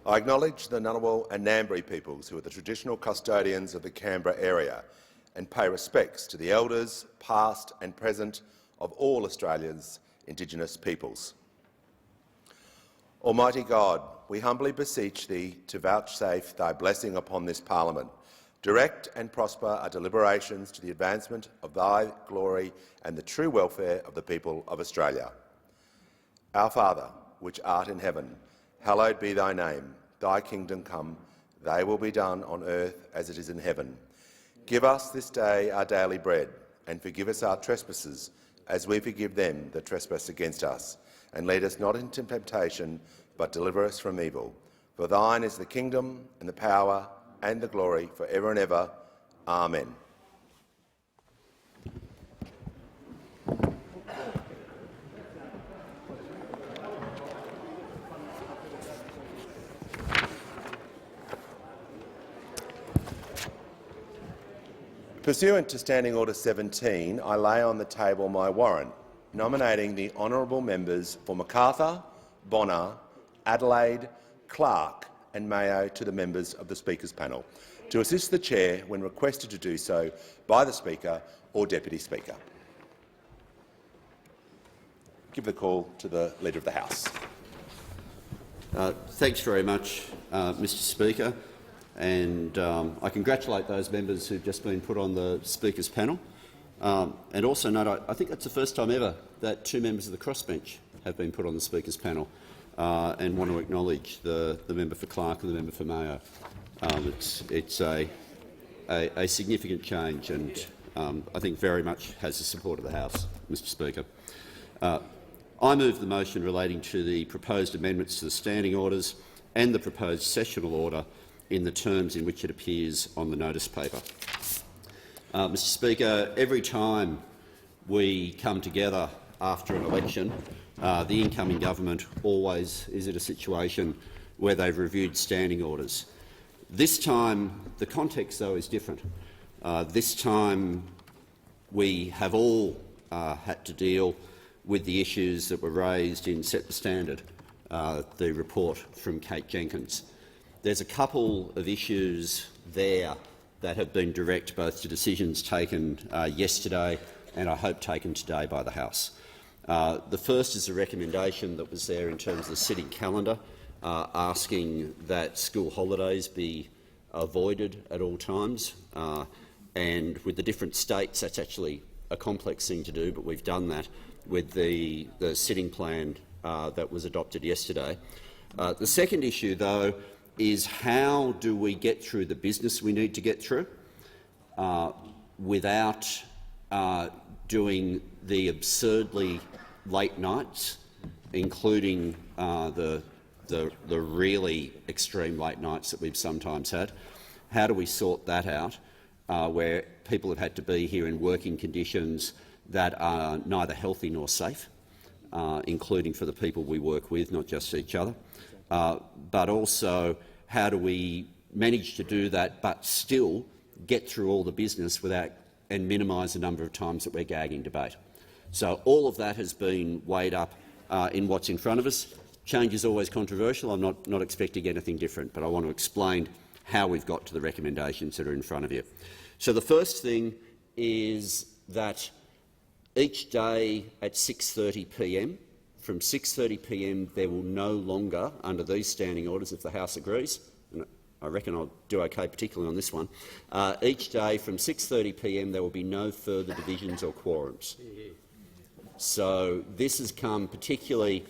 I acknowledge the Ngunnawal and Ngambri peoples who are the traditional custodians of the Canberra area and pay respects to the elders, past and present, of all Australia's Indigenous peoples. Almighty God, we humbly beseech Thee to vouchsafe Thy blessing upon this Parliament. Direct and prosper our deliberations to the advancement of Thy glory and the true welfare of the people of Australia. Our Father, which art in heaven, hallowed be Thy name. Thy kingdom come, Thy will be done on earth as it is in heaven. Give us this day our daily bread, and forgive us our trespasses, as we forgive them that trespass against us. And lead us not into temptation, but deliver us from evil. For Thine is the kingdom, and the power, and the glory, for ever and ever. Amen. Pursuant to Standing Order 17, I lay on the table my warrant nominating the honourable members for Macarthur, Bonner, Adelaide, Clark and Mayo to the members of the Speaker's panel, to assist the Chair when requested to do so by the Speaker or Deputy Speaker. Give the call to the Leader of the House. Thanks very much, Mr Speaker. And I congratulate those members who've just been put on the Speaker's panel. And also note, I think that's the first time ever that two members of the crossbench have been put on the Speaker's panel, and want to acknowledge the member for Clark and the member for Mayo. It's a significant change, and I think very much has the support of the House, Mr Speaker. I move the motion relating to the proposed amendments to the standing orders and the proposed sessional order in the terms in which it appears on the notice paper. Mr Speaker, every time we come together after an election, the incoming government always is in a situation where they've reviewed standing orders. This time, the context, though, is different. This time, we have all had to deal with the issues that were raised in Set the Standard, the report from Kate Jenkins. There's a couple of issues there that have been direct both to decisions taken yesterday and I hope taken today by the House. The first is a recommendation that was there in terms of the sitting calendar, asking that school holidays be avoided at all times. And with the different states, that's actually a complex thing to do, but we've done that with the sitting plan that was adopted yesterday. The second issue, though, is how do we get through the business we need to get through without doing the absurdly late nights, including the really extreme late nights that we've sometimes had. How do we sort that out, where people have had to be here in working conditions that are neither healthy nor safe, including for the people we work with, not just each other? But also, how do we manage to do that but still get through all the business without and minimise the number of times that we're gagging debate? So all of that has been weighed up in what's in front of us. Change is always controversial. I'm not expecting anything different, but I want to explain how we've got to the recommendations that are in front of you. So the first thing is that each day at 6:30 p.m, from 6:30 p.m, there will no longer, under these standing orders, if the House agrees, and I reckon I'll do okay particularly on this one, each day from 6:30 p.m. there will be no further divisions or quorums. So this has come particularly,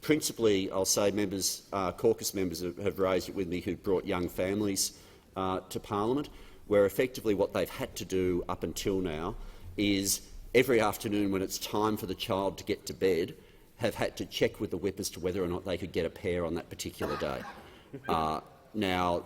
principally, I'll say, members, caucus members have raised it with me who brought young families to Parliament, where effectively what they've had to do up until now is every afternoon when it's time for the child to get to bed, have had to check with the whip as to whether or not they could get a pair on that particular day. Now,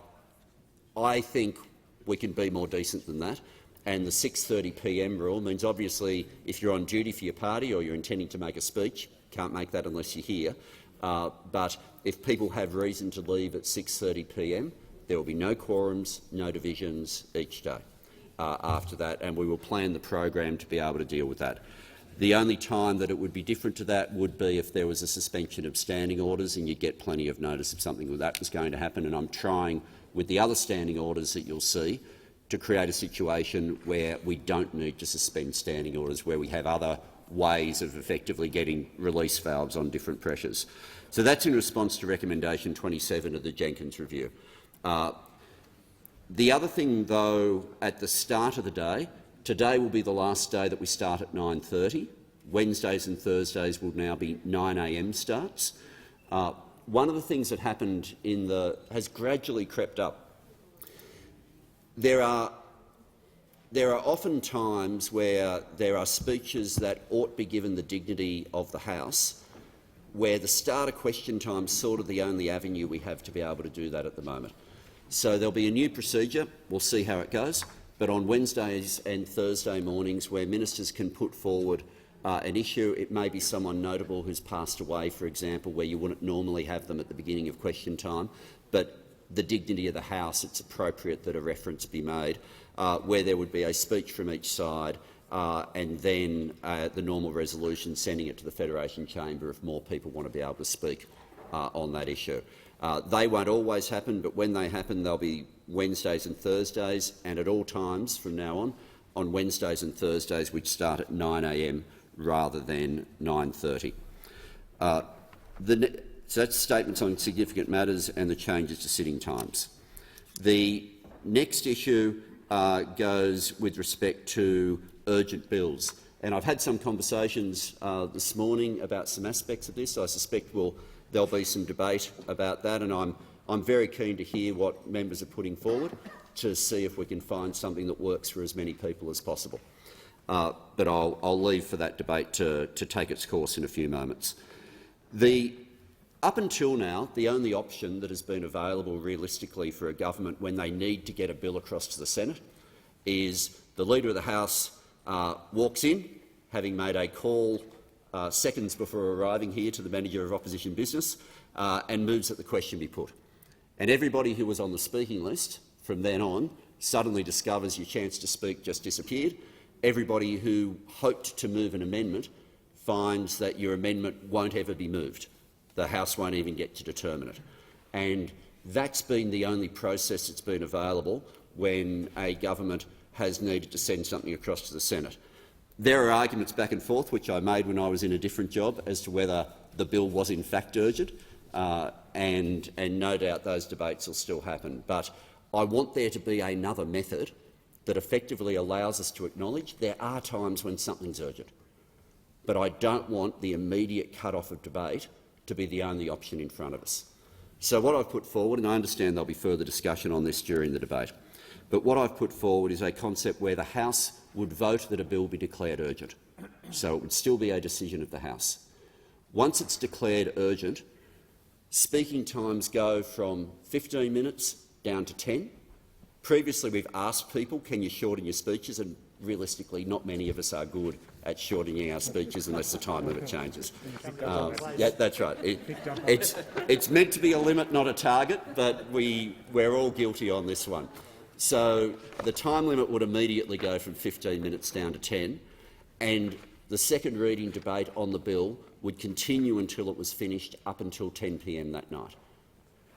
I think we can be more decent than that, and the 6:30 p.m. rule means obviously if you're on duty for your party or you're intending to make a speech, can't make that unless you're here. But if people have reason to leave at 6:30 p.m, there will be no quorums, no divisions each day after that, and we will plan the program to be able to deal with that. The only time that it would be different to that would be if there was a suspension of standing orders, and you'd get plenty of notice if something like that was going to happen. And I'm trying, with the other standing orders that you'll see, to create a situation where we don't need to suspend standing orders, where we have other ways of effectively getting release valves on different pressures. So that's in response to recommendation 27 of the Jenkins review. The other thing, though, at the start of the day, today will be the last day that we start at 9:30. Wednesdays and Thursdays will now be 9 a.m. starts. One of the things that happened has gradually crept up. There are often times where there are speeches that ought to be given the dignity of the House, where the start of question time is sort of the only avenue we have to be able to do that at the moment. So there'll be a new procedure. We'll see how it goes. But on Wednesdays and Thursday mornings, where ministers can put forward an issue, it may be someone notable who's passed away, for example, where you wouldn't normally have them at the beginning of question time, but the dignity of the House, it's appropriate that a reference be made, where there would be a speech from each side and then the normal resolution sending it to the Federation Chamber if more people want to be able to speak on that issue. They won't always happen, but when they happen, they'll be Wednesdays and Thursdays, and at all times from now on Wednesdays and Thursdays, which start at 9 a.m. rather than 9:30. So that's statements on significant matters and the changes to sitting times. The next issue goes with respect to urgent bills. And I've had some conversations this morning about some aspects of this. I suspect there'll be some debate about that, and I'm very keen to hear what members are putting forward to see if we can find something that works for as many people as possible. But I'll leave for that debate to take its course in a few moments. Up until now, the only option that has been available realistically for a government when they need to get a bill across to the Senate is the Leader of the House walks in, having made a call seconds before arriving here to the Manager of Opposition Business, and moves that the question be put. And everybody who was on the speaking list from then on suddenly discovers your chance to speak just disappeared. Everybody who hoped to move an amendment finds that your amendment won't ever be moved. The House won't even get to determine it. And that's been the only process that's been available when a government has needed to send something across to the Senate. There are arguments back and forth, which I made when I was in a different job, as to whether the bill was in fact urgent, and no doubt those debates will still happen. But I want there to be another method that effectively allows us to acknowledge there are times when something's urgent. But I don't want the immediate cut-off of debate to be the only option in front of us. So what I've put forward, and I understand there'll be further discussion on this during the debate, but what I've put forward is a concept where the House would vote that a bill be declared urgent. So it would still be a decision of the House. Once it's declared urgent, speaking times go from 15 minutes down to 10. Previously we've asked people, can you shorten your speeches, and realistically not many of us are good at shortening our speeches unless the time limit changes. Yeah, that's right. It's meant to be a limit, not a target, but we're all guilty on this one. So the time limit would immediately go from 15 minutes down to 10, and the second reading debate on the bill would continue until it was finished, up until 10 p.m. that night.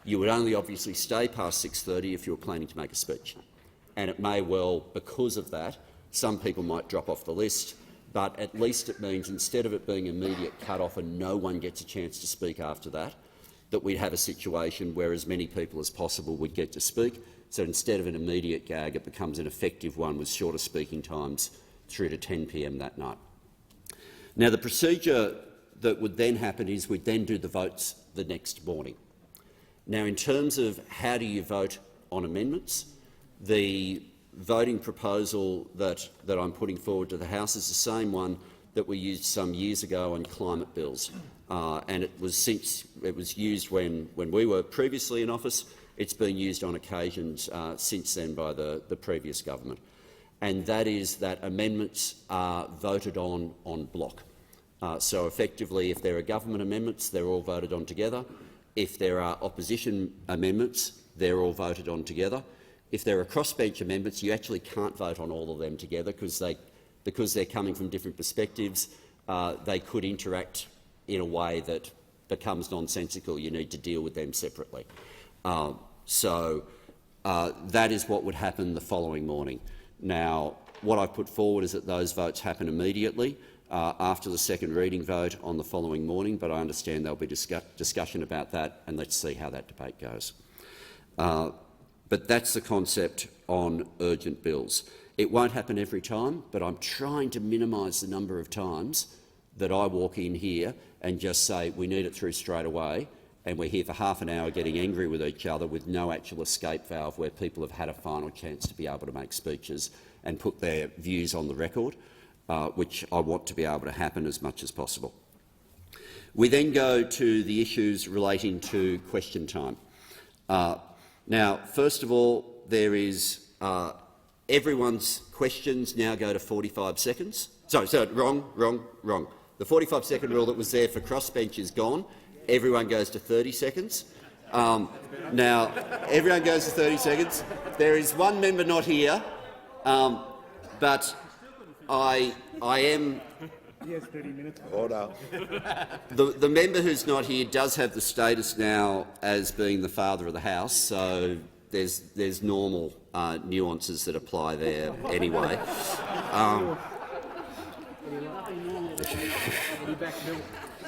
You would only obviously stay past 6:30 if you were planning to make a speech. And it may well, because of that, some people might drop off the list, but at least it means instead of it being immediate cut-off and no one gets a chance to speak after that, that we'd have a situation where as many people as possible would get to speak. So instead of an immediate gag, it becomes an effective one with shorter speaking times through to 10 p.m. that night. Now, the procedure that would then happen is we'd then do the votes the next morning. Now, in terms of how do you vote on amendments, the voting proposal that I'm putting forward to the House is the same one that we used some years ago on climate bills, and it was used when we were previously in office. It's been used on occasions since then by the previous government, and that is that amendments are voted on block. So effectively, if there are government amendments, they're all voted on together. If there are opposition amendments, they're all voted on together. If there are crossbench amendments, you actually can't vote on all of them together because they're coming from different perspectives. They could interact in a way that becomes nonsensical. You need to deal with them separately. That is what would happen the following morning. Now, what I've put forward is that those votes happen immediately after the second reading vote on the following morning, but I understand there'll be discussion about that, and let's see how that debate goes. But that's the concept on urgent bills. It won't happen every time, but I'm trying to minimise the number of times that I walk in here and just say we need it through straight away, and we're here for half an hour getting angry with each other with no actual escape valve where people have had a final chance to be able to make speeches and put their views on the record, which I want to be able to happen as much as possible. We then go to the issues relating to question time. Now, first of all, there is everyone's questions now go to 45 seconds. Sorry, wrong. The 45-second rule that was there for crossbench is gone. Everyone goes to 30 seconds. Now, everyone goes to 30 seconds. There is one member not here, but I am. Yes, 30 minutes. Order. The member who's not here does have the status now as being the father of the house, so there's normal nuances that apply there anyway.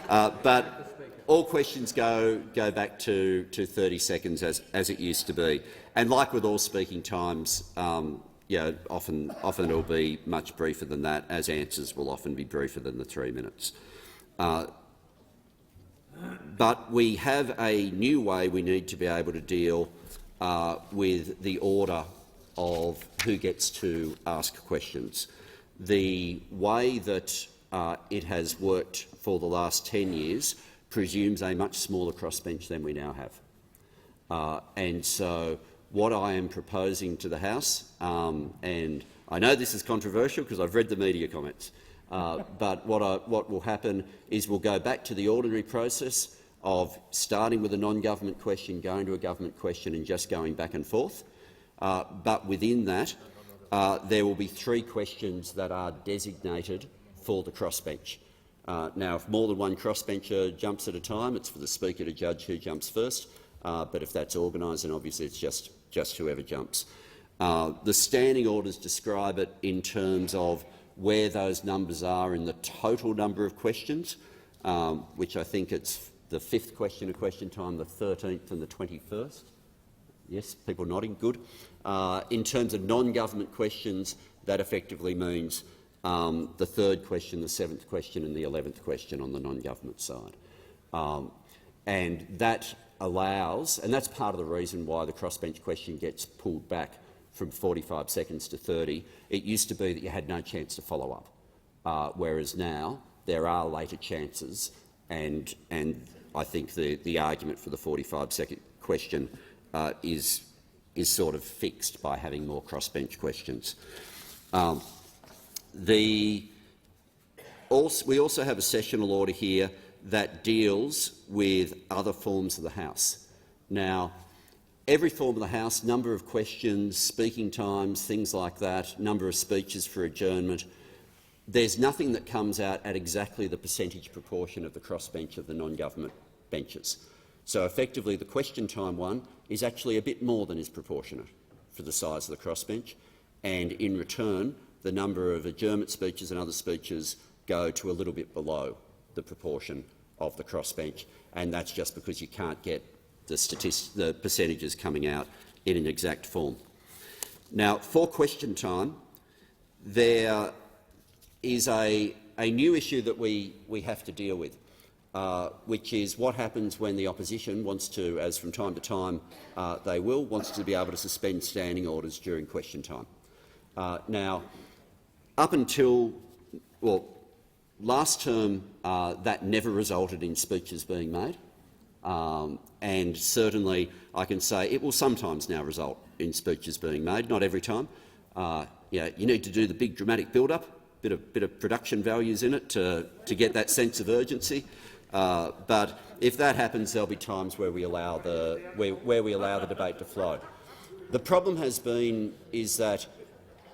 But all questions go back to 30 seconds as it used to be, and like with all speaking times, often it'll be much briefer than that, as answers will often be briefer than the 3 minutes. But we have a new way we need to be able to deal with the order of who gets to ask questions. The way that it has worked for the last 10 years presumes a much smaller crossbench than we now have. And so what I am proposing to the House, and I know this is controversial because I've read the media comments, but what will happen is we'll go back to the ordinary process of starting with a non-government question, going to a government question and just going back and forth. But within that, there will be 3 questions that are designated for the crossbench. Now, if more than one crossbencher jumps at a time, it's for the Speaker to judge who jumps first. But if that's organised, then obviously it's just whoever jumps. The standing orders describe it in terms of where those numbers are in the total number of questions, which I think it's the 5th question of question time, the 13th and the 21st. Yes, people nodding, good. In terms of non-government questions, that effectively means the 3rd question, the 7th question and the 11th question on the non-government side. And that allows, and that's part of the reason why the crossbench question gets pulled back from 45 seconds to 30. It used to be that you had no chance to follow up, whereas now there are later chances, and I think the argument for the 45-second question is sort of fixed by having more crossbench questions. We also have a sessional order here that deals with other forms of the House. Now, every form of the House, number of questions, speaking times, things like that, number of speeches for adjournment, there's nothing that comes out at exactly the percentage proportion of the crossbench of the non-government benches. So effectively the question time one is actually a bit more than is proportionate for the size of the crossbench, and in return the number of adjournment speeches and other speeches go to a little bit below the proportion of the crossbench, and that's just because you can't get the percentages coming out in an exact form. Now, for question time, there is a new issue that we have to deal with, which is what happens when the opposition wants to, as from time to time wants to be able to suspend standing orders during question time. Now, up until, last term, that never resulted in speeches being made, and certainly I can say it will sometimes now result in speeches being made, not every time. You need to do the big dramatic build-up, bit of production values in it to get that sense of urgency. But if that happens, there'll be times where we allow the debate to flow. The problem is that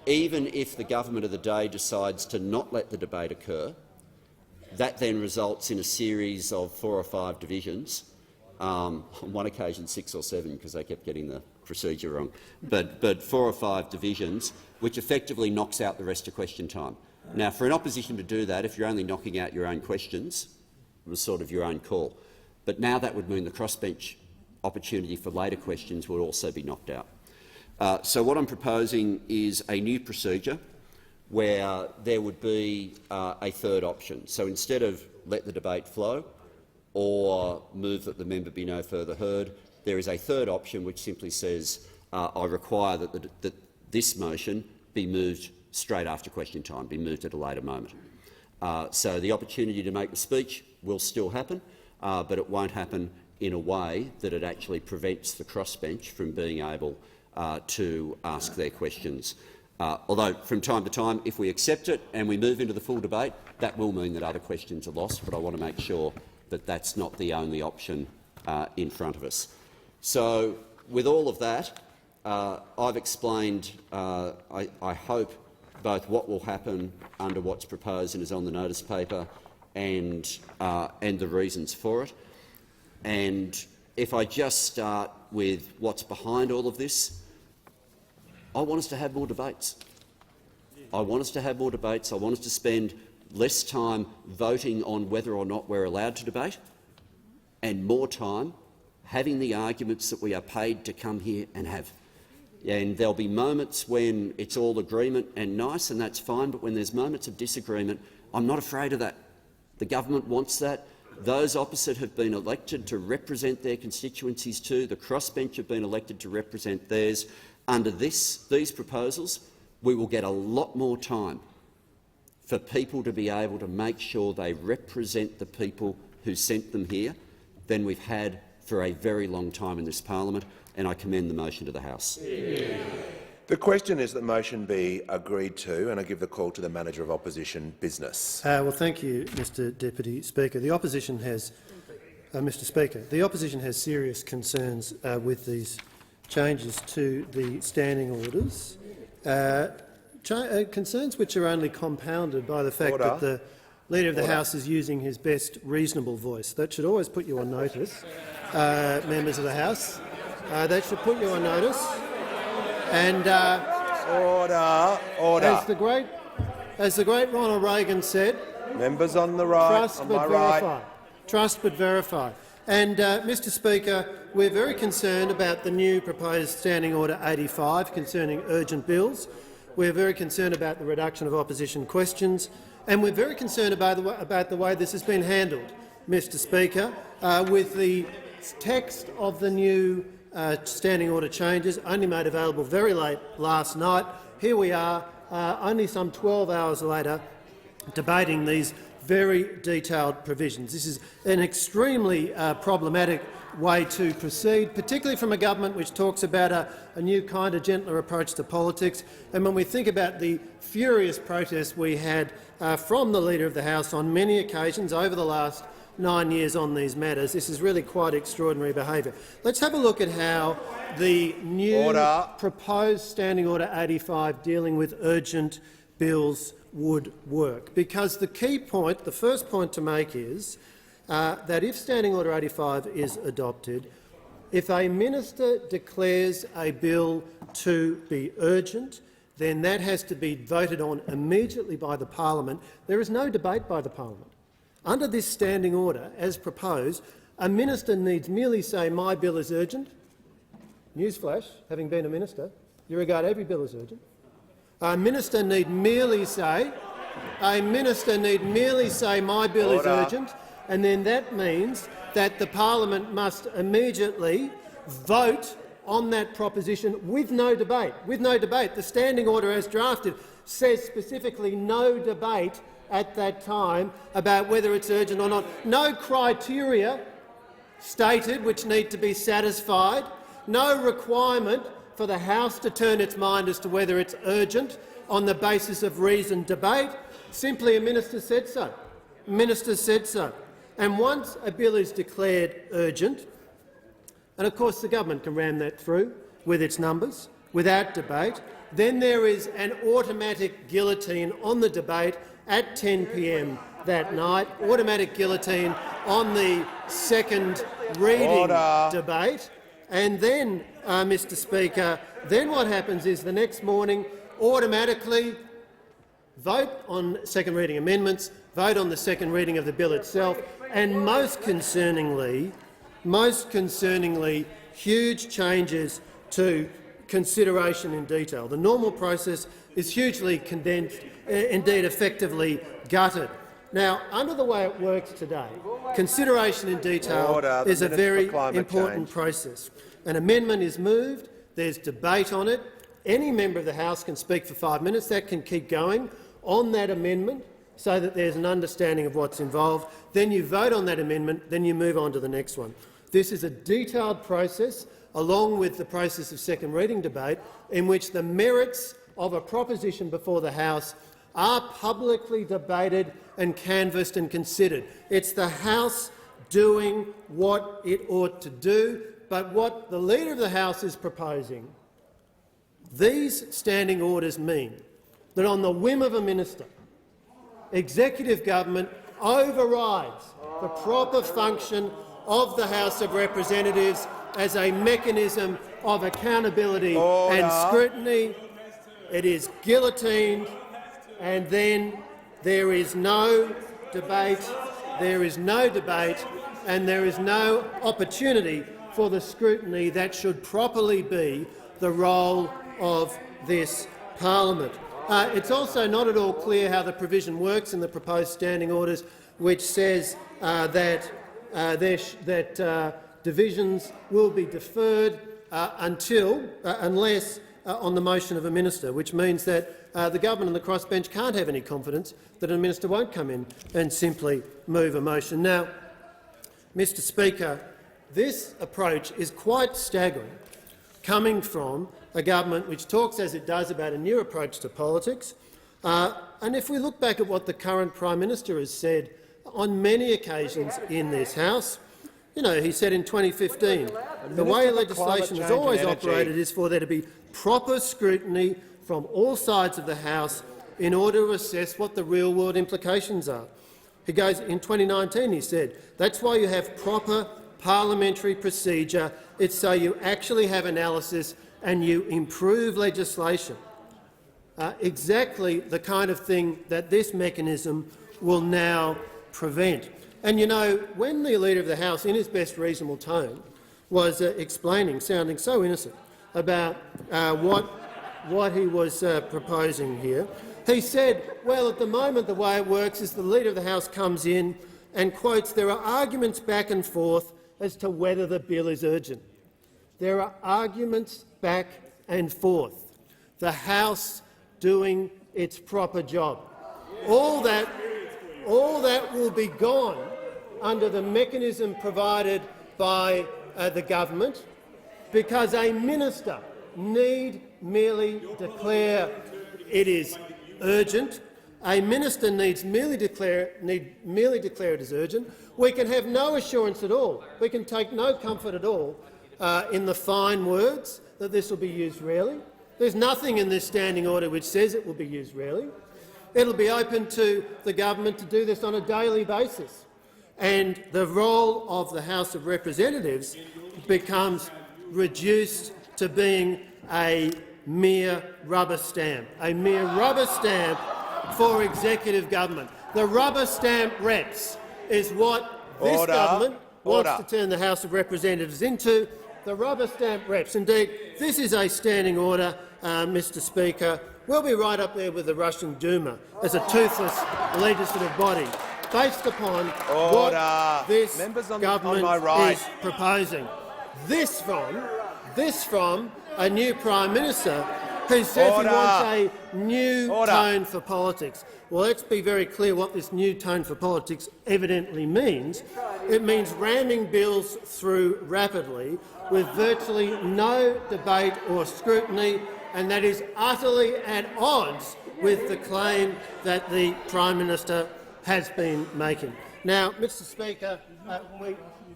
even if the government of the day decides to not let the debate occur, that then results in a series of 4 or 5 divisions, on one occasion 6 or 7 because they kept getting the procedure wrong, but 4 or 5 divisions, which effectively knocks out the rest of question time. Now, for an opposition to do that, if you're only knocking out your own questions, it was sort of your own call. But now that would mean the crossbench opportunity for later questions would also be knocked out. So what I'm proposing is a new procedure where there would be a third option. So instead of let the debate flow or move that the member be no further heard, there is a third option which simply says I require that this motion be moved straight after question time, be moved at a later moment. So the opportunity to make the speech will still happen, but it won't happen in a way that it actually prevents the crossbench from being able to ask their questions. Although, from time to time, if we accept it and we move into the full debate, that will mean that other questions are lost, but I want to make sure that that's not the only option in front of us. So, with all of that, I've explained, I hope, both what will happen under what's proposed and is on the notice paper and the reasons for it. And if I just start with what's behind all of this, I want us to have more debates. I want us to have more debates. I want us to spend less time voting on whether or not we're allowed to debate and more time having the arguments that we are paid to come here and have. And there'll be moments when it's all agreement and nice, and that's fine, but when there's moments of disagreement, I'm not afraid of that. The government wants that. Those opposite have been elected to represent their constituencies too. The crossbench have been elected to represent theirs. Under these proposals, we will get a lot more time for people to be able to make sure they represent the people who sent them here than we've had for a very long time in this parliament, and I commend the motion to the House. Yeah. The question is that the motion be agreed to, and I give the call to the Manager of Opposition Business. Well, thank you, Mr Deputy Speaker. The opposition has, Mr Speaker, the opposition has serious concerns with these changes to the standing orders, concerns which are only compounded by the fact that the Leader of the House is using his best reasonable voice. That should always put you on notice, members of the House. That should put you on notice. And Order. As the great Ronald Reagan said, members on the right, trust but verify. Trust but verify. And, Mr Speaker, we're very concerned about the new proposed Standing Order 85 concerning urgent bills. We're very concerned about the reduction of opposition questions, and we're very concerned about the way this has been handled, Mr Speaker, with the text of the new Standing Order changes only made available very late last night. Here we are, only some 12 hours later, debating these very detailed provisions. This is an extremely problematic way to proceed, particularly from a government which talks about a new kind of gentler approach to politics. And when we think about the furious protests we had from the Leader of the House on many occasions over the last 9 years on these matters, this is really quite extraordinary behaviour. Let's have a look at how the new proposed Standing Order 85 dealing with urgent bills would work, because the key point, the first point to make is that if Standing Order 85 is adopted, if a minister declares a bill to be urgent, then that has to be voted on immediately by the parliament. There is no debate by the parliament. Under this standing order, as proposed, a minister needs merely say, "My bill is urgent." Newsflash, having been a minister, you regard every bill as urgent. A minister need merely say, "My bill is urgent," and then that means that the parliament must immediately vote on that proposition with no debate. With no debate. The standing order as drafted says specifically no debate at that time about whether it's urgent or not. No criteria stated which need to be satisfied. No requirement for the House to turn its mind as to whether it's urgent on the basis of reasoned debate. Simply a minister said so. Minister said so. And once a bill is declared urgent, and of course the government can ram that through with its numbers without debate, then there is an automatic guillotine on the debate at 10 p.m. that night, automatic guillotine on the second reading debate. And then, Mr Speaker, then what happens is the next morning automatically vote on second reading amendments, vote on the second reading of the bill itself, and most concerningly, huge changes to consideration in detail. The normal process is hugely condensed, indeed effectively gutted. Now, under the way it works today, consideration in detail is a very important process. An amendment is moved, there's debate on it, any member of the House can speak for 5 minutes, that can keep going on that amendment so that there's an understanding of what's involved. Then you vote on that amendment, then you move on to the next one. This is a detailed process, along with the process of second reading debate, in which the merits of a proposition before the House are publicly debated and canvassed and considered. It's the House doing what it ought to do, but what the Leader of the House is proposing, these standing orders mean that on the whim of a minister, executive government overrides the proper function of the House of Representatives as a mechanism of accountability and scrutiny. It is guillotined, and then there is no debate, and there is no opportunity for the scrutiny that should properly be the role of this parliament. It's also not at all clear how the provision works in the proposed standing orders, which says that divisions will be deferred unless on the motion of a minister, which means that the government and the crossbench can't have any confidence that a minister won't come in and simply move a motion. Now, Mr Speaker, this approach is quite staggering, coming from a government which talks as it does about a new approach to politics. And if we look back at what the current Prime Minister has said on many occasions in this House, he said in 2015, the way legislation has always operated is for there to be proper scrutiny from all sides of the House in order to assess what the real-world implications are. He goes, in 2019 he said, that's why you have proper parliamentary procedure. It's so you actually have analysis and you improve legislation. Exactly the kind of thing that this mechanism will now prevent. And when the Leader of the House, in his best reasonable tone, was explaining, sounding so innocent, about what he was proposing here, he said, well, at the moment the way it works is the Leader of the House comes in and quotes, there are arguments back and forth as to whether the bill is urgent. There are arguments back and forth. The House doing its proper job. All that will be gone under the mechanism provided by the government, because a minister need merely declare it is urgent. A minister needs merely declare it as urgent. We can have no assurance at all. We can take no comfort at all in the fine words that this will be used rarely. There's nothing in this standing order which says it will be used rarely. It will be open to the government to do this on a daily basis. And the role of the House of Representatives becomes reduced to being a mere rubber stamp for executive government. The rubber stamp reps is what this government wants to turn the House of Representatives into. The rubber stamp reps. Indeed, this is a standing order, Mr Speaker. We'll be right up there with the Russian Duma as a toothless legislative body, based upon what this government is proposing. This from a new Prime Minister who says he wants a new tone for politics. Well, let's be very clear what this new tone for politics evidently means. It means ramming bills through rapidly with virtually no debate or scrutiny, and that is utterly at odds with the claim that the Prime Minister has been making. Now, Mr Speaker,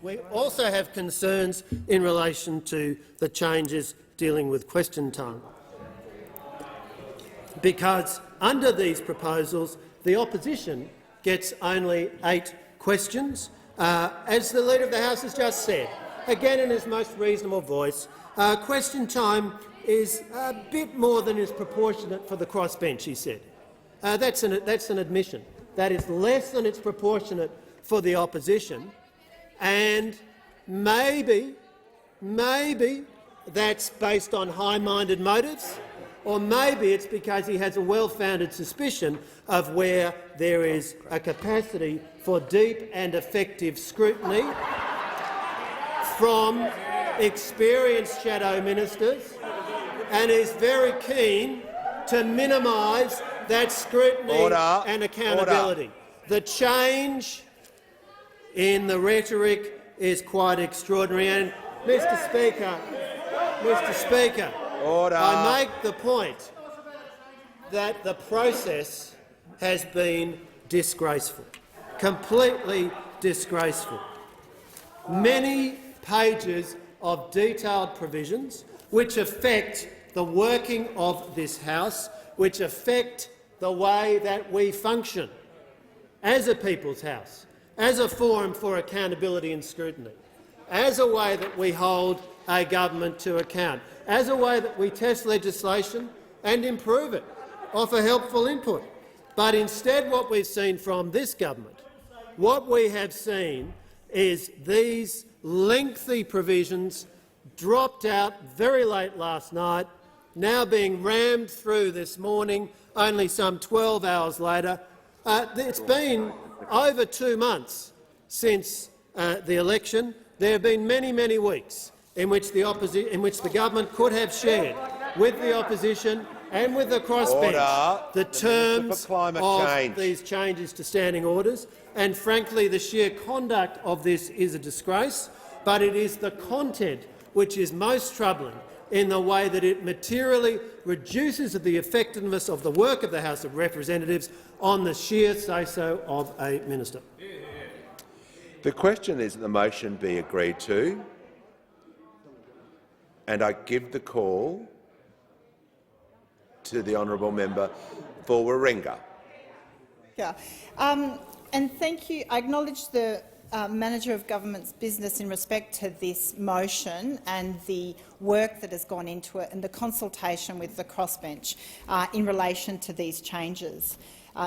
we also have concerns in relation to the changes dealing with question time, because under these proposals the opposition gets only 8 questions. As the Leader of the House has just said, again in his most reasonable voice, question time is a bit more than is proportionate for the crossbench, he said. That's an admission. That is less than it's proportionate for the opposition, and maybe that's based on high-minded motives, or maybe it's because he has a well-founded suspicion of where there is a capacity for deep and effective scrutiny from experienced shadow ministers, and is very keen to minimise that scrutiny and accountability. The change in the rhetoric is quite extraordinary. And, Mr Speaker, I make the point that the process has been disgraceful, completely disgraceful. Many pages of detailed provisions which affect the working of this House, which affect the way that we function as a People's House, as a forum for accountability and scrutiny, as a way that we hold a government to account, as a way that we test legislation and improve it, offer helpful input. But instead what we've seen from this government, what we have seen is these lengthy provisions dropped out very late last night, now being rammed through this morning, only some 12 hours later. It's been over 2 months since the election. There have been many, many weeks in which the government could have shared with the opposition and with the crossbench the terms of these changes to standing orders. And frankly, the sheer conduct of this is a disgrace, but it is the content which is most troubling in the way that it materially reduces the effectiveness of the work of the House of Representatives on the sheer say-so of a minister. The question is that the motion be agreed to, and I give the call to the honourable member for Warringah. Yeah, and thank you. I acknowledge the Manager of Government's business in respect to this motion and the work that has gone into it and the consultation with the crossbench in relation to these changes.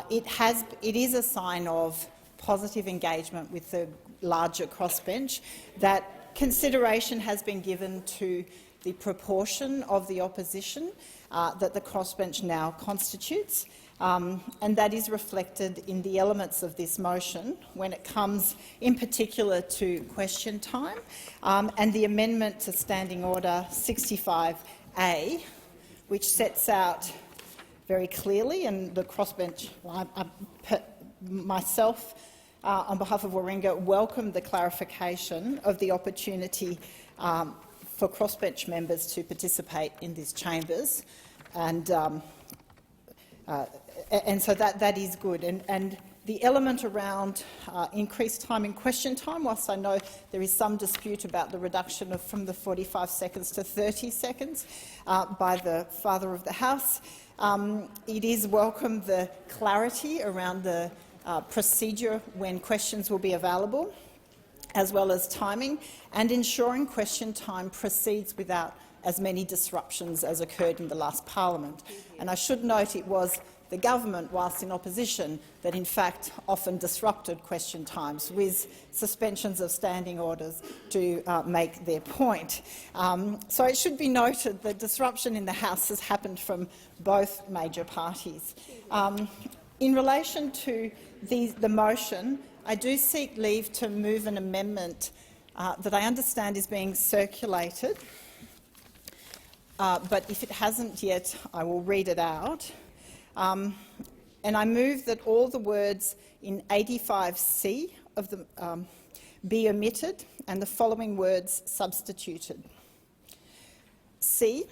It is a sign of positive engagement with the larger crossbench that consideration has been given to the proportion of the opposition that the crossbench now constitutes. And that is reflected in the elements of this motion when it comes in particular to question time and the amendment to Standing Order 65A, which sets out very clearly, and the crossbench, myself on behalf of Warringah, welcome the clarification of the opportunity for crossbench members to participate in these chambers. And so that is good. And the element around increased time in question time, whilst I know there is some dispute about the reduction from the 45 seconds to 30 seconds by the Father of the House, it is welcome the clarity around the procedure when questions will be available, as well as timing, and ensuring question time proceeds without as many disruptions as occurred in the last parliament. And I should note it was the government, whilst in opposition, that in fact often disrupted question times with suspensions of standing orders to make their point. So it should be noted that disruption in the House has happened from both major parties. In relation to the motion, I do seek leave to move an amendment that I understand is being circulated, but if it hasn't yet, I will read it out. And I move that all the words in 85C of the, be omitted and the following words substituted. C.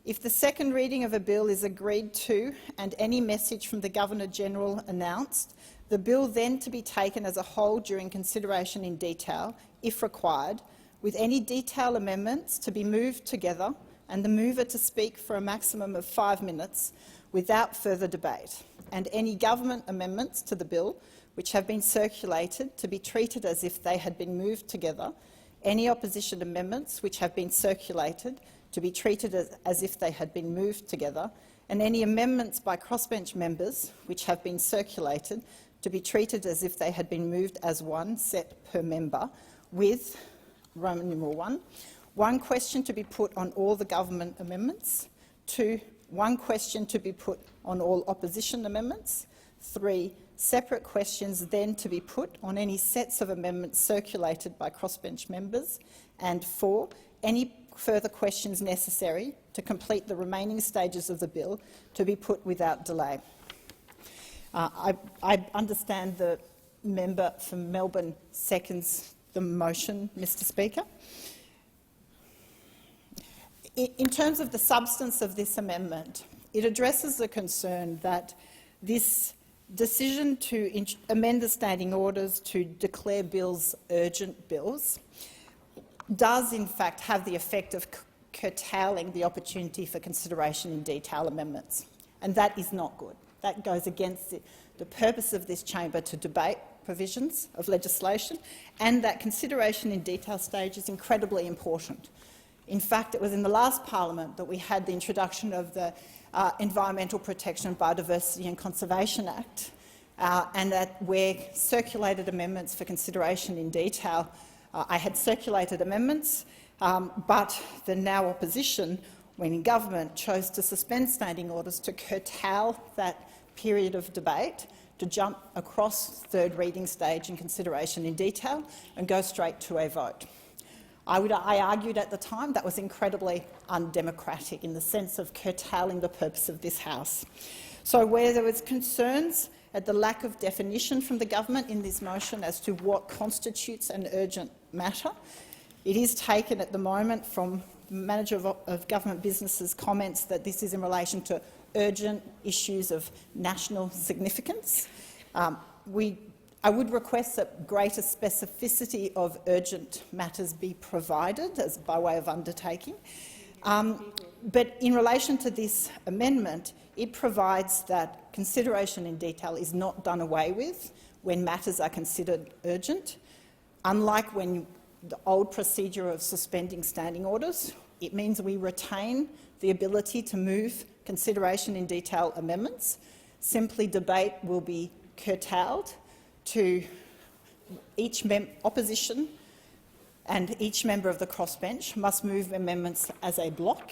If the second reading of a bill is agreed to and any message from the Governor-General announced, The bill then to be taken as a whole during consideration in detail, if required, with any detail amendments to be moved together and the mover to speak for a maximum of 5 minutes without further debate, and any government amendments to the bill which have been circulated to be treated as if they had been moved together, any opposition amendments which have been circulated to be treated as if they had been moved together, and any amendments by crossbench members which have been circulated to be treated as if they had been moved as one set per member, with Roman numeral 1 question to be put on all the government amendments, 2, 1 question to be put on all opposition amendments, 3, separate questions then to be put on any sets of amendments circulated by crossbench members, and 4, any further questions necessary to complete the remaining stages of the bill to be put without delay. I understand the member from Melbourne seconds the motion, Mr Speaker. In terms of the substance of this amendment, it addresses the concern that this decision to amend the standing orders to declare bills urgent bills does in fact have the effect of curtailing the opportunity for consideration in detail amendments, and that is not good. That goes against the purpose of this chamber to debate provisions of legislation, and that consideration in detail stage is incredibly important. In fact, it was in the last parliament that we had the introduction of the Environmental Protection, Biodiversity and Conservation Act, and that where circulated amendments for consideration in detail, I had circulated amendments, but the now opposition, when in government, chose to suspend standing orders to curtail that period of debate, to jump across third reading stage and consideration in detail and go straight to a vote. I argued at the time that was incredibly undemocratic in the sense of curtailing the purpose of this House. So where there was concerns at the lack of definition from the government in this motion as to what constitutes an urgent matter, it is taken at the moment from the Manager of Government Businesses' comments that this is in relation to urgent issues of national significance. I would request that greater specificity of urgent matters be provided as by way of undertaking. But in relation to this amendment, it provides that consideration in detail is not done away with when matters are considered urgent. Unlike when the old procedure of suspending standing orders, it means we retain the ability to move consideration in detail amendments. Simply debate will be curtailed to each opposition, and each member of the crossbench must move amendments as a block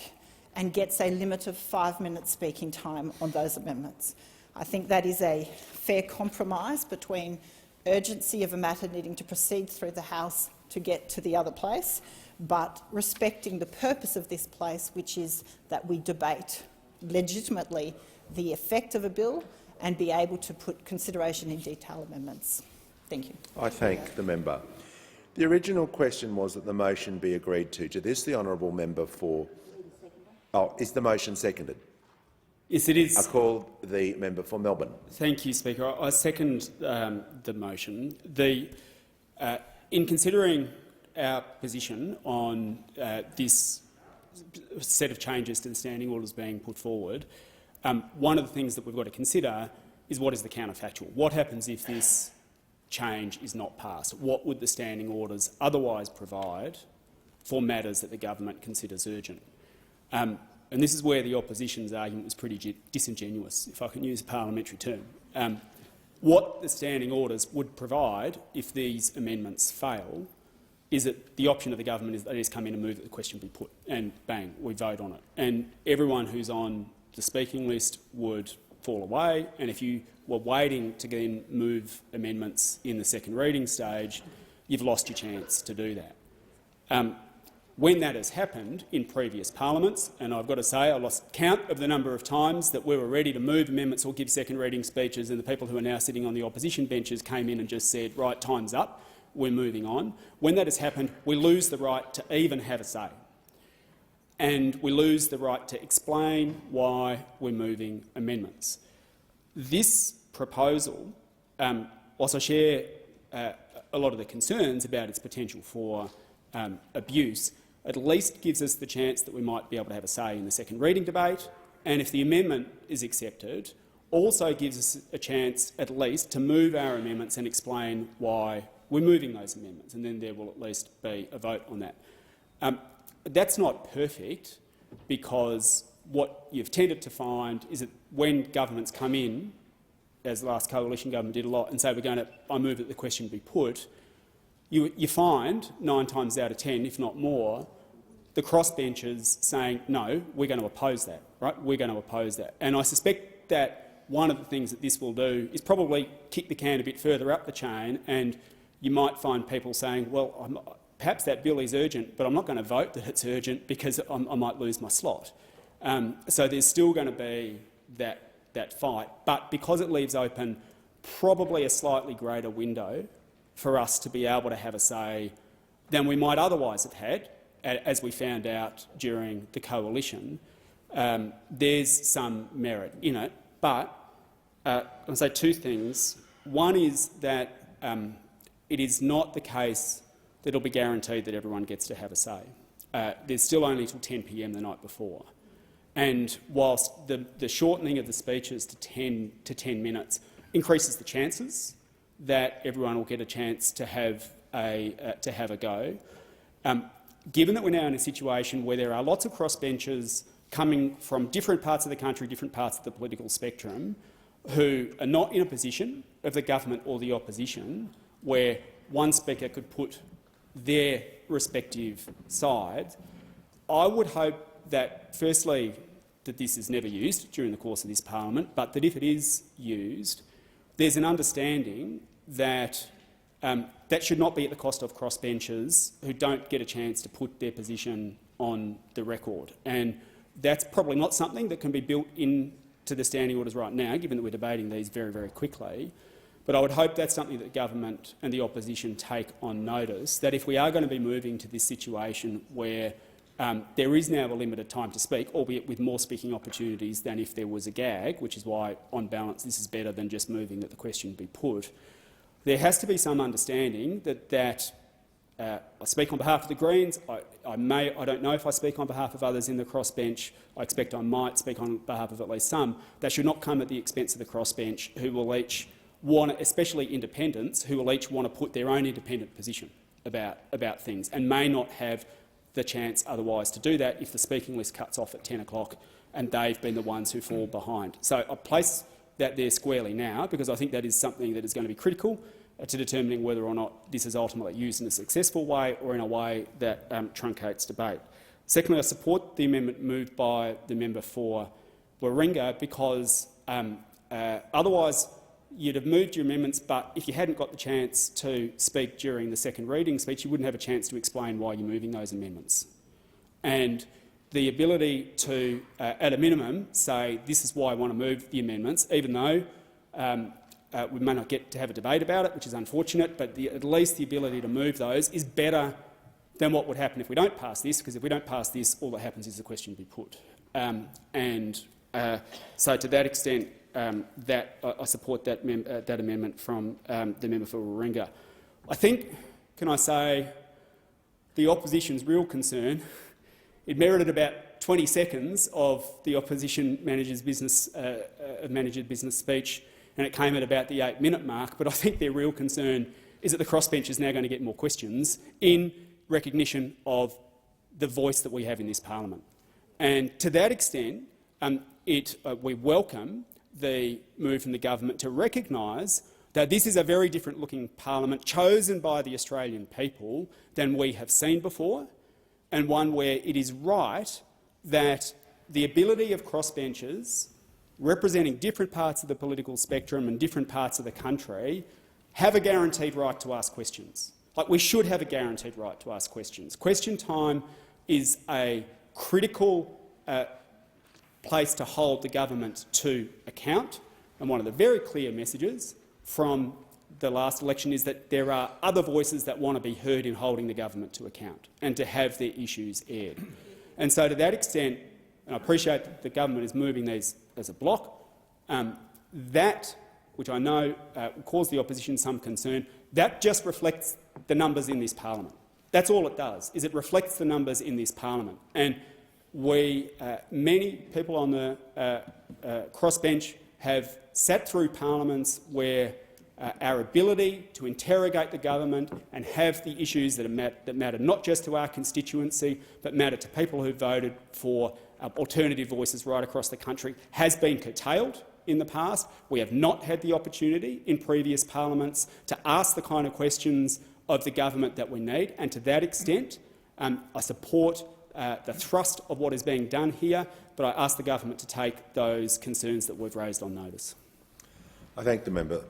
and gets a limit of 5-minute speaking time on those amendments. I think that is a fair compromise between urgency of a matter needing to proceed through the House to get to the other place, but respecting the purpose of this place, which is that we debate legitimately the effect of a bill and be able to put consideration in detail amendments. Thank you. I thank the member. The original question was that the motion be agreed to. To this, the honourable member for— Oh, is the motion seconded? Yes, it is. I call the member for Melbourne. Thank you, Speaker. I second the motion. In considering our position on this set of changes to the standing orders being put forward, one of the things that we've got to consider is what is the counterfactual. What happens if this change is not passed? What would the standing orders otherwise provide for matters that the government considers urgent? And this is where the opposition's argument was pretty disingenuous, if I can use a parliamentary term. What the standing orders would provide if these amendments fail is that the option of the government is they just come in and move that the question be put, and bang, we vote on it. And everyone who's on the speaking list would fall away, and if you were waiting to then move amendments in the second reading stage, you've lost your chance to do that. When that has happened in previous parliaments, and I've got to say I lost count of the number of times that we were ready to move amendments or give second reading speeches and the people who are now sitting on the opposition benches came in and just said, right, time's up, we're moving on. When that has happened, we lose the right to even have a say. And we lose the right to explain why we're moving amendments. This proposal whilst I share a lot of the concerns about its potential for abuse, at least gives us the chance that we might be able to have a say in the second reading debate, and if the amendment is accepted, also gives us a chance at least to move our amendments and explain why we're moving those amendments, and then there will at least be a vote on that. That's not perfect, because what you've tended to find is that when governments come in, as the last coalition government did a lot, and say I move that the question be put, you find 9 times out of 10, if not more, the crossbenchers saying, no, we're going to oppose that, right? We're going to oppose that. And I suspect that one of the things that this will do is probably kick the can a bit further up the chain, and you might find people saying, well, perhaps that bill is urgent, but I'm not going to vote that it's urgent because I might lose my slot. So there's still going to be that fight, but because it leaves open probably a slightly greater window for us to be able to have a say than we might otherwise have had, as we found out during the coalition, there's some merit in it. But I'll say 2 things. One is that it is not the case that it'll be guaranteed that everyone gets to have a say. There's still only till 10 p.m. the night before. And whilst the shortening of the speeches to 10 minutes increases the chances that everyone will get a chance to have a go, given that we're now in a situation where there are lots of crossbenchers coming from different parts of the country, different parts of the political spectrum, who are not in a position of the government or the opposition where one speaker could put their respective side, I would hope that, firstly, that this is never used during the course of this parliament, but that if it is used, there's an understanding that that should not be at the cost of crossbenchers who don't get a chance to put their position on the record. And that's probably not something that can be built into the standing orders right now, given that we're debating these very, very quickly. But I would hope that's something that government and the opposition take on notice, that if we are going to be moving to this situation where there is now a limited time to speak, albeit with more speaking opportunities than if there was a gag, which is why, on balance, this is better than just moving that the question be put. There has to be some understanding that I speak on behalf of the Greens. I don't know if I speak on behalf of others in the crossbench. I expect I might speak on behalf of at least some. That should not come at the expense of the crossbench, who will each want, especially independents, who will each want to put their own independent position about things, and may not have the chance otherwise to do that if the speaking list cuts off at 10 o'clock and they've been the ones who fall behind. So I place that there squarely now, because I think that is something that is going to be critical to determining whether or not this is ultimately used in a successful way or in a way that truncates debate. Secondly, I support the amendment moved by the member for Warringah, because otherwise you'd have moved your amendments, but if you hadn't got the chance to speak during the second reading speech, you wouldn't have a chance to explain why you're moving those amendments. And the ability to, at a minimum, say this is why I want to move the amendments, even though we may not get to have a debate about it, which is unfortunate, but at least the ability to move those is better than what would happen if we don't pass this, because if we don't pass this, all that happens is the question be put. So to that extent, I support that amendment from the member for Warringah. I think, can I say, the opposition's real concern, it merited about 20 seconds of the opposition manager's business speech, and it came at about the 8-minute mark. But I think their real concern is that the crossbench is now going to get more questions in recognition of the voice that we have in this parliament. And to that extent, we welcome the move from the government to recognise that this is a very different-looking parliament chosen by the Australian people than we have seen before, and one where it is right that the ability of crossbenchers representing different parts of the political spectrum and different parts of the country have a guaranteed right to ask questions. Like, we should have a guaranteed right to ask questions. Question time is a critical place to hold the government to account, and one of the very clear messages from the last election is that there are other voices that want to be heard in holding the government to account and to have their issues aired. And so to that extent, and I appreciate that the government is moving these as a block, that which I know will cause the opposition some concern, that just reflects the numbers in this parliament. That's all it does, is it reflects the numbers in this parliament. And many people on the crossbench have sat through parliaments where our ability to interrogate the government and have the issues that matter not just to our constituency but matter to people who voted for alternative voices right across the country has been curtailed in the past. We have not had the opportunity in previous parliaments to ask the kind of questions of the government that we need, and to that extent I support the thrust of what is being done here, but I ask the government to take those concerns that we've raised on notice. I thank the member.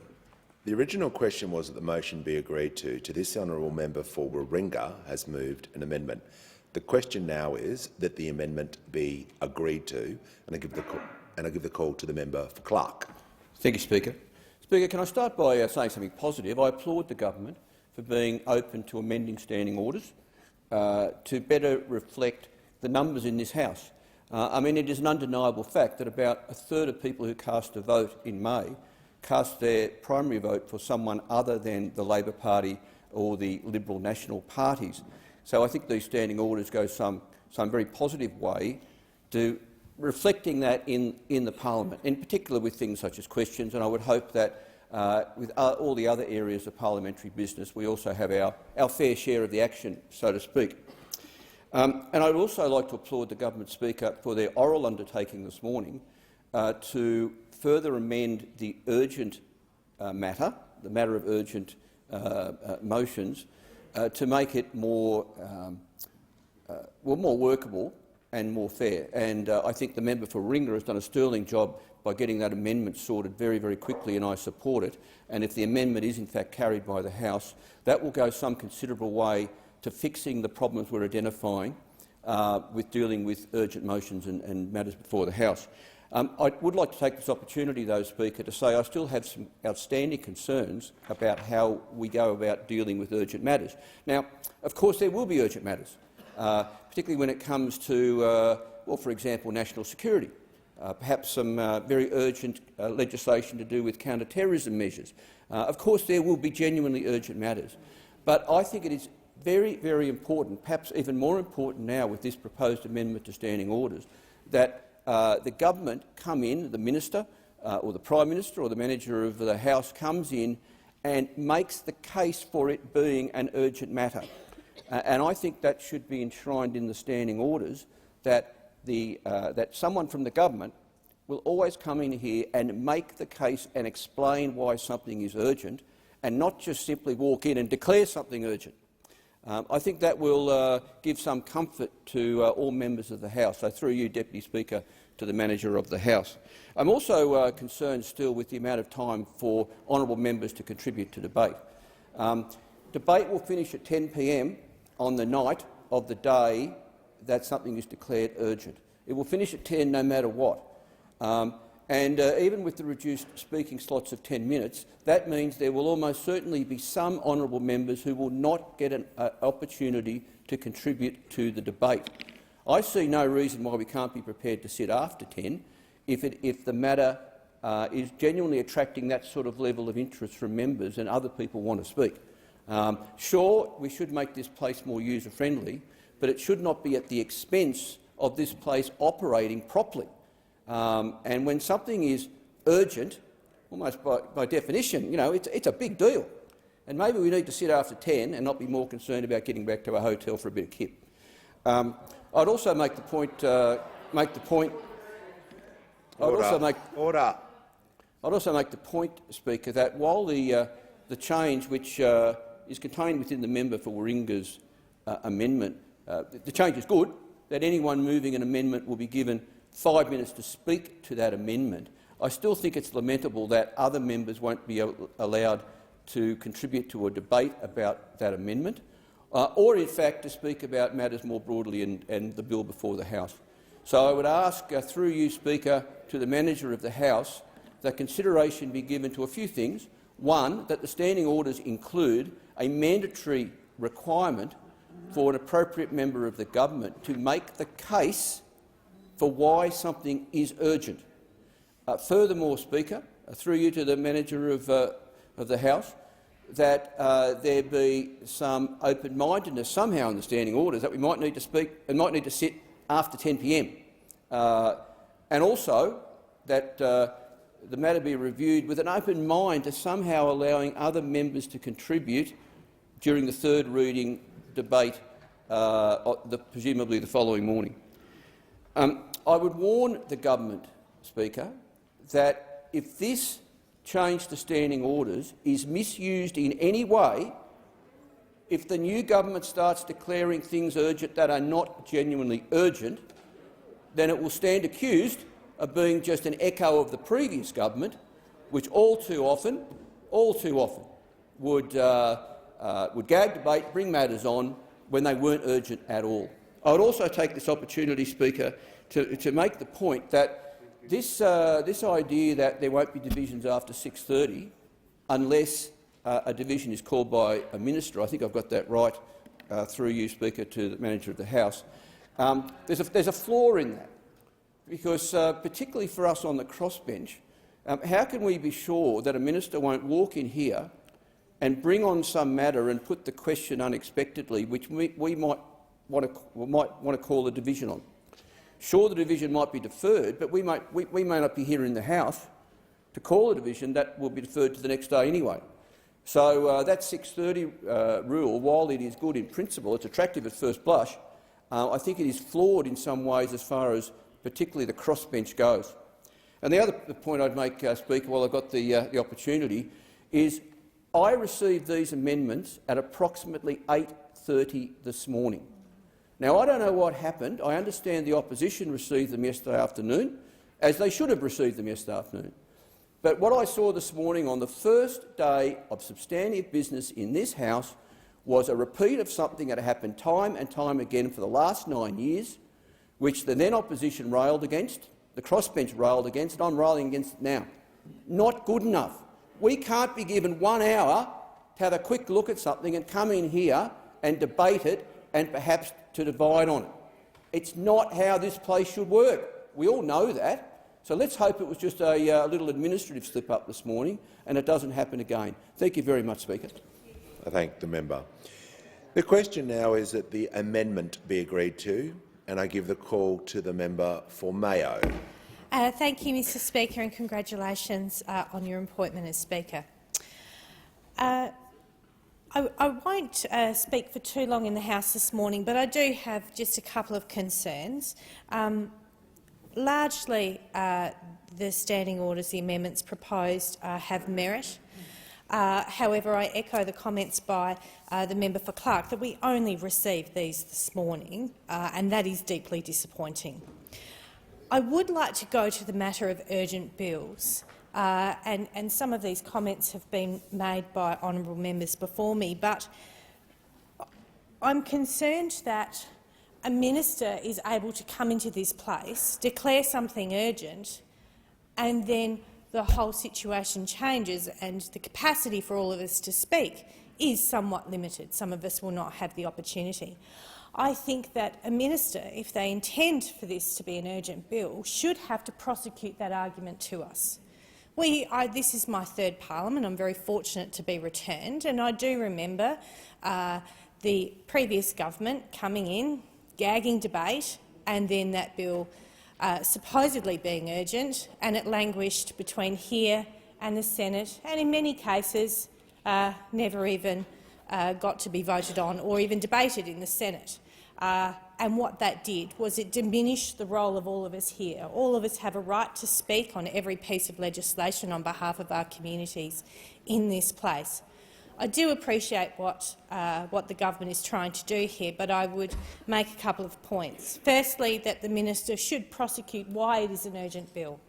The original question was that the motion be agreed to. To this, the honourable member for Warringah has moved an amendment. The question now is that the amendment be agreed to, and I give the call to the member for Clark. Thank you, Speaker. Speaker, can I start by saying something positive? I applaud the government for being open to amending standing orders to better reflect the numbers in this House. I mean, it is an undeniable fact that about a third of people who cast a vote in May cast their primary vote for someone other than the Labor Party or the Liberal National parties. So I think these standing orders go some very positive way to reflecting that in the parliament, in particular with things such as questions. And I would hope that with all the other areas of parliamentary business, we also have our fair share of the action, so to speak. And I'd also like to applaud the government Speaker for their oral undertaking this morning to further amend the urgent matter, the matter of urgent motions, to make it more workable and more fair. And I think the member for Warringah has done a sterling job by getting that amendment sorted very, very quickly, and I support it. And if the amendment is in fact carried by the House, that will go some considerable way to fixing the problems we're identifying with dealing with urgent motions and matters before the House. I would like to take this opportunity, though, Speaker, to say I still have some outstanding concerns about how we go about dealing with urgent matters. Now, of course, there will be urgent matters, particularly when it comes to, well, for example, national security, perhaps some very urgent legislation to do with counter-terrorism measures. Of course, there will be genuinely urgent matters, but I think it is very, very important, perhaps even more important now with this proposed amendment to standing orders, that the government come in, the minister or the Prime Minister or the manager of the House comes in and makes the case for it being an urgent matter. And I think that should be enshrined in the standing orders, that someone from the government will always come in here and make the case and explain why something is urgent, and not just simply walk in and declare something urgent. I think that will give some comfort to all members of the House. So through you, Deputy Speaker, to the Manager of the House. I'm also concerned still with the amount of time for honourable members to contribute to debate. Debate will finish at 10 p.m. on the night of the day that something is declared urgent. It will finish at 10 no matter what. Even with the reduced speaking slots of 10 minutes, that means there will almost certainly be some honourable members who will not get an opportunity to contribute to the debate. I see no reason why we can't be prepared to sit after 10 if the matter is genuinely attracting that sort of level of interest from members and other people want to speak. Sure, we should make this place more user-friendly, but it should not be at the expense of this place operating properly. And when something is urgent, almost by definition, you know, it's a big deal. And maybe we need to sit after 10 and not be more concerned about getting back to our hotel for a bit of kip. I'd also make the point. Order. I'd also make the point, Speaker, that while the change which is contained within the member for Warringah's amendment, the change is good, that anyone moving an amendment will be given 5 minutes to speak to that amendment, I still think it's lamentable that other members won't be allowed to contribute to a debate about that amendment, or in fact to speak about matters more broadly and the bill before the House. So I would ask, through you, Speaker, to the Manager of the House, that consideration be given to a few things. One, that the standing orders include a mandatory requirement for an appropriate member of the government to make the case for why something is urgent. Furthermore, Speaker, through you to the manager of the House, that there be some open-mindedness somehow in the standing orders that we might need to speak and might need to sit after 10 p.m. And also that the matter be reviewed with an open mind to somehow allowing other members to contribute during the third reading debate, presumably the following morning. I would warn the government, Speaker, that if this change to standing orders is misused in any way, if the new government starts declaring things urgent that are not genuinely urgent, then it will stand accused of being just an echo of the previous government, which all too often would gag debate, bring matters on when they weren't urgent at all. I would also take this opportunity, Speaker, to make the point that this idea that there won't be divisions after 6:30 unless a division is called by a minister, I think I've got that right through you, Speaker, to the manager of the House. There's a flaw in that, because particularly for us on the crossbench, how can we be sure that a minister won't walk in here and bring on some matter and put the question unexpectedly, which we might want to call a division on? Sure, the division might be deferred, but we may not be here in the House to call a division that will be deferred to the next day anyway. So that 6:30 rule, while it is good in principle, it's attractive at first blush, I think it is flawed in some ways as far as particularly the crossbench goes. And the other point I'd make, Speaker, while I've got the opportunity, is I received these amendments at approximately 8:30 this morning. Now, I don't know what happened. I understand the opposition received them yesterday afternoon, as they should have received them yesterday afternoon. But what I saw this morning on the first day of substantive business in this House was a repeat of something that had happened time and time again for the last 9 years, which the then opposition railed against, the crossbench railed against, and I'm railing against it now. Not good enough. We can't be given 1 hour to have a quick look at something and come in here and debate it and perhaps to divide on it. It's not how this place should work. We all know that. So let's hope it was just a little administrative slip-up this morning and it doesn't happen again. Thank you very much, Speaker. I thank the member. The question now is that the amendment be agreed to, and I give the call to the member for Mayo. Thank you, Mr Speaker, and congratulations on your appointment as Speaker. I won't speak for too long in the House this morning, but I do have just a couple of concerns. Largely, the standing orders, the amendments proposed, have merit. However, I echo the comments by the member for Clark that we only received these this morning, and that is deeply disappointing. I would like to go to the matter of urgent bills, and some of these comments have been made by honourable members before me, but I'm concerned that a minister is able to come into this place, declare something urgent, and then the whole situation changes and the capacity for all of us to speak is somewhat limited. Some of us will not have the opportunity. I think that a minister, if they intend for this to be an urgent bill, should have to prosecute that argument to us. This is my third parliament. I'm very fortunate to be returned, and I do remember the previous government coming in, gagging debate, and then that bill supposedly being urgent, and it languished between here and the Senate, and in many cases never even got to be voted on or even debated in the Senate. And what that did was it diminished the role of all of us here. All of us have a right to speak on every piece of legislation on behalf of our communities in this place. I do appreciate what the government is trying to do here, but I would make a couple of points. Firstly, that the minister should prosecute why it is an urgent bill.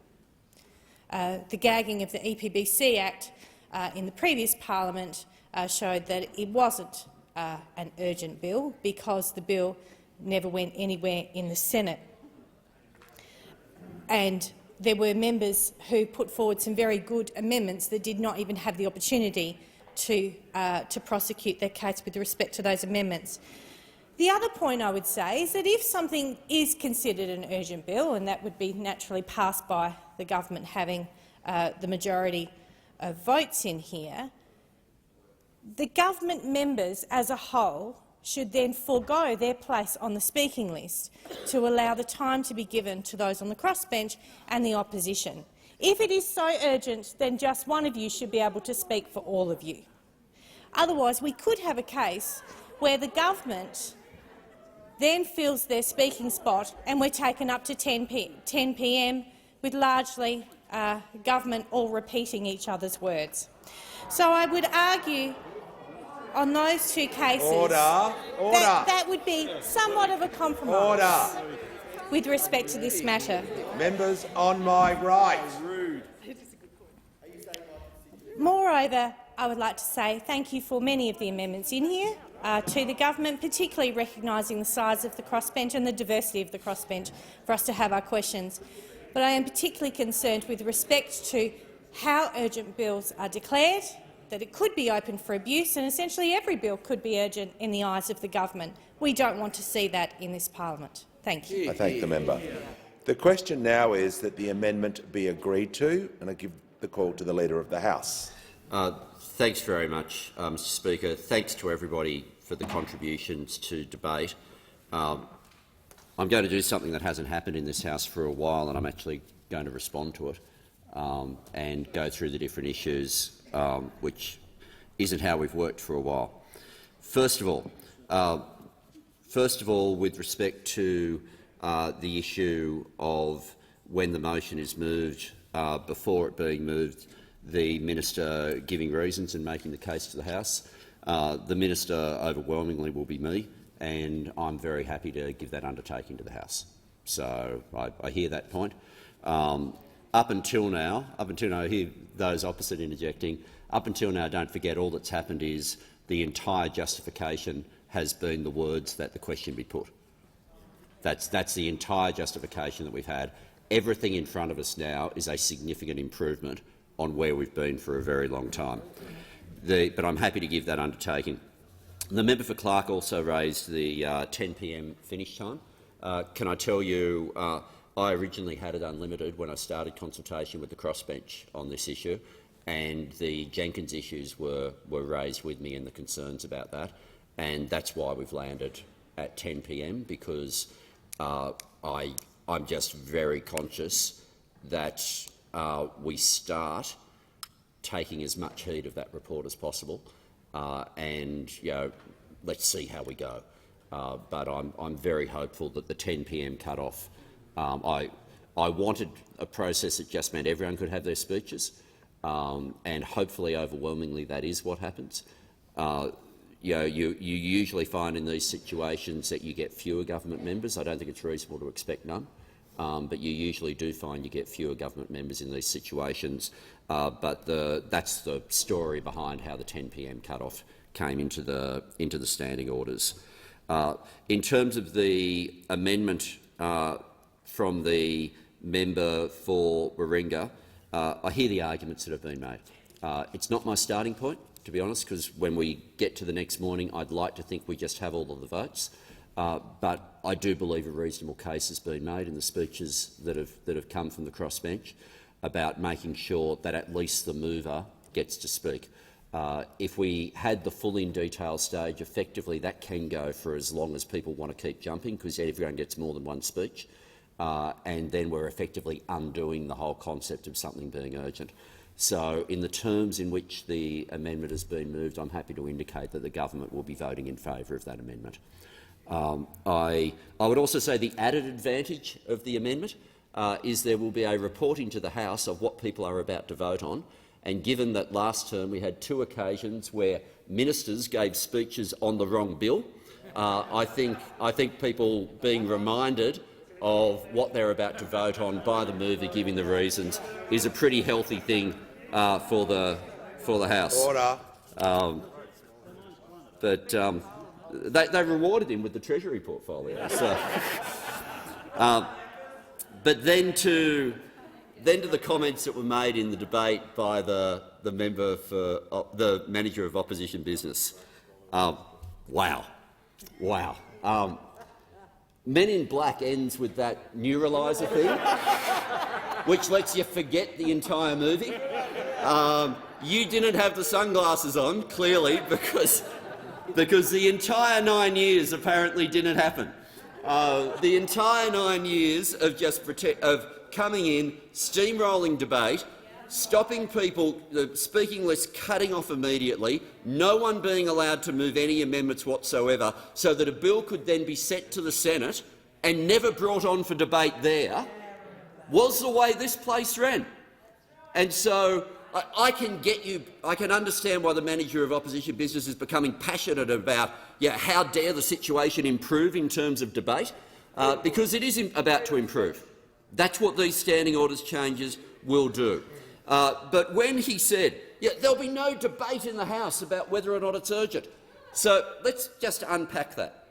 The gagging of the EPBC Act in the previous parliament showed that it wasn't an urgent bill because the bill never went anywhere in the Senate. And there were members who put forward some very good amendments that did not even have the opportunity to prosecute their case with respect to those amendments. The other point I would say is that if something is considered an urgent bill, and that would be naturally passed by the government having the majority of votes in here, the government members as a whole should then forego their place on the speaking list to allow the time to be given to those on the crossbench and the opposition. If it is so urgent, then just one of you should be able to speak for all of you. Otherwise, we could have a case where the government then fills their speaking spot and we're taken up to 10 p.m. with largely government all repeating each other's words. So I would argue on those two cases that would be somewhat of a compromise with respect to this matter. Members on my right. Moreover, I would like to say thank you for many of the amendments in here to the government, particularly recognising the size of the crossbench and the diversity of the crossbench for us to have our questions. But I am particularly concerned with respect to how urgent bills are declared, that it could be open for abuse, and essentially every bill could be urgent in the eyes of the government. We don't want to see that in this parliament. Thank you. I thank the member. The question now is that the amendment be agreed to, and I give the call to the Leader of the House. Thanks very much, Mr Speaker. Thanks to everybody for the contributions to debate. I'm going to do something that hasn't happened in this House for a while, and I'm actually going to respond to it and go through the different issues, which isn't how we've worked for a while. First of all, with respect to the issue of when the motion is moved, before it being moved, the minister giving reasons and making the case to the House. The minister overwhelmingly will be me, and I'm very happy to give that undertaking to the House. So I hear that point. Up until now, I hear those opposite interjecting. Up until now, don't forget, all that's happened is the entire justification has been the words that the question be put. That's the entire justification that we've had. Everything in front of us now is a significant improvement on where we've been for a very long time. But I'm happy to give that undertaking. The member for Clark also raised the 10 p.m. finish time. Can I tell you, I originally had it unlimited when I started consultation with the crossbench on this issue, and the Jenkins issues were raised with me and the concerns about that, and that's why we've landed at 10 p.m, because I'm just very conscious that we start taking as much heed of that report as possible, and let's see how we go. But I'm very hopeful that the 10 p.m. cut-off. I wanted a process that just meant everyone could have their speeches, and hopefully, overwhelmingly, that is what happens. You usually find in these situations that you get fewer government members. I don't think it's reasonable to expect none. But you usually do find you get fewer government members in these situations. But that's the story behind how the 10 p.m. cut-off came into the standing orders. In terms of the amendment from the member for Warringah, I hear the arguments that have been made. It's not my starting point, to be honest, because when we get to the next morning, I'd like to think we just have all of the votes. But I do believe a reasonable case has been made in the speeches that have come from the crossbench about making sure that at least the mover gets to speak. If we had the full in detail stage, effectively that can go for as long as people want to keep jumping, because everyone gets more than one speech, and then we're effectively undoing the whole concept of something being urgent. So in the terms in which the amendment has been moved, I'm happy to indicate that the government will be voting in favour of that amendment. I would also say the added advantage of the amendment is there will be a reporting to the House of what people are about to vote on, and given that last term we had 2 occasions where ministers gave speeches on the wrong bill, I think people being reminded of what they're about to vote on by the mover giving the reasons is a pretty healthy thing for the House. Order. They rewarded him with the Treasury portfolio. So, but then to the comments that were made in the debate by the member for the manager of opposition business. Wow. Men in Black ends with that neuraliser thing. which lets you forget the entire movie. You didn't have the sunglasses on, clearly, because the entire 9 years apparently didn't happen. The entire 9 years of of coming in, steamrolling debate, stopping people, the speaking list cutting off immediately, no one being allowed to move any amendments whatsoever, so that a bill could then be sent to the Senate and never brought on for debate there, was the way this place ran. And so I can understand why the manager of opposition business is becoming passionate about how dare the situation improve in terms of debate, because it is about to improve. That's what these standing orders changes will do. But when he said, there'll be no debate in the House about whether or not it's urgent. So let's just unpack that.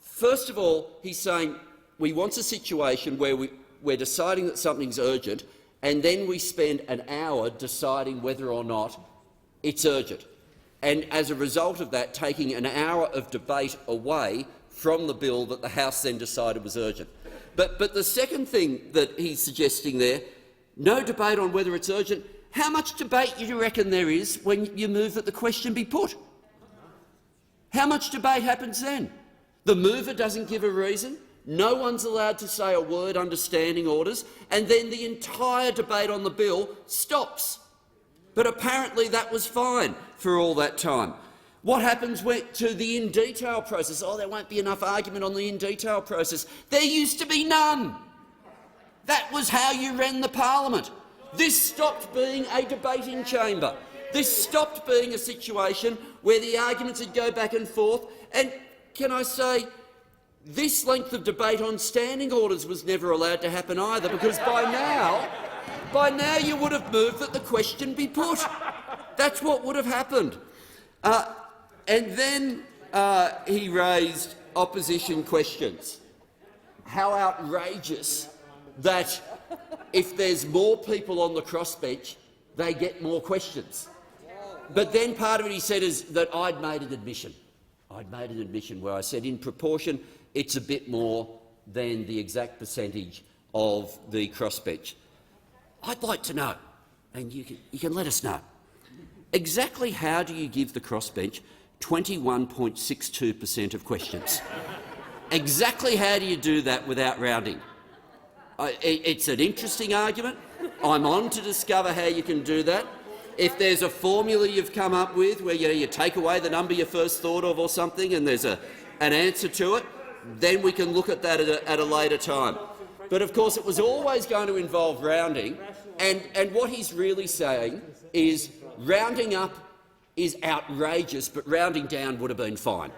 First of all, he's saying we want a situation where we're deciding that something's urgent, and then we spend an hour deciding whether or not it's urgent. And as a result of that, taking an hour of debate away from the bill that the House then decided was urgent. But the second thing that he's suggesting there, no debate on whether it's urgent. How much debate do you reckon there is when you move that the question be put? How much debate happens then? The mover doesn't give a reason. No one's allowed to say a word under standing orders, and then the entire debate on the bill stops. But apparently that was fine for all that time. What happens to the in-detail process? Oh, there won't be enough argument on the in-detail process. There used to be none. That was how you ran the parliament. This stopped being a debating chamber. This stopped being a situation where the arguments would go back and forth. And can I say, this length of debate on standing orders was never allowed to happen either, because by now you would have moved that the question be put. That's what would have happened. And then he raised opposition questions. How outrageous that if there's more people on the crossbench, they get more questions. But then part of it he said is that I'd made an admission. I'd made an admission where I said in proportion it's a bit more than the exact percentage of the crossbench. I'd like to know, and you can let us know, exactly how do you give the crossbench 21.62% of questions? Exactly how do you do that without rounding? It's an interesting argument. I'm on to discover how you can do that. If there's a formula you've come up with where you take away the number you first thought of or something and there's an answer to it, then we can look at that at a later time. But of course it was always going to involve rounding, and what he's really saying is rounding up is outrageous, but rounding down would have been fine.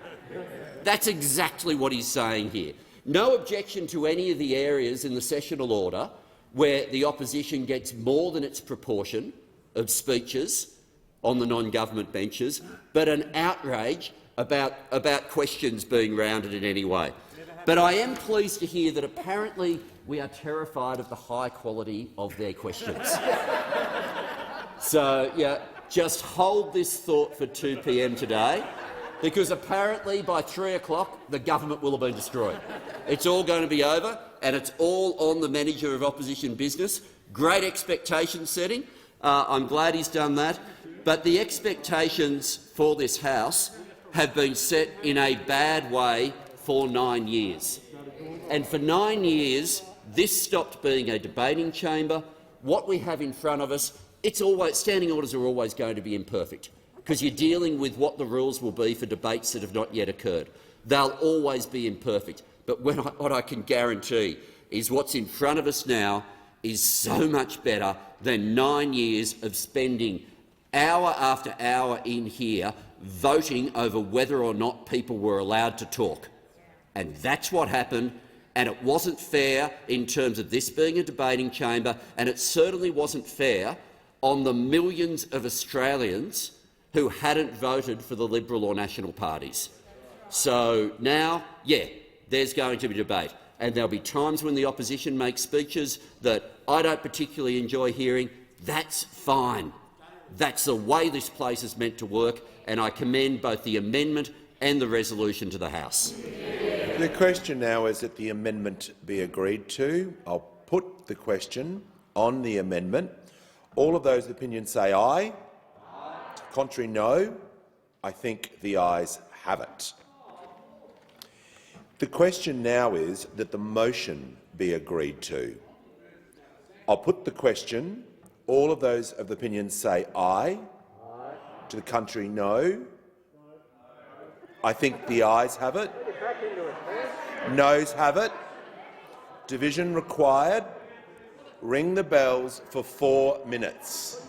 That's exactly what he's saying here. No objection to any of the areas in the sessional order where the opposition gets more than its proportion of speeches on the non-government benches, but an outrage about questions being rounded in any way. But I am pleased to hear that apparently we are terrified of the high quality of their questions. So, just hold this thought for 2 p.m. today, because apparently by 3 o'clock the government will have been destroyed. It's all going to be over, and it's all on the manager of opposition business. Great expectation setting. I'm glad he's done that. But the expectations for this House have been set in a bad way for 9 years. And for 9 years, this stopped being a debating chamber. What we have in front of us, standing orders are always going to be imperfect, because you're dealing with what the rules will be for debates that have not yet occurred. They'll always be imperfect. But what I can guarantee is what's in front of us now is so much better than 9 years of spending hour after hour in here voting over whether or not people were allowed to talk. And that's what happened, and it wasn't fair in terms of this being a debating chamber, and it certainly wasn't fair on the millions of Australians who hadn't voted for the Liberal or National parties. So now, there's going to be debate, and there'll be times when the opposition makes speeches that I don't particularly enjoy hearing. That's fine. That's the way this place is meant to work, and I commend both the amendment and the resolution to the House. The question now is that the amendment be agreed to. I'll put the question on the amendment? All of those opinions say aye. Contrary, no. I think the ayes have it. The question now is that the motion be agreed to. I'll put the question. All of those of the opinion say aye. To the contrary, no. I think the ayes have it. Noes have it. Division required. Ring the bells for 4 minutes.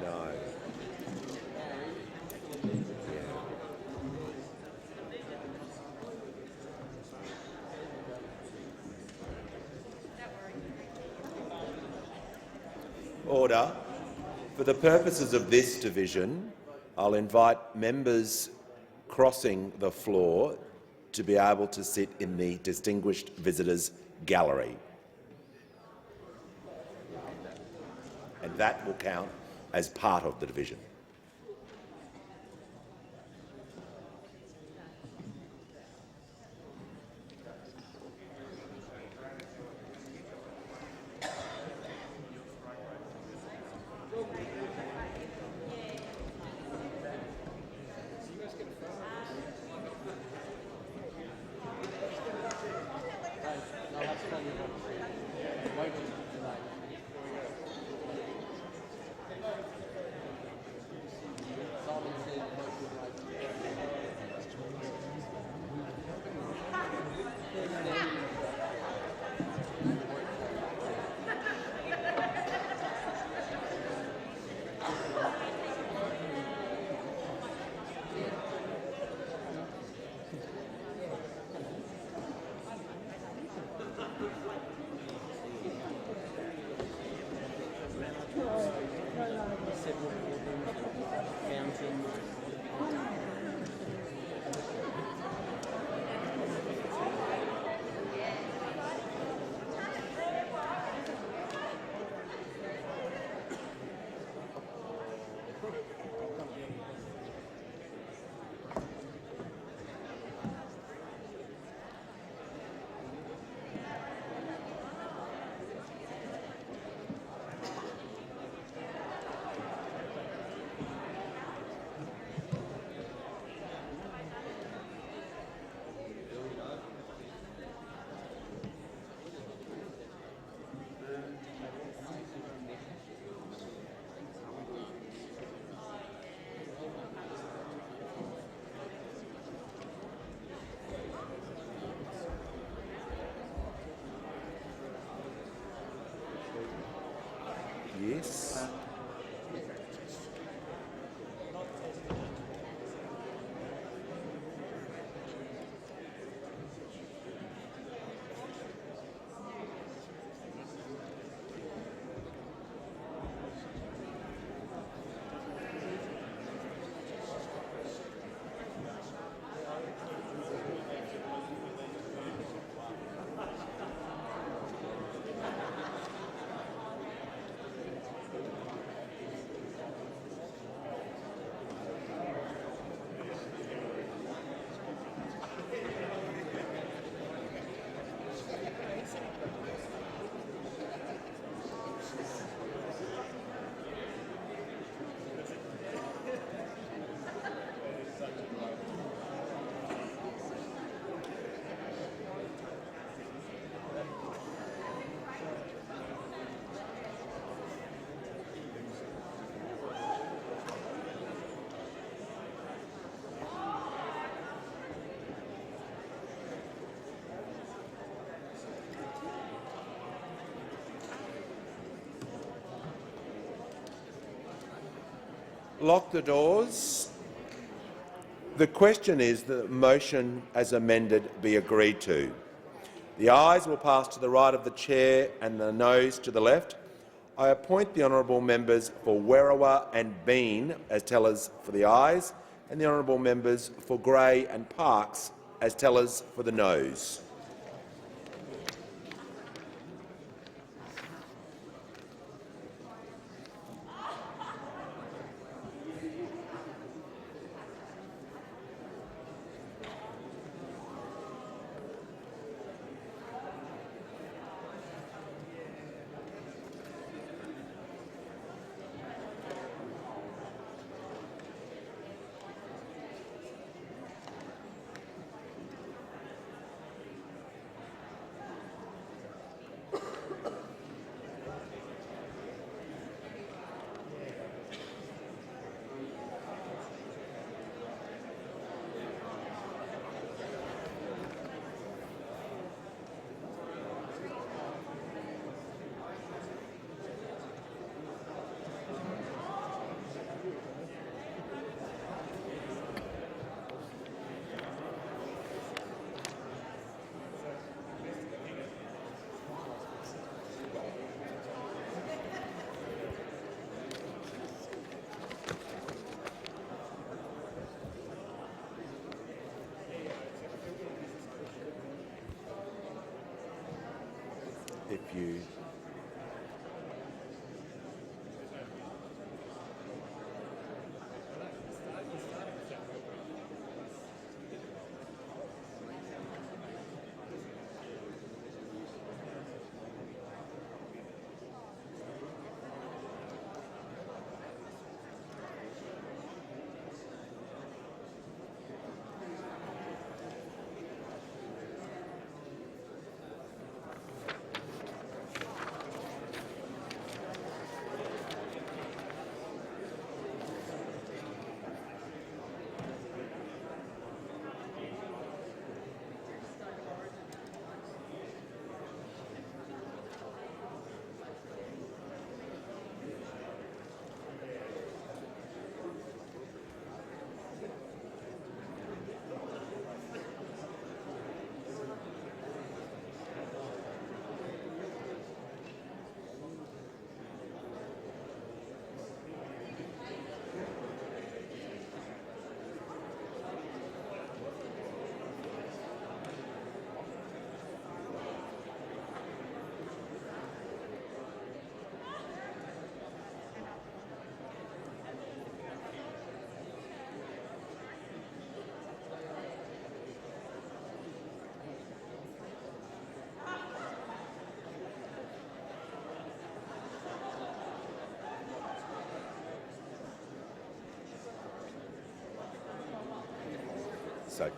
No. Order. For the purposes of this division, I'll invite members crossing the floor to be able to sit in the Distinguished Visitors Gallery. And that will count as part of the division. Yes. Lock the doors. The question is that the motion as amended be agreed to. The ayes will pass to the right of the chair and the noes to the left. I appoint the honourable members for Werriwa and Bean as tellers for the ayes and the honourable members for Grey and Parkes as tellers for the noes. you. So,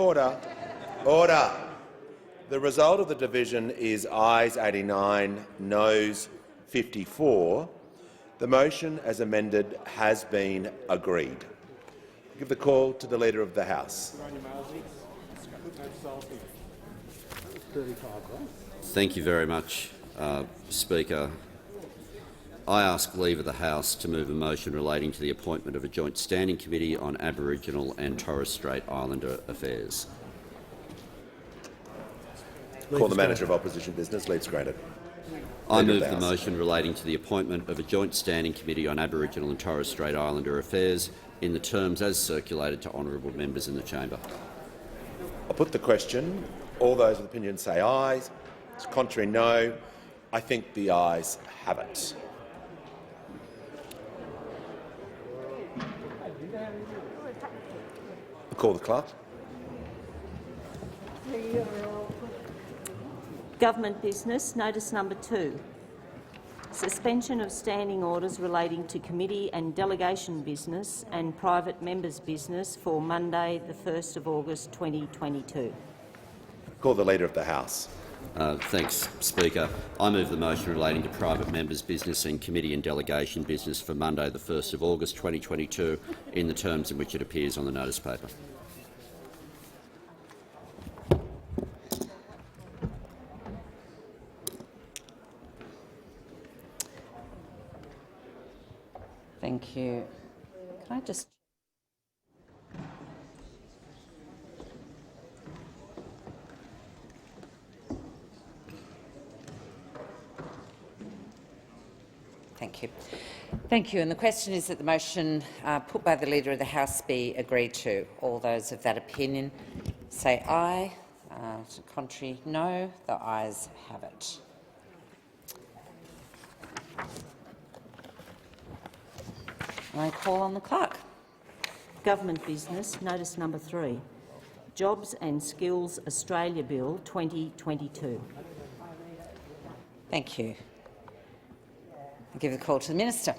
Order. Order. The result of the division is ayes 89, noes 54. The motion as amended has been agreed. I give the call to the Leader of the House. Thank you very much, Speaker. I ask leave of the House to move a motion relating to the appointment of a joint standing committee on Aboriginal and Torres Strait Islander affairs. Call the Manager of Opposition Business. Leave's granted. I move the motion relating to the appointment of a joint standing committee on Aboriginal and Torres Strait Islander affairs in the terms as circulated to honourable members in the chamber. I'll put the question. All those with opinion say aye. Contrary, no. I think the ayes have it. I'll call the clerk. Government business, notice number 2. Suspension of standing orders relating to committee and delegation business and private members' business for Monday, the 1st of August 2022. Call the Leader of the House. Thanks, Speaker. I move the motion relating to private members' business and committee and delegation business for Monday, the 1st of August 2022, in the terms in which it appears on the notice paper. Thank you. Can I just... Thank you. Thank you. And the question is that the motion put by the Leader of the House be agreed to. All those of that opinion say aye. Contrary, no. The ayes have it. I call on the clerk. Government business, notice number 3. Jobs and Skills Australia Bill 2022. Thank you. I give the call to the Minister.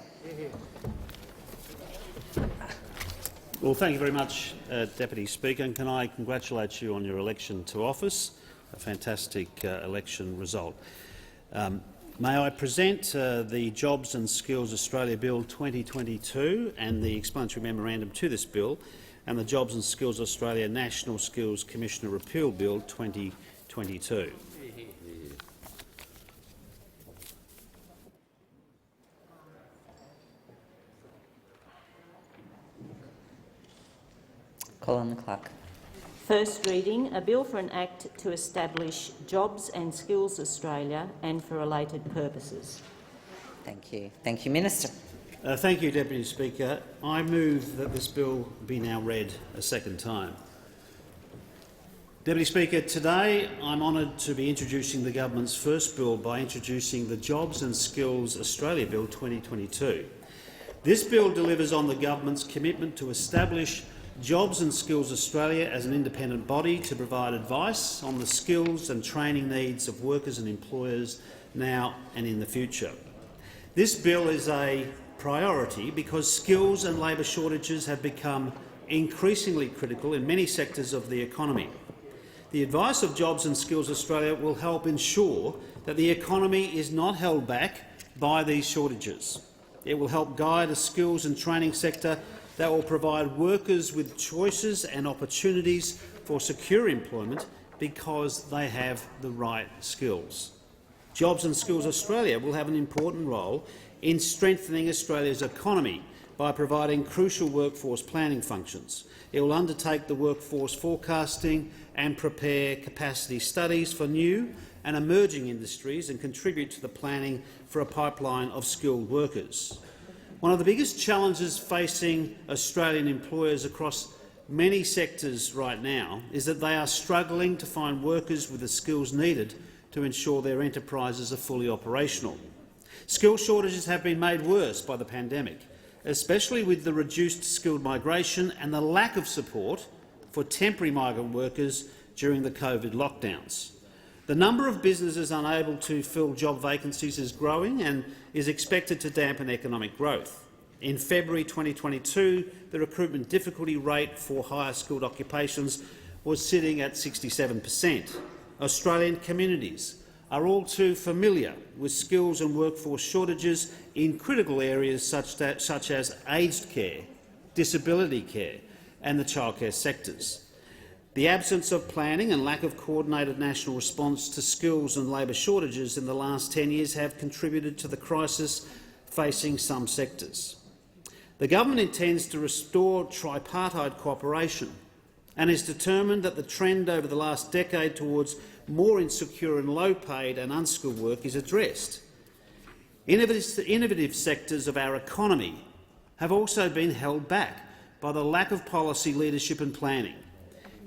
Well, thank you very much, Deputy Speaker, and can I congratulate you on your election to office, a fantastic election result. May I present the Jobs and Skills Australia Bill 2022 and the explanatory memorandum to this bill, and the Jobs and Skills Australia National Skills Commissioner Repeal Bill 2022. Call on the clerk. First reading, a bill for an act to establish Jobs and Skills Australia and for related purposes. Thank you. Thank you, Minister. Thank you, Deputy Speaker. I move that this bill be now read a second time. Deputy Speaker, today I'm honoured to be introducing the government's first bill by introducing the Jobs and Skills Australia Bill 2022. This bill delivers on the government's commitment to establish Jobs and Skills Australia as an independent body to provide advice on the skills and training needs of workers and employers now and in the future. This bill is a priority because skills and labour shortages have become increasingly critical in many sectors of the economy. The advice of Jobs and Skills Australia will help ensure that the economy is not held back by these shortages. It will help guide a skills and training sector that will provide workers with choices and opportunities for secure employment because they have the right skills. Jobs and Skills Australia will have an important role in strengthening Australia's economy by providing crucial workforce planning functions. It will undertake the workforce forecasting and prepare capacity studies for new and emerging industries and contribute to the planning for a pipeline of skilled workers. One of the biggest challenges facing Australian employers across many sectors right now is that they are struggling to find workers with the skills needed to ensure their enterprises are fully operational. Skill shortages have been made worse by the pandemic, especially with the reduced skilled migration and the lack of support for temporary migrant workers during the COVID lockdowns. The number of businesses unable to fill job vacancies is growing and is expected to dampen economic growth. In February 2022, the recruitment difficulty rate for higher skilled occupations was sitting at 67%. Australian communities are all too familiar with skills and workforce shortages in critical areas such as aged care, disability care and the childcare sectors. The absence of planning and lack of coordinated national response to skills and labour shortages in the last 10 years have contributed to the crisis facing some sectors. The government intends to restore tripartite cooperation and is determined that the trend over the last decade towards more insecure and low-paid and unskilled work is addressed. Innovative sectors of our economy have also been held back by the lack of policy leadership and planning.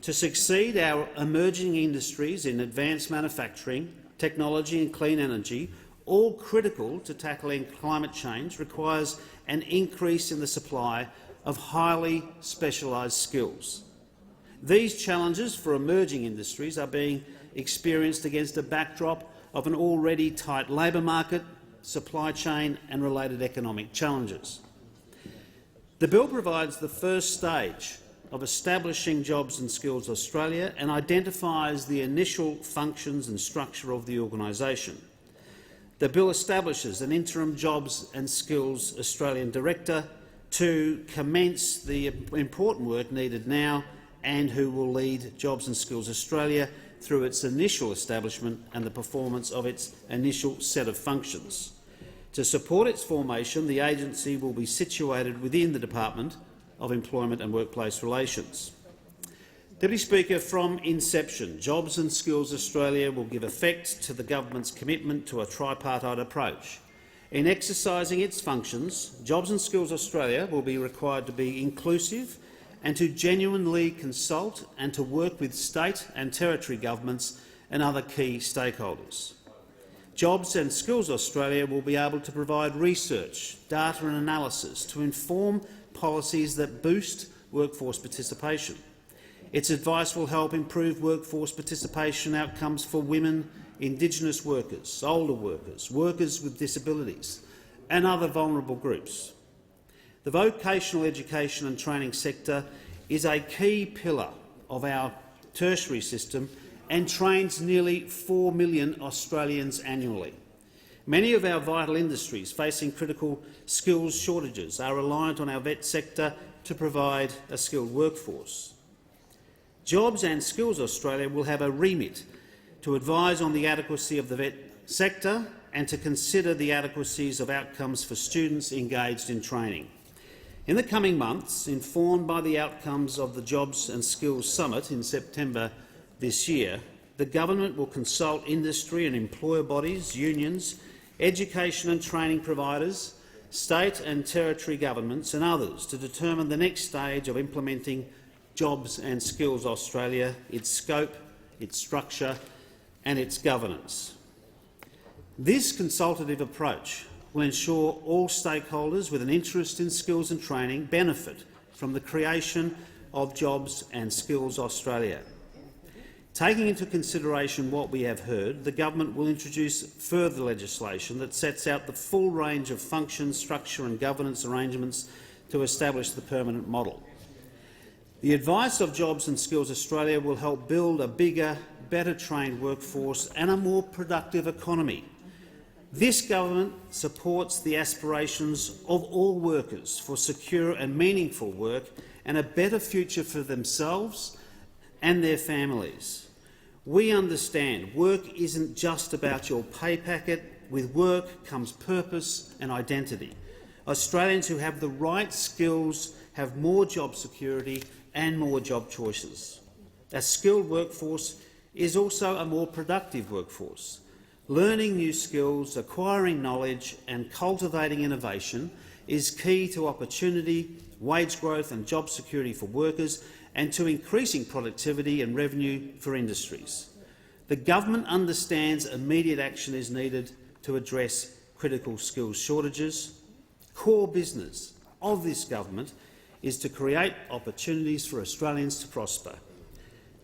To succeed, our emerging industries in advanced manufacturing, technology and clean energy, all critical to tackling climate change, requires an increase in the supply of highly specialised skills. These challenges for emerging industries are being experienced against a backdrop of an already tight labour market, supply chain and related economic challenges. The bill provides the first stage of establishing Jobs and Skills Australia and identifies the initial functions and structure of the organisation. The bill establishes an interim Jobs and Skills Australian Director to commence the important work needed now and who will lead Jobs and Skills Australia through its initial establishment and the performance of its initial set of functions. To support its formation, the agency will be situated within the Department of Employment and Workplace Relations. Deputy Speaker, from inception, Jobs and Skills Australia will give effect to the government's commitment to a tripartite approach. In exercising its functions, Jobs and Skills Australia will be required to be inclusive and to genuinely consult and to work with state and territory governments and other key stakeholders. Jobs and Skills Australia will be able to provide research, data and analysis to inform policies that boost workforce participation. Its advice will help improve workforce participation outcomes for women, Indigenous workers, older workers, workers with disabilities and other vulnerable groups. The vocational education and training sector is a key pillar of our tertiary system and trains nearly 4 million Australians annually. Many of our vital industries facing critical skills shortages are reliant on our vet sector to provide a skilled workforce. Jobs and Skills Australia will have a remit to advise on the adequacy of the vet sector and to consider the adequacies of outcomes for students engaged in training. In the coming months, informed by the outcomes of the Jobs and Skills Summit in September this year, the government will consult industry and employer bodies, unions, education and training providers, state and territory governments and others to determine the next stage of implementing Jobs and Skills Australia, its scope, its structure and its governance. This consultative approach will ensure all stakeholders with an interest in skills and training benefit from the creation of Jobs and Skills Australia. Taking into consideration what we have heard, the government will introduce further legislation that sets out the full range of function, structure and governance arrangements to establish the permanent model. The advice of Jobs and Skills Australia will help build a bigger, better trained workforce and a more productive economy. This government supports the aspirations of all workers for secure and meaningful work and a better future for themselves and their families. We understand work isn't just about your pay packet. With work comes purpose and identity. Australians who have the right skills have more job security and more job choices. A skilled workforce is also a more productive workforce. Learning new skills, acquiring knowledge and cultivating innovation is key to opportunity, wage growth and job security for workers and to increasing productivity and revenue for industries. The government understands immediate action is needed to address critical skills shortages. Core business of this government is to create opportunities for Australians to prosper.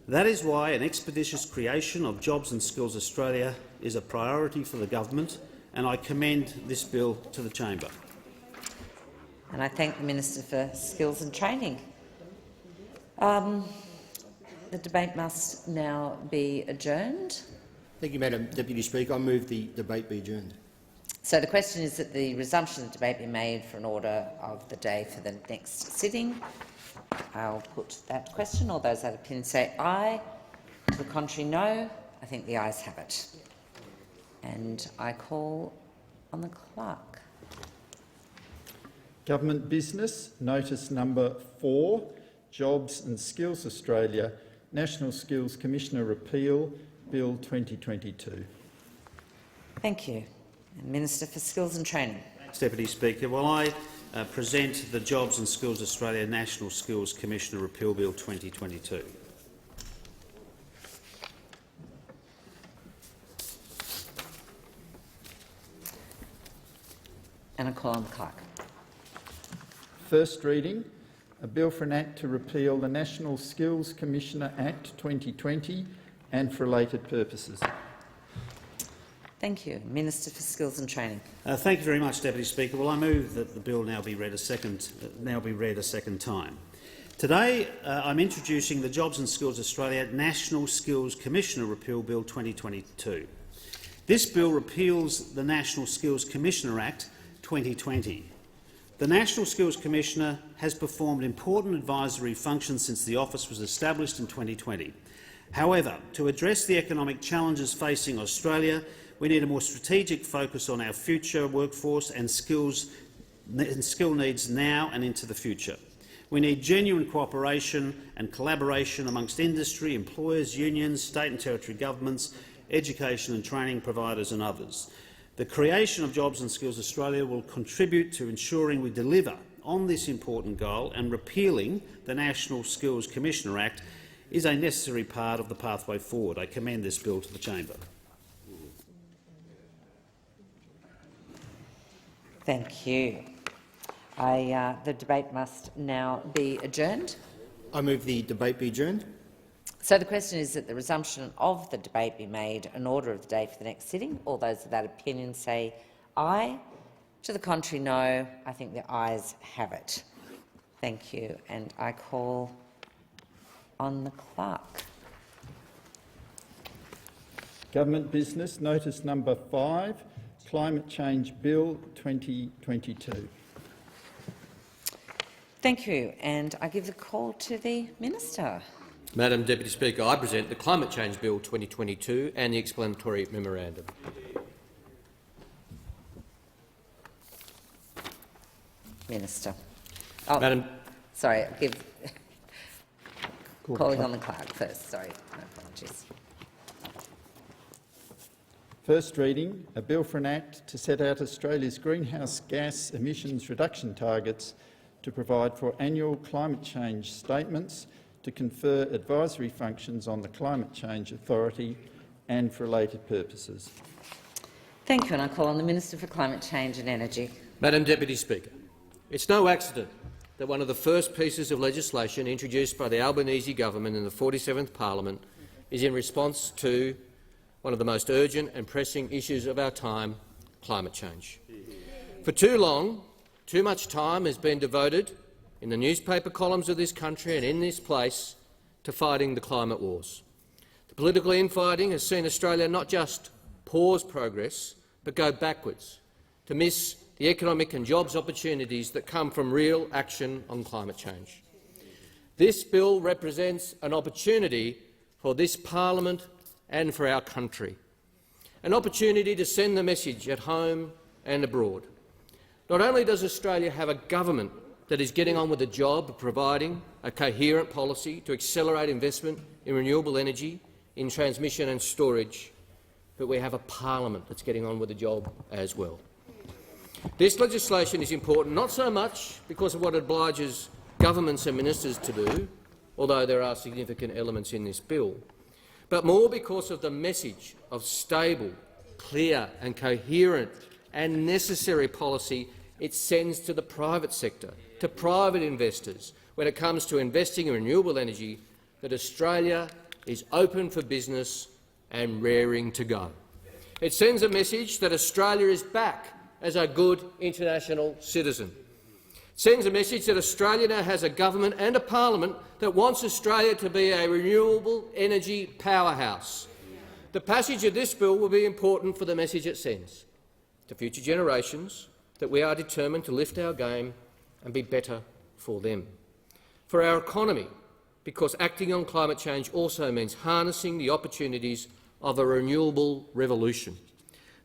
That is why an expeditious creation of Jobs and Skills Australia is a priority for the government, and I commend this bill to the chamber. And I thank the Minister for Skills and Training. the debate must now be adjourned. Thank you, Madam Deputy Speaker. I move the debate be adjourned. So the question is that the resumption of the debate be made for an order of the day for the next sitting. I'll put that question. All those that opinion say aye. To the contrary, no. I think the ayes have it. And I call on the clerk. Government business, notice number 4, Jobs and Skills Australia, National Skills Commissioner repeal, Bill 2022. Thank you. Minister for Skills and Training. Thanks, Deputy Speaker. Well, I present the Jobs and Skills Australia National Skills Commissioner Repeal Bill 2022. And I call on the clerk. First reading, a bill for an act to repeal the National Skills Commissioner Act 2020 and for related purposes. Thank you. Minister for Skills and Training. Thank you very much, Deputy Speaker. Well, I move that the bill now be read a second time. Today, I'm introducing the Jobs and Skills Australia National Skills Commissioner Repeal Bill 2022. This bill repeals the National Skills Commissioner Act 2020. The National Skills Commissioner has performed important advisory functions since the office was established in 2020. However, to address the economic challenges facing Australia, we need a more strategic focus on our future workforce and skill needs now and into the future. We need genuine cooperation and collaboration amongst industry, employers, unions, state and territory governments, education and training providers and others. The creation of Jobs and Skills Australia will contribute to ensuring we deliver on this important goal, and repealing the National Skills Commissioner Act is a necessary part of the pathway forward. I commend this bill to the chamber. Thank you. The debate must now be adjourned. I move the debate be adjourned. So the question is that the resumption of the debate be made an order of the day for the next sitting. All those of that opinion say aye. To the contrary, no. I think the ayes have it. Thank you. And I call on the clerk. Government business, notice number 5, Climate Change Bill 2022. Thank you. And I give the call to the Minister. Madam Deputy Speaker, I present the Climate Change Bill 2022 and the explanatory memorandum. Minister. Oh, Madam, sorry, calling on the clerk first. Sorry, my apologies. First reading, a bill for an act to set out Australia's greenhouse gas emissions reduction targets, to provide for annual climate change statements, to confer advisory functions on the Climate Change Authority and for related purposes. Thank you, and I call on the Minister for Climate Change and Energy. Madam Deputy Speaker, it's no accident that one of the first pieces of legislation introduced by the Albanese government in the 47th Parliament is in response to one of the most urgent and pressing issues of our time, climate change. For too long, too much time has been devoted in the newspaper columns of this country and in this place to fighting the climate wars. The political infighting has seen Australia not just pause progress, but go backwards, to miss the economic and jobs opportunities that come from real action on climate change. This bill represents an opportunity for this parliament and for our country, an opportunity to send the message at home and abroad. Not only does Australia have a government that is getting on with the job of providing a coherent policy to accelerate investment in renewable energy, in transmission and storage, but we have a parliament that's getting on with the job as well. This legislation is important not so much because of what it obliges governments and ministers to do, although there are significant elements in this bill, but more because of the message of stable, clear and coherent and necessary policy it sends to the private sector, to private investors, when it comes to investing in renewable energy, that Australia is open for business and raring to go. It sends a message that Australia is back as a good international citizen. sends a message that Australia now has a government and a parliament that wants Australia to be a renewable energy powerhouse. The passage of this bill will be important for the message it sends to future generations that we are determined to lift our game and be better for them. For our economy, because acting on climate change also means harnessing the opportunities of a renewable revolution.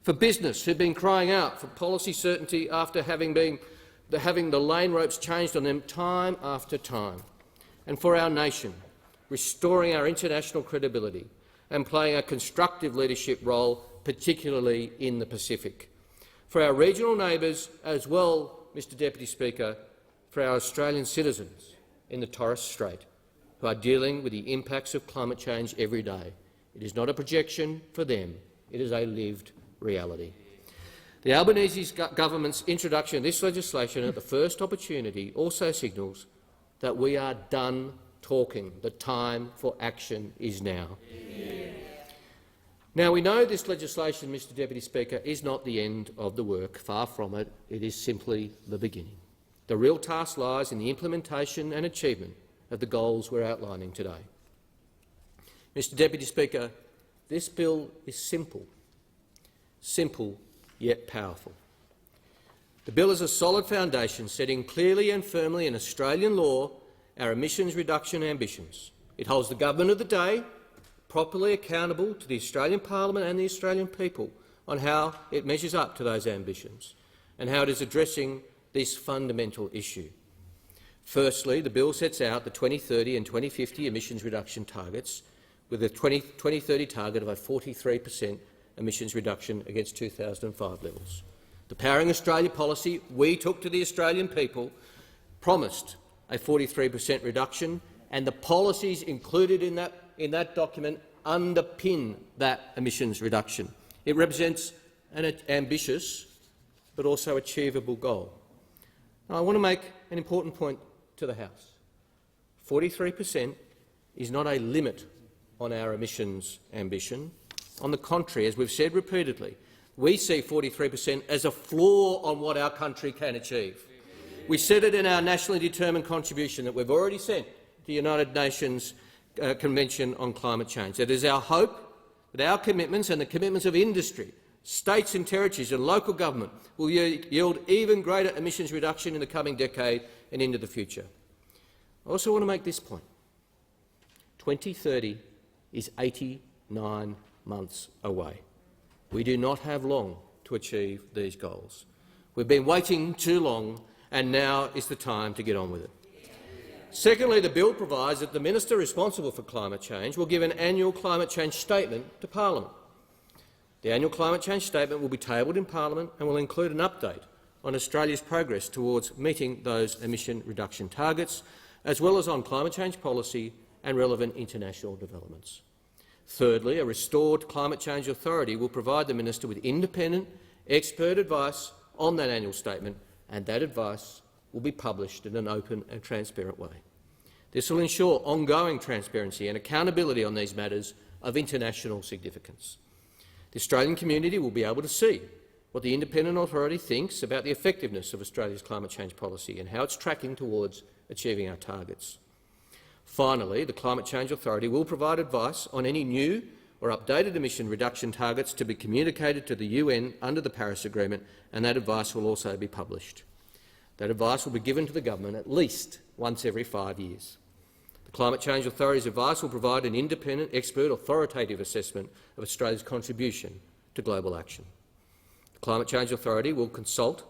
For business, who've been crying out for policy certainty after having the lane ropes changed on them time after time. And for our nation, restoring our international credibility and playing a constructive leadership role, particularly in the Pacific. For our regional neighbours as well, Mr Deputy Speaker, for our Australian citizens in the Torres Strait, who are dealing with the impacts of climate change every day. It is not a projection for them, it is a lived reality. The Albanese government's introduction of this legislation at the first opportunity also signals that we are done talking. The time for action is now. Now, we know this legislation, Mr Deputy Speaker, is not the end of the work. Far from it. It is simply the beginning. The real task lies in the implementation and achievement of the goals we're outlining today. Mr Deputy Speaker, this bill is simple yet powerful. The bill is a solid foundation setting clearly and firmly in Australian law our emissions reduction ambitions. It holds the government of the day properly accountable to the Australian Parliament and the Australian people on how it measures up to those ambitions and how it is addressing this fundamental issue. Firstly, the bill sets out the 2030 and 2050 emissions reduction targets with a 2030 target of a 43% emissions reduction against 2005 levels. The Powering Australia policy we took to the Australian people promised a 43% reduction, and the policies included in that document underpin that emissions reduction. It represents an ambitious but also achievable goal. Now, I want to make an important point to the House. 43% is not a limit on our emissions ambition. On the contrary, as we've said repeatedly, we see 43% as a floor on what our country can achieve. We said it in our nationally determined contribution that we've already sent to the United Nations Convention on Climate Change. It is our hope that our commitments and the commitments of industry, states and territories and local government will yield even greater emissions reduction in the coming decade and into the future. I also want to make this point. 2030 is 89 months away. We do not have long to achieve these goals. We've been waiting too long, and now is the time to get on with it. Secondly, the bill provides that the minister responsible for climate change will give an annual climate change statement to Parliament. The annual climate change statement will be tabled in Parliament and will include an update on Australia's progress towards meeting those emission reduction targets, as well as on climate change policy and relevant international developments. Thirdly, a restored Climate Change Authority will provide the minister with independent, expert advice on that annual statement, and that advice will be published in an open and transparent way. This will ensure ongoing transparency and accountability on these matters of international significance. The Australian community will be able to see what the independent authority thinks about the effectiveness of Australia's climate change policy and how it's tracking towards achieving our targets. Finally, the Climate Change Authority will provide advice on any new or updated emission reduction targets to be communicated to the UN under the Paris Agreement, and that advice will also be published. That advice will be given to the government at least once every 5 years. The Climate Change Authority's advice will provide an independent, expert, authoritative assessment of Australia's contribution to global action. The Climate Change Authority will consult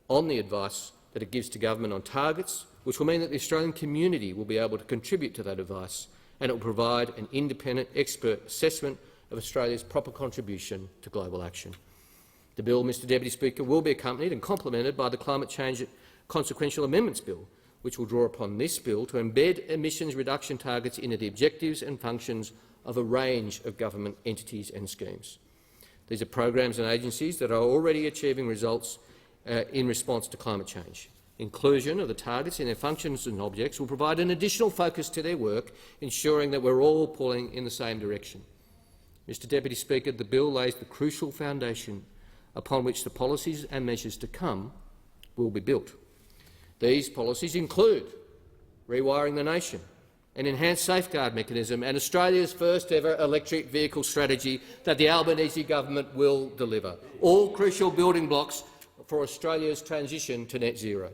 on the advice that it gives to government on targets, which will mean that the Australian community will be able to contribute to that advice, and it will provide an independent, expert assessment of Australia's proper contribution to global action. The bill, Mr Deputy Speaker, will be accompanied and complemented by the Climate Change Consequential Amendments Bill, which will draw upon this bill to embed emissions reduction targets into the objectives and functions of a range of government entities and schemes. These are programs and agencies that are already achieving results in response to climate change. Inclusion of the targets in their functions and objects will provide an additional focus to their work, ensuring that we're all pulling in the same direction. Mr Deputy Speaker, the bill lays the crucial foundation upon which the policies and measures to come will be built. These policies include rewiring the nation, an enhanced safeguard mechanism and Australia's first-ever electric vehicle strategy that the Albanese government will deliver, all crucial building blocks for Australia's transition to net zero.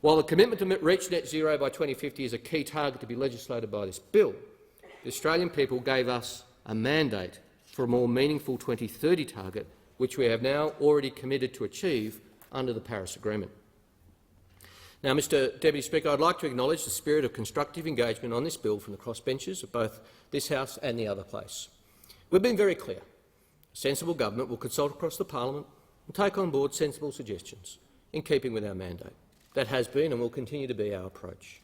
While the commitment to reach net zero by 2050 is a key target to be legislated by this bill, the Australian people gave us a mandate for a more meaningful 2030 target, which we have now already committed to achieve under the Paris Agreement. Now, Mr Deputy Speaker, I'd like to acknowledge the spirit of constructive engagement on this bill from the crossbenchers of both this House and the other place. We've been very clear. A sensible government will consult across the parliament and take on board sensible suggestions in keeping with our mandate. That has been and will continue to be our approach.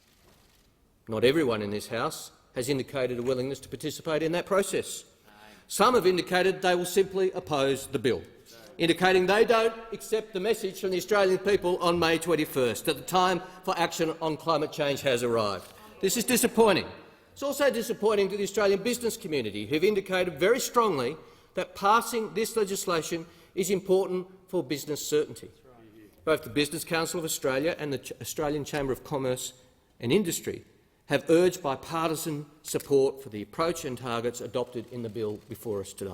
Not everyone in this House has indicated a willingness to participate in that process. Some have indicated they will simply oppose the bill, indicating they don't accept the message from the Australian people on May 21st, that the time for action on climate change has arrived. This is disappointing. It's also disappointing to the Australian business community, who have indicated very strongly that passing this legislation is important for business certainty. Both the Business Council of Australia and the Australian Chamber of Commerce and Industry have urged bipartisan support for the approach and targets adopted in the bill before us today.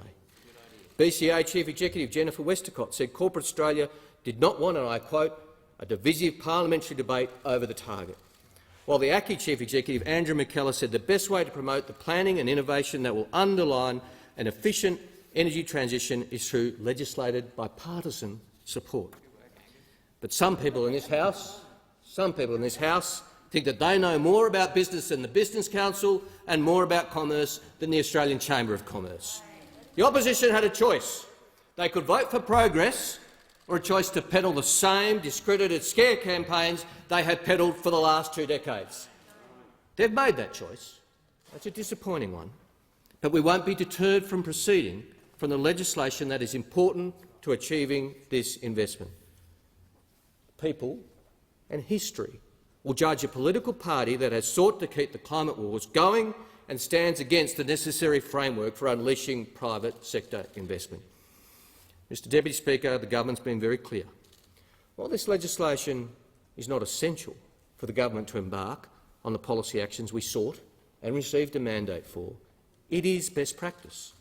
BCA Chief Executive Jennifer Westacott said corporate Australia did not want, and I quote, a divisive parliamentary debate over the target, while the ACCI Chief Executive Andrew McKellar said the best way to promote the planning and innovation that will underline an efficient energy transition is through legislated bipartisan support. But some people in this House think that they know more about business than the Business Council and more about commerce than the Australian Chamber of Commerce. The opposition had a choice. They could vote for progress or a choice to peddle the same discredited scare campaigns they had peddled for the last 2 decades. They've made that choice. That's a disappointing one. But we won't be deterred from proceeding from the legislation that is important to achieving this investment. People and history will judge a political party that has sought to keep the climate wars going and stands against the necessary framework for unleashing private sector investment. Mr Deputy Speaker, the government's been very clear. While this legislation is not essential for the government to embark on the policy actions we sought and received a mandate for, it is best practice.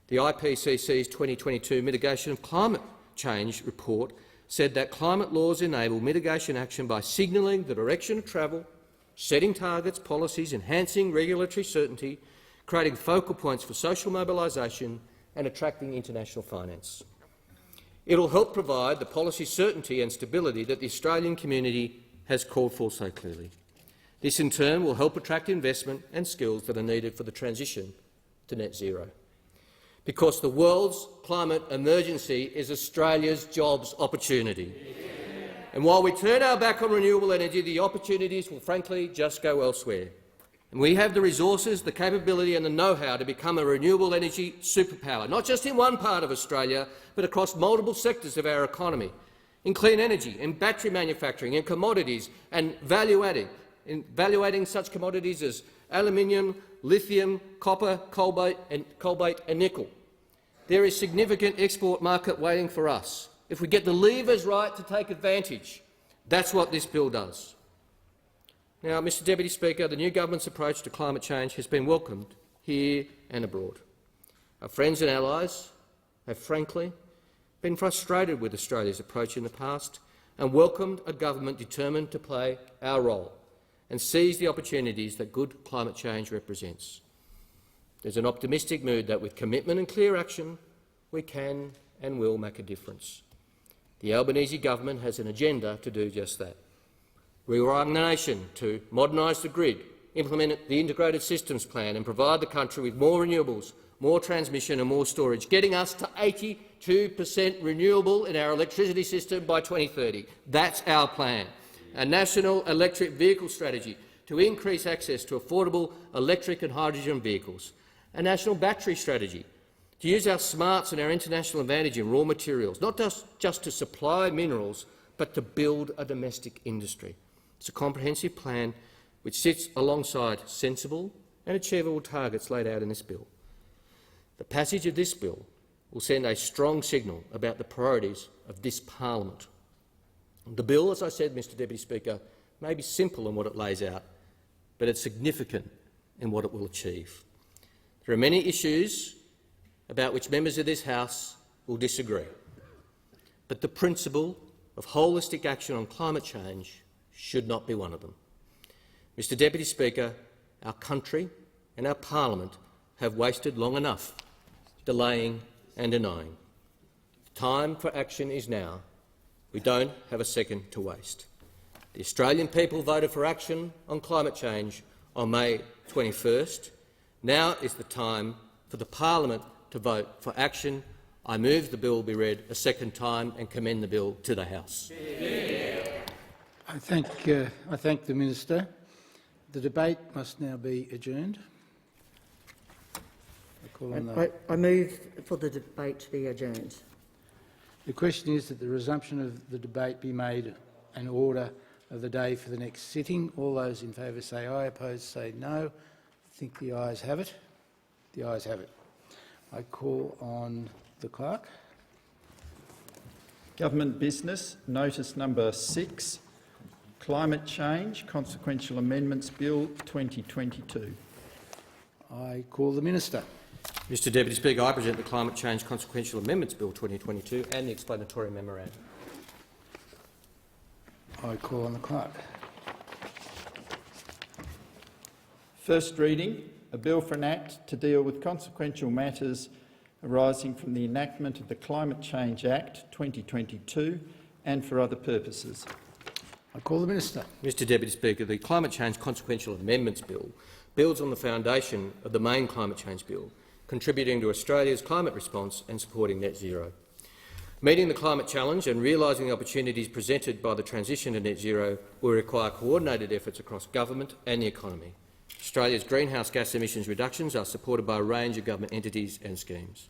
The IPCC's 2022 Mitigation of Climate Change report said that climate laws enable mitigation action by signalling the direction of travel, setting targets, policies, enhancing regulatory certainty, creating focal points for social mobilisation and attracting international finance. It will help provide the policy certainty and stability that the Australian community has called for so clearly. This in turn will help attract investment and skills that are needed for the transition to net zero. Because the world's climate emergency is Australia's jobs opportunity. And while we turn our back on renewable energy, the opportunities will frankly just go elsewhere. And we have the resources, the capability and the know-how to become a renewable energy superpower, not just in one part of Australia, but across multiple sectors of our economy, in clean energy, in battery manufacturing, in commodities and value-adding such commodities as aluminium, lithium, copper, cobalt and nickel. There is significant export market waiting for us. If we get the levers right to take advantage, that's what this bill does. Now, Mr Deputy Speaker, the new government's approach to climate change has been welcomed here and abroad. Our friends and allies have frankly been frustrated with Australia's approach in the past and welcomed a government determined to play our role and seize the opportunities that good climate change represents. There's an optimistic mood that with commitment and clear action, we can and will make a difference. The Albanese government has an agenda to do just that. Rewiring the nation to modernise the grid, implement the integrated systems plan and provide the country with more renewables, more transmission and more storage, getting us to 82% renewable in our electricity system by 2030. That's our plan. A national electric vehicle strategy to increase access to affordable electric and hydrogen vehicles. A national battery strategy to use our smarts and our international advantage in raw materials, not just to supply minerals, but to build a domestic industry. It's a comprehensive plan which sits alongside sensible and achievable targets laid out in this bill. The passage of this bill will send a strong signal about the priorities of this parliament. The bill, as I said, Mr Deputy Speaker, may be simple in what it lays out, but it's significant in what it will achieve. There are many issues about which members of this House will disagree, but the principle of holistic action on climate change should not be one of them. Mr Deputy Speaker, our country and our parliament have wasted long enough delaying and denying. Time for action is now. We don't have a second to waste. The Australian people voted for action on climate change on May 21st. Now is the time for the parliament to vote for action. I move the bill be read a second time and commend the bill to the House. I thank the Minister. The debate must now be adjourned. I move for the debate to be adjourned. The question is that the resumption of the debate be made an order of the day for the next sitting. All those in favour say aye, opposed say no. I think the ayes have it. The ayes have it. I call on the clerk. Government business, notice number 6, Climate Change Consequential Amendments Bill 2022. I call the Minister. Mr Deputy Speaker, I present the Climate Change Consequential Amendments Bill 2022 and the explanatory memorandum. I call on the clerk. First reading, a bill for an act to deal with consequential matters arising from the enactment of the Climate Change Act 2022 and for other purposes. I call the Minister. Mr Deputy Speaker, the Climate Change Consequential Amendments Bill builds on the foundation of the main Climate Change Bill, contributing to Australia's climate response and supporting net zero. Meeting the climate challenge and realising the opportunities presented by the transition to net zero will require coordinated efforts across government and the economy. Australia's greenhouse gas emissions reductions are supported by a range of government entities and schemes.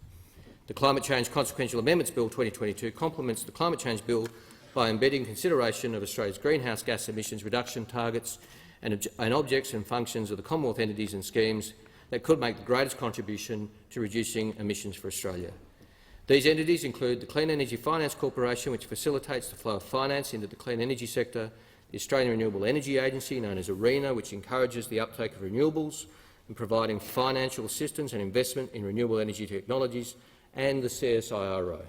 The Climate Change Consequential Amendments Bill 2022 complements the Climate Change Bill by embedding consideration of Australia's greenhouse gas emissions reduction targets and objects and functions of the Commonwealth entities and schemes that could make the greatest contribution to reducing emissions for Australia. These entities include the Clean Energy Finance Corporation, which facilitates the flow of finance into the clean energy sector, the Australian Renewable Energy Agency, known as ARENA, which encourages the uptake of renewables and providing financial assistance and investment in renewable energy technologies, and the CSIRO,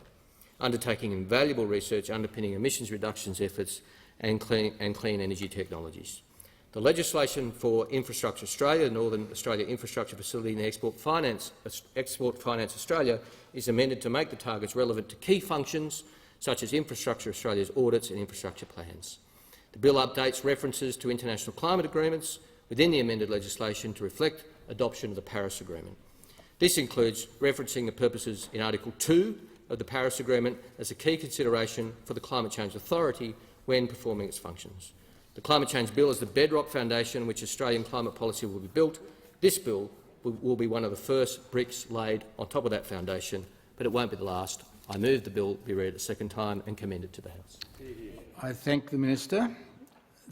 undertaking invaluable research underpinning emissions reductions efforts and clean energy technologies. The legislation for Infrastructure Australia, Northern Australia Infrastructure Facility and Export Finance Australia is amended to make the targets relevant to key functions such as Infrastructure Australia's audits and infrastructure plans. The bill updates references to international climate agreements within the amended legislation to reflect adoption of the Paris Agreement. This includes referencing the purposes in Article 2 of the Paris Agreement as a key consideration for the Climate Change Authority when performing its functions. The Climate Change Bill is the bedrock foundation on which Australian climate policy will be built. This bill will be one of the first bricks laid on top of that foundation, but it won't be the last. I move the bill be read a second time and commend it to the House. I thank the Minister.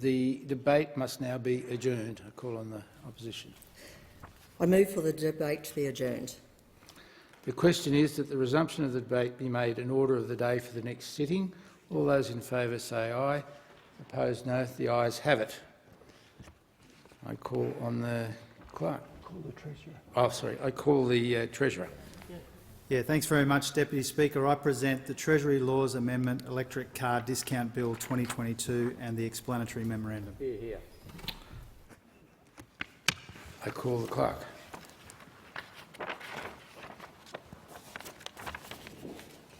The debate must now be adjourned. I call on the opposition. I move for the debate to be adjourned. The question is that the resumption of the debate be made an order of the day for the next sitting. All those in favour say aye. Opposed no. The ayes have it. I call on the clerk. Call the Treasurer. Oh, sorry. I call the Treasurer. Yeah, thanks very much, Deputy Speaker. I present the Treasury Laws Amendment Electric Car Discount Bill 2022 and the explanatory memorandum. Hear, hear. I call the clerk.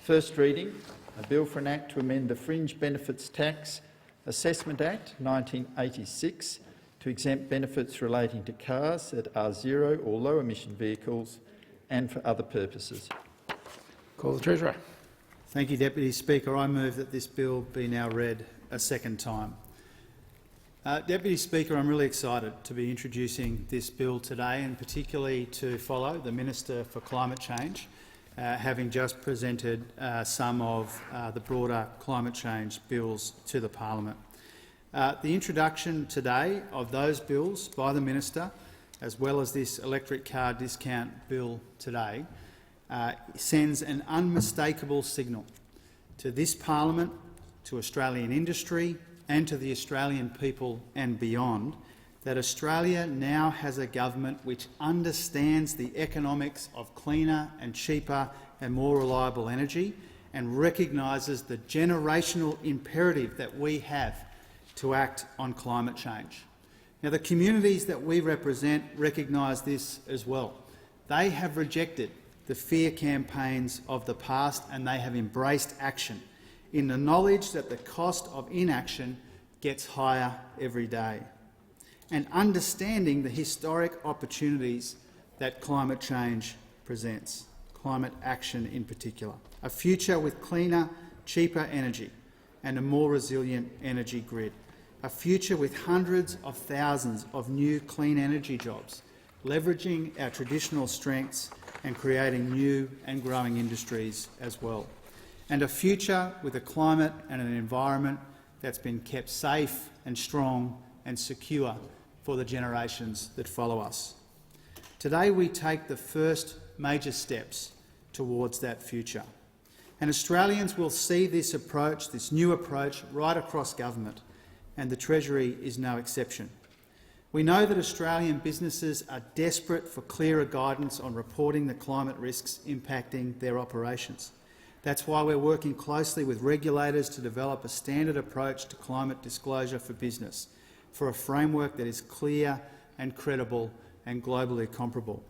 First reading, a bill for an act to amend the Fringe Benefits Tax Assessment Act 1986 to exempt benefits relating to cars that are zero or low emission vehicles and for other purposes. Call the Treasurer. Thank you, Deputy Speaker. I move that this bill be now read a second time. Deputy Speaker, I'm really excited to be introducing this bill today, and particularly to follow the Minister for Climate Change, having just presented some of the broader climate change bills to the Parliament. The introduction today of those bills by the Minister, as well as this electric car discount bill today, sends an unmistakable signal to this Parliament, to Australian industry and to the Australian people and beyond that Australia now has a government which understands the economics of cleaner and cheaper and more reliable energy and recognises the generational imperative that we have to act on climate change. Now, the communities that we represent recognise this as well. They have rejected the fear campaigns of the past and they have embraced action in the knowledge that the cost of inaction gets higher every day, and understanding the historic opportunities that climate change presents, climate action in particular. A future with cleaner, cheaper energy and a more resilient energy grid. A future with hundreds of thousands of new clean energy jobs, leveraging our traditional strengths and creating new and growing industries as well. And a future with a climate and an environment that's been kept safe and strong and secure for the generations that follow us. Today we take the first major steps towards that future. And Australians will see this approach, this new approach, right across government, and the Treasury is no exception. We know that Australian businesses are desperate for clearer guidance on reporting the climate risks impacting their operations. That's why we're working closely with regulators to develop a standard approach to climate disclosure for business, for a framework that is clear and credible and globally comparable.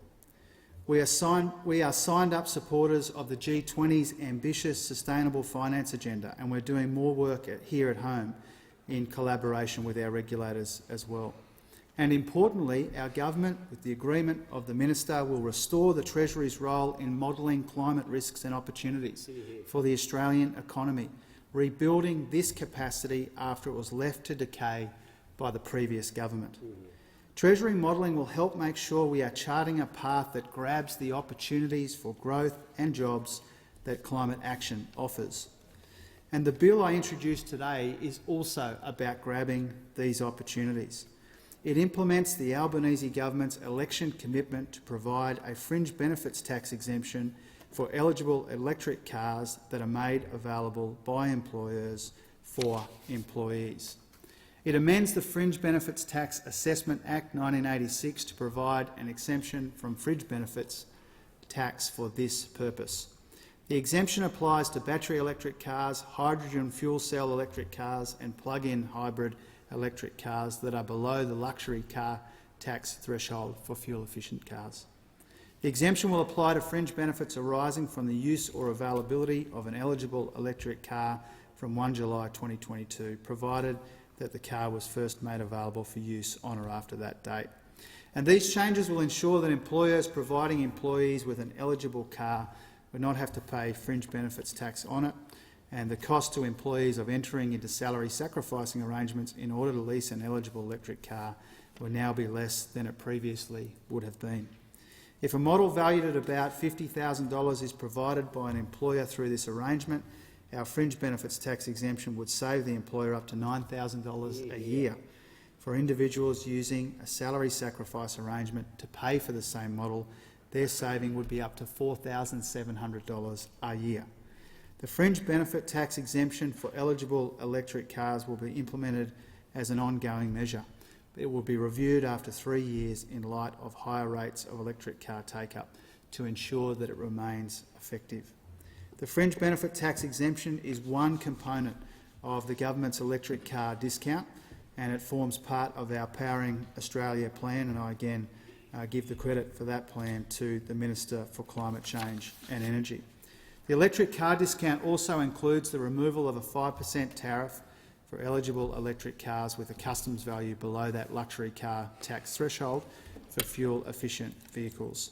We are signed-up supporters of the G20's ambitious sustainable finance agenda, and we're doing more work here at home in collaboration with our regulators as well. And importantly, our government, with the agreement of the Minister, will restore the Treasury's role in modelling climate risks and opportunities for the Australian economy, rebuilding this capacity after it was left to decay by the previous government. Treasury modelling will help make sure we are charting a path that grabs the opportunities for growth and jobs that climate action offers. And the bill I introduced today is also about grabbing these opportunities. It implements the Albanese government's election commitment to provide a fringe benefits tax exemption for eligible electric cars that are made available by employers for employees. It amends the Fringe Benefits Tax Assessment Act 1986 to provide an exemption from fringe benefits tax for this purpose. The exemption applies to battery electric cars, hydrogen fuel cell electric cars and plug-in hybrid electric cars that are below the luxury car tax threshold for fuel-efficient cars. The exemption will apply to fringe benefits arising from the use or availability of an eligible electric car from 1 July 2022, provided that the car was first made available for use on or after that date. And these changes will ensure that employers providing employees with an eligible car will not have to pay fringe benefits tax on it, and the cost to employees of entering into salary sacrificing arrangements in order to lease an eligible electric car will now be less than it previously would have been. If a model valued at about $50,000 is provided by an employer through this arrangement, our fringe benefits tax exemption would save the employer up to $9,000 a year. For individuals using a salary sacrifice arrangement to pay for the same model, their saving would be up to $4,700 a year. The fringe benefit tax exemption for eligible electric cars will be implemented as an ongoing measure. It will be reviewed after 3 years in light of higher rates of electric car take-up to ensure that it remains effective. The fringe benefit tax exemption is one component of the government's electric car discount, and it forms part of our Powering Australia plan, and I again give the credit for that plan to the Minister for Climate Change and Energy. The electric car discount also includes the removal of a 5% tariff for eligible electric cars with a customs value below that luxury car tax threshold for fuel-efficient vehicles.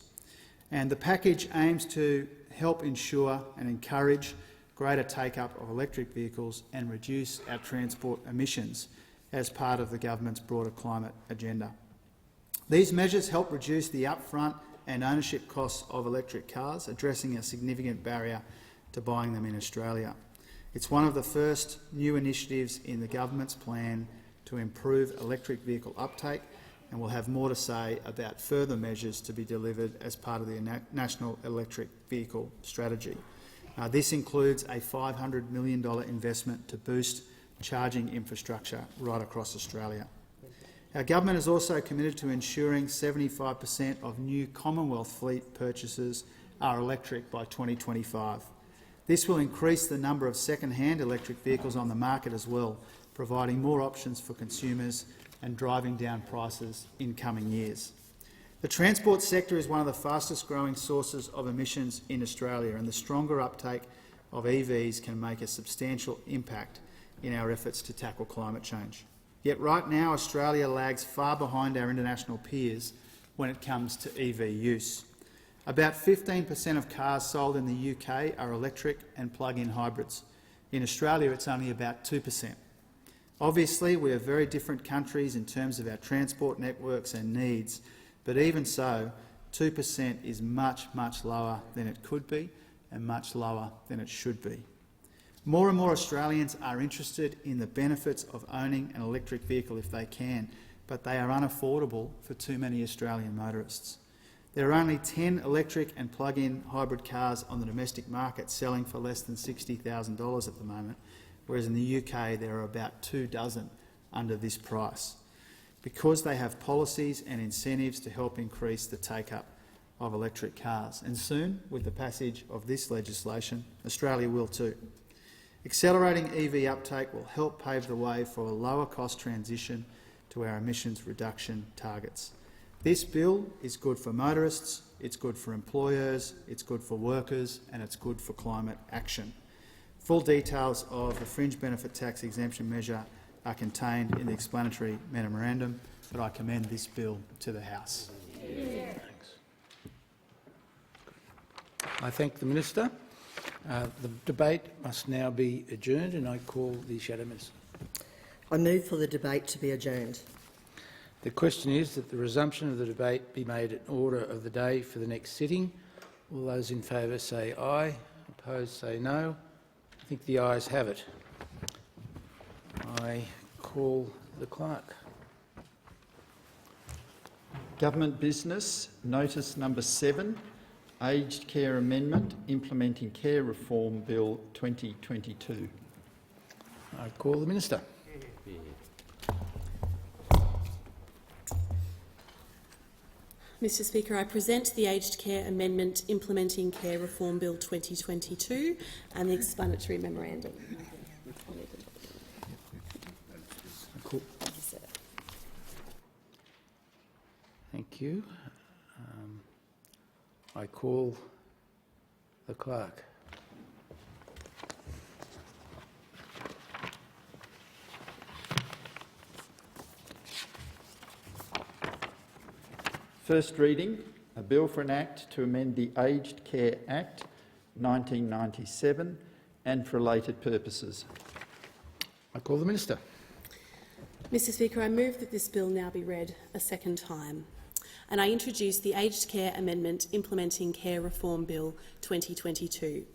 And the package aims to help ensure and encourage greater take-up of electric vehicles and reduce our transport emissions as part of the government's broader climate agenda. These measures help reduce the upfront and ownership costs of electric cars, addressing a significant barrier to buying them in Australia. It's one of the first new initiatives in the government's plan to improve electric vehicle uptake, and we'll have more to say about further measures to be delivered as part of the National Electric Vehicle Strategy. This includes a $500 million investment to boost charging infrastructure right across Australia. Our government is also committed to ensuring 75% of new Commonwealth fleet purchases are electric by 2025. This will increase the number of second-hand electric vehicles on the market as well, providing more options for consumers and driving down prices in coming years. The transport sector is one of the fastest growing sources of emissions in Australia, and the stronger uptake of EVs can make a substantial impact in our efforts to tackle climate change. Yet right now Australia lags far behind our international peers when it comes to EV use. About 15% of cars sold in the UK are electric and plug-in hybrids. In Australia it's only about 2%. Obviously we are very different countries in terms of our transport networks and needs, but even so, 2% is much, much lower than it could be and much lower than it should be. More and more Australians are interested in the benefits of owning an electric vehicle if they can, but they are unaffordable for too many Australian motorists. There are only 10 electric and plug-in hybrid cars on the domestic market selling for less than $60,000 at the moment, whereas in the UK there are about 24 under this price, because they have policies and incentives to help increase the take-up of electric cars. And soon, with the passage of this legislation, Australia will too. Accelerating EV uptake will help pave the way for a lower-cost transition to our emissions reduction targets. This bill is good for motorists, it's good for employers, it's good for workers, and it's good for climate action. Full details of the fringe benefit tax exemption measure are contained in the explanatory memorandum, but I commend this bill to the House. Thanks. I thank the Minister. The debate must now be adjourned, and I call the Shadow Minister. I move for the debate to be adjourned. The question is that the resumption of the debate be made in order of the day for the next sitting. All those in favour say aye. Opposed say no. I think the ayes have it. I call the clerk. Government business, notice number 7, Aged Care Amendment Implementing Care Reform Bill 2022. I call the Minister. Mr Speaker, I present the Aged Care Amendment Implementing Care Reform Bill 2022 and the explanatory memorandum. Cool. Thank you. I call the clerk. First reading, a bill for an act to amend the Aged Care Act 1997 and for related purposes. I call the Minister. Mr Speaker, I move that this bill now be read a second time, and I introduce the Aged Care Amendment Implementing Care Reform Bill 2022.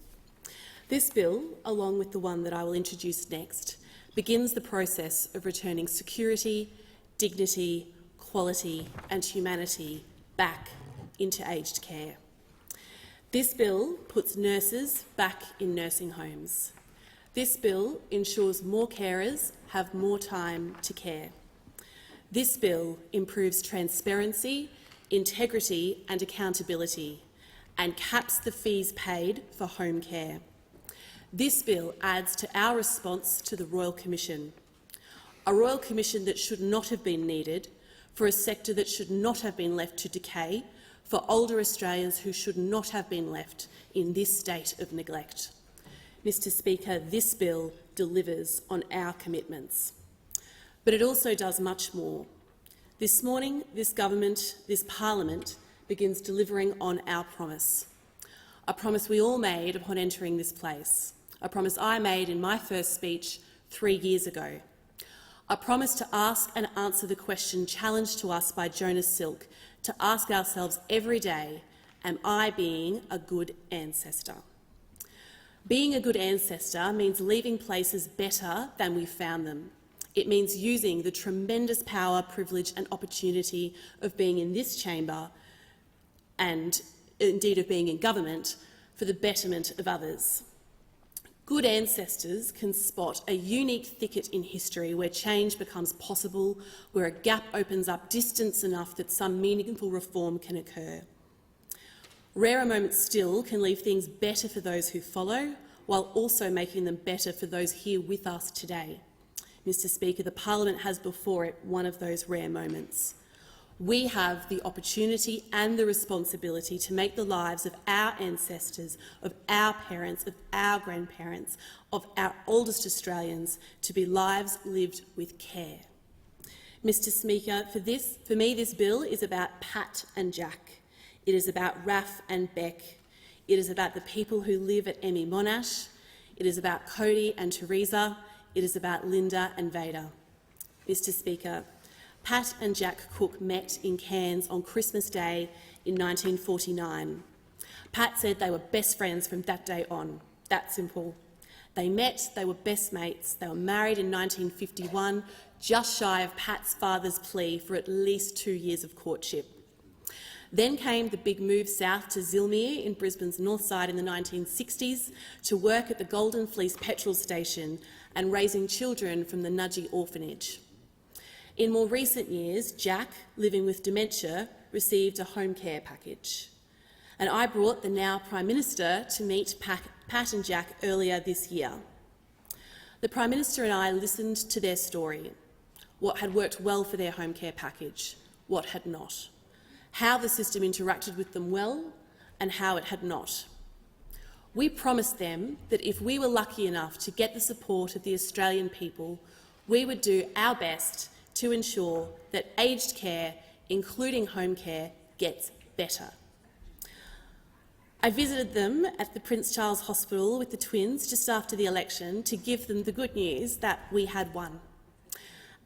This bill, along with the one that I will introduce next, begins the process of returning security, dignity, quality and humanity back into aged care. This bill puts nurses back in nursing homes. This bill ensures more carers have more time to care. This bill improves transparency, integrity and accountability and caps the fees paid for home care. This bill adds to our response to the Royal Commission, a Royal Commission that should not have been needed, for a sector that should not have been left to decay, for older Australians who should not have been left in this state of neglect. Mr Speaker, this bill delivers on our commitments. But it also does much more. This morning, this government, this parliament, begins delivering on our promise, a promise we all made upon entering this place, a promise I made in my first speech 3 years ago. I promise to ask and answer the question challenged to us by Jonas Silk, to ask ourselves every day, am I being a good ancestor? Being a good ancestor means leaving places better than we found them. It means using the tremendous power, privilege and opportunity of being in this chamber and indeed of being in government for the betterment of others. Good ancestors can spot a unique thicket in history where change becomes possible, where a gap opens up distance enough that some meaningful reform can occur. Rarer moments still can leave things better for those who follow, while also making them better for those here with us today. Mr. Speaker, the Parliament has before it one of those rare moments. We have the opportunity and the responsibility to make the lives of our ancestors, of our parents, of our grandparents, of our oldest Australians to be lives lived with care. Mr. Speaker, for me this bill is about Pat and Jack. It is about Raf and Beck. It is about the people who live at Emmy Monash. It is about Cody and Teresa. It is about Linda and Vader. Mr. Speaker, Pat and Jack Cook met in Cairns on Christmas Day in 1949. Pat said they were best friends from that day on. That simple. They met, they were best mates, they were married in 1951, just shy of Pat's father's plea for at least 2 years of courtship. Then came the big move south to Zilmere in Brisbane's north side in the 1960s to work at the Golden Fleece petrol station and raising children from the Nudgee orphanage. In more recent years, Jack, living with dementia, received a home care package. And I brought the now Prime Minister to meet Pat and Jack earlier this year. The Prime Minister and I listened to their story, what had worked well for their home care package, what had not, how the system interacted with them well and how it had not. We promised them that if we were lucky enough to get the support of the Australian people, we would do our best to ensure that aged care, including home care, gets better. I visited them at the Prince Charles Hospital with the twins just after the election to give them the good news that we had won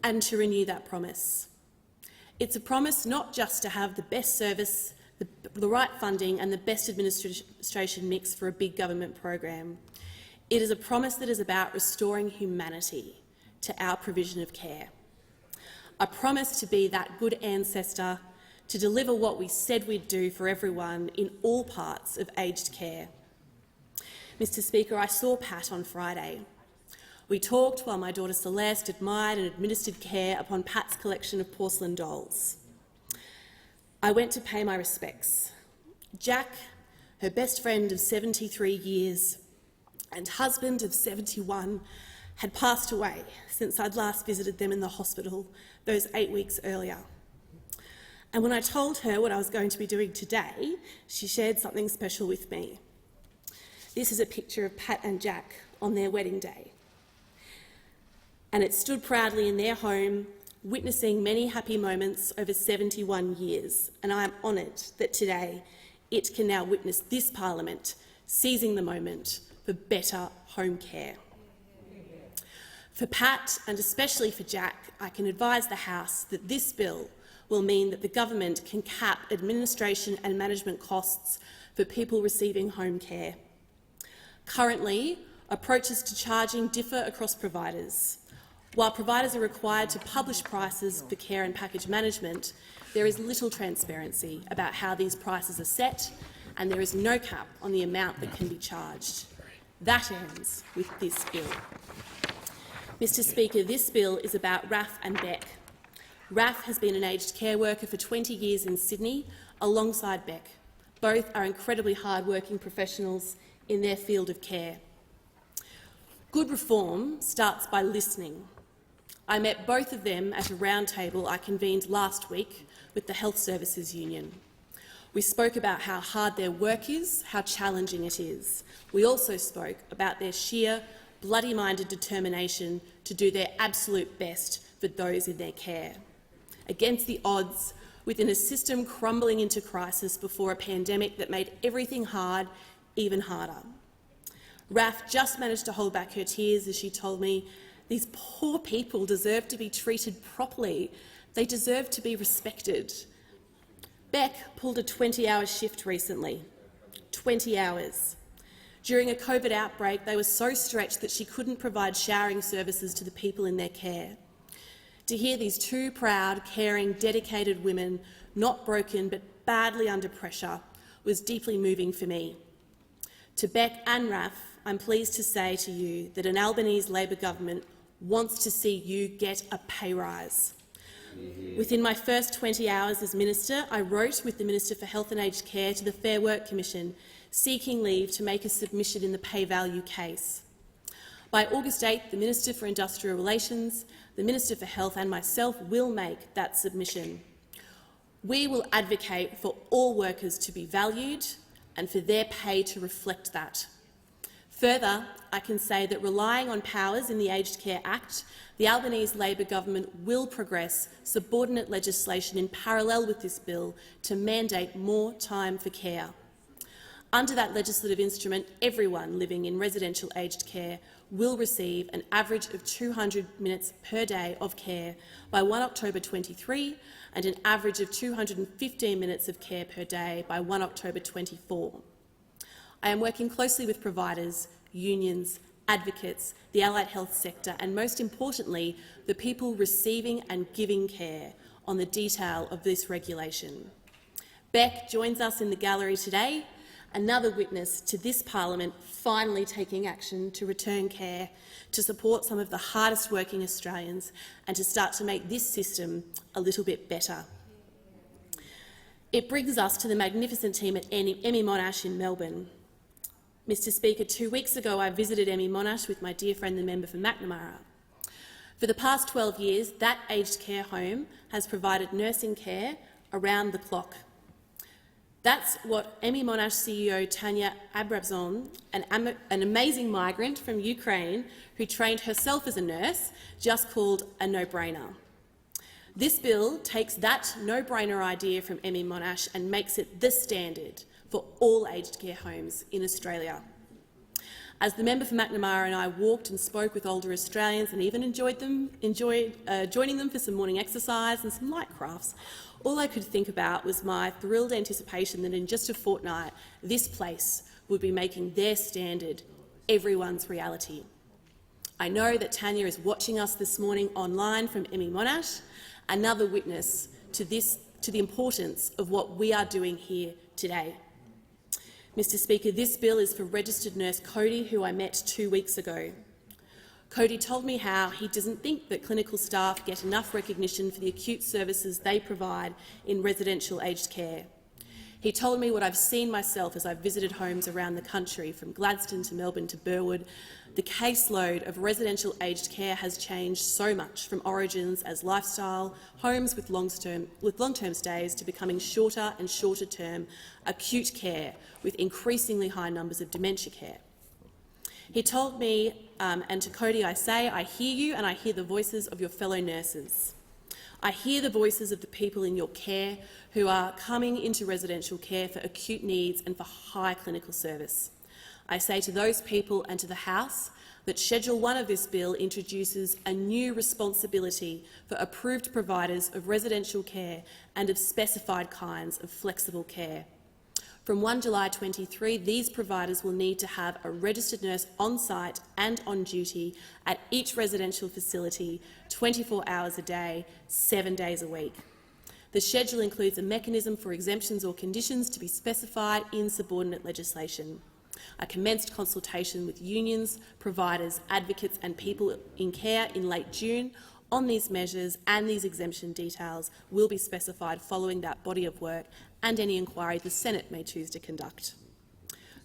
and to renew that promise. It's a promise not just to have the best service, the right funding and the best administration mix for a big government program. It is a promise that is about restoring humanity to our provision of care. A promise to be that good ancestor, to deliver what we said we'd do for everyone in all parts of aged care. Mr. Speaker, I saw Pat on Friday. We talked while my daughter Celeste admired and administered care upon Pat's collection of porcelain dolls. I went to pay my respects. Jack, her best friend of 73 years and husband of 71, had passed away since I'd last visited them in the hospital those 8 weeks earlier. And when I told her what I was going to be doing today, she shared something special with me. This is a picture of Pat and Jack on their wedding day. And it stood proudly in their home, witnessing many happy moments over 71 years. And I am honoured that today it can now witness this Parliament seizing the moment for better home care. For Pat, and especially for Jack, I can advise the House that this bill will mean that the government can cap administration and management costs for people receiving home care. Currently, approaches to charging differ across providers. While providers are required to publish prices for care and package management, there is little transparency about how these prices are set, and there is no cap on the amount that can be charged. That ends with this bill. Mr. Speaker, this bill is about Raf and Beck. Raf has been an aged care worker for 20 years in Sydney, alongside Beck. Both are incredibly hard-working professionals in their field of care. Good reform starts by listening. I met both of them at a roundtable I convened last week with the Health Services Union. We spoke about how hard their work is, how challenging it is. We also spoke about their sheer, bloody-minded determination to do their absolute best for those in their care. Against the odds, within a system crumbling into crisis before a pandemic that made everything hard even harder. Raf just managed to hold back her tears as she told me, "These poor people deserve to be treated properly. They deserve to be respected." Beck pulled a 20-hour shift recently. 20 hours. During a COVID outbreak, they were so stretched that she couldn't provide showering services to the people in their care. To hear these two proud, caring, dedicated women, not broken but badly under pressure, was deeply moving for me. To Beck and Raf, I'm pleased to say to you that an Albanese Labor government wants to see you get a pay rise. Within my first 20 hours as Minister, I wrote with the Minister for Health and Aged Care to the Fair Work Commission seeking leave to make a submission in the pay value case. By August 8, the Minister for Industrial Relations, the Minister for Health and myself will make that submission. We will advocate for all workers to be valued and for their pay to reflect that. Further, I can say that relying on powers in the Aged Care Act, the Albanese Labor government will progress subordinate legislation in parallel with this bill to mandate more time for care. Under that legislative instrument, everyone living in residential aged care will receive an average of 200 minutes per day of care by 1 October 23 and an average of 215 minutes of care per day by 1 October 24. I am working closely with providers, unions, advocates, the allied health sector and, most importantly, the people receiving and giving care on the detail of this regulation. Beck joins us in the gallery today, another witness to this parliament finally taking action to return care, to support some of the hardest working Australians and to start to make this system a little bit better. It brings us to the magnificent team at Emmy Monash in Melbourne. Mr Speaker, 2 weeks ago I visited Emmy Monash with my dear friend the member for Macnamara. For the past 12 years, that aged care home has provided nursing care around the clock. That's what Emmy Monash CEO Tanya Abrabzon, an amazing migrant from Ukraine who trained herself as a nurse, just called a no-brainer. This bill takes that no-brainer idea from Emmy Monash and makes it the standard for all aged care homes in Australia. As the member for Macnamara and I walked and spoke with older Australians and even enjoyed joining them for some morning exercise and some light crafts, all I could think about was my thrilled anticipation that in just a fortnight this place would be making their standard everyone's reality. I know that Tanya is watching us this morning online from Emmy Monash, another witness to the importance of what we are doing here today. Mr Speaker, this bill is for registered nurse Cody, who I met 2 weeks ago. Cody told me how he doesn't think that clinical staff get enough recognition for the acute services they provide in residential aged care. He told me what I've seen myself as I've visited homes around the country, from Gladstone to Melbourne to Burwood. The caseload of residential aged care has changed so much, from origins as lifestyle homes with long-term stays to becoming shorter and shorter-term acute care with increasingly high numbers of dementia care. He told me, and to Cody I say, I hear you and I hear the voices of your fellow nurses. I hear the voices of the people in your care who are coming into residential care for acute needs and for high clinical service. I say to those people and to the House that Schedule 1 of this bill introduces a new responsibility for approved providers of residential care and of specified kinds of flexible care. From 1 July 23, these providers will need to have a registered nurse on-site and on duty at each residential facility 24 hours a day, 7 days a week. The schedule includes a mechanism for exemptions or conditions to be specified in subordinate legislation. I commenced consultation with unions, providers, advocates and people in care in late June on these measures, and these exemption details will be specified following that body of work and any inquiry the Senate may choose to conduct.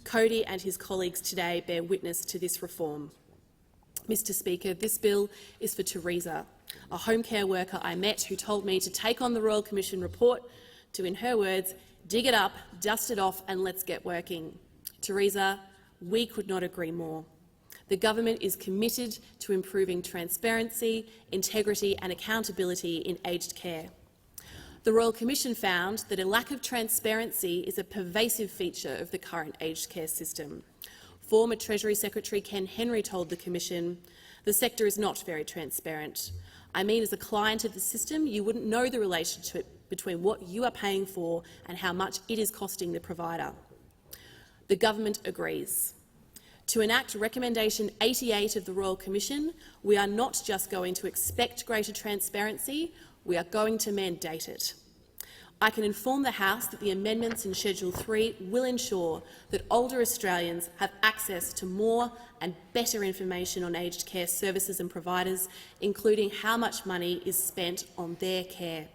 Cody and his colleagues today bear witness to this reform. Mr Speaker, this bill is for Teresa, a home care worker I met who told me to take on the Royal Commission report to, in her words, dig it up, dust it off and let's get working. Teresa, we could not agree more. The government is committed to improving transparency, integrity and accountability in aged care. The Royal Commission found that a lack of transparency is a pervasive feature of the current aged care system. Former Treasury Secretary Ken Henry told the Commission, "The sector is not very transparent. I mean, as a client of the system, you wouldn't know the relationship between what you are paying for and how much it is costing the provider." The government agrees. To enact Recommendation 88 of the Royal Commission, we are not just going to expect greater transparency, we are going to mandate it. I can inform the House that the amendments in Schedule 3 will ensure that older Australians have access to more and better information on aged care services and providers, including how much money is spent on their care.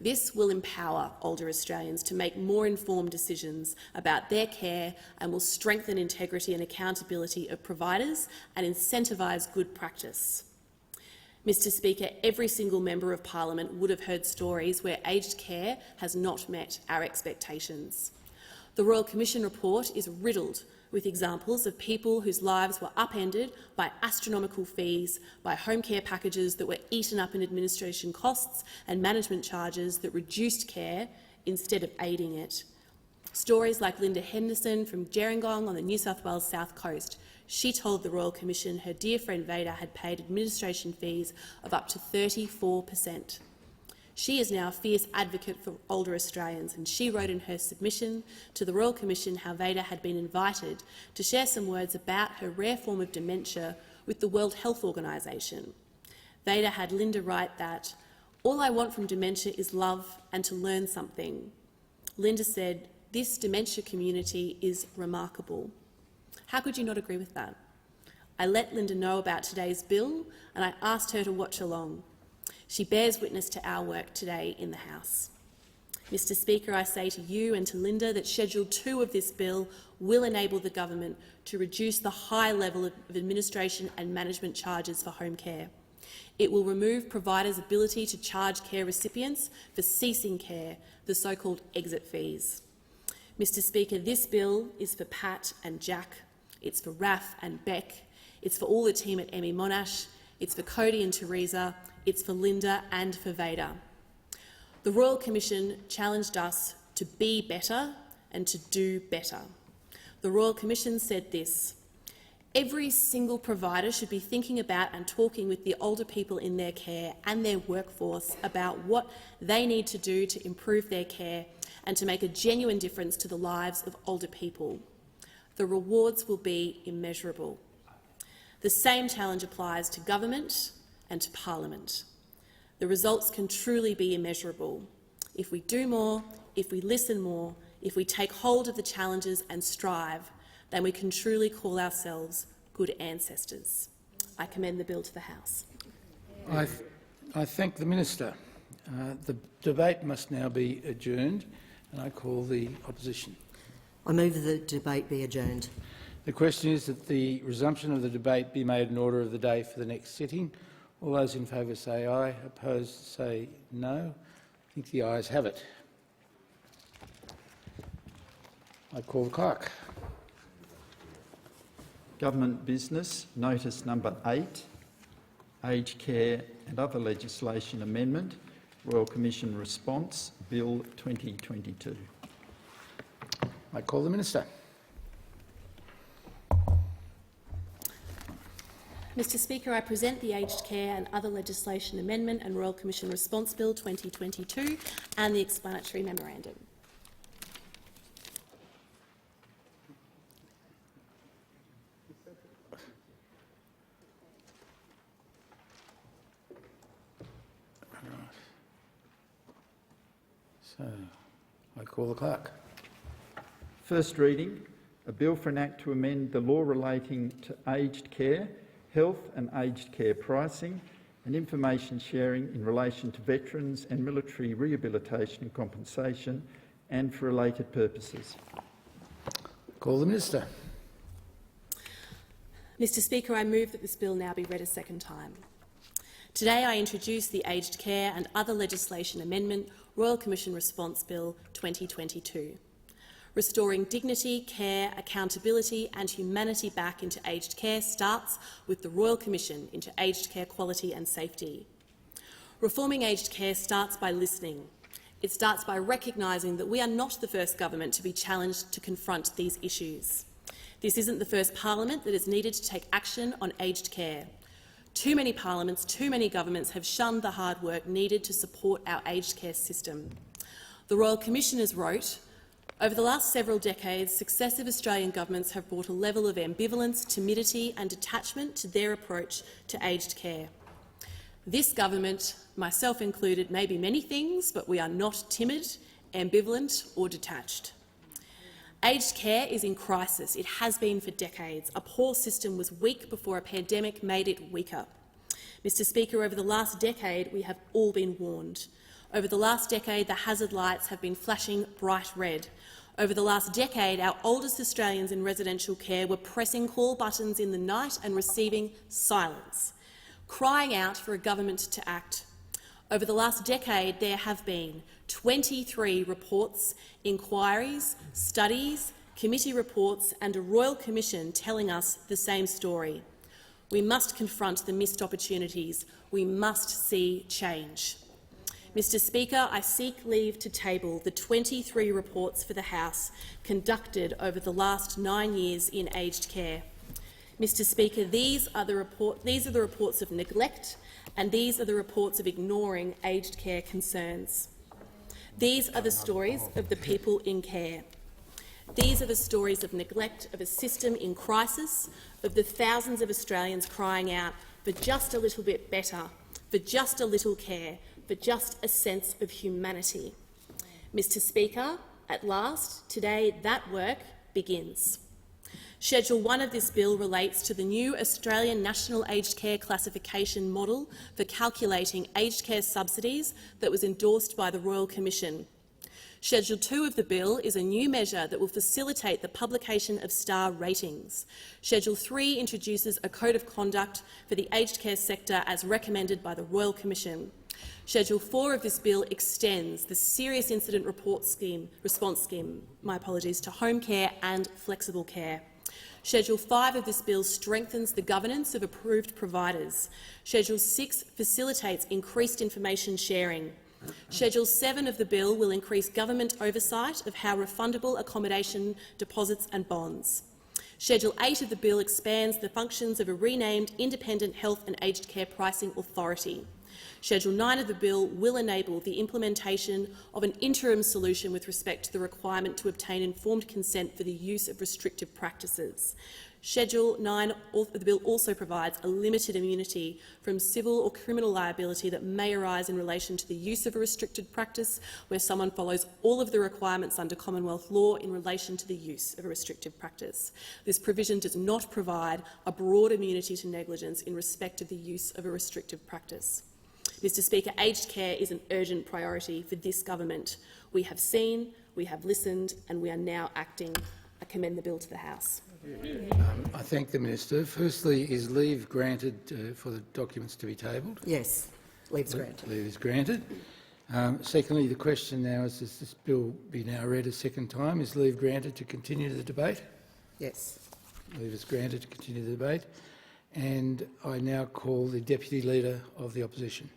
This will empower older Australians to make more informed decisions about their care and will strengthen integrity and accountability of providers and incentivise good practice. Mr Speaker, every single member of parliament would have heard stories where aged care has not met our expectations. The Royal Commission report is riddled with examples of people whose lives were upended by astronomical fees, by home care packages that were eaten up in administration costs and management charges that reduced care instead of aiding it. Stories like Linda Henderson from Gerringong on the New South Wales South Coast. She told the Royal Commission her dear friend Veda had paid administration fees of up to 34%. She is now a fierce advocate for older Australians, and she wrote in her submission to the Royal Commission how Veda had been invited to share some words about her rare form of dementia with the World Health Organisation. Veda had Linda write that, "All I want from dementia is love and to learn something." Linda said, "This dementia community is remarkable." How could you not agree with that? I let Linda know about today's bill and I asked her to watch along. She bears witness to our work today in the House. Mr Speaker, I say to you and to Linda that Schedule 2 of this bill will enable the government to reduce the high level of administration and management charges for home care. It will remove providers' ability to charge care recipients for ceasing care, the so-called exit fees. Mr Speaker, this bill is for Pat and Jack. It's for Raf and Beck. It's for all the team at Emmy Monash. It's for Cody and Teresa. It's for Linda and for Veda. The Royal Commission challenged us to be better and to do better. The Royal Commission said this: every single provider should be thinking about and talking with the older people in their care and their workforce about what they need to do to improve their care and to make a genuine difference to the lives of older people. The rewards will be immeasurable. The same challenge applies to government and to parliament. The results can truly be immeasurable. If we do more, if we listen more, if we take hold of the challenges and strive, then we can truly call ourselves good ancestors. I commend the bill to the House. I thank the Minister. The debate must now be adjourned, and I call the opposition. I move that the debate be adjourned. The question is that the resumption of the debate be made in order of the day for the next sitting. All those in favour say aye. Opposed say no. I think the ayes have it. I call the clerk. Government business, notice number 8, Aged Care and Other Legislation Amendment, Royal Commission Response, Bill 2022. I call the Minister. Mr Speaker, I present the Aged Care and Other Legislation Amendment and Royal Commission Response Bill 2022 and the explanatory memorandum. So, I call the clerk. First reading, a bill for an act to amend the law relating to aged care, health and aged care pricing and information sharing in relation to veterans and military rehabilitation and compensation and for related purposes. Call the Minister. Mr Speaker, I move that this bill now be read a second time. Today I introduce the Aged Care and Other Legislation Amendment Royal Commission Response Bill 2022. Restoring dignity, care, accountability and humanity back into aged care starts with the Royal Commission into aged care quality and safety. Reforming aged care starts by listening. It starts by recognising that we are not the first government to be challenged to confront these issues. This isn't the first parliament that is needed to take action on aged care. Too many parliaments, too many governments have shunned the hard work needed to support our aged care system. The Royal Commissioners wrote, over the last several decades, successive Australian governments have brought a level of ambivalence, timidity and detachment to their approach to aged care. This government, myself included, may be many things, but we are not timid, ambivalent or detached. Aged care is in crisis. It has been for decades. A poor system was weak before a pandemic made it weaker. Mr Speaker, over the last decade we have all been warned. Over the last decade the hazard lights have been flashing bright red. Over the last decade our oldest Australians in residential care were pressing call buttons in the night and receiving silence, crying out for a government to act. Over the last decade there have been 23 reports, inquiries, studies, committee reports and a Royal Commission telling us the same story. We must confront the missed opportunities. We must see change. Mr Speaker, I seek leave to table the 23 reports for the House conducted over the last 9 years in aged care. Mr Speaker, these are the reports of neglect and these are the reports of ignoring aged care concerns. These are the stories of the people in care. These are the stories of neglect of a system in crisis, of the thousands of Australians crying out for just a little bit better, for just a little care, for just a sense of humanity. Mr Speaker, at last, today that work begins. Schedule 1 of this bill relates to the new Australian National Aged Care Classification Model for calculating aged care subsidies that was endorsed by the Royal Commission. Schedule 2 of the bill is a new measure that will facilitate the publication of star ratings. Schedule 3 introduces a code of conduct for the aged care sector as recommended by the Royal Commission. Schedule 4 of this bill extends the Serious Incident Response Scheme to home care and flexible care. Schedule 5 of this bill strengthens the governance of approved providers. Schedule 6 facilitates increased information sharing. Schedule 7 of the bill will increase government oversight of how refundable accommodation deposits and bonds. Schedule 8 of the bill expands the functions of a renamed Independent Health and Aged Care Pricing Authority. Schedule 9 of the bill will enable the implementation of an interim solution with respect to the requirement to obtain informed consent for the use of restrictive practices. Schedule 9 of the bill also provides a limited immunity from civil or criminal liability that may arise in relation to the use of a restricted practice where someone follows all of the requirements under Commonwealth law in relation to the use of a restrictive practice. This provision does not provide a broad immunity to negligence in respect of the use of a restrictive practice. Mr Speaker, aged care is an urgent priority for this government. We have seen, we have listened and we are now acting. I commend the bill to the House. I thank the Minister. Firstly, is leave granted for the documents to be tabled? Yes, leave is granted. Leave is granted. Secondly, the question now is, does this bill be now read a second time? Is leave granted to continue the debate? Yes. Leave is granted to continue the debate. And I now call the Deputy Leader of the Opposition.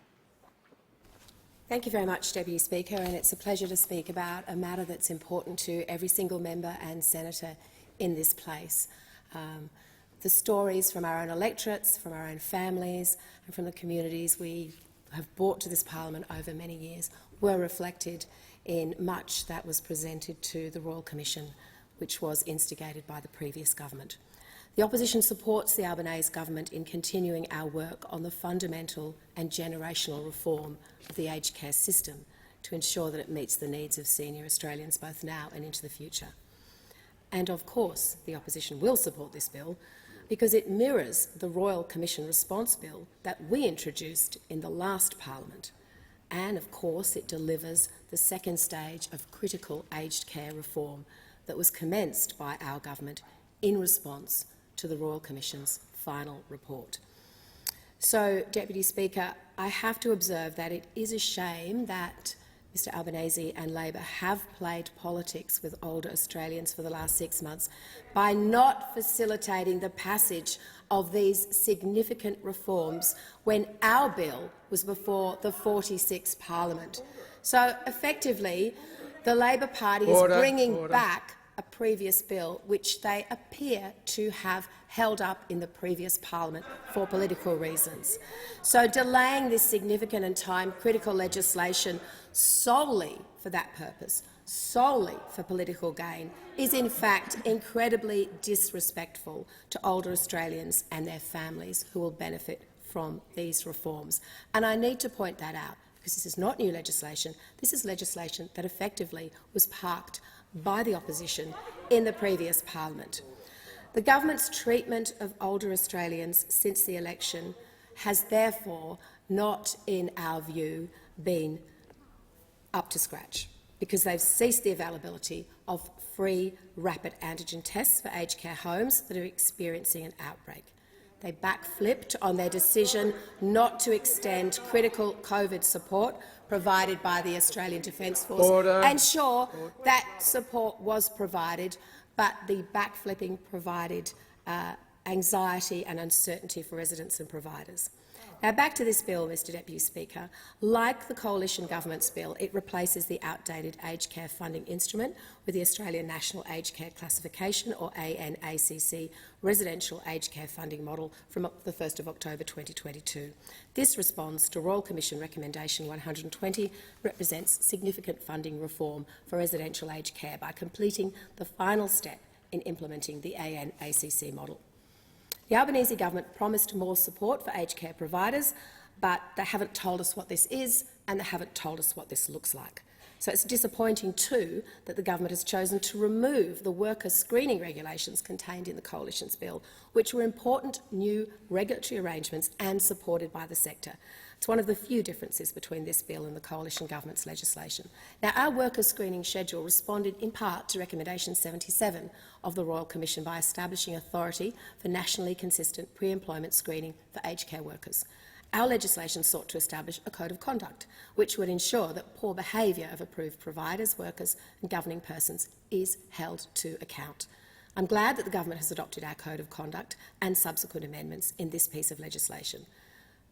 Thank you very much, Deputy Speaker, and it's a pleasure to speak about a matter that's important to every single member and senator in this place. The stories from our own electorates, from our own families and from the communities we have brought to this parliament over many years were reflected in much that was presented to the Royal Commission, which was instigated by the previous government. The opposition supports the Albanese government in continuing our work on the fundamental and generational reform of the aged care system to ensure that it meets the needs of senior Australians both now and into the future. And of course, the opposition will support this bill because it mirrors the Royal Commission response bill that we introduced in the last parliament. And of course, it delivers the second stage of critical aged care reform that was commenced by our government in response to the Royal Commission's final report. So, Deputy Speaker, I have to observe that it is a shame that Mr Albanese and Labor have played politics with older Australians for the last 6 months by not facilitating the passage of these significant reforms when our bill was before the 46th Parliament. So, effectively, the Labor Party is bringing back a previous bill which they appear to have held up in the previous parliament for political reasons. So delaying this significant and time-critical legislation solely for that purpose, solely for political gain, is in fact incredibly disrespectful to older Australians and their families who will benefit from these reforms. And I need to point that out, because this is not new legislation. This is legislation that effectively was parked by the opposition in the previous parliament. The government's treatment of older Australians since the election has therefore not, in our view, been up to scratch, because they've ceased the availability of free rapid antigen tests for aged care homes that are experiencing an outbreak. They backflipped on their decision not to extend critical COVID support provided by the Australian Defence Force. Order. And sure, that support was provided, but the backflipping provided anxiety and uncertainty for residents and providers. Now, back to this bill, Mr Deputy Speaker. Like the Coalition Government's bill, it replaces the outdated aged care funding instrument with the Australian National Aged Care Classification, or ANACC, residential aged care funding model from the 1st of October 2022. This responds to Royal Commission Recommendation 120, represents significant funding reform for residential aged care by completing the final step in implementing the ANACC model. The Albanese government promised more support for aged care providers, but they haven't told us what this is and they haven't told us what this looks like. So it's disappointing too that the government has chosen to remove the worker screening regulations contained in the Coalition's bill, which were important new regulatory arrangements and supported by the sector. It's one of the few differences between this bill and the Coalition Government's legislation. Now, our worker screening schedule responded in part to Recommendation 77 of the Royal Commission by establishing authority for nationally consistent pre-employment screening for aged care workers. Our legislation sought to establish a code of conduct which would ensure that poor behaviour of approved providers, workers and governing persons is held to account. I'm glad that the government has adopted our code of conduct and subsequent amendments in this piece of legislation.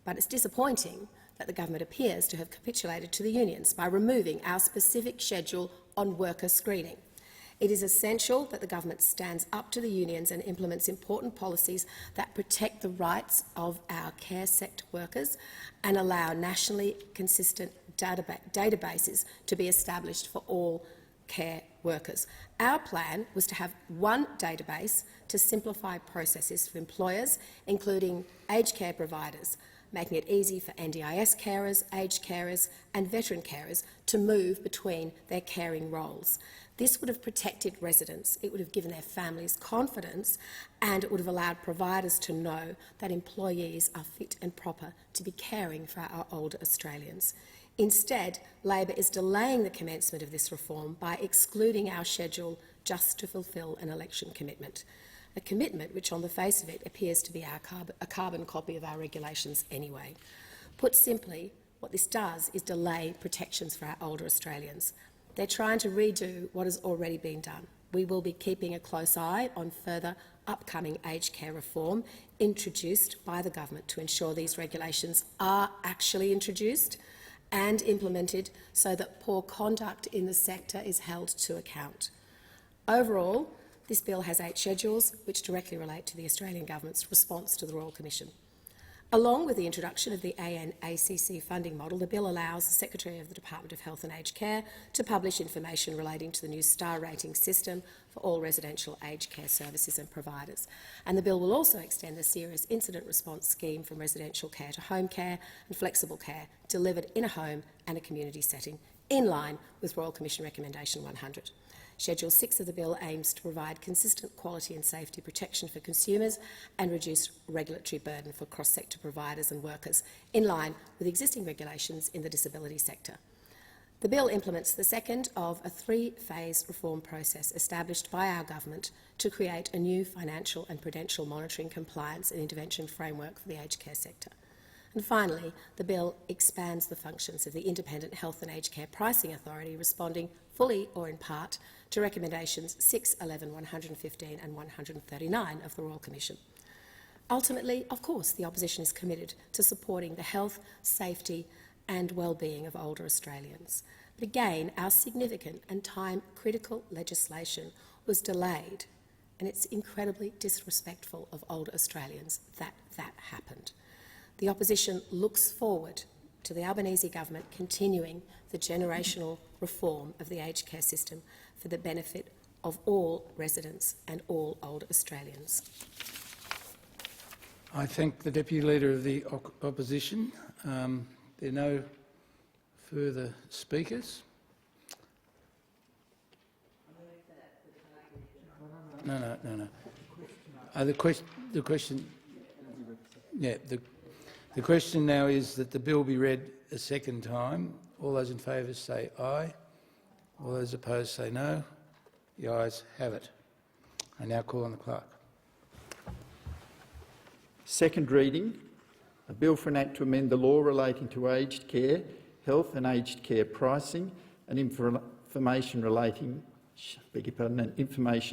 But it's disappointing that the government appears to have capitulated to the unions by removing our specific schedule on worker screening. It is essential that the government stands up to the unions and implements important policies that protect the rights of our care sector workers and allow nationally consistent databases to be established for all care workers. Our plan was to have one database to simplify processes for employers, including aged care providers, making it easy for NDIS carers, aged carers and veteran carers to move between their caring roles. This would have protected residents, it would have given their families confidence, and it would have allowed providers to know that employees are fit and proper to be caring for our older Australians. Instead, Labor is delaying the commencement of this reform by excluding our schedule just to fulfil an election commitment. A commitment which, on the face of it, appears to be a carbon copy of our regulations anyway. Put simply, what this does is delay protections for our older Australians. They're trying to redo what has already been done. We will be keeping a close eye on further upcoming aged care reform introduced by the government to ensure these regulations are actually introduced and implemented so that poor conduct in the sector is held to account. Overall, this bill has 8 schedules which directly relate to the Australian Government's response to the Royal Commission. Along with the introduction of the ANACC funding model, the bill allows the Secretary of the Department of Health and Aged Care to publish information relating to the new star rating system for all residential aged care services and providers. And the bill will also extend the serious incident response scheme from residential care to home care and flexible care delivered in a home and a community setting, in line with Royal Commission Recommendation 100. Schedule 6 of the bill aims to provide consistent quality and safety protection for consumers and reduce regulatory burden for cross-sector providers and workers, in line with existing regulations in the disability sector. The bill implements the second of a 3-phase reform process established by our government to create a new financial and prudential monitoring, compliance and intervention framework for the aged care sector. And finally, the bill expands the functions of the Independent Health and Aged Care Pricing Authority, responding fully or in part to recommendations 6, 11, 115 and 139 of the Royal Commission. Ultimately, of course, the opposition is committed to supporting the health, safety and well-being of older Australians. But again, our significant and time-critical legislation was delayed, and it's incredibly disrespectful of older Australians that that happened. The opposition looks forward to the Albanese government continuing the generational reform of the aged care system for the benefit of all residents and all older Australians. I thank the Deputy Leader of the Opposition. There are no further speakers. No. The question now is that the bill be read a second time. All those in favour say aye. All those opposed say no. The ayes have it. I now call on the clerk. Second reading, a bill for an act to amend the law relating to aged care, health and aged care pricing and information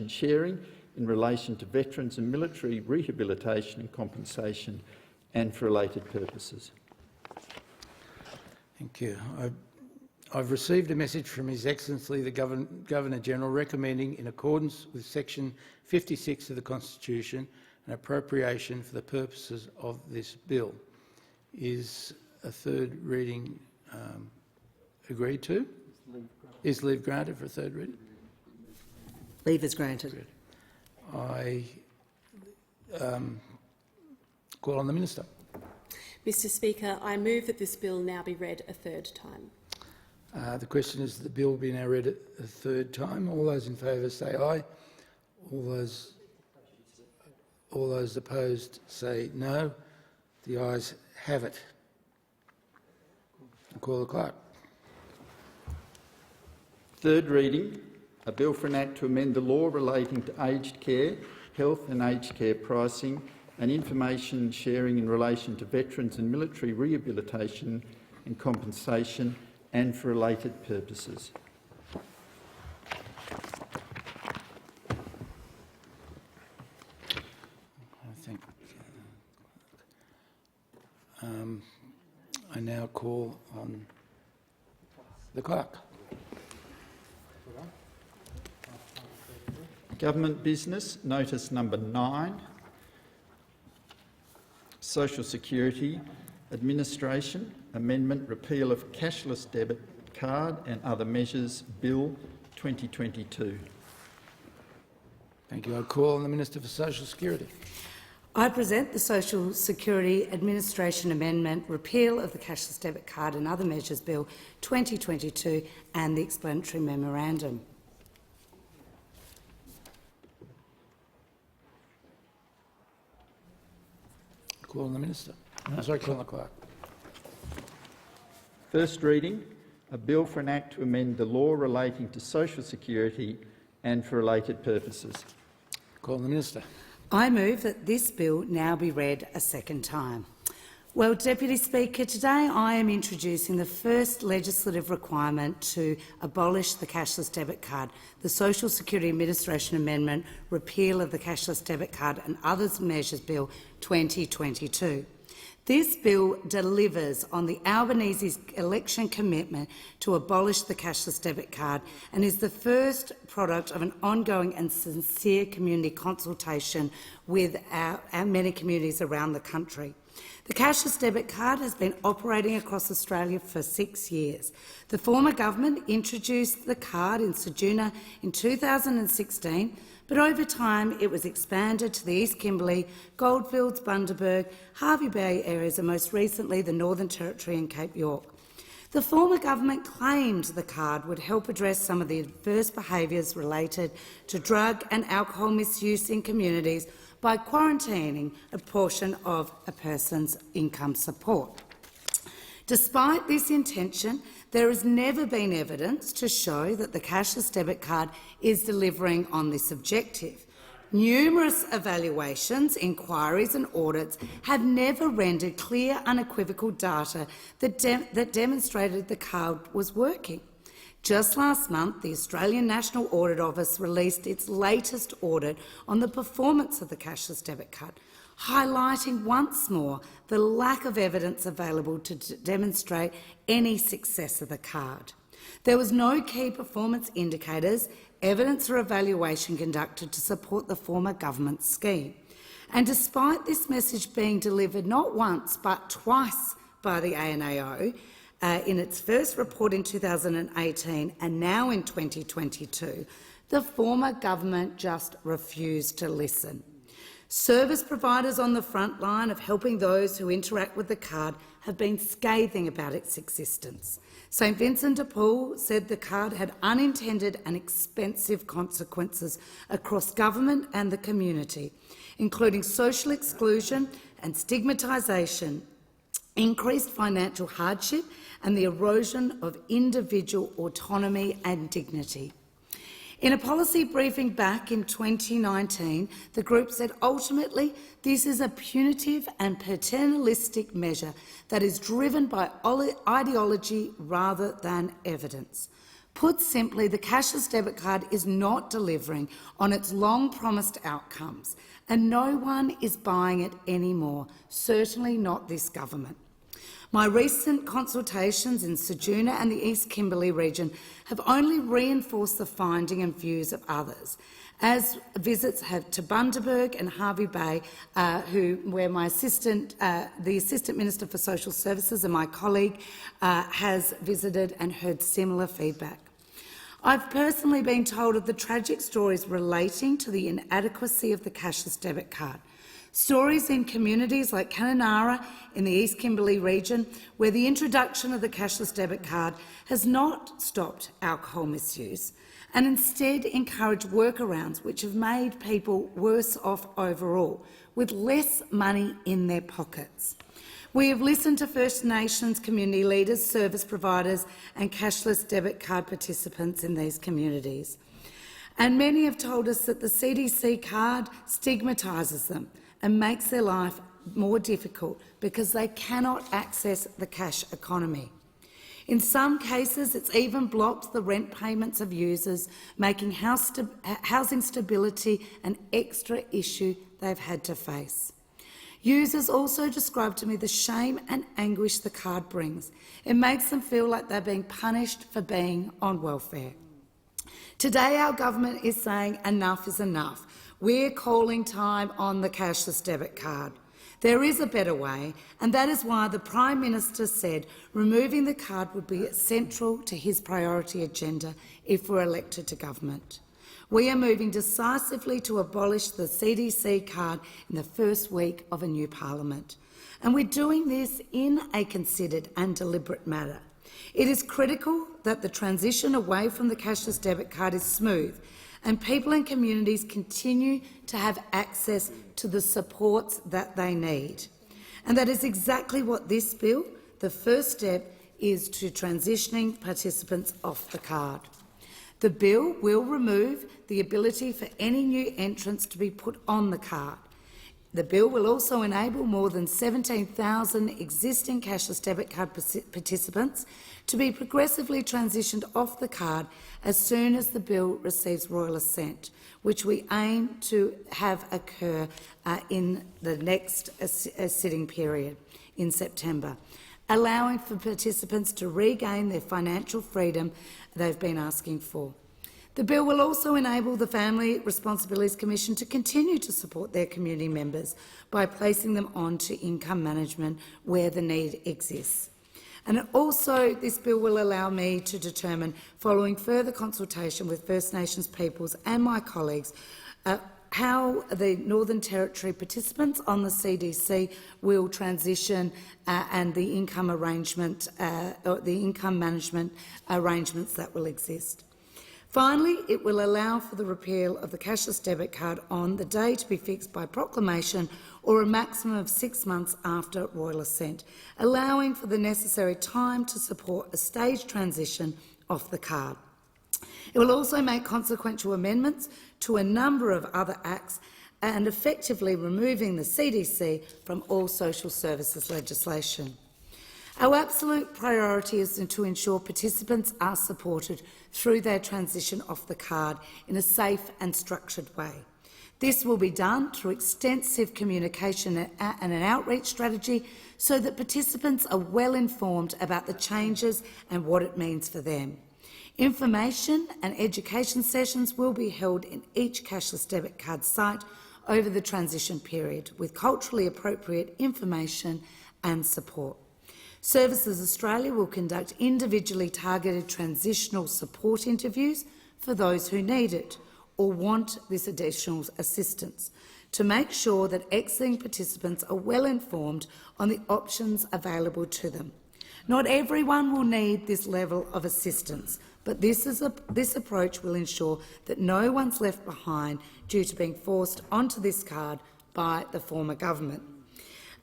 sharing in relation to veterans and military rehabilitation and compensation and for related purposes. Thank you. I've received a message from His Excellency the Governor-General recommending, in accordance with Section 56 of the Constitution, an appropriation for the purposes of this bill. Is a third reading agreed to? Is leave granted for a third reading? Leave is granted. I call on the Minister. Mr Speaker, I move that this bill now be read a third time. The question is that the bill be now read a third time. All those in favour say aye. All those opposed say no. The ayes have it. I call the clerk. Third reading, a bill for an act to amend the law relating to aged care, health and aged care pricing and information sharing in relation to veterans and military rehabilitation and compensation and for related purposes. I now call on the clerk. Government business, notice number 9. Social Security Administration Amendment, repeal of cashless debit card and other measures, Bill 2022. Thank you. I call on the Minister for Social Security. I present the Social Security Administration Amendment, repeal of the cashless debit card and other measures Bill 2022 and the explanatory memorandum. Call on the Minister. Sorry, call on the clerk. First reading, a bill for an act to amend the law relating to Social Security and for related purposes. Call on the Minister. I move that this bill now be read a second time. Well, Deputy Speaker, today I am introducing the first legislative requirement to abolish the cashless debit card, the Social Security Administration Amendment, repeal of the cashless debit card and other measures Bill 2022. This bill delivers on the Albanese's election commitment to abolish the cashless debit card and is the first product of an ongoing and sincere community consultation with our many communities around the country. The cashless debit card has been operating across Australia for 6 years. The former government introduced the card in Ceduna in 2016, but over time it was expanded to the East Kimberley, Goldfields, Bundaberg, Hervey Bay areas and most recently the Northern Territory and Cape York. The former government claimed the card would help address some of the adverse behaviours related to drug and alcohol misuse in communities by quarantining a portion of a person's income support. Despite this intention, there has never been evidence to show that the cashless debit card is delivering on this objective. Numerous evaluations, inquiries and audits have never rendered clear, unequivocal data that demonstrated the card was working. Just last month, the Australian National Audit Office released its latest audit on the performance of the cashless debit card, highlighting once more the lack of evidence available to demonstrate any success of the card. There was no key performance indicators, evidence or evaluation conducted to support the former government's scheme. And despite this message being delivered not once but twice by the ANAO, in its first report in 2018 and now in 2022, the former government just refused to listen. Service providers on the front line of helping those who interact with the card have been scathing about its existence. St Vincent de Paul said the card had unintended and expensive consequences across government and the community, including social exclusion and stigmatisation, increased financial hardship and the erosion of individual autonomy and dignity. In a policy briefing back in 2019, the group said ultimately this is a punitive and paternalistic measure that is driven by ideology rather than evidence. Put simply, the cashless debit card is not delivering on its long-promised outcomes, and no one is buying it anymore, certainly not this government. My recent consultations in Ceduna and the East Kimberley region have only reinforced the finding and views of others, as visits have to Bundaberg and Hervey Bay, where my the Assistant Minister for Social Services and my colleague has visited and heard similar feedback. I've personally been told of the tragic stories relating to the inadequacy of the cashless debit card. Stories in communities like Kununurra in the East Kimberley region, where the introduction of the cashless debit card has not stopped alcohol misuse and instead encouraged workarounds which have made people worse off overall, with less money in their pockets. We have listened to First Nations community leaders, service providers and cashless debit card participants in these communities. And many have told us that the CDC card stigmatises them and makes their life more difficult because they cannot access the cash economy. In some cases, it's even blocked the rent payments of users, making housing stability an extra issue they've had to face. Users also describe to me the shame and anguish the card brings. It makes them feel like they're being punished for being on welfare. Today, our government is saying enough is enough. We're calling time on the cashless debit card. There is a better way, and that is why the Prime Minister said removing the card would be central to his priority agenda if we're elected to government. We are moving decisively to abolish the CDC card in the first week of a new parliament, and we're doing this in a considered and deliberate manner. It is critical that the transition away from the cashless debit card is smooth and people and communities continue to have access to the supports that they need. And that is exactly what this bill, the first step, is to transitioning participants off the card. The bill will remove the ability for any new entrants to be put on the card. The bill will also enable more than 17,000 existing cashless debit card participants to be progressively transitioned off the card as soon as the bill receives royal assent, which we aim to have occur in the next sitting period in September, allowing for participants to regain their financial freedom they've been asking for. The bill will also enable the Family Responsibilities Commission to continue to support their community members by placing them onto income management where the need exists. And also, this bill will allow me to determine, following further consultation with First Nations peoples and my colleagues, how the Northern Territory participants on the CDC will transition and the income arrangement, or the income management arrangements that will exist. Finally, it will allow for the repeal of the cashless debit card on the day to be fixed by proclamation or a maximum of 6 months after royal assent, allowing for the necessary time to support a staged transition off the card. It will also make consequential amendments to a number of other acts and effectively removing the CDC from all social services legislation. Our absolute priority is to ensure participants are supported through their transition off the card in a safe and structured way. This will be done through extensive communication and an outreach strategy so that participants are well informed about the changes and what it means for them. Information and education sessions will be held in each cashless debit card site over the transition period, with culturally appropriate information and support. Services Australia will conduct individually targeted transitional support interviews for those who need it or want this additional assistance to make sure that exiting participants are well informed on the options available to them. Not everyone will need this level of assistance, but this approach will ensure that no one's left behind due to being forced onto this card by the former government.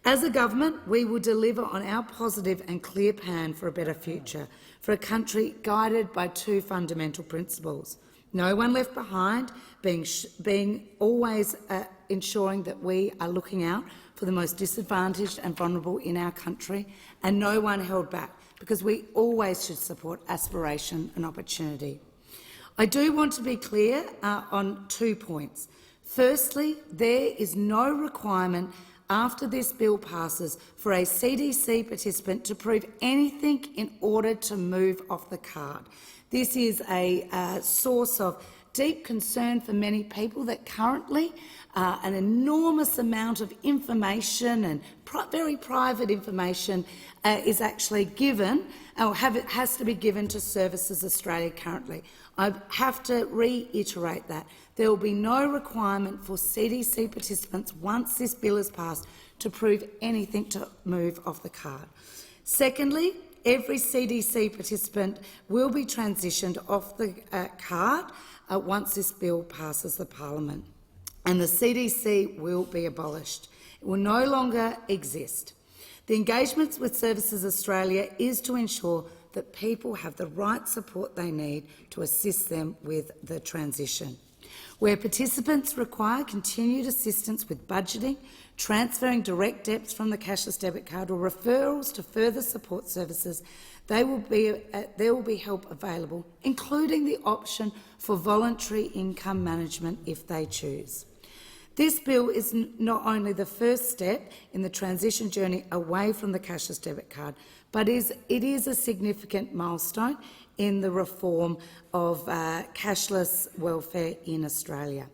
As a government, we will deliver on our positive and clear plan for a better future, for a country guided by two fundamental principles. No one left behind, being always ensuring that we are looking out for the most disadvantaged and vulnerable in our country, and no one held back, because we always should support aspiration and opportunity. I do want to be clear on 2 points. Firstly, there is no requirement after this bill passes for a CDC participant to prove anything in order to move off the card. This is a source of deep concern for many people, that currently an enormous amount of information and very private information is actually given, or has to be given to Services Australia currently. I have to reiterate that. There will be no requirement for CDC participants, once this bill is passed, to prove anything to move off the card. Secondly, every CDC participant will be transitioned off the card once this bill passes the parliament, and the CDC will be abolished. It will no longer exist. The engagements with Services Australia is to ensure that people have the right support they need to assist them with the transition. Where participants require continued assistance with budgeting, transferring direct debts from the cashless debit card, or referrals to further support services, there will be help available, including the option for voluntary income management if they choose. This bill is not only the first step in the transition journey away from the cashless debit card, but it is a significant milestone in the reform of cashless welfare in Australia.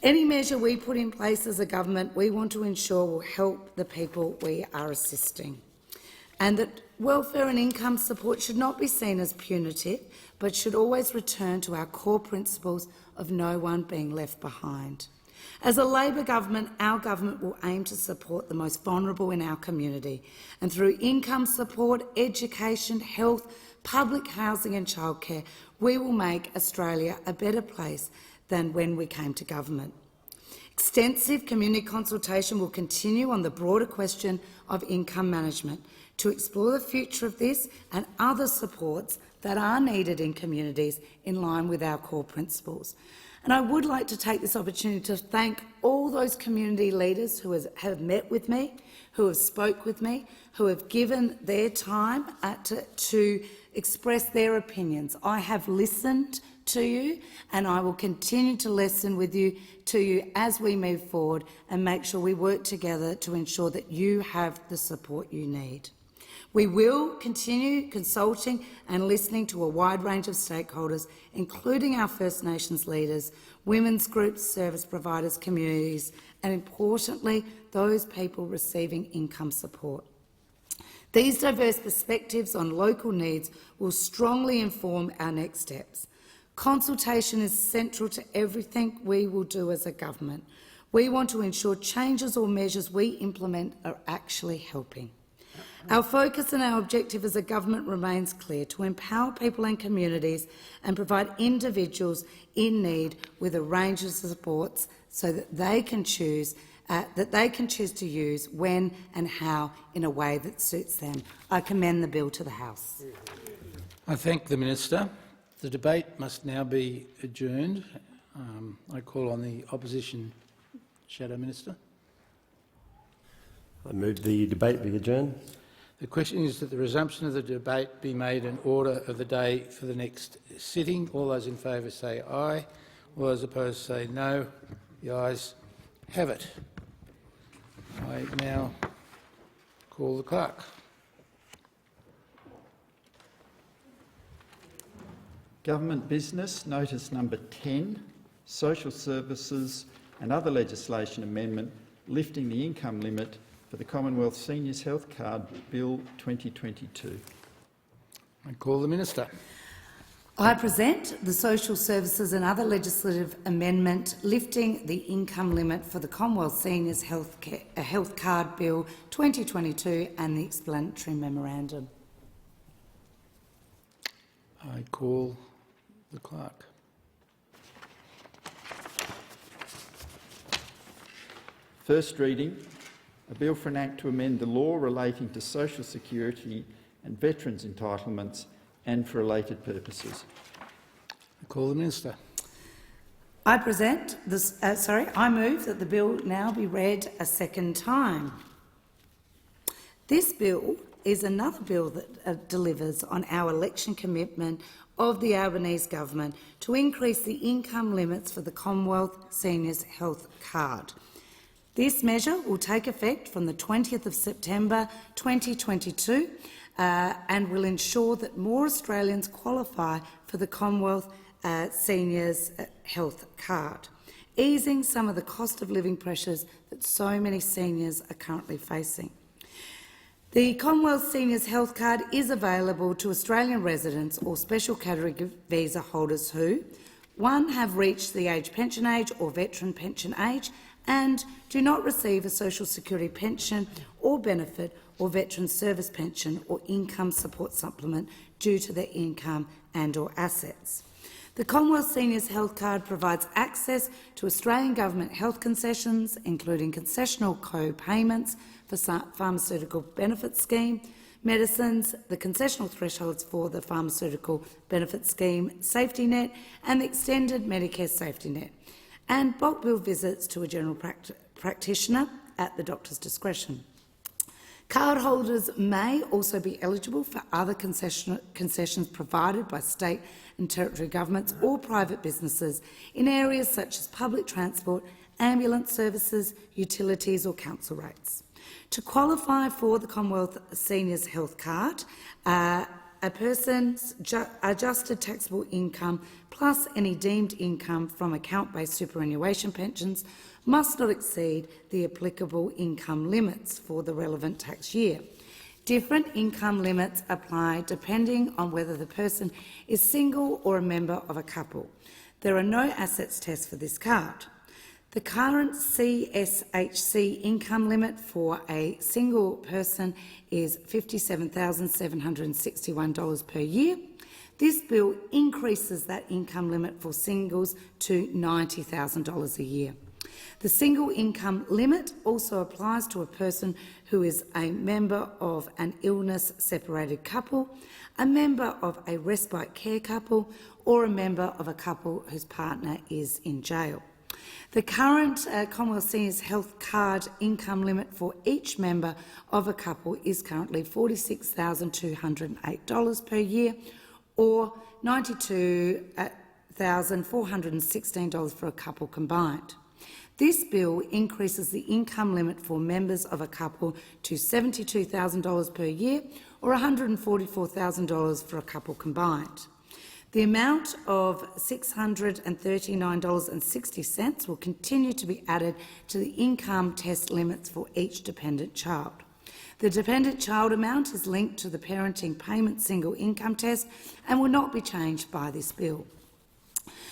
Any measure we put in place as a government, we want to ensure will help the people we are assisting, and that welfare and income support should not be seen as punitive, but should always return to our core principles of no one being left behind. As a Labor government, our government will aim to support the most vulnerable in our community, and through income support, education, health, public housing and childcare, we will make Australia a better place than when we came to government. Extensive community consultation will continue on the broader question of income management to explore the future of this and other supports that are needed in communities in line with our core principles. And I would like to take this opportunity to thank all those community leaders who have met with me, who have spoke with me, who have given their time to express their opinions. I have listened to you, and I will continue to listen to you as we move forward and make sure we work together to ensure that you have the support you need. We will continue consulting and listening to a wide range of stakeholders, including our First Nations leaders, women's groups, service providers, communities, and importantly, those people receiving income support. These diverse perspectives on local needs will strongly inform our next steps. Consultation is central to everything we will do as a government. We want to ensure changes or measures we implement are actually helping. Our focus and our objective as a government remains clear: to empower people and communities and provide individuals in need with a range of supports so that they can choose to use when and how in a way that suits them. I commend the bill to the House. I thank the Minister. The debate must now be adjourned. I call on the Opposition Shadow Minister. I move the debate be adjourned. The question is that the resumption of the debate be made an order of the day for the next sitting. All those in favour say aye. All those opposed say no. The ayes have it. I now call the clerk. Government business, notice number 10, social services and other legislation amendment lifting the income limit for the Commonwealth Seniors Health Card Bill 2022. I call the Minister. I present the Social Services and Other Legislative Amendment lifting the income limit for the Commonwealth Seniors Health Card Bill 2022 and the explanatory memorandum. I call the clerk. First reading, a bill for an act to amend the law relating to social security and veterans' entitlements and for related purposes. I call the Minister. I move that the bill now be read a second time. This bill is another bill that delivers on our election commitment of the Albanese government to increase the income limits for the Commonwealth Seniors Health Card. This measure will take effect from the 20th of September 2022 and will ensure that more Australians qualify for the Commonwealth Seniors Health Card, easing some of the cost of living pressures that so many seniors are currently facing. The Commonwealth Seniors Health Card is available to Australian residents or special category visa holders who, 1, have reached the age pension age or veteran pension age and do not receive a social security pension or benefit or veteran service pension or income support supplement due to their income and/or assets. The Commonwealth Seniors Health Card provides access to Australian government health concessions, including concessional co-payments for pharmaceutical benefit scheme, medicines, the concessional thresholds for the pharmaceutical benefit scheme safety net and the extended Medicare safety net, and bulk bill visits to a general practitioner at the doctor's discretion. Cardholders may also be eligible for other concessions provided by state and territory governments or private businesses in areas such as public transport, ambulance services, utilities or council rates. To qualify for the Commonwealth Seniors Health Card, a person's adjusted taxable income plus any deemed income from account-based superannuation pensions must not exceed the applicable income limits for the relevant tax year. Different income limits apply depending on whether the person is single or a member of a couple. There are no assets tests for this card. The current CSHC income limit for a single person is $57,761 per year. This bill increases that income limit for singles to $90,000 a year. The single income limit also applies to a person who is a member of an illness-separated couple, a member of a respite care couple, or a member of a couple whose partner is in jail. The current Commonwealth Seniors Health Card income limit for each member of a couple is currently $46,208 per year, or $92,416 for a couple combined. This bill increases the income limit for members of a couple to $72,000 per year, or $144,000 for a couple combined. The amount of $639.60 will continue to be added to the income test limits for each dependent child. The dependent child amount is linked to the parenting payment single income test and will not be changed by this bill.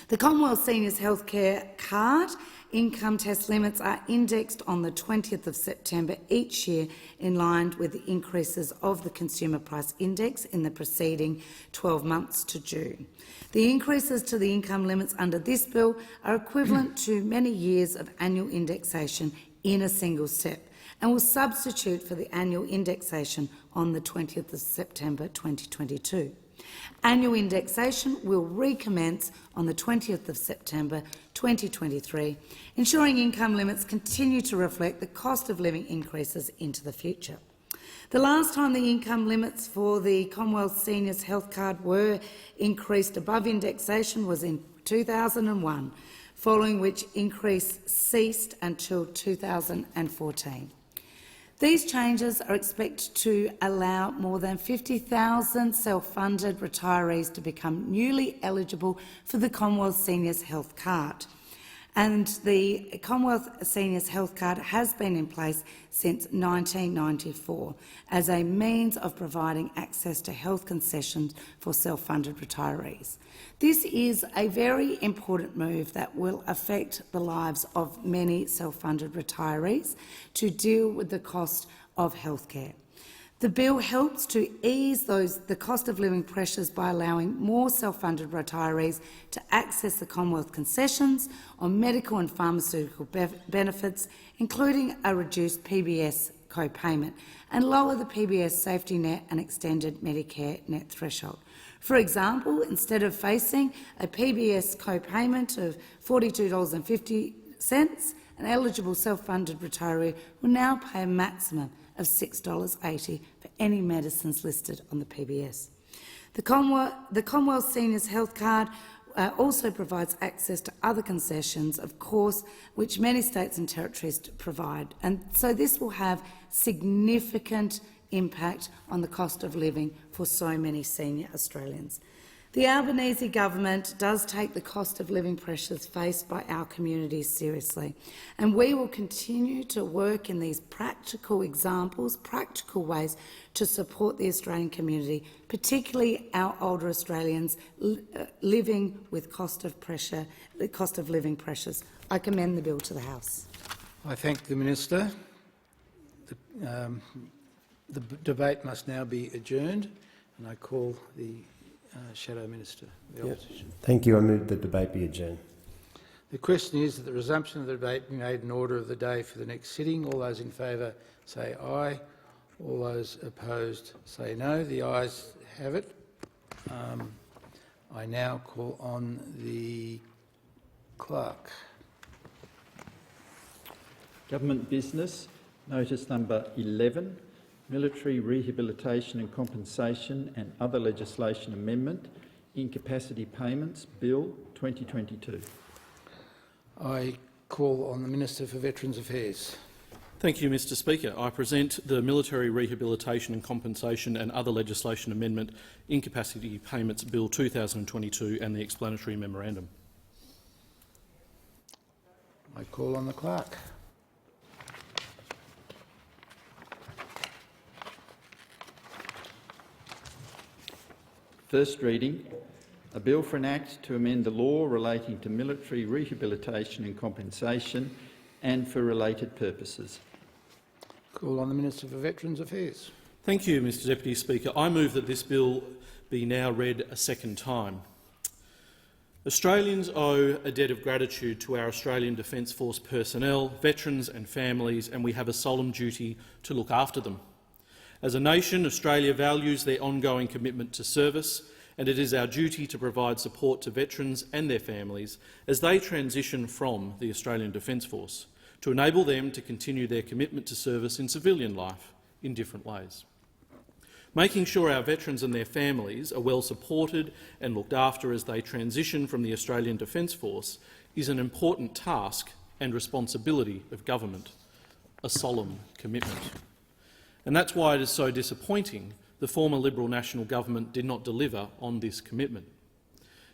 The Commonwealth Seniors Healthcare Card income test limits are indexed on the 20th of September each year in line with the increases of the Consumer Price Index in the preceding 12 months to June. The increases to the income limits under this bill are equivalent to many years of annual indexation in a single step and will substitute for the annual indexation on the 20th of September 2022. Annual indexation will recommence on the 20th of September 2023, ensuring income limits continue to reflect the cost of living increases into the future. The last time the income limits for the Commonwealth Seniors Health Card were increased above indexation was in 2001, following which increase ceased until 2014. These changes are expected to allow more than 50,000 self-funded retirees to become newly eligible for the Commonwealth Seniors Health Card. and the Commonwealth Seniors Health Card has been in place since 1994 as a means of providing access to health concessions for self-funded retirees. This is a very important move that will affect the lives of many self-funded retirees to deal with the cost of healthcare. The bill helps to ease the cost of living pressures by allowing more self-funded retirees to access the Commonwealth concessions on medical and pharmaceutical benefits, including a reduced PBS co-payment, and lower the PBS safety net and extended Medicare net threshold. For example, instead of facing a PBS co-payment of $42.50, an eligible self-funded retiree will now pay a maximum of $6.80 for any medicines listed on the PBS. The Commonwealth Seniors Health Card also provides access to other concessions, of course, which many states and territories provide, and so this will have significant impact on the cost of living for so many senior Australians. The Albanese government does take the cost of living pressures faced by our communities seriously, and we will continue to work in these practical examples, practical ways to support the Australian community, particularly our older Australians living with the cost of living pressures. I commend the bill to the House. I thank the Minister. The debate must now be adjourned, and I call the Shadow Minister of the Opposition. Thank you. I move the debate be adjourned. The question is that the resumption of the debate be made in order of the day for the next sitting. All those in favour say aye. All those opposed say no. The ayes have it. I now call on the clerk. Government business, notice number 11. Military Rehabilitation and Compensation and Other Legislation Amendment, Incapacity Payments Bill 2022. I call on the Minister for Veterans Affairs. Thank you, Mr Speaker. I present the Military Rehabilitation and Compensation and Other Legislation Amendment, Incapacity Payments Bill 2022 and the explanatory memorandum. I call on the clerk. First reading, a bill for an act to amend the law relating to military rehabilitation and compensation and for related purposes. Call on the Minister for Veterans Affairs. Thank you, Mr Deputy Speaker. I move that this bill be now read a second time. Australians owe a debt of gratitude to our Australian Defence Force personnel, veterans and families, and we have a solemn duty to look after them. As a nation, Australia values their ongoing commitment to service, and it is our duty to provide support to veterans and their families as they transition from the Australian Defence Force, to enable them to continue their commitment to service in civilian life in different ways. Making sure our veterans and their families are well supported and looked after as they transition from the Australian Defence Force is an important task and responsibility of government, a solemn commitment. And that's why it is so disappointing the former Liberal National Government did not deliver on this commitment.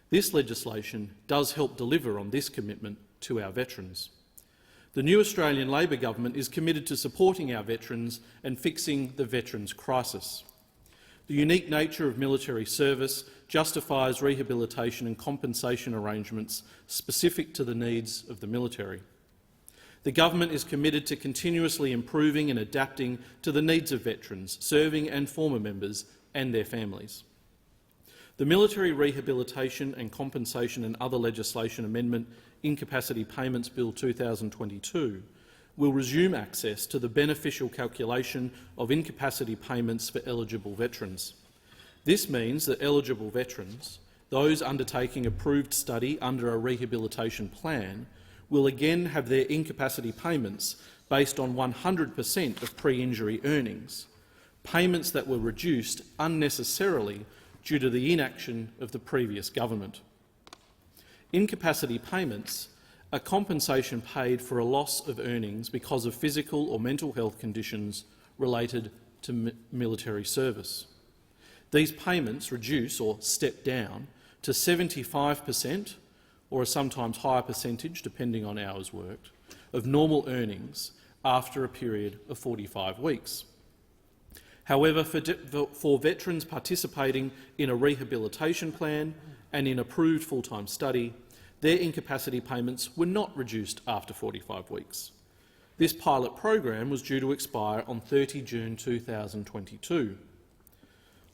This legislation does help deliver on this commitment to our veterans. The new Australian Labor government is committed to supporting our veterans and fixing the veterans' crisis. The unique nature of military service justifies rehabilitation and compensation arrangements specific to the needs of the military. The government is committed to continuously improving and adapting to the needs of veterans, serving and former members and their families. The Military Rehabilitation and Compensation and Other Legislation Amendment, Incapacity Payments Bill 2022 will resume access to the beneficial calculation of incapacity payments for eligible veterans. This means that eligible veterans, those undertaking approved study under a rehabilitation plan, will again have their incapacity payments based on 100% of pre-injury earnings, payments that were reduced unnecessarily due to the inaction of the previous government. Incapacity payments are compensation paid for a loss of earnings because of physical or mental health conditions related to military service. These payments reduce or step down to 75% or a sometimes higher percentage, depending on hours worked, of normal earnings after a period of 45 weeks. However, for veterans participating in a rehabilitation plan and in approved full-time study, their incapacity payments were not reduced after 45 weeks. This pilot program was due to expire on 30 June 2022.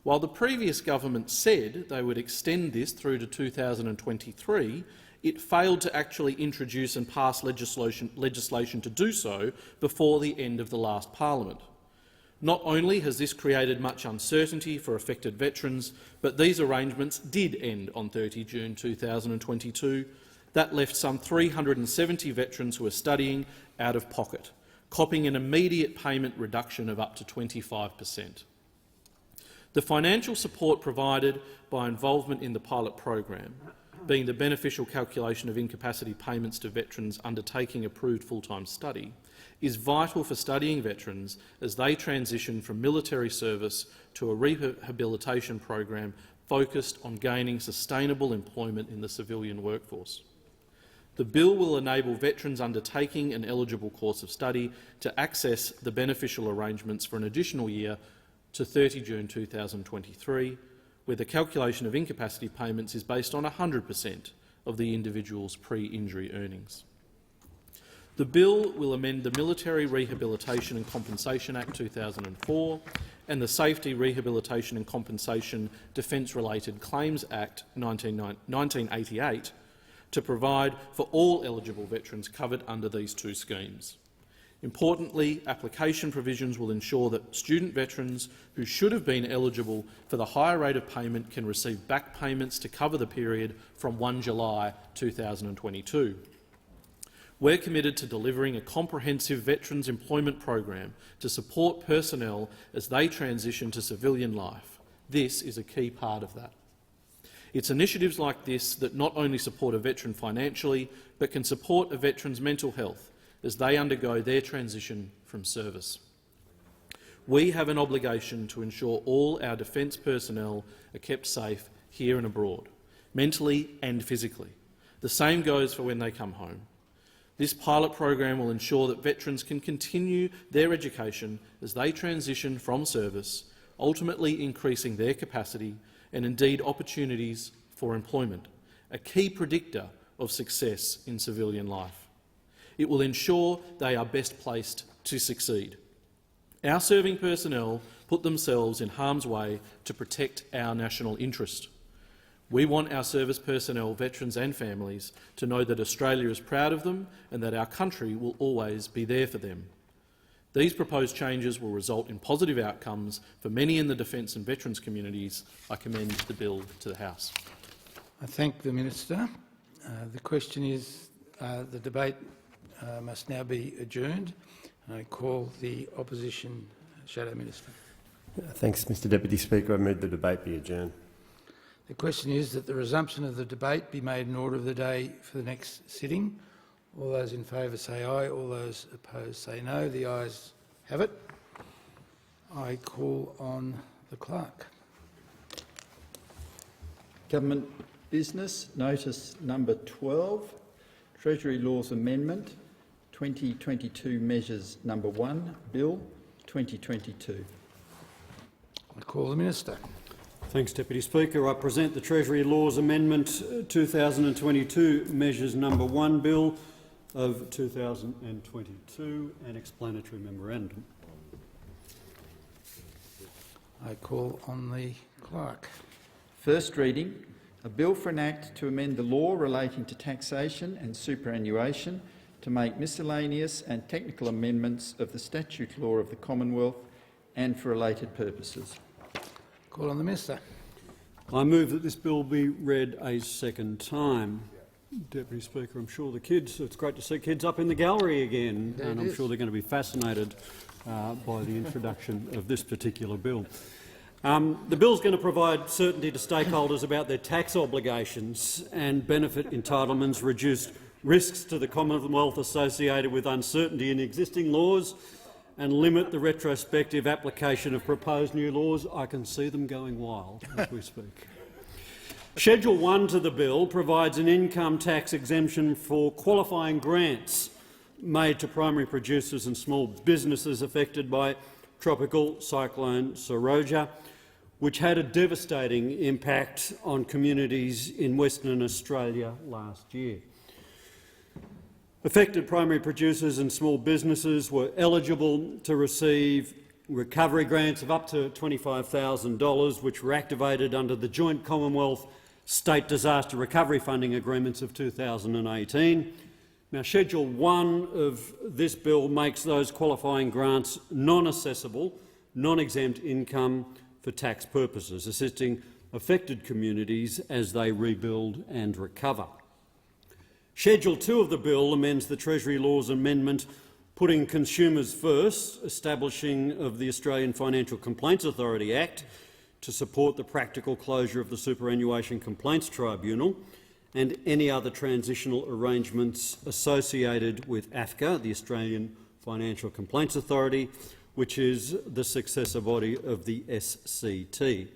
While the previous government said they would extend this through to 2023, it failed to actually introduce and pass legislation to do so before the end of the last parliament. Not only has this created much uncertainty for affected veterans, but these arrangements did end on 30 June 2022. That left some 370 veterans who are studying out of pocket, copping an immediate payment reduction of up to 25%. The financial support provided by involvement in the pilot program, being the beneficial calculation of incapacity payments to veterans undertaking approved full-time study, is vital for studying veterans as they transition from military service to a rehabilitation program focused on gaining sustainable employment in the civilian workforce. The bill will enable veterans undertaking an eligible course of study to access the beneficial arrangements for an additional year to 30 June 2023, where the calculation of incapacity payments is based on 100% of the individual's pre-injury earnings. The bill will amend the Military Rehabilitation and Compensation Act 2004 and the Safety, Rehabilitation and Compensation Defence-Related Claims Act 1988 to provide for all eligible veterans covered under these two schemes. Importantly, application provisions will ensure that student veterans who should have been eligible for the higher rate of payment can receive back payments to cover the period from 1 July 2022. We're committed to delivering a comprehensive veterans employment program to support personnel as they transition to civilian life. This is a key part of that. It's initiatives like this that not only support a veteran financially, but can support a veteran's mental health as they undergo their transition from service. We have an obligation to ensure all our defence personnel are kept safe here and abroad, mentally and physically. The same goes for when they come home. This pilot program will ensure that veterans can continue their education as they transition from service, ultimately increasing their capacity and indeed opportunities for employment, a key predictor of success in civilian life. It will ensure they are best placed to succeed. Our serving personnel put themselves in harm's way to protect our national interest. We want our service personnel, veterans and families to know that Australia is proud of them and that our country will always be there for them. These proposed changes will result in positive outcomes for many in the defence and veterans communities. I commend the bill to the House. I thank the Minister. The question is the debate must now be adjourned. I call the Opposition Shadow Minister. Thanks, Mr Deputy Speaker. I move the debate be adjourned. The question is that the resumption of the debate be made in order of the day for the next sitting. All those in favour say aye. All those opposed say no. The ayes have it. I call on the clerk. Government business, notice number 12, Treasury Laws Amendment 2022 Measures number 1, Bill 2022. I call the Minister. Thanks, Deputy Speaker. I present the Treasury Laws Amendment 2022 Measures number 1 Bill of 2022 and explanatory memorandum. I call on the clerk. First reading, a bill for an act to amend the law relating to taxation and superannuation to make miscellaneous and technical amendments of the statute law of the Commonwealth and for related purposes. Call on the Minister. I move that this bill be read a second time. Deputy Speaker, I'm sure the kids, it's great to see kids up in the gallery again, and I'm sure they're going to be fascinated by the introduction of this particular bill. The bill is going to provide certainty to stakeholders about their tax obligations and benefit entitlements, reduce risks to the Commonwealth associated with uncertainty in existing laws, and limit the retrospective application of proposed new laws. I can see them going wild as we speak. Schedule 1 to the bill provides an income tax exemption for qualifying grants made to primary producers and small businesses affected by Tropical Cyclone Seroja, which had a devastating impact on communities in Western Australia last year. Affected primary producers and small businesses were eligible to receive recovery grants of up to $25,000, which were activated under the Joint Commonwealth State Disaster Recovery Funding Agreements of 2018. Now, Schedule 1 of this bill makes those qualifying grants non-assessable, non-exempt income for tax purposes, assisting affected communities as they rebuild and recover. Schedule 2 of the bill amends the Treasury Laws Amendment putting consumers first, establishing of the Australian Financial Complaints Authority Act to support the practical closure of the Superannuation Complaints Tribunal and any other transitional arrangements associated with AFCA, the Australian Financial Complaints Authority, which is the successor body of the SCT.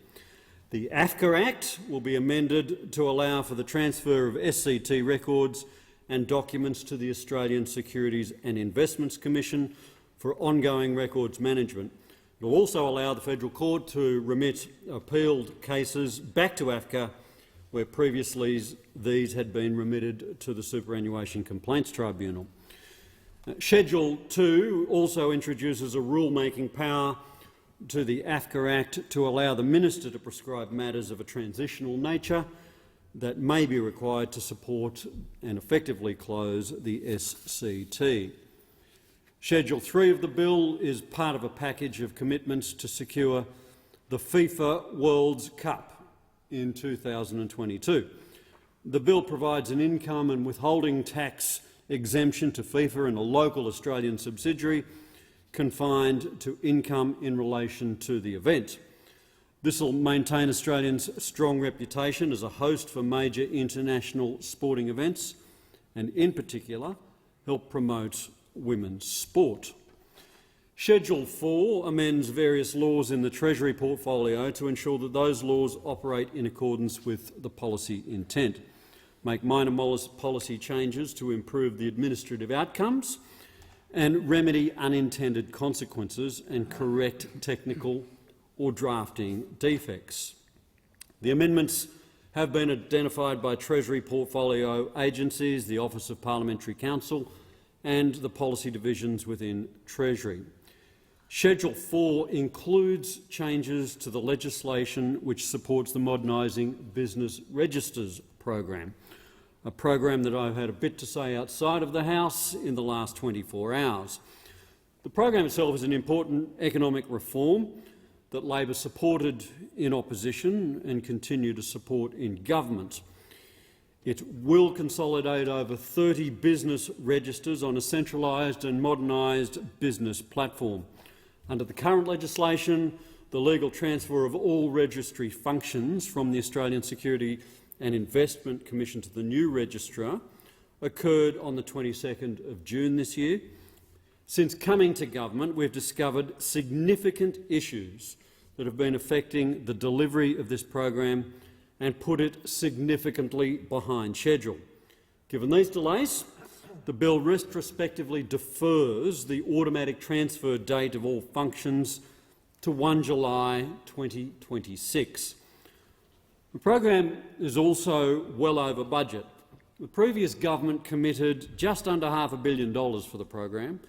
The AFCA Act will be amended to allow for the transfer of SCT records and documents to the Australian Securities and Investments Commission for ongoing records management. It will also allow the Federal Court to remit appealed cases back to AFCA, where previously these had been remitted to the Superannuation Complaints Tribunal. Schedule 2 also introduces a rule-making power to the AFCA Act to allow the Minister to prescribe matters of a transitional nature that may be required to support and effectively close the SCT. Schedule 3 of the bill is part of a package of commitments to secure the FIFA World Cup in 2022. The bill provides an income and withholding tax exemption to FIFA and a local Australian subsidiary confined to income in relation to the event. This will maintain Australia's strong reputation as a host for major international sporting events and, in particular, help promote women's sport. Schedule 4 amends various laws in the Treasury portfolio to ensure that those laws operate in accordance with the policy intent, make minor policy changes to improve the administrative outcomes and remedy unintended consequences and correct technical or drafting defects. The amendments have been identified by Treasury portfolio agencies, the Office of Parliamentary Counsel and the policy divisions within Treasury. Schedule 4 includes changes to the legislation which supports the Modernising Business Registers program, a program that I've had a bit to say outside of the House in the last 24 hours. The program itself is an important economic reform that Labor supported in opposition and continue to support in government. It will consolidate over 30 business registers on a centralised and modernised business platform. Under the current legislation, the legal transfer of all registry functions from the Australian Security and Investment Commission to the new registrar occurred on the 22nd of June this year. Since coming to government, we've discovered significant issues that have been affecting the delivery of this program and put it significantly behind schedule. Given these delays, the bill retrospectively defers the automatic transfer date of all functions to 1 July 2026. The program is also well over budget. The previous government committed just under $500 million for the program.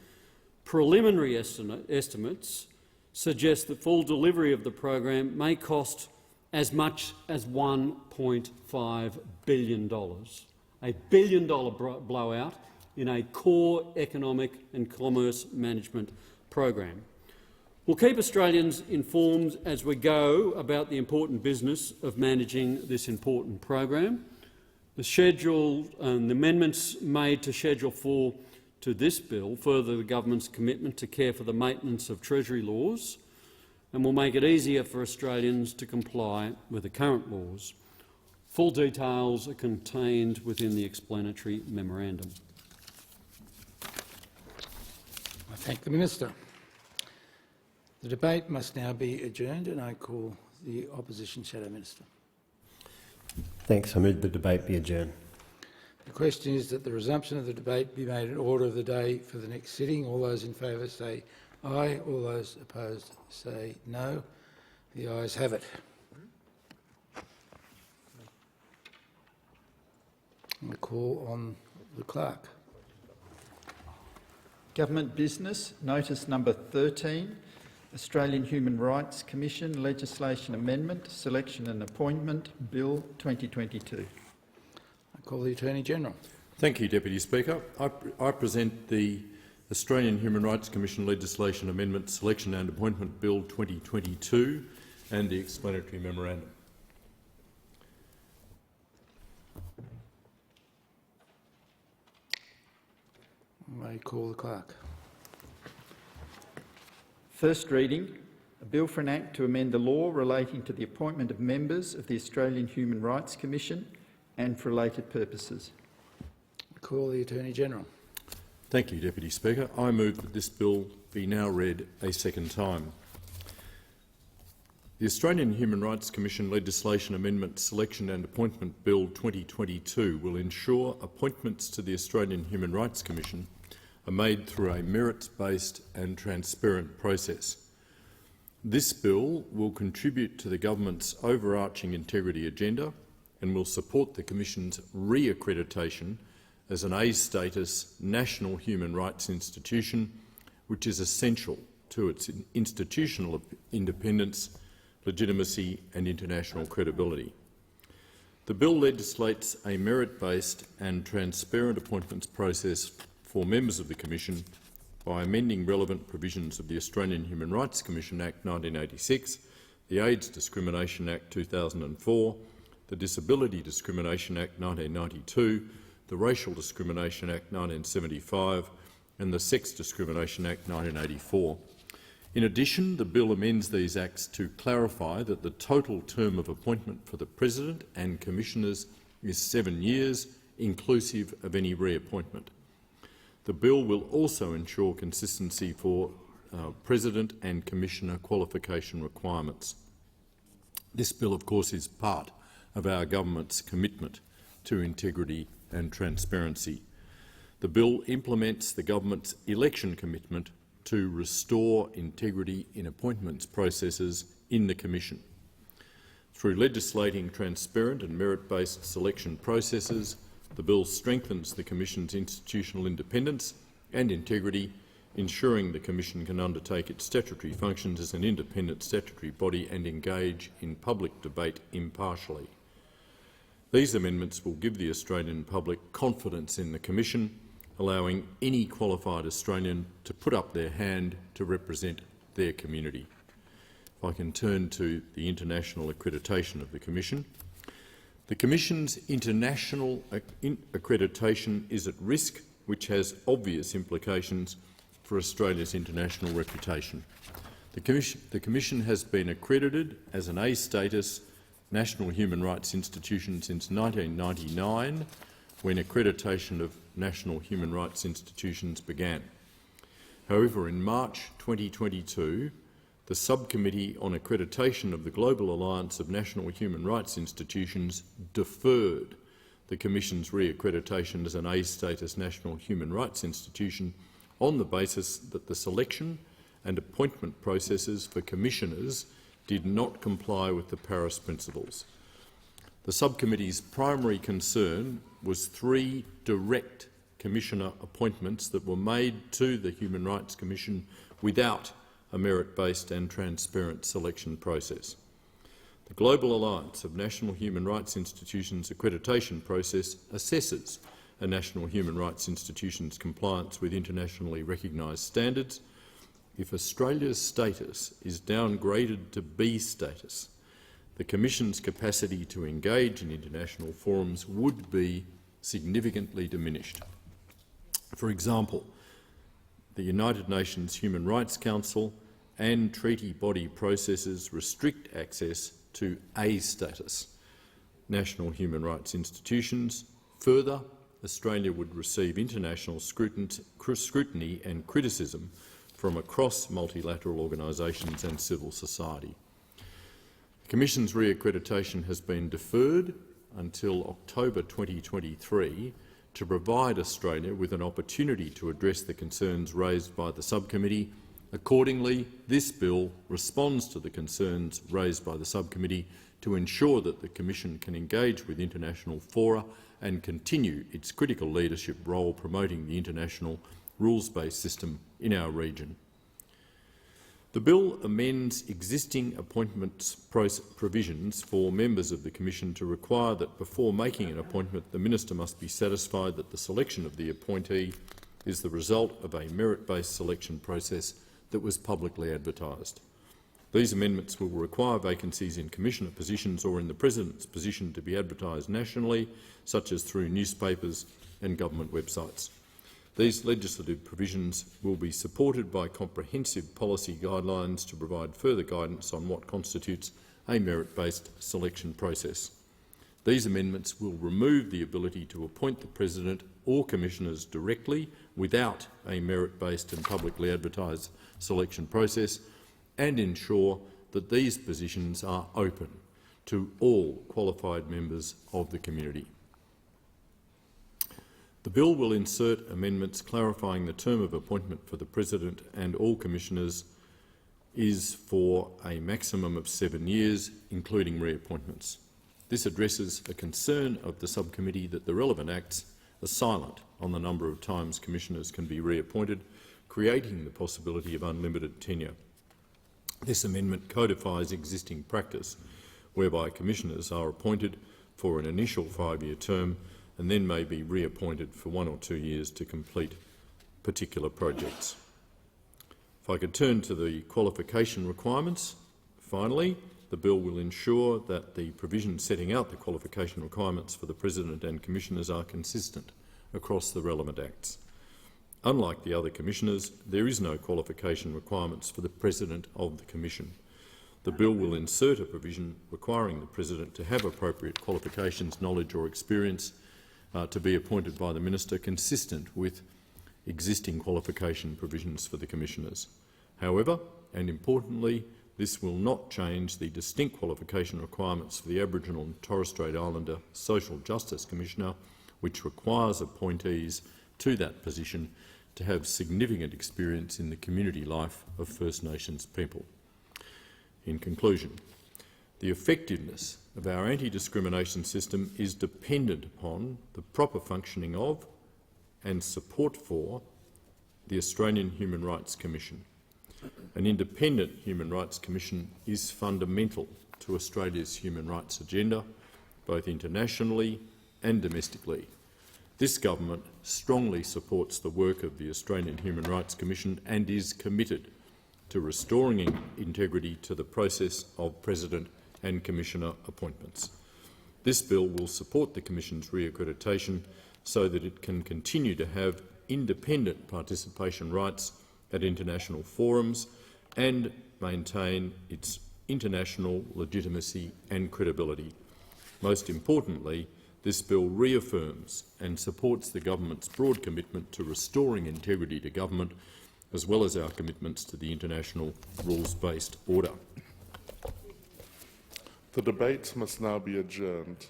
Preliminary estimates suggest that full delivery of the program may cost as much as $1.5 billion, a billion-dollar blowout in a core economic and commerce management program. We'll keep Australians informed as we go about the important business of managing this important program. The schedule and the amendments made to Schedule 4 to this bill further the government's commitment to care for the maintenance of Treasury laws and will make it easier for Australians to comply with the current laws. Full details are contained within the explanatory memorandum. I thank the Minister. The debate must now be adjourned and I call the Opposition Shadow Minister. Thanks. I move the debate be adjourned. The question is that the resumption of the debate be made an order of the day for the next sitting. All those in favour say aye. All those opposed say no. The ayes have it. I call on the clerk. Government business, notice number 13, Australian Human Rights Commission Legislation Amendment, Selection and Appointment Bill 2022. I call the Attorney-General. Thank you, Deputy Speaker. I present the Australian Human Rights Commission Legislation Amendment, Selection and Appointment Bill 2022 and the explanatory memorandum. I call the clerk. First reading, a bill for an act to amend the law relating to the appointment of members of the Australian Human Rights Commission and for related purposes. I call the Attorney-General. Thank you, Deputy Speaker. I move that this bill be now read a second time. The Australian Human Rights Commission Legislation Amendment, Selection and Appointment Bill 2022 will ensure appointments to the Australian Human Rights Commission are made through a merits-based and transparent process. This bill will contribute to the government's overarching integrity agenda and will support the Commission's re-accreditation as an A-status national human rights institution, which is essential to its institutional independence, legitimacy and international credibility. The bill legislates a merit-based and transparent appointments process for members of the Commission by amending relevant provisions of the Australian Human Rights Commission Act 1986, the AIDS Discrimination Act 2004, the Disability Discrimination Act 1992, the Racial Discrimination Act 1975 and the Sex Discrimination Act 1984. In addition, the bill amends these acts to clarify that the total term of appointment for the President and Commissioners is 7 years, inclusive of any reappointment. The bill will also ensure consistency for President and Commissioner qualification requirements. This bill, of course, is part of our government's commitment to integrity and transparency. The bill implements the government's election commitment to restore integrity in appointments processes in the Commission. Through legislating transparent and merit-based selection processes, the bill strengthens the Commission's institutional independence and integrity, ensuring the Commission can undertake its statutory functions as an independent statutory body and engage in public debate impartially. These amendments will give the Australian public confidence in the Commission, allowing any qualified Australian to put up their hand to represent their community. If I can turn to the international accreditation of the Commission. The Commission's international accreditation is at risk, which has obvious implications for Australia's international reputation. The Commission has been accredited as an A-status national human rights institution since 1999, when accreditation of national human rights institutions began. However, in March 2022, the Subcommittee on Accreditation of the Global Alliance of National Human Rights Institutions deferred the Commission's re-accreditation as an A-status national human rights institution on the basis that the selection and appointment processes for commissioners did not comply with the Paris Principles. The Subcommittee's primary concern was 3 direct Commissioner appointments that were made to the Human Rights Commission without a merit-based and transparent selection process. The Global Alliance of National Human Rights Institutions accreditation process assesses a national human rights institution's compliance with internationally recognised standards. If Australia's status is downgraded to B status, the Commission's capacity to engage in international forums would be significantly diminished. For example, the United Nations Human Rights Council and treaty body processes restrict access to A-status national human rights institutions. Further, Australia would receive international scrutiny and criticism from across multilateral organisations and civil society. The Commission's re-accreditation has been deferred until October 2023 to provide Australia with an opportunity to address the concerns raised by the subcommittee. Accordingly, this bill responds to the concerns raised by the subcommittee to ensure that the Commission can engage with international fora and continue its critical leadership role promoting the international rules-based system in our region. The bill amends existing appointment provisions for members of the Commission to require that before making an appointment, the Minister must be satisfied that the selection of the appointee is the result of a merit-based selection process that was publicly advertised. These amendments will require vacancies in Commissioner positions or in the President's position to be advertised nationally, such as through newspapers and government websites. These legislative provisions will be supported by comprehensive policy guidelines to provide further guidance on what constitutes a merit-based selection process. These amendments will remove the ability to appoint the President or Commissioners directly without a merit-based and publicly advertised selection process and ensure that these positions are open to all qualified members of the community. The bill will insert amendments clarifying the term of appointment for the President and all Commissioners is for a maximum of 7 years, including reappointments. This addresses a concern of the subcommittee that the relevant acts are silent on the number of times Commissioners can be reappointed, creating the possibility of unlimited tenure. This amendment codifies existing practice, whereby Commissioners are appointed for an initial 5-year term and then may be reappointed for 1 or 2 years to complete particular projects. If I could turn to the qualification requirements. Finally, the bill will ensure that the provisions setting out the qualification requirements for the President and Commissioners are consistent across the relevant acts. Unlike the other Commissioners, there is no qualification requirements for the President of the Commission. The bill will insert a provision requiring the President to have appropriate qualifications, knowledge or experience to be appointed by the Minister, consistent with existing qualification provisions for the Commissioners. However, and importantly, this will not change the distinct qualification requirements for the Aboriginal and Torres Strait Islander Social Justice Commissioner, which requires appointees to that position to have significant experience in the community life of First Nations people. In conclusion, the effectiveness of our anti-discrimination system is dependent upon the proper functioning of and support for the Australian Human Rights Commission. An independent Human Rights Commission is fundamental to Australia's human rights agenda, both internationally and domestically. This government strongly supports the work of the Australian Human Rights Commission and is committed to restoring integrity to the process of President and Commissioner appointments. This bill will support the Commission's reaccreditation so that it can continue to have independent participation rights at international forums and maintain its international legitimacy and credibility. Most importantly, this bill reaffirms and supports the government's broad commitment to restoring integrity to government, as well as our commitments to the international rules-based order. The debate must now be adjourned.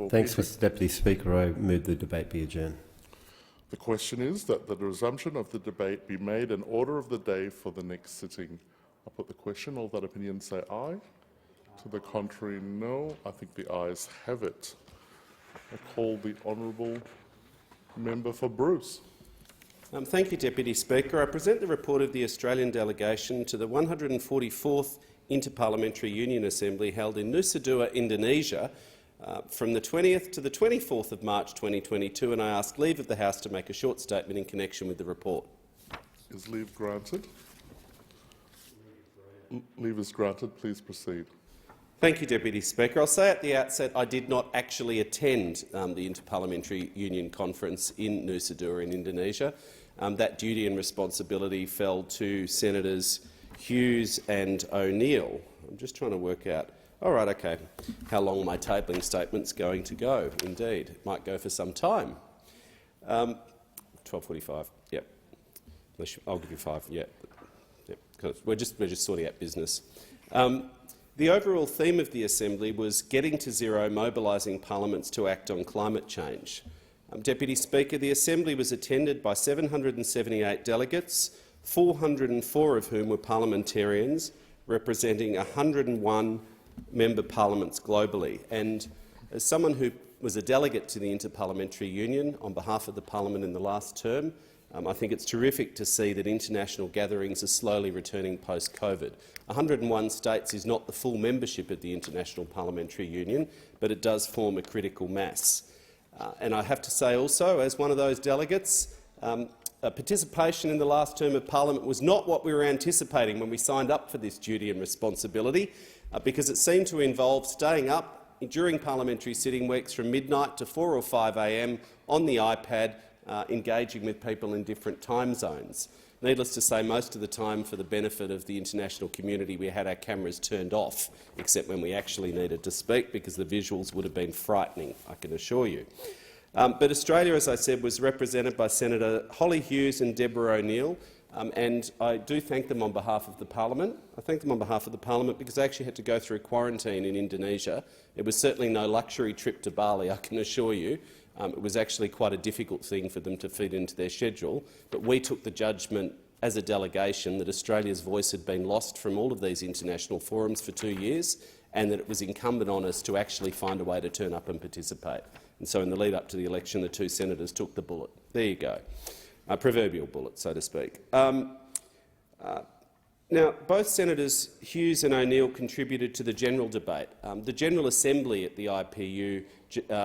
Thanks, Mr Deputy Speaker. I move the debate be adjourned. The question is that the resumption of the debate be made an order of the day for the next sitting. I'll put the question. All that opinion say aye. To the contrary, no. I think the ayes have it. I call the honourable member for Bruce. Thank you, Deputy Speaker. I present the report of the Australian delegation to the 144th Interparliamentary Union Assembly held in Nusa Dua, Indonesia, from the 20th to the 24th of March 2022, and I ask leave of the House to make a short statement in connection with the report. Is leave granted? Leave is granted. Please proceed. Thank you, Deputy Speaker. I'll say at the outset I did not actually attend the Interparliamentary Union Conference in Nusa Dua in Indonesia. That duty and responsibility fell to Senators Hughes and O'Neill. I'm just trying to work out, all right, okay, how long my tabling statement's going to go. Indeed, it might go for some time. 12:45, yep. I'll give you 5, yeah. Yep. We're just sorting out business. The overall theme of the Assembly was getting to zero, mobilising parliaments to act on climate change. Deputy Speaker, the Assembly was attended by 778 delegates, 404 of whom were parliamentarians, representing 101 member parliaments globally. And as someone who was a delegate to the Interparliamentary Union on behalf of the parliament in the last term, I think it's terrific to see that international gatherings are slowly returning post-COVID. 101 states is not the full membership of the International Parliamentary Union, but it does form a critical mass. And I have to say also, as one of those delegates, participation in the last term of parliament was not what we were anticipating when we signed up for this duty and responsibility, because it seemed to involve staying up during parliamentary sitting weeks from midnight to 4 or 5 a.m. on the iPad, engaging with people in different time zones. Needless to say, most of the time, for the benefit of the international community, we had our cameras turned off, except when we actually needed to speak, because the visuals would have been frightening, I can assure you. But Australia, as I said, was represented by Senator Holly Hughes and Deborah O'Neill, and I do thank them on behalf of the parliament. I thank them on behalf of the parliament because they actually had to go through quarantine in Indonesia. It was certainly no luxury trip to Bali, I can assure you. It was actually quite a difficult thing for them to fit into their schedule, but we took the judgment as a delegation that Australia's voice had been lost from all of these international forums for 2 years, and that it was incumbent on us to actually find a way to turn up and participate. And so in the lead-up to the election, the two senators took the bullet. There you go. A proverbial bullet, so to speak. Now, both Senators Hughes and O'Neill contributed to the general debate. The General Assembly at the IPU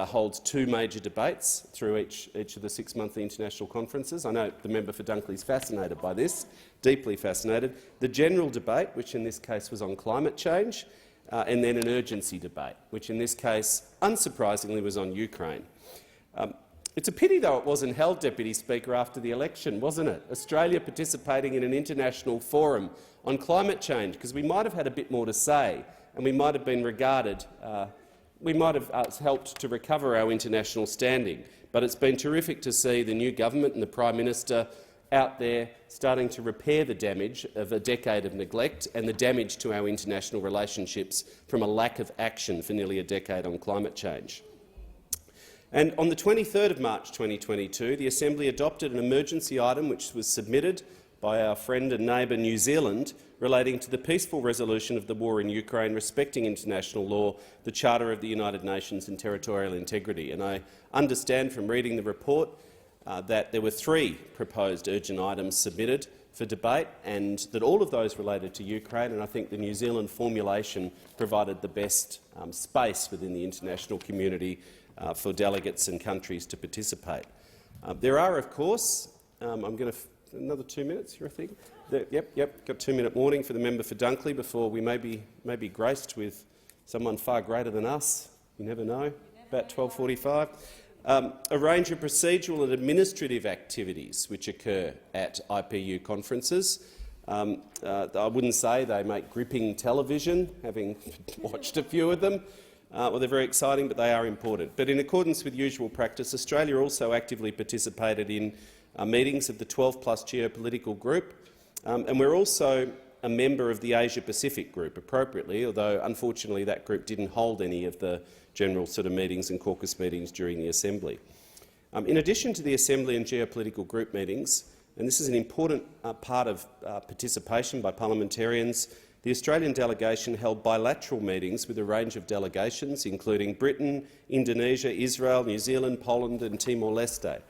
holds two major debates through each of the 6-monthly international conferences. I know the member for Dunkley is fascinated by this, deeply fascinated. The general debate, which in this case was on climate change, and then an urgency debate, which in this case, unsurprisingly, was on Ukraine. It's a pity, though, it wasn't held, Deputy Speaker, after the election, wasn't it? Australia participating in an international forum on climate change, because we might have had a bit more to say, and we might have been regarded, we might have helped to recover our international standing. But it's been terrific to see the new government and the Prime Minister out there starting to repair the damage of a decade of neglect and the damage to our international relationships from a lack of action for nearly a decade on climate change. And on the 23rd of March 2022, the Assembly adopted an emergency item which was submitted by our friend and neighbour New Zealand relating to the peaceful resolution of the war in Ukraine, respecting international law, the Charter of the United Nations and territorial integrity. And I understand from reading the report that there were 3 proposed urgent items submitted for debate, and that all of those related to Ukraine, and I think the New Zealand formulation provided the best space within the international community for delegates and countries to participate. There are, of course, I'm going to another 2 minutes here, I think. Yep, got 2-minute warning for the member for Dunkley before we may be graced with someone far greater than us. You never know. About 12:45. A range of procedural and administrative activities which occur at IPU conferences. I wouldn't say they make gripping television, having watched a few of them. Well, they're very exciting, but they are important. But in accordance with usual practice, Australia also actively participated in meetings of the 12+ geopolitical group, and we're also a member of the Asia-Pacific group, appropriately, although unfortunately that group didn't hold any of the general meetings and caucus meetings during the Assembly. In addition to the Assembly and geopolitical group meetings, and this is an important part of participation by parliamentarians, the Australian delegation held bilateral meetings with a range of delegations, including Britain, Indonesia, Israel, New Zealand, Poland and Timor-Leste.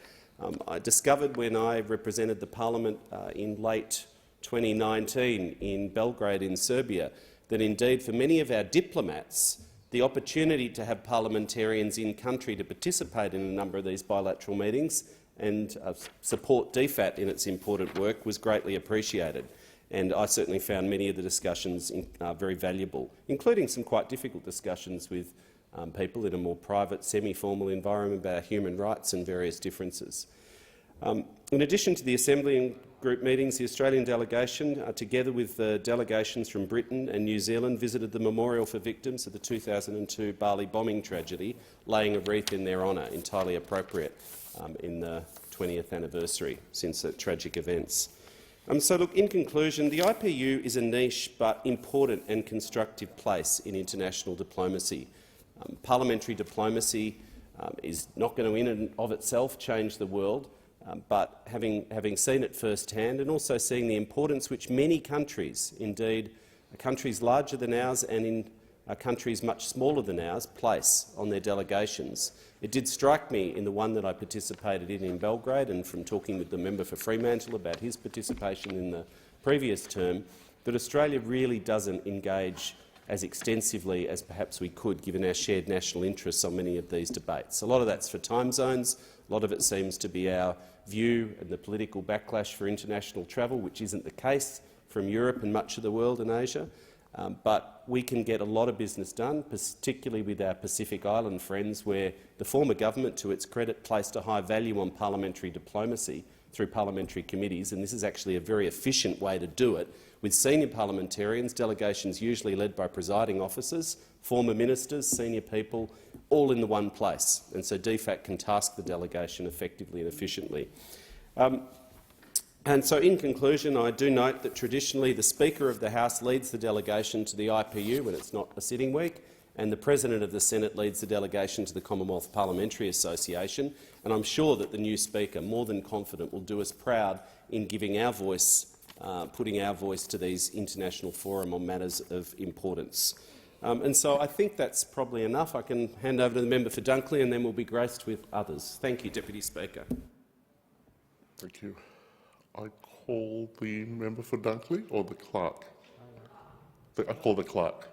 I discovered when I represented the parliament in late 2019 in Belgrade in Serbia that indeed for many of our diplomats the opportunity to have parliamentarians in country to participate in a number of these bilateral meetings and support DFAT in its important work was greatly appreciated. And I certainly found many of the discussions very valuable, including some quite difficult discussions with people in a more private, semi-formal environment about human rights and various differences. In addition to the Assembly and group meetings, the Australian delegation, together with the delegations from Britain and New Zealand, visited the memorial for victims of the 2002 Bali bombing tragedy, laying a wreath in their honour, entirely appropriate in the 20th anniversary since the tragic events. So, look, in conclusion, the IPU is a niche but important and constructive place in international diplomacy. Parliamentary diplomacy is not going to in and of itself change the world, but having seen it firsthand and also seeing the importance which many countries, indeed countries larger than ours and in countries much smaller than ours, place on their delegations, it did strike me in the one that I participated in Belgrade, and from talking with the member for Fremantle about his participation in the previous term, that Australia really doesn't engage as extensively as perhaps we could, given our shared national interests on many of these debates. A lot of that's for time zones. A lot of it seems to be our view and the political backlash for international travel, which isn't the case from Europe and much of the world and Asia. But we can get a lot of business done, particularly with our Pacific Island friends, where the former government, to its credit, placed a high value on parliamentary diplomacy through parliamentary committees, and this is actually a very efficient way to do it, with senior parliamentarians, delegations usually led by presiding officers, former ministers, senior people, all in the one place, and so DFAT can task the delegation effectively and efficiently. And so, in conclusion, I do note that traditionally the Speaker of the House leads the delegation to the IPU when it's not a sitting week, and the President of the Senate leads the delegation to the Commonwealth Parliamentary Association. And I'm sure that the new Speaker, more than confident, will do us proud in giving our voice, putting our voice to these international forums on matters of importance. And so I think that's probably enough. I can hand over to the member for Dunkley, and then we'll be graced with others. Thank you, Deputy Speaker. Thank you. I call the member for Dunkley or the clerk? I call the clerk.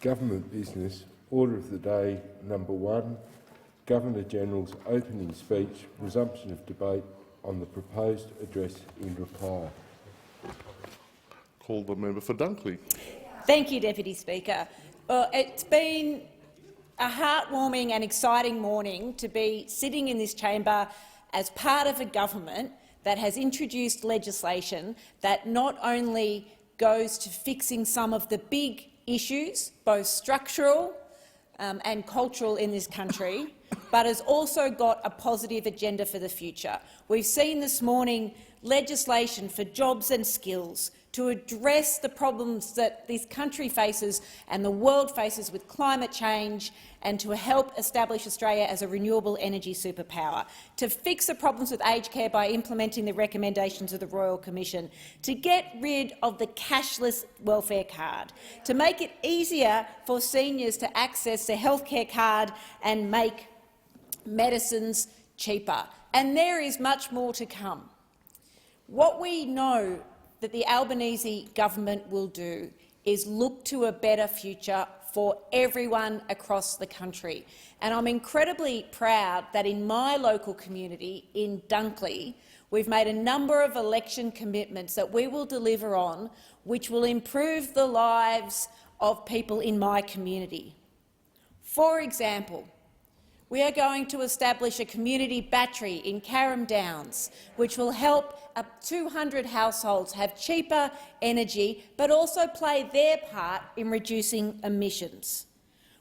Government business. Order of the day number 1. Governor-General's opening speech. Resumption of debate on the proposed address in reply. Call the member for Dunkley. Thank you, Deputy Speaker. It's been a heartwarming and exciting morning to be sitting in this chamber as part of a government that has introduced legislation that not only goes to fixing some of the big issues, both structural and cultural in this country, but has also got a positive agenda for the future. We've seen this morning legislation for jobs and skills to address the problems that this country faces and the world faces with climate change, and to help establish Australia as a renewable energy superpower, to fix the problems with aged care by implementing the recommendations of the Royal Commission, to get rid of the cashless welfare card, to make it easier for seniors to access the healthcare card and make medicines cheaper. And there is much more to come. What we know that the Albanese government will do is look to a better future for everyone across the country. And I'm incredibly proud that in my local community, in Dunkley, we've made a number of election commitments that we will deliver on, which will improve the lives of people in my community. For example, we are going to establish a community battery in Carrum Downs, which will help up 200 households have cheaper energy, but also play their part in reducing emissions.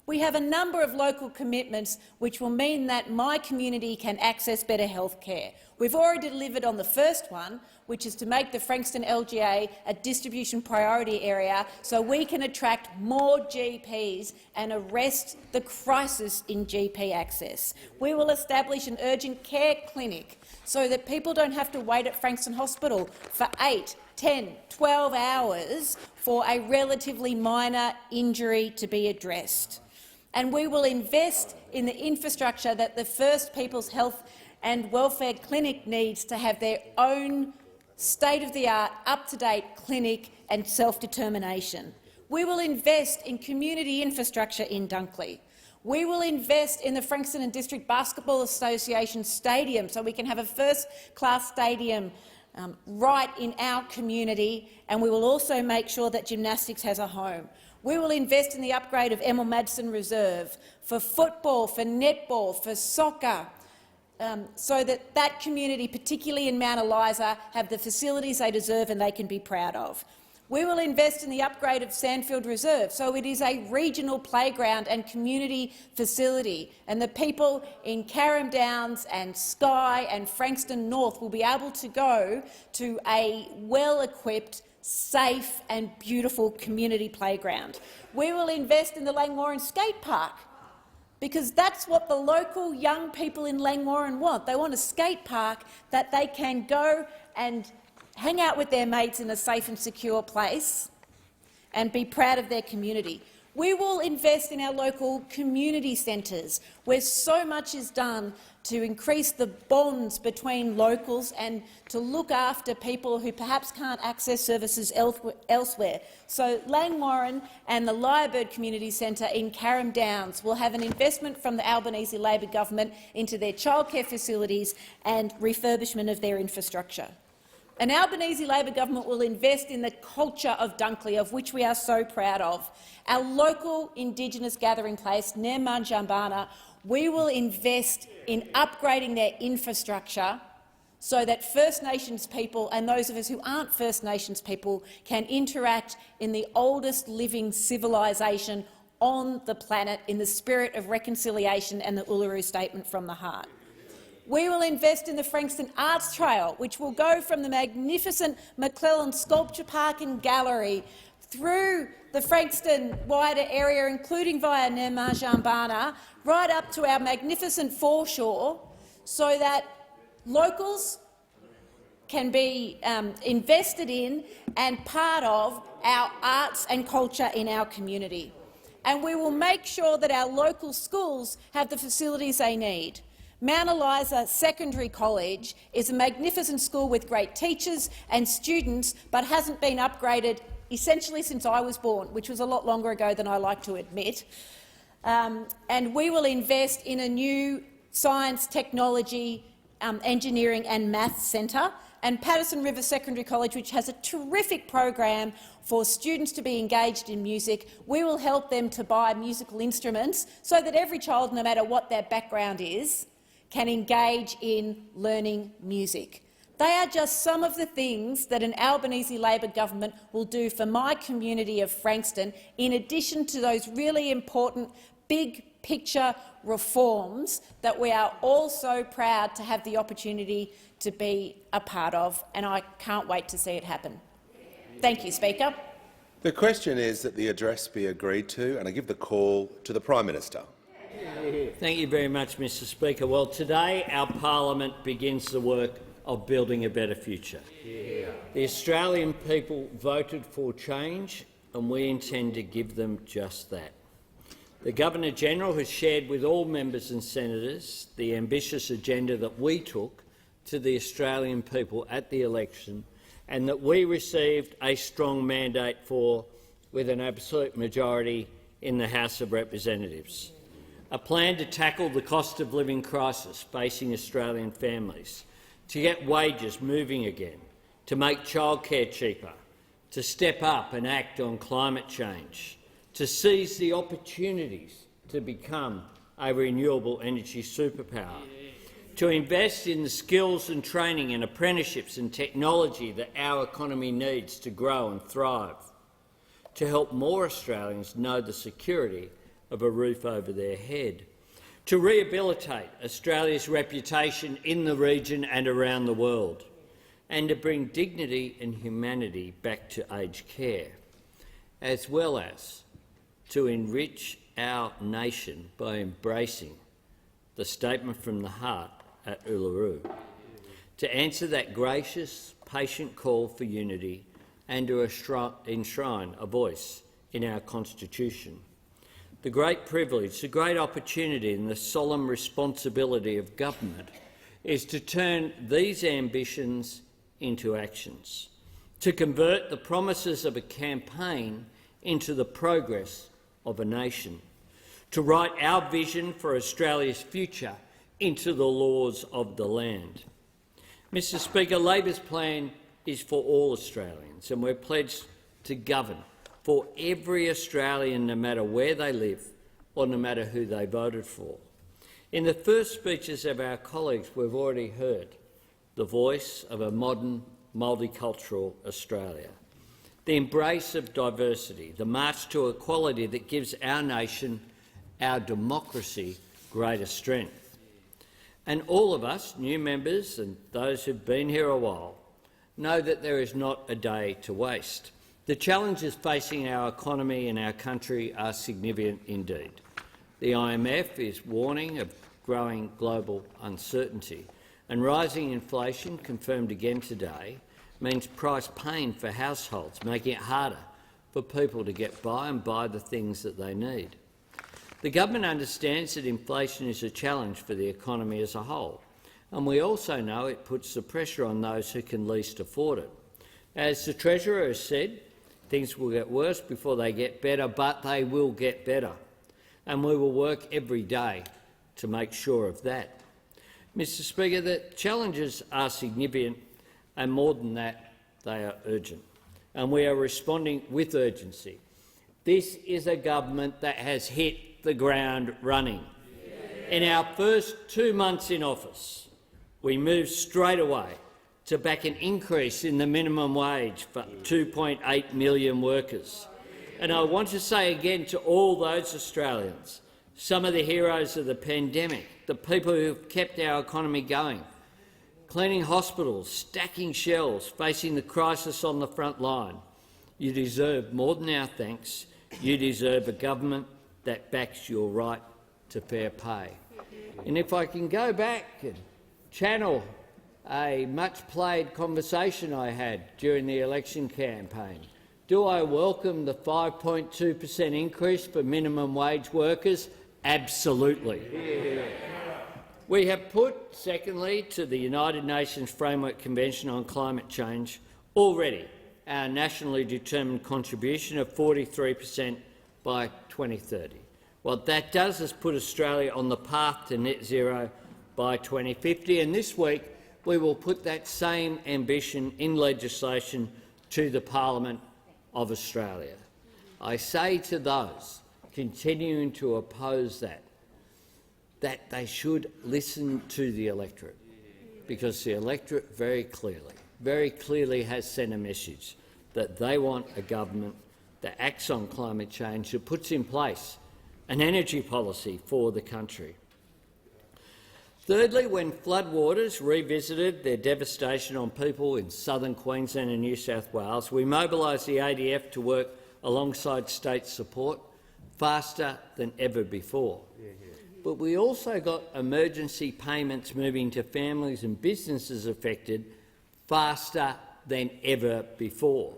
We have a number of local commitments which will mean that my community can access better health care. We've already delivered on the first one, which is to make the Frankston LGA a distribution priority area so we can attract more GPs and arrest the crisis in GP access. We will establish an urgent care clinic so that people don't have to wait at Frankston Hospital for 8, 10, 12 hours for a relatively minor injury to be addressed. And we will invest in the infrastructure that the First People's Health and Welfare Clinic needs to have their own state-of-the-art, up-to-date clinic and self-determination. We will invest in community infrastructure in Dunkley. We will invest in the Frankston and District Basketball Association stadium so we can have a first-class stadium right in our community, and we will also make sure that gymnastics has a home. We will invest in the upgrade of Emil Madsen Reserve for football, for netball, for soccer, so that that community, particularly in Mount Eliza, have the facilities they deserve and they can be proud of. We will invest in the upgrade of Sandfield Reserve so it is a regional playground and community facility, and the people in Carrum Downs and Skye and Frankston North will be able to go to a well-equipped, safe and beautiful community playground. We will invest in the Langwarrin skate park, because that's what the local young people in Langwarrin want. They want a skate park that they can go and hang out with their mates in a safe and secure place and be proud of their community. We will invest in our local community centres, where so much is done to increase the bonds between locals and to look after people who perhaps can't access services elsewhere. So Langwarrin and the Lyrebird Community Centre in Carrum Downs will have an investment from the Albanese Labor government into their childcare facilities and refurbishment of their infrastructure. An Albanese Labor government will invest in the culture of Dunkley, of which we are so proud of. Our local Indigenous gathering place, Nirmanjambana, we will invest in upgrading their infrastructure so that First Nations people and those of us who aren't First Nations people can interact in the oldest living civilisation on the planet in the spirit of reconciliation and the Uluru Statement from the Heart. We will invest in the Frankston Arts Trail, which will go from the magnificent McClellan Sculpture Park and Gallery through the Frankston wider area, including via Nirmanjambana, right up to our magnificent foreshore, so that locals can be invested in and part of our arts and culture in our community. And we will make sure that our local schools have the facilities they need. Mount Eliza Secondary College is a magnificent school with great teachers and students, but hasn't been upgraded essentially since I was born, which was a lot longer ago than I like to admit. And we will invest in a new science, technology, engineering and maths centre, and Patterson River Secondary College, which has a terrific program for students to be engaged in music. We will help them to buy musical instruments so that every child, no matter what their background is, can engage in learning music. They are just some of the things that an Albanese Labor government will do for my community of Frankston, in addition to those really important big picture reforms that we are all so proud to have the opportunity to be a part of, and I can't wait to see it happen. Thank you, Speaker. The question is that the address be agreed to, and I give the call to the Prime Minister. Thank you very much, Mr Speaker. Well, today our parliament begins the work of building a better future. The Australian people voted for change, and we intend to give them just that. The Governor-General has shared with all members and senators the ambitious agenda that we took to the Australian people at the election, and that we received a strong mandate for with an absolute majority in the House of Representatives. A plan to tackle the cost of living crisis facing Australian families, to get wages moving again, to make childcare cheaper, to step up and act on climate change, to seize the opportunities to become a renewable energy superpower, to invest in the skills and training and apprenticeships and technology that our economy needs to grow and thrive, to help more Australians know the security of a roof over their head, to rehabilitate Australia's reputation in the region and around the world, and to bring dignity and humanity back to aged care, as well as to enrich our nation by embracing the Statement from the Heart at Uluru, to answer that gracious, patient call for unity and to enshrine a voice in our Constitution. The great privilege, the great opportunity and the solemn responsibility of government is to turn these ambitions into actions, to convert the promises of a campaign into the progress of a nation, to write our vision for Australia's future into the laws of the land. Mr Speaker, Labor's plan is for all Australians, and we're pledged to govern for every Australian, no matter where they live or no matter who they voted for. In the first speeches of our colleagues, we've already heard the voice of a modern, multicultural Australia. the embrace of diversity, the march to equality that gives our nation, our democracy, greater strength. And all of us, new members and those who've been here a while, know that there is not a day to waste. The challenges facing our economy and our country are significant indeed. The IMF is warning of growing global uncertainty, and rising inflation, confirmed again today, means price pain for households, making it harder for people to get by and buy the things that they need. The government understands that inflation is a challenge for the economy as a whole, and we also know it puts the pressure on those who can least afford it. As the Treasurer has said, things will get worse before they get better, but they will get better, and we will work every day to make sure of that. Mr Speaker, the challenges are significant, and more than that, they are urgent, and we are responding with urgency. This is a government that has hit the ground running. In our first 2 months in office, we moved straight away to back an increase in the minimum wage for 2.8 million workers. And I want to say again to all those Australians, some of the heroes of the pandemic, the people who have kept our economy going, cleaning hospitals, stacking shelves, facing the crisis on the front line, you deserve more than our thanks. You deserve a government that backs your right to fair pay. And if I can go back and channel a much-played conversation I had during the election campaign, do I welcome the 5.2% increase for minimum wage workers? Absolutely. Yeah. We have put, secondly, to the United Nations Framework Convention on Climate Change already our nationally determined contribution of 43% by 2030. What that does is put Australia on the path to net zero by 2050, and this week we will put that same ambition in legislation to the Parliament of Australia. I say to those continuing to oppose that they should listen to the electorate, because the electorate very clearly has sent a message that they want a government that acts on climate change, that puts in place an energy policy for the country. Thirdly, when floodwaters revisited their devastation on people in southern Queensland and New South Wales, we mobilised the ADF to work alongside state support faster than ever before. But we also got emergency payments moving to families and businesses affected faster than ever before.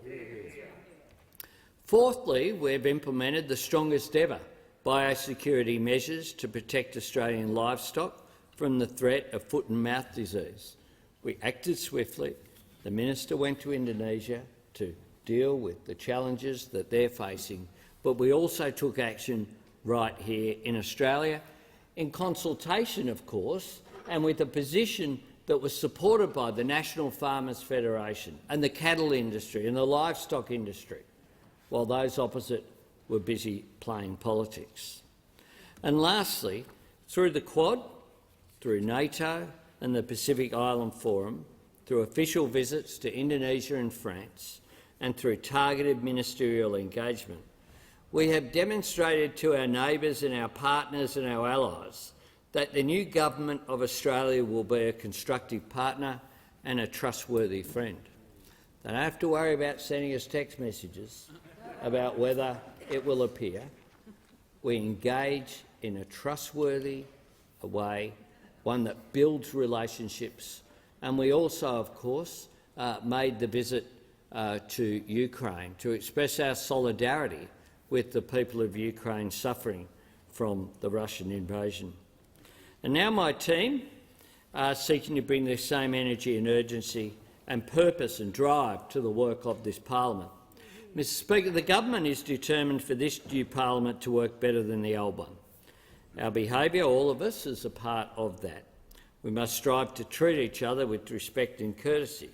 Fourthly, we've implemented the strongest ever biosecurity measures to protect Australian livestock from the threat of foot and mouth disease. We acted swiftly. The minister went to Indonesia to deal with the challenges that they're facing, but we also took action right here in Australia, in consultation, of course, and with a position that was supported by the National Farmers Federation and the cattle industry and the livestock industry, while those opposite were busy playing politics. And lastly, through the Quad, through NATO and the Pacific Island Forum, through official visits to Indonesia and France, and through targeted ministerial engagement, we have demonstrated to our neighbours and our partners and our allies that the new government of Australia will be a constructive partner and a trustworthy friend. They don't have to worry about sending us text messages about whether it will appear. We engage in a trustworthy way, one that builds relationships, and we also, of course, made the visit to Ukraine to express our solidarity with the people of Ukraine suffering from the Russian invasion. And now my team are seeking to bring the same energy and urgency and purpose and drive to the work of this parliament. Mr Speaker, the government is determined for this new parliament to work better than the old one. Our behaviour, all of us, is a part of that. We must strive to treat each other with respect and courtesy,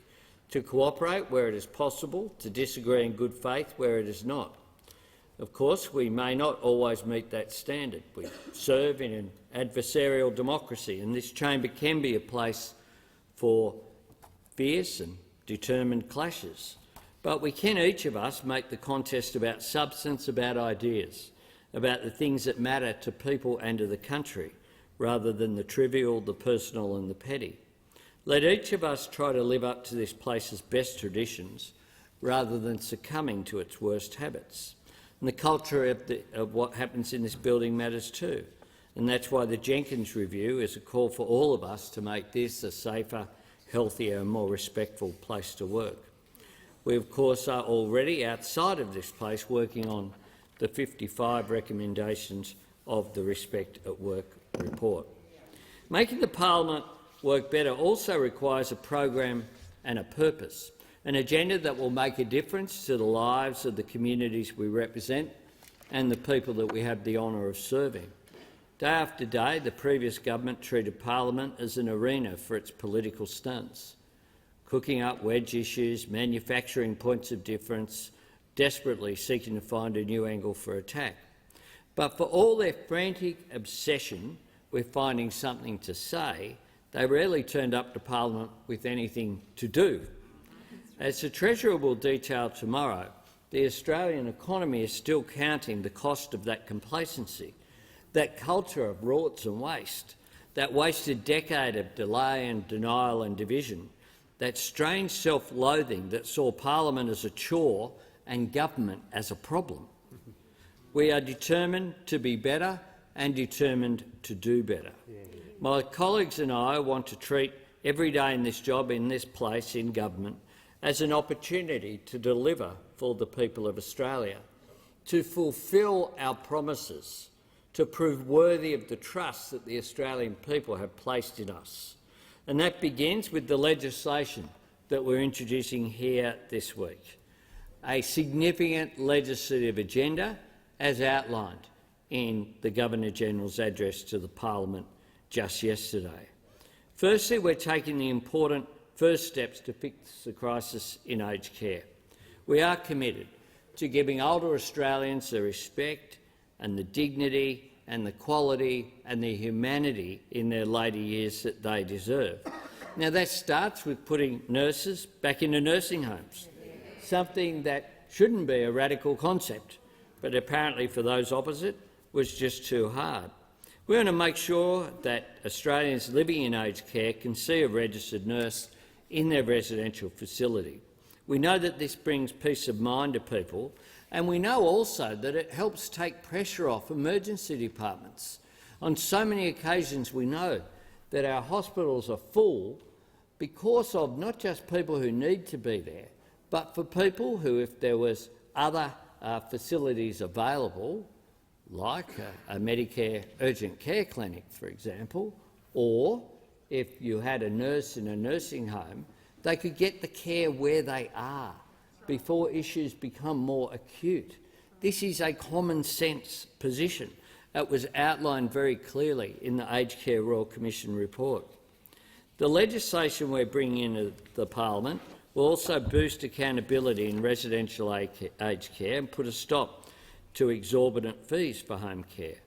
to cooperate where it is possible, to disagree in good faith where it is not. Of course, we may not always meet that standard. We serve in an adversarial democracy, and this chamber can be a place for fierce and determined clashes. But we can each of us make the contest about substance, about ideas, about the things that matter to people and to the country, rather than the trivial, the personal and the petty. Let each of us try to live up to this place's best traditions, rather than succumbing to its worst habits. And the culture of what happens in this building matters too. And that's why the Jenkins Review is a call for all of us to make this a safer, healthier and more respectful place to work. We, of course, are already outside of this place working on the 55 recommendations of the Respect at Work report. Making the parliament work better also requires a program and a purpose, an agenda that will make a difference to the lives of the communities we represent and the people that we have the honour of serving. Day after day, the previous government treated Parliament as an arena for its political stunts, cooking up wedge issues, manufacturing points of difference, desperately seeking to find a new angle for attack. But for all their frantic obsession with finding something to say, they rarely turned up to Parliament with anything to do. As the Treasurer will detail tomorrow, the Australian economy is still counting the cost of that complacency, that culture of rorts and waste, that wasted decade of delay and denial and division, that strange self-loathing that saw Parliament as a chore and government as a problem. We are determined to be better and determined to do better. My colleagues and I want to treat every day in this job, in this place, in government, as an opportunity to deliver for the people of Australia, to fulfil our promises, to prove worthy of the trust that the Australian people have placed in us. And that begins with the legislation that we're introducing here this week, a significant legislative agenda as outlined in the Governor-General's address to the Parliament just yesterday. Firstly, we're taking the important first steps to fix the crisis in aged care. We are committed to giving older Australians the respect and the dignity and the quality and the humanity in their later years that they deserve. Now, that starts with putting nurses back into nursing homes, something that shouldn't be a radical concept, but apparently for those opposite was just too hard. We want to make sure that Australians living in aged care can see a registered nurse in their residential facility. We know that this brings peace of mind to people, and we know also that it helps take pressure off emergency departments. On so many occasions we know that our hospitals are full because of not just people who need to be there, but for people who, if there was other facilities available, like a Medicare urgent care clinic, for example, or if you had a nurse in a nursing home, they could get the care where they are before issues become more acute. This is a common-sense position that was outlined very clearly in the Aged Care Royal Commission report. The legislation we're bringing into the Parliament will also boost accountability in residential aged care and put a stop to exorbitant fees for home care,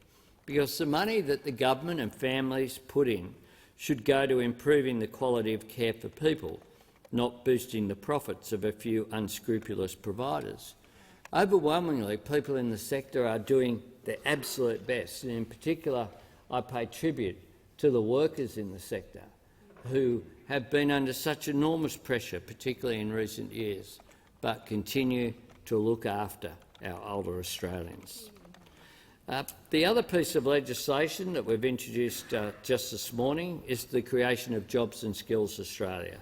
because the money that the government and families put in should go to improving the quality of care for people, not boosting the profits of a few unscrupulous providers. Overwhelmingly, people in the sector are doing their absolute best, and in particular I pay tribute to the workers in the sector who have been under such enormous pressure, particularly in recent years, but continue to look after our older Australians. The other piece of legislation that we've introduced just this morning is the creation of Jobs and Skills Australia.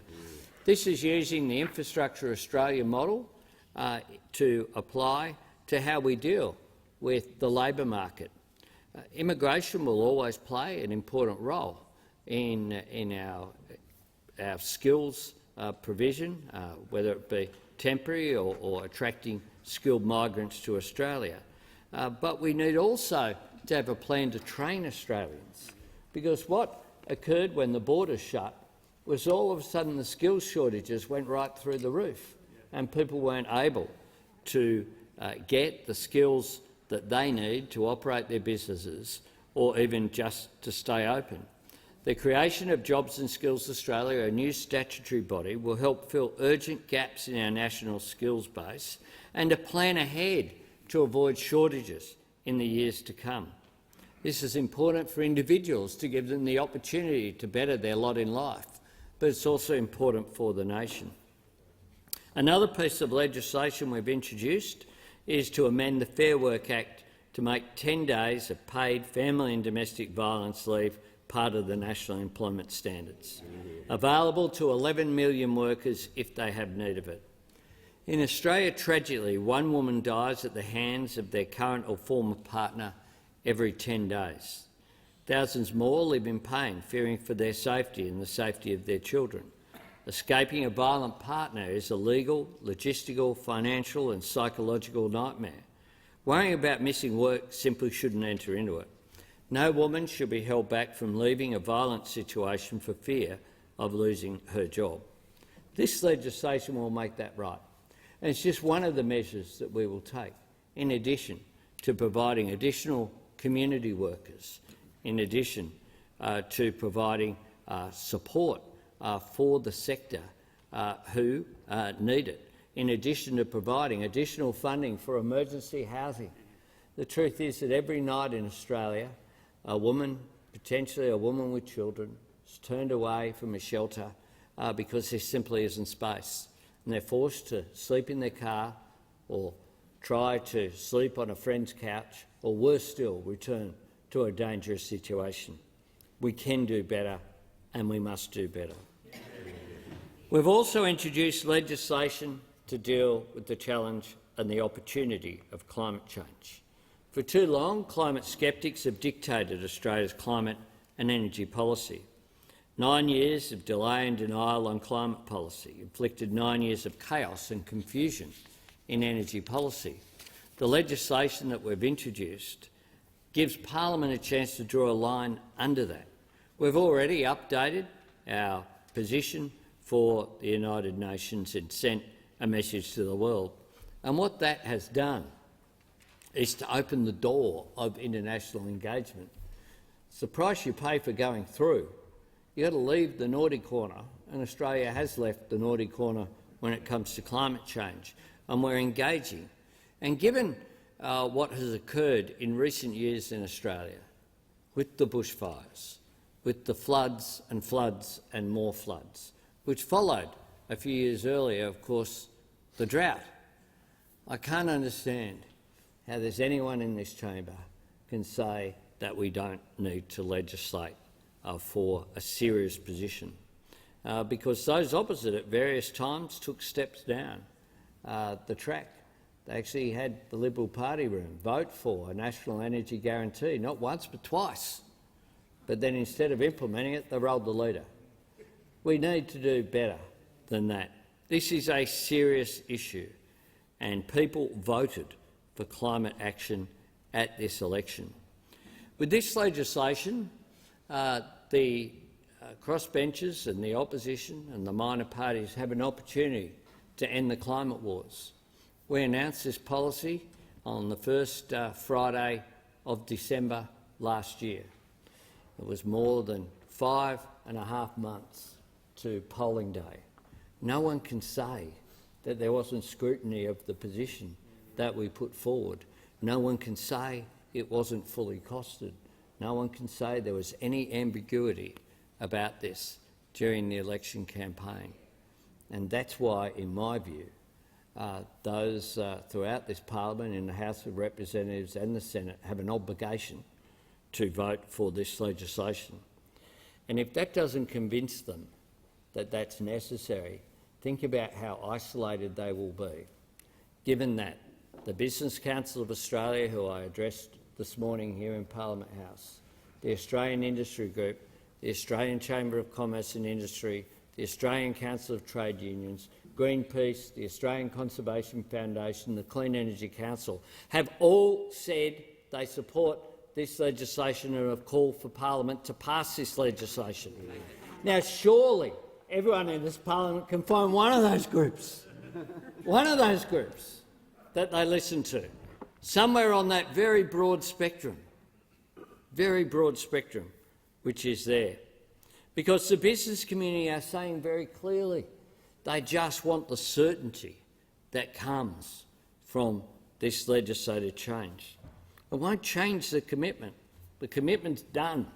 This is using the Infrastructure Australia model to apply to how we deal with the labour market. Immigration will always play an important role in our skills provision, whether it be temporary or attracting skilled migrants to Australia. But we need also to have a plan to train Australians, because what occurred when the borders shut was all of a sudden the skills shortages went right through the roof and people weren't able to get the skills that they need to operate their businesses or even just to stay open. The creation of Jobs and Skills Australia, a new statutory body, will help fill urgent gaps in our national skills base and to plan ahead to avoid shortages in the years to come. This is important for individuals to give them the opportunity to better their lot in life, but it's also important for the nation. Another piece of legislation we've introduced is to amend the Fair Work Act to make 10 days of paid family and domestic violence leave part of the National Employment Standards, available to 11 million workers if they have need of it. In Australia, tragically, one woman dies at the hands of their current or former partner every 10 days. Thousands more live in pain, fearing for their safety and the safety of their children. Escaping a violent partner is a legal, logistical, financial and psychological nightmare. Worrying about missing work simply shouldn't enter into it. No woman should be held back from leaving a violent situation for fear of losing her job. This legislation will make that right. And it's just one of the measures that we will take, in addition to providing additional community workers, in addition to providing support for the sector who need it, in addition to providing additional funding for emergency housing. The truth is that every night in Australia, a woman, potentially a woman with children, is turned away from a shelter because there simply isn't space, and they're forced to sleep in their car or try to sleep on a friend's couch, or worse still, return to a dangerous situation. We can do better, and we must do better. We've also introduced legislation to deal with the challenge and the opportunity of climate change. For too long, climate sceptics have dictated Australia's climate and energy policy. 9 years of delay and denial on climate policy inflicted 9 years of chaos and confusion in energy policy. The legislation that we've introduced gives Parliament a chance to draw a line under that. We've already updated our position for the United Nations and sent a message to the world. And what that has done is to open the door of international engagement. It's the price you pay for going through. You've got to leave the naughty corner, and Australia has left the naughty corner when it comes to climate change, and we're engaging. And given what has occurred in recent years in Australia, with the bushfires, with the floods and more floods, which followed a few years earlier, of course, the drought, I can't understand how there's anyone in this chamber can say that we don't need to legislate for a serious position, because those opposite at various times took steps down the track. They actually had the Liberal Party room vote for a national energy guarantee, not once but twice, but then instead of implementing it, they rolled the leader. We need to do better than that. This is a serious issue, and people voted for climate action at this election. With this legislation, the crossbenchers and the opposition and the minor parties have an opportunity to end the climate wars. We announced this policy on the first Friday of December last year. It was more than 5.5 months to polling day. No one can say that there wasn't scrutiny of the position that we put forward. No one can say it wasn't fully costed. No one can say there was any ambiguity about this during the election campaign. And that's why, in my view, those throughout this parliament, in the House of Representatives and the Senate, have an obligation to vote for this legislation. And if that doesn't convince them that that's necessary, think about how isolated they will be, given that the Business Council of Australia, who I addressed this morning here in Parliament House, the Australian Industry Group, the Australian Chamber of Commerce and Industry, the Australian Council of Trade Unions, Greenpeace, the Australian Conservation Foundation, the Clean Energy Council, have all said they support this legislation and have called for Parliament to pass this legislation. Now, surely everyone in this parliament can find one of those groups that they listen to, somewhere on that very broad spectrum, which is there. Because the business community are saying very clearly they just want the certainty that comes from this legislative change. It won't change the commitment. The commitment's done.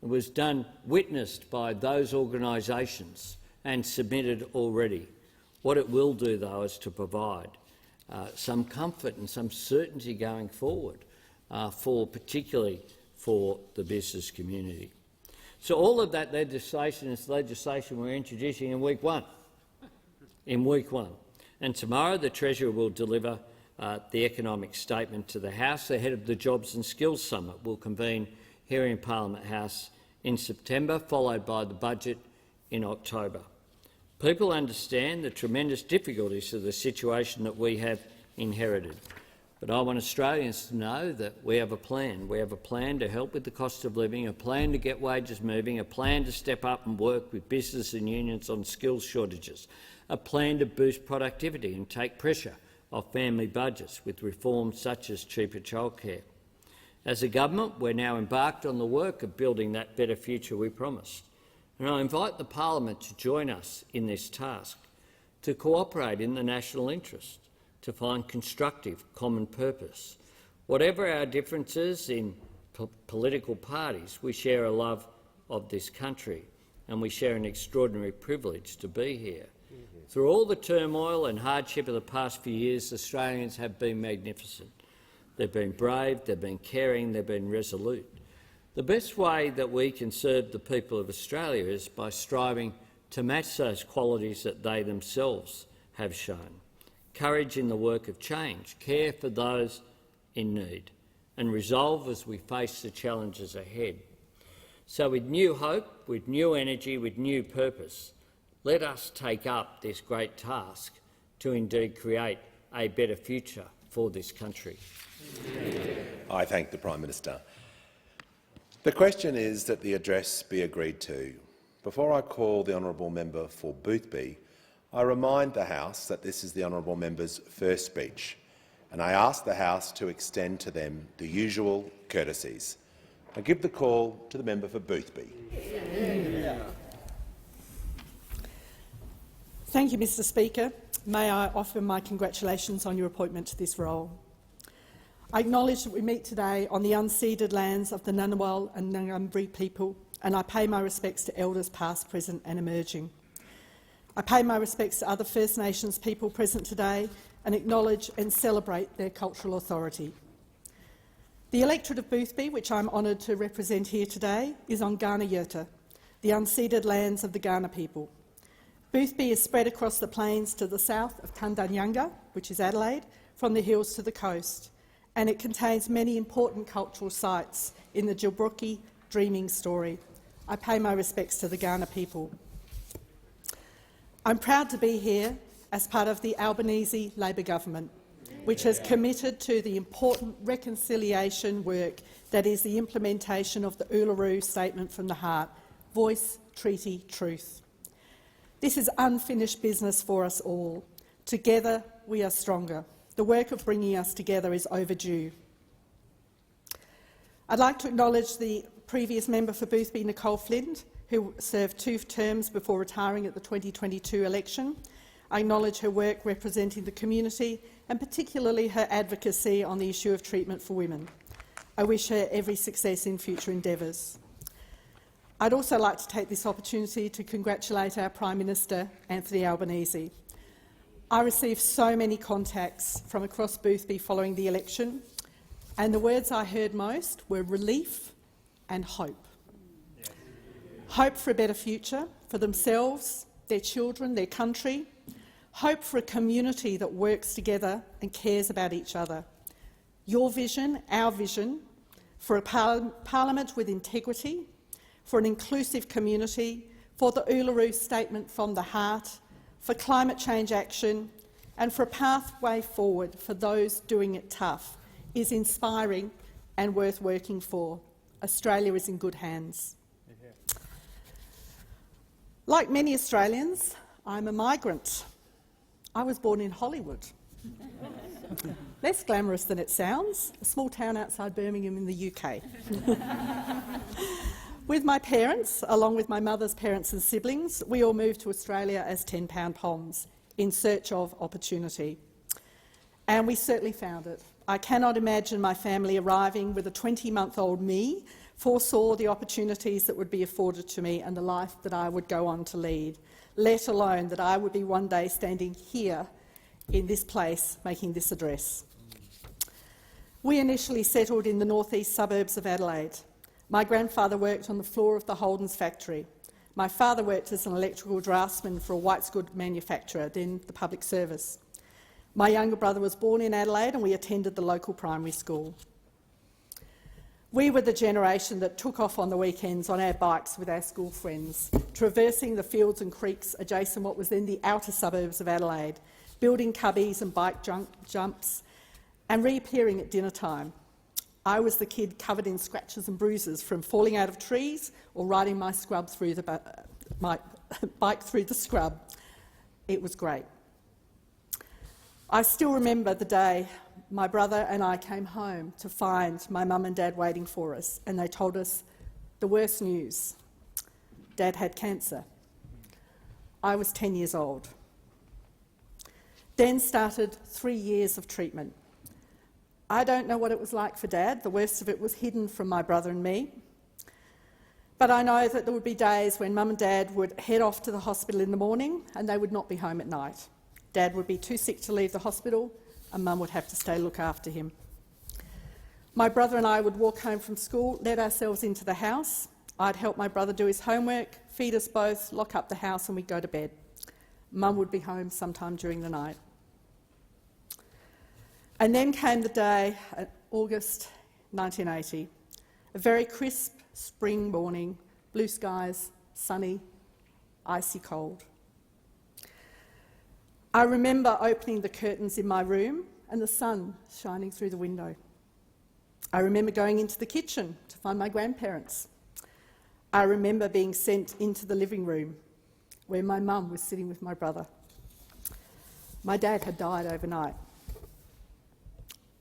It was done, witnessed by those organisations and submitted already. What it will do, though, is to provide some comfort and some certainty going forward, particularly for the business community. So all of that legislation is legislation we're introducing in week one. And tomorrow the Treasurer will deliver the economic statement to the House ahead of the Jobs and Skills Summit. We'll convene here in Parliament House in September, followed by the budget in October. People understand the tremendous difficulties of the situation that we have inherited. But I want Australians to know that we have a plan. We have a plan to help with the cost of living, a plan to get wages moving, a plan to step up and work with business and unions on skills shortages, a plan to boost productivity and take pressure off family budgets with reforms such as cheaper childcare. As a government, we're now embarked on the work of building that better future we promised. And I invite the Parliament to join us in this task, to cooperate in the national interest, to find constructive common purpose. Whatever our differences in political parties, we share a love of this country and we share an extraordinary privilege to be here. Through all the turmoil and hardship of the past few years, Australians have been magnificent. They've been brave, they've been caring, they've been resolute. The best way that we can serve the people of Australia is by striving to match those qualities that they themselves have shown. Courage in the work of change, care for those in need, and resolve as we face the challenges ahead. So with new hope, with new energy, with new purpose, let us take up this great task to indeed create a better future for this country. I thank the Prime Minister. The question is that the address be agreed to. Before I call the honourable member for Boothby, I remind the House that this is the honourable member's first speech, and I ask the House to extend to them the usual courtesies. I give the call to the member for Boothby. Thank you, Mr Speaker. May I offer my congratulations on your appointment to this role. I acknowledge that we meet today on the unceded lands of the Ngunnawal and Ngambri people, and I pay my respects to elders past, present and emerging. I pay my respects to other First Nations people present today and acknowledge and celebrate their cultural authority. The electorate of Boothby, which I am honoured to represent here today, is on Kaurna Yurta, the unceded lands of the Kaurna people. Boothby is spread across the plains to the south of Kundanyanga, which is Adelaide, from the hills to the coast, and it contains many important cultural sites in the Gilbrookie dreaming story. I pay my respects to the Kaurna people. I'm proud to be here as part of the Albanese Labor government, which has committed to the important reconciliation work that is the implementation of the Uluru Statement from the Heart, Voice, Treaty, Truth. This is unfinished business for us all. Together we are stronger. The work of bringing us together is overdue. I'd like to acknowledge the previous member for Boothby, Nicole Flint, who served 2 terms before retiring at the 2022 election. I acknowledge her work representing the community and particularly her advocacy on the issue of treatment for women. I wish her every success in future endeavours. I'd also like to take this opportunity to congratulate our Prime Minister, Anthony Albanese. I received so many contacts from across Boothby following the election, and the words I heard most were relief and hope. Hope for a better future for themselves, their children, their country. Hope for a community that works together and cares about each other. Your vision, our vision, for a parliament with integrity, for an inclusive community, for the Uluru Statement from the Heart, for climate change action and for a pathway forward for those doing it tough is inspiring and worth working for. Australia is in good hands. Like many Australians, I'm a migrant. I was born in Hollywood. Less glamorous than it sounds, a small town outside Birmingham in the UK. With my parents, along with my mother's parents and siblings, we all moved to Australia as 10-pound poms in search of opportunity. And we certainly found it. I cannot imagine my family arriving with a 20-month-old me foresaw the opportunities that would be afforded to me and the life that I would go on to lead, let alone that I would be one day standing here in this place making this address. We initially settled in the northeast suburbs of Adelaide. My grandfather worked on the floor of the Holden's factory. My father worked as an electrical draftsman for a white goods manufacturer, then the public service. My younger brother was born in Adelaide and we attended the local primary school. We were the generation that took off on the weekends on our bikes with our school friends, traversing the fields and creeks adjacent what was then the outer suburbs of Adelaide, building cubbies and bike jumps, and reappearing at dinner time. I was the kid covered in scratches and bruises from falling out of trees or riding my bike through the scrub. It was great. I still remember the day my brother and I came home to find my mum and dad waiting for us, and they told us the worst news. Dad had cancer. I was 10 years old. Then started 3 years of treatment. I don't know what it was like for Dad. The worst of it was hidden from my brother and me. But I know that there would be days when Mum and Dad would head off to the hospital in the morning and they would not be home at night. Dad would be too sick to leave the hospital and Mum would have to stay look after him. My brother and I would walk home from school, let ourselves into the house. I'd help my brother do his homework, feed us both, lock up the house and we'd go to bed. Mum would be home sometime during the night. And then came the day, August 1980, a very crisp spring morning, blue skies, sunny, icy cold. I remember opening the curtains in my room and the sun shining through the window. I remember going into the kitchen to find my grandparents. I remember being sent into the living room where my mum was sitting with my brother. My dad had died overnight.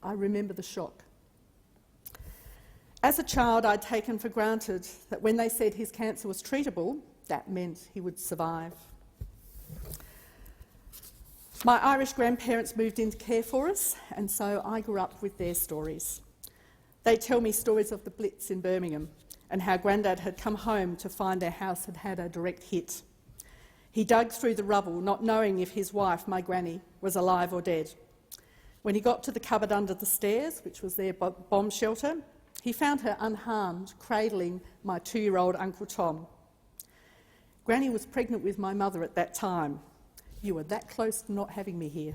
I remember the shock. As a child, I'd taken for granted that when they said his cancer was treatable, that meant he would survive. My Irish grandparents moved in to care for us, and so I grew up with their stories. They tell me stories of the Blitz in Birmingham and how Grandad had come home to find their house had had a direct hit. He dug through the rubble, not knowing if his wife, my granny, was alive or dead. When he got to the cupboard under the stairs, which was their bomb shelter, he found her unharmed, cradling my 2-year-old Uncle Tom. Granny was pregnant with my mother at that time. You were that close to not having me here.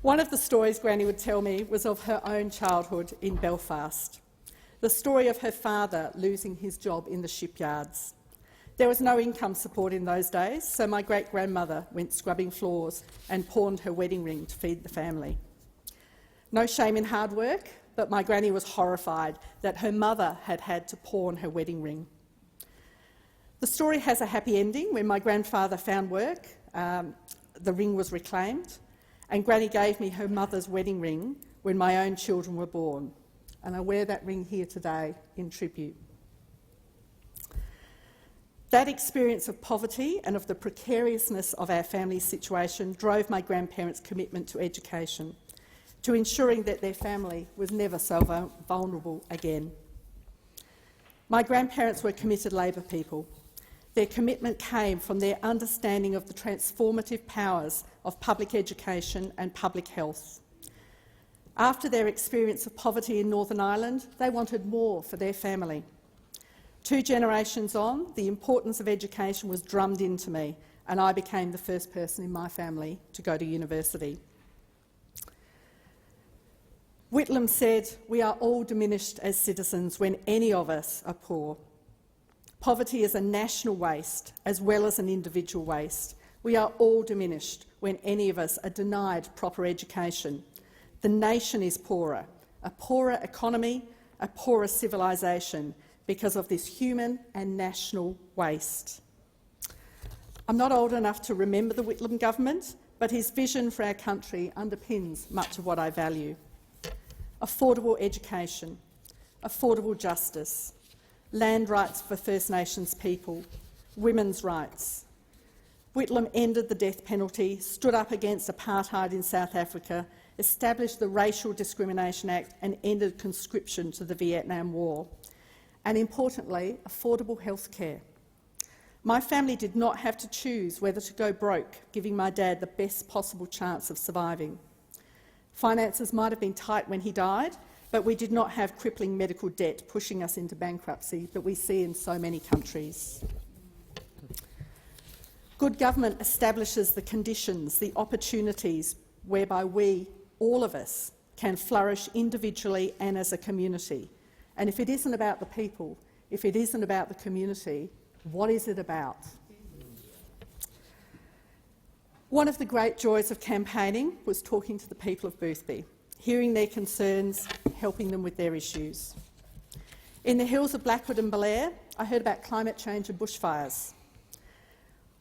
One of the stories Granny would tell me was of her own childhood in Belfast, the story of her father losing his job in the shipyards. There was no income support in those days, so my great-grandmother went scrubbing floors and pawned her wedding ring to feed the family. No shame in hard work, but my granny was horrified that her mother had had to pawn her wedding ring. The story has a happy ending. When my grandfather found work, the ring was reclaimed, and Granny gave me her mother's wedding ring when my own children were born, and I wear that ring here today in tribute. That experience of poverty and of the precariousness of our family situation drove my grandparents' commitment to education, to ensuring that their family was never so vulnerable again. My grandparents were committed Labor people. Their commitment came from their understanding of the transformative powers of public education and public health. After their experience of poverty in Northern Ireland, they wanted more for their family. 2 generations on, the importance of education was drummed into me, and I became the first person in my family to go to university. Whitlam said, "We are all diminished as citizens when any of us are poor. Poverty is a national waste as well as an individual waste. We are all diminished when any of us are denied proper education. The nation is poorer, a poorer economy, a poorer civilisation, because of this human and national waste." I'm not old enough to remember the Whitlam government, but his vision for our country underpins much of what I value. Affordable education, affordable justice, land rights for First Nations people, women's rights. Whitlam ended the death penalty, stood up against apartheid in South Africa, established the Racial Discrimination Act and ended conscription to the Vietnam War. And importantly, affordable health care. My family did not have to choose whether to go broke, giving my dad the best possible chance of surviving. Finances might have been tight when he died, but we did not have crippling medical debt pushing us into bankruptcy that we see in so many countries. Good government establishes the conditions, the opportunities whereby we, all of us, can flourish individually and as a community. And if it isn't about the people, if it isn't about the community, what is it about? One of the great joys of campaigning was talking to the people of Boothby, hearing their concerns, helping them with their issues. In the hills of Blackwood and Belair, I heard about climate change and bushfires.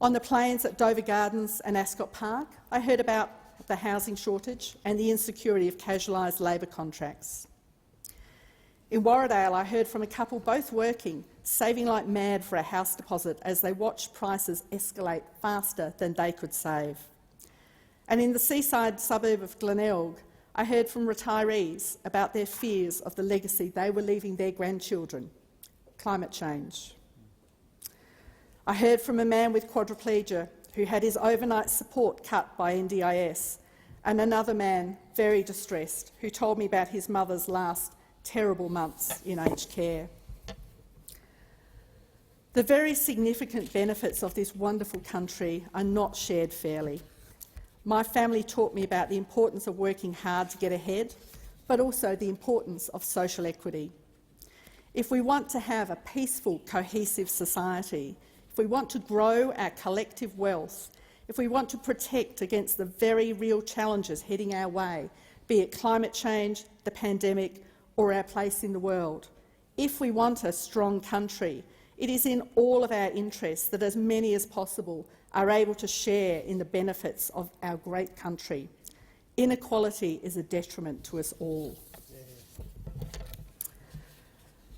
On the plains at Dover Gardens and Ascot Park, I heard about the housing shortage and the insecurity of casualised labour contracts. In Warradale, I heard from a couple both working, saving like mad for a house deposit as they watched prices escalate faster than they could save. And in the seaside suburb of Glenelg, I heard from retirees about their fears of the legacy they were leaving their grandchildren, climate change. I heard from a man with quadriplegia who had his overnight support cut by NDIS, and another man, very distressed, who told me about his mother's last terrible months in aged care. The very significant benefits of this wonderful country are not shared fairly. My family taught me about the importance of working hard to get ahead, but also the importance of social equity. If we want to have a peaceful, cohesive society, if we want to grow our collective wealth, if we want to protect against the very real challenges heading our way, be it climate change, the pandemic, or our place in the world, if we want a strong country, it is in all of our interests that as many as possible are able to share in the benefits of our great country. Inequality is a detriment to us all.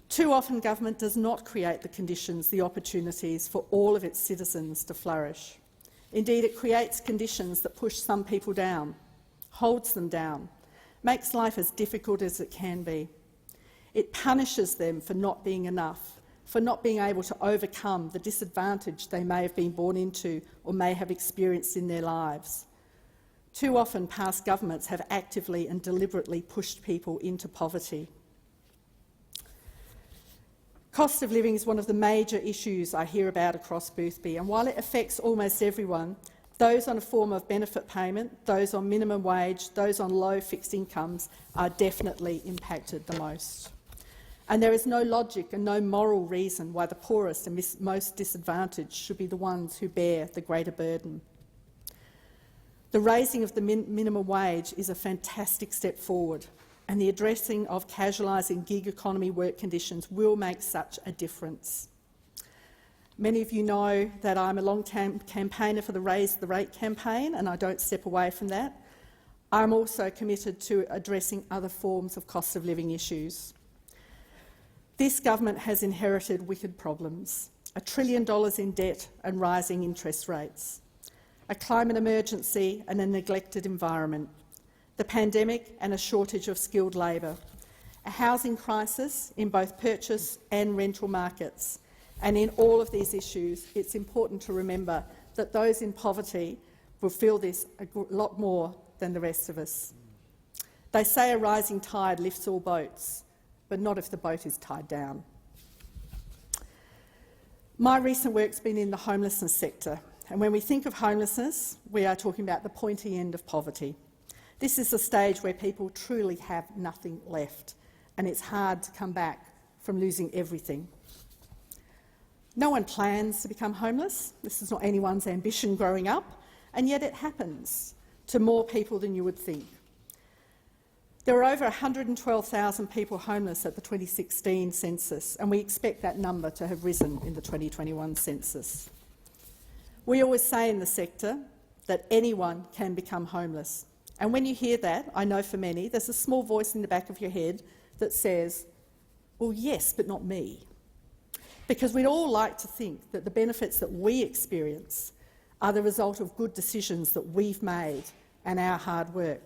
Too often government does not create the conditions, the opportunities for all of its citizens to flourish. Indeed, it creates conditions that push some people down, holds them down, makes life as difficult as it can be. It punishes them for not being enough, for not being able to overcome the disadvantage they may have been born into or may have experienced in their lives. Too often past governments have actively and deliberately pushed people into poverty. Cost of living is one of the major issues I hear about across Boothby, and while it affects almost everyone, those on a form of benefit payment, those on minimum wage, those on low fixed incomes are definitely impacted the most. And there is no logic and no moral reason why the poorest and most disadvantaged should be the ones who bear the greater burden. The raising of the minimum wage is a fantastic step forward, and the addressing of casualising gig economy work conditions will make such a difference. Many of you know that I'm a long-term campaigner for the Raise the Rate campaign, and I don't step away from that. I'm also committed to addressing other forms of cost of living issues. This government has inherited wicked problems: $1 trillion in debt and rising interest rates, a climate emergency and a neglected environment, the pandemic and a shortage of skilled labour, a housing crisis in both purchase and rental markets. And in all of these issues, it's important to remember that those in poverty will feel this a lot more than the rest of us. They say a rising tide lifts all boats, but not if the boat is tied down. My recent work's been in the homelessness sector, and when we think of homelessness, we are talking about the pointy end of poverty. This is a stage where people truly have nothing left, and it's hard to come back from losing everything. No one plans to become homeless. This is not anyone's ambition growing up, and yet it happens to more people than you would think. There were over 112,000 people homeless at the 2016 census, and we expect that number to have risen in the 2021 census. We always say in the sector that anyone can become homeless. And when you hear that, I know for many, there's a small voice in the back of your head that says, Well, yes, but not me. Because we'd all like to think that the benefits that we experience are the result of good decisions that we've made and our hard work.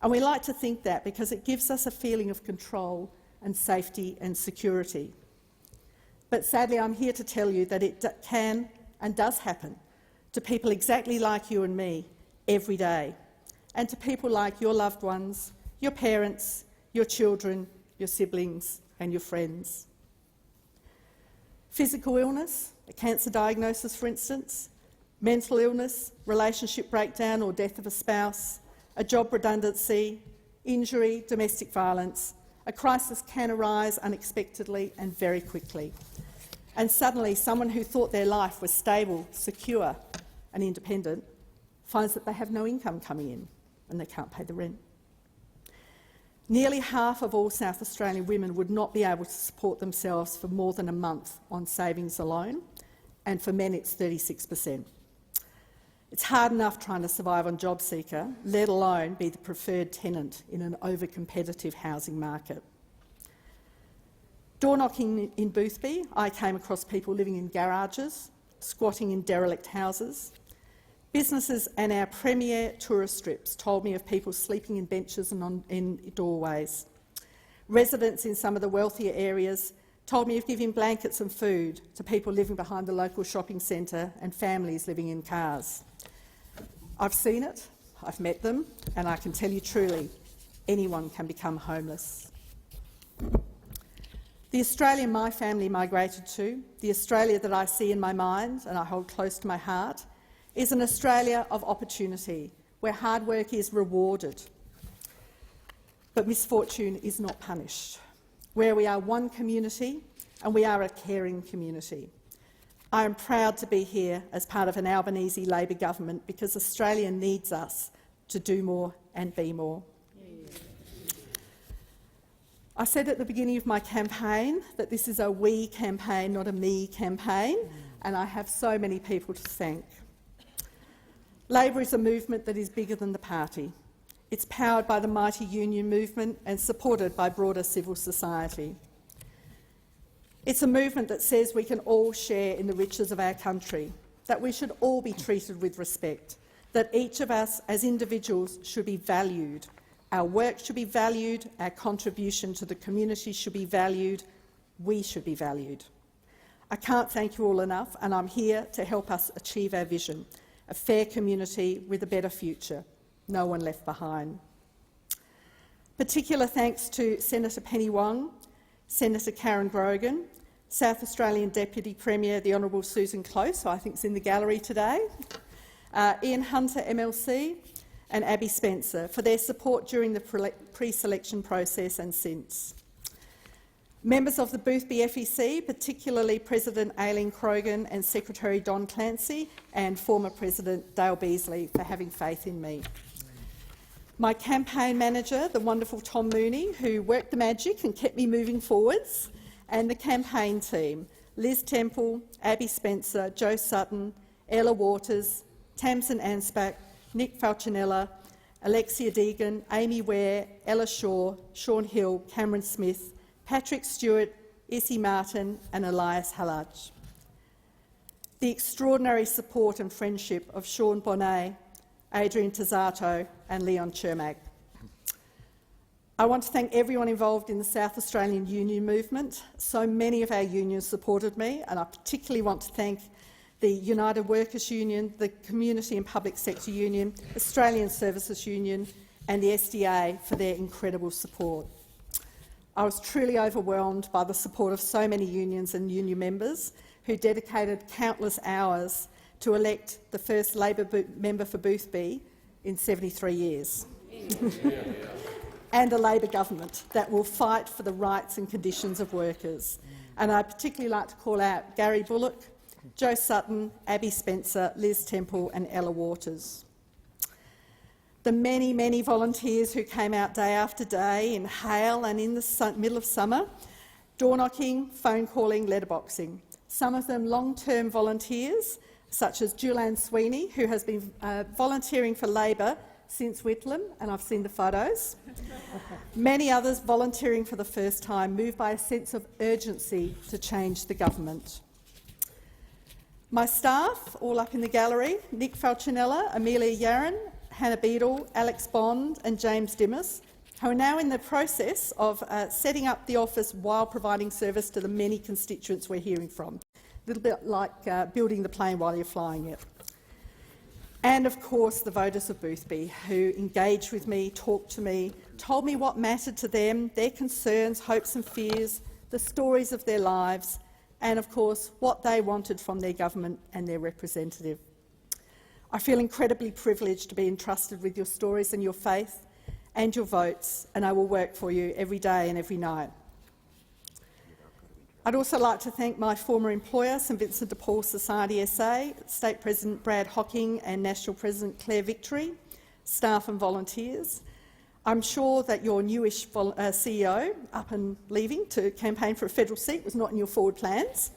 And we like to think that because it gives us a feeling of control and safety and security. But sadly, I'm here to tell you that it can and does happen to people exactly like you and me every day, and to people like your loved ones, your parents, your children, your siblings and your friends. Physical illness, a cancer diagnosis for instance, mental illness, relationship breakdown or death of a spouse, a job redundancy, injury, domestic violence. A crisis can arise unexpectedly and very quickly. And suddenly someone who thought their life was stable, secure and independent finds that they have no income coming in and they can't pay the rent. Nearly half of all South Australian women would not be able to support themselves for more than a month on savings alone, and for men it's 36%. It's hard enough trying to survive on JobSeeker, let alone be the preferred tenant in an over-competitive housing market. Door knocking in Boothby, I came across people living in garages, squatting in derelict houses. Businesses and our premier tourist strips told me of people sleeping in benches and in doorways. Residents in some of the wealthier areas told me of giving blankets and food to people living behind the local shopping centre and families living in cars. I've seen it, I've met them, and I can tell you truly, anyone can become homeless. The Australia my family migrated to, the Australia that I see in my mind and I hold close to my heart, is an Australia of opportunity, where hard work is rewarded, but misfortune is not punished, where we are one community and we are a caring community. I am proud to be here as part of an Albanese Labor government because Australia needs us to do more and be more. I said at the beginning of my campaign that this is a we campaign, not a me campaign, and I have so many people to thank. Labor is a movement that is bigger than the party. It's powered by the mighty union movement and supported by broader civil society. It's a movement that says we can all share in the riches of our country, that we should all be treated with respect, that each of us as individuals should be valued. Our work should be valued, our contribution to the community should be valued, we should be valued. I can't thank you all enough, and I'm here to help us achieve our vision. A fair community with a better future, no one left behind. Particular thanks to Senator Penny Wong, Senator Karen Grogan, South Australian Deputy Premier the Honourable Susan Close, who I think is in the gallery today, Ian Hunter MLC and Abby Spencer for their support during the pre-selection process and since. Members of the Boothby FEC, particularly President Aileen Crogan and Secretary Don Clancy, and former President Dale Beasley for having faith in me. My campaign manager, the wonderful Tom Mooney, who worked the magic and kept me moving forwards, and the campaign team, Liz Temple, Abby Spencer, Joe Sutton, Ella Waters, Tamsin Anspach, Nick Falcinella, Alexia Deegan, Amy Ware, Ella Shaw, Sean Hill, Cameron Smith, Patrick Stewart, Issy Martin and Elias Halaj. The extraordinary support and friendship of Sean Bonnet, Adrian Tazzato and Leon Chermak. I want to thank everyone involved in the South Australian Union movement. So many of our unions supported me, and I particularly want to thank the United Workers Union, the Community and Public Sector Union, Australian Services Union and the SDA for their incredible support. I was truly overwhelmed by the support of so many unions and union members who dedicated countless hours to elect the first Labor member for Boothby in 73 years. And a Labor government that will fight for the rights and conditions of workers. And I'd particularly like to call out Gary Bullock, Joe Sutton, Abby Spencer, Liz Temple and Ella Waters. The many, many volunteers who came out day after day in hail and in the middle of summer, door knocking, phone calling, letterboxing. Some of them long-term volunteers, such as Julianne Sweeney, who has been volunteering for Labor since Whitlam, and I've seen the photos. Many others volunteering for the first time, moved by a sense of urgency to change the government. My staff, all up in the gallery, Nick Falcinella, Amelia Yaron, Hannah Beadle, Alex Bond and James Dimmis, who are now in the process of setting up the office while providing service to the many constituents we're hearing from. A little bit like building the plane while you're flying it. And of course the voters of Boothby, who engaged with me, talked to me, told me what mattered to them, their concerns, hopes and fears, the stories of their lives, and of course what they wanted from their government and their representative. I feel incredibly privileged to be entrusted with your stories and your faith and your votes, and I will work for you every day and every night. I'd also like to thank my former employer, St Vincent de Paul Society SA, State President Brad Hocking and National President Claire Victory, staff and volunteers. I'm sure that your newish CEO, up and leaving to campaign for a federal seat, was not in your forward plans.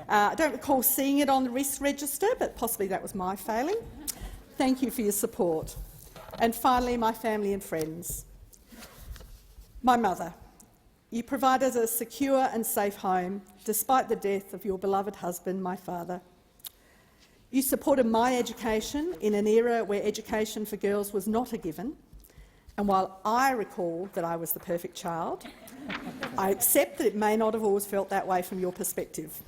I don't recall seeing it on the risk register, but possibly that was my failing. Thank you for your support. And finally, my family and friends. My mother. You provided a secure and safe home, despite the death of your beloved husband, my father. You supported my education in an era where education for girls was not a given. And while I recall that I was the perfect child, I accept that it may not have always felt that way from your perspective.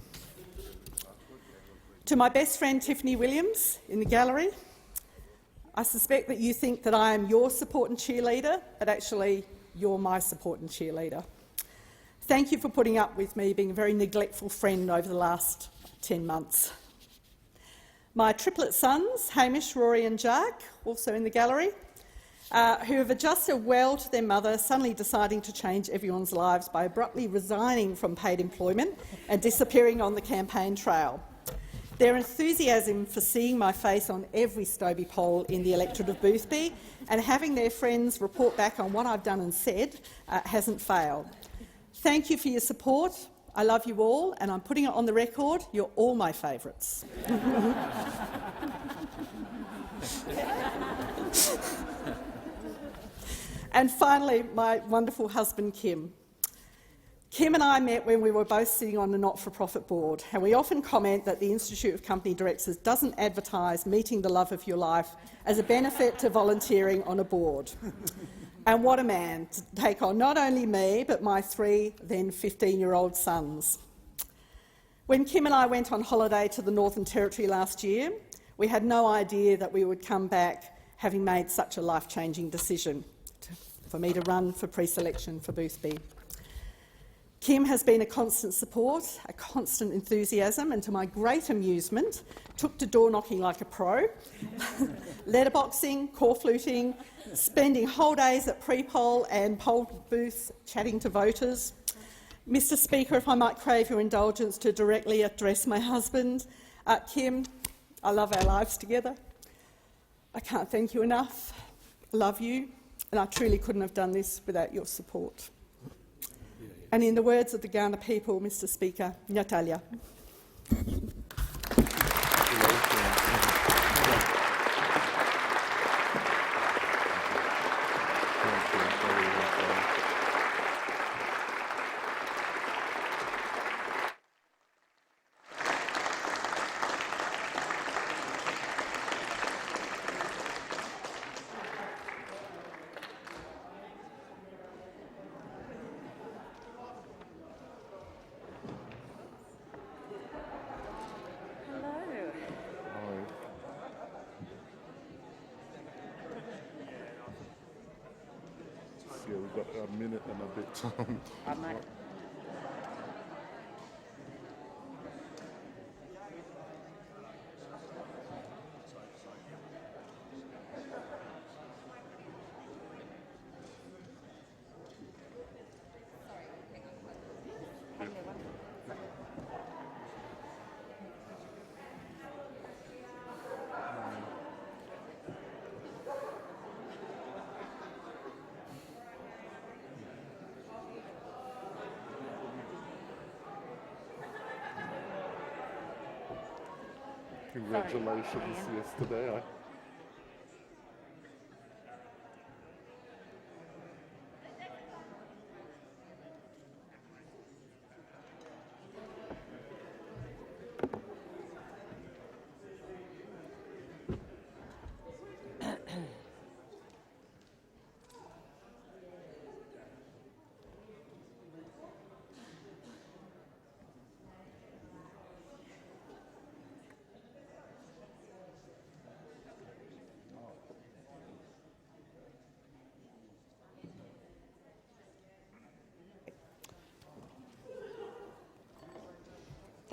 To my best friend Tiffany Williams in the gallery, I suspect that you think that I am your support and cheerleader, but actually you're my support and cheerleader. Thank you for putting up with me being a very neglectful friend over the last 10 months. My triplet sons, Hamish, Rory and Jack, also in the gallery, who have adjusted well to their mother suddenly deciding to change everyone's lives by abruptly resigning from paid employment and disappearing on the campaign trail. Their enthusiasm for seeing my face on every Stobie poll in the electorate of Boothby and having their friends report back on what I've done and said hasn't failed. Thank you for your support. I love you all, and I'm putting it on the record, you're all my favourites. And finally, my wonderful husband, Kim. Kim and I met when we were both sitting on a not-for-profit board, and we often comment that the Institute of Company Directors doesn't advertise meeting the love of your life as a benefit to volunteering on a board. And what a man to take on not only me, but my 3 then 15-year-old sons. When Kim and I went on holiday to the Northern Territory last year, we had no idea that we would come back having made such a life-changing decision for me to run for pre-selection for Boothby. Kim has been a constant support, a constant enthusiasm, and to my great amusement, took to door-knocking like a pro, letterboxing, corfluting, spending whole days at pre-poll and poll booths chatting to voters. Mr Speaker, if I might crave your indulgence to directly address my husband. Kim, I love our lives together. I can't thank you enough. I love you, and I truly couldn't have done this without your support. And in the words of the Kaurna people, Mr Speaker, Natalia. Yeah, we've got a minute and a bit. I might. Congratulations yesterday.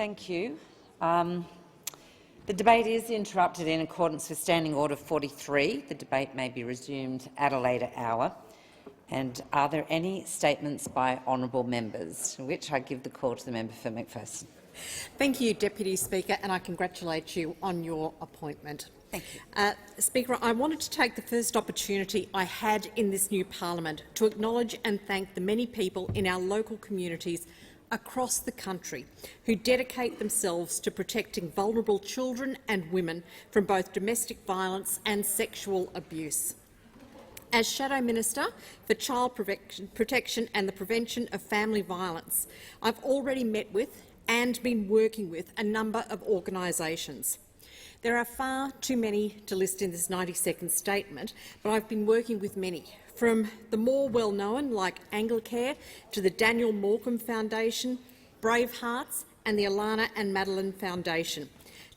Thank you. The debate is interrupted in accordance with Standing Order 43. The debate may be resumed at a later hour. And are there any statements by honourable members? To which I give the call to the member for McPherson. Thank you, Deputy Speaker, and I congratulate you on your appointment. Thank you. Speaker, I wanted to take the first opportunity I had in this new parliament to acknowledge and thank the many people in our local communities across the country who dedicate themselves to protecting vulnerable children and women from both domestic violence and sexual abuse. As Shadow Minister for Child Protection and the Prevention of Family Violence, I've already met with and been working with a number of organisations. There are far too many to list in this 90-second statement, but I've been working with many, from the more well-known like Anglicare to the Daniel Morcombe Foundation, Brave Hearts and the Alana and Madeline Foundation,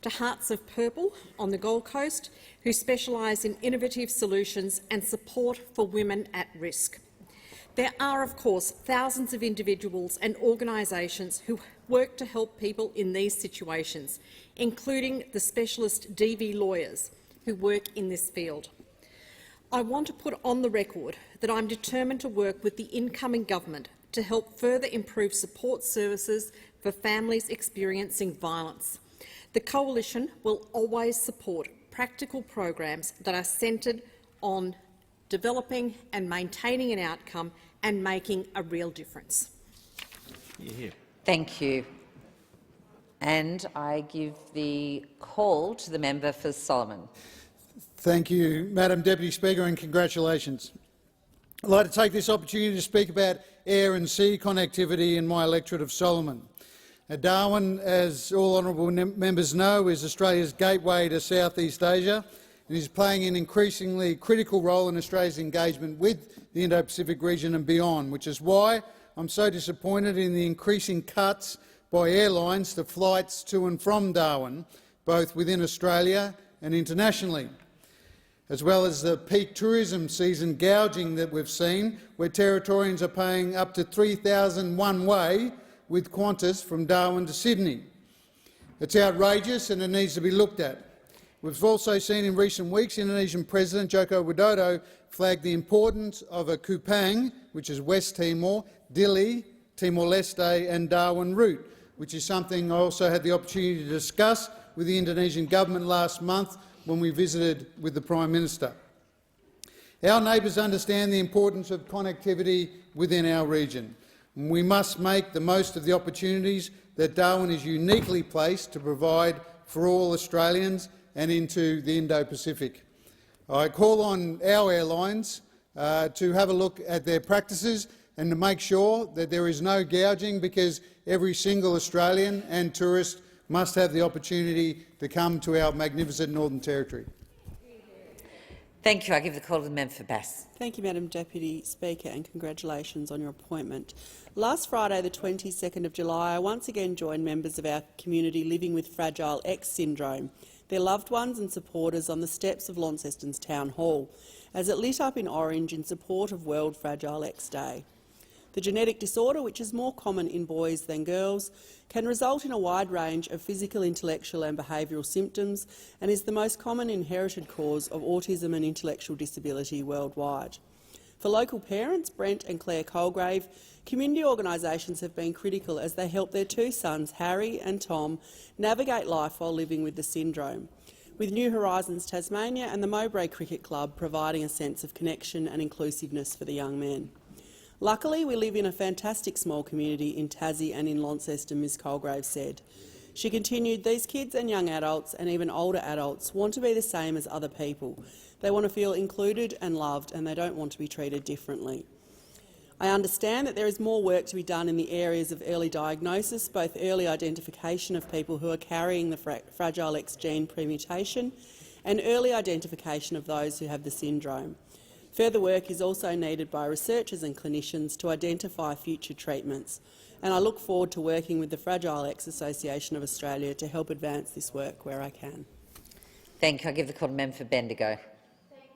to Hearts of Purple on the Gold Coast, who specialise in innovative solutions and support for women at risk. There are, of course, thousands of individuals and organisations who work to help people in these situations, including the specialist DV lawyers who work in this field. I want to put on the record that I'm determined to work with the incoming government to help further improve support services for families experiencing violence. The Coalition will always support practical programs that are centred on developing and maintaining an outcome and making a real difference. Thank you. And I give the call to the member for Solomon. Thank you, Madam Deputy Speaker, and congratulations. I'd like to take this opportunity to speak about air and sea connectivity in my electorate of Solomon. Darwin, as all honourable members know, is Australia's gateway to South East Asia and is playing an increasingly critical role in Australia's engagement with the Indo-Pacific region and beyond, which is why I'm so disappointed in the increasing cuts by airlines to flights to and from Darwin, both within Australia and internationally, as well as the peak tourism season gouging that we've seen, where Territorians are paying up to $3,000 one-way with Qantas from Darwin to Sydney. It's outrageous and it needs to be looked at. We've also seen in recent weeks Indonesian President Joko Widodo flag the importance of a Kupang, which is West Timor, Dili, Timor-Leste and Darwin route, which is something I also had the opportunity to discuss with the Indonesian government last month when we visited with the Prime Minister. Our neighbours understand the importance of connectivity within our region. We must make the most of the opportunities that Darwin is uniquely placed to provide for all Australians and into the Indo-Pacific. I call on our airlines to have a look at their practices and to make sure that there is no gouging, because every single Australian and tourist must have the opportunity to come to our magnificent Northern Territory. Thank you. I give the call to the member for Bass. Thank you, Madam Deputy Speaker, and congratulations on your appointment. Last Friday, the 22nd of July, I once again joined members of our community living with Fragile X syndrome, their loved ones and supporters on the steps of Launceston's Town Hall, as it lit up in orange in support of World Fragile X Day. The genetic disorder, which is more common in boys than girls, can result in a wide range of physical, intellectual and behavioural symptoms and is the most common inherited cause of autism and intellectual disability worldwide. For local parents, Brent and Claire Colgrave, community organisations have been critical as they help their two sons, Harry and Tom, navigate life while living with the syndrome, with New Horizons Tasmania and the Mowbray Cricket Club providing a sense of connection and inclusiveness for the young men. Luckily, we live in a fantastic small community in Tassie and in Launceston, Ms Colgrave said. She continued, these kids and young adults and even older adults want to be the same as other people. They want to feel included and loved, and they don't want to be treated differently. I understand that there is more work to be done in the areas of early diagnosis, both early identification of people who are carrying the Fragile X gene premutation and early identification of those who have the syndrome. Further work is also needed by researchers and clinicians to identify future treatments, and I look forward to working with the Fragile X Association of Australia to help advance this work where I can. Thank you. I give the call to member for Bendigo. Thank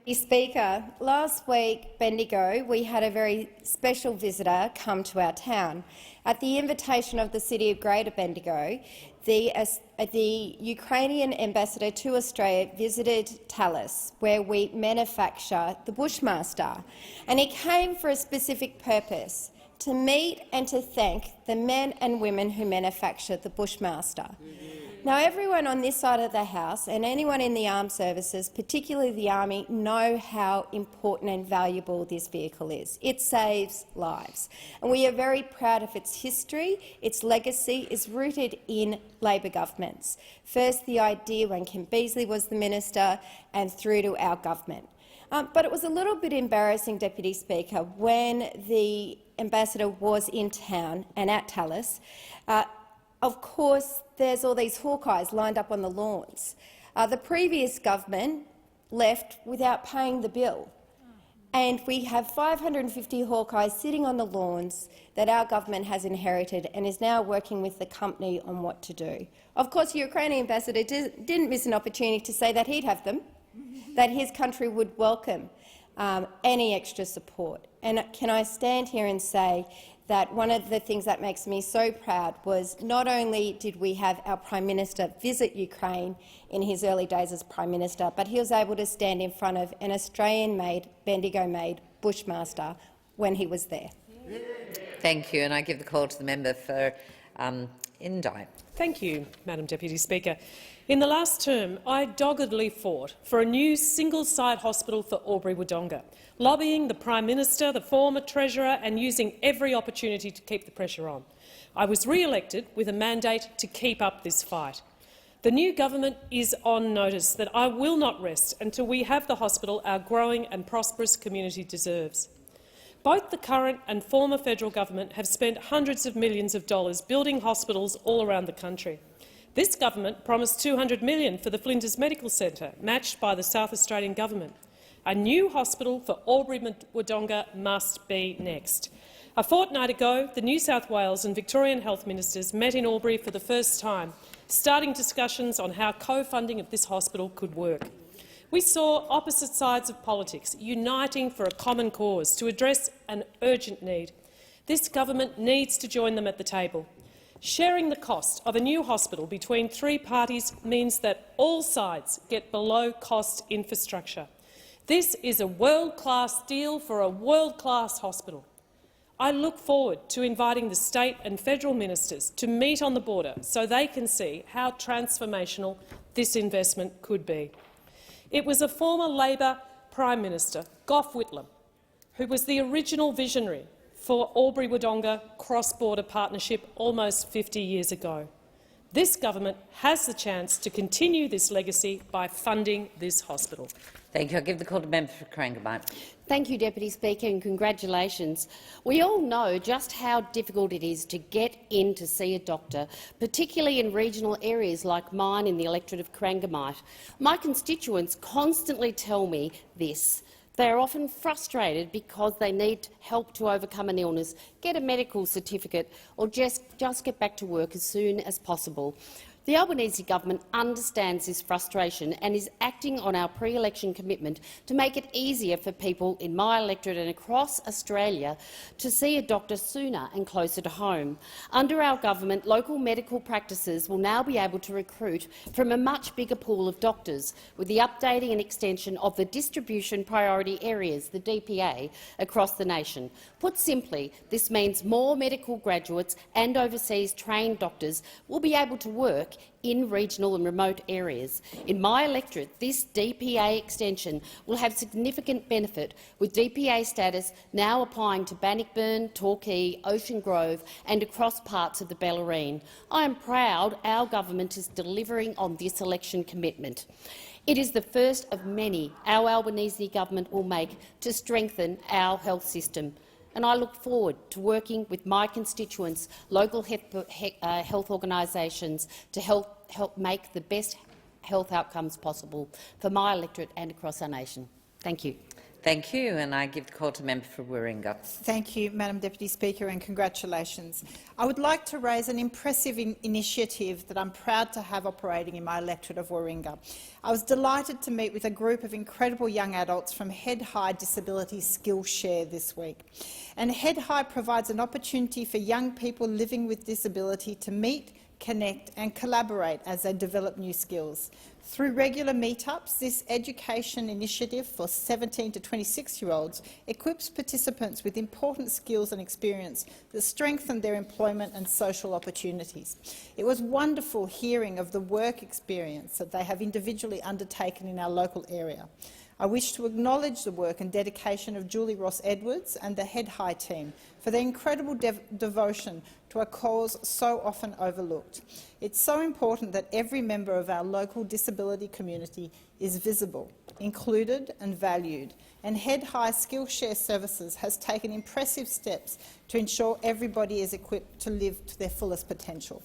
you, Speaker, last week, Bendigo, we had a very special visitor come to our town. At the invitation of the City of Greater Bendigo, the Ukrainian ambassador to Australia visited Tallis, where we manufacture the Bushmaster, and he came for a specific purpose, to meet and to thank the men and women who manufacture the Bushmaster. Now, everyone on this side of the House and anyone in the armed services, particularly the Army, know how important and valuable this vehicle is. It saves lives. And we are very proud of its history. Its legacy is rooted in Labor governments. First, the idea when Kim Beazley was the minister, and through to our government. But it was a little bit embarrassing, Deputy Speaker, when the ambassador was in town and at Tallis. Of course, there's all these Hawkeyes lined up on the lawns. The previous government left without paying the bill, and we have 550 Hawkeyes sitting on the lawns that our government has inherited and is now working with the company on what to do. Of course, the Ukrainian ambassador didn't miss an opportunity to say that he'd have them, that his country would welcome any extra support. And can I stand here and say that one of the things that makes me so proud was not only did we have our Prime Minister visit Ukraine in his early days as Prime Minister, but he was able to stand in front of an Australian-made, Bendigo-made Bushmaster when he was there. Thank you, and I give the call to the member for Indi. Thank you, Madam Deputy Speaker. In the last term, I doggedly fought for a new single-site hospital for Albury-Wodonga, lobbying the Prime Minister, the former Treasurer, and using every opportunity to keep the pressure on. I was re-elected with a mandate to keep up this fight. The new government is on notice that I will not rest until we have the hospital our growing and prosperous community deserves. Both the current and former federal government have spent hundreds of millions of dollars building hospitals all around the country. This government promised $200 million for the Flinders Medical Centre, matched by the South Australian government. A new hospital for Albury-Wodonga must be next. A fortnight ago, the New South Wales and Victorian health ministers met in Albury for the first time, starting discussions on how co-funding of this hospital could work. We saw opposite sides of politics uniting for a common cause to address an urgent need. This government needs to join them at the table. Sharing the cost of a new hospital between three parties means that all sides get below-cost infrastructure. This is a world-class deal for a world-class hospital. I look forward to inviting the state and federal ministers to meet on the border so they can see how transformational this investment could be. It was a former Labor Prime Minister, Gough Whitlam, who was the original visionary for Albury-Wodonga cross-border partnership almost 50 years ago. This government has the chance to continue this legacy by funding this hospital. Thank you. I give the call to member for Corangamite. Thank you, Deputy Speaker, and congratulations. We all know just how difficult it is to get in to see a doctor, particularly in regional areas like mine in the electorate of Corangamite. My constituents constantly tell me this. They are often frustrated because they need help to overcome an illness, get a medical certificate or just get back to work as soon as possible. The Albanese government understands this frustration and is acting on our pre-election commitment to make it easier for people in my electorate and across Australia to see a doctor sooner and closer to home. Under our government, local medical practices will now be able to recruit from a much bigger pool of doctors, with the updating and extension of the Distribution Priority Areas, the DPA, across the nation. Put simply, this means more medical graduates and overseas trained doctors will be able to work in regional and remote areas. In my electorate, this DPA extension will have significant benefit, with DPA status now applying to Bannockburn, Torquay, Ocean Grove and across parts of the Bellarine. I am proud our government is delivering on this election commitment. It is the first of many our Albanese government will make to strengthen our health system, and I look forward to working with my constituents, local health organisations, to help make the best health outcomes possible for my electorate and across our nation. Thank you. Thank you, and I give the call to the member for Warringah. Thank you, Madam Deputy Speaker, and congratulations. I would like to raise an impressive initiative that I'm proud to have operating in my electorate of Warringah. I was delighted to meet with a group of incredible young adults from Head High Disability Skillshare this week. And Head High provides an opportunity for young people living with disability to meet, connect and collaborate as they develop new skills. Through regular meetups, this education initiative for 17 to 26-year-olds equips participants with important skills and experience that strengthen their employment and social opportunities. It was wonderful hearing of the work experience that they have individually undertaken in our local area. I wish to acknowledge the work and dedication of Julie Ross-Edwards and the Head High team for their incredible devotion to a cause so often overlooked. It's so important that every member of our local disability community is visible, included and valued, and Head High Skillshare Services has taken impressive steps to ensure everybody is equipped to live to their fullest potential.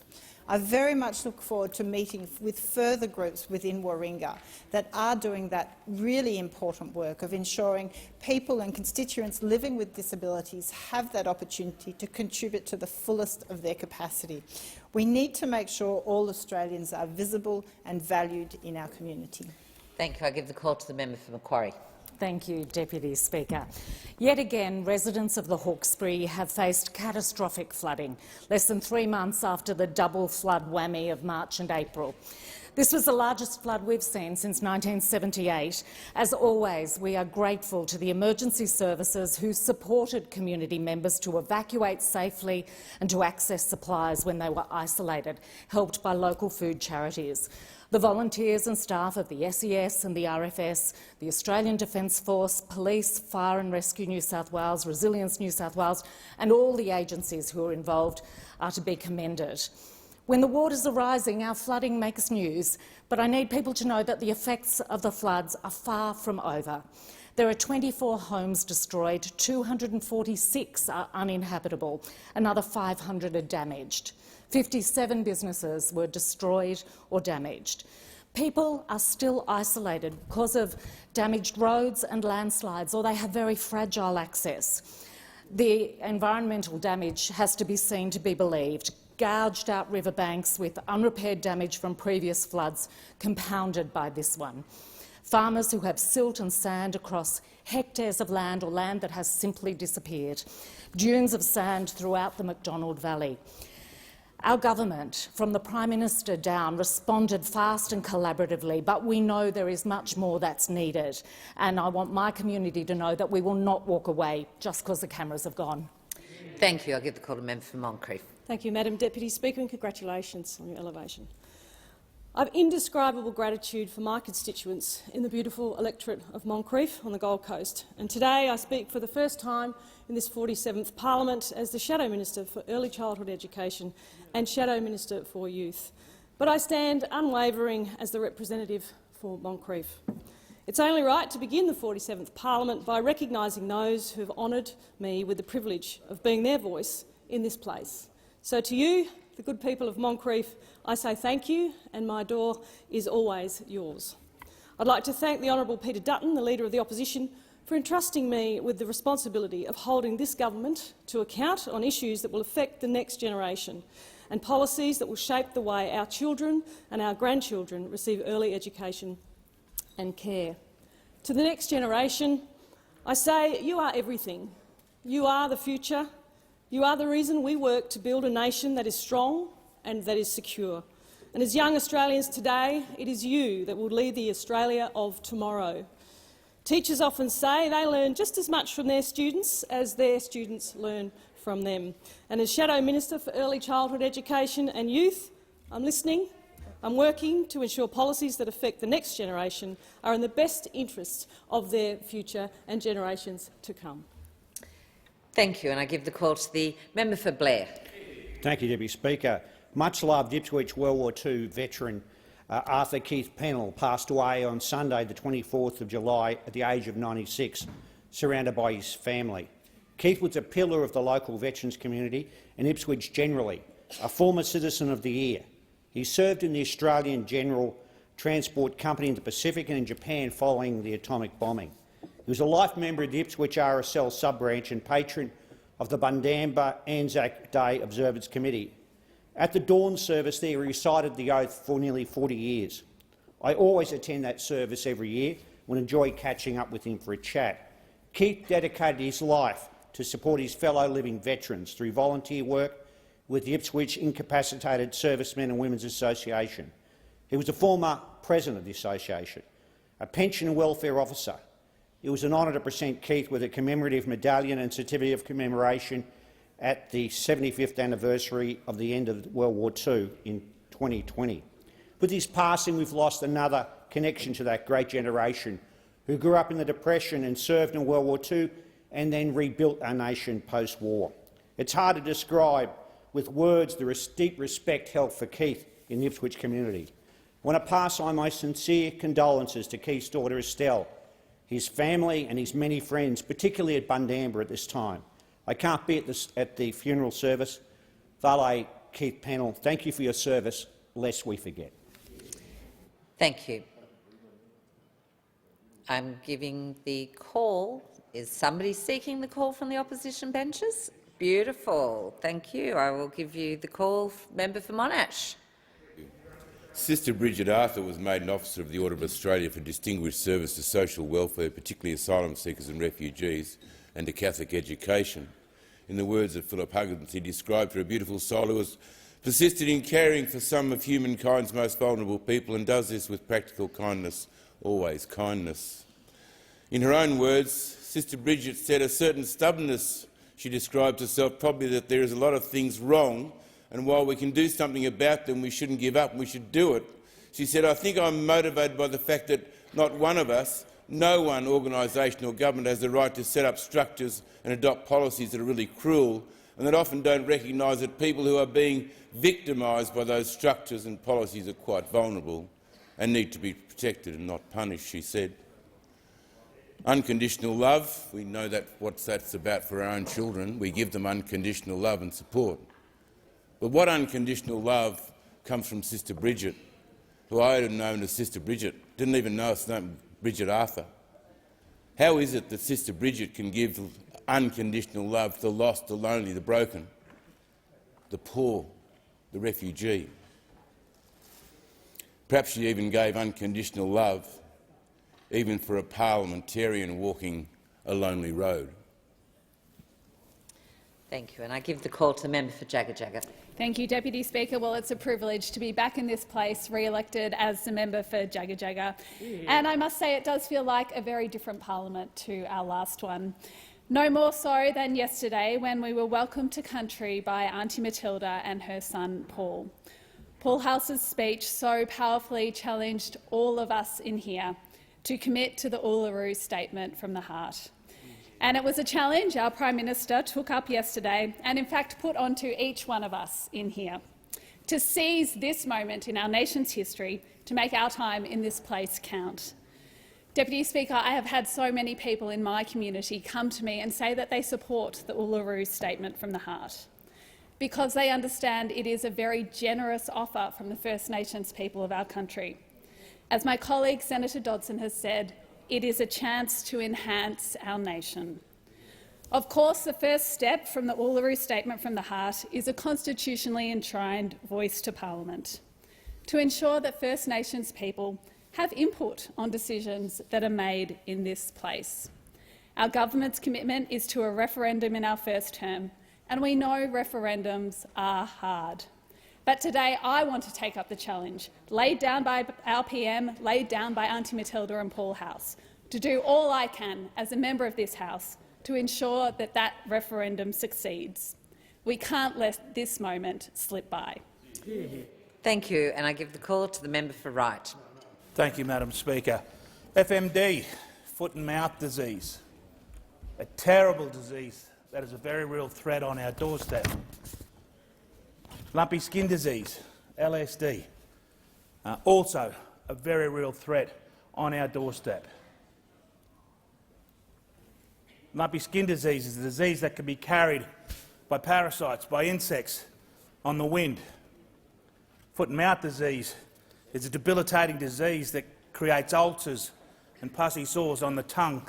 I very much look forward to meeting with further groups within Warringah that are doing that really important work of ensuring people and constituents living with disabilities have that opportunity to contribute to the fullest of their capacity. We need to make sure all Australians are visible and valued in our community. Thank you. I give the call to the member for Macquarie. Thank you, Deputy Speaker. Yet again, residents of the Hawkesbury have faced catastrophic flooding, less than 3 months after the double flood whammy of March and April. This was the largest flood we've seen since 1978. As always, we are grateful to the emergency services who supported community members to evacuate safely and to access supplies when they were isolated, helped by local food charities. The volunteers and staff of the SES and the RFS, the Australian Defence Force, Police, Fire and Rescue New South Wales, Resilience New South Wales and all the agencies who are involved are to be commended. When the waters are rising, our flooding makes news, but I need people to know that the effects of the floods are far from over. There are 24 homes destroyed, 246 are uninhabitable, another 500 are damaged. 57 businesses were destroyed or damaged. People are still isolated because of damaged roads and landslides, or they have very fragile access. The environmental damage has to be seen to be believed. Gouged out riverbanks with unrepaired damage from previous floods compounded by this one. Farmers who have silt and sand across hectares of land or land that has simply disappeared. Dunes of sand throughout the Macdonald Valley. Our government, from the Prime Minister down, responded fast and collaboratively, but we know there is much more that's needed. And I want my community to know that we will not walk away just because the cameras have gone. Thank you. I'll give the call to member for Moncrieff. Thank you, Madam Deputy Speaker, and congratulations on your elevation. I have indescribable gratitude for my constituents in the beautiful electorate of Moncrieff on the Gold Coast. And today I speak for the first time in this 47th Parliament as the Shadow Minister for Early Childhood Education and Shadow Minister for Youth. But I stand unwavering as the representative for Moncrieff. It's only right to begin the 47th Parliament by recognising those who have honoured me with the privilege of being their voice in this place. So to you, the good people of Moncrieff, I say thank you, and my door is always yours. I'd like to thank the Honourable Peter Dutton, the Leader of the Opposition, for entrusting me with the responsibility of holding this government to account on issues that will affect the next generation and policies that will shape the way our children and our grandchildren receive early education and care. To the next generation, I say you are everything. You are the future. You are the reason we work to build a nation that is strong and that is secure. And as young Australians today, it is you that will lead the Australia of tomorrow. Teachers often say they learn just as much from their students as their students learn from them. And as Shadow Minister for Early Childhood Education and Youth, I'm listening. I'm working to ensure policies that affect the next generation are in the best interests of their future and generations to come. Thank you, and I give the call to the member for Blair. Thank you, Deputy Speaker. Much-loved Ipswich World War II veteran Arthur Keith Pennell passed away on Sunday, the 24th of July, at the age of 96, surrounded by his family. Keith was a pillar of the local veterans community and Ipswich generally, a former Citizen of the Year. He served in the Australian General Transport Company in the Pacific and in Japan following the atomic bombing. He He was a life member of the Ipswich RSL sub-branch and patron of the Bundamba Anzac Day Observance Committee. At the dawn service there, he recited the oath for nearly 40 years. I always attend that service every year and enjoy catching up with him for a chat. Keith dedicated his life to support his fellow living veterans through volunteer work with the Ipswich Incapacitated Servicemen and Women's Association. He was a former president of the association, a pension and welfare officer. It was an honour to present Keith with a commemorative medallion and certificate of commemoration at the 75th anniversary of the end of World War II in 2020. With his passing, we've lost another connection to that great generation who grew up in the Depression and served in World War II and then rebuilt our nation post-war. It's hard to describe with words the deep respect held for Keith in the Ipswich community. I want to pass on my sincere condolences to Keith's daughter Estelle, his family and his many friends, particularly at Bundamba at this time. I can't be at the funeral service. Valet Keith Pennell, thank you for your service, lest we forget. Thank you. I'm giving the call. Is somebody seeking the call from the opposition benches? Beautiful. Thank you. I will give you the call. Member for Monash. Sister Bridget Arthur was made an Officer of the Order of Australia for distinguished service to social welfare, particularly asylum seekers and refugees, and to Catholic education. In the words of Philip Huggins, he described her a beautiful soul who has persisted in caring for some of humankind's most vulnerable people and does this with practical kindness, always kindness. In her own words, Sister Bridget said a certain stubbornness, she described herself, probably that there is a lot of things wrong, and while we can do something about them, we shouldn't give up and we should do it. She said, I think I'm motivated by the fact that not one of us, no one organisation or government has the right to set up structures and adopt policies that are really cruel and that often don't recognise that people who are being victimised by those structures and policies are quite vulnerable and need to be protected and not punished, she said. Unconditional love, we know what that's about for our own children. We give them unconditional love and support. But what unconditional love comes from Sister Bridget, who I had known as Sister Bridget, didn't even know her name, Bridget Arthur. How is it that Sister Bridget can give unconditional love to the lost, the lonely, the broken, the poor, the refugee? Perhaps she even gave unconditional love even for a parliamentarian walking a lonely road. Thank you. And I give the call to the member for Jagga Jagga. Thank you, Deputy Speaker. Well, it's a privilege to be back in this place, re-elected as the member for Jagga Jagga. And I must say it does feel like a very different parliament to our last one. No more so than yesterday when we were welcomed to country by Auntie Matilda and her son Paul. Paul House's speech so powerfully challenged all of us in here to commit to the Uluru Statement from the Heart. And it was a challenge our Prime Minister took up yesterday and in fact put onto each one of us in here to seize this moment in our nation's history to make our time in this place count. Deputy Speaker, I have had so many people in my community come to me and say that they support the Uluru Statement from the Heart because they understand it is a very generous offer from the First Nations people of our country. As my colleague Senator Dodson has said, it is a chance to enhance our nation. Of course, the first step from the Uluru Statement from the Heart is a constitutionally enshrined voice to Parliament to ensure that First Nations people have input on decisions that are made in this place. Our government's commitment is to a referendum in our first term, and we know referendums are hard. But today I want to take up the challenge laid down by our PM, laid down by Auntie Matilda and Paul House, to do all I can as a member of this House to ensure that that referendum succeeds. We can't let this moment slip by. Thank you, and I give the call to the member for Wright. Thank you, Madam Speaker. FMD, foot and mouth disease, a terrible disease that is a very real threat on our doorstep. Lumpy skin disease, LSD, also a very real threat on our doorstep. Lumpy skin disease is a disease that can be carried by parasites, by insects, on the wind. Foot and mouth disease is a debilitating disease that creates ulcers and pussy sores on the tongue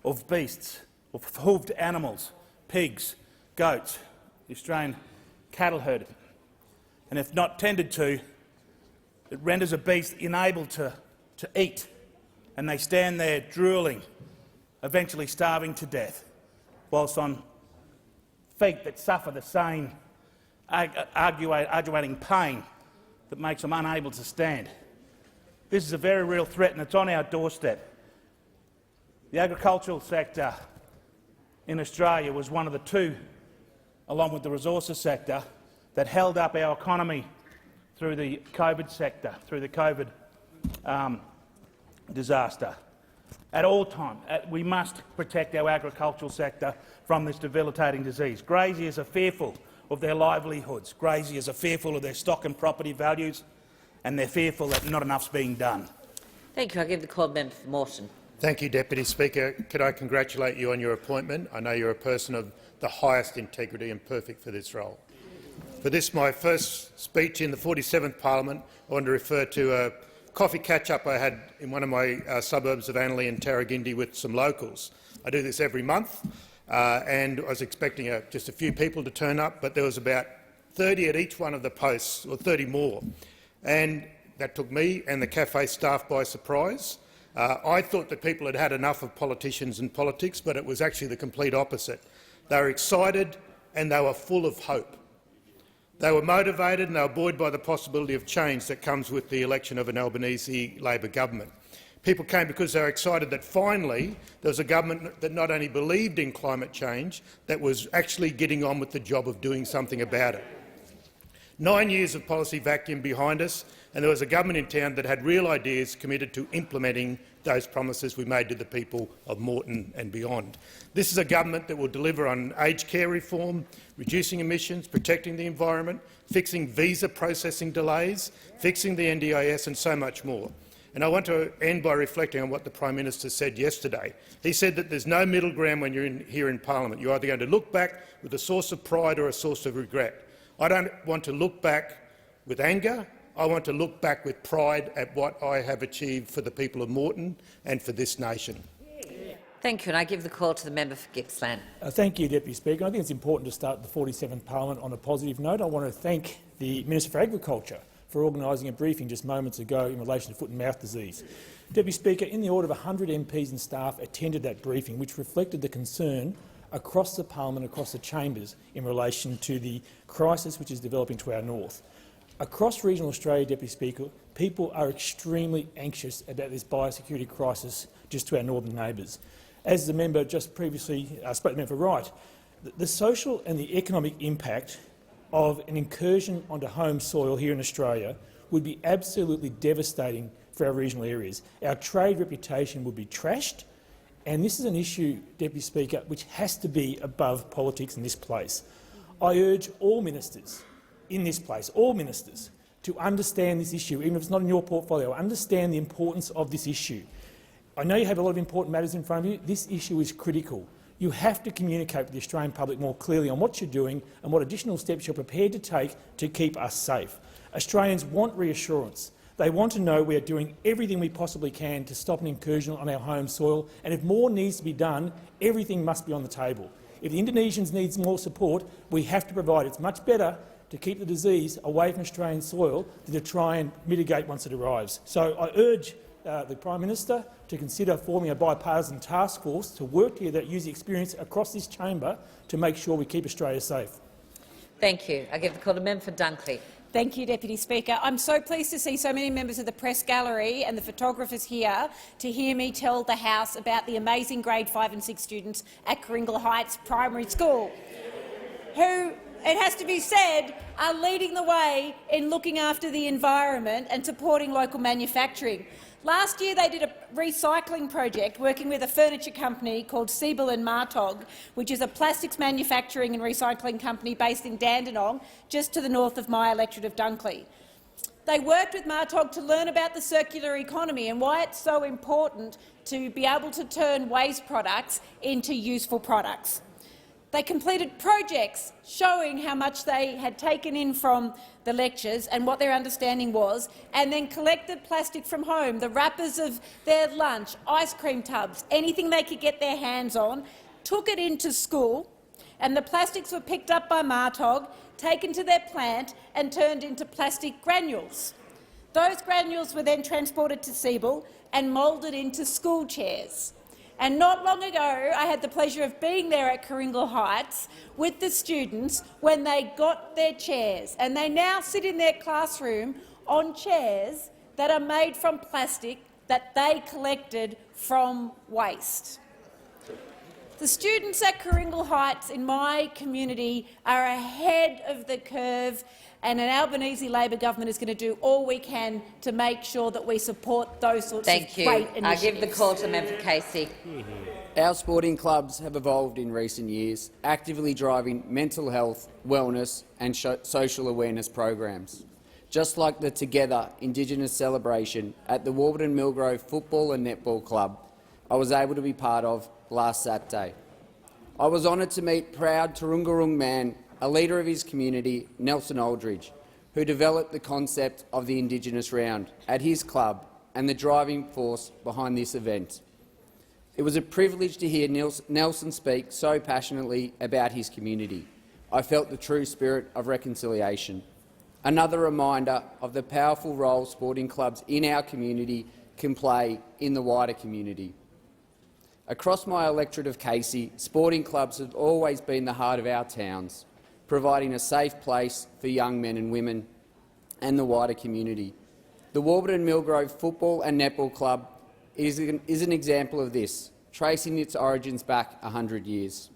of beasts, of hooved animals, pigs, goats, the Australian cattle herd. And if not tended to, it renders a beast unable to eat, and they stand there drooling, eventually starving to death, whilst on feet that suffer the same arduating pain that makes them unable to stand. This is a very real threat, and it's on our doorstep. The agricultural sector in Australia was one of the two, along with the resources sector, that held up our economy through the COVID sector, through the COVID disaster. At all times, we must protect our agricultural sector from this debilitating disease. Graziers are fearful of their livelihoods. Graziers are fearful of their stock and property values, and they're fearful that not enough's being done. Thank you. I give the call member for Moreton. Thank you, Deputy Speaker. Could I congratulate you on your appointment? I know you're a person of the highest integrity and perfect for this role. For this, my first speech in the 47th Parliament, I want to refer to a coffee catch-up I had in one of my suburbs of Annerley and Tarragindi with some locals. I do this every month, and I was expecting just a few people to turn up, but there was about 30 at each one of the posts, or 30 more. And that took me and the cafe staff by surprise. I thought that people had had enough of politicians and politics, but it was actually the complete opposite. They were excited and they were full of hope. They were motivated and they were buoyed by the possibility of change that comes with the election of an Albanese Labor government. People came because they were excited that finally there was a government that not only believed in climate change, that was actually getting on with the job of doing something about it. 9 years of policy vacuum behind us, and there was a government in town that had real ideas committed to implementing those promises we made to the people of Moreton and beyond. This is a government that will deliver on aged care reform, reducing emissions, protecting the environment, fixing visa processing delays, fixing the NDIS and so much more. And I want to end by reflecting on what the Prime Minister said yesterday. He said that there's no middle ground when you're here in Parliament. You're either going to look back with a source of pride or a source of regret. I don't want to look back with anger. I want to look back with pride at what I have achieved for the people of Moreton and for this nation. Thank you, and I give the call to the member for Gippsland. Thank you, Deputy Speaker. I think it's important to start the 47th Parliament on a positive note. I want to thank the Minister for Agriculture for organising a briefing just moments ago in relation to foot and mouth disease. Deputy Speaker, in the order of 100 MPs and staff attended that briefing, which reflected the concern across the parliament, across the chambers, in relation to the crisis which is developing to our north. Across regional Australia, Deputy Speaker, people are extremely anxious about this biosecurity crisis just to our northern neighbours. As the member just previously spoke, the member for Wright, the social and the economic impact of an incursion onto home soil here in Australia would be absolutely devastating for our regional areas. Our trade reputation would be trashed. And this is an issue, Deputy Speaker, which has to be above politics in this place. I urge all ministers in this place, all ministers, to understand this issue, even if it's not in your portfolio. Understand the importance of this issue. I know you have a lot of important matters in front of you. This issue is critical. You have to communicate with the Australian public more clearly on what you're doing and what additional steps you're prepared to take to keep us safe. Australians want reassurance. They want to know we are doing everything we possibly can to stop an incursion on our home soil, and if more needs to be done, everything must be on the table. If the Indonesians need more support, we have to provide it. It's much better to keep the disease away from Australian soil than to try and mitigate once it arrives. So I urge the Prime Minister to consider forming a bipartisan task force to work together, use the experience across this chamber to make sure we keep Australia safe. Thank you. I give the call to member for Dunkley. Thank you, Deputy Speaker. I'm so pleased to see so many members of the press gallery and the photographers here to hear me tell the House about the amazing grade 5 and 6 students at Coringal Heights Primary School, who, it has to be said, are leading the way in looking after the environment and supporting local manufacturing. Last year they did a recycling project working with a furniture company called Siebel and Martog, which is a plastics manufacturing and recycling company based in Dandenong, just to the north of my electorate of Dunkley. They worked with Martog to learn about the circular economy and why it's so important to be able to turn waste products into useful products. They completed projects showing how much they had taken in from the lectures and what their understanding was, and then collected plastic from home, the wrappers of their lunch, ice cream tubs, anything they could get their hands on, took it into school, and the plastics were picked up by Martog, taken to their plant and turned into plastic granules. Those granules were then transported to Siebel and moulded into school chairs. And not long ago, I had the pleasure of being there at Kooringal Heights with the students when they got their chairs, and they now sit in their classroom on chairs that are made from plastic that they collected from waste. The students at Kooringal Heights in my community are ahead of the curve, and an Albanese Labor government is going to do all we can to make sure that we support those sorts of great initiatives. I give the call to the member for Casey. Our sporting clubs have evolved in recent years, actively driving mental health, wellness and social awareness programs. Just like the Together Indigenous celebration at the Warburton Millgrove Football and Netball Club I was able to be part of last Saturday. I was honoured to meet proud Tarongarung man, a leader of his community, Nelson Aldridge, who developed the concept of the Indigenous Round at his club and the driving force behind this event. It was a privilege to hear Nelson speak so passionately about his community. I felt the true spirit of reconciliation. Another reminder of the powerful role sporting clubs in our community can play in the wider community. Across my electorate of Casey, sporting clubs have always been the heart of our towns, providing a safe place for young men and women and the wider community. The Warburton Millgrove Football and Netball Club is an example of this, tracing its origins back 100 years.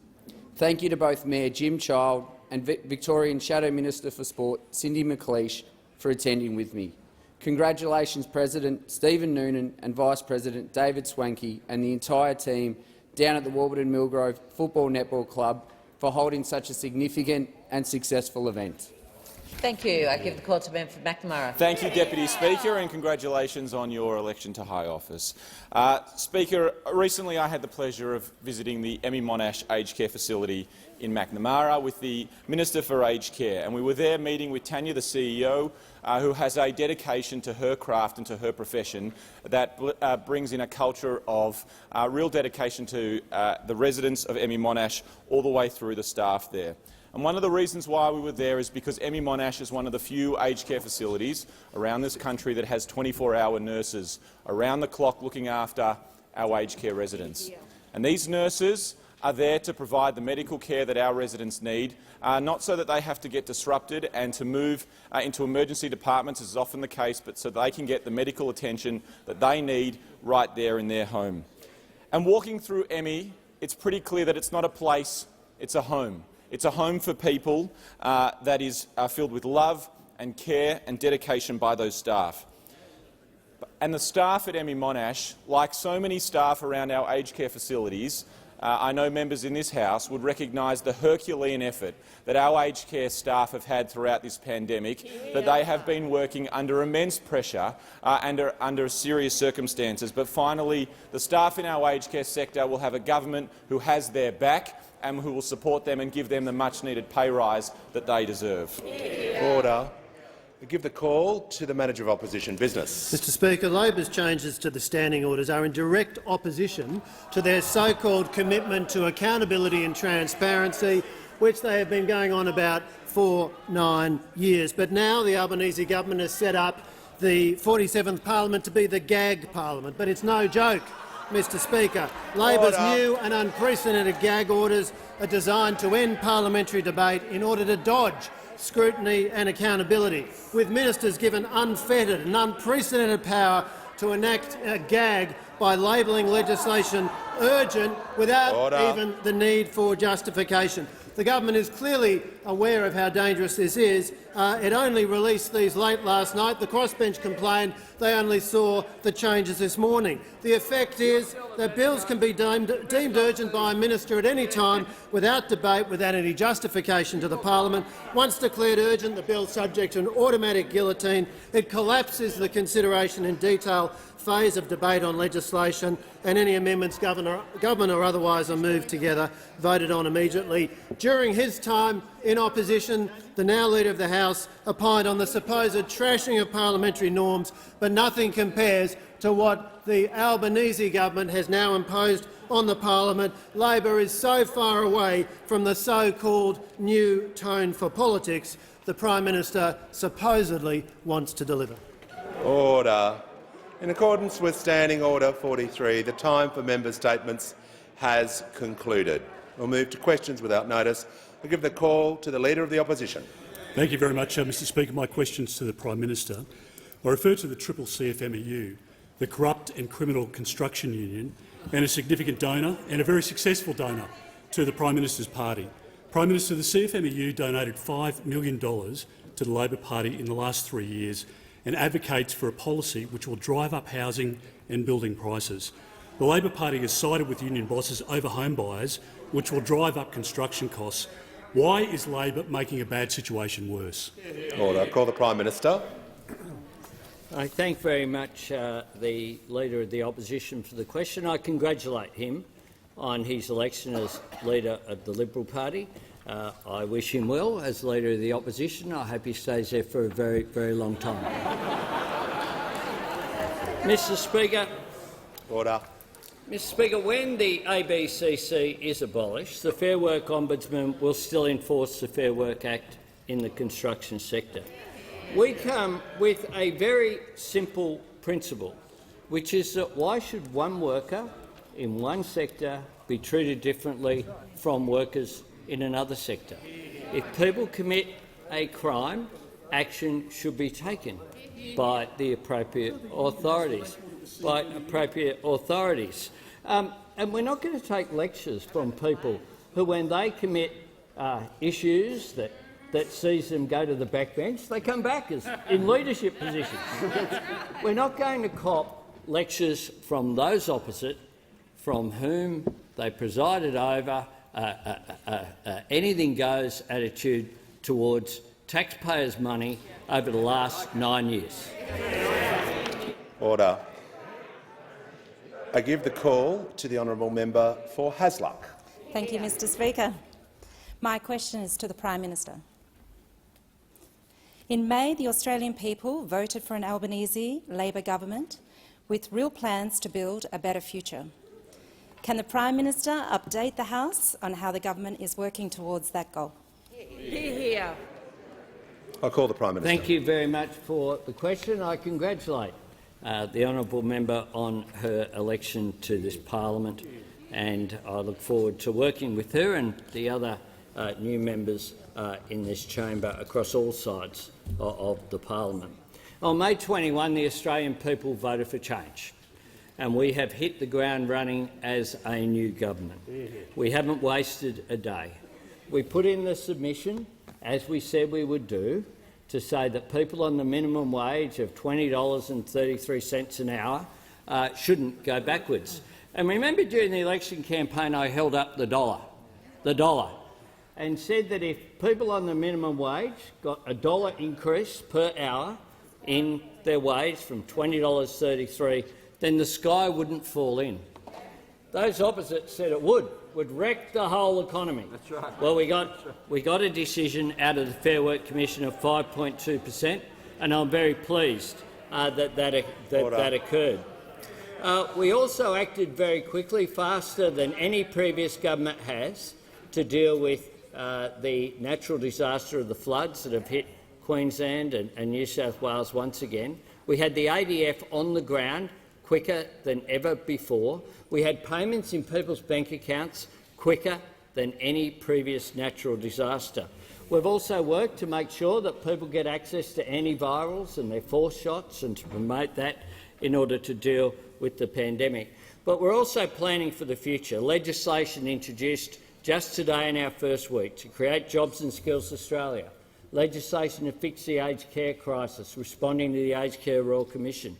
Thank you to both Mayor Jim Child and Victorian Shadow Minister for Sport Cindy McLeish for attending with me. Congratulations President Stephen Noonan and Vice President David Swanky and the entire team down at the Warburton Millgrove Football Netball Club for holding such a significant and successful event. Thank you. I give the call to member for McNamara. Thank you, Deputy Speaker, and congratulations on your election to high office. Speaker, recently I had the pleasure of visiting the Emmy Monash Aged Care Facility in McNamara with the Minister for Aged Care, and we were there meeting with Tanya, the CEO, who has a dedication to her craft and to her profession that brings in a culture of real dedication to the residents of Emmy Monash all the way through the staff there. And one of the reasons why we were there is because Emmy Monash is one of the few aged care facilities around this country that has 24-hour nurses around the clock looking after our aged care residents. And these nurses are there to provide the medical care that our residents need, not so that they have to get disrupted and to move into emergency departments, as is often the case, but so they can get the medical attention that they need right there in their home. And walking through Emmy, it's pretty clear that it's not a place, it's a home. It's a home for people that is filled with love and care and dedication by those staff. And the staff at Emmy Monash, like so many staff around our aged care facilities, I know members in this House would recognise the Herculean effort that our aged care staff have had throughout this pandemic, that they have been working under immense pressure and under serious circumstances. But finally, the staff in our aged care sector will have a government who has their back and who will support them and give them the much-needed pay rise that they deserve. Order. I give the call to the Manager of Opposition Business. Mr Speaker, Labor's changes to the standing orders are in direct opposition to their so-called commitment to accountability and transparency, which they have been going on about for 9 years. But now the Albanese government has set up the 47th parliament to be the gag parliament. But it's no joke, Mr Speaker. Labor's new and unprecedented gag orders are designed to end parliamentary debate in order to dodge scrutiny and accountability, with ministers given unfettered and unprecedented power to enact a gag by labelling legislation urgent without even the need for justification. The government is clearly aware of how dangerous this is. It only released these late last night. The crossbench complained they only saw the changes this morning. The effect is that bills can be deemed urgent by a minister at any time without debate, without any justification to the parliament. Once declared urgent, the bill is subject to an automatic guillotine. It collapses the consideration in detail phase of debate on legislation, and any amendments, government or otherwise, are moved together, voted on immediately. During his time in opposition, the now Leader of the House opined on the supposed trashing of parliamentary norms, but nothing compares to what the Albanese government has now imposed on the parliament. Labor is so far away from the so-called new tone for politics the Prime Minister supposedly wants to deliver. Order. In accordance with Standing Order 43, the time for member statements has concluded. We'll move to questions without notice. I give the call to the Leader of the Opposition. Thank you very much, Mr Speaker. My questions to the Prime Minister. I refer to the CCCFMEU, the corrupt and criminal construction union, and a significant donor and a very successful donor to the Prime Minister's party. Prime Minister, the CFMEU donated $5 million to the Labor Party in the last 3 years and advocates for a policy which will drive up housing and building prices. The Labor Party has sided with union bosses over home buyers, which will drive up construction costs. Why is Labor making a bad situation worse? Order. Call the Prime Minister. I thank very much the Leader of the Opposition for the question. I congratulate him on his election as Leader of the Liberal Party. I wish him well as Leader of the Opposition. I hope he stays there for a very, very long time. Mr Speaker. Order. Mr Speaker, when the ABCC is abolished, the Fair Work Ombudsman will still enforce the Fair Work Act in the construction sector. We come with a very simple principle, which is that why should one worker in one sector be treated differently from workers in another sector? If people commit a crime, action should be taken by the appropriate authorities. And we're not going to take lectures from people who, when they commit issues that sees them go to the backbench, they come back as in leadership positions. We're not going to cop lectures from those opposite, from whom they presided over anything goes attitude towards taxpayers' money over the last 9 years. Order. I give the call to the honourable member for Hasluck. Thank you, Mr Speaker. My question is to the Prime Minister. In May, the Australian people voted for an Albanese Labor government with real plans to build a better future. Can the Prime Minister update the House on how the government is working towards that goal? Hear. I'll call the Prime Minister. Thank you very much for the question. I congratulate the honourable member on her election to this parliament, and I look forward to working with her and the other new members in this chamber across all sides of the parliament. On May 21, the Australian people voted for change, and we have hit the ground running as a new government. We haven't wasted a day. We put in the submission, as we said we would do, to say that people on the minimum wage of $20.33 an hour shouldn't go backwards. And remember, during the election campaign, I held up the dollar, and said that if people on the minimum wage got a $1 increase per hour in their wage from $20.33, then the sky wouldn't fall in. Those opposite said it would wreck the whole economy. That's right. Well, we got a decision out of the Fair Work Commission of 5.2%, and I'm very pleased that occurred. We also acted very quickly, faster than any previous government has, to deal with the natural disaster of the floods that have hit Queensland and New South Wales once again. We had the ADF on the ground quicker than ever before. We had payments in people's bank accounts quicker than any previous natural disaster. We've also worked to make sure that people get access to antivirals and their force shots and to promote that in order to deal with the pandemic. But we're also planning for the future. Legislation introduced just today in our first week, to create Jobs and Skills Australia, legislation to fix the aged care crisis, responding to the Aged Care Royal Commission,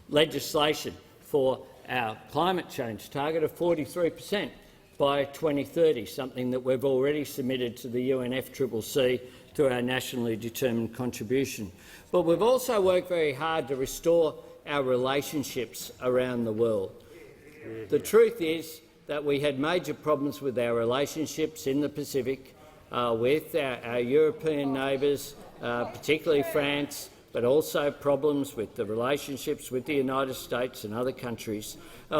legislation for our climate change target of 43% by 2030, something that we've already submitted to the UNFCCC through our nationally determined contribution. But we've also worked very hard to restore our relationships around the world. The truth is that we had major problems with our relationships in the Pacific with our European neighbours, particularly France, but also problems with the relationships with the United States and other countries.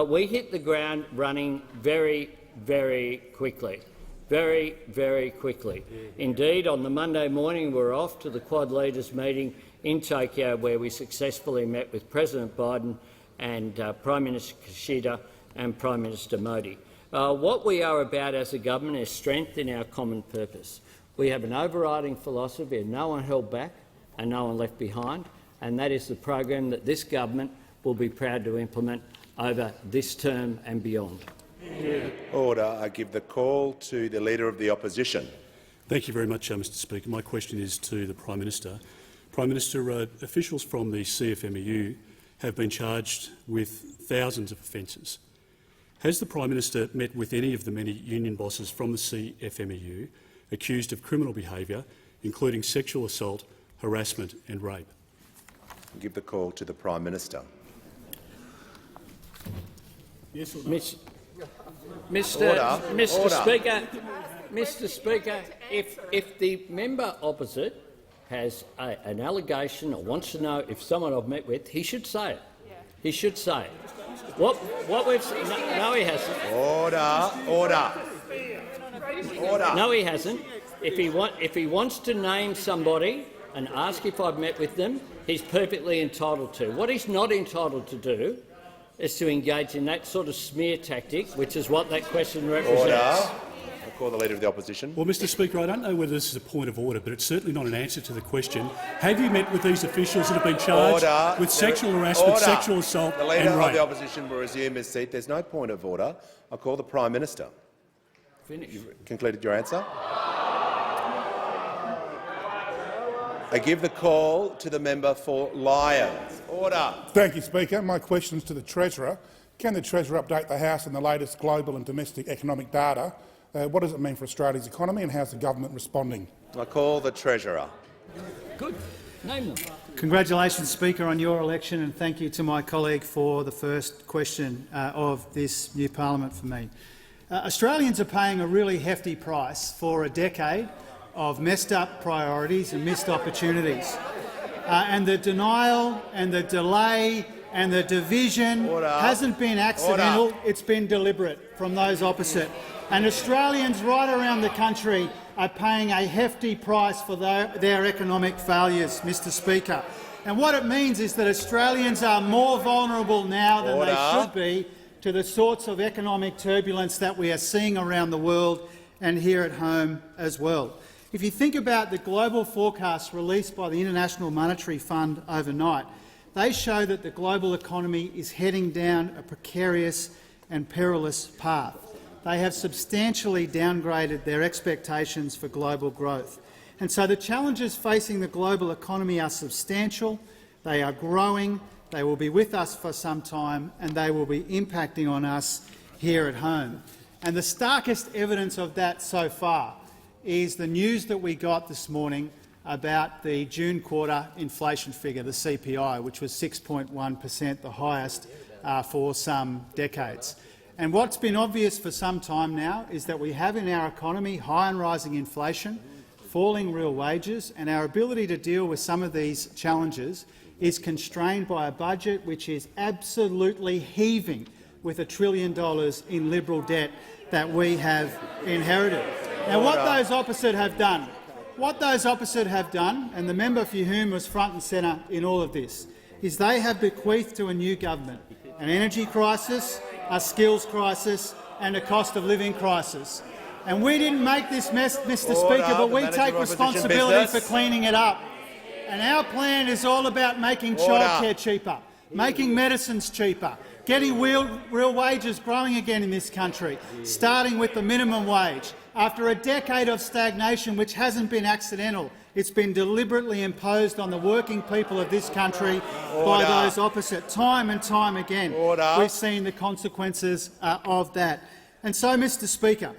We hit the ground running very, very quickly. Very, very quickly. Indeed, on the Monday morning, we were off to the Quad Leaders meeting in Tokyo, where we successfully met with President Biden and Prime Minister Kishida and Prime Minister Modi. What we are about as a government is strength in our common purpose. We have an overriding philosophy of no one held back and no one left behind, and that is the program that this government will be proud to implement over this term and beyond. Order. I give the call to the Leader of the Opposition. Thank you very much, Mr Speaker. My question is to the Prime Minister. Prime Minister, officials from the CFMEU have been charged with thousands of offences. Has the Prime Minister met with any of the many union bosses from the CFMEU accused of criminal behaviour, including sexual assault, harassment and rape? I give the call to the Prime Minister. Yes or no? Mr. Speaker, if the member opposite has an allegation or wants to know if someone I've met with, he should say it. He should say it. What we've no, he hasn't. Order. No, he hasn't. If he wants to name somebody and ask if I've met with them, he's perfectly entitled to. What he's not entitled to do is to engage in that sort of smear tactic, which is what that question represents. Order. I call the Leader of the Opposition. Well, Mr Speaker, I don't know whether this is a point of order, but it's certainly not an answer to the question. Have you met with these officials that have been charged with sexual harassment, sexual assault and rape? The Leader of the Opposition will resume his seat. There's no point of order. I call the Prime Minister. You've concluded your answer? I give the call to the member for Lyons. Order. Thank you, Speaker. My question is to the Treasurer. Can the Treasurer update the House on the latest global and domestic economic data? What does it mean for Australia's economy and how is the government responding? I call the Treasurer. Good. Name them. Congratulations, Speaker, on your election, and thank you to my colleague for the first question of this new parliament for me. Australians are paying a really hefty price for a decade of messed up priorities and missed opportunities. And the denial and the delay and the division hasn't been accidental, it's been deliberate from those opposite. And Australians right around the country are paying a hefty price for their economic failures, Mr Speaker. And what it means is that Australians are more vulnerable now than they should be to the sorts of economic turbulence that we are seeing around the world and here at home as well. If you think about the global forecasts released by the International Monetary Fund overnight, they show that the global economy is heading down a precarious and perilous path. They have substantially downgraded their expectations for global growth. And so the challenges facing the global economy are substantial, they are growing, they will be with us for some time, and they will be impacting on us here at home. And the starkest evidence of that so far is the news that we got this morning about the June quarter inflation figure, the CPI, which was 6.1%, the highest for some decades. And what's been obvious for some time now is that we have in our economy high and rising inflation, falling real wages, and our ability to deal with some of these challenges is constrained by a budget which is absolutely heaving with $1 trillion in Liberal debt that we have inherited. Now, what those opposite have done, and the member for whom was front and centre in all of this, is they have bequeathed to a new government an energy crisis, a skills crisis and a cost of living crisis. And we didn't make this mess, Mr Speaker, but we take responsibility for cleaning it up. And our plan is all about making childcare cheaper, making medicines cheaper, getting real wages growing again in this country, starting with the minimum wage. After a decade of stagnation, which hasn't been accidental, it's been deliberately imposed on the working people of this country by those opposite. Time and time again, we've seen the consequences of that. And so, Mr Speaker,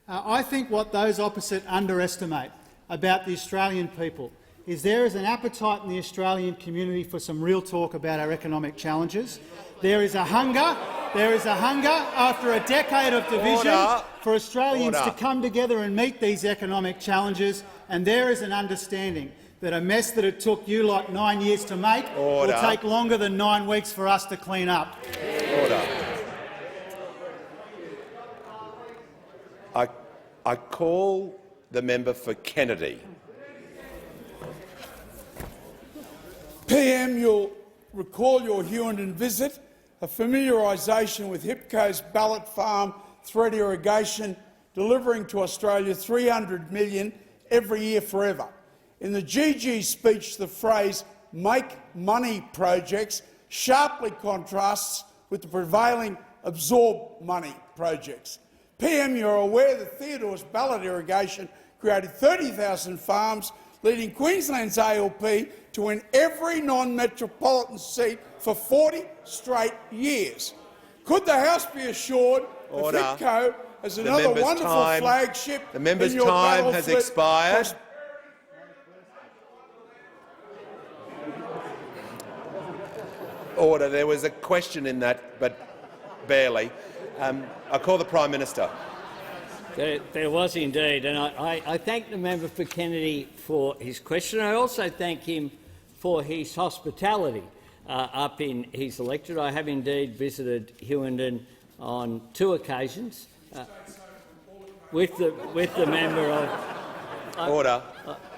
I think what those opposite underestimate about the Australian people is there is an appetite in the Australian community for some real talk about our economic challenges. There is a hunger after a decade of division for Australians to come together and meet these economic challenges, and there is an understanding that a mess that it took you lot 9 years to make will take longer than 9 weeks for us to clean up. I call the member for Kennedy. PM, you'll recall your Hughenden visit, a familiarisation with HIPCO's Ballot Farm thread irrigation, delivering to Australia $300 million every year forever. In the GG speech, the phrase "make money projects" sharply contrasts with the prevailing absorb money projects. PM, you're aware that Theodore's ballot irrigation created 30,000 farms, leading Queensland's ALP to win every non-metropolitan seat for 40 straight years. Could the House be assured that HIPCO as another wonderful flagship The member's in your time has expired. Order. There was a question in that, but barely. I call the Prime Minister. There was indeed, and I thank the member for Kennedy for his question. I also thank him for his hospitality up in his electorate. I have indeed visited Hughenden on 2 occasions with the member of. Order.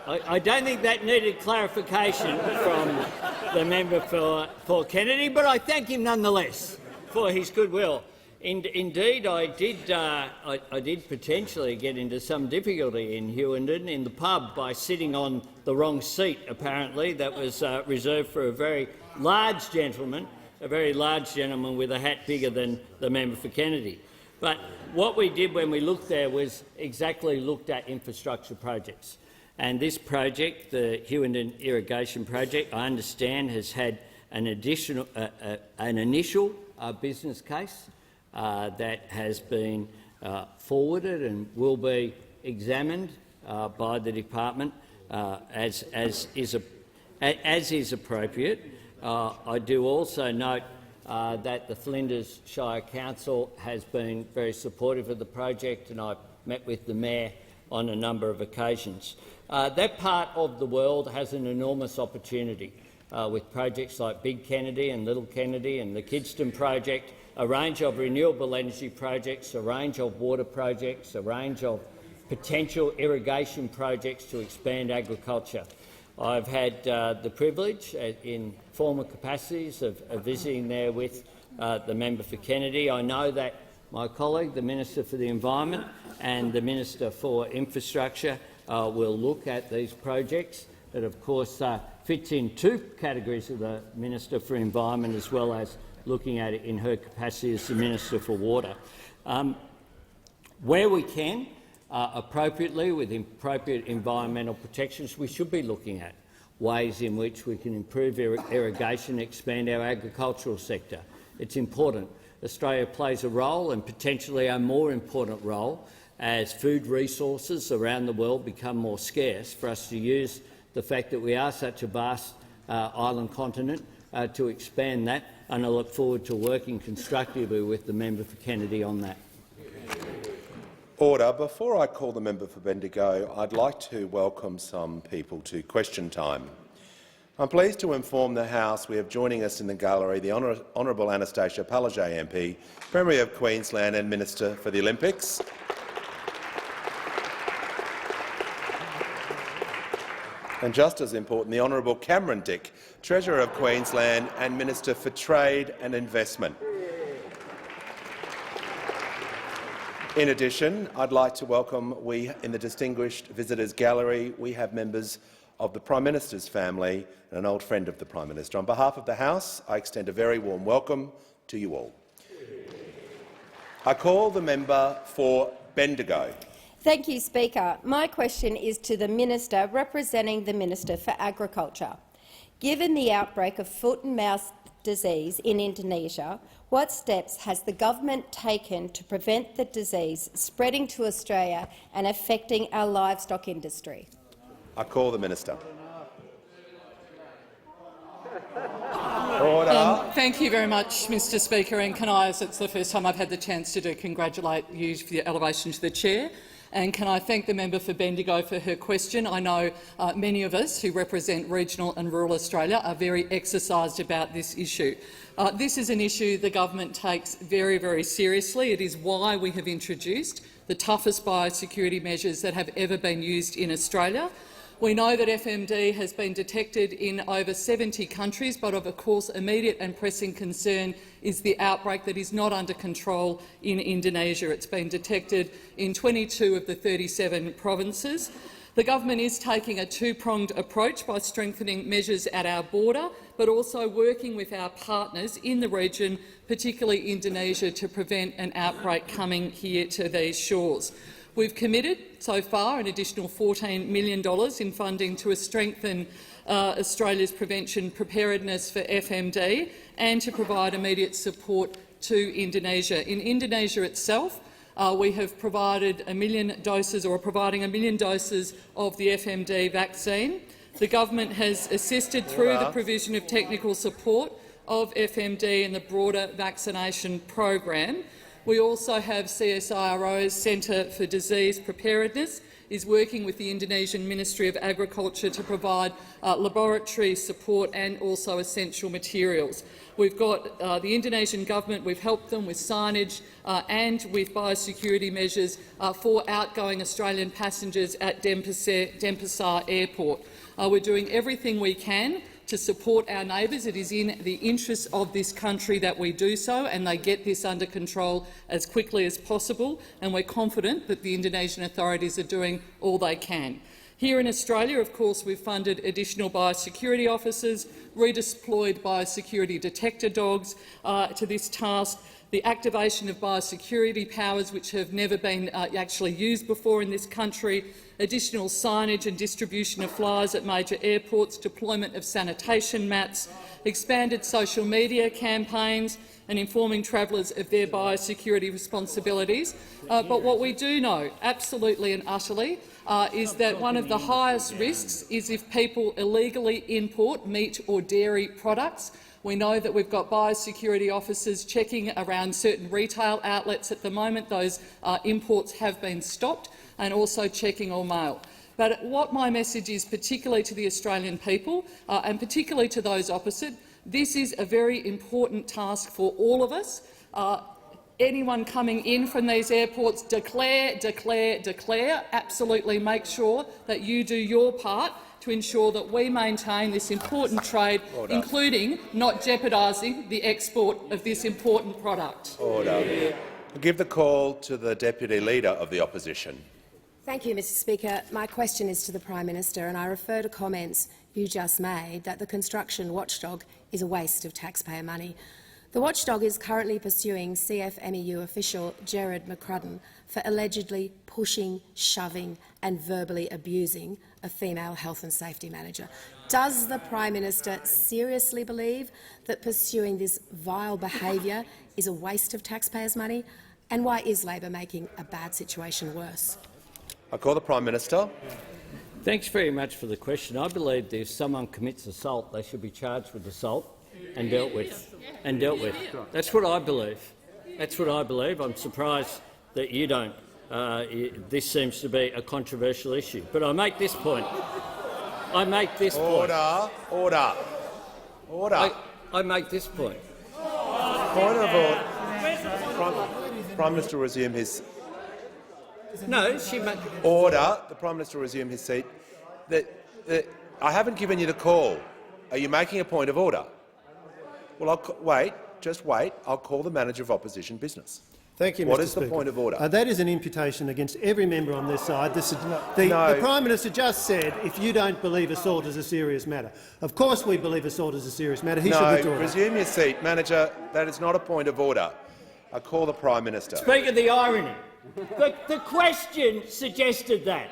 I don't think that needed clarification from the member for Kennedy, but I thank him nonetheless for his goodwill. Indeed, I did potentially get into some difficulty in Hughenden in the pub by sitting on the wrong seat, apparently, that was reserved for a very large gentleman with a hat bigger than the member for Kennedy. But what we did when we looked there was exactly looked at infrastructure projects. And this project, the Hughenden Irrigation Project, I understand has had an initial business case that has been forwarded and will be examined by the department as is appropriate. I do also note that the Flinders Shire Council has been very supportive of the project, and I've met with the Mayor on a number of occasions. That part of the world has an enormous opportunity with projects like Big Kennedy and Little Kennedy and the Kidston project, a range of renewable energy projects, a range of water projects, a range of potential irrigation projects to expand agriculture. I've had the privilege in former capacities of visiting there with the member for Kennedy. I know that my colleague, the Minister for the Environment and the Minister for Infrastructure will look at these projects. It, of course, fits in 2 categories of the Minister for Environment, as well as looking at it in her capacity as the Minister for Water. Where we can, appropriately, with appropriate environmental protections, we should be looking at ways in which we can improve irrigation and expand our agricultural sector. It's important. Australia plays a role, and potentially a more important role, as food resources around the world become more scarce, for us to use the fact that we are such a vast island continent to expand that, and I look forward to working constructively with the member for Kennedy on that. Order. Before I call the member for Bendigo, I'd like to welcome some people to question time. I'm pleased to inform the House we have joining us in the gallery the Honourable Anastasia Palaszczuk MP, Premier of Queensland and Minister for the Olympics. And just as important, the Honourable Cameron Dick, Treasurer of Queensland and Minister for Trade and Investment. In addition, I'd like to welcome, in the Distinguished Visitors Gallery, we have members of the Prime Minister's family and an old friend of the Prime Minister. On behalf of the House, I extend a very warm welcome to you all. I call the member for Bendigo. Thank you, Speaker. My question is to the Minister representing the Minister for Agriculture. Given the outbreak of foot and mouth disease in Indonesia, what steps has the government taken to prevent the disease spreading to Australia and affecting our livestock industry? I call the Minister. Order. Thank you very much, Mr Speaker. And can I, as it's the first time I've had the chance to congratulate you for your elevation to the chair. And can I thank the member for Bendigo for her question? I know many of us who represent regional and rural Australia are very exercised about this issue. This is an issue the government takes very, very seriously. It is why we have introduced the toughest biosecurity measures that have ever been used in Australia. We know that FMD has been detected in over 70 countries, but of course immediate and pressing concern is the outbreak that is not under control in Indonesia. It's been detected in 22 of the 37 provinces. The government is taking a two-pronged approach by strengthening measures at our border, but also working with our partners in the region, particularly Indonesia, to prevent an outbreak coming here to these shores. We've committed so far an additional $14 million in funding to strengthen Australia's prevention preparedness for FMD and to provide immediate support to Indonesia. In Indonesia itself, we have provided 1 million doses, or are providing 1 million doses of the FMD vaccine. The government has assisted through the provision of technical support of FMD in the broader vaccination program. We also have CSIRO's Centre for Disease Preparedness is working with the Indonesian Ministry of Agriculture to provide laboratory support and also essential materials. We've got the Indonesian government, we've helped them with signage and with biosecurity measures for outgoing Australian passengers at Denpasar Airport. We're doing everything we can to support our neighbours. It is in the interest of this country that we do so, and they get this under control as quickly as possible, and we're confident that the Indonesian authorities are doing all they can. Here in Australia, of course, we've funded additional biosecurity officers, redeployed biosecurity detector dogs to this task, the activation of biosecurity powers which have never been actually used before in this country, additional signage and distribution of flyers at major airports, deployment of sanitation mats, expanded social media campaigns and informing travellers of their biosecurity responsibilities. But what we do know, absolutely and utterly, is that one of the highest risks is if people illegally import meat or dairy products. We know that we've got biosecurity officers checking around certain retail outlets at the moment. Those imports have been stopped, and also checking all mail. But what my message is, particularly to the Australian people and particularly to those opposite, this is a very important task for all of us. Anyone coming in from these airports, declare, declare, declare. Absolutely make sure that you do your part to ensure that we maintain this important trade, including not jeopardising the export of this important product. Order. I give the call to the Deputy Leader of the Opposition. Thank you, Mr Speaker. My question is to the Prime Minister, and I refer to comments you just made that the construction watchdog is a waste of taxpayer money. The watchdog is currently pursuing CFMEU official Gerard McCrudden for allegedly pushing, shoving and verbally abusing a female health and safety manager. Does the Prime Minister seriously believe that pursuing this vile behaviour is a waste of taxpayers' money? And why is Labor making a bad situation worse? I call the Prime Minister. Thanks very much for the question. I believe that if someone commits assault, they should be charged with assault and dealt with. That's what I believe. That's what I believe. I'm surprised that you don't. This seems to be a controversial issue. But I make this point. I make this point. Order. I make this point. Point of order. Prime Minister will resume his. No, she made. Order. The Prime Minister will resume his seat. I haven't given you the call. Are you making a point of order? Well, wait. Just wait. I'll call the Manager of Opposition Business. Thank you, Mr. What is Speaker. the point of order? That is an imputation against every member on this side. The Prime Minister just said, if you don't believe assault is a serious matter. Of course we believe assault is a serious matter. He should withdraw. Resume your seat. Manager, that is not a point of order. I call the Prime Minister. Speaker, the irony. The question suggested that.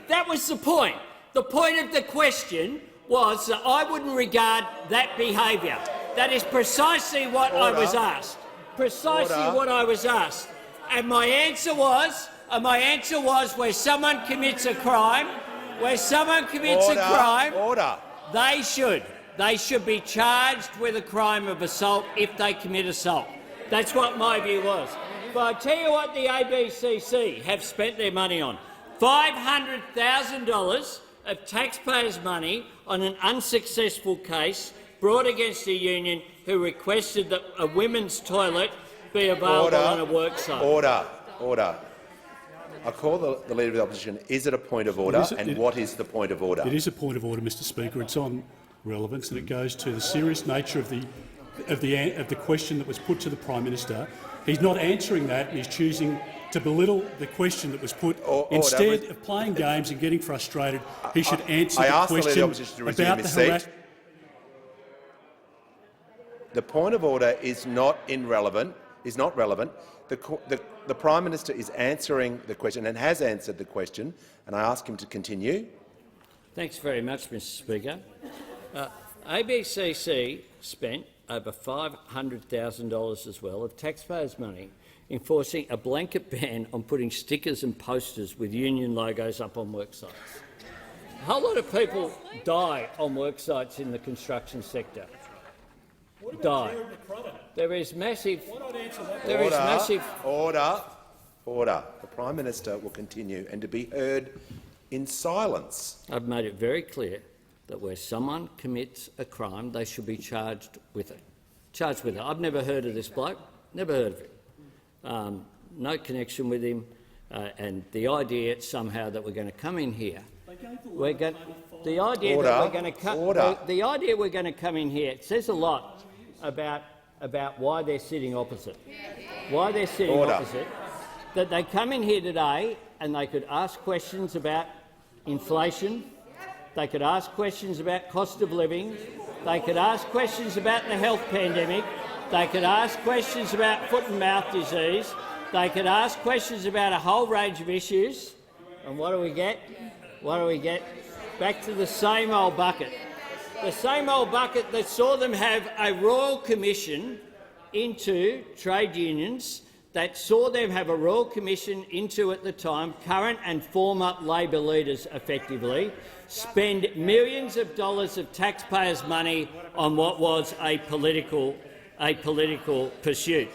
That was the point. The point of the question was that I wouldn't regard that behaviour. That is precisely what I was asked. Precisely what I was asked. And my answer was, where someone commits a crime, they should be charged with a crime of assault if they commit assault. That's what my view was. But I tell you what the ABCC have spent their money on. $500,000 of taxpayers' money on an unsuccessful case brought against a union who requested that a women's toilet be available on a work site. Order. I call the Leader of the Opposition. Is it a point of order, what is the point of order? It is a point of order, Mr. Speaker. It's on relevance, and it goes to the serious nature of the question that was put to the Prime Minister. He's not answering that, and he's choosing to belittle the question that was put. Instead of playing games and getting frustrated, he should answer the question about the harassment. The point of order is not relevant. The Prime Minister is answering the question and has answered the question, and I ask him to continue. Thanks very much, Mr. Speaker. ABCC spent over $500,000 as well of taxpayers' money enforcing a blanket ban on putting stickers and posters with union logos up on work sites. A whole lot of people die on work sites in the construction sector. There is massive. Order. The Prime Minister will continue and to be heard in silence. I've made it very clear that where someone commits a crime, they should be charged with it. I've never heard of this bloke. Never heard of him. No connection with him. And the idea somehow that we're going to come in here, we're going to come in here. It says a lot about why they're sitting opposite. That they come in here today and they could ask questions about inflation. They could ask questions about cost of living. They could ask questions about the health pandemic. They could ask questions about foot and mouth disease. They could ask questions about a whole range of issues. And what do we get? Back to the same old bucket. The same old bucket that saw them have a royal commission into trade unions, at the time, current and former Labor leaders effectively, spend millions of dollars of taxpayers' money on what was a political pursuit.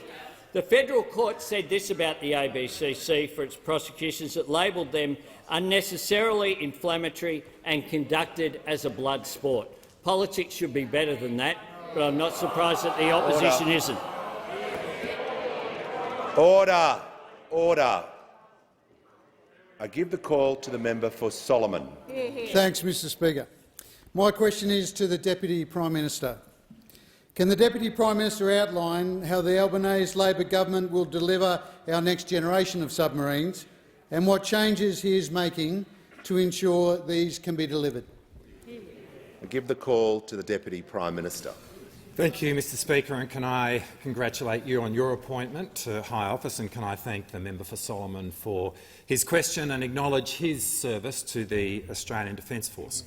The federal court said this about the ABCC for its prosecutions. It labelled them unnecessarily inflammatory and conducted as a blood sport. Politics should be better than that, but I'm not surprised that the opposition isn't. Order. I give the call to the member for Solomon. Thanks, Mr. Speaker. My question is to the Deputy Prime Minister. Can the Deputy Prime Minister outline how the Albanese Labor government will deliver our next generation of submarines and what changes he is making to ensure these can be delivered? I give the call to the Deputy Prime Minister. Thank you, Mr. Speaker, and can I congratulate you on your appointment to high office, and can I thank the member for Solomon for his question and acknowledge his service to the Australian Defence Force.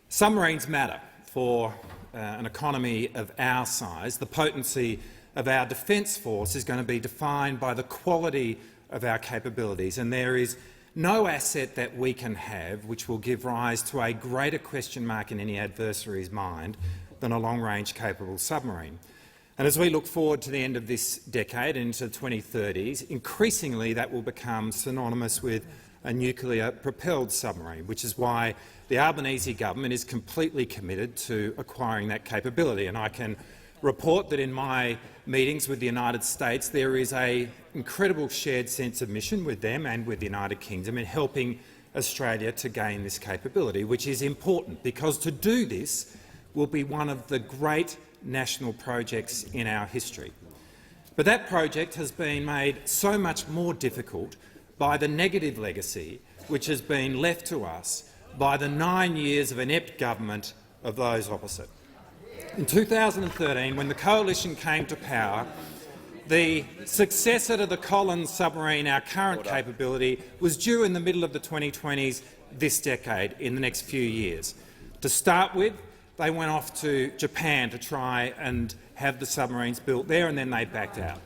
Submarines matter for an economy of our size. The potency of our Defence Force is going to be defined by the quality of our capabilities, and there is no asset that we can have which will give rise to a greater question mark in any adversary's mind than a long-range capable submarine. And as we look forward to the end of this decade and into the 2030s, increasingly that will become synonymous with a nuclear-propelled submarine, which is why the Albanese government is completely committed to acquiring that capability. And I can report that in my meetings with the United States there is an incredible shared sense of mission with them and with the United Kingdom in helping Australia to gain this capability, which is important because to do this will be one of the great national projects in our history. But that project has been made so much more difficult by the negative legacy which has been left to us by the 9 years of inept government of those opposite. In 2013, when the coalition came to power, the successor to the Collins submarine, our current capability, was due in the middle of the 2020s this decade, in the next few years. To start with, they went off to Japan to try and have the submarines built there, and then they backed out.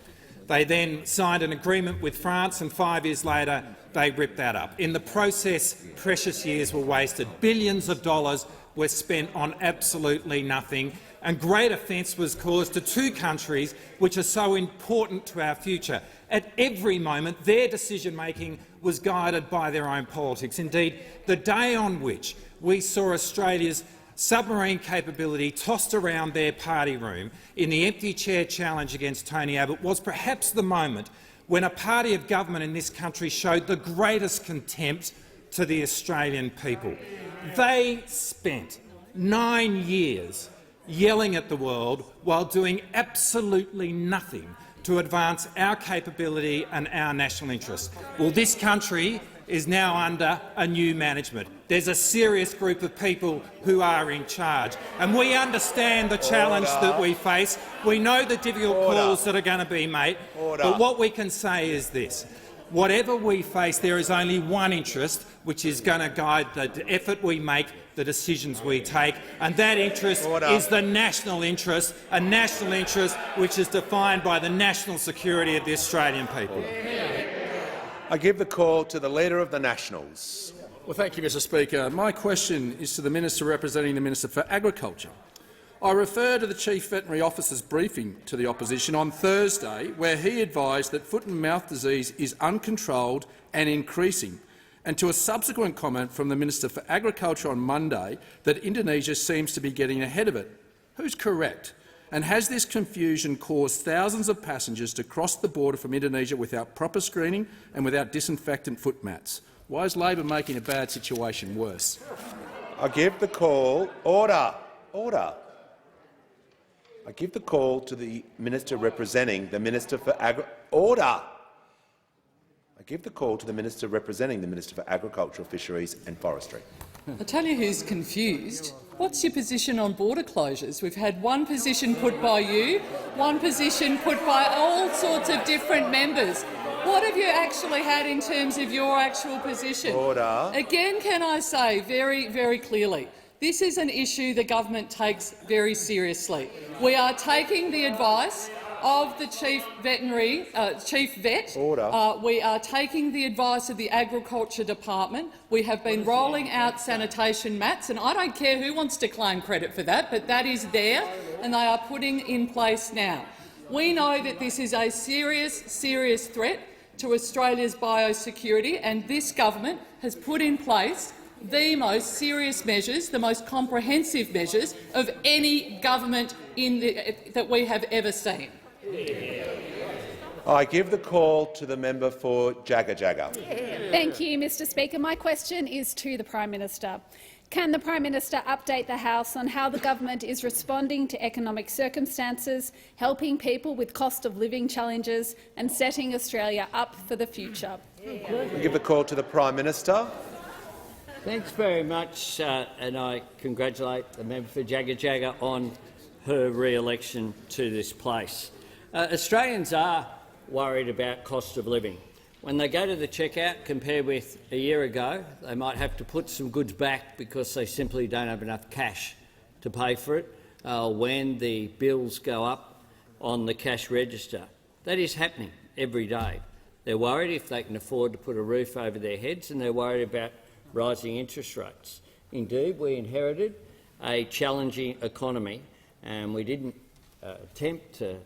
They then signed an agreement with France, and 5 years later they ripped that up. In the process, precious years were wasted. Billions of dollars were spent on absolutely nothing, and great offence was caused to two countries which are so important to our future. At every moment, their decision-making was guided by their own politics. Indeed, the day on which we saw Australia's submarine capability tossed around their party room in the empty chair challenge against Tony Abbott was perhaps the moment when a party of government in this country showed the greatest contempt to the Australian people. They spent 9 years yelling at the world while doing absolutely nothing to advance our capability and our national interests. Well, this country is now under a new management. There's a serious group of people who are in charge, and we understand the challenge that we face. We know the difficult calls that are going to be made, but what we can say is this. Whatever we face, there is only one interest which is going to guide the effort we make, the decisions we take, and that interest is the national interest, a national interest which is defined by the national security of the Australian people. I give the call to the Leader of the Nationals. Well, thank you, Mr Speaker. My question is to the Minister representing the Minister for Agriculture. I refer to the Chief Veterinary Officer's briefing to the opposition on Thursday, where he advised that foot and mouth disease is uncontrolled and increasing, and to a subsequent comment from the Minister for Agriculture on Monday that Indonesia seems to be getting ahead of it. Who's correct? And has this confusion caused thousands of passengers to cross the border from Indonesia without proper screening and without disinfectant foot mats? Why is Labor making a bad situation worse? I give the call. Order. I give the call to the Minister representing the Minister for Order. I give the call to the Minister representing the Minister for Agriculture, Fisheries and Forestry. I'll tell you who's confused. What's your position on border closures? We've had one position put by you, one position put by all sorts of different members. What have you actually had in terms of your actual position? Order. Again, can I say very, very clearly, this is an issue the government takes very seriously. We are taking the advice of the Chief Vet. Order. We are taking the advice of the Agriculture Department. We have been rolling out sanitation mats, and I don't care who wants to claim credit for that, but that is there, and they are putting in place now. We know that this is a serious threat to Australia's biosecurity, and this government has put in place the most serious measures, the most comprehensive measures of any government that we have ever seen. I give the call to the member for Jagga Jagga. Thank you, Mr Speaker. My question is to the Prime Minister. Can the Prime Minister update the House on how the government is responding to economic circumstances, helping people with cost of living challenges and setting Australia up for the future? I give the call to the Prime Minister. Thanks very much, and I congratulate the member for Jagga Jagga on her re-election to this place. Australians are worried about cost of living. When they go to the checkout, compared with a year ago, they might have to put some goods back because they simply don't have enough cash to pay for it when the bills go up on the cash register. That is happening every day. They're worried if they can afford to put a roof over their heads, and they're worried about rising interest rates. Indeed, we inherited a challenging economy, and we didn't attempt to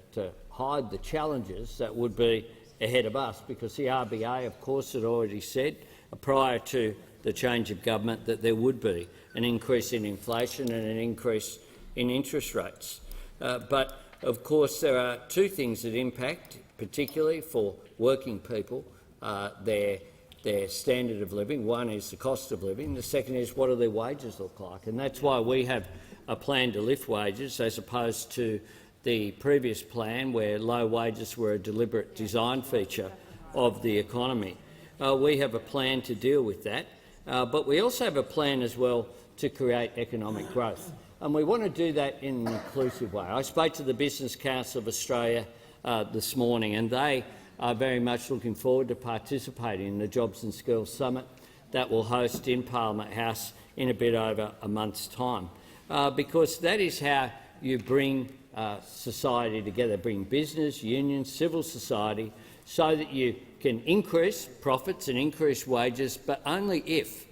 hide the challenges that would be ahead of us, because the RBA, of course, had already said prior to the change of government that there would be an increase in inflation and an increase in interest rates. But, of course, there are two things that impact, particularly for working people, their standard of living. One is the cost of living. The second is what do their wages look like. And that's why we have a plan to lift wages as opposed to the previous plan, where low wages were a deliberate design feature of the economy. We have a plan to deal with that, but we also have a plan as well to create economic growth. And we want to do that in an inclusive way. I spoke to the Business Council of Australia this morning, and they are very much looking forward to participating in the Jobs and Skills Summit that will host in Parliament House in a bit over a month's time, because that is how you bring society together, bring business, unions, civil society, so that you can increase profits and increase wages, but only if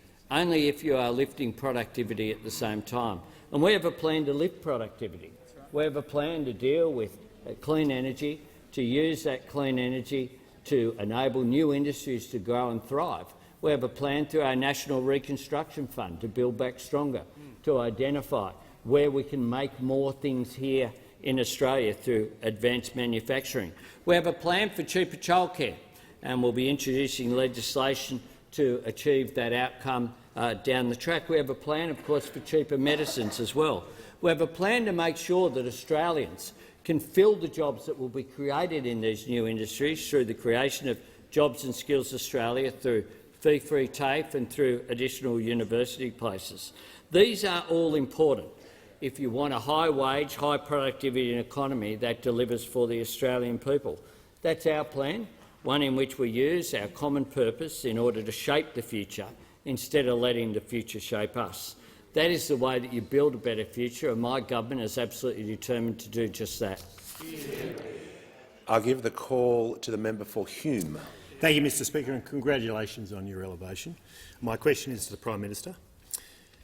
you are lifting productivity at the same time. And we have a plan to lift productivity. We have a plan to deal with clean energy, to use that clean energy to enable new industries to grow and thrive. We have a plan through our National Reconstruction Fund to build back stronger, to identify where we can make more things here in Australia through advanced manufacturing. We have a plan for cheaper childcare, and we'll be introducing legislation to achieve that outcome down the track. We have a plan, of course, for cheaper medicines as well. We have a plan to make sure that Australians can fill the jobs that will be created in these new industries through the creation of Jobs and Skills Australia, through fee-free TAFE and through additional university places. These are all important if you want a high-wage, high-productivity economy that delivers for the Australian people. That's our plan, one in which we use our common purpose in order to shape the future instead of letting the future shape us. That is the way that you build a better future, and my government is absolutely determined to do just that. I'll give the call to the member for Hume. Thank you, Mr Speaker, and congratulations on your elevation. My question is to the Prime Minister.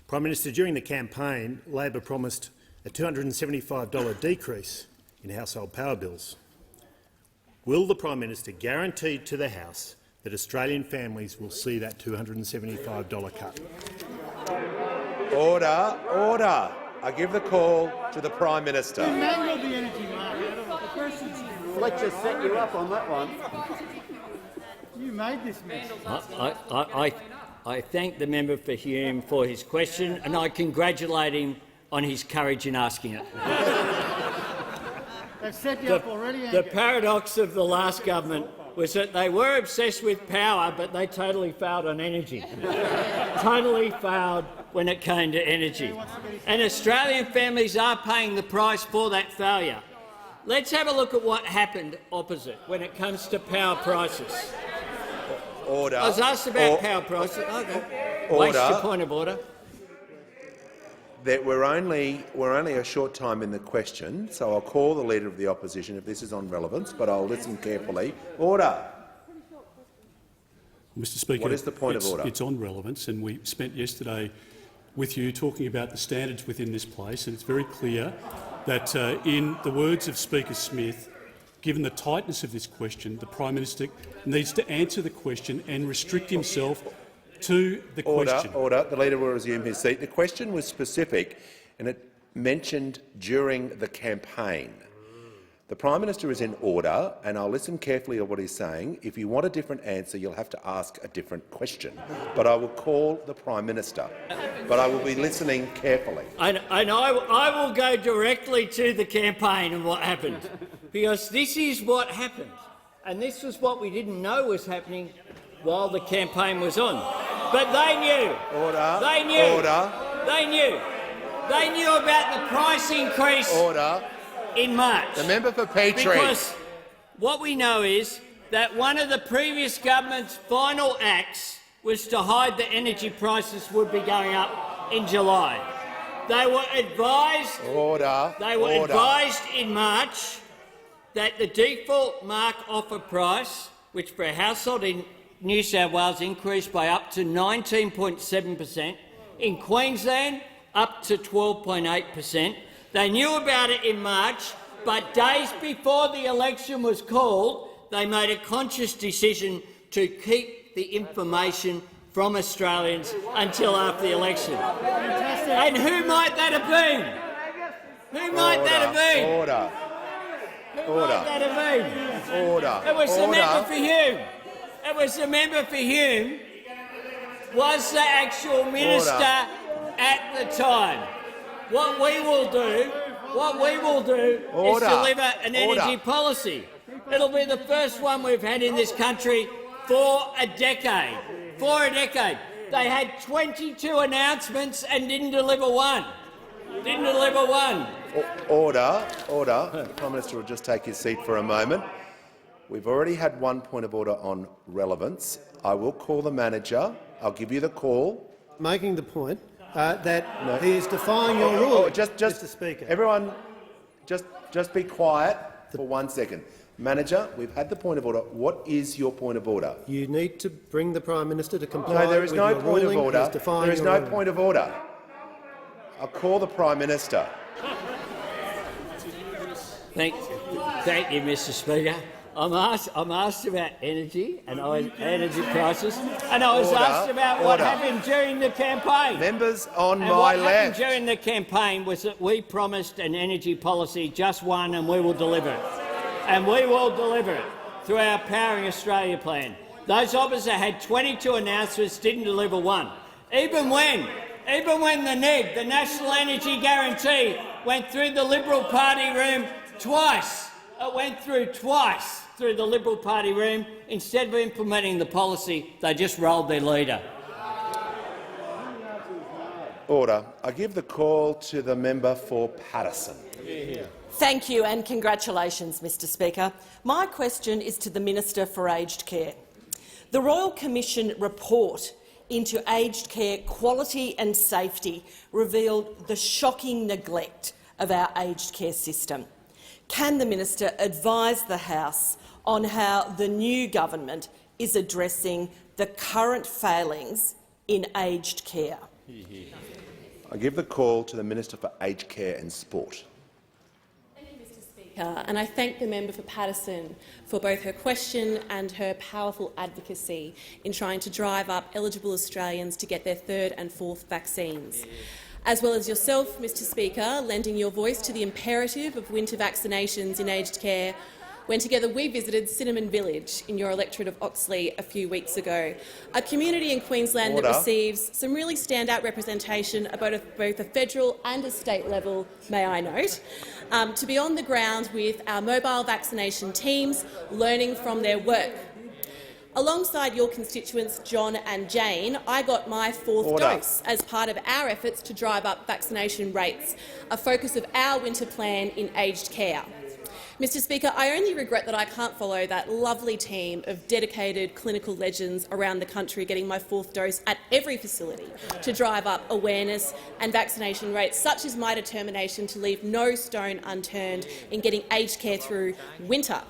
Prime Minister, during the campaign, Labor promised a $275 decrease in household power bills. Will the Prime Minister guarantee to the House that Australian families will see that $275 cut? Order, order. I give the call to the Prime Minister. You mangled the energy market. Fletcher set you up on that one. You made this mess. I thank the member for Hume for his question, and I congratulate him on his courage in asking it. They've set you up already. The paradox of the last government was that they were obsessed with power, but they totally failed on energy. Totally failed when it came to energy. And Australian families are paying the price for that failure. Let's have a look at what happened opposite when it comes to power prices. Order. I was asked about power prices. Okay. Order. Waste your point of order. That we're only a short time in the question, so I'll call the Leader of the Opposition if this is on relevance, but I'll listen carefully. Order. Mr Speaker, what is the point of order? It's on relevance, and we spent yesterday with you talking about the standards within this place, and it's very clear that, in the words of Speaker Smith, given the tightness of this question, the Prime Minister needs to answer the question and restrict himself to the question. Order. The Leader will resume his seat. The question was specific, and it mentioned during the campaign. The Prime Minister is in order, and I'll listen carefully to what he's saying. If you want a different answer, you'll have to ask a different question. But I will call the Prime Minister. But I will be listening carefully. And I will go directly to the campaign and what happened, because this is what happened, and this was what we didn't know was happening while the campaign was on. But they knew. Order. They knew. Order. They knew. They knew about the price increase. Order. In March. The member for Petrie. Because what we know is that one of the previous government's final acts was to hide that energy prices would be going up in July. They were advised. Order. They were advised in March that the default mark offer price, which for a household in New South Wales increased by up to 19.7%, in Queensland up to 12.8%. They knew about it in March, but days before the election was called, they made a conscious decision to keep the information from Australians until after the election. And who might that have been? Who might that have been? Order. Who might that have been? Order. It was the member for Hume. It was the member for Hume. Was the actual minister at the time. What we will do what we will do Order. is deliver an Order. energy policy. It'll be the first one we've had in this country for a decade. For a decade. They had 22 announcements and didn't deliver one. Didn't deliver one. Order. Order. The Prime Minister will just take his seat for a moment. We've already had one point of order on relevance. I will call the manager. I'll give you the call. Making the point that he is defying your rule, Mr. Speaker. Everyone, just be quiet for 1 second. Manager, we've had the point of order. What is your point of order? You need to bring the Prime Minister to comply. No, there is with no your point ruling. of order. He is defying There is your no ruling. point of order. I'll call the Prime Minister. Thank you, Mr. Speaker. I'm asked about energy and energy prices, and I was Order, asked about what order. happened during the campaign. Members on And my what left. happened during the campaign was that we promised an energy policy, just one, and we will deliver it. And we will deliver it through our Powering Australia plan. Those opposite had 22 announcements, didn't deliver one. Even when the NEG, the National Energy Guarantee, went through the Liberal Party room twice. It went through twice through the Liberal Party room. Instead of implementing the policy, they just rolled their leader. Order. I give the call to the member for Paterson. Thank you and congratulations, Mr Speaker. My question is to the Minister for Aged Care. The Royal Commission report into aged care quality and safety revealed the shocking neglect of our aged care system. Can the Minister advise the House on how the new government is addressing the current failings in aged care? I give the call to the Minister for Aged Care and Sport. And I thank the member for Paterson for both her question and her powerful advocacy in trying to drive up eligible Australians to get their third and fourth vaccines. As well as yourself, Mr Speaker, lending your voice to the imperative of winter vaccinations in aged care when together we visited Cinnamon Village in your electorate of Oxley a few weeks ago, a community in Queensland that receives some really standout representation at both a federal and a state level, may I note, to be on the ground with our mobile vaccination teams, learning from their work. Alongside your constituents John and Jane, I got my fourth dose as part of our efforts to drive up vaccination rates, a focus of our winter plan in aged care. Mr Speaker, I only regret that I can't follow that lovely team of dedicated clinical legends around the country getting my fourth dose at every facility to drive up awareness and vaccination rates. Such is my determination to leave no stone unturned in getting aged care through winter.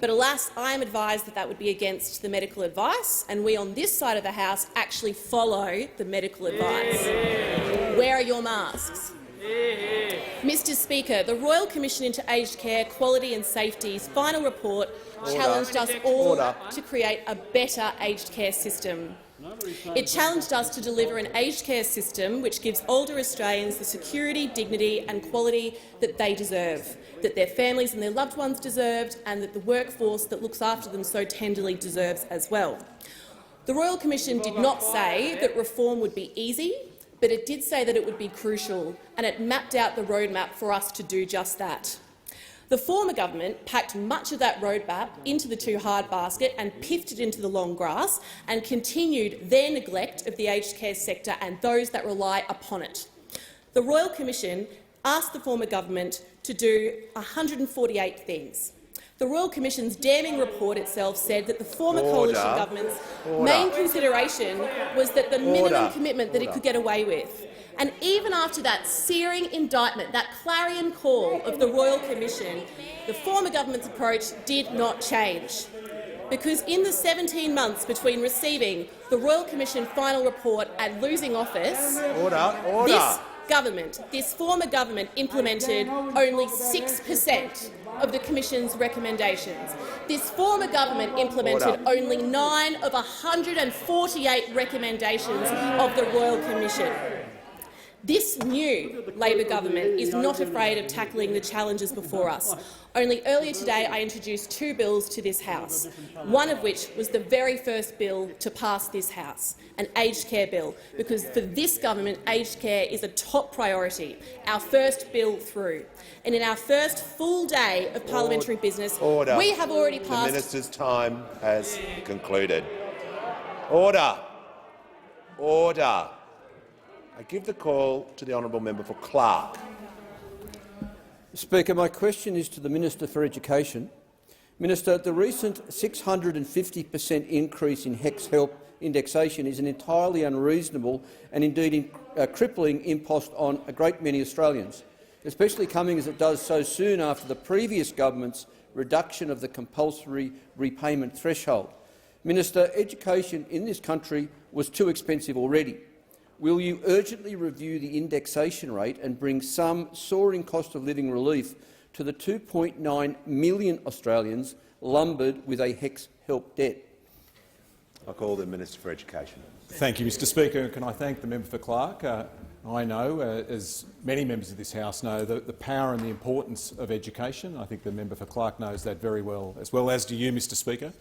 But alas, I am advised that that would be against the medical advice, and we on this side of the House actually follow the medical advice. Where are your masks? Mr Speaker, the Royal Commission into Aged Care Quality and Safety's final report challenged us all to create a better aged care system. It challenged us to deliver an aged care system which gives older Australians the security, dignity and quality that they deserve, that their families and their loved ones deserved, and that the workforce that looks after them so tenderly deserves as well. The Royal Commission did not say that reform would be easy, but it did say that it would be crucial, and it mapped out the roadmap for us to do just that. The former government packed much of that roadmap into the too hard basket and piffed it into the long grass and continued their neglect of the aged care sector and those that rely upon it. The Royal Commission asked the former government to do 148 things. The Royal Commission's damning report itself said that the former coalition government's main consideration was that the minimum commitment that it could get away with. And even after that searing indictment, that clarion call of the Royal Commission, the former government's approach did not change. Because in the 17 months between receiving the Royal Commission final report and losing office, this former government implemented only 6% of the Commission's recommendations. This former government implemented only 9 of 148 recommendations of the Royal Commission. This new Labor government is not afraid of tackling the challenges before us. Only earlier today I introduced 2 bills to this House, one of which was the very first bill to pass this House, an aged care bill, because for this government aged care is a top priority, our first bill through. And in our first full day of parliamentary business, we have already passed— The minister's time has concluded. Order. Order. I give the call to the honourable member for Clark. Speaker, my question is to the Minister for Education. Minister, the recent 650% increase in HECS help indexation is an entirely unreasonable and indeed crippling impost on a great many Australians, especially coming as it does so soon after the previous government's reduction of the compulsory repayment threshold. Minister, education in this country was too expensive already. Will you urgently review the indexation rate and bring some soaring cost of living relief to the 2.9 million Australians lumbered with a HECS help debt? I call the Minister for Education. Thank you, Mr Speaker. Can I thank the member for Clark? I know, as many members of this House know, the power and the importance of education. I think the member for Clark knows that very well as do you, Mr Speaker.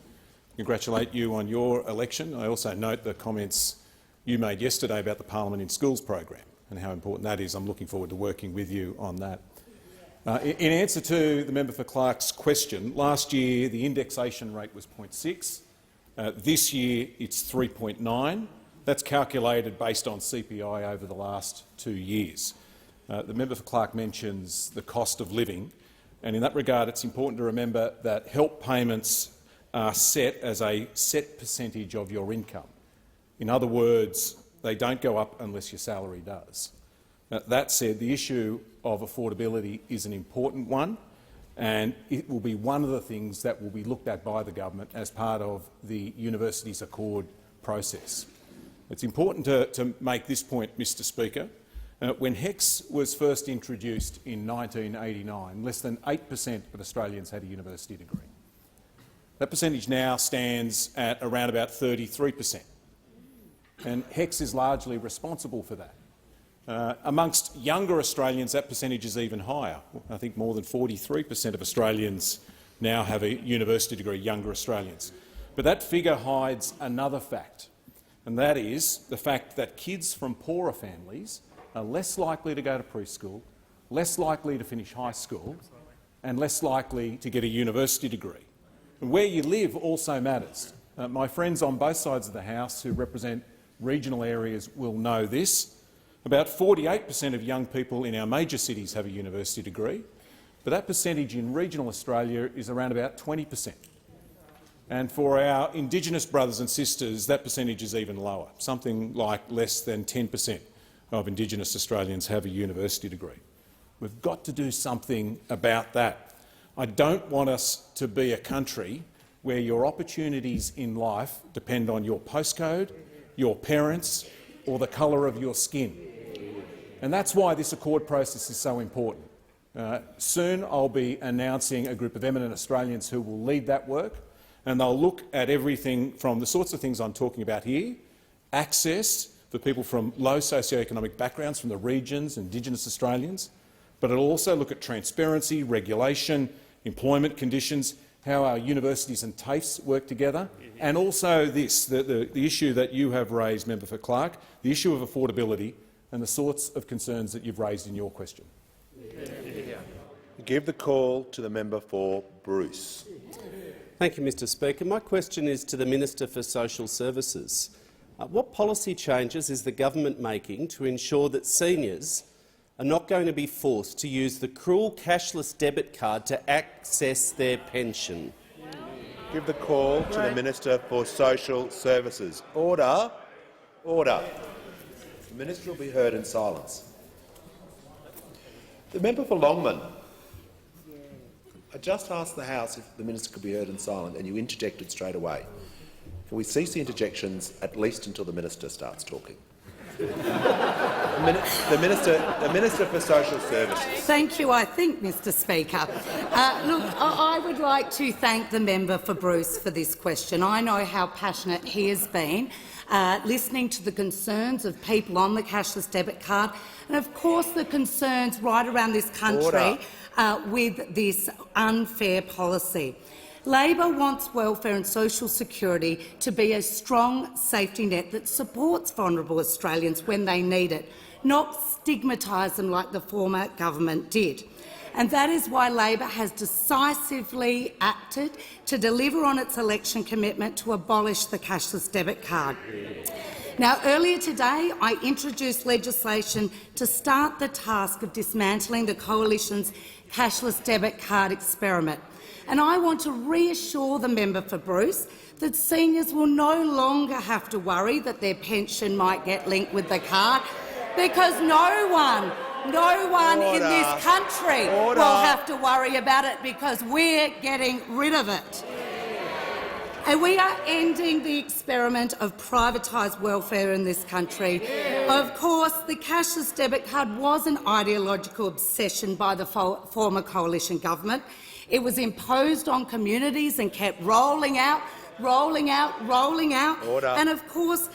Congratulate you on your election. I also note the comments you made yesterday about the Parliament in Schools program and how important that is. I'm looking forward to working with you on that. In answer to the member for Clark's question, last year the indexation rate was 0.6. This year it's 3.9. That's calculated based on CPI over the last 2 years. The member for Clark mentions the cost of living, and in that regard it's important to remember that help payments are set as a set percentage of your income. In other words, they don't go up unless your salary does. That said, the issue of affordability is an important one, and it will be one of the things that will be looked at by the government as part of the Universities Accord process. It's important to make this point, Mr Speaker. When HECS was first introduced in 1989, less than 8% of Australians had a university degree. That percentage now stands at around about 33%. And HECS is largely responsible for that. Amongst younger Australians, that percentage is even higher. I think more than 43% of Australians now have a university degree, younger Australians. But that figure hides another fact, and that is the fact that kids from poorer families are less likely to go to preschool, less likely to finish high school, and less likely to get a university degree. And where you live also matters. My friends on both sides of the House who represent regional areas will know this. About 48% of young people in our major cities have a university degree, but that percentage in regional Australia is around about 20%. And for our Indigenous brothers and sisters, that percentage is even lower. Something like less than 10% of Indigenous Australians have a university degree. We've got to do something about that. I don't want us to be a country where your opportunities in life depend on your postcode, your parents or the colour of your skin. And that's why this Accord process is so important. Soon I'll be announcing a group of eminent Australians who will lead that work, and they'll look at everything from the sorts of things I'm talking about here, access for people from low socioeconomic backgrounds from the regions, Indigenous Australians, but it'll also look at transparency, regulation, employment conditions, how our universities and TAFEs work together, and also this, the issue that you have raised, Member for Clark, the issue of affordability and the sorts of concerns that you've raised in your question. Give the call to the member for Bruce. Thank you, Mr Speaker. My question is to the Minister for Social Services. What policy changes is the government making to ensure that seniors are not going to be forced to use the cruel cashless debit card to access their pension? Give the call to the Minister for Social Services. Order. Order. The Minister will be heard in silence. The member for Longman. I just asked the House if the Minister could be heard in silence, and you interjected straight away. Can we cease the interjections at least until the Minister starts talking? The Minister for Social Services. Thank you, I think, Mr Speaker. Look, I would like to thank the member for Bruce for this question. I know how passionate he has been, listening to the concerns of people on the cashless debit card and, of course, the concerns right around this country with this unfair policy. Labor wants welfare and social security to be a strong safety net that supports vulnerable Australians when they need it, not stigmatise them like the former government did. And that is why Labor has decisively acted to deliver on its election commitment to abolish the cashless debit card. Now, earlier today, I introduced legislation to start the task of dismantling the Coalition's cashless debit card experiment. And I want to reassure the member for Bruce that seniors will no longer have to worry that their pension might get linked with the card, because no one in this country will have to worry about it, because we're getting rid of it. And we are ending the experiment of privatised welfare in this country. Of course, the cashless debit card was an ideological obsession by the former Coalition government. It was imposed on communities and kept rolling out. And, of course,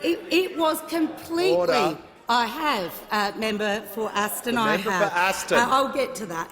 it was completely— I have, member for Aston. I'll get to that.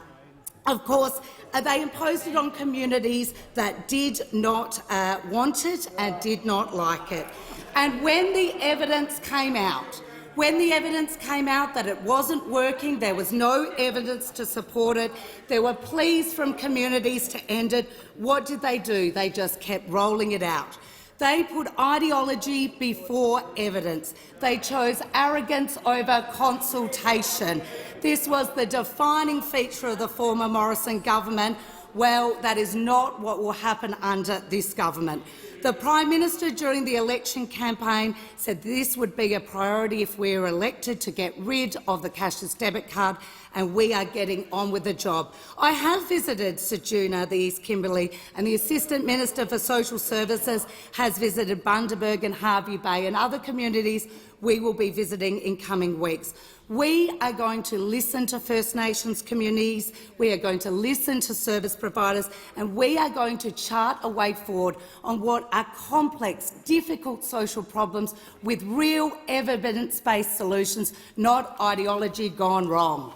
Of course, they imposed it on communities that did not want it and did not like it. And when the evidence came out, that it wasn't working, there was no evidence to support it, there were pleas from communities to end it, what did they do? They just kept rolling it out. They put ideology before evidence. They chose arrogance over consultation. This was the defining feature of the former Morrison government. Well, that is not what will happen under this government. The Prime Minister during the election campaign said this would be a priority if we were elected, to get rid of the cashless debit card, and we are getting on with the job. I have visited Ceduna, the East Kimberley, and the Assistant Minister for Social Services has visited Bundaberg and Hervey Bay and other communities we will be visiting in coming weeks. We are going to listen to First Nations communities, we are going to listen to service providers, and we are going to chart a way forward on what are complex, difficult social problems with real evidence-based solutions, not ideology gone wrong.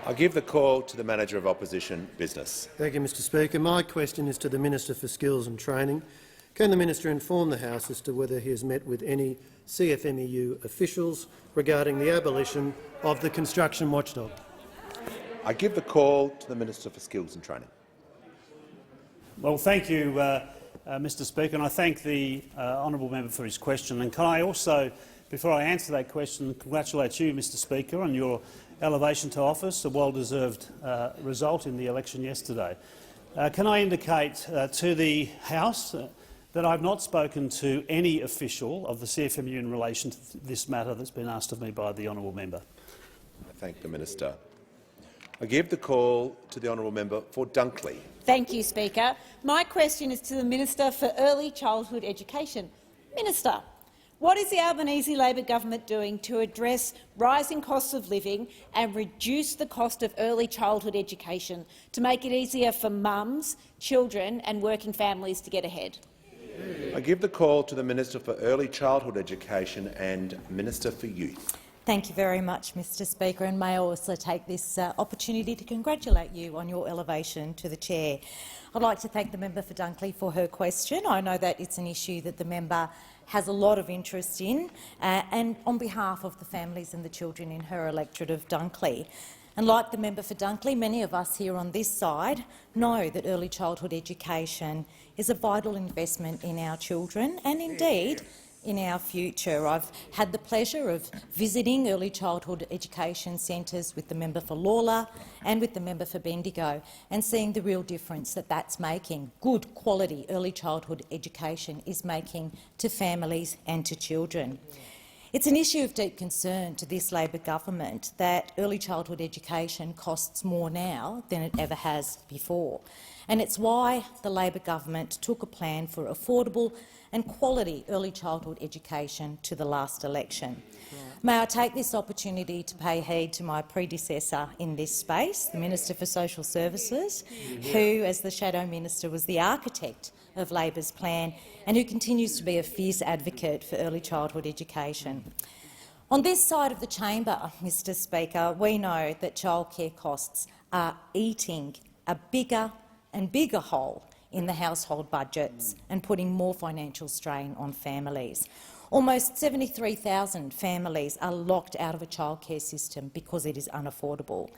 I give the call to the Manager of Opposition Business. Thank you, Mr Speaker. My question is to the Minister for Skills and Training. Can the minister inform the House as to whether he has met with any CFMEU officials regarding the abolition of the construction watchdog? I give the call to the Minister for Skills and Training. Well, thank you, Mr Speaker, and I thank the honourable member for his question. And can I also, before I answer that question, congratulate you, Mr Speaker, on your elevation to office, a well-deserved result in the election yesterday. Can I indicate to the House that I have not spoken to any official of the CFMEU in relation to this matter that's been asked of me by the honourable member. I thank the Minister. I give the call to the honourable member for Dunkley. Thank you, Speaker. My question is to the Minister for Early Childhood Education. Minister, what is the Albanese Labor government doing to address rising costs of living and reduce the cost of early childhood education to make it easier for mums, children and working families to get ahead? I give the call to the Minister for Early Childhood Education and Minister for Youth. Thank you very much, Mr Speaker, and may I also take this opportunity to congratulate you on your elevation to the chair. I'd like to thank the member for Dunkley for her question. I know that it's an issue that the member has a lot of interest in, and on behalf of the families and the children in her electorate of Dunkley. And like the member for Dunkley, many of us here on this side know that early childhood education is a vital investment in our children and indeed in our future. I've had the pleasure of visiting early childhood education centres with the member for Lalor and with the member for Bendigo and seeing the real difference that that's making, good quality early childhood education is making to families and to children. It's an issue of deep concern to this Labor government that early childhood education costs more now than it ever has before. and it's why the Labor government took a plan for affordable and quality early childhood education to the last election. May I take this opportunity to pay heed to my predecessor in this space, the Minister for Social Services, who, as the Shadow Minister, was the architect of Labor's plan and who continues to be a fierce advocate for early childhood education. On this side of the chamber, Mr Speaker, we know that childcare costs are eating a bigger and bigger hole in the household budgets and putting more financial strain on families. Almost 73,000 families are locked out of a childcare system because it is unaffordable.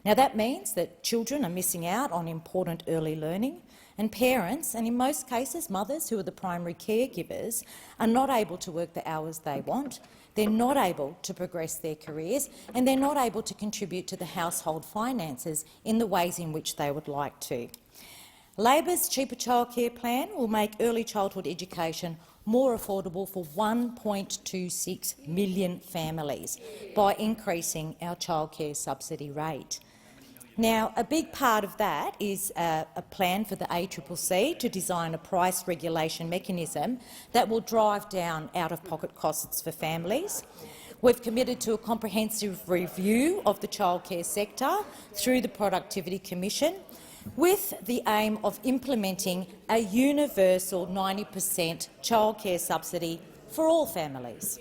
Now, that means that children are missing out on important early learning, and parents, and in most cases mothers who are the primary caregivers, are not able to work the hours they want. They're not able to progress their careers, and they're not able to contribute to the household finances in the ways in which they would like to. Labor's Cheaper Childcare plan will make early childhood education more affordable for 1.26 million families by increasing our childcare subsidy rate. Now, a big part of that is a plan for the ACCC to design a price regulation mechanism that will drive down out-of-pocket costs for families. We've committed to a comprehensive review of the childcare sector through the Productivity Commission, with the aim of implementing a universal 90% childcare subsidy for all families.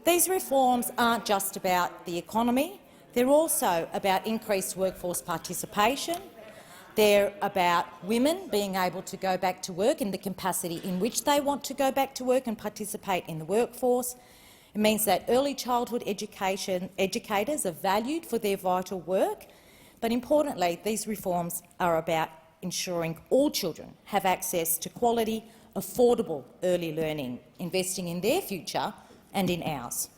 These reforms aren't just about the economy, they're also about increased workforce participation. They're about women being able to go back to work in the capacity in which they want to go back to work and participate in the workforce. It means that early childhood educators are valued for their vital work. But importantly, these reforms are about ensuring all children have access to quality, affordable early learning, investing in their future and in ours.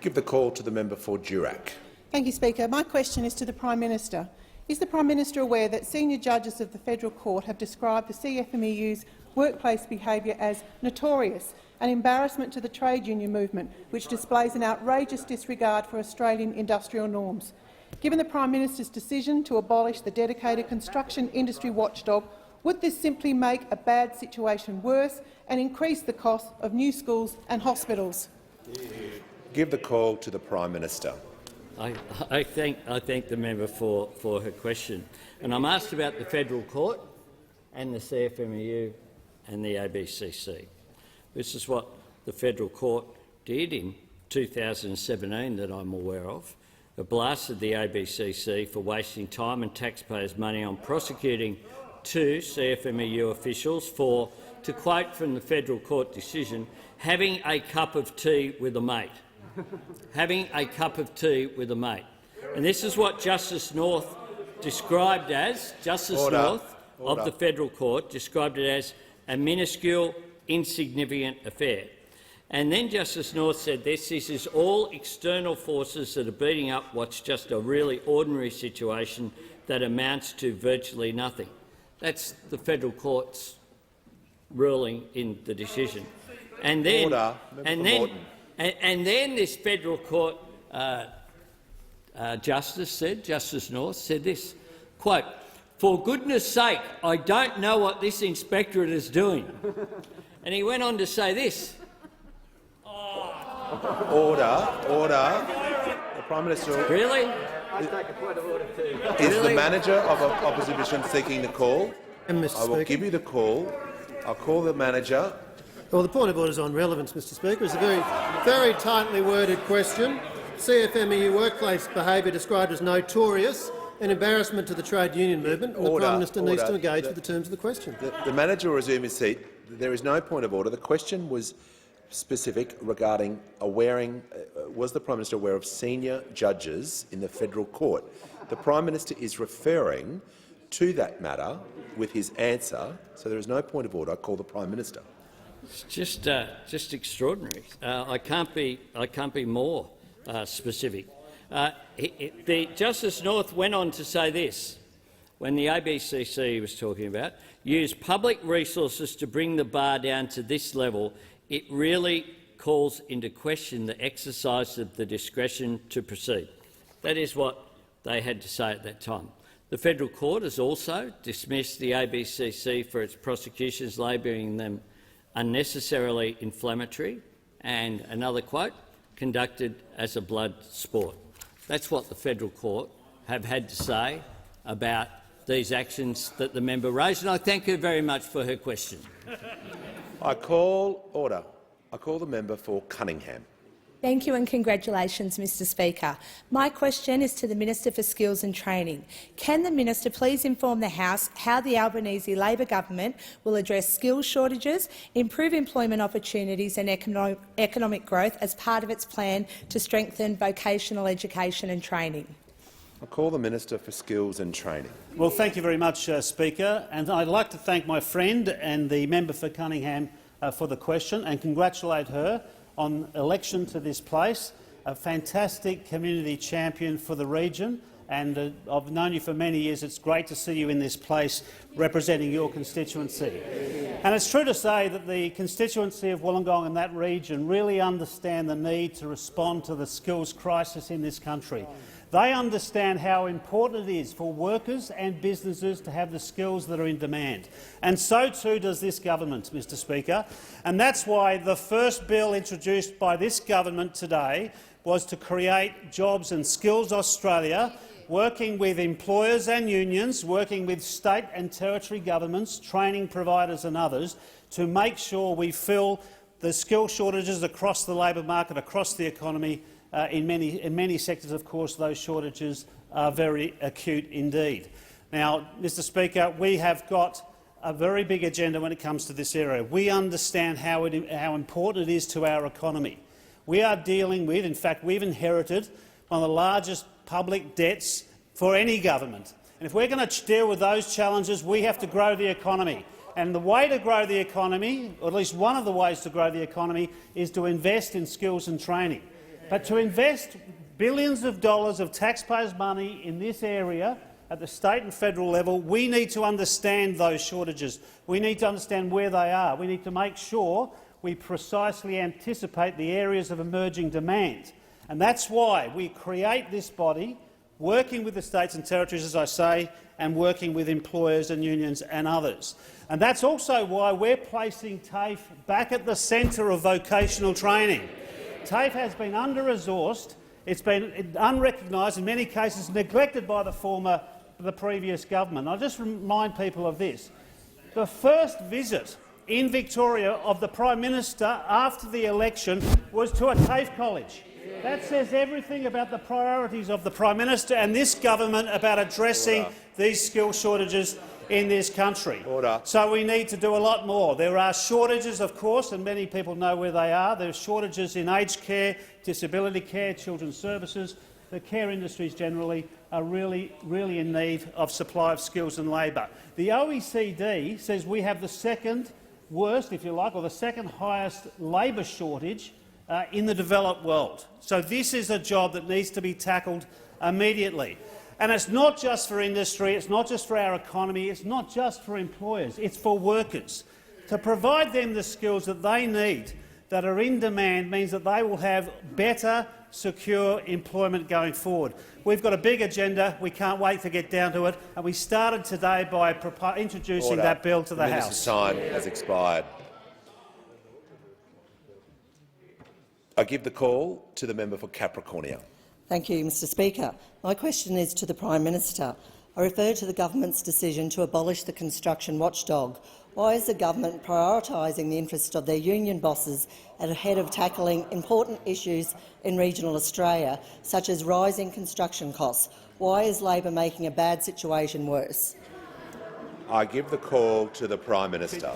Give the call to the member for Durack. Thank you, Speaker. My question is to the Prime Minister. Is the Prime Minister aware that senior judges of the Federal Court have described the CFMEU's workplace behaviour as notorious, an embarrassment to the trade union movement, which displays an outrageous disregard for Australian industrial norms? Given the Prime Minister's decision to abolish the dedicated construction industry watchdog, would this simply make a bad situation worse and increase the cost of new schools and hospitals? Give the call to the Prime Minister. I thank the member for her question. And I'm asked about the Federal Court and the CFMEU and the ABCC. This is what the Federal Court did in 2017 that I'm aware of. It blasted the ABCC for wasting time and taxpayers' money on prosecuting two CFMEU officials for, to quote from the Federal Court decision, having a cup of tea with a mate. Having a cup of tea with a mate. And this is what Justice North described as, of the Federal Court described it as a minuscule, insignificant affair. And then Justice North said this is all external forces that are beating up what's just a really ordinary situation that amounts to virtually nothing. That's the Federal Court's ruling in the decision. And then, then this Federal Court Justice North said this, quote, "For goodness sake, I don't know what this inspectorate is doing." And he went on to say this. Order. The Prime Minister. Really? Is the manager of opposition seeking the call? I will give you the call. I'll call the manager. Well, the point of order is on relevance, Mr Speaker. It's a very tightly worded question. CFMEU workplace behaviour described as notorious, an embarrassment to the trade union movement. The Prime Minister needs to engage with the terms of the question. The manager will resume his seat. There is no point of order. The question was specific regarding was the Prime Minister aware of senior judges in the Federal Court? The Prime Minister is referring to that matter with his answer, so there is no point of order. I call the Prime Minister. It's just extraordinary. I can't be more specific. The Justice North went on to say this when the ABCC was talking about use public resources to bring the bar down to this level. It really calls into question the exercise of the discretion to proceed. That is what they had to say at that time. The Federal Court has also dismissed the ABCC for its prosecutions labelling them unnecessarily inflammatory and, another quote, conducted as a blood sport. That's what the Federal Court have had to say about these actions that the member raised, and I thank her very much for her question. I call the member for Cunningham. Thank you and congratulations, Mr Speaker. My question is to the Minister for Skills and Training. Can the minister please inform the House how the Albanese Labor government will address skills shortages, improve employment opportunities and economic growth as part of its plan to strengthen vocational education and training? I call the Minister for Skills and Training. Well, thank you very much, Speaker. And I'd like to thank my friend and the member for Cunningham for the question and congratulate her on election to this place, a fantastic community champion for the region, and I've known you for many years. It's great to see you in this place representing your constituency. And it's true to say that the constituency of Wollongong and that region really understand the need to respond to the skills crisis in this country. They understand how important it is for workers and businesses to have the skills that are in demand. And so too does this government, Mr Speaker. And that's why the first bill introduced by this government today was to create Jobs and Skills Australia, working with employers and unions, working with state and territory governments, training providers and others, to make sure we fill the skill shortages across the labour market, across the economy. In many sectors, of course, those shortages are very acute indeed. Now, Mr Speaker, we have got a very big agenda when it comes to this area. We understand how important it is to our economy. We are dealing with, in fact, we've inherited one of the largest public debts for any government. And if we're going to deal with those challenges, we have to grow the economy. And the way to grow the economy, or at least one of the ways to grow the economy, is to invest in skills and training. But to invest billions of dollars of taxpayers' money in this area at the state and federal level, we need to understand those shortages. We need to understand where they are. We need to make sure we precisely anticipate the areas of emerging demand. And that's why we create this body, working with the states and territories, as I say, and working with employers and unions and others. And that's also why we're placing TAFE back at the centre of vocational training. TAFE has been under-resourced, it's been unrecognised, in many cases neglected by the previous government. I'll just remind people of this. The first visit in Victoria of the Prime Minister after the election was to a TAFE college. That says everything about the priorities of the Prime Minister and this government about addressing these skill shortages in this country. So we need to do a lot more. There are shortages, of course, and many people know where they are. There are shortages in aged care, disability care, children's services. The care industries generally are really in need of supply of skills and labour. The OECD says we have the second worst, if you like, or the second highest labour shortage in the developed world. So this is a job that needs to be tackled immediately. And it's not just for industry, it's not just for our economy, it's not just for employers, it's for workers. To provide them the skills that they need that are in demand means that they will have better, secure employment going forward. We've got a big agenda. We can't wait to get down to it. And we started today by introducing that bill to the House. Minister's time has expired. I give the call to the member for Capricornia. Thank you, Mr Speaker. My question is to the Prime Minister. I refer to the government's decision to abolish the construction watchdog. Why is the government prioritising the interests of their union bosses ahead of tackling important issues in regional Australia, such as rising construction costs? Why is Labor making a bad situation worse? I give the call to the Prime Minister.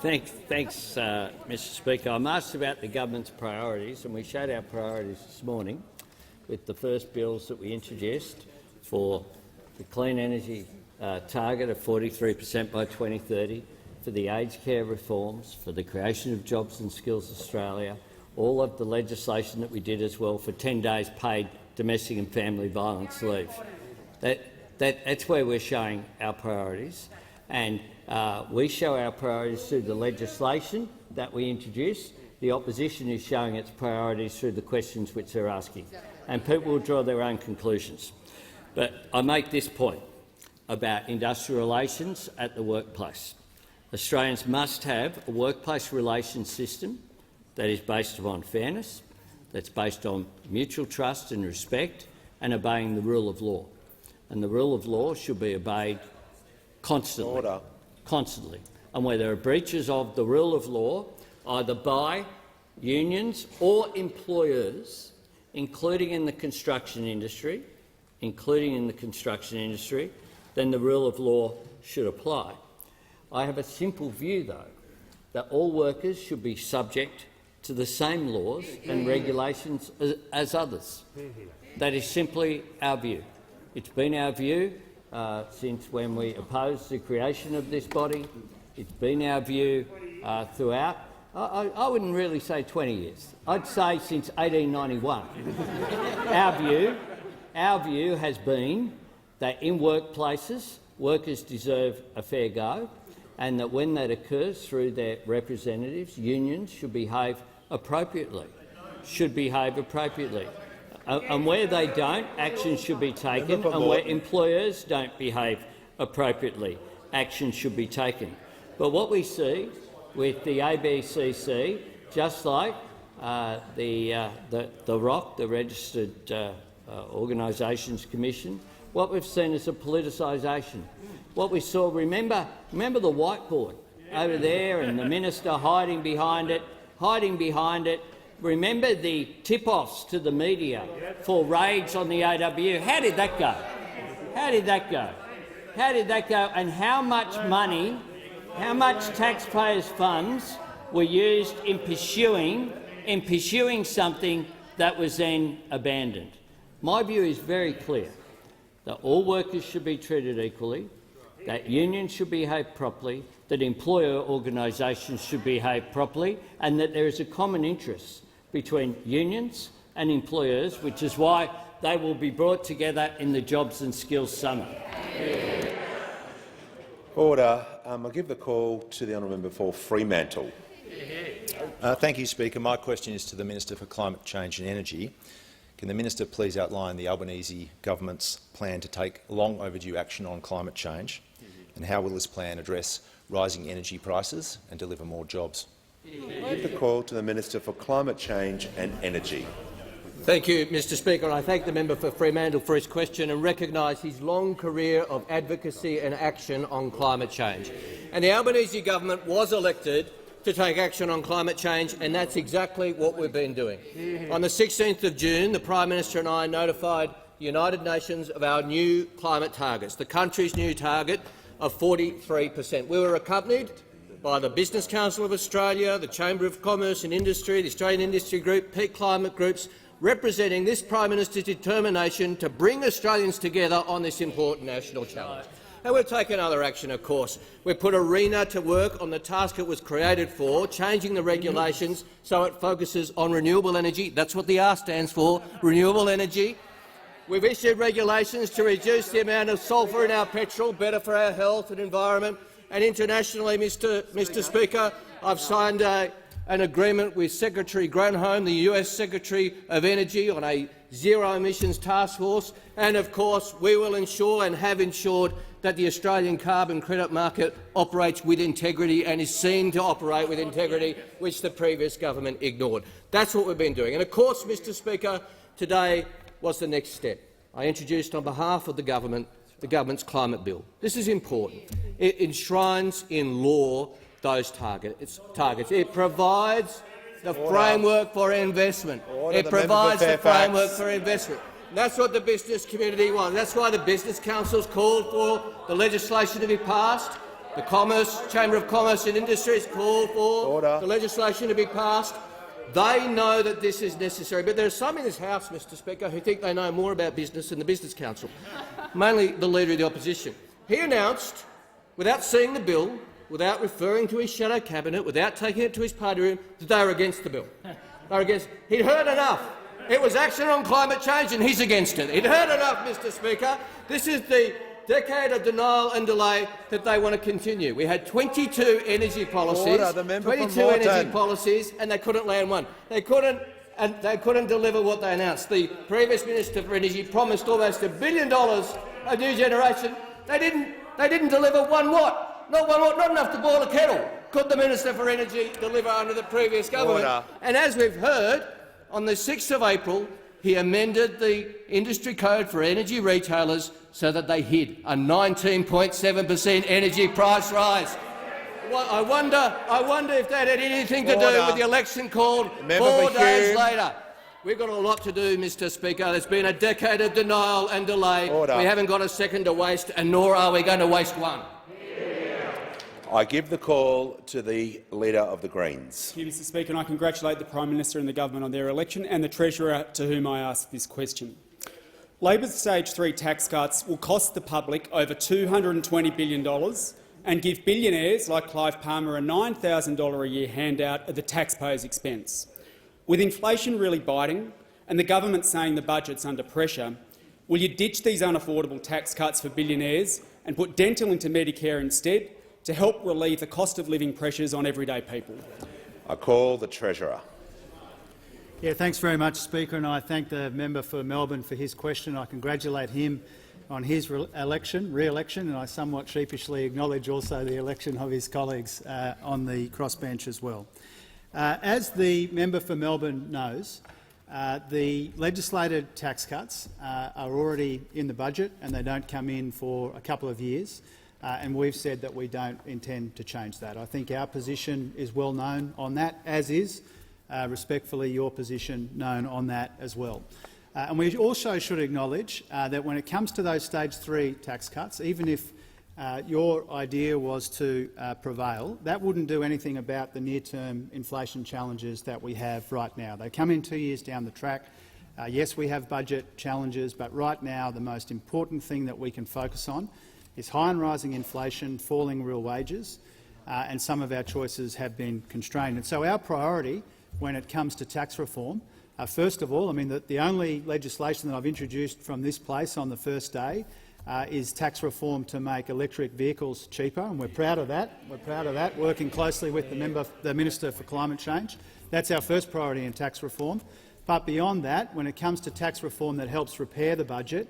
Thanks, Mr Speaker. I'm asked about the government's priorities, and we showed our priorities this morning with the first bills that we introduced for the clean energy target of 43% by 2030, for the aged care reforms, for the creation of Jobs and Skills Australia, all of the legislation that we did as well for 10 days paid domestic and family violence leave. That's where we're showing our priorities. And we show our priorities through the legislation that we introduce. The opposition is showing its priorities through the questions which they're asking. And people will draw their own conclusions. But I make this point. about industrial relations at the workplace. Australians must have a workplace relations system that is based upon fairness, that's based on mutual trust and respect and obeying the rule of law. And the rule of law should be obeyed constantly. Order. Constantly. And where there are breaches of the rule of law, either by unions or employers, including in the construction industry, then the rule of law should apply. I have a simple view, though, that all workers should be subject to the same laws and regulations as others. That is simply our view. It's been our view since when we opposed the creation of this body. It's been our view throughout. I wouldn't really say 20 years. I'd say since 1891. Our view has been that in workplaces, workers deserve a fair go, and that when that occurs through their representatives, unions should behave appropriately. And where they don't, action should be taken, and where employers don't behave appropriately, action should be taken. But what we see with the ABCC, just like the ROC, the Registered Organisations Commission, what we've seen is a politicisation. What we saw, remember the whiteboard over there and the minister hiding behind it. Remember the tip-offs to the media for raids on the AWU. How did that go? And how much money, how much taxpayers' funds were used in pursuing something that was then abandoned? My view is very clear, that all workers should be treated equally, that unions should behave properly, that employer organisations should behave properly, and that there is a common interest between unions and employers, which is why they will be brought together in the Jobs and Skills Summit. Order. I'll give the call to the honourable member for Fremantle. Thank you, Speaker. My question is to the Minister for Climate Change and Energy. Can the minister please outline the Albanese government's plan to take long overdue action on climate change, and how will this plan address rising energy prices and deliver more jobs? I give the call to the Minister for Climate Change and Energy. Thank you, Mr Speaker. I thank the member for Fremantle for his question and recognise his long career of advocacy and action on climate change. And the Albanese government was elected to take action on climate change, and that's exactly what we've been doing. On the 16th of June, the Prime Minister and I notified the United Nations of our new climate targets, the country's new target of 43%. We were accompanied by the Business Council of Australia, the Chamber of Commerce and Industry, the Australian Industry Group, peak climate groups, representing this Prime Minister's determination to bring Australians together on this important national challenge. And we've taken other action, of course. We've put ARENA to work on the task it was created for, changing the regulations so it focuses on renewable energy. That's what the R stands for, renewable energy. We've issued regulations to reduce the amount of sulphur in our petrol, better for our health and environment. And internationally, Mr Speaker, I've signed an agreement with Secretary Granholm, the US Secretary of Energy, on a zero-emissions task force. And, of course, we will ensure and have ensured that the Australian carbon credit market operates with integrity and is seen to operate with integrity, which the previous government ignored. That's what we've been doing. And, of course, Mr Speaker, today was the next step. I introduced on behalf of the government's climate bill. This is important. It enshrines in law those targets. It provides the framework for investment. It provides the framework for investment. And that's what the business community wants. That's why the Business Council's called for the legislation to be passed. The Chamber of Commerce and Industry has called for the legislation to be passed. They know that this is necessary, but there are some in this House, Mr Speaker, who think they know more about business than the Business Council, mainly the Leader of the Opposition. He announced, without seeing the bill, without referring to his shadow cabinet, without taking it to his party room, that they were against the bill. They were against. He'd heard enough. It was action on climate change and he's against it. He'd heard enough, Mr Speaker. This is the decade of denial and delay that they want to continue. We had 22 energy policies, and they couldn't land one. They couldn't deliver what they announced. The previous Minister for Energy promised almost $1 billion of new generation. They didn't deliver 1 watt. Not 1 watt, not enough to boil a kettle. Could the Minister for Energy deliver under the previous government? Order. And as we've heard, on the 6th of April, he amended the industry code for energy retailers so that they hid a 19.7% energy price rise. I wonder if that had anything to do with the election called 4 days later. We've got a lot to do, Mr Speaker. There's been a decade of denial and delay. We haven't got a second to waste, and nor are we going to waste one. I give the call to the Leader of the Greens. Thank you, Mr Speaker, and I congratulate the Prime Minister and the government on their election and the Treasurer to whom I ask this question. Labor's Stage 3 tax cuts will cost the public over $220 billion and give billionaires like Clive Palmer a $9,000 a year handout at the taxpayer's expense. With inflation really biting and the government saying the budget's under pressure, will you ditch these unaffordable tax cuts for billionaires and put dental into Medicare instead to help relieve the cost of living pressures on everyday people? I call the Treasurer. Yeah, thanks very much, Speaker, and I thank the member for Melbourne for his question. I congratulate him on his re-election, and I somewhat sheepishly acknowledge also the election of his colleagues on the crossbench as well. As the member for Melbourne knows, the legislated tax cuts are already in the budget and they don't come in for a couple of years, and we've said that we don't intend to change that. I think our position is well known on that, as is, respectfully, your position known on that as well. And we also should acknowledge that when it comes to those Stage 3 tax cuts, even if your idea was to prevail, that wouldn't do anything about the near-term inflation challenges that we have right now. They come in 2 years down the track. Yes, we have budget challenges, but right now the most important thing that we can focus on is high and rising inflation, falling real wages, and some of our choices have been constrained. And so our priority when it comes to tax reform, first of all, the only legislation that I've introduced from this place on the first day is tax reform to make electric vehicles cheaper, and we're proud of that. We're proud of that, working closely with the Minister for Climate Change. That's our first priority in tax reform. But beyond that, when it comes to tax reform that helps repair the budget,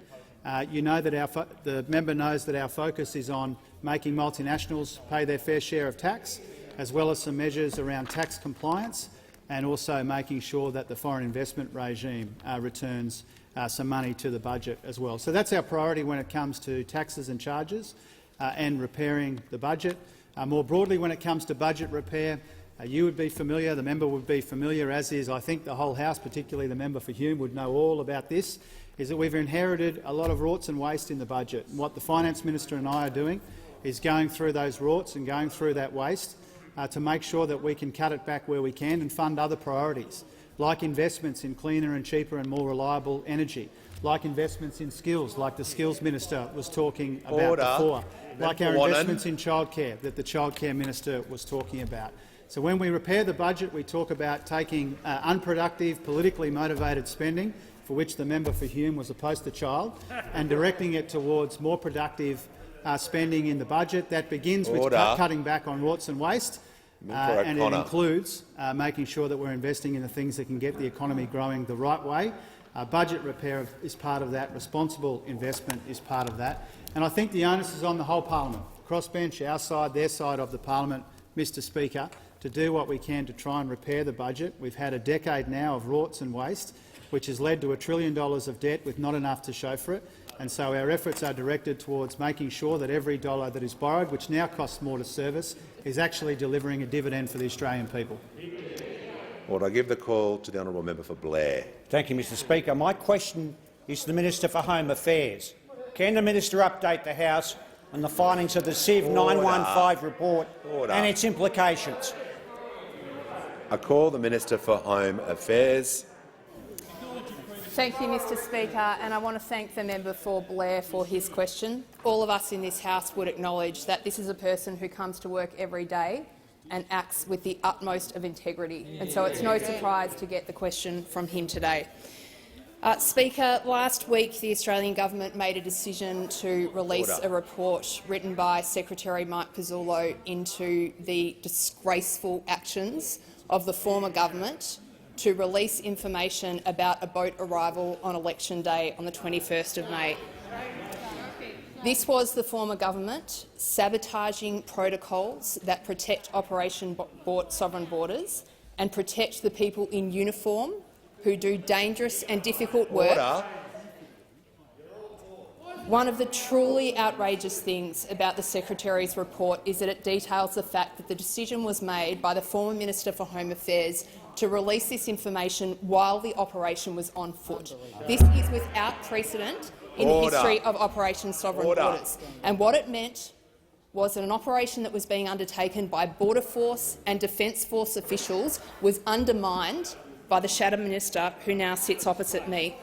you know that the member knows that our focus is on making multinationals pay their fair share of tax, as well as some measures around tax compliance, and also making sure that the foreign investment regime returns some money to the budget as well. So that's our priority when it comes to taxes and charges and repairing the budget. More broadly, when it comes to budget repair, you would be familiar, the member would be familiar, as is I think the whole House, particularly the member for Hume, would know all about this, is that we've inherited a lot of rorts and waste in the budget. And what the Finance Minister and I are doing is going through those rorts and going through that waste to make sure that we can cut it back where we can and fund other priorities, like investments in cleaner and cheaper and more reliable energy, like investments in skills, like the Skills Minister was talking about before, like our investments in childcare that the Childcare Minister was talking about. So when we repair the budget, we talk about taking unproductive, politically motivated spending, for which the member for Hume was a poster child, and directing it towards more productive spending in the budget. That begins with cutting back on rorts and waste, and it includes making sure that we're investing in the things that can get the economy growing the right way. Budget repair is part of that. Responsible investment is part of that. And I think the onus is on the whole parliament, crossbench, our side, their side of the parliament, Mr Speaker, to do what we can to try and repair the budget. We've had a decade now of rorts and waste, which has led to $1 trillion of debt with not enough to show for it. And so our efforts are directed towards making sure that every dollar that is borrowed, which now costs more to service, is actually delivering a dividend for the Australian people. Well, I give the call to the honourable member for Blair. Thank you, Mr Speaker. My question is to the Minister for Home Affairs. Can the minister update the House on the findings of the Civ 915 report and its implications? I call the Minister for Home Affairs. Thank you, Mr Speaker, and I want to thank the member for Blair for his question. All of us in this House would acknowledge that this is a person who comes to work every day and acts with the utmost of integrity, and so it's no surprise to get the question from him today. Speaker, last week the Australian government made a decision to release a report written by Secretary Mike Pezzullo into the disgraceful actions of the former government to release information about a boat arrival on election day on the 21st of May. This was the former government sabotaging protocols that protect Operation Sovereign Borders and protect the people in uniform who do dangerous and difficult work. Order. One of the truly outrageous things about the Secretary's report is that it details the fact that the decision was made by the former Minister for Home Affairs to release this information while the operation was on foot. This is without precedent in the history of Operation Sovereign Borders. And what it meant was that an operation that was being undertaken by Border Force and Defence Force officials was undermined by the Shadow Minister, who now sits opposite me.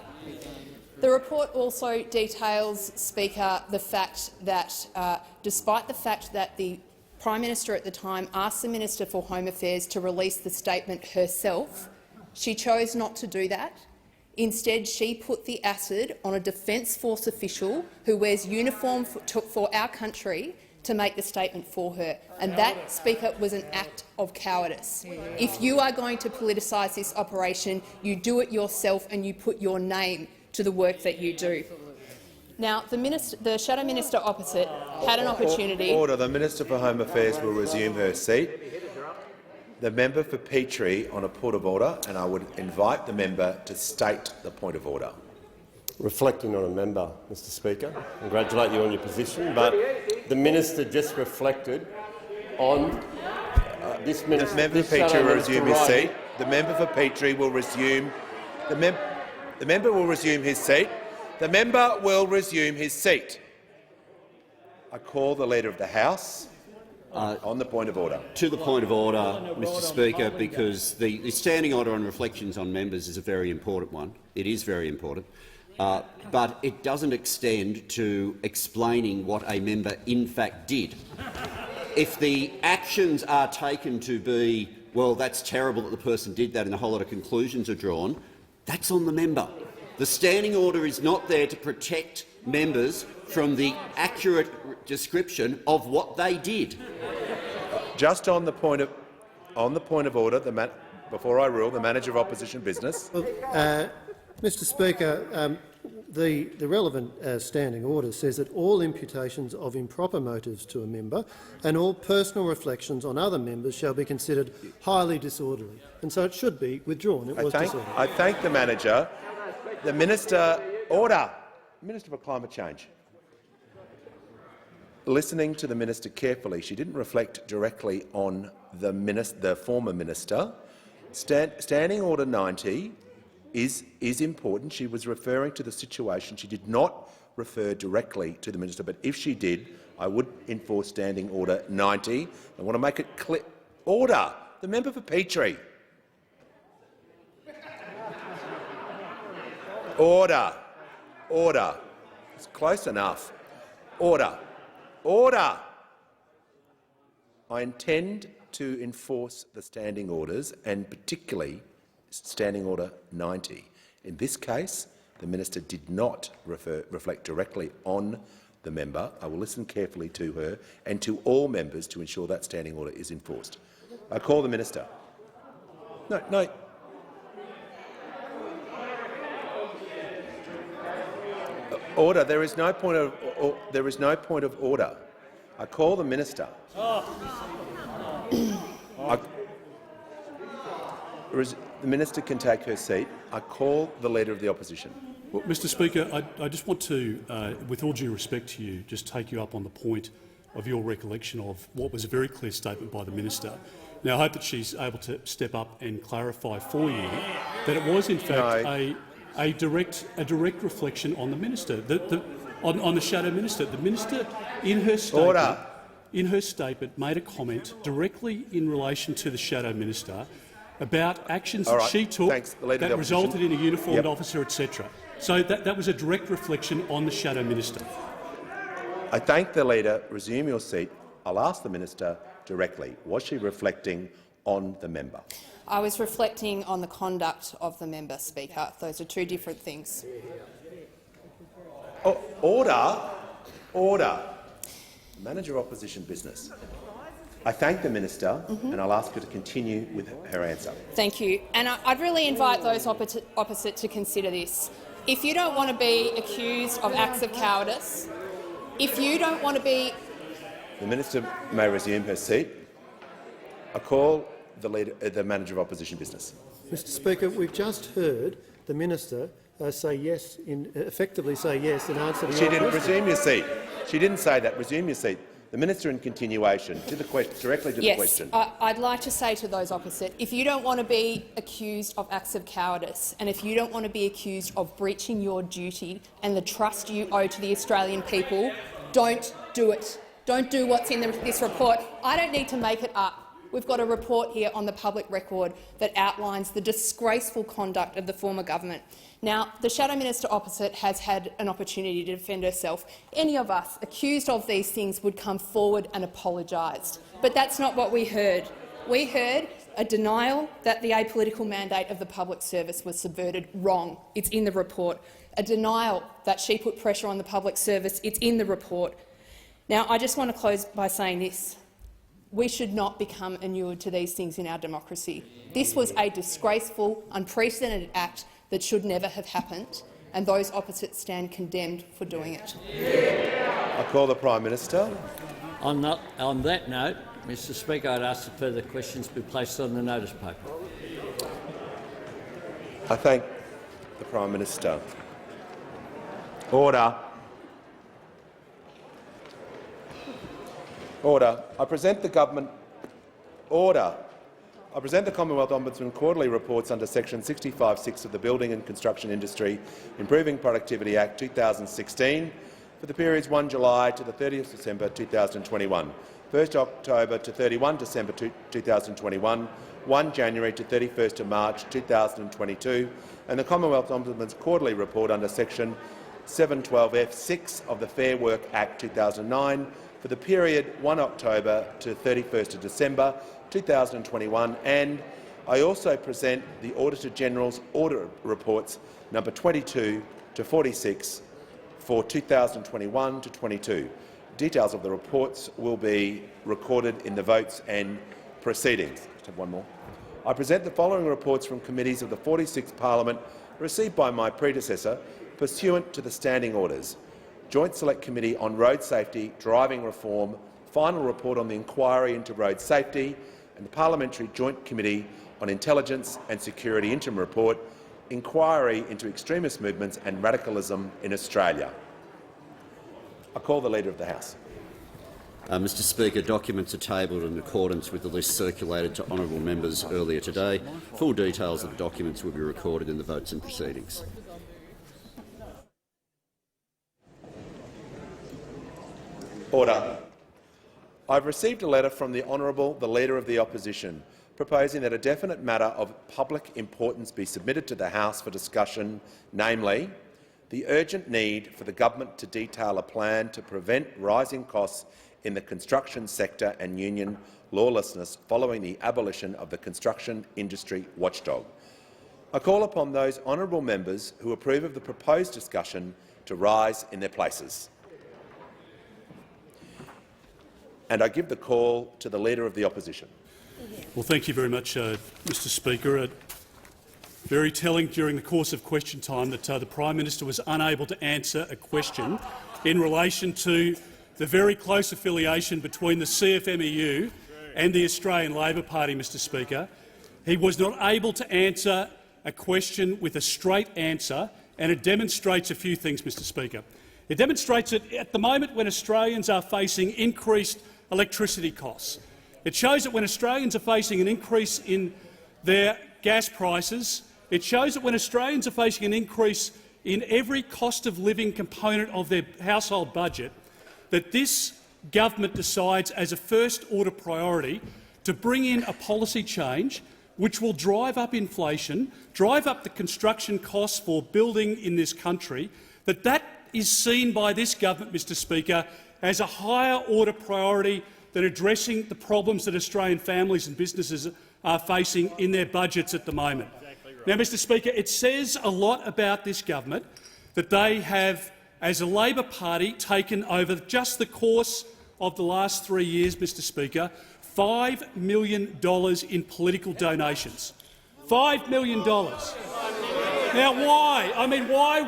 The report also details, Speaker, the fact that, despite the fact that the Prime Minister at the time asked the Minister for Home Affairs to release the statement herself, she chose not to do that. Instead, she put the acid on a Defence Force official who wears uniform for our country to make the statement for her, and that, Speaker, was an act of cowardice. If you are going to politicise this operation, you do it yourself and you put your name to the work that you do. Now, the Shadow Minister opposite had an opportunity— Order. The Minister for Home Affairs will resume her seat. The member for Petrie on a point of order, and I would invite the member to state the point of order. Reflecting on a member, Mr Speaker. Congratulate you on your position, but the minister just reflected on this minister. The member for Petrie will resume his seat. The member for Petrie will resume. The member will resume his seat. The member will resume his seat. I call the Leader of the House on the point of order. To the point of order, Mr Speaker, because the standing order on reflections on members is a very important one. It is very important. But it doesn't extend to explaining what a member in fact did. If the actions are taken to be, well, that's terrible that the person did that and a whole lot of conclusions are drawn, that's on the member. The standing order is not there to protect members from the accurate description of what they did. Just on the point of order, before I rule, the Manager of Opposition Business. Well, Mr Speaker, the relevant standing order says that all imputations of improper motives to a member and all personal reflections on other members shall be considered highly disorderly, and so it should be withdrawn. It was disorderly. I thank the manager. The minister. Order. Minister for Climate Change. Listening to the minister carefully, she didn't reflect directly on the former minister. Standing Order 90 is important. She was referring to the situation. She did not refer directly to the minister, but if she did, I would enforce Standing Order 90. I want to make it clear. Order. The member for Petrie. Order. Order. It's close enough. Order. Order. I intend to enforce the standing orders, and particularly Standing Order 90. In this case, the minister did not reflect directly on the member. I will listen carefully to her and to all members to ensure that standing order is enforced. I call the minister. No. Order. There is no point of order. I call the minister. The minister can take her seat. I call the Leader of the Opposition. Well, Mr Speaker, I just want to, with all due respect to you, just take you up on the point of your recollection of what was a very clear statement by the minister. Now, I hope that she's able to step up and clarify for you that it was, in fact, a direct reflection on the minister, on the Shadow Minister. The minister, in her statement, made a comment directly in relation to the Shadow Minister about actions that she took that resulted in a uniformed officer, etc. So that was a direct reflection on the Shadow Minister. I thank the Leader. Resume your seat. I'll ask the minister directly. Was she reflecting on the member? I was reflecting on the conduct of the member, Speaker. Those are two different things. Order. Order. Manager of Opposition Business. I thank the minister, and I'll ask her to continue with her answer. Thank you. And I'd really invite those opposite to consider this. If you don't want to be accused of acts of cowardice, If you don't want to be— The minister may resume her seat. I call the Manager of Opposition Business. Mr Speaker, we've just heard the minister say yes, effectively say yes in answer to She didn't. Resume your seat. She didn't say that. Resume your seat. The minister, in continuation, to the directly to the question. Yes, I'd like to say to those opposite, if you don't want to be accused of acts of cowardice and if you don't want to be accused of breaching your duty and the trust you owe to the Australian people, don't do it. Don't do what's in this report. I don't need to make it up. We've got a report here on the public record that outlines the disgraceful conduct of the former government. Now, the Shadow Minister opposite has had an opportunity to defend herself. Any of us accused of these things would come forward and apologise. But that's not what we heard. We heard a denial that the apolitical mandate of the public service was subverted. Wrong. It's in the report. A denial that she put pressure on the public service. It's in the report. Now, I just want to close by saying this. We should not become inured to these things in our democracy. This was a disgraceful, unprecedented act that should never have happened, and those opposite stand condemned for doing it. I call the Prime Minister. On that note, Mr Speaker, I'd ask that further questions be placed on the notice paper. I thank the Prime Minister. Order. Order. I present the government. Order. I present the Commonwealth Ombudsman quarterly reports under section 65(6) of the Building and Construction Industry Improving Productivity Act 2016 for the periods 1 July to the 30th December 2021, 1 October to 31 December 2021, 1 January to 31 March 2022, and the Commonwealth Ombudsman's quarterly report under section 712(f)(6) of the Fair Work Act 2009 for the period 1 October to 31 December 2021, and I also present the Auditor General's audit reports number 22 to 46 for 2021 to 22. Details of the reports will be recorded in the votes and proceedings. Just have one more. I present the following reports from committees of the 46th Parliament received by my predecessor pursuant to the standing orders. Joint Select Committee on Road Safety, Driving Reform, final report on the inquiry into road safety, and the Parliamentary Joint Committee on Intelligence and Security interim report, inquiry into extremist movements and radicalism in Australia. I call the Leader of the House. Mr Speaker, documents are tabled in accordance with the list circulated to honourable members earlier today. Full details of the documents will be recorded in the votes and proceedings. Order. I've received a letter from the Honourable the Leader of the Opposition proposing that a definite matter of public importance be submitted to the House for discussion, namely the urgent need for the government to detail a plan to prevent rising costs in the construction sector and union lawlessness following the abolition of the construction industry watchdog. I call upon those honourable members who approve of the proposed discussion to rise in their places. And I give the call to the Leader of the Opposition. Well, thank you very much, Mr Speaker. Very telling during the course of question time that the Prime Minister was unable to answer a question in relation to the very close affiliation between the CFMEU and the Australian Labor Party, Mr Speaker. He was not able to answer a question with a straight answer, and it demonstrates a few things, Mr Speaker. It demonstrates that at the moment when Australians are facing increased electricity costs, it shows that when Australians are facing an increase in their gas prices, it shows that when Australians are facing an increase in every cost of living component of their household budget, that this government decides as a first-order priority to bring in a policy change which will drive up inflation, drive up the construction costs for building in this country, that is seen by this government, Mr Speaker, as a higher-order priority than addressing the problems that Australian families and businesses are facing in their budgets at the moment. Now, Mr Speaker, it says a lot about this government that they have, as a Labor Party, taken over just the course of the last 3 years, Mr Speaker, $5 million in political donations. $5 million. Now, why? I mean, why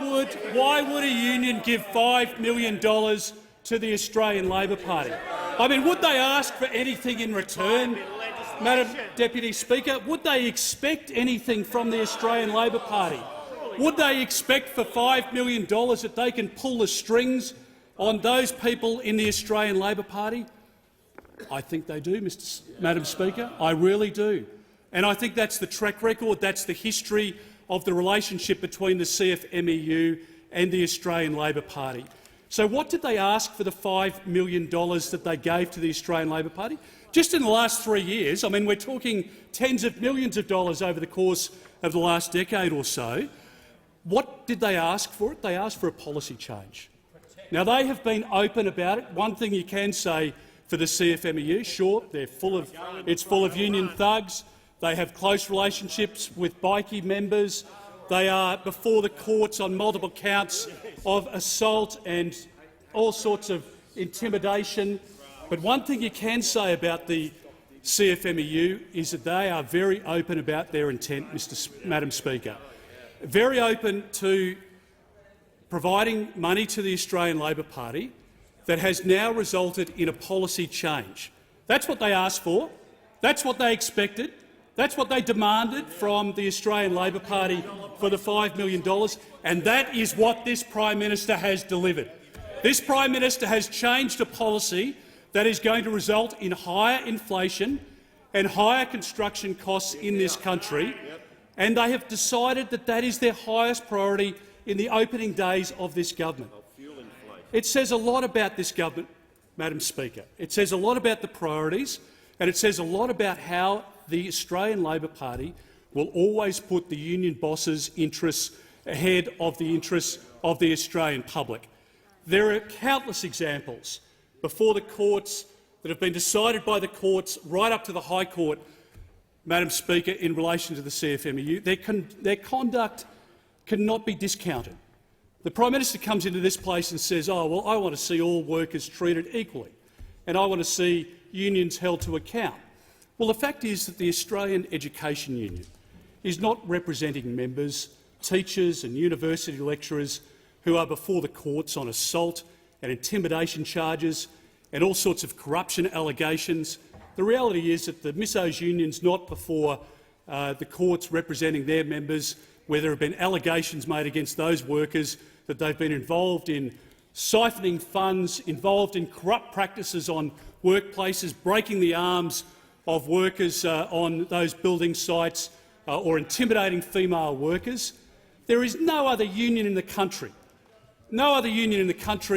would a union give $5 million to the Australian Labor Party? I mean, would they ask for anything in return, Madam Deputy Speaker? Would they expect anything from the Australian Labor Party? Would they expect for $5 million that they can pull the strings on those people in the Australian Labor Party? I think they do, Madam Speaker. I really do. And I think that's the track record, that's the history of the relationship between the CFMEU and the Australian Labor Party. So what did they ask for the $5 million that they gave to the Australian Labor Party? Just in the last 3 years, I mean, we're talking tens of millions of dollars over the course of the last decade or so. What did they ask for it? They asked for a policy change. Now, they have been open about it. One thing you can say for the CFMEU, sure, it's full of union thugs. They have close relationships with bikie members. They are before the courts on multiple counts of assault and all sorts of intimidation. But one thing you can say about the CFMEU is that they are very open about their intent, Madam Speaker. Very open to providing money to the Australian Labor Party that has now resulted in a policy change. That's what they asked for. That's what they expected. That's what they demanded from the Australian Labor Party for the $5 million, and that is what this Prime Minister has delivered. This Prime Minister has changed a policy that is going to result in higher inflation and higher construction costs in this country, and they have decided that that is their highest priority in the opening days of this government. It says a lot about this government, Madam Speaker. It says a lot about the priorities, and it says a lot about how the Australian Labor Party will always put the union bosses' interests ahead of the interests of the Australian public. There are countless examples before the courts that have been decided by the courts right up to the High Court, Madam Speaker, in relation to the CFMEU. Their conduct cannot be discounted. The Prime Minister comes into this place and says, oh, well, I want to see all workers treated equally and I want to see unions held to account. Well, the fact is that the Australian Education Union is not representing members, teachers and university lecturers who are before the courts on assault and intimidation charges and all sorts of corruption allegations. The reality is that the Misso's union's not before the courts representing their members where there have been allegations made against those workers that they've been involved in siphoning funds, involved in corrupt practices on workplaces, breaking the arms of workers on those building sites or intimidating female workers. There is no other union in the country,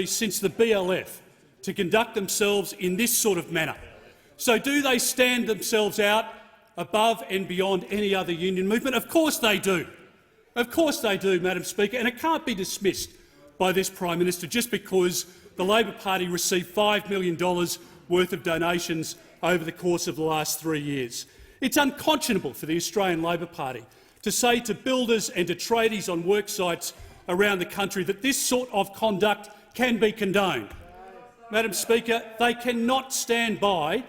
since the BLF to conduct themselves in this sort of manner. So do they stand themselves out above and beyond any other union movement? Of course they do. Of course they do, Madam Speaker, and it can't be dismissed by this Prime Minister just because the Labor Party received $5 million worth of donations over the course of the last 3 years. It's unconscionable for the Australian Labor Party to say to builders and to tradies on work sites around the country that this sort of conduct can be condoned. Madam Speaker, they cannot stand by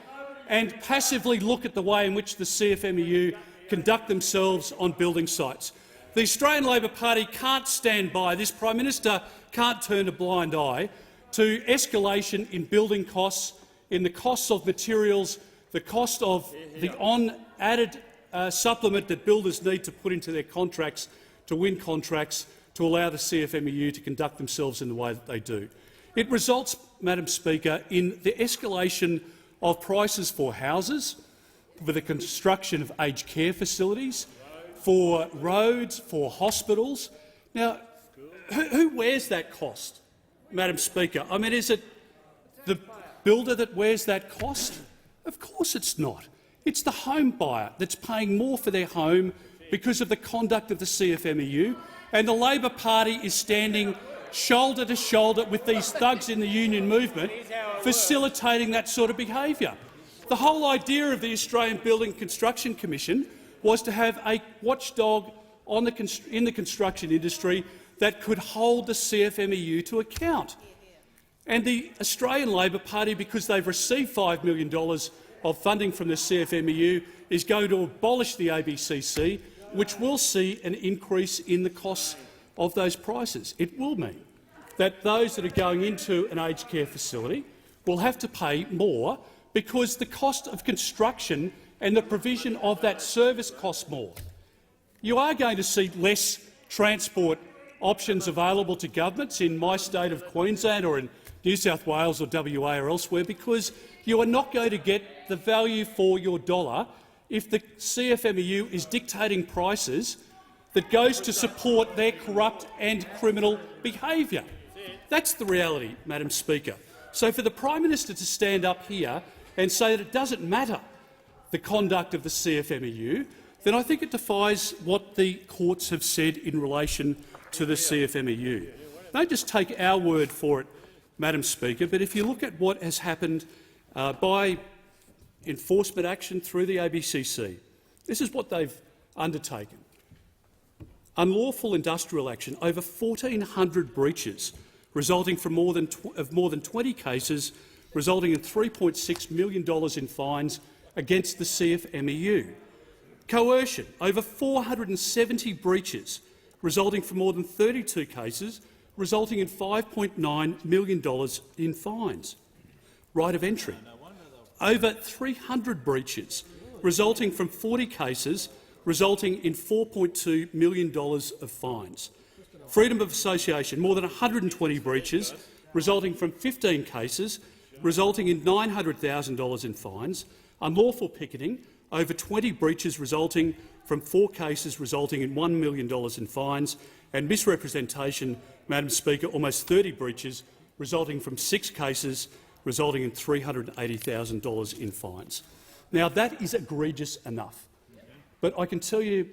and passively look at the way in which the CFMEU conduct themselves on building sites. The Australian Labor Party can't stand by. This Prime Minister can't turn a blind eye to escalation in building costs, in the costs of materials, the cost of the added supplement that builders need to put into their contracts to win contracts to allow the CFMEU to conduct themselves in the way that they do. It results, Madam Speaker, in the escalation of prices for houses, for the construction of aged care facilities, for roads, for hospitals. Now, who wears that cost, Madam Speaker? I mean, is it the builder that wears that cost? Of course it's not. It's the home buyer that's paying more for their home because of the conduct of the CFMEU, and the Labor Party is standing shoulder to shoulder with these thugs in the union movement, facilitating that sort of behaviour. The whole idea of the Australian Building Construction Commission was to have a watchdog in the construction industry that could hold the CFMEU to account. And the Australian Labor Party, because they've received $5 million of funding from the CFMEU, is going to abolish the ABCC, which will see an increase in the costs of those prices. It will mean that those that are going into an aged care facility will have to pay more because the cost of construction and the provision of that service costs more. You are going to see less transport options available to governments in my state of Queensland or in New South Wales or WA or elsewhere because you are not going to get the value for your dollar if the CFMEU is dictating prices that goes to support their corrupt and criminal behaviour. That's the reality, Madam Speaker. So for the Prime Minister to stand up here and say that it doesn't matter the conduct of the CFMEU, then I think it defies what the courts have said in relation to the CFMEU. Don't just take our word for it, Madam Speaker, but if you look at what has happened by enforcement action through the ABCC, this is what they've undertaken. Unlawful industrial action, over 1,400 breaches, resulting from more than 20 cases, resulting in $3.6 million in fines against the CFMEU. Coercion, over 470 breaches, resulting from more than 32 cases, resulting in $5.9 million in fines. Right of entry, over 300 breaches, resulting from 40 cases, resulting in $4.2 million of fines. Freedom of association, more than 120 breaches, resulting from 15 cases, resulting in $900,000 in fines. Unlawful picketing, over 20 breaches resulting from 4 cases, resulting in $1 million in fines. And misrepresentation, Madam Speaker, almost 30 breaches, resulting from 6 cases, resulting in $380,000 in fines. Now, that is egregious enough. But I can tell you,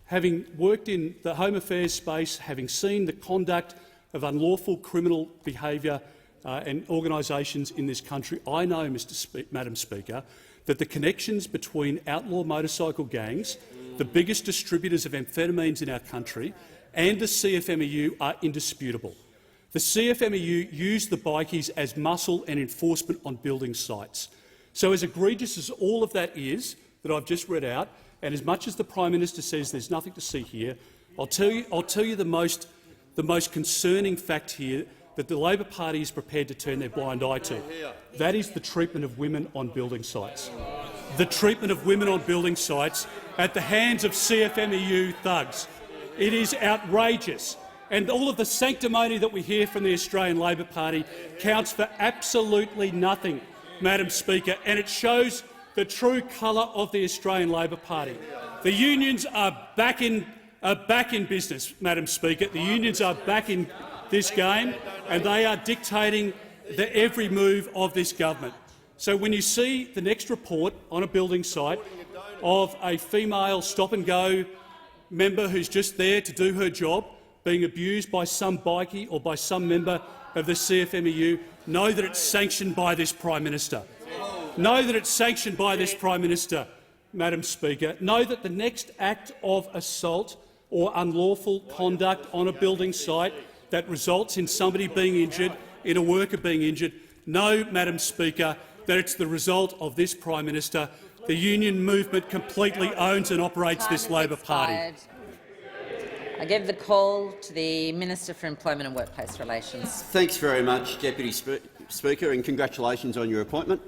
having worked in the Home Affairs space, having seen the conduct of unlawful criminal behaviour and organisations in this country, I know, Madam Speaker, that the connections between outlaw motorcycle gangs, the biggest distributors of amphetamines in our country, and the CFMEU are indisputable. The CFMEU used the bikies as muscle and enforcement on building sites. So as egregious as all of that is that I've just read out, and as much as the Prime Minister says there's nothing to see here, I'll tell you the most concerning fact here that the Labor Party is prepared to turn their blind eye to. That is the treatment of women on building sites. The treatment of women on building sites at the hands of CFMEU thugs. It is outrageous. And all of the sanctimony that we hear from the Australian Labor Party counts for absolutely nothing, Madam Speaker, and it shows the true colour of the Australian Labor Party. The unions are back in business, Madam Speaker. The unions are back in this game, and they are dictating the every move of this government. So when you see the next report on a building site of a female stop-and-go member who's just there to do her job being abused by some bikie or by some member of the CFMEU, know that it's sanctioned by this Prime Minister. Know that it's sanctioned by this Prime Minister, Madam Speaker. Know that the next act of assault or unlawful conduct on a building site that results in somebody being injured, in a worker being injured, know, Madam Speaker, that it's the result of this Prime Minister. The union movement completely owns and operates this Labor Party. I give the call to the Minister for Employment and Workplace Relations. Thanks very much, Deputy Speaker, and congratulations on your appointment.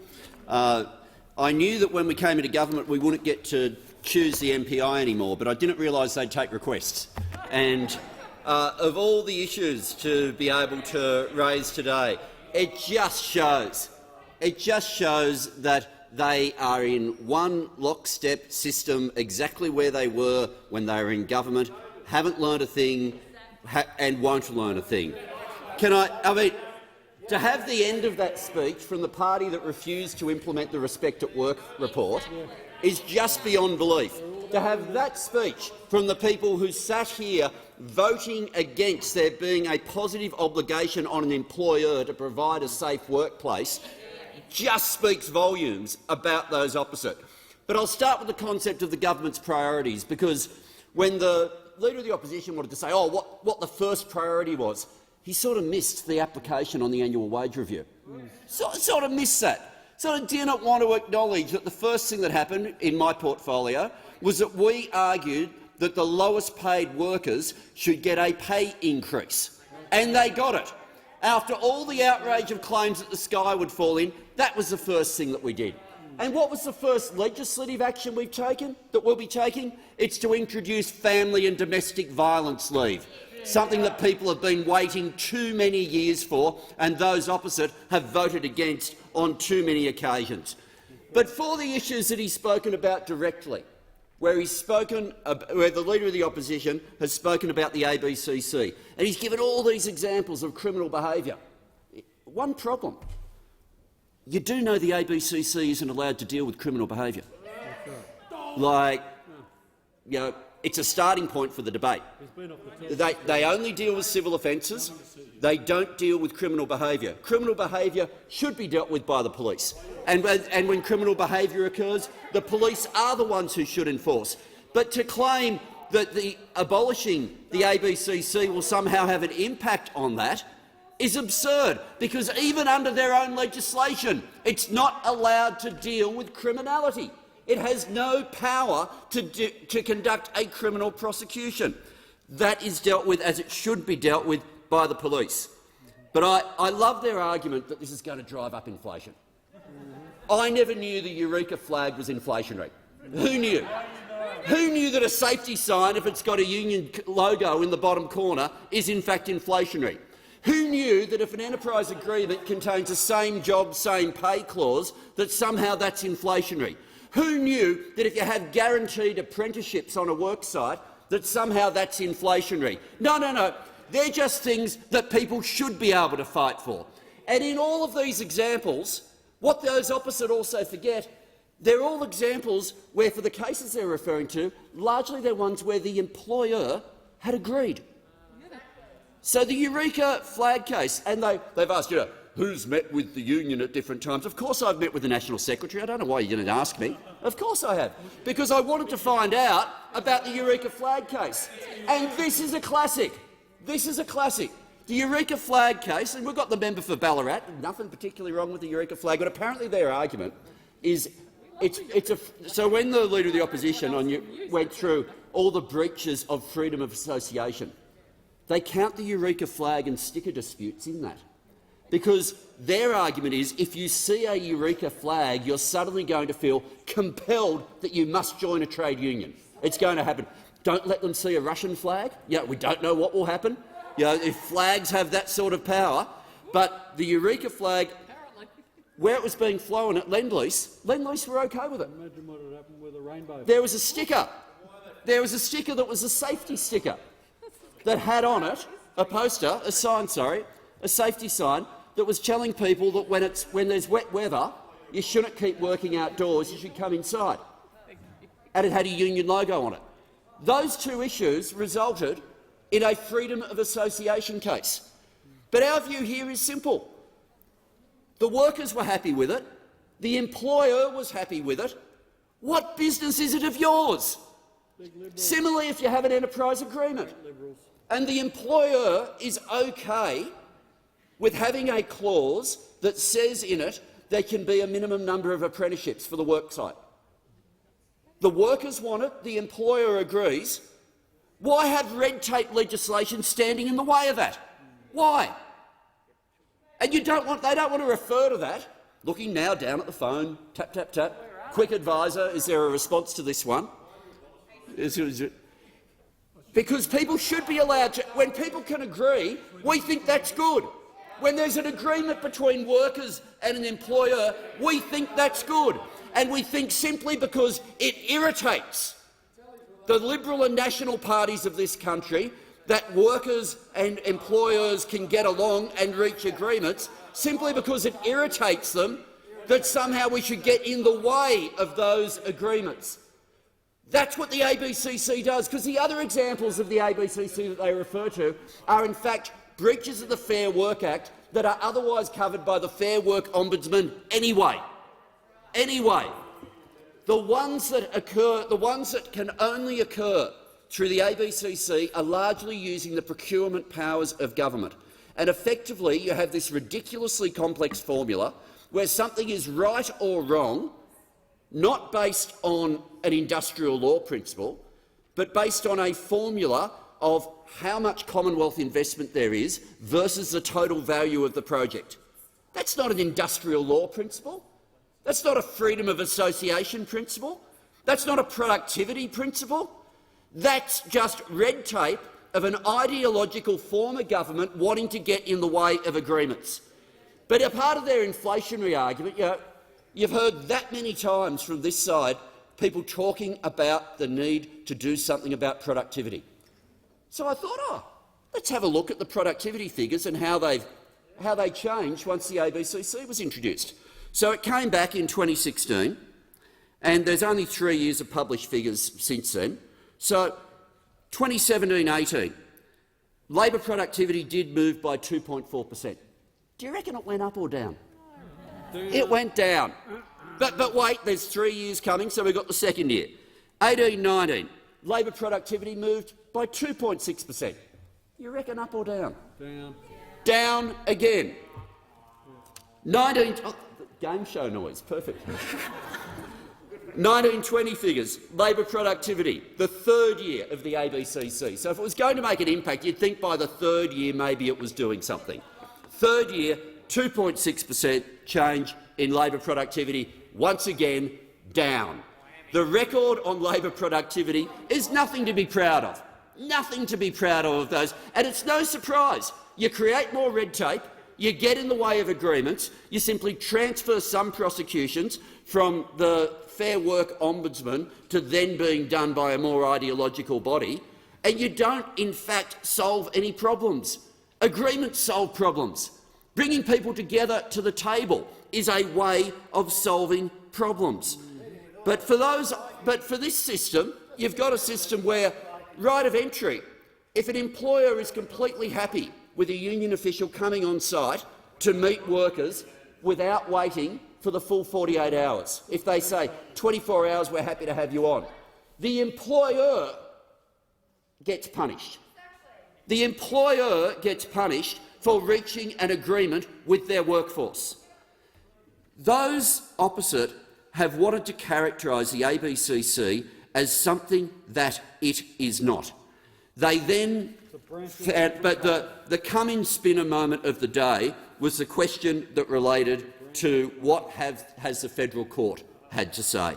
I knew that when we came into government we wouldn't get to choose the MPI anymore, but I didn't realise they'd take requests. And of all the issues to be able to raise today, it just shows that they are in one lockstep system exactly where they were when they were in government, haven't learned a thing and won't learn a thing. I mean, to have the end of that speech from the party that refused to implement the Respect at Work report is just beyond belief. To have that speech from the people who sat here voting against there being a positive obligation on an employer to provide a safe workplace just speaks volumes about those opposite. But I'll start with the concept of the government's priorities, because when the Leader of the Opposition wanted to say what the first priority was, he sort of missed the application on the annual wage review. Sort of missed that. Sort of did not want to acknowledge that the first thing that happened in my portfolio was that we argued that the lowest paid workers should get a pay increase. And they got it. After all the outrage of claims that the sky would fall in, that was the first thing that we did. And what was the first legislative action we'll be taking? It's to introduce family and domestic violence leave, something that people have been waiting too many years for, and those opposite have voted against on too many occasions. But for the issues that he's spoken about directly, where the Leader of the Opposition has spoken about the ABCC, and he's given all these examples of criminal behaviour. One problem. You do know the ABCC isn't allowed to deal with criminal behaviour. It's a starting point for the debate. They only deal with civil offences. They don't deal with criminal behaviour. Criminal behaviour should be dealt with by the police. And when criminal behaviour occurs, the police are the ones who should enforce. But to claim that abolishing the ABCC will somehow have an impact on that is absurd, because even under their own legislation, it's not allowed to deal with criminality. It has no power to conduct a criminal prosecution. That is dealt with as it should be dealt with by the police. But I love their argument that this is going to drive up inflation. I never knew the Eureka flag was inflationary. Who knew? Who knew that a safety sign, if it's got a union logo in the bottom corner, is in fact inflationary? Who knew that if an enterprise agreement contains a same job, same pay clause, that somehow that's inflationary? Who knew that if you have guaranteed apprenticeships on a work site, that somehow that's inflationary? No. They're just things that people should be able to fight for. And in all of these examples, what those opposite also forget, they're all examples where, for the cases they're referring to, largely they're ones where the employer had agreed. So the Eureka flag case, and they've asked, who's met with the union at different times? Of course I've met with the National Secretary. I don't know why you didn't ask me. Of course I have, because I wanted to find out about the Eureka flag case. And this is a classic. This is a classic. The Eureka flag case, and we've got the member for Ballarat, nothing particularly wrong with the Eureka flag, but apparently their argument is so when the Leader of the Opposition went through all the breaches of freedom of association, they count the Eureka flag and sticker disputes in that. Because their argument is, if you see a Eureka flag, you're suddenly going to feel compelled that you must join a trade union. It's going to happen. Don't let them see a Russian flag. We don't know what will happen. If flags have that sort of power. But the Eureka flag, where it was being flown at Lend-Lease were OK with it. Imagine what had happened with a rainbow. There was a sticker. There was a sticker that was a safety sticker that had on it a safety sign that was telling people that when there's wet weather, you shouldn't keep working outdoors, you should come inside. And it had a union logo on it. Those two issues resulted in a freedom of association case. But our view here is simple. The workers were happy with it. The employer was happy with it. What business is it of yours? Similarly, if you have an enterprise agreement and the employer is OK with having a clause that says in it there can be a minimum number of apprenticeships for the worksite. The workers want it, the employer agrees. Why have red tape legislation standing in the way of that? Why? And they don't want to refer to that. Looking now down at the phone, tap, tap, tap. Quick advisor, is there a response to this one? Because people should be allowed to. When people can agree, we think that's good. When there's an agreement between workers and an employer, we think that's good. And we think simply because it irritates the Liberal and National parties of this country that workers and employers can get along and reach agreements, simply because it irritates them, that somehow we should get in the way of those agreements. That's what the ABCC does, because the other examples of the ABCC that they refer to are in fact breaches of the Fair Work Act that are otherwise covered by the Fair Work Ombudsman anyway. The ones that can only occur through the ABCC are largely using the procurement powers of government. And effectively, you have this ridiculously complex formula where something is right or wrong, not based on an industrial law principle, but based on a formula of how much Commonwealth investment there is versus the total value of the project. That's not an industrial law principle. That's not a freedom of association principle. That's not a productivity principle. That's just red tape of an ideological form of government wanting to get in the way of agreements. But a part of their inflationary argument, you've heard that many times from this side people talking about the need to do something about productivity. So I thought, let's have a look at the productivity figures and how they changed once the ABCC was introduced. So it came back in 2016, and there's only 3 years of published figures since then. So 2017-18, labour productivity did move by 2.4%. Do you reckon it went up or down? It went down. But wait, there's 3 years coming, so we've got the second year. 18-19, labour productivity moved by 2.6%. You reckon up or down? Down. Down again. 19... Oh, game show noise, perfect. 19-20 figures, labour productivity, the third year of the ABCC. So if it was going to make an impact, you'd think by the third year maybe it was doing something. Third year, 2.6% change in labour productivity, once again down. The record on labour productivity is nothing to be proud of. Nothing to be proud of those. And it's no surprise. You create more red tape, you get in the way of agreements, you simply transfer some prosecutions from the Fair Work Ombudsman to then being done by a more ideological body, and you don't, in fact, solve any problems. Agreements solve problems. Bringing people together to the table is a way of solving problems. But for this system, you've got a system where right of entry, if an employer is completely happy with a union official coming on site to meet workers without waiting for the full 48 hours, if they say 24 hours, we're happy to have you on, the employer gets punished. The employer gets punished for reaching an agreement with their workforce. Those opposite have wanted to characterise the ABCC as something that it is not. They then, but the come-in spinner moment of the day was the question that related to what has the federal court had to say.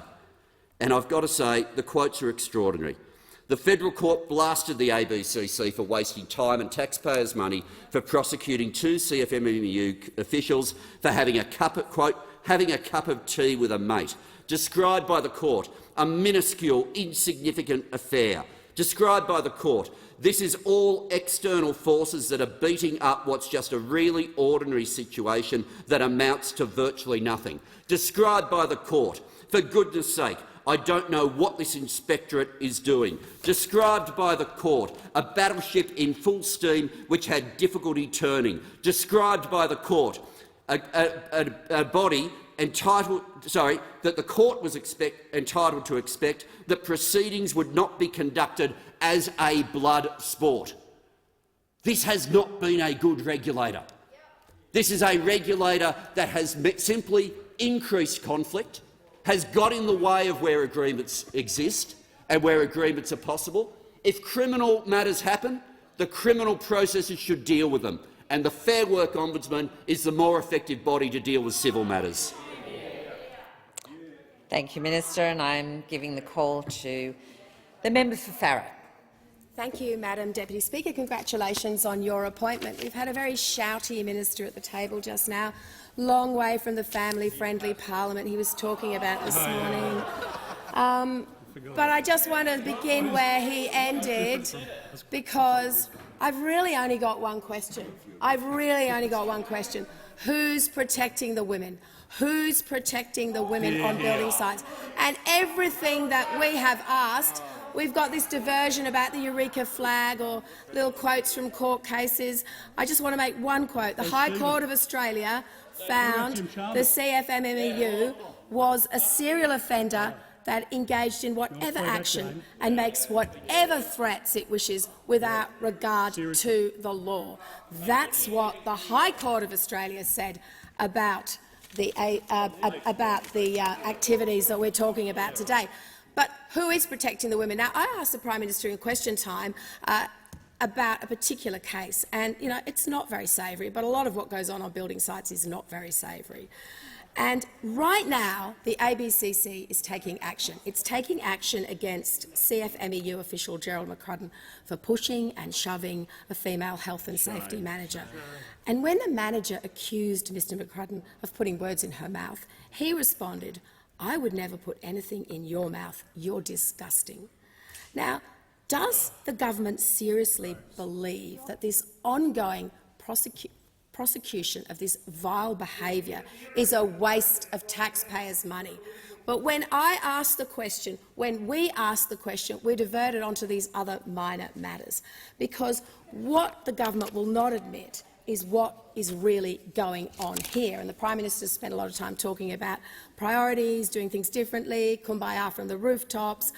And I've got to say the quotes are extraordinary. The federal court blasted the ABCC for wasting time and taxpayers' money for prosecuting 2 CFMEU officials for having a cup of tea with a mate, described by the court a minuscule, insignificant affair. Described by the court, this is all external forces that are beating up what's just a really ordinary situation that amounts to virtually nothing. Described by the court, for goodness sake, I don't know what this inspectorate is doing. Described by the court, a battleship in full steam which had difficulty turning. Described by the court, a body that the court was entitled to expect that proceedings would not be conducted as a blood sport. This has not been a good regulator. This is a regulator that has simply increased conflict, has got in the way of where agreements exist and where agreements are possible. If criminal matters happen, the criminal processes should deal with them, and the Fair Work Ombudsman is the more effective body to deal with civil matters. Thank you, Minister, and I'm giving the call to the member for Farrer. Thank you, Madam Deputy Speaker. Congratulations on your appointment. We've had a very shouty minister at the table just now, long way from the family-friendly parliament he was talking about this morning. But I just want to begin where he ended, because I've really only got one question. Who's protecting the women? Who's protecting the women on building sites? And everything that we have asked, we've got this diversion about the Eureka flag or little quotes from court cases. I just want to make one quote. The High Court of Australia found the CFMEU was a serial offender that engaged in whatever action and makes whatever threats it wishes without regard to the law. That's what the High Court of Australia said about the activities that we're talking about today. But who is protecting the women? Now, I asked the Prime Minister in question time about a particular case. And, you know, it's not very savoury, but a lot of what goes on building sites is not very savoury. And right now, the ABCC is taking action. It's taking action against CFMEU official Gerald McCrudden for pushing and shoving a female health and safety manager. And when the manager accused Mr McCrudden of putting words in her mouth, he responded, "I would never put anything in your mouth. You're disgusting." Now, does the government seriously believe that this ongoing prosecution of this vile behaviour is a waste of taxpayers' money? But when we ask the question, we divert it onto these other minor matters, because what the government will not admit is what is really going on here. And the Prime Minister spent a lot of time talking about priorities, doing things differently, kumbaya from the rooftops.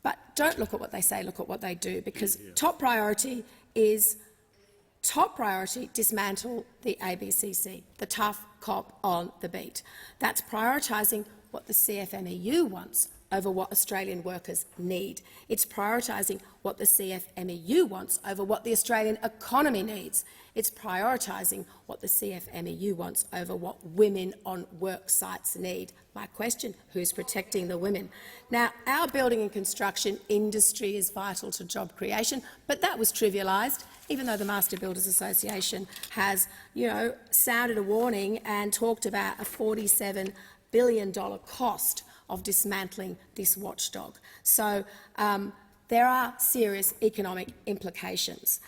But don't look at what they say, look at what they do, because top priority, dismantle the ABCC, the tough cop on the beat. That's prioritising what the CFMEU wants over what Australian workers need. It's prioritising what the CFMEU wants over what the Australian economy needs. It's prioritising what the CFMEU wants over what women on work sites need. My question, who's protecting the women? Now, our building and construction industry is vital to job creation, but that was trivialised, even though the Master Builders Association has, sounded a warning and talked about a $47 billion cost of dismantling this watchdog. So there are serious economic implications.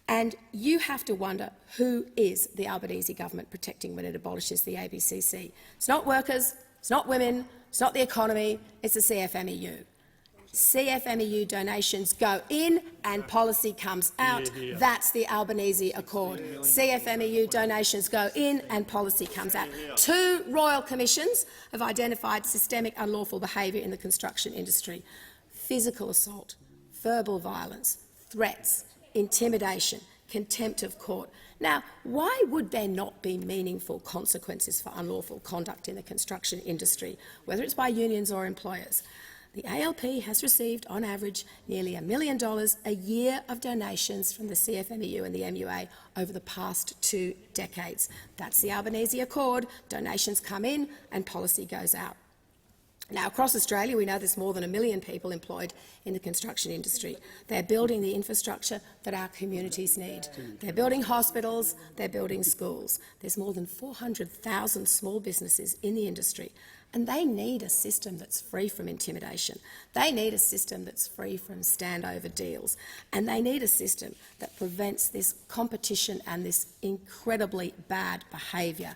And you have to wonder, who is the Albanese government protecting when it abolishes the ABCC? It's not workers, it's not women, it's not the economy, it's the CFMEU. CFMEU donations go in and policy comes out. That's the Albanese Accord. CFMEU donations go in and policy comes out. 2 royal commissions have identified systemic unlawful behaviour in the construction industry: physical assault, verbal violence, threats, intimidation, contempt of court. Now, why would there not be meaningful consequences for unlawful conduct in the construction industry, whether it's by unions or employers? The ALP has received, on average, nearly $1 million a year of donations from the CFMEU and the MUA over the past 2 decades. That's the Albanese Accord. Donations come in and policy goes out. Now, across Australia, we know there's more than 1 million people employed in the construction industry. They're building the infrastructure that our communities need. They're building hospitals, they're building schools. There's more than 400,000 small businesses in the industry, and they need a system that's free from intimidation. They need a system that's free from standover deals, and they need a system that prevents this competition and this incredibly bad behaviour.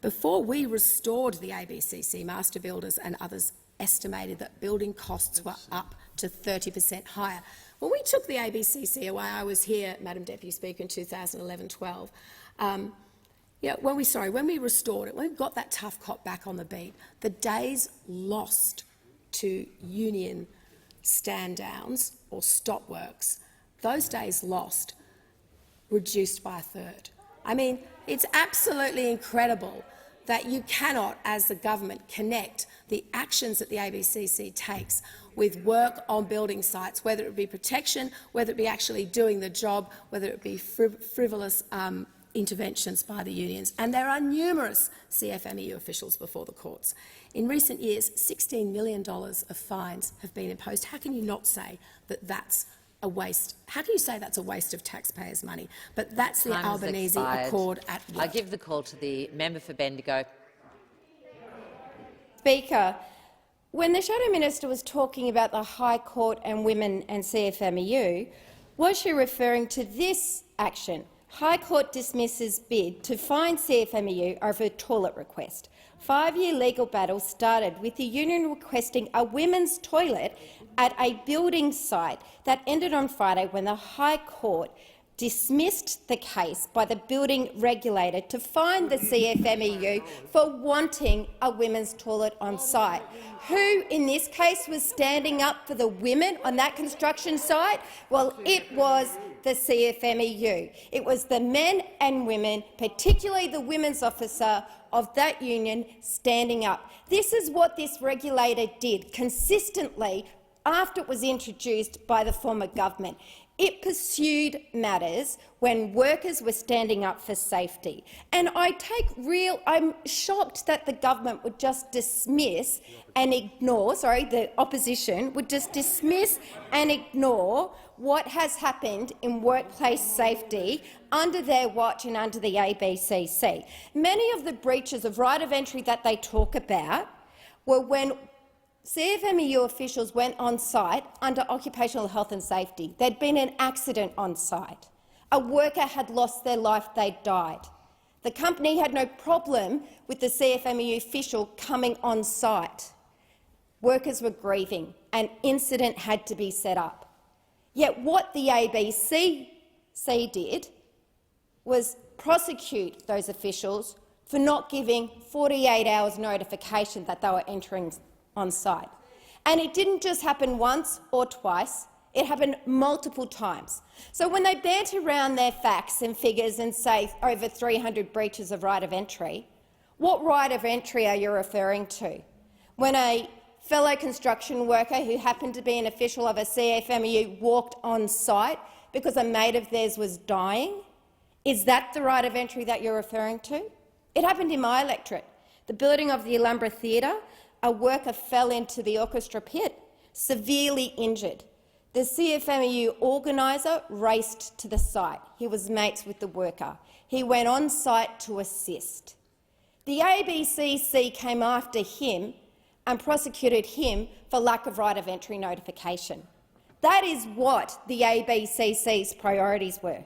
Before we restored the ABCC, Master Builders and others estimated that building costs were up to 30% higher. When we took the ABCC away, I was here, Madam Deputy Speaker, in 2011-12. When we restored it, when we got that tough cop back on the beat, the days lost to union stand-downs or stop works, those days lost reduced by 1/3. I mean, it's absolutely incredible that you cannot, as the government, connect the actions that the ABCC takes with work on building sites, whether it be protection, whether it be actually doing the job, whether it be frivolous interventions by the unions. And there are numerous CFMEU officials before the courts. In recent years, $16 million of fines have been imposed. How can you not say that that's a waste? How can you say that's a waste of taxpayers' money? But that's the Albanese Accord at work. I give the call to the member for Bendigo. Speaker, when the Shadow Minister was talking about the High Court and women and CFMEU, was she referring to this action? High Court dismisses bid to fine CFMEU over a toilet request. 5-year legal battle started with the union requesting a women's toilet at a building site that ended on Friday when the High Court dismissed the case by the building regulator to fine the CFMEU for wanting a women's toilet on site. Who in this case was standing up for the women on that construction site? Well, it was the CFMEU. It was the men and women, particularly the women's officer of that union, standing up. This is what this regulator did consistently after it was introduced by the former government. It pursued matters when workers were standing up for safety. And I'm shocked that the government would just dismiss and ignore, the opposition would just dismiss and ignore what has happened in workplace safety under their watch and under the ABCC. Many of the breaches of right of entry that they talk about were when CFMEU officials went on site under occupational health and safety. There'd been an accident on site. A worker had lost their life, they'd died. The company had no problem with the CFMEU official coming on site. Workers were grieving. An incident had to be set up. Yet what the ABCC did was prosecute those officials for not giving 48 hours notification that they were entering on site. And it didn't just happen once or twice, it happened multiple times. So when they banter around their facts and figures and say over 300 breaches of right of entry, what right of entry are you referring to? When a fellow construction worker who happened to be an official of a CFMEU walked on site because a mate of theirs was dying? Is that the right of entry that you're referring to? It happened in my electorate. The building of the Alhambra Theatre, a worker fell into the orchestra pit, severely injured. The CFMEU organiser raced to the site. He was mates with the worker. He went on site to assist. The ABCC came after him and prosecuted him for lack of right of entry notification. That is what the ABCC's priorities were.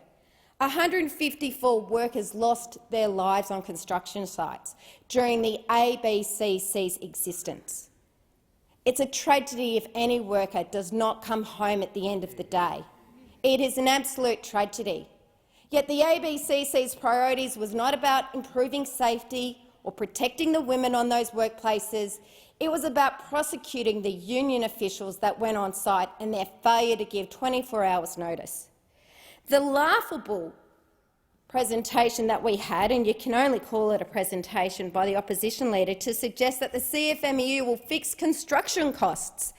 154 workers lost their lives on construction sites during the ABCC's existence. It's a tragedy if any worker does not come home at the end of the day. It is an absolute tragedy. Yet the ABCC's priorities was not about improving safety or protecting the women on those workplaces. It was about prosecuting the union officials that went on site and their failure to give 24 hours notice. The laughable presentation that we had, and you can only call it a presentation by the opposition leader, to suggest that the CFMEU will fix construction costs.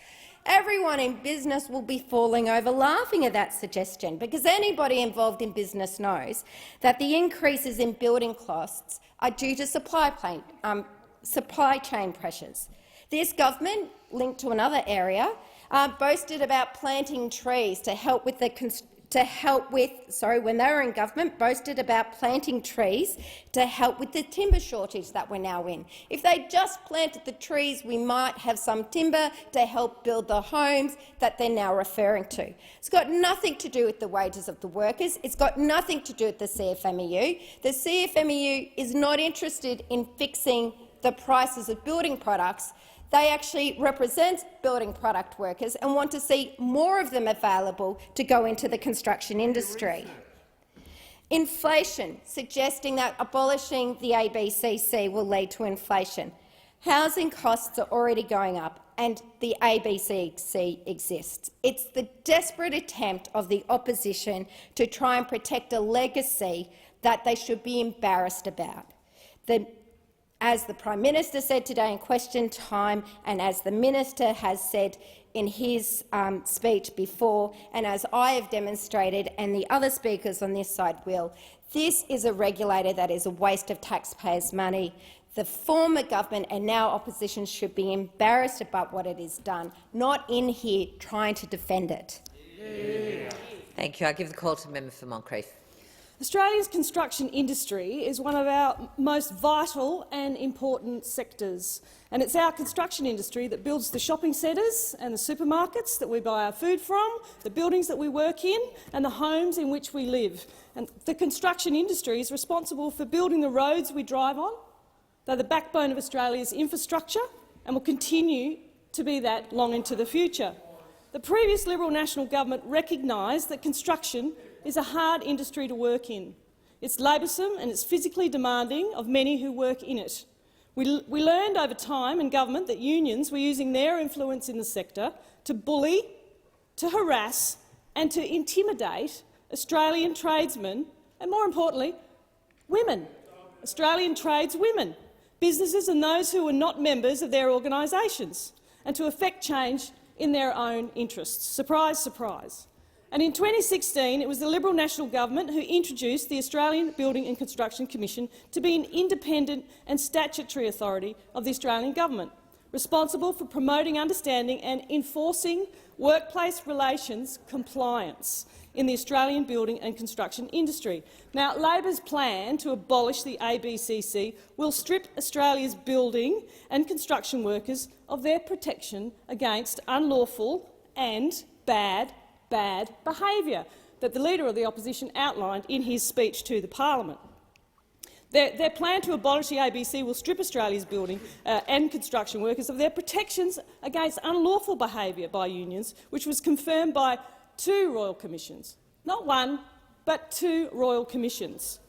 Everyone in business will be falling over laughing at that suggestion, because anybody involved in business knows that the increases in building costs are due to supply chain pressures. This government, linked to another area, boasted about planting trees to help with when they were in government, boasted about planting trees to help with the timber shortage that we're now in. If they just planted the trees, we might have some timber to help build the homes that they're now referring to. It's got nothing to do with the wages of the workers. It's got nothing to do with the CFMEU. The CFMEU is not interested in fixing the prices of building products. They actually represent building product workers and want to see more of them available to go into the construction industry. Inflation, suggesting that abolishing the ABCC will lead to inflation. Housing costs are already going up and the ABCC exists. It's the desperate attempt of the opposition to try and protect a legacy that they should be embarrassed about. As the Prime Minister said today in question time, and as the Minister has said in his speech before, and as I have demonstrated and the other speakers on this side will, this is a regulator that is a waste of taxpayers' money. The former government and now opposition should be embarrassed about what it has done, not in here trying to defend it. Thank you. I give the call to the member for Moncrieff. Australia's construction industry is one of our most vital and important sectors, and it's our construction industry that builds the shopping centres and the supermarkets that we buy our food from, the buildings that we work in and the homes in which we live. And the construction industry is responsible for building the roads we drive on. They're the backbone of Australia's infrastructure and will continue to be that long into the future. The previous Liberal National Government recognised that construction is a hard industry to work in. It's laboursome and it's physically demanding of many who work in it. We learned over time in government that unions were using their influence in the sector to bully, to harass and to intimidate Australian tradesmen and, more importantly, women, Australian tradeswomen, businesses and those who were not members of their organisations, and to effect change in their own interests. Surprise, surprise. And in 2016, it was the Liberal National Government who introduced the Australian Building and Construction Commission to be an independent and statutory authority of the Australian Government, responsible for promoting understanding and enforcing workplace relations compliance in the Australian building and construction industry. Now, Labor's plan to abolish the ABCC will strip Australia's building and construction workers of their protection against unlawful and bad behaviour that the Leader of the Opposition outlined in his speech to the Parliament. Their plan to abolish the ABC will strip Australia's building and construction workers of their protections against unlawful behaviour by unions, which was confirmed by 2 royal commissions. Not 1, but 2 royal commissions.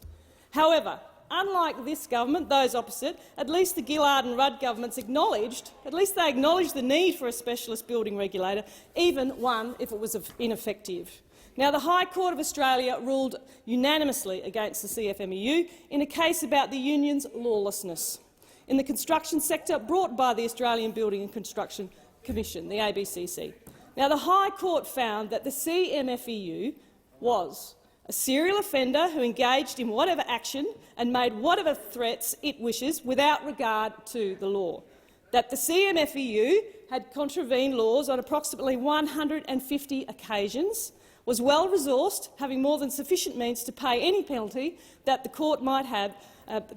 However, unlike this government, those opposite, at least the Gillard and Rudd governments acknowledged the need for a specialist building regulator, even one if it was ineffective. Now, the High Court of Australia ruled unanimously against the CFMEU in a case about the union's lawlessness in the construction sector brought by the Australian Building and Construction Commission, the ABCC. Now, the High Court found that the CMFEU was a serial offender who engaged in whatever action and made whatever threats it wishes without regard to the law, that the CMFEU had contravened laws on approximately 150 occasions, was well-resourced, having more than sufficient means to pay any penalty that the court might have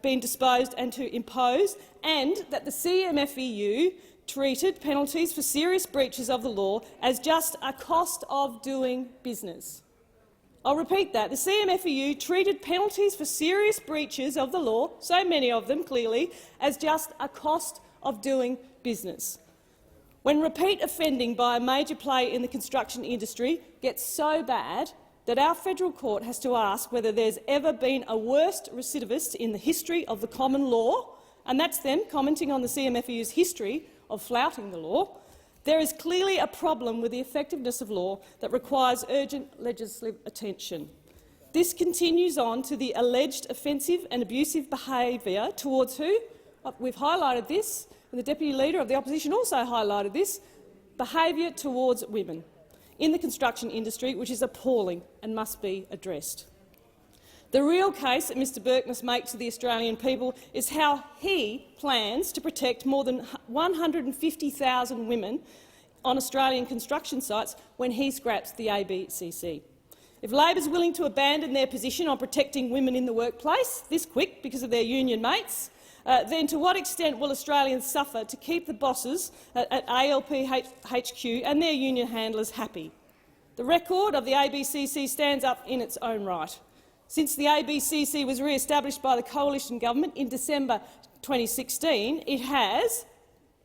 been disposed and to impose, and that the CMFEU treated penalties for serious breaches of the law as just a cost of doing business. I'll repeat that. The CMFEU treated penalties for serious breaches of the law, so many of them clearly, as just a cost of doing business. When repeat offending by a major player in the construction industry gets so bad that our federal court has to ask whether there's ever been a worse recidivist in the history of the common law, and that's them commenting on the CMFEU's history of flouting the law, there is clearly a problem with the effectiveness of law that requires urgent legislative attention. This continues on to the alleged offensive and abusive behaviour towards who? We've highlighted this, and the Deputy Leader of the Opposition also highlighted this, behaviour towards women in the construction industry, which is appalling and must be addressed. The real case that Mr Burke must make to the Australian people is how he plans to protect more than 150,000 women on Australian construction sites when he scraps the ABCC. If Labor is willing to abandon their position on protecting women in the workplace this quick because of their union mates, then to what extent will Australians suffer to keep the bosses at ALP HQ and their union handlers happy? The record of the ABCC stands up in its own right. Since the ABCC was re-established by the coalition government in December 2016, it has,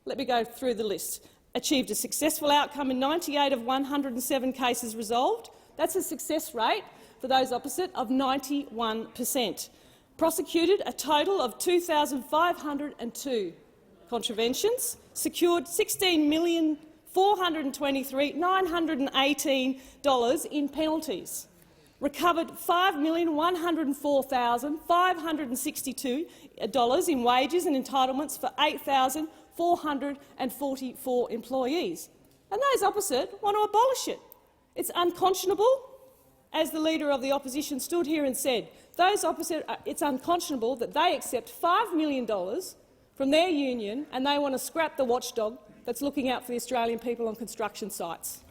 let me go through the list, achieved a successful outcome in 98 of 107 cases resolved. That's a success rate, for those opposite, of 91%. Prosecuted a total of 2,502 contraventions, secured $16,423,918 in penalties, recovered $5,104,562 in wages and entitlements for 8,444 employees. And those opposite want to abolish it. It's unconscionable, as the Leader of the Opposition stood here and said. Those opposite, it's unconscionable that they accept $5 million from their union and they want to scrap the watchdog that's looking out for the Australian people on construction sites.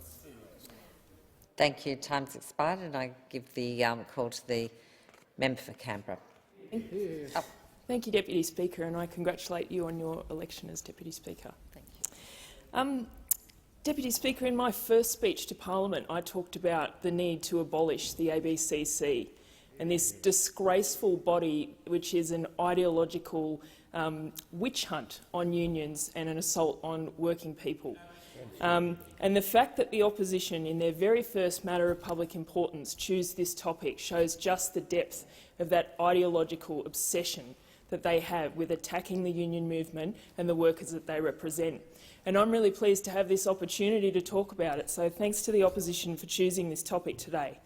Thank you. Time's expired, and I give the call to the member for Canberra. Thank you. Thank you, Deputy Speaker, and I congratulate you on your election as Deputy Speaker. Thank you. Deputy Speaker, in my first speech to Parliament, I talked about the need to abolish the ABCC and this disgraceful body, which is an ideological witch hunt on unions and an assault on working people. And the fact that the opposition, in their very first matter of public importance, choose this topic shows just the depth of that ideological obsession that they have with attacking the union movement and the workers that they represent. And I'm really pleased to have this opportunity to talk about it, so thanks to the opposition for choosing this topic today.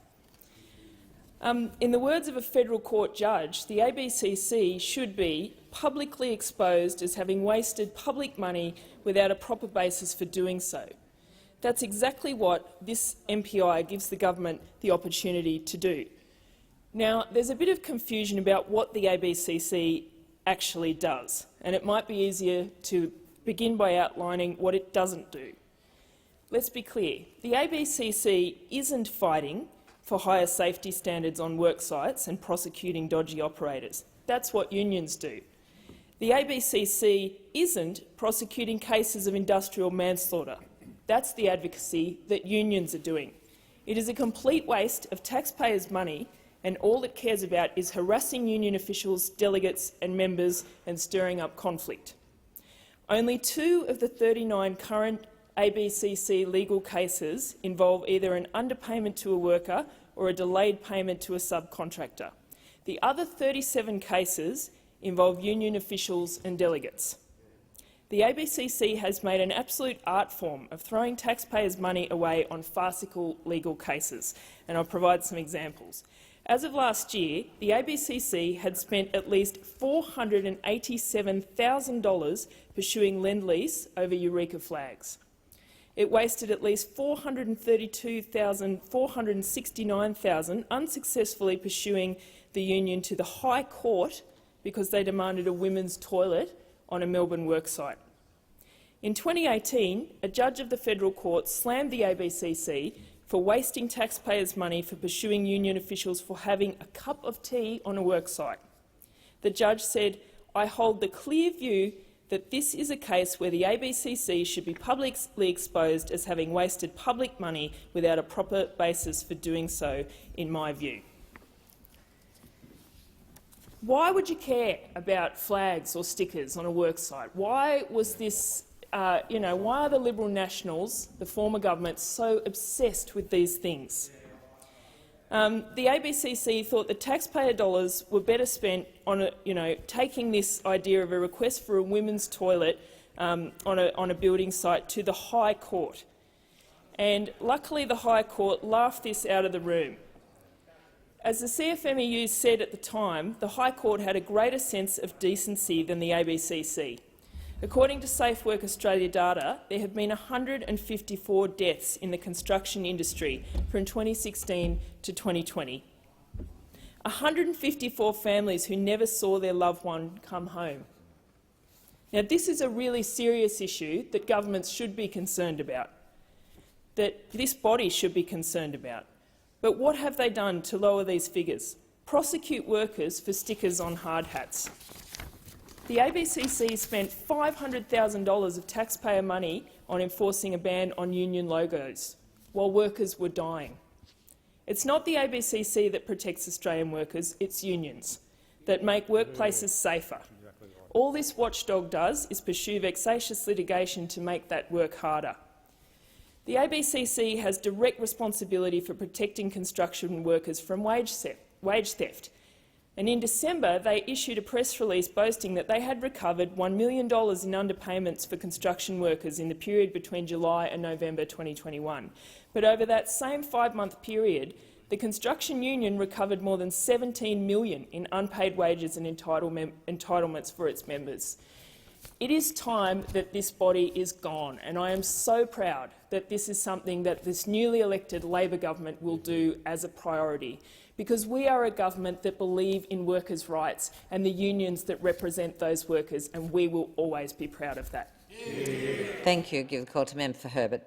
In the words of a federal court judge, the ABCC should be publicly exposed as having wasted public money without a proper basis for doing so. That's exactly what this MPI gives the government the opportunity to do. Now, there's a bit of confusion about what the ABCC actually does, and it might be easier to begin by outlining what it doesn't do. Let's be clear. The ABCC isn't fighting for higher safety standards on work sites and prosecuting dodgy operators. That's what unions do. The ABCC isn't prosecuting cases of industrial manslaughter. That's the advocacy that unions are doing. It is a complete waste of taxpayers' money, and all it cares about is harassing union officials, delegates and members and stirring up conflict. Only 2 of the 39 current ABCC legal cases involve either an underpayment to a worker or a delayed payment to a subcontractor. The other 37 cases involve union officials and delegates. The ABCC has made an absolute art form of throwing taxpayers' money away on farcical legal cases, and I'll provide some examples. As of last year, the ABCC had spent at least $487,000 pursuing Lend-Lease over Eureka flags. It wasted at least $469,000 unsuccessfully pursuing the union to the High Court because they demanded a women's toilet on a Melbourne worksite. In 2018, a judge of the federal court slammed the ABCC for wasting taxpayers' money for pursuing union officials for having a cup of tea on a worksite. The judge said, "I hold the clear view that this is a case where the ABCC should be publicly exposed as having wasted public money without a proper basis for doing so, in my view." Why would you care about flags or stickers on a worksite? Why was this, why are the Liberal Nationals, the former government, so obsessed with these things? The ABCC thought that taxpayer dollars were better spent on taking this idea of a request for a women's toilet on a building site to the High Court. And luckily the High Court laughed this out of the room. As the CFMEU said at the time, the High Court had a greater sense of decency than the ABCC. According to Safe Work Australia data, there have been 154 deaths in the construction industry from 2016 to 2020. 154 families who never saw their loved one come home. Now, this is a really serious issue that governments should be concerned about, that this body should be concerned about. But what have they done to lower these figures? Prosecute workers for stickers on hard hats. The ABCC spent $500,000 of taxpayer money on enforcing a ban on union logos, while workers were dying. It's not the ABCC that protects Australian workers, it's unions that make workplaces safer. All this watchdog does is pursue vexatious litigation to make that work harder. The ABCC has direct responsibility for protecting construction workers from wage theft. And in December, they issued a press release boasting that they had recovered $1 million in underpayments for construction workers in the period between July and November 2021. But over that same 5-month period, the construction union recovered more than $17 million in unpaid wages and entitlements for its members. It is time that this body is gone, and I am so proud that this is something that this newly elected Labor government will do as a priority, because we are a government that believe in workers' rights and the unions that represent those workers, and we will always be proud of that. Thank you. Give the call to member for Herbert.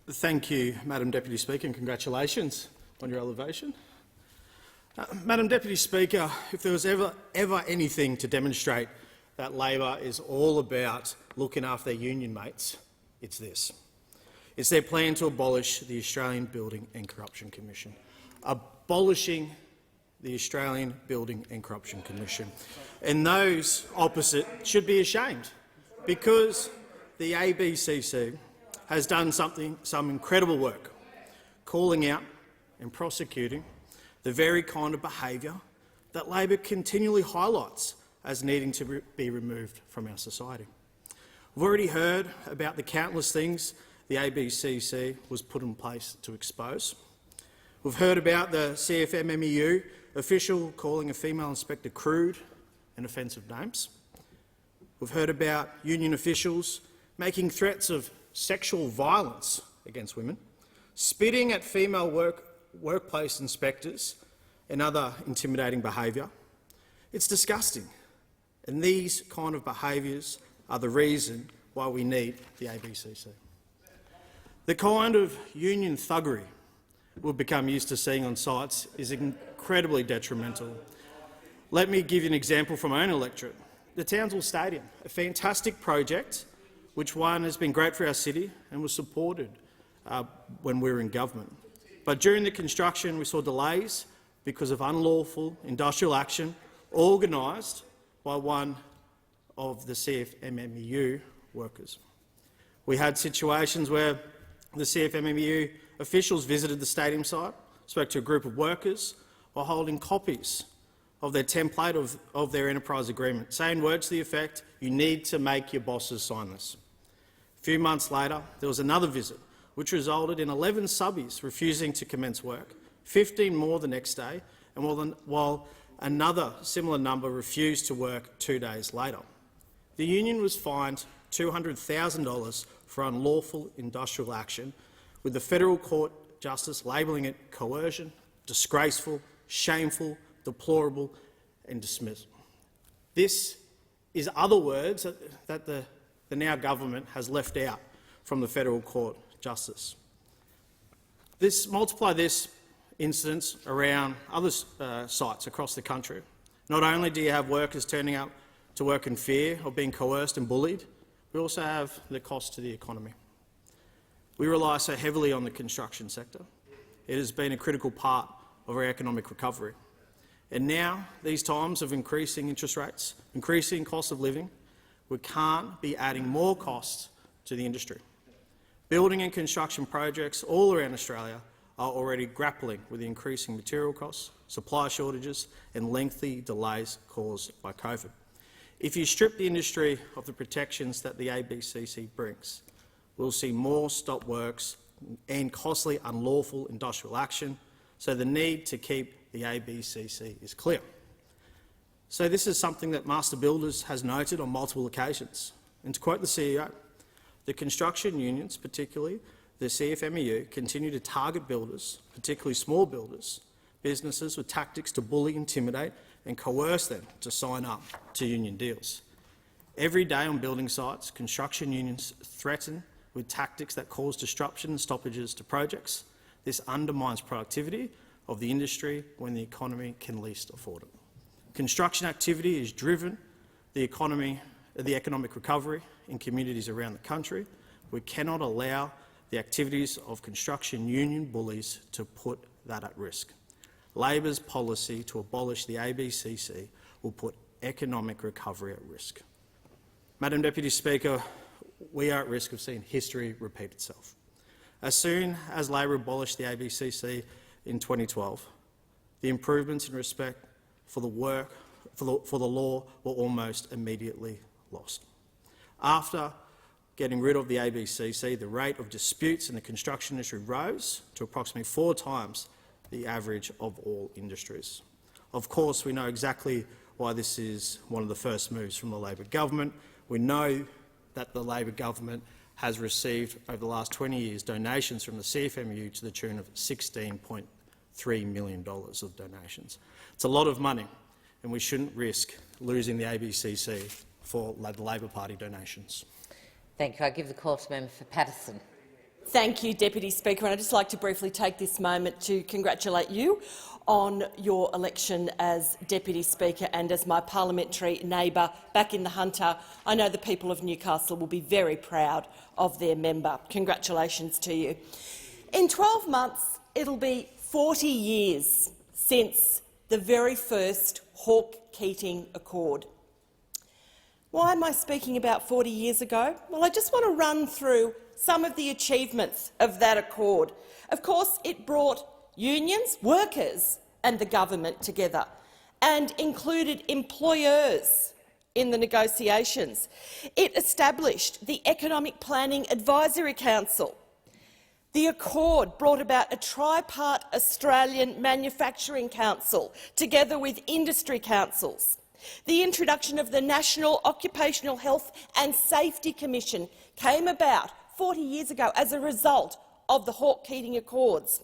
Thank you, Madam Deputy Speaker, and congratulations on your elevation. Madam Deputy Speaker, if there was ever anything to demonstrate that Labor is all about looking after their union mates, it's this. It's their plan to abolish the Australian Building and Corruption Commission. Abolishing the Australian Building and Corruption Commission. And those opposite should be ashamed, because the ABCC has done some incredible work, calling out and prosecuting the very kind of behaviour that Labor continually highlights as needing to be removed from our society. We've already heard about the countless things the ABCC was put in place to expose. We've heard about the CFMEU official calling a female inspector crude and offensive names. We've heard about union officials making threats of sexual violence against women, spitting at female workplace inspectors and other intimidating behaviour. It's disgusting, and these kind of behaviours are the reason why we need the ABCC. The kind of union thuggery we've become used to seeing on sites is incredibly detrimental. Let me give you an example from my own electorate. The Townsville Stadium, a fantastic project which has been great for our city and was supported when we were in government. But during the construction we saw delays because of unlawful industrial action organised by one of the CFMMEU workers. We had situations where the CFMMEU officials visited the stadium site, spoke to a group of workers while holding copies of their template of their enterprise agreement, saying words to the effect, "You need to make your bosses sign this." A few months later, there was another visit, which resulted in 11 subbies refusing to commence work, 15 more the next day, and while another similar number refused to work 2 days later. The union was fined $200,000 for unlawful industrial action, with the federal court justice labelling it coercion, disgraceful, shameful, deplorable and dismissed. This is other words that the now government has left out from the federal court justice. Multiply this incidents around other sites across the country. Not only do you have workers turning up to work in fear of being coerced and bullied, we also have the cost to the economy. We rely so heavily on the construction sector. It has been a critical part of our economic recovery. And now, these times of increasing interest rates, increasing cost of living, we can't be adding more costs to the industry. Building and construction projects all around Australia are already grappling with the increasing material costs, supply shortages and lengthy delays caused by COVID. If you strip the industry of the protections that the ABCC brings, we'll see more stop works and costly unlawful industrial action, so the need to keep the ABCC is clear. So this is something that Master Builders has noted on multiple occasions. And to quote the CEO, the construction unions, particularly the CFMEU, continue to target builders, particularly small builders, businesses with tactics to bully, intimidate and coerce them to sign up to union deals. Every day on building sites, construction unions threaten with tactics that cause disruption and stoppages to projects. This undermines productivity of the industry when the economy can least afford it. Construction activity has driven the economic recovery in communities around the country. We cannot allow the activities of construction union bullies to put that at risk. Labor's policy to abolish the ABCC will put economic recovery at risk. Madam Deputy Speaker, we are at risk of seeing history repeat itself. As soon as Labor abolished the ABCC in 2012, the improvements in respect for the law were almost immediately lost. After getting rid of the ABCC, the rate of disputes in the construction industry rose to approximately 4 times the average of all industries. Of course, we know exactly why this is one of the first moves from the Labor government. We know that the Labor government has received, over the last 20 years, donations from the CFMEU to the tune of $16.3 million of donations. It's a lot of money, and we shouldn't risk losing the ABCC for the Labor Party donations. Thank you. I give the call to the member for Paterson. Thank you, Deputy Speaker. And I'd just like to briefly take this moment to congratulate you on your election as Deputy Speaker and as my parliamentary neighbour back in the Hunter. I know the people of Newcastle will be very proud of their member. Congratulations to you. In 12 months, it'll be 40 years since the very first Hawke-Keating Accord. Why am I speaking about 40 years ago? Well, I just want to run through some of the achievements of that accord. Of course, it brought unions, workers and the government together and included employers in the negotiations. It established the Economic Planning Advisory Council. The accord brought about a tripart Australian Manufacturing Council together with industry councils. The introduction of the National Occupational Health and Safety Commission came about 40 years ago as a result of the Hawke-Keating Accords.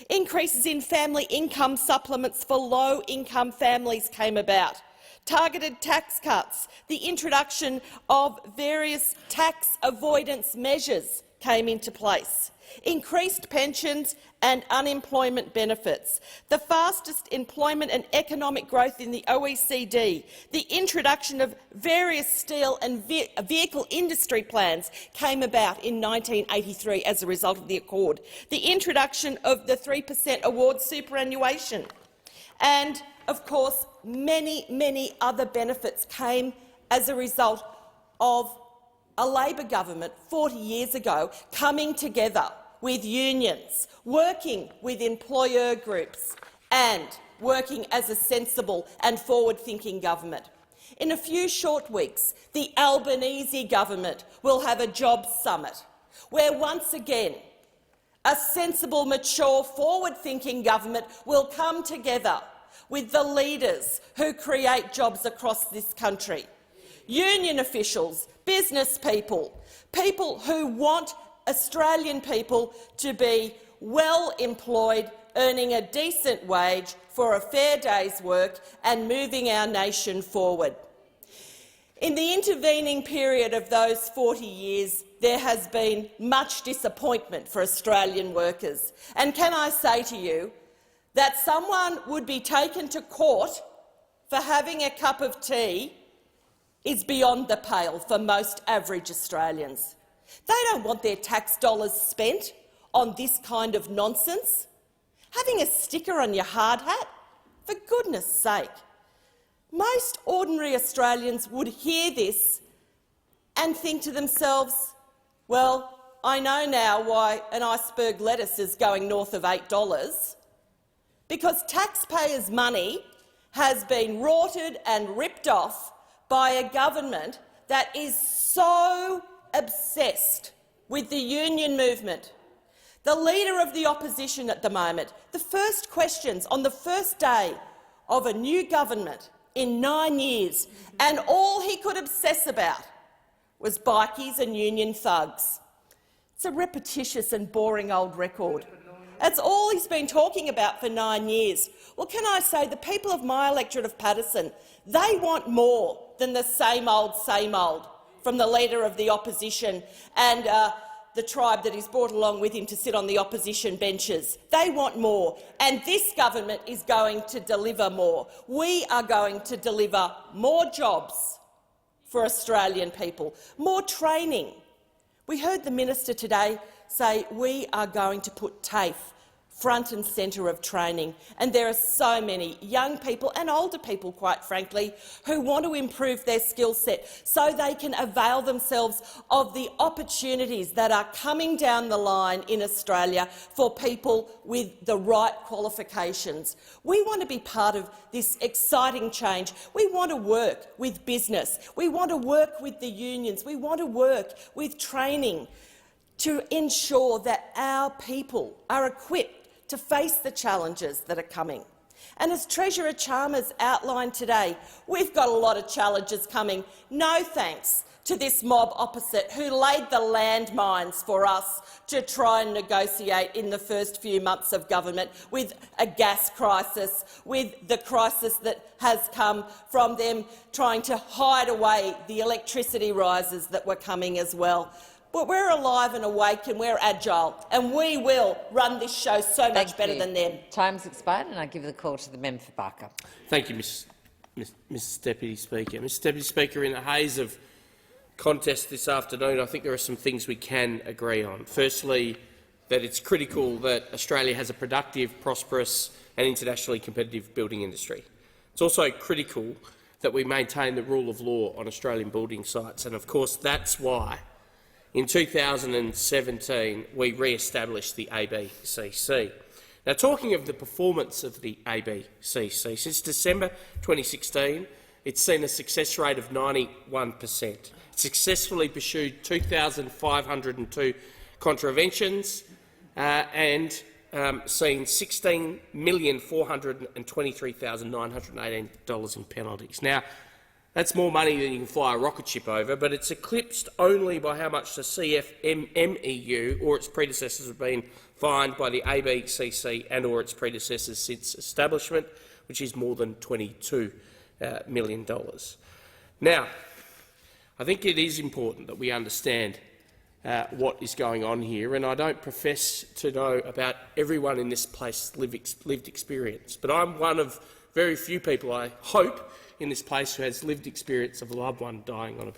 Increases in family income supplements for low-income families came about. Targeted tax cuts, the introduction of various tax avoidance measures came into place. Increased pensions and unemployment benefits, the fastest employment and economic growth in the OECD, the introduction of various steel and vehicle industry plans came about in 1983 as a result of the Accord, the introduction of the 3% award superannuation, and, of course, many other benefits came as a result of a Labor government 40 years ago coming together with unions, working with employer groups and working as a sensible and forward-thinking government. In a few short weeks, the Albanese government will have a jobs summit where once again a sensible, mature, forward-thinking government will come together with the leaders who create jobs across this country. Union officials, business people, people who want Australian people to be well employed, earning a decent wage for a fair day's work and moving our nation forward. In the intervening period of those 40 years, there has been much disappointment for Australian workers. And can I say to you that someone would be taken to court for having a cup of tea is beyond the pale for most average Australians. They don't want their tax dollars spent on this kind of nonsense. Having a sticker on your hard hat? For goodness sake. Most ordinary Australians would hear this and think to themselves, well, I know now why an iceberg lettuce is going north of $8, because taxpayers' money has been rorted and ripped off by a government that is so obsessed with the union movement. The Leader of the Opposition at the moment, the first questions on the first day of a new government in 9 years, and all he could obsess about was bikies and union thugs. It's a repetitious and boring old record. That's all he's been talking about for 9 years. Well, can I say, the people of my electorate of Paterson, they want more than the same old from the Leader of the Opposition and the tribe that he's brought along with him to sit on the opposition benches. They want more, and this government is going to deliver more. We are going to deliver more jobs for Australian people, more training. We heard the minister today say we are going to put TAFE front and centre of training, and there are so many young people and older people, quite frankly, who want to improve their skill set so they can avail themselves of the opportunities that are coming down the line in Australia for people with the right qualifications. We want to be part of this exciting change. We want to work with business. We want to work with the unions. We want to work with training to ensure that our people are equipped to face the challenges that are coming. And as Treasurer Chalmers outlined today, we've got a lot of challenges coming, no thanks to this mob opposite who laid the landmines for us to try and negotiate in the first few months of government, with a gas crisis, with the crisis that has come from them trying to hide away the electricity rises that were coming as well. But we're alive and awake and we're agile, and we will run this show so much better than them. Time's expired, and I give the call to the member for Barker. Thank you, Mrs Deputy Speaker. Mr Deputy Speaker, in the haze of contest this afternoon, I think there are some things we can agree on. Firstly, that it's critical that Australia has a productive, prosperous and internationally competitive building industry. It's also critical that we maintain the rule of law on Australian building sites, and of course that's why in 2017, we re-established the ABCC. Now, talking of the performance of the ABCC, since December 2016, it's seen a success rate of 91%. It successfully pursued 2,502 contraventions and seen $16,423,918 in penalties. Now, That's more money than you can fly a rocket ship over, but it's eclipsed only by how much the CFMEU or its predecessors have been fined by the ABCC and or its predecessors since establishment, which is more than $22 million. Now, I think it is important that we understand what is going on here, and I don't profess to know about everyone in this place's lived experience, but I'm one of very few people, I hope, in this place who has lived experience of a loved one dying on a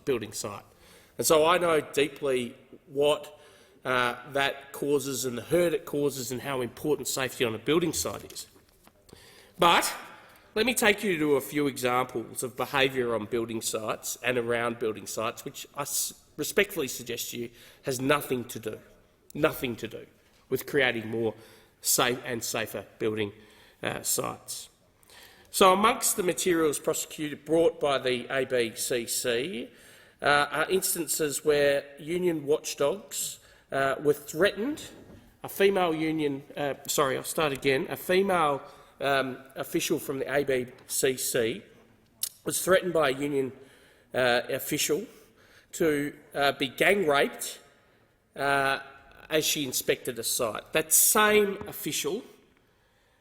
building site. And so I know deeply what that causes and the hurt it causes and how important safety on a building site is. But let me take you to a few examples of behaviour on building sites and around building sites, which I respectfully suggest to you has nothing to do with creating more safe and safer building sites. So amongst the materials brought by the ABCC are instances where union watchdogs were threatened. A female official from the ABCC was threatened by a union official to be gang raped as she inspected a site. That same official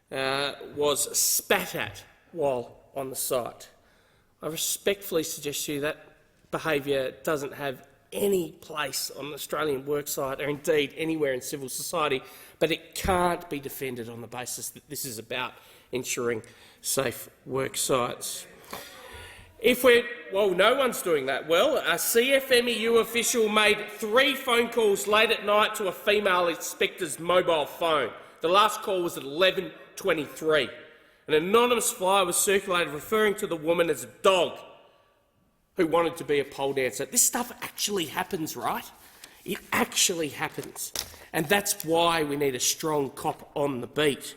was spat at while on the site. I respectfully suggest to you that behaviour doesn't have any place on an Australian worksite or indeed anywhere in civil society, but it can't be defended on the basis that this is about ensuring safe work sites. No one's doing that well. A CFMEU official made 3 phone calls late at night to a female inspector's mobile phone. The last call was at 11:23. An anonymous flyer was circulated referring to the woman as a dog who wanted to be a pole dancer. This stuff actually happens, right? It actually happens. And that's why we need a strong cop on the beat.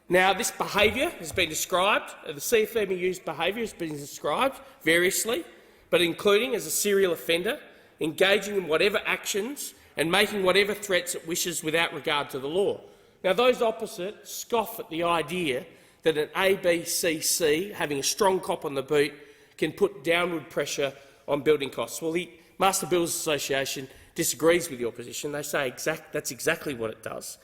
Now, this behaviour has been described, the CFMEU's behaviour has been described variously, but including as a serial offender, engaging in whatever actions and making whatever threats it wishes without regard to the law. Now, those opposite scoff at the idea that an ABCC, having a strong cop on the beat, can put downward pressure on building costs. Well, the Master Builders Association disagrees with the opposition. They say that's exactly what it does.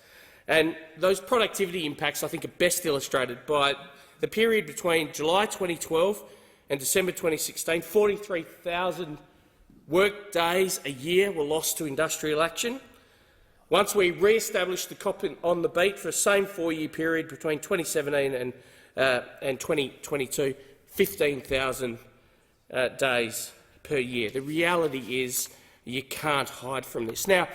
And those productivity impacts, I think, are best illustrated by the period between July 2012 and December 2016. 43,000 work days a year were lost to industrial action. Once we re-established the cop on the beat for the same 4-year period between 2017 and 2022, 15,000 days per year. The reality is you can't hide from this. Now,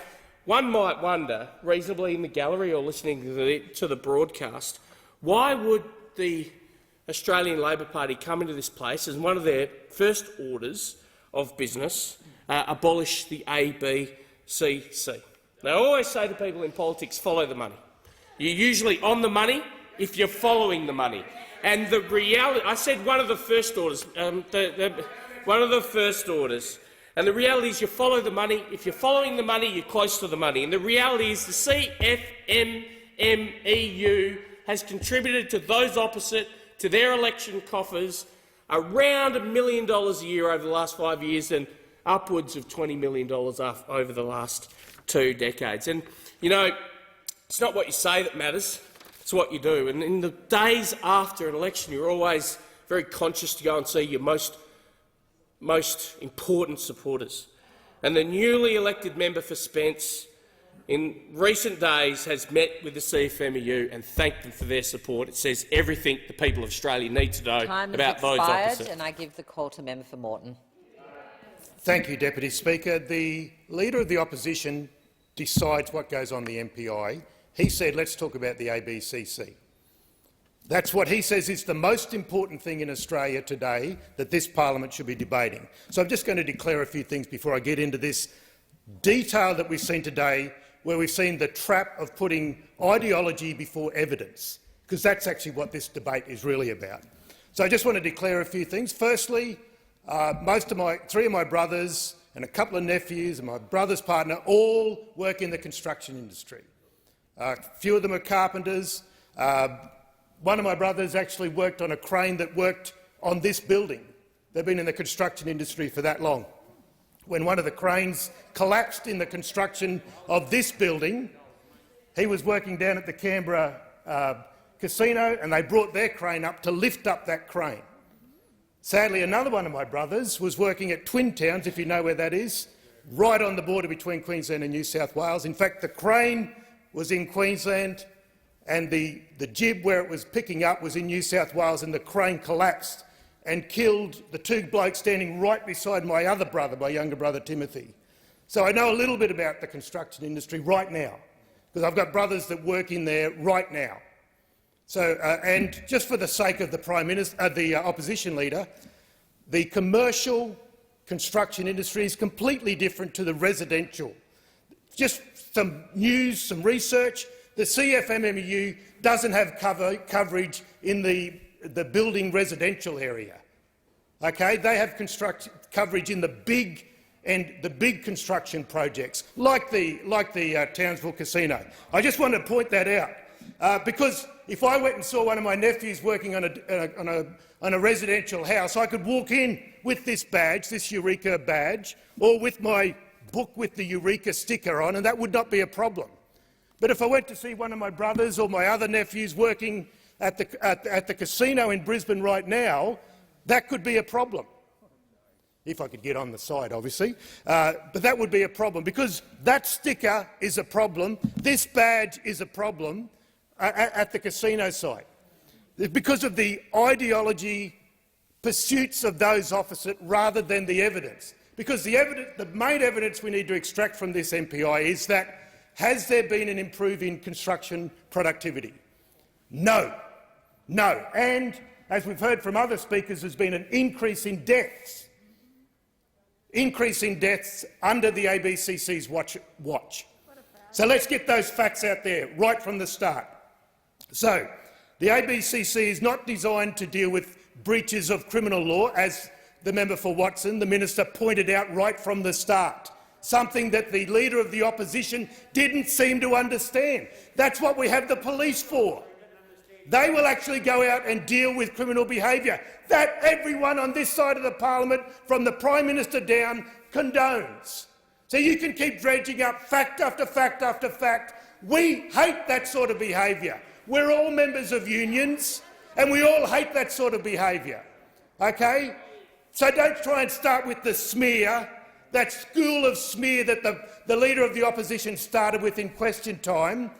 one might wonder, reasonably in the gallery or listening to the broadcast, why would the Australian Labor Party come into this place as one of their first orders of business abolish the ABCC? Now, I always say to people in politics, follow the money. You're usually on the money if you're following the money. And the reality, I said one of the first orders, one of the first orders. And the reality is you follow the money. If you're following the money, you're close to the money. And the reality is the CFMEU has contributed to those opposite, to their election coffers, around $1 million a year over the last 5 years and upwards of $20 million over the last 2 decades. And, you know, it's not what you say that matters, it's what you do. And in the days after an election, you're always very conscious to go and see your most important supporters. And the newly elected member for Spence in recent days has met with the CFMEU and thanked them for their support. It says everything the people of Australia need to know about those opposite. And I give the call to member for Moreton. Thank you, Deputy Speaker. The Leader of the Opposition decides what goes on the MPI. He said, let's talk about the ABCC. That's what he says is the most important thing in Australia today that this parliament should be debating. So I'm just going to declare a few things before I get into this detail that we've seen today, where we've seen the trap of putting ideology before evidence, because that's actually what this debate is really about. So I just want to declare a few things. Firstly, three of my brothers and a couple of nephews and my brother's partner all work in the construction industry. A few of them are carpenters. One of my brothers actually worked on a crane that worked on this building They've been in the construction industry for that long. When one of the cranes collapsed in the construction of this building, he was working down at the Canberra casino, and they brought their crane up to lift up that crane. Sadly, another one of my brothers was working at Twin Towns, if you know where that is, right on the border between Queensland and New South Wales. In fact, the crane was in Queensland and the jib where it was picking up was in New South Wales, and the crane collapsed and killed the two blokes standing right beside my other brother, my younger brother Timothy. So I know a little bit about the construction industry right now, because I've got brothers that work in there right now. So, and just for the sake of the Prime Minister, the opposition leader, the commercial construction industry is completely different to the residential. Just some news, some research. The CFMMU doesn't have coverage in the building residential area. Okay, they have coverage in the big construction projects, like the Townsville Casino. I just want to point that out because if I went and saw one of my nephews working on a residential house, I could walk in with this badge, this Eureka badge, or with my book with the Eureka sticker on, and that would not be a problem. But if I went to see one of my brothers or my other nephews working at the casino in Brisbane right now, that could be a problem. If I could get on the side, obviously. But that would be a problem, because that sticker is a problem. This badge is a problem at the casino site, because of the ideology pursuits of those opposite rather than the evidence. Because the main evidence we need to extract from this MPI is that, has there been an improvement in construction productivity? No. No. And, as we've heard from other speakers, there's been an increase in deaths. Increase in deaths under the ABCC's watch. So let's get those facts out there right from the start. So, the ABCC is not designed to deal with breaches of criminal law, as the member for Watson, the minister, pointed out right from the start, something that the Leader of the Opposition didn't seem to understand. That's what we have the police for. They will actually go out and deal with criminal behaviour that everyone on this side of the parliament, from the Prime Minister down, condones. So you can keep dredging up fact after fact after fact. We hate that sort of behaviour. We're all members of unions, and we all hate that sort of behaviour. Okay? So don't try and start with the smear, that school of smear that the Leader of the Opposition started with in question time.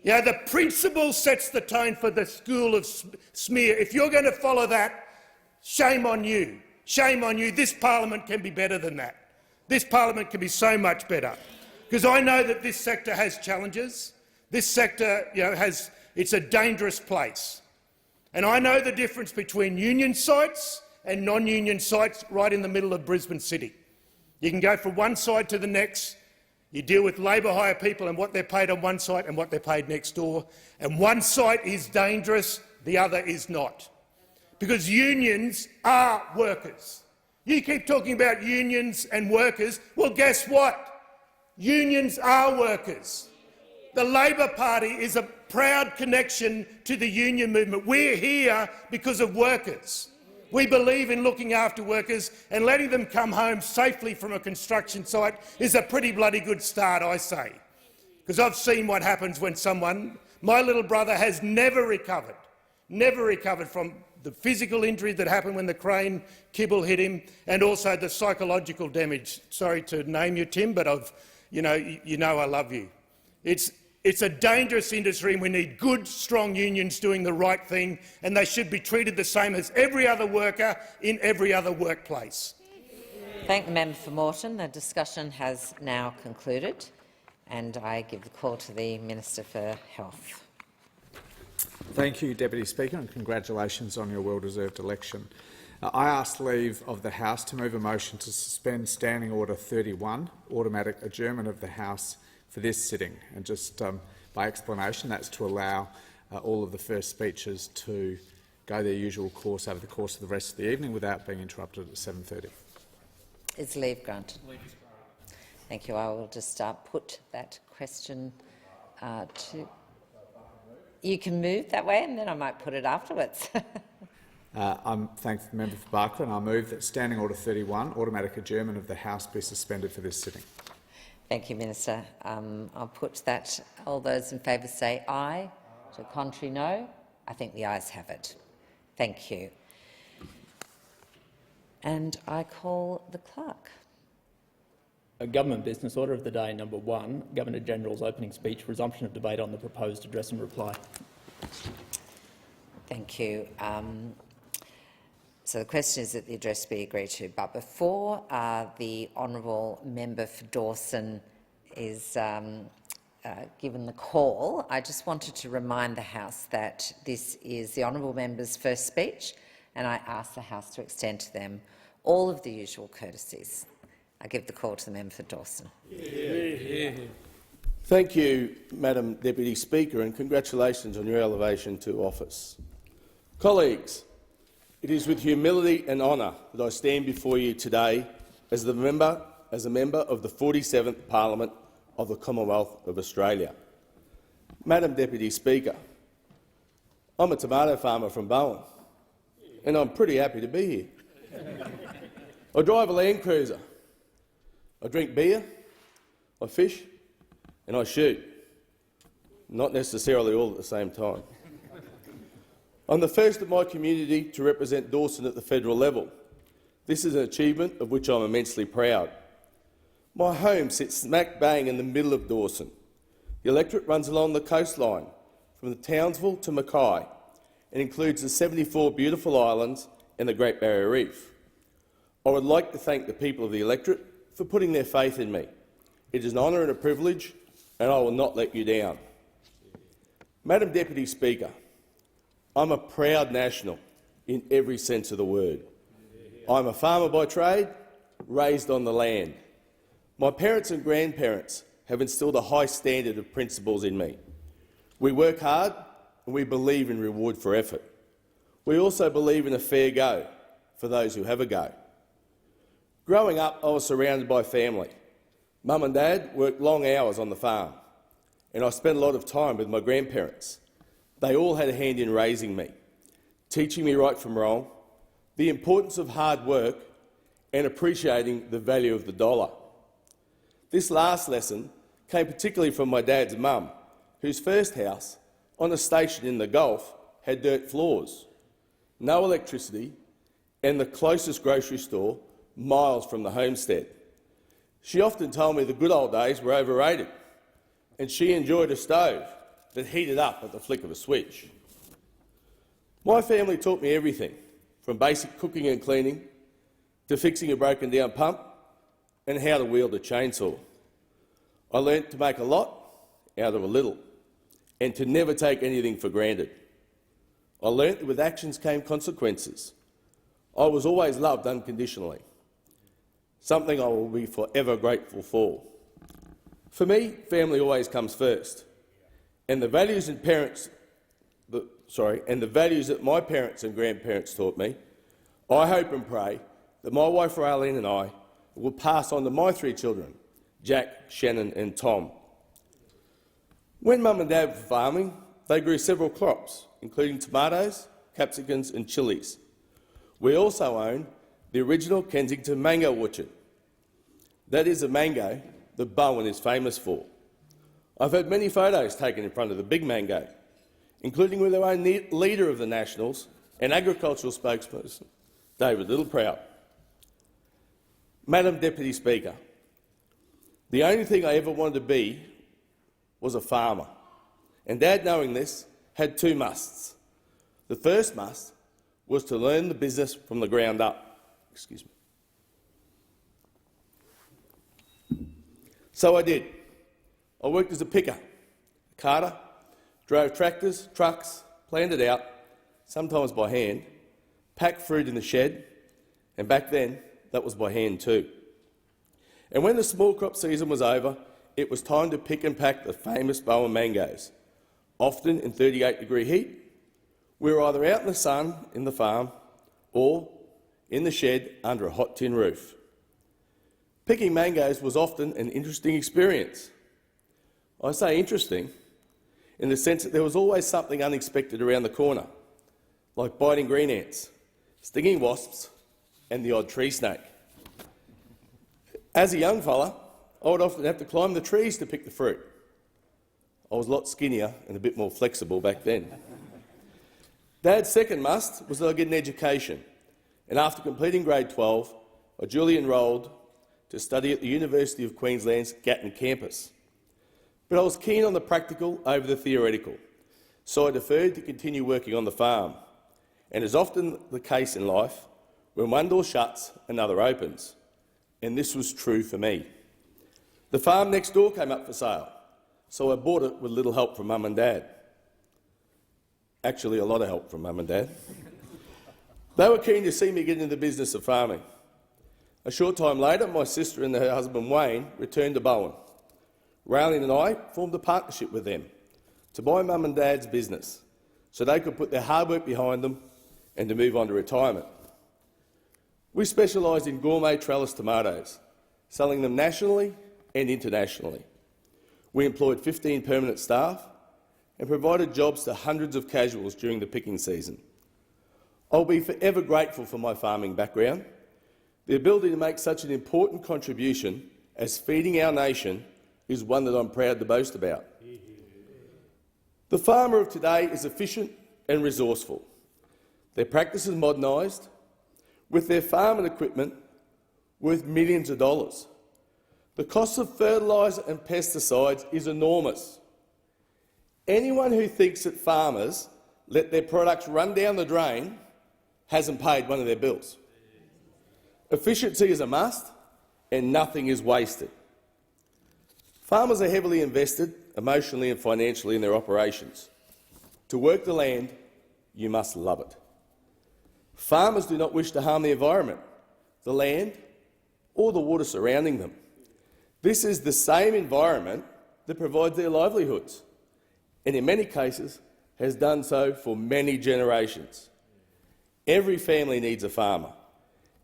You know, the principle sets the tone for the school of smear. If you're going to follow that, shame on you. Shame on you. This parliament can be better than that. This parliament can be so much better. Because I know that this sector has challenges. This sector, it's a dangerous place. And I know the difference between union sites and non-union sites right in the middle of Brisbane City. You can go from one side to the next. You deal with labour hire people and what they're paid on one site and what they're paid next door. And one site is dangerous, the other is not. Because unions are workers. You keep talking about unions and workers. Well, guess what? Unions are workers. The Labor Party is a proud connection to the union movement. We're here because of workers. We believe in looking after workers, and letting them come home safely from a construction site is a pretty bloody good start, I say. Because I've seen what happens when my little brother has never recovered from the physical injury that happened when the crane kibble hit him, and also the psychological damage. Sorry to name you, Tim, but you know I love you. It's a dangerous industry, and we need good, strong unions doing the right thing, and they should be treated the same as every other worker in every other workplace. Thank the member for Moreton. The discussion has now concluded, and I give the call to the Minister for Health. Thank you, Deputy Speaker, and congratulations on your well-deserved election. I ask leave of the House to move a motion to suspend Standing Order 31, automatic adjournment of the House, for this sitting. And just by explanation, that's to allow all of the first speeches to go their usual course over the course of the rest of the evening without being interrupted at 7:30. Is leave granted? Thank you. I will just put that question to... You can move that way, and then I might put it afterwards. I thank the member for Barker, and I move that Standing Order 31, automatic adjournment of the House, be suspended for this sitting. Thank you, Minister. I'll put that. All those in favour say aye. To the contrary, no. I think the ayes have it. Thank you. And I call the clerk. A government business order of the day number 1, Governor-General's opening speech, resumption of debate on the proposed address and reply. Thank you. So the question is that the address be agreed to. But before the honourable member for Dawson is given the call, I just wanted to remind the House that this is the honourable member's first speech, and I ask the House to extend to them all of the usual courtesies. I give the call to the member for Dawson. Thank you, Madam Deputy Speaker, and congratulations on your elevation to office. Colleagues, it is with humility and honour that I stand before you today as a member of the 47th Parliament of the Commonwealth of Australia. Madam Deputy Speaker, I'm a tomato farmer from Bowen, and I'm pretty happy to be here. I drive a Land Cruiser. I drink beer, I fish, and I shoot. Not necessarily all at the same time. I'm the first of my community to represent Dawson at the federal level. This is an achievement of which I'm immensely proud. My home sits smack bang in the middle of Dawson. The electorate runs along the coastline from the Townsville to Mackay and includes the 74 beautiful islands and the Great Barrier Reef. I would like to thank the people of the electorate for putting their faith in me. It is an honour and a privilege, and I will not let you down. Madam Deputy Speaker, I'm a proud national in every sense of the word. I'm a farmer by trade, raised on the land. My parents and grandparents have instilled a high standard of principles in me. We work hard and we believe in reward for effort. We also believe in a fair go for those who have a go. Growing up, I was surrounded by family. Mum and Dad worked long hours on the farm, and I spent a lot of time with my grandparents. They all had a hand in raising me, teaching me right from wrong, the importance of hard work, and appreciating the value of the dollar. This last lesson came particularly from my dad's mum, whose first house, on a station in the Gulf, had dirt floors, no electricity, and the closest grocery store miles from the homestead. She often told me the good old days were overrated, and she enjoyed a stove that heated up at the flick of a switch. My family taught me everything, from basic cooking and cleaning to fixing a broken-down pump and how to wield a chainsaw. I learnt to make a lot out of a little and to never take anything for granted. I learnt that with actions came consequences. I was always loved unconditionally, something I will be forever grateful for. For me, family always comes first, and the values that my parents and grandparents taught me, I hope and pray that my wife Raylene and I will pass on to my 3 children, Jack, Shannon and Tom. When Mum and Dad were farming, they grew several crops, including tomatoes, capsicums and chilies. We also own the original Kensington mango orchard. That is a mango that Bowen is famous for. I've had many photos taken in front of the big mango, including with our own leader of the Nationals and agricultural spokesperson, David Littleproud. Madam Deputy Speaker, the only thing I ever wanted to be was a farmer, and Dad, knowing this, had 2 musts. The first must was to learn the business from the ground up. Excuse me. So I did. I worked as a picker, a carter, drove tractors, trucks, planned it out, sometimes by hand, packed fruit in the shed, and back then that was by hand too. And when the small crop season was over, it was time to pick and pack the famous Bowen mangoes, often in 38-degree heat. We were either out in the sun in the farm or in the shed under a hot tin roof. Picking mangoes was often an interesting experience. I say interesting in the sense that there was always something unexpected around the corner, like biting green ants, stinging wasps and the odd tree snake. As a young fella, I would often have to climb the trees to pick the fruit. I was a lot skinnier and a bit more flexible back then. Dad's second must was that I get an education, and after completing grade 12, I duly enrolled to study at the University of Queensland's Gatton campus. But I was keen on the practical over the theoretical, so I deferred to continue working on the farm. And as often the case in life, when one door shuts, another opens. And this was true for me. The farm next door came up for sale, so I bought it with little help from Mum and Dad. Actually, a lot of help from Mum and Dad. They were keen to see me get into the business of farming. A short time later, my sister and her husband Wayne returned to Bowen. Raylene and I formed a partnership with them to buy Mum and Dad's business so they could put their hard work behind them and to move on to retirement. We specialised in gourmet trellis tomatoes, selling them nationally and internationally. We employed 15 permanent staff and provided jobs to hundreds of casuals during the picking season. I'll be forever grateful for my farming background. The ability to make such an important contribution as feeding our nation is one that I'm proud to boast about. The farmer of today is efficient and resourceful. Their practice is modernised, with their farm and equipment worth millions of dollars. The cost of fertiliser and pesticides is enormous. Anyone who thinks that farmers let their products run down the drain hasn't paid one of their bills. Efficiency is a must, and nothing is wasted. Farmers are heavily invested emotionally and financially in their operations. To work the land, you must love it. Farmers do not wish to harm the environment, the land or the water surrounding them. This is the same environment that provides their livelihoods, and in many cases has done so for many generations. Every family needs a farmer,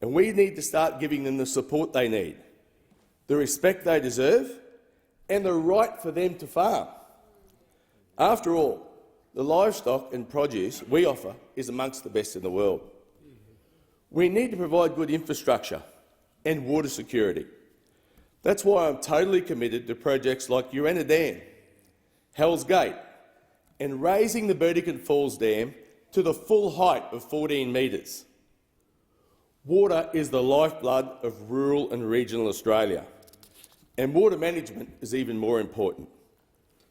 and we need to start giving them the support they need, the respect they deserve, and the right for them to farm. After all, the livestock and produce we offer is amongst the best in the world. We need to provide good infrastructure and water security. That's why I'm totally committed to projects like Urena Dam, Hells Gate, and raising the Burdekin Falls Dam to the full height of 14 metres. Water is the lifeblood of rural and regional Australia, and water management is even more important.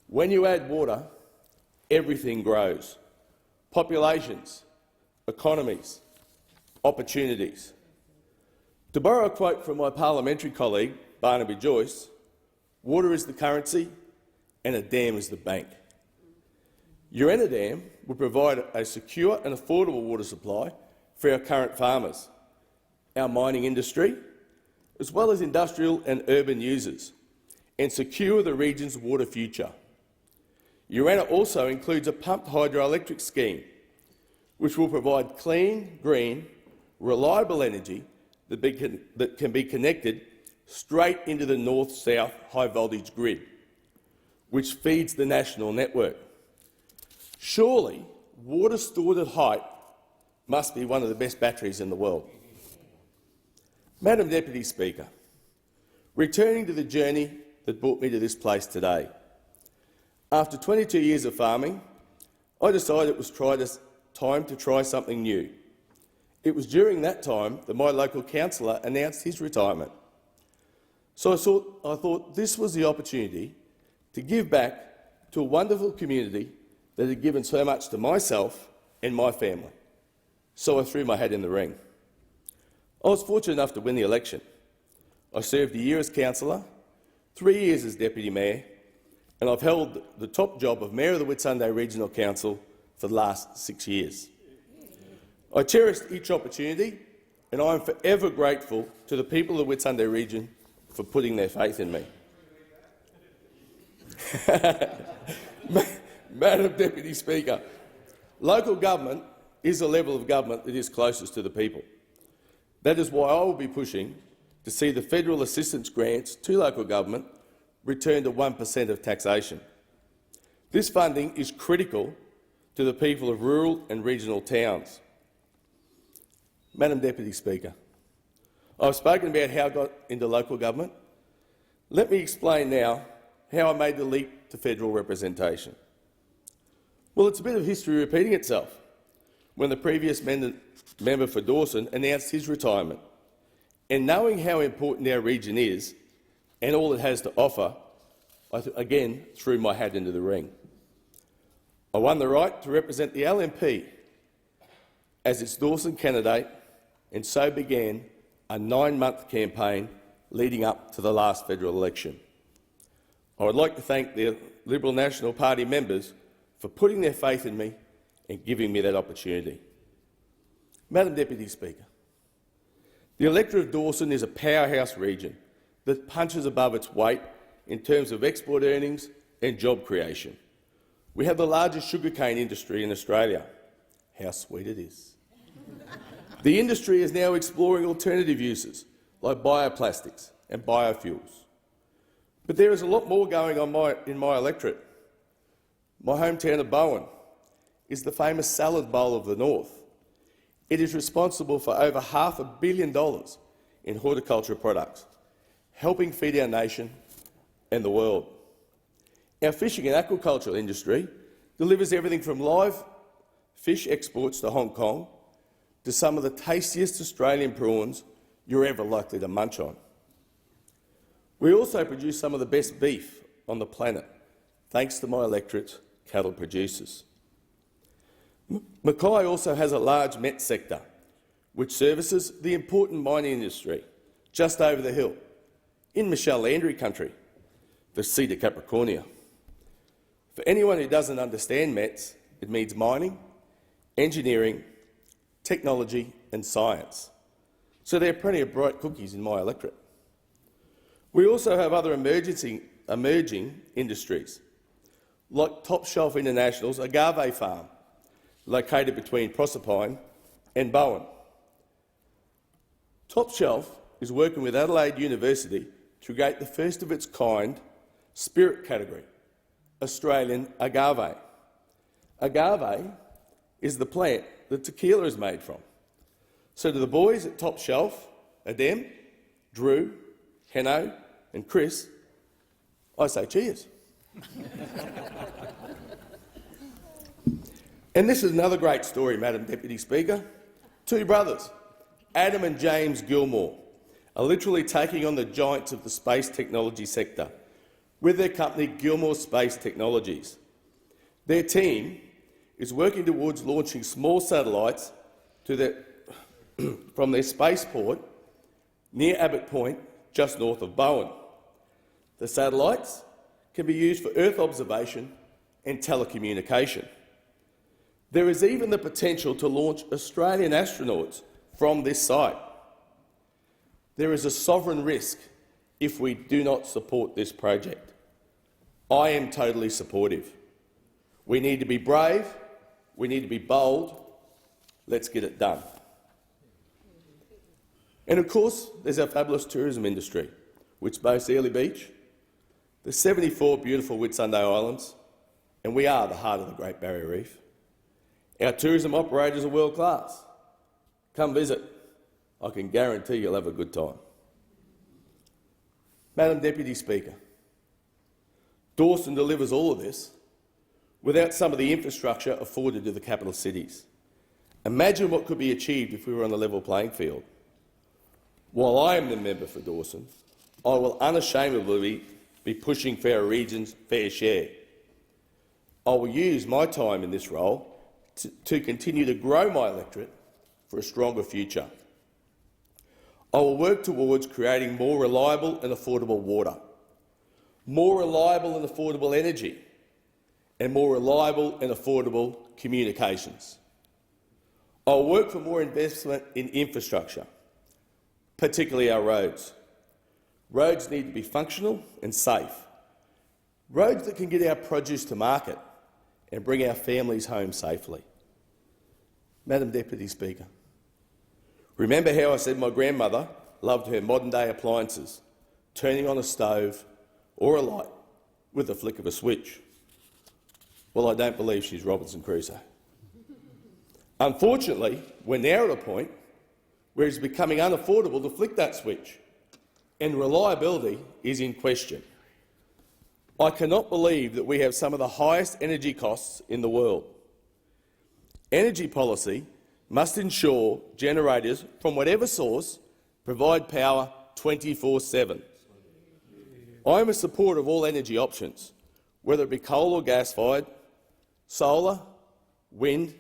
When you add water, everything grows. Populations, economies, opportunities. To borrow a quote from my parliamentary colleague, Barnaby Joyce, water is the currency and a dam is the bank. Urena Dam will provide a secure and affordable water supply for our current farmers, our mining industry, as well as industrial and urban users, and secure the region's water future. Urena also includes a pumped hydroelectric scheme, which will provide clean, green, reliable energy that can be connected straight into the north-south high-voltage grid, which feeds the national network. Surely, water stored at height must be one of the best batteries in the world. Madam Deputy Speaker, returning to the journey that brought me to this place today, after 22 years of farming, I decided it was time to try something new. It was during that time that my local councillor announced his retirement. So I thought this was the opportunity to give back to a wonderful community that had given so much to myself and my family. So I threw my hat in the ring. I was fortunate enough to win the election. I served a year as councillor, 3 years as deputy mayor, and I've held the top job of mayor of the Whitsunday Regional Council for the last 6 years. I cherished each opportunity, and I am forever grateful to the people of the Whitsunday region for putting their faith in me. Madam Deputy Speaker, local government is a level of government that is closest to the people. That is why I will be pushing to see the federal assistance grants to local government return to 1% of taxation. This funding is critical to the people of rural and regional towns. Madam Deputy Speaker, I've spoken about how I got into local government. Let me explain now how I made the leap to federal representation. Well, it's a bit of history repeating itself. When the previous member for Dawson announced his retirement, and knowing how important our region is and all it has to offer, I again threw my hat into the ring. I won the right to represent the LNP as its Dawson candidate, and so began a 9-month campaign leading up to the last federal election. I would like to thank the Liberal National Party members for putting their faith in me and giving me that opportunity. Madam Deputy Speaker, the electorate of Dawson is a powerhouse region that punches above its weight in terms of export earnings and job creation. We have the largest sugarcane industry in Australia. How sweet it is. The industry is now exploring alternative uses like bioplastics and biofuels. But there is a lot more going on in my electorate. My hometown of Bowen is the famous salad bowl of the north. It is responsible for over $500 million in horticulture products, helping feed our nation and the world. Our fishing and aquaculture industry delivers everything from live fish exports to Hong Kong to some of the tastiest Australian prawns you're ever likely to munch on. We also produce some of the best beef on the planet, thanks to my electorate's cattle producers. Mackay also has a large met sector, which services the important mining industry just over the hill, in Michelle Landry country, the seat of Capricornia. For anyone who doesn't understand METS, it means mining, engineering, technology and science. So there are plenty of bright cookies in my electorate. We also have other emerging industries, like Top Shelf International's agave farm, located between Proserpine and Bowen. Top Shelf is working with Adelaide University to create the first of its kind spirit category, Australian agave. Agave is the plant that tequila is made from. So to the boys at Top Shelf, Adem, Drew, Heno and Chris, I say cheers. And this is another great story, Madam Deputy Speaker. Two brothers, Adam and James Gilmore, are literally taking on the giants of the space technology sector with their company Gilmore Space Technologies. Their team is working towards launching small satellites from their spaceport near Abbott Point, just north of Bowen. The satellites can be used for Earth observation and telecommunication. There is even the potential to launch Australian astronauts from this site. There is a sovereign risk if we do not support this project. I am totally supportive. We need to be brave, we need to be bold. Let's get it done. And of course, there's our fabulous tourism industry, which boasts Airlie Beach, the 74 beautiful Whitsunday Islands, and we are the heart of the Great Barrier Reef. Our tourism operators are world class. Come visit. I can guarantee you'll have a good time. Madam Deputy Speaker, Dawson delivers all of this without some of the infrastructure afforded to the capital cities. Imagine what could be achieved if we were on a level playing field. While I am the member for Dawson, I will unashamedly be pushing for our region's fair share. I will use my time in this role to continue to grow my electorate for a stronger future. I will work towards creating more reliable and affordable water, more reliable and affordable energy, and more reliable and affordable communications. I will work for more investment in infrastructure, particularly our roads. Roads need to be functional and safe. Roads that can get our produce to market and bring our families home safely. Madam Deputy Speaker, remember how I said my grandmother loved her modern-day appliances, turning on a stove or a light with the flick of a switch? Well, I don't believe she's Robinson Crusoe. Unfortunately, we're now at a point where it's becoming unaffordable to flick that switch, and reliability is in question. I cannot believe that we have some of the highest energy costs in the world. Energy policy must ensure generators from whatever source provide power 24/7. I am a supporter of all energy options, whether it be coal or gas-fired, solar, wind,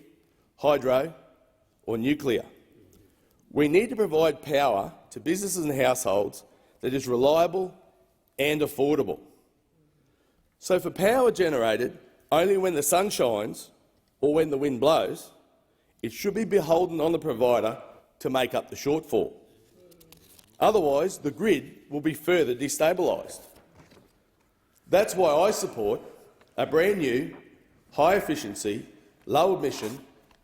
hydro or nuclear. We need to provide power to businesses and households that is reliable and affordable. So for power generated only when the sun shines or when the wind blows, it should be beholden on the provider to make up the shortfall. Otherwise, the grid will be further destabilised. That's why I support a brand new, high-efficiency, low-emission,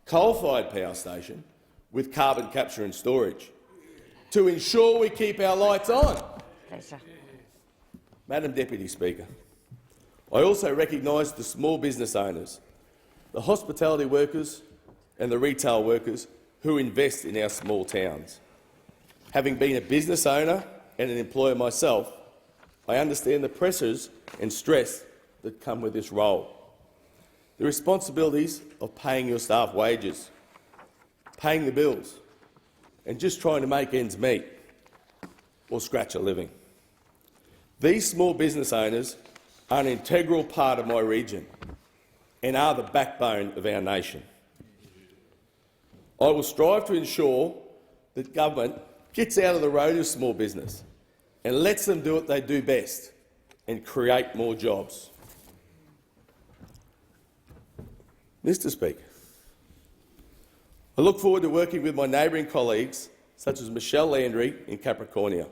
coal-fired power station with carbon capture and storage to ensure we keep our lights on. Pleasure. Madam Deputy Speaker, I also recognise the small business owners, the hospitality workers and the retail workers who invest in our small towns. Having been a business owner and an employer myself, I understand the pressures and stress that come with this role. The responsibilities of paying your staff wages, paying the bills, and just trying to make ends meet or scratch a living. These small business owners are an integral part of my region and are the backbone of our nation. I will strive to ensure that government gets out of the road of small business and lets them do what they do best and create more jobs. Mr. Speaker, I look forward to working with my neighbouring colleagues such as Michelle Landry in Capricornia,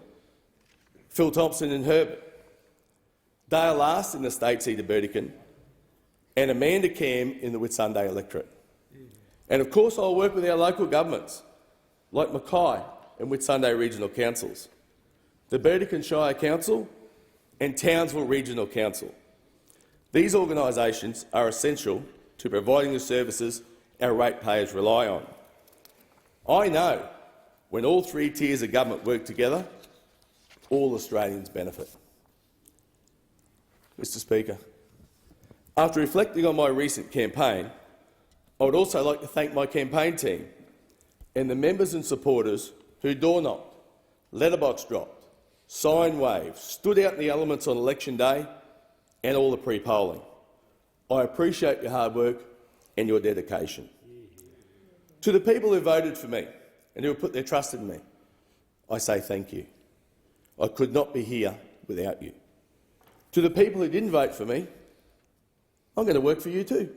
Phil Thompson in Herbert, Dale Last in the state seat of Burdekin, and Amanda Cam in the Whitsunday electorate. And of course I'll work with our local governments like Mackay and Whitsunday Regional Councils, the Burdekin Shire Council and Townsville Regional Council. These organisations are essential to providing the services our ratepayers rely on. I know when all three tiers of government work together, all Australians benefit. Mr. Speaker, after reflecting on my recent campaign, I would also like to thank my campaign team and the members and supporters who door-knocked, letterbox dropped, sign waved, stood out in the elements on election day and all the pre-polling. I appreciate your hard work and your dedication. To the people who voted for me and who have put their trust in me, I say thank you. I could not be here without you. To the people who didn't vote for me, I'm going to work for you too.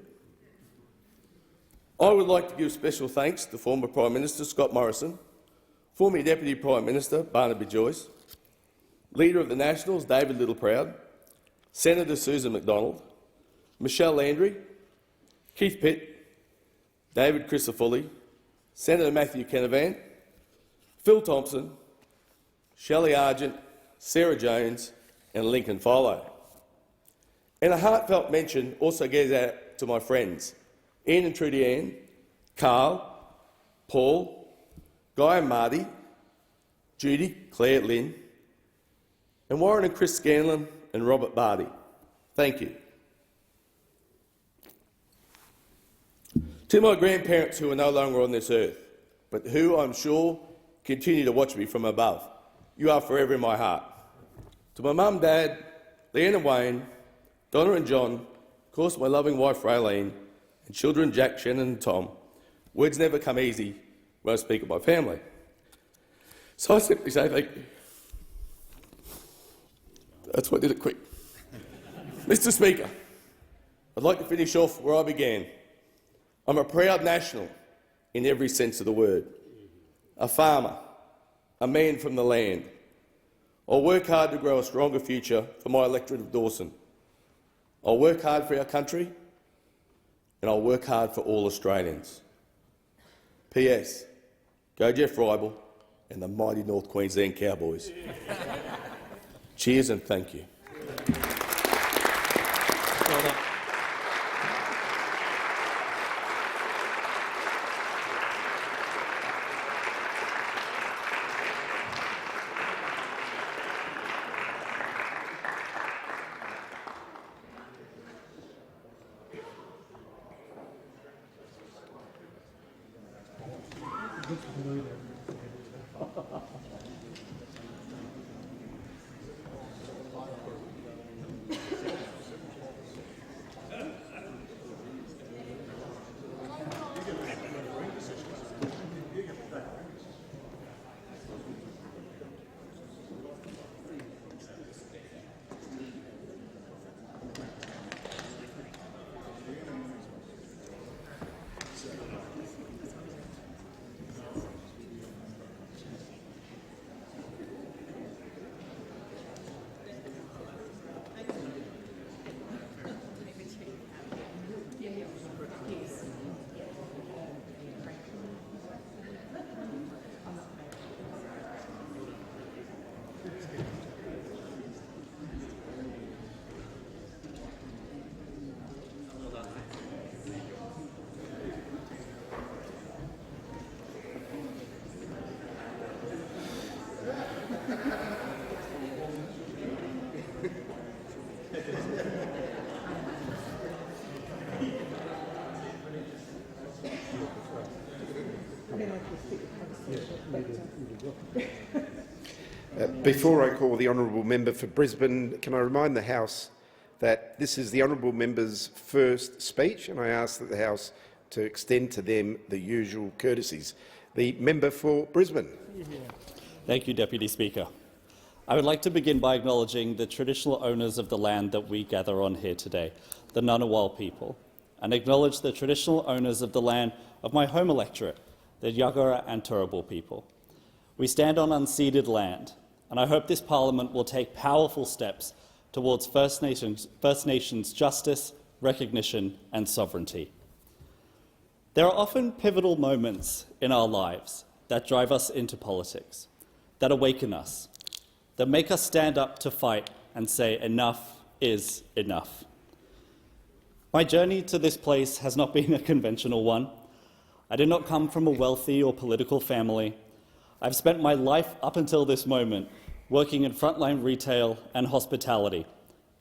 I would like to give special thanks to former Prime Minister Scott Morrison, former Deputy Prime Minister Barnaby Joyce, Leader of the Nationals David Littleproud, Senator Susan McDonald, Michelle Landry, Keith Pitt, David Crisafulli, Senator Matthew Canavan, Phil Thompson, Shelley Argent, Sarah Jones and Lincoln Follow. And a heartfelt mention also goes out to my friends Ian and Trudy Ann, Carl, Paul, Guy and Marty, Judy, Claire, Lynn, and Warren and Chris Scanlon and Robert Barty. Thank you. To my grandparents who are no longer on this earth, but who, I'm sure, continue to watch me from above, you are forever in my heart. To my mum, Dad, Leanne and Wayne, Donna and John, of course my loving wife Raylene, and children Jack, Shannon and Tom, words never come easy when I speak of my family. So I simply say thank you. That's why I did it quick. Mr. Speaker, I'd like to finish off where I began. I'm a proud national in every sense of the word. A farmer, a man from the land. I'll work hard to grow a stronger future for my electorate of Dawson. I'll work hard for our country and I'll work hard for all Australians. P.S. Go Jeff Ribble and the mighty North Queensland Cowboys. Cheers and thank you. Well done. Before I call the honourable member for Brisbane, can I remind the House that this is the honourable member's first speech, and I ask that the House to extend to them the usual courtesies. The member for Brisbane. Thank you, Deputy Speaker. I would like to begin by acknowledging the traditional owners of the land that we gather on here today, the Ngunnawal people, and acknowledge the traditional owners of the land of my home electorate, the Yagara and Turrbal people. We stand on unceded land, and I hope this parliament will take powerful steps towards First Nations justice, recognition and sovereignty. There are often pivotal moments in our lives that drive us into politics, that awaken us, that make us stand up to fight and say enough is enough. My journey to this place has not been a conventional one. I did not come from a wealthy or political family. I've spent my life up until this moment working in frontline retail and hospitality,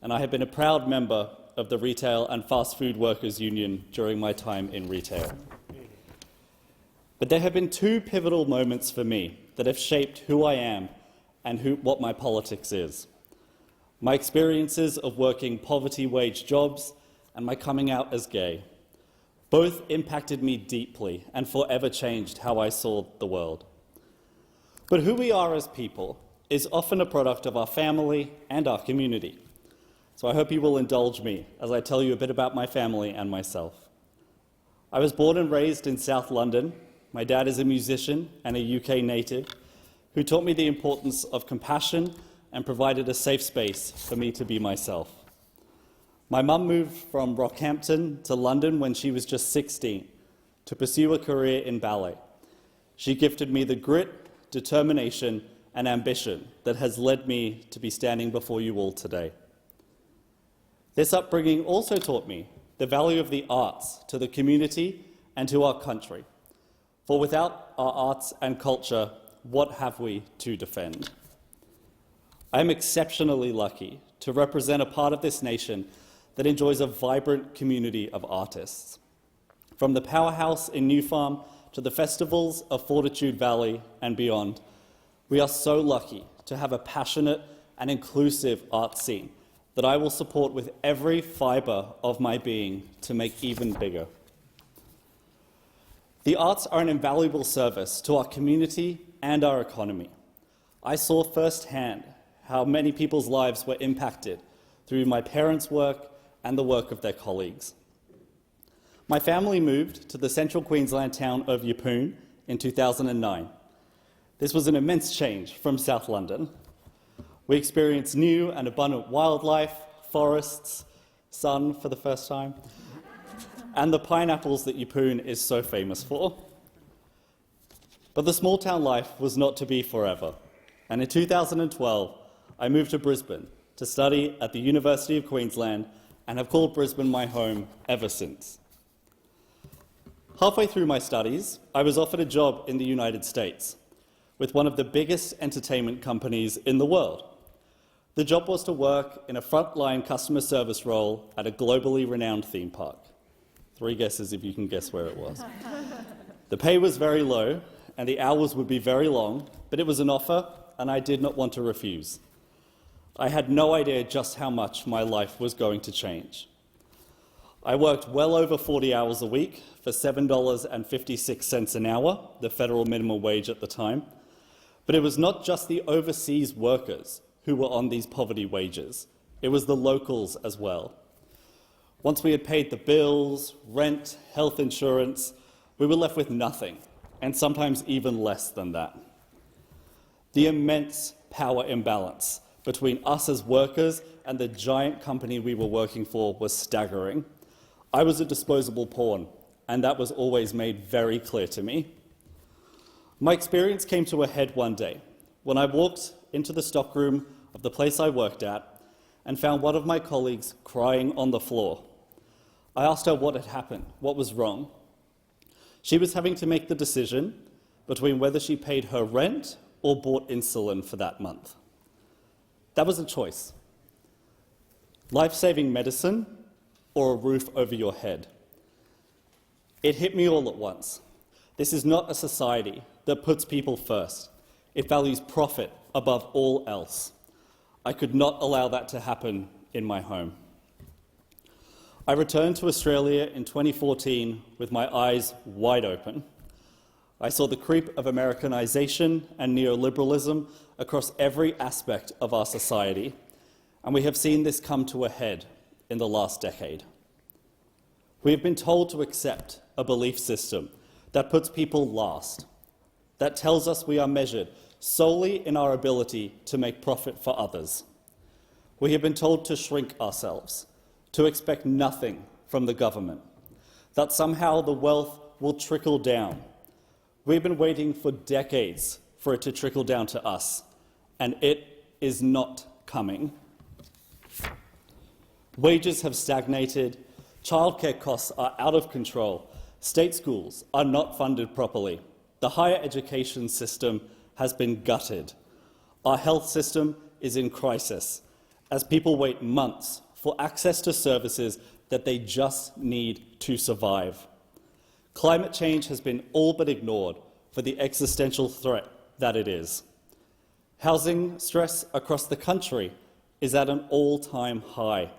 and I have been a proud member of the Retail and Fast Food Workers Union during my time in retail. But there have been two pivotal moments for me that have shaped who I am and what my politics is. My experiences of working poverty-wage jobs and my coming out as gay. Both impacted me deeply and forever changed how I saw the world. But who we are as people is often a product of our family and our community. So I hope you will indulge me as I tell you a bit about my family and myself. I was born and raised in South London. My dad is a musician and a UK native who taught me the importance of compassion and provided a safe space for me to be myself. My mum moved from Rockhampton to London when she was just 16 to pursue a career in ballet. She gifted me the grit, determination and ambition that has led me to be standing before you all today. This upbringing also taught me the value of the arts to the community and to our country. For without our arts and culture, what have we to defend? I am exceptionally lucky to represent a part of this nation that enjoys a vibrant community of artists. From the Powerhouse in New Farm to the festivals of Fortitude Valley and beyond, we are so lucky to have a passionate and inclusive art scene that I will support with every fibre of my being to make even bigger. The arts are an invaluable service to our community and our economy. I saw firsthand how many people's lives were impacted through my parents' work and the work of their colleagues. My family moved to the central Queensland town of Yeppoon in 2009. This was an immense change from South London. We experienced new and abundant wildlife, forests, sun for the first time, and the pineapples that Yeppoon is so famous for. But the small town life was not to be forever, and in 2012 I moved to Brisbane to study at the University of Queensland and have called Brisbane my home ever since. Halfway through my studies, I was offered a job in the United States with one of the biggest entertainment companies in the world. The job was to work in a frontline customer service role at a globally renowned theme park. 3 guesses if you can guess where it was. The pay was very low, and the hours would be very long, but it was an offer and I did not want to refuse. I had no idea just how much my life was going to change. I worked well over 40 hours a week for $7.56 an hour, the federal minimum wage at the time. But it was not just the overseas workers who were on these poverty wages. It was the locals as well. Once we had paid the bills, rent, health insurance, we were left with nothing, and sometimes even less than that. The immense power imbalance between us as workers and the giant company we were working for was staggering. I was a disposable pawn, and that was always made very clear to me. My experience came to a head one day when I walked into the stockroom of the place I worked at and found one of my colleagues crying on the floor. I asked her what had happened, what was wrong. She was having to make the decision between whether she paid her rent or bought insulin for that month. That was a choice. Life-saving medicine or a roof over your head. It hit me all at once. This is not a society that puts people first. It values profit above all else. I could not allow that to happen in my home. I returned to Australia in 2014 with my eyes wide open. I saw the creep of Americanisation and neoliberalism across every aspect of our society, and we have seen this come to a head in the last decade. We have been told to accept a belief system that puts people last, that tells us we are measured solely in our ability to make profit for others. We have been told to shrink ourselves, to expect nothing from the government, that somehow the wealth will trickle down. We've been waiting for decades for it to trickle down to us, and it is not coming. Wages have stagnated, childcare costs are out of control, state schools are not funded properly, the higher education system has been gutted, our health system is in crisis, as people wait months for access to services that they just need to survive. Climate change has been all but ignored for the existential threat that it is. Housing stress across the country is at an all-time high.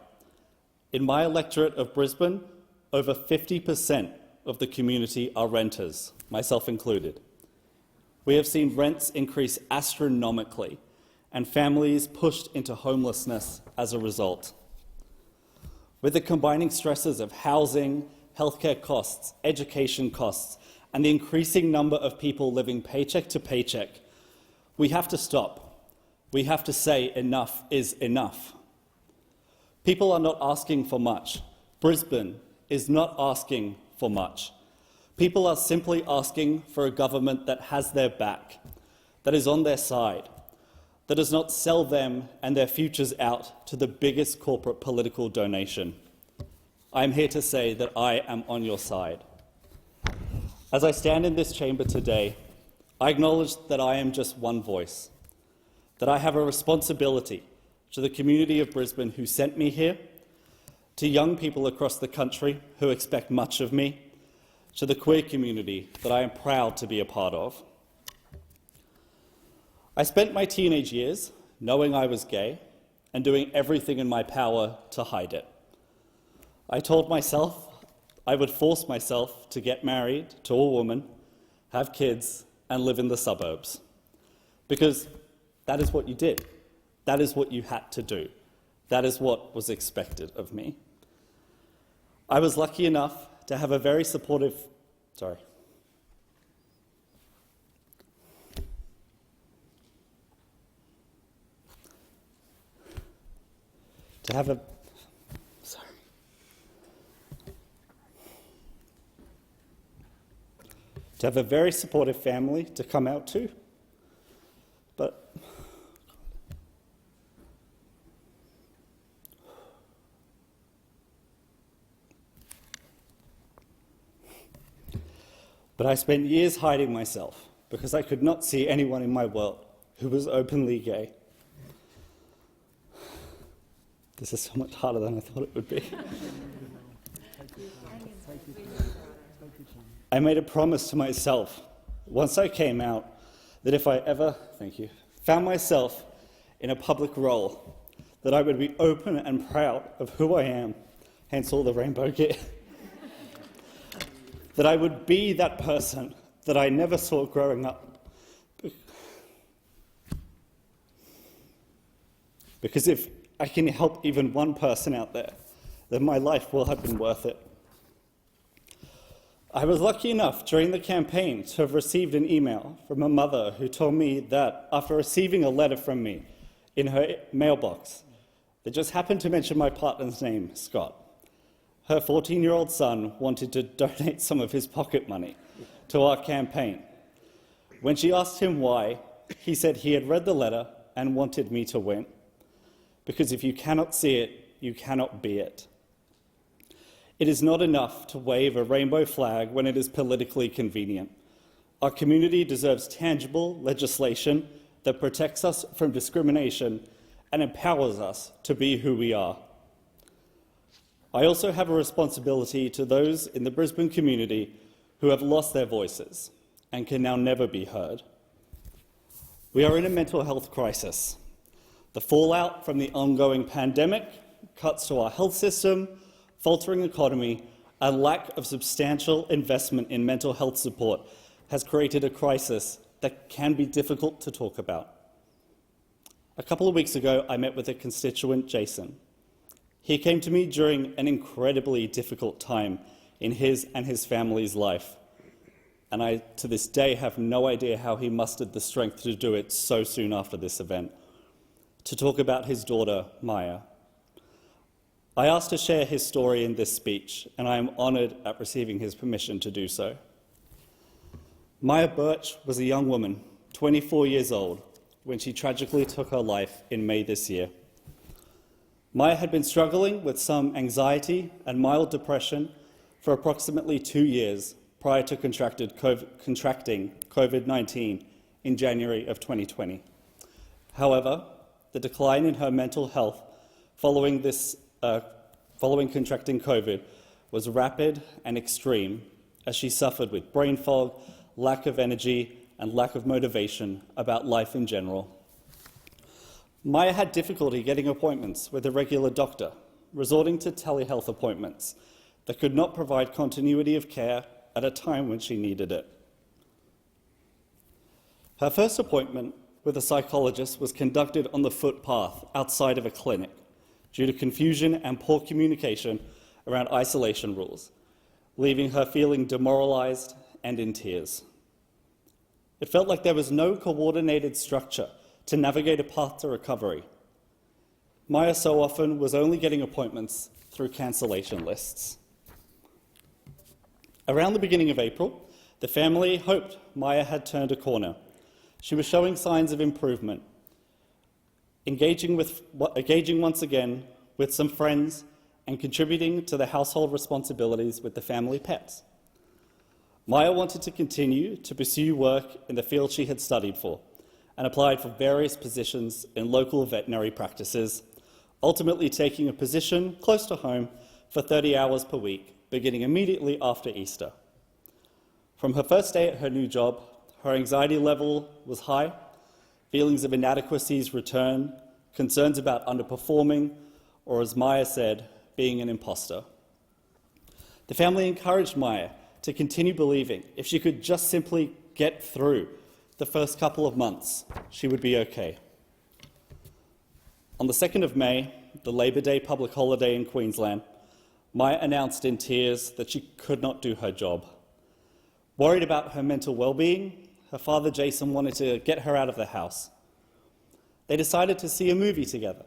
In my electorate of Brisbane, over 50% of the community are renters, myself included. We have seen rents increase astronomically and families pushed into homelessness as a result. With the combining stresses of housing, healthcare costs, education costs, and the increasing number of people living paycheck to paycheck, we have to stop. We have to say enough is enough. People are not asking for much. Brisbane is not asking for much. People are simply asking for a government that has their back, that is on their side, that does not sell them and their futures out to the biggest corporate political donation. I am here to say that I am on your side. As I stand in this chamber today, I acknowledge that I am just one voice, that I have a responsibility to the community of Brisbane who sent me here, to young people across the country who expect much of me, to the queer community that I am proud to be a part of. I spent my teenage years knowing I was gay and doing everything in my power to hide it. I told myself I would force myself to get married to a woman, have kids, and live in the suburbs. Because that is what you did. That is what you had to do. That is what was expected of me. I was lucky enough to have a very supportive... To have a very supportive family to come out to, But I spent years hiding myself because I could not see anyone in my world who was openly gay. This is so much harder than I thought it would be. I made a promise to myself once I came out, that if I ever, found myself in a public role, that I would be open and proud of who I am, hence all the rainbow gear, that I would be that person that I never saw growing up. Because if I can help even one person out there, then my life will have been worth it. I was lucky enough during the campaign to have received an email from a mother who told me that after receiving a letter from me in her mailbox that just happened to mention my partner's name, Scott, her 14-year-old son wanted to donate some of his pocket money to our campaign. When she asked him why, he said he had read the letter and wanted me to win. Because if you cannot see it, you cannot be it. It is not enough to wave a rainbow flag when it is politically convenient. Our community deserves tangible legislation that protects us from discrimination and empowers us to be who we are. I also have a responsibility to those in the Brisbane community who have lost their voices and can now never be heard. We are in a mental health crisis. The fallout from the ongoing pandemic, cuts to our health system, faltering economy, and lack of substantial investment in mental health support has created a crisis that can be difficult to talk about. A couple of weeks ago, I met with a constituent, Jason. He came to me during an incredibly difficult time in his and his family's life, and I, to this day, have no idea how he mustered the strength to do it so soon after this event, to talk about his daughter, Maya. I asked to share his story in this speech, and I am honoured at receiving his permission to do so. Maya Birch was a young woman, 24 years old, when she tragically took her life in May this year. Maya had been struggling with some anxiety and mild depression for approximately 2 years prior to contracting COVID-19 in January of 2020. However, the decline in her mental health following contracting COVID was rapid and extreme, as she suffered with brain fog, lack of energy, and lack of motivation about life in general. Maya had difficulty getting appointments with a regular doctor, resorting to telehealth appointments that could not provide continuity of care at a time when she needed it. Her first appointment with a psychologist was conducted on the footpath outside of a clinic due to confusion and poor communication around isolation rules, leaving her feeling demoralised and in tears. It felt like there was no coordinated structure to navigate a path to recovery. Maya so often was only getting appointments through cancellation lists. Around the beginning of April, the family hoped Maya had turned a corner. She was showing signs of improvement, engaging once again with some friends and contributing to the household responsibilities with the family pets. Maya wanted to continue to pursue work in the field she had studied for and applied for various positions in local veterinary practices, ultimately taking a position close to home for 30 hours per week, beginning immediately after Easter. From her first day at her new job, her anxiety level was high, feelings of inadequacies returned, concerns about underperforming, or as Maya said, being an imposter. The family encouraged Maya to continue believing if she could just simply get through the first couple of months, she would be okay. On the 2nd of May, the Labor Day public holiday in Queensland, Maya announced in tears that she could not do her job. Worried about her mental well-being, her father Jason wanted to get her out of the house. They decided to see a movie together,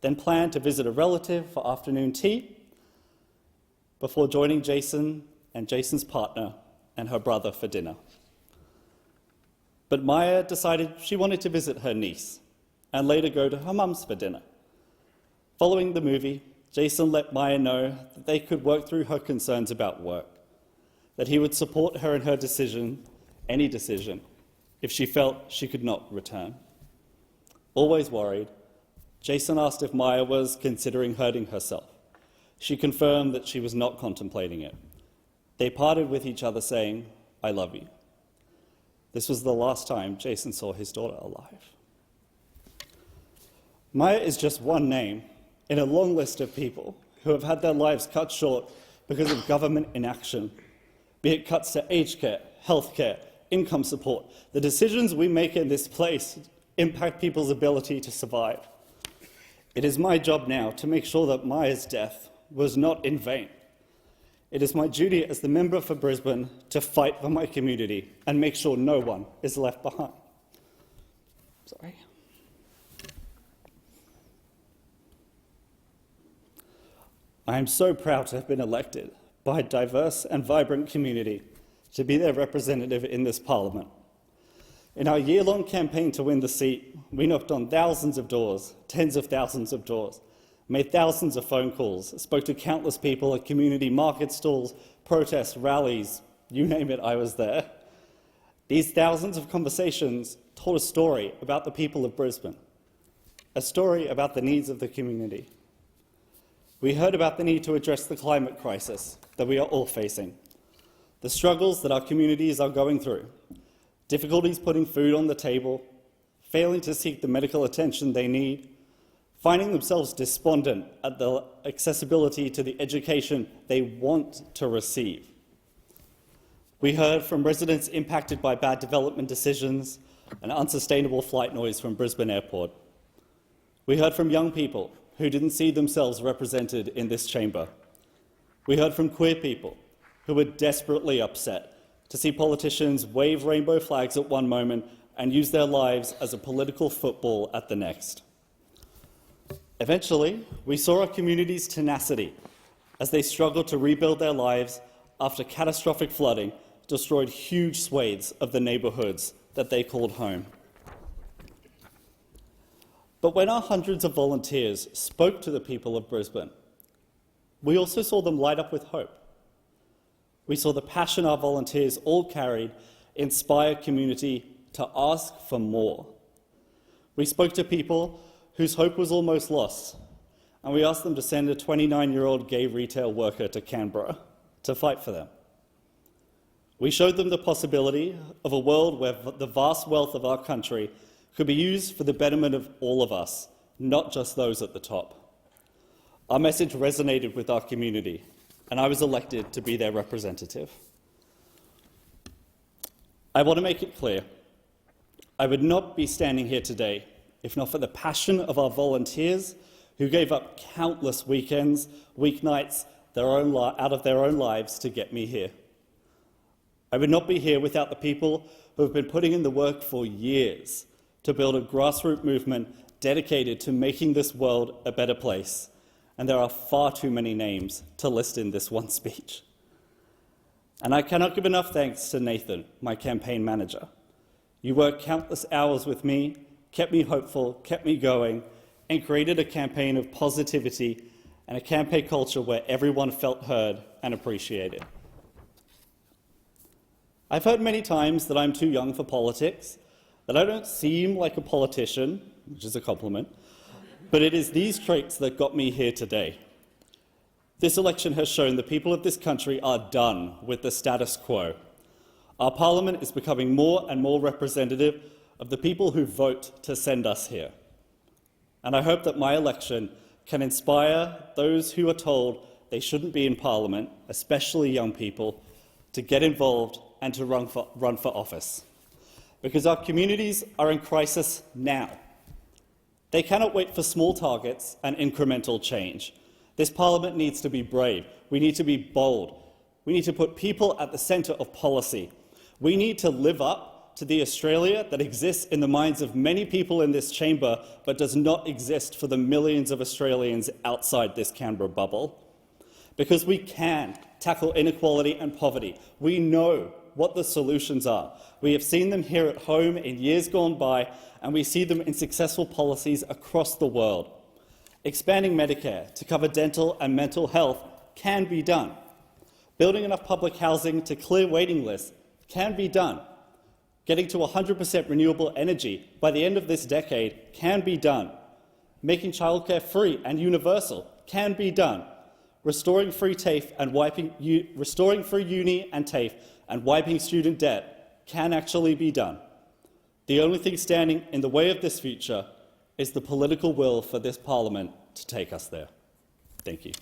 then planned to visit a relative for afternoon tea before joining Jason and Jason's partner and her brother for dinner. But Maya decided she wanted to visit her niece and later go to her mum's for dinner. Following the movie, Jason let Maya know that they could work through her concerns about work, that he would support her in her decision, any decision, if she felt she could not return. Always worried, Jason asked if Maya was considering hurting herself. She confirmed that she was not contemplating it. They parted with each other saying, "I love you." This was the last time Jason saw his daughter alive. Maya is just one name in a long list of people who have had their lives cut short because of government inaction, be it cuts to aged care, health care, income support. The decisions we make in this place impact people's ability to survive. It is my job now to make sure that Maya's death was not in vain. It is my duty as the member for Brisbane to fight for my community and make sure no one is left behind. Sorry. I am so proud to have been elected by a diverse and vibrant community to be their representative in this parliament. In our year-long campaign to win the seat, we knocked on thousands of doors, tens of thousands of doors, made thousands of phone calls, spoke to countless people at community market stalls, protests, rallies, you name it, I was there. These thousands of conversations told a story about the people of Brisbane, a story about the needs of the community. We heard about the need to address the climate crisis that we are all facing, the struggles that our communities are going through, difficulties putting food on the table, failing to seek the medical attention they need, finding themselves despondent at the accessibility to the education they want to receive. We heard from residents impacted by bad development decisions and unsustainable flight noise from Brisbane Airport. We heard from young people who didn't see themselves represented in this chamber. We heard from queer people who were desperately upset to see politicians wave rainbow flags at one moment and use their lives as a political football at the next. Eventually, we saw our community's tenacity as they struggled to rebuild their lives after catastrophic flooding destroyed huge swathes of the neighbourhoods that they called home. But when our hundreds of volunteers spoke to the people of Brisbane, we also saw them light up with hope. We saw the passion our volunteers all carried inspire community to ask for more. We spoke to people whose hope was almost lost, and we asked them to send a 29-year-old gay retail worker to Canberra to fight for them. We showed them the possibility of a world where the vast wealth of our country could be used for the betterment of all of us, not just those at the top. Our message resonated with our community, and I was elected to be their representative. I want to make it clear, I would not be standing here today if not for the passion of our volunteers who gave up countless weekends, weeknights out of their own lives to get me here. I would not be here without the people who have been putting in the work for years to build a grassroots movement dedicated to making this world a better place, and there are far too many names to list in this one speech. And I cannot give enough thanks to Nathan, my campaign manager. You worked countless hours with me, kept me hopeful, kept me going, and created a campaign of positivity and a campaign culture where everyone felt heard and appreciated. I've heard many times that I'm too young for politics, that I don't seem like a politician, which is a compliment, but it is these traits that got me here today. This election has shown the people of this country are done with the status quo. Our parliament is becoming more and more representative of the people who vote to send us here. And I hope that my election can inspire those who are told they shouldn't be in parliament, especially young people, to get involved and to run for office. Because our communities are in crisis now. They cannot wait for small targets and incremental change. This parliament needs to be brave. We need to be bold. We need to put people at the centre of policy. We need to live up to the Australia that exists in the minds of many people in this chamber but does not exist for the millions of Australians outside this Canberra bubble. Because we can tackle inequality and poverty. We know what the solutions are. We have seen them here at home in years gone by, and we see them in successful policies across the world. Expanding Medicare to cover dental and mental health can be done. Building enough public housing to clear waiting lists can be done. Getting to 100% renewable energy by the end of this decade can be done. Making childcare free and universal can be done. Restoring free uni and TAFE and wiping student debt can actually be done. The only thing standing in the way of this future is the political will for this parliament to take us there. Thank you.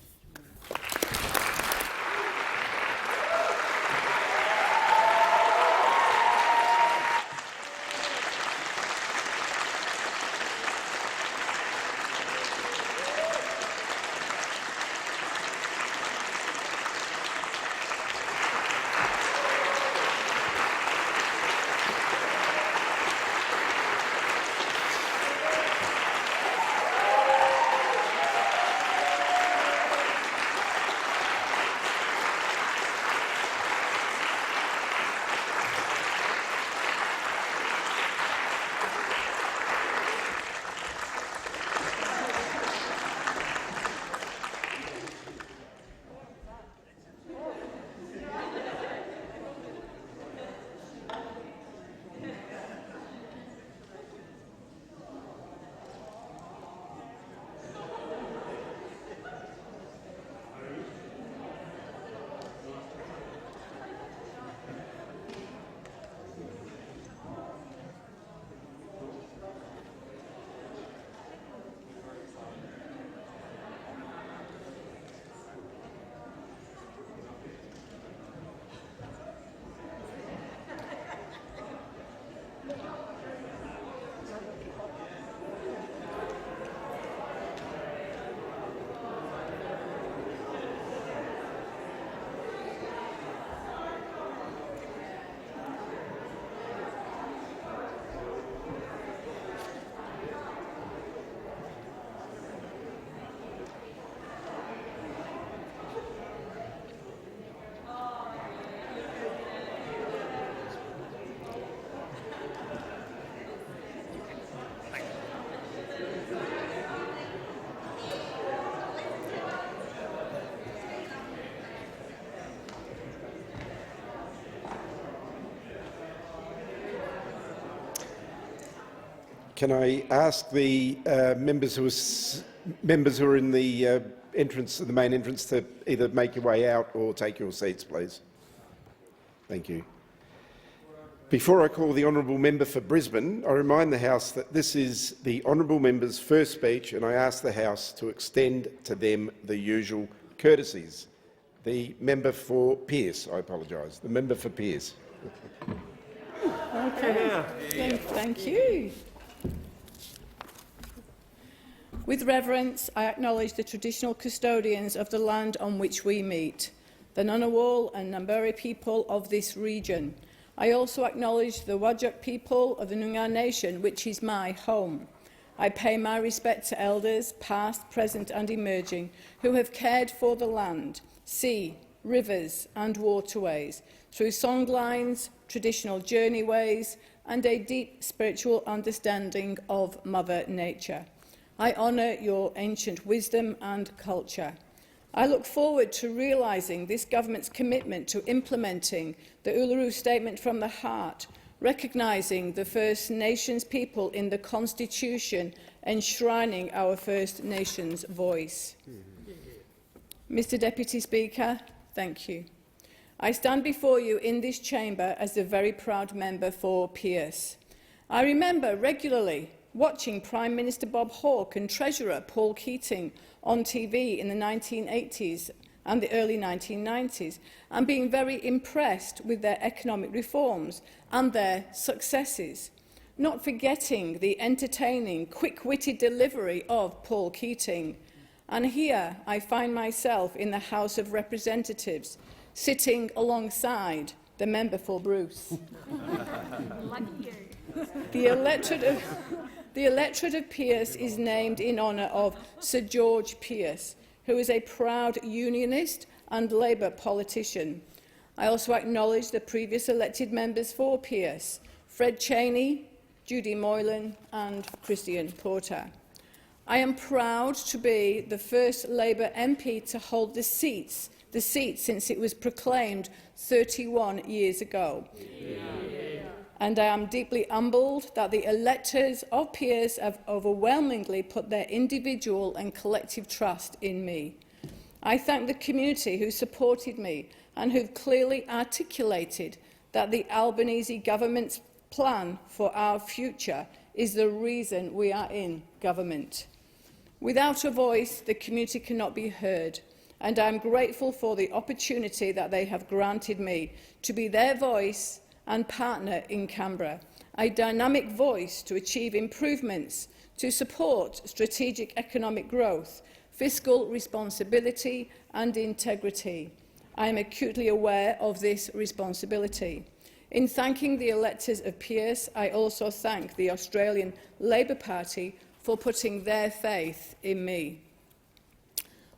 Can I ask the members who are in the entrance, the main entrance, to either make your way out or take your seats, please? Thank you. Before I call the honourable member for Brisbane, I remind the House that this is the honourable member's first speech, and I ask the House to extend to them the usual courtesies. The member for Pearce, I apologise. The member for Pearce. Okay. Thank you. With reverence, I acknowledge the traditional custodians of the land on which we meet, the Ngunnawal and Ngambri people of this region. I also acknowledge the Whadjuk people of the Noongar Nation, which is my home. I pay my respect to elders, past, present and emerging, who have cared for the land, sea, rivers and waterways, through songlines, traditional journeyways and a deep spiritual understanding of Mother Nature. I honour your ancient wisdom and culture. I look forward to realising this government's commitment to implementing the Uluru Statement from the Heart, recognising the First Nations people in the Constitution, enshrining our First Nations voice. Mr Deputy Speaker, thank you. I stand before you in this chamber as a very proud member for Pearce. I remember regularly watching Prime Minister Bob Hawke and Treasurer Paul Keating on TV in the 1980s and the early 1990s, and being very impressed with their economic reforms and their successes, not forgetting the entertaining, quick-witted delivery of Paul Keating. And here I find myself in the House of Representatives, sitting alongside the member for Bruce. Lucky you. The electorate of Pearce is named in honour of Sir George Pearce, who is a proud unionist and Labour politician. I also acknowledge the previous elected members for Pearce, Fred Cheney, Judy Moylan and Christian Porter. I am proud to be the first Labour MP to hold the seat since it was proclaimed 31 years ago. And I am deeply humbled that the electors of Pearce have overwhelmingly put their individual and collective trust in me. I thank the community who supported me and who have clearly articulated that the Albanese government's plan for our future is the reason we are in government. Without a voice, the community cannot be heard, and I am grateful for the opportunity that they have granted me to be their voice and partner in Canberra, a dynamic voice to achieve improvements to support strategic economic growth, fiscal responsibility and integrity. I am acutely aware of this responsibility. In thanking the electors of Pearce, I also thank the Australian Labor Party for putting their faith in me.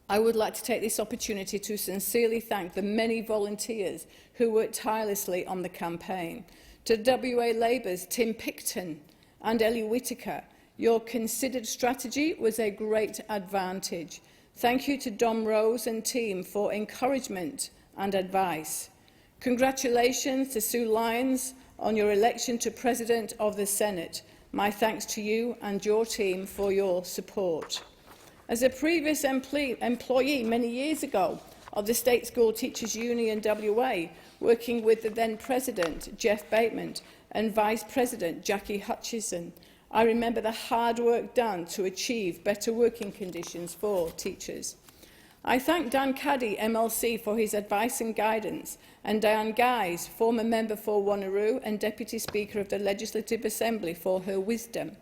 I would like to take this opportunity to sincerely thank the many volunteers who worked tirelessly on the campaign. To WA Labour's Tim Picton and Ellie Whittaker, your considered strategy was a great advantage. Thank you to Dom Rose and team for encouragement and advice. Congratulations to Sue Lyons on your election to President of the Senate. My thanks to you and your team for your support. As a previous employee many years ago of the State School Teachers Union WA, working with the then President, Jeff Bateman, and Vice President, Jackie Hutchison, I remember the hard work done to achieve better working conditions for teachers. I thank Dan Caddy, MLC, for his advice and guidance, and Diane Guise, former member for Wanneroo and Deputy Speaker of the Legislative Assembly, for her wisdom.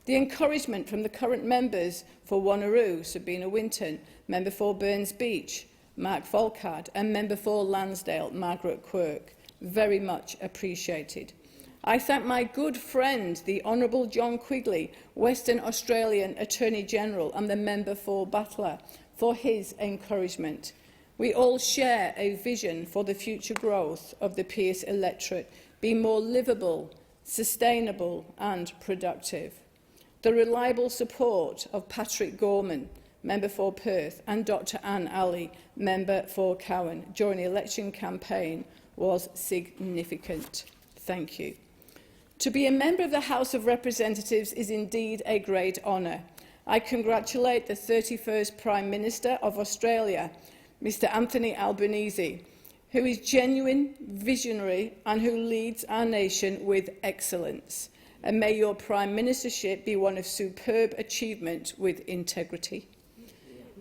The encouragement from the current members for Wanneroo, Sabina Winton, member for Burns Beach, Mark Folkard, and member for Lansdale, Margaret Quirk, very much appreciated. I thank my good friend, the Honourable John Quigley, Western Australian Attorney-General and the member for Butler, for his encouragement. We all share a vision for the future growth of the Pearce electorate, be more livable, sustainable and productive. The reliable support of Patrick Gorman, member for Perth, and Dr Anne Alley, member for Cowan, during the election campaign was significant. Thank you. To be a member of the House of Representatives is indeed a great honour. I congratulate the 31st Prime Minister of Australia, Mr Anthony Albanese, who is genuine, visionary and who leads our nation with excellence. And may your Prime Ministership be one of superb achievement with integrity.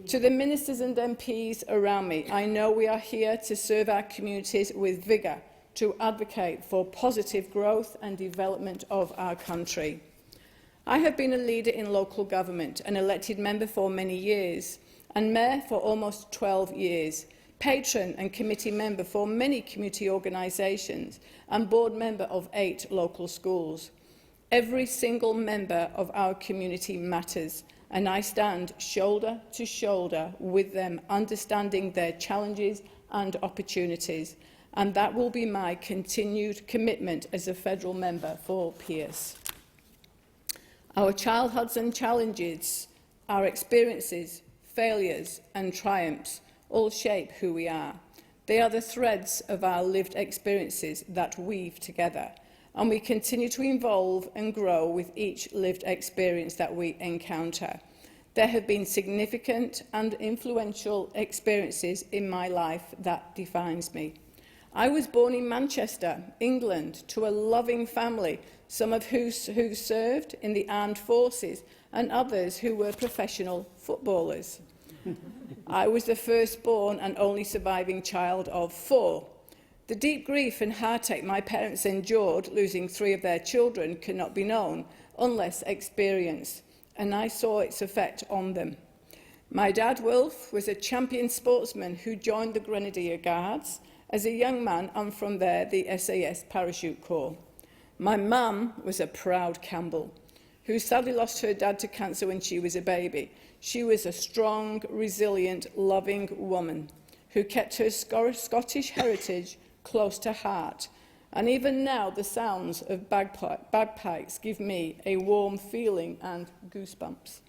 To the ministers and MPs around me, I know we are here to serve our communities with vigour, to advocate for positive growth and development of our country. I have been a leader in local government, an elected member for many years, and mayor for almost 12 years, patron and committee member for many community organisations, and board member of 8 local schools. Every single member of our community matters, and I stand shoulder to shoulder with them, understanding their challenges and opportunities. And that will be my continued commitment as a federal member for Pearce. Our childhoods and challenges, our experiences, failures and triumphs all shape who we are. They are the threads of our lived experiences that weave together, and we continue to evolve and grow with each lived experience that we encounter. There have been significant and influential experiences in my life that defines me. I was born in Manchester, England, to a loving family, some of who served in the armed forces and others who were professional footballers. I was the firstborn and only surviving child of 4. The deep grief and heartache my parents endured, losing 3 of their children, cannot be known unless experienced, and I saw its effect on them. My dad, Wilf, was a champion sportsman who joined the Grenadier Guards as a young man, and from there the SAS Parachute Corps. My mum was a proud Campbell, who sadly lost her dad to cancer when she was a baby. She was a strong, resilient, loving woman who kept her Scottish heritage close to heart. And even now, the sounds of bagpipes give me a warm feeling and goosebumps.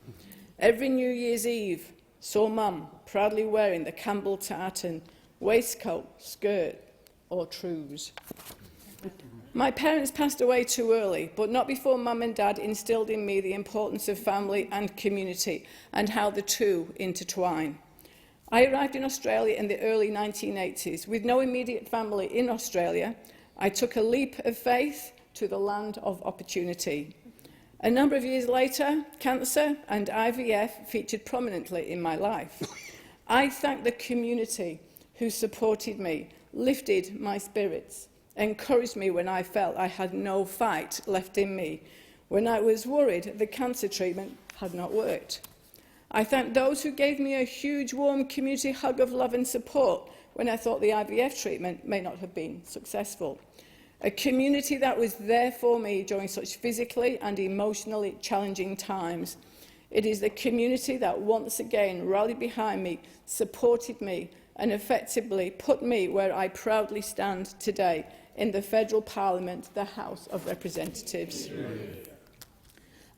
Every New Year's Eve saw Mum proudly wearing the Campbell tartan, waistcoat, skirt or trews. My parents passed away too early, but not before Mum and Dad instilled in me the importance of family and community and how the two intertwine. I arrived in Australia in the early 1980s with no immediate family in Australia. I took a leap of faith to the land of opportunity. A number of years later, cancer and IVF featured prominently in my life. I thank the community who supported me, lifted my spirits, encouraged me when I felt I had no fight left in me, when I was worried the cancer treatment had not worked. I thank those who gave me a huge, warm community hug of love and support when I thought the IVF treatment may not have been successful. A community that was there for me during such physically and emotionally challenging times. It is the community that once again rallied behind me, supported me, and effectively put me where I proudly stand today in the Federal Parliament, the House of Representatives.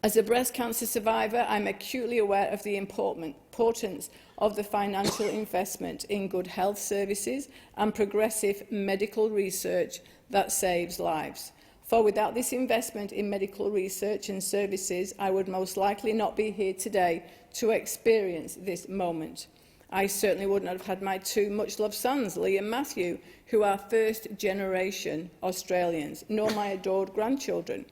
As a breast cancer survivor, I'm acutely aware of the importance of the financial investment in good health services and progressive medical research that saves lives. For without this investment in medical research and services, I would most likely not be here today to experience this moment. I certainly wouldn't have had my two much-loved sons, Lee and Matthew, who are first-generation Australians, nor my adored grandchildren.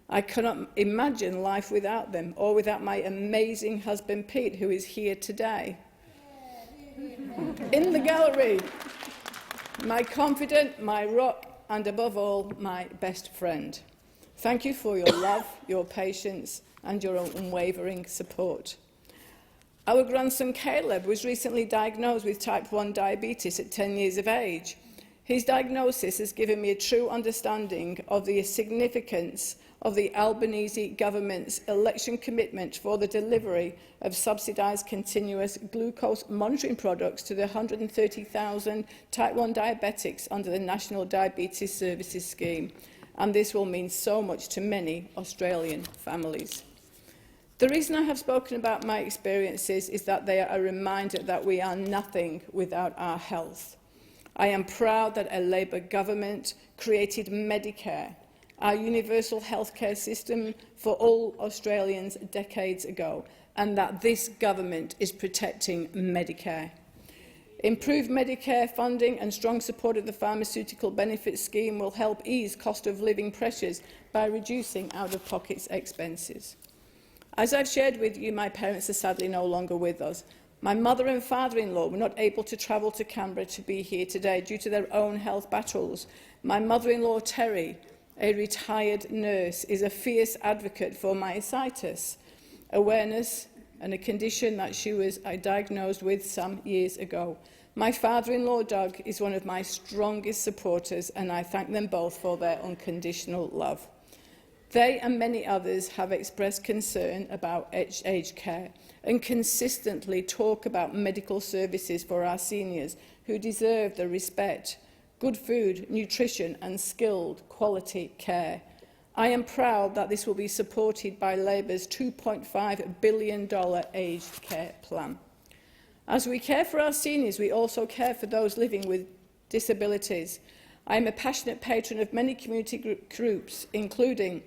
I cannot imagine life without them, or without my amazing husband, Pete, who is here today. In the gallery, my confidant, my rock, and above all, my best friend. Thank you for your love, your patience, and your unwavering support. Our grandson Caleb was recently diagnosed with type 1 diabetes at 10 years of age. His diagnosis has given me a true understanding of the significance of the Albanese government's election commitment for the delivery of subsidised continuous glucose monitoring products to the 130,000 type 1 diabetics under the National Diabetes Services Scheme, and this will mean so much to many Australian families. The reason I have spoken about my experiences is that they are a reminder that we are nothing without our health. I am proud that a Labour government created Medicare, our universal healthcare system for all Australians decades ago, and that this government is protecting Medicare. Improved Medicare funding and strong support of the pharmaceutical benefits scheme will help ease cost of living pressures by reducing out-of-pocket expenses. As I've shared with you, my parents are sadly no longer with us. My mother and father-in-law were not able to travel to Canberra to be here today due to their own health battles. My mother-in-law, Terry, a retired nurse, is a fierce advocate for myositis, awareness and a condition that she was diagnosed with some years ago. My father-in-law, Doug, is one of my strongest supporters, and I thank them both for their unconditional love. They and many others have expressed concern about aged care and consistently talk about medical services for our seniors who deserve the respect, good food, nutrition and skilled quality care. I am proud that this will be supported by Labour's $2.5 billion aged care plan. As we care for our seniors, we also care for those living with disabilities. I am a passionate patron of many community groups, including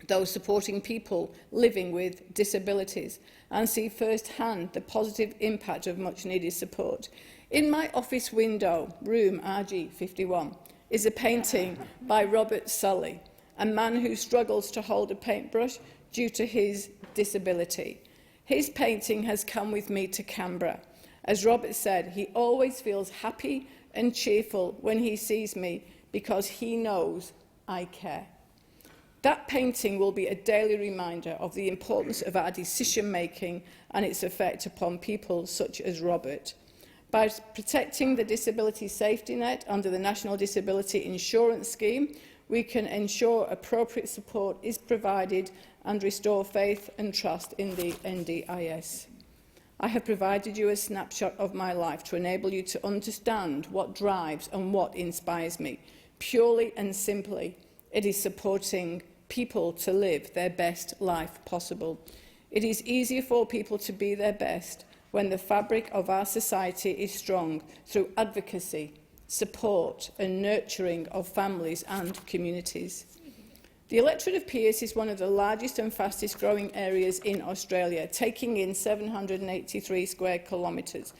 those supporting people living with disabilities, and see firsthand the positive impact of much-needed support. In my office window, room RG51, is a painting by Robert Sully, a man who struggles to hold a paintbrush due to his disability. His painting has come with me to Canberra. As Robert said, he always feels happy and cheerful when he sees me because he knows I care. That painting will be a daily reminder of the importance of our decision-making and its effect upon people such as Robert. By protecting the disability safety net under the National Disability Insurance Scheme, we can ensure appropriate support is provided and restore faith and trust in the NDIS. I have provided you a snapshot of my life to enable you to understand what drives and what inspires me. Purely and simply, it is supporting people to live their best life possible. It is easier for people to be their best when the fabric of our society is strong through advocacy, support and nurturing of families and communities. The electorate of Pearce is one of the largest and fastest growing areas in Australia, taking in 783 square kilometres.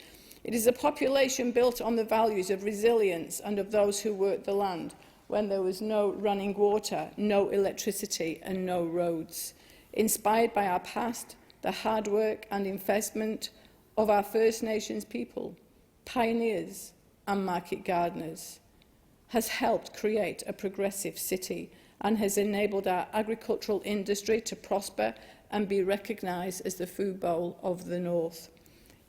It is a population built on the values of resilience and of those who work the land. when there was no running water, no electricity and no roads. Inspired by our past, the hard work and investment of our First Nations people, pioneers and market gardeners, has helped create a progressive city and has enabled our agricultural industry to prosper and be recognised as the food bowl of the North.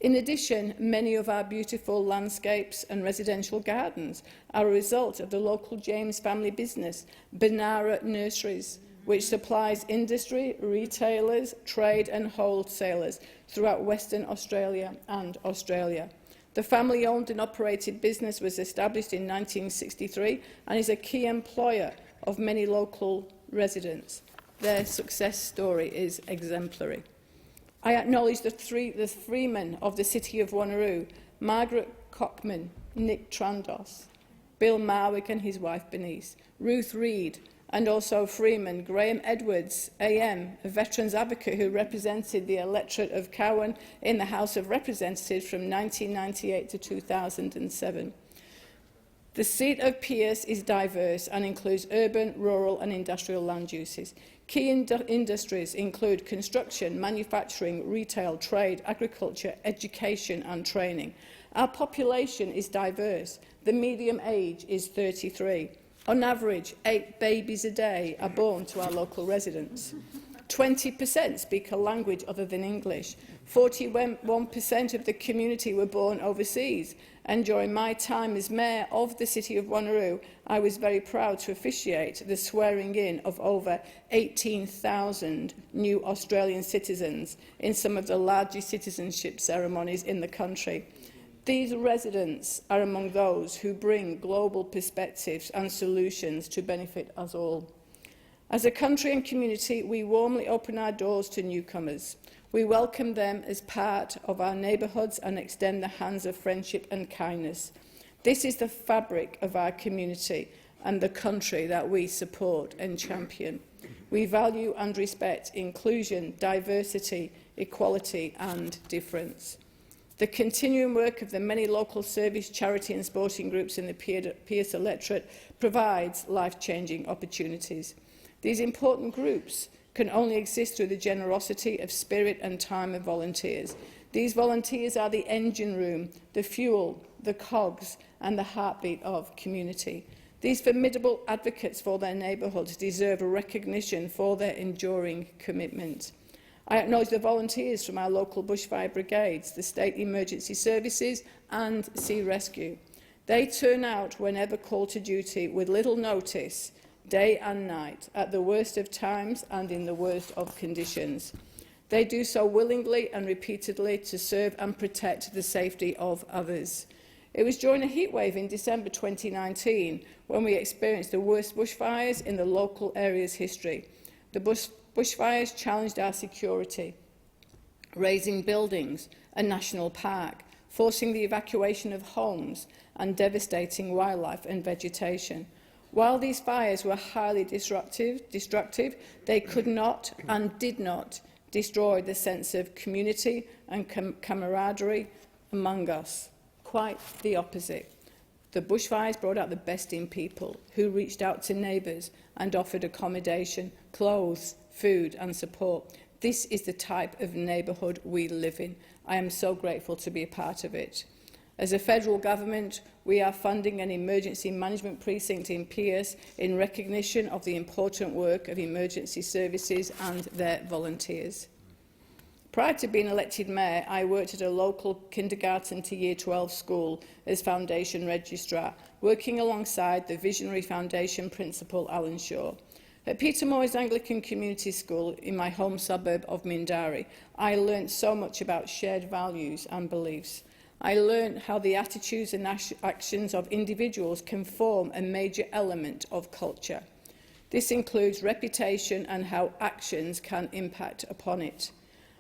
In addition, many of our beautiful landscapes and residential gardens are a result of the local James family business, Benara Nurseries, which supplies industry, retailers, trade and wholesalers throughout Western Australia and Australia. The family-owned and operated business was established in 1963 and is a key employer of many local residents. Their success story is exemplary. I acknowledge the freemen of the City of Wanneroo, Margaret Cockman, Nick Trandos, Bill Marwick and his wife Bernice, Ruth Reid, and also freeman Graham Edwards, AM, a veterans advocate who represented the electorate of Cowan in the House of Representatives from 1998 to 2007. The seat of Pearce is diverse and includes urban, rural and industrial land uses. Key industries include construction, manufacturing, retail, trade, agriculture, education and training. Our population is diverse. The median age is 33. On average, 8 babies a day are born to our local residents. 20% speak a language other than English. 41% of the community were born overseas. And during my time as Mayor of the City of Wanneroo, I was very proud to officiate the swearing-in of over 18,000 new Australian citizens in some of the largest citizenship ceremonies in the country. These residents are among those who bring global perspectives and solutions to benefit us all. As a country and community, we warmly open our doors to newcomers. We welcome them as part of our neighbourhoods and extend the hands of friendship and kindness. This is the fabric of our community and the country that we support and champion. We value and respect inclusion, diversity, equality and difference. The continuing work of the many local service, charity and sporting groups in the Pearce electorate provides life-changing opportunities. These important groups can only exist through the generosity of spirit and time of volunteers. These volunteers are the engine room, the fuel, the cogs and the heartbeat of community. These formidable advocates for their neighbourhoods deserve a recognition for their enduring commitment. I acknowledge the volunteers from our local bushfire brigades, the State Emergency Services and Sea Rescue. They turn out whenever called to duty with little notice, day and night, at the worst of times and in the worst of conditions. They do so willingly and repeatedly to serve and protect the safety of others. It was during a heatwave in December 2019 when we experienced the worst bushfires in the local area's history. The bushfires challenged our security, razing buildings, a national park, forcing the evacuation of homes and devastating wildlife and vegetation. While these fires were highly destructive, they could not and did not destroy the sense of community and camaraderie among us. Quite the opposite. The bushfires brought out the best in people, who reached out to neighbours and offered accommodation, clothes, food and support. This is the type of neighbourhood we live in. I am so grateful to be a part of it. As a federal government, we are funding an emergency management precinct in Pearce in recognition of the important work of emergency services and their volunteers. Prior to being elected mayor, I worked at a local kindergarten to Year 12 school as foundation registrar, working alongside the visionary foundation principal Alan Shaw. At Peter Moyes Anglican Community School in my home suburb of Mindarie, I learnt so much about shared values and beliefs. I learned how the attitudes and actions of individuals can form a major element of culture. This includes reputation and how actions can impact upon it.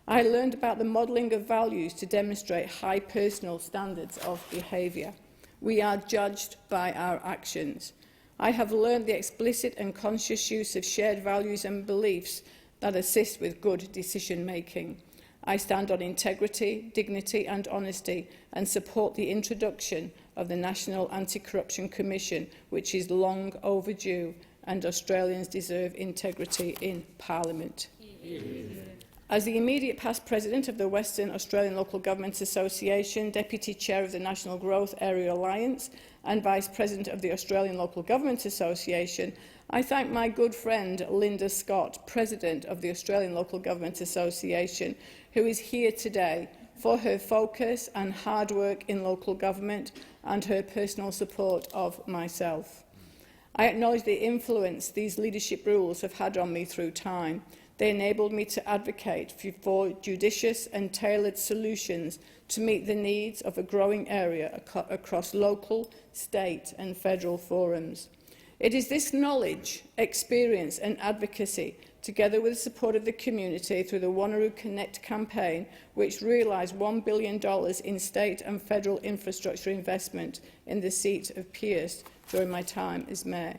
I learned about the modelling of values to demonstrate high personal standards of behaviour. We are judged by our actions. I have learned the explicit and conscious use of shared values and beliefs that assist with good decision-making. I stand on integrity, dignity and honesty and support the introduction of the National Anti-Corruption Commission, which is long overdue, and Australians deserve integrity in Parliament. As the immediate past president of the Western Australian Local Government Association, deputy chair of the National Growth Area Alliance and vice president of the Australian Local Government Association, I thank my good friend Linda Scott, president of the Australian Local Government Association, who is here today, for her focus and hard work in local government and her personal support of myself. I acknowledge the influence these leadership rules have had on me through time. They enabled me to advocate for judicious and tailored solutions to meet the needs of a growing area across local, state and federal forums. It is this knowledge, experience and advocacy, together with the support of the community through the Wanneroo Connect campaign, which realised $1 billion in state and federal infrastructure investment in the seat of Pearce during my time as mayor.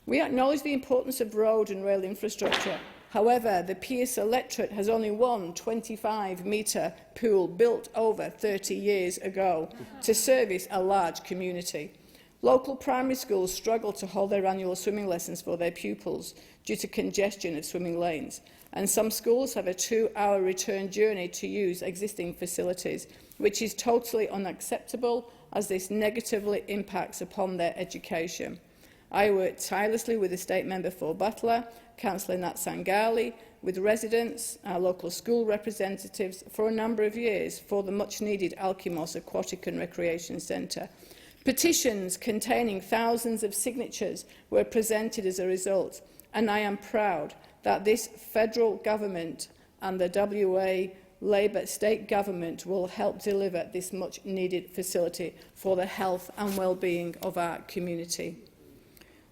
We acknowledge the importance of road and rail infrastructure. However, the Pearce electorate has only one 25-metre pool built over 30 years ago to service a large community. Local primary schools struggle to hold their annual swimming lessons for their pupils due to congestion of swimming lanes, and some schools have a 2-hour return journey to use existing facilities, which is totally unacceptable as this negatively impacts upon their education. I worked tirelessly with the State Member for Butler, Councillor Nat Sangali, with residents, our local school representatives for a number of years for the much-needed Alkimos Aquatic and Recreation Centre. Petitions containing thousands of signatures were presented as a result, and I am proud that this federal government and the WA Labor state government will help deliver this much-needed facility for the health and well-being of our community.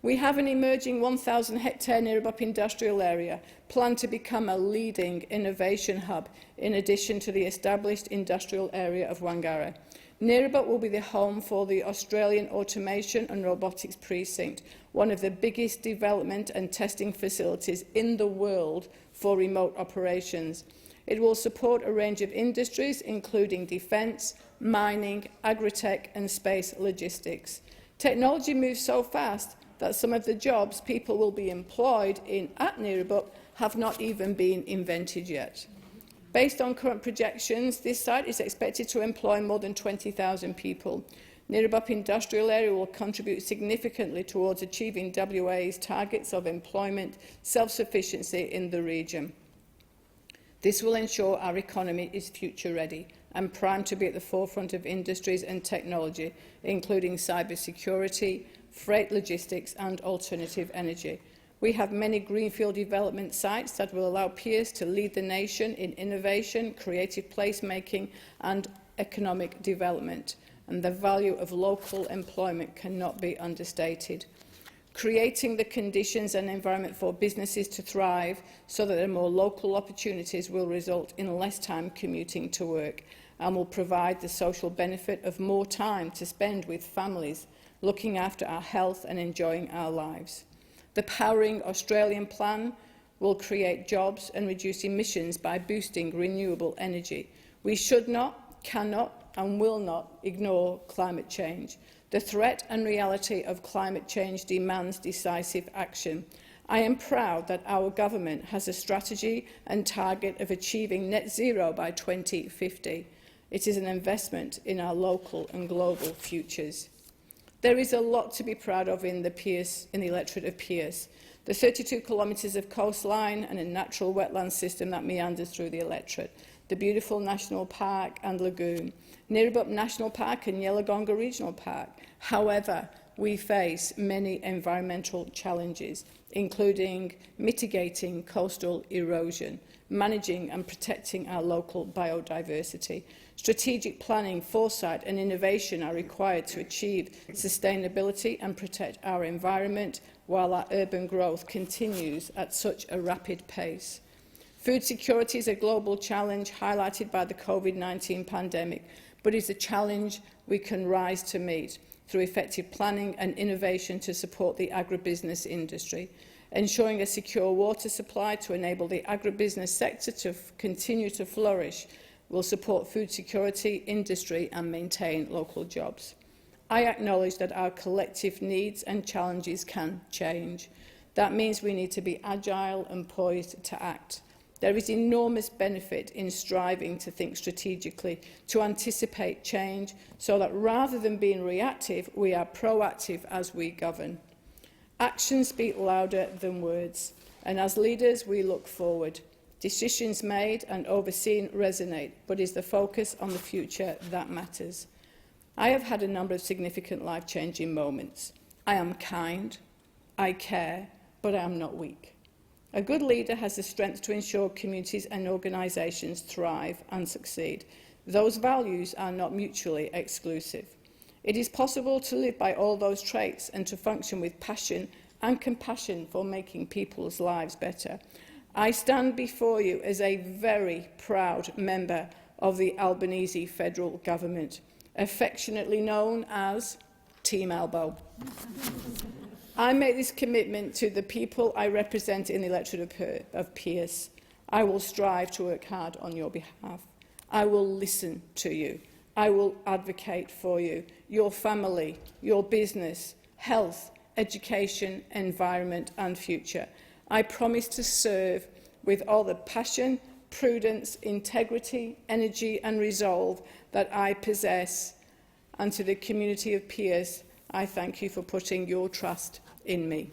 We have an emerging 1,000-hectare Neerabup industrial area planned to become a leading innovation hub in addition to the established industrial area of Wangara. Neerabup will be the home for the Australian Automation and Robotics Precinct, one of the biggest development and testing facilities in the world for remote operations. It will support a range of industries, including defence, mining, agri-tech and space logistics. Technology moves so fast that some of the jobs people will be employed in at Neerabup have not even been invented yet. Based on current projections, this site is expected to employ more than 20,000 people. Neerabup industrial area will contribute significantly towards achieving WA's targets of employment self-sufficiency in the region. This will ensure our economy is future-ready and primed to be at the forefront of industries and technology, including cybersecurity, freight logistics and alternative energy. We have many greenfield development sites that will allow Pearce to lead the nation in innovation, creative placemaking and economic development, and the value of local employment cannot be understated. Creating the conditions and environment for businesses to thrive so that there are more local opportunities will result in less time commuting to work and will provide the social benefit of more time to spend with families, looking after our health and enjoying our lives. The Powering Australian plan will create jobs and reduce emissions by boosting renewable energy. We should not, cannot and will not ignore climate change. The threat and reality of climate change demands decisive action. I am proud that our government has a strategy and target of achieving net zero by 2050. It is an investment in our local and global futures. There is a lot to be proud of in the electorate of Pearce. The 32 kilometres of coastline and a natural wetland system that meanders through the electorate, the beautiful National Park and Lagoon, Neerabup National Park and Yellowgonga Regional Park. However, we face many environmental challenges, including mitigating coastal erosion, managing and protecting our local biodiversity. Strategic planning, foresight and innovation are required to achieve sustainability and protect our environment while our urban growth continues at such a rapid pace. Food security is a global challenge highlighted by the COVID-19 pandemic, but is a challenge we can rise to meet through effective planning and innovation to support the agribusiness industry, ensuring a secure water supply to enable the agribusiness sector to continue to flourish will support food security, industry and maintain local jobs. I acknowledge that our collective needs and challenges can change. That means we need to be agile and poised to act. There is enormous benefit in striving to think strategically, to anticipate change, so that rather than being reactive, we are proactive as we govern. Actions speak louder than words, and as leaders we look forward. Decisions made and overseen resonate, but it is the focus on the future that matters. I have had a number of significant life-changing moments. I am kind, I care, but I am not weak. A good leader has the strength to ensure communities and organisations thrive and succeed. Those values are not mutually exclusive. It is possible to live by all those traits and to function with passion and compassion for making people's lives better. I stand before you as a very proud member of the Albanese Federal Government, affectionately known as Team Elbow. I make this commitment to the people I represent in the electorate of Pearce. I will strive to work hard on your behalf. I will listen to you. I will advocate for you, your family, your business, health, education, environment and future. I promise to serve with all the passion, prudence, integrity, energy and resolve that I possess. And to the community of Pearce, I thank you for putting your trust in me.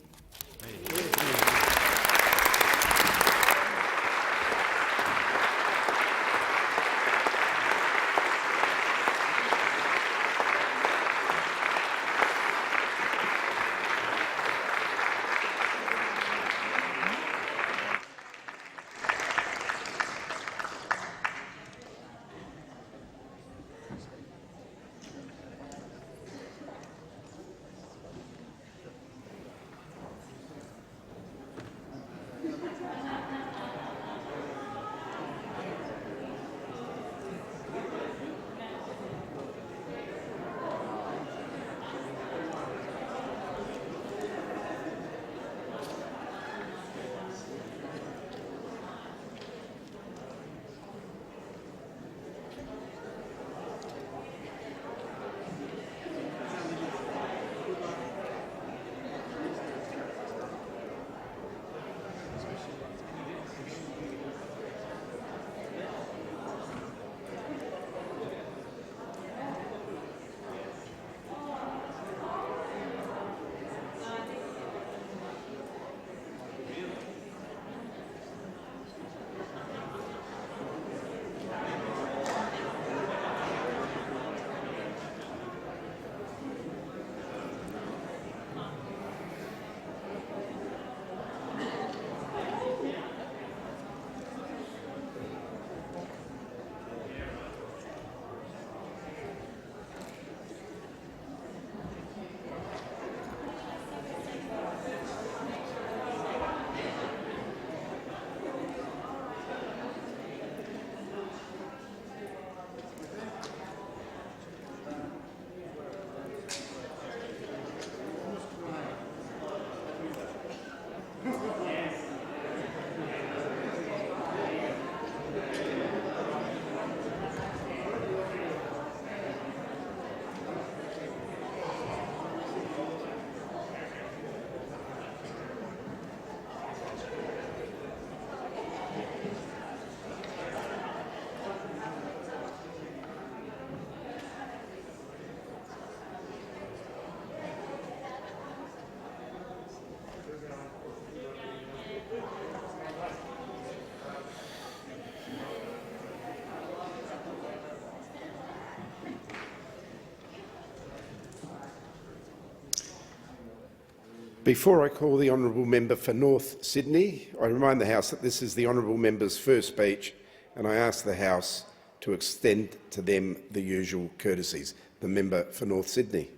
Before I call the honourable member for North Sydney, I remind the House that this is the honourable member's first speech, and I ask the House to extend to them the usual courtesies. The member for North Sydney.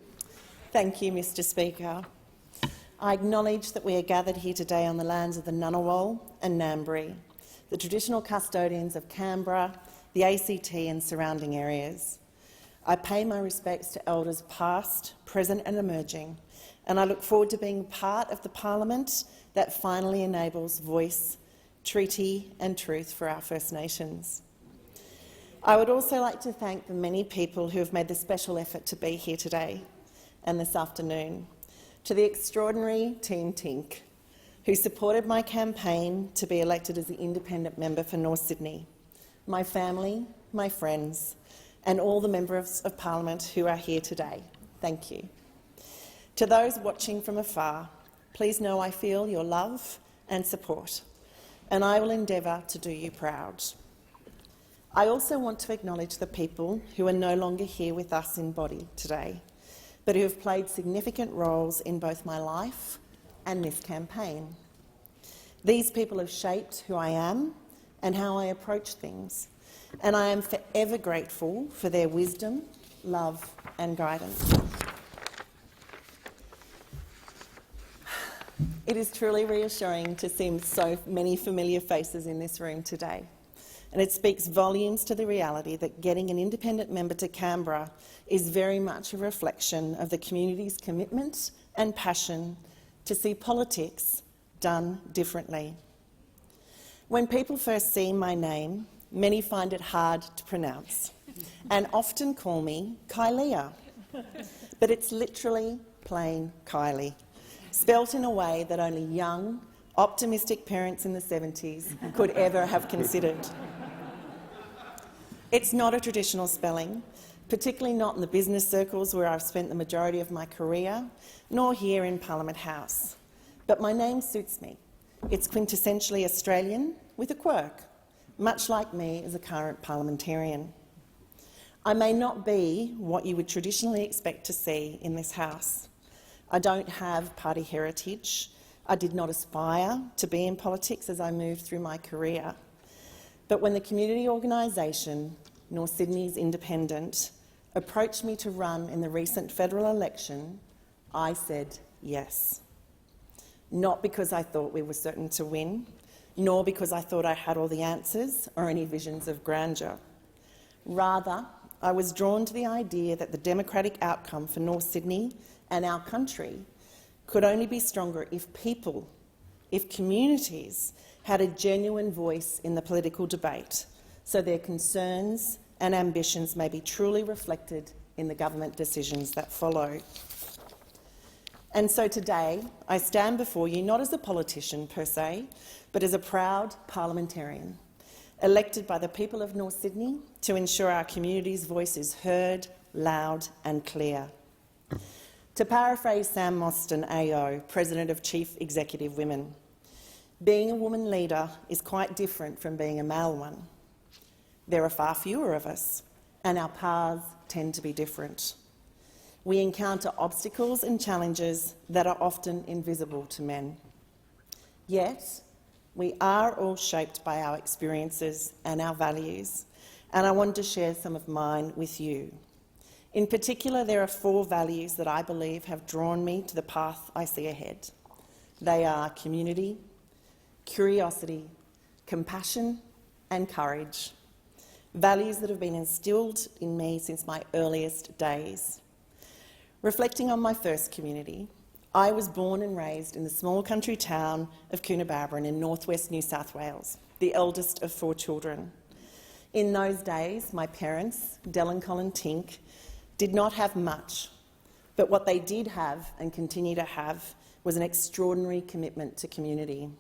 Thank you, Mr Speaker. I acknowledge that we are gathered here today on the lands of the Ngunnawal and Ngambri, the traditional custodians of Canberra, the ACT and surrounding areas. I pay my respects to elders past, present and emerging, and I look forward to being part of the parliament that finally enables voice, treaty and truth for our First Nations. I would also like to thank the many people who have made the special effort to be here today. and this afternoon, to the extraordinary Team Tink, who supported my campaign to be elected as the independent member for North Sydney, my family, my friends, and all the members of Parliament who are here today, thank you. To those watching from afar, please know I feel your love and support, and I will endeavour to do you proud. I also want to acknowledge the people who are no longer here with us in body today, but who have played significant roles in both my life and this campaign. These people have shaped who I am and how I approach things, and I am forever grateful for their wisdom, love and guidance. It is truly reassuring to see so many familiar faces in this room today, and it speaks volumes to the reality that getting an independent member to Canberra is very much a reflection of the community's commitment and passion to see politics done differently. When people first see my name, many find it hard to pronounce and often call me Kylie, but it's literally plain Kylie, spelt in a way that only young, optimistic parents in the 70s could ever have considered. It's not a traditional spelling, particularly not in the business circles where I've spent the majority of my career, nor here in Parliament House. But my name suits me. It's quintessentially Australian with a quirk, much like me as a current parliamentarian. I may not be what you would traditionally expect to see in this House. I don't have party heritage. I did not aspire to be in politics as I moved through my career. But when the community organisation, North Sydney's Independent, approached me to run in the recent federal election, I said yes. Not because I thought we were certain to win, nor because I thought I had all the answers or any visions of grandeur. Rather, I was drawn to the idea that the democratic outcome for North Sydney and our country could only be stronger if people, if communities, had a genuine voice in the political debate, so their concerns and ambitions may be truly reflected in the government decisions that follow. And so today, I stand before you not as a politician per se, but as a proud parliamentarian, elected by the people of North Sydney to ensure our community's voice is heard, loud and clear. To paraphrase Sam Mostyn AO, President of Chief Executive Women, being a woman leader is quite different from being a male one. There are far fewer of us, and our paths tend to be different. We encounter obstacles and challenges that are often invisible to men. Yet, we are all shaped by our experiences and our values, and I wanted to share some of mine with you. In particular, there are 4 values that I believe have drawn me to the path I see ahead. They are community, curiosity, compassion and courage, values that have been instilled in me since my earliest days. Reflecting on my first community, I was born and raised in the small country town of Coonabarabran in northwest New South Wales, the eldest of 4 children. In those days, my parents, Del and Colin Tink, did not have much, but what they did have and continue to have was an extraordinary commitment to community.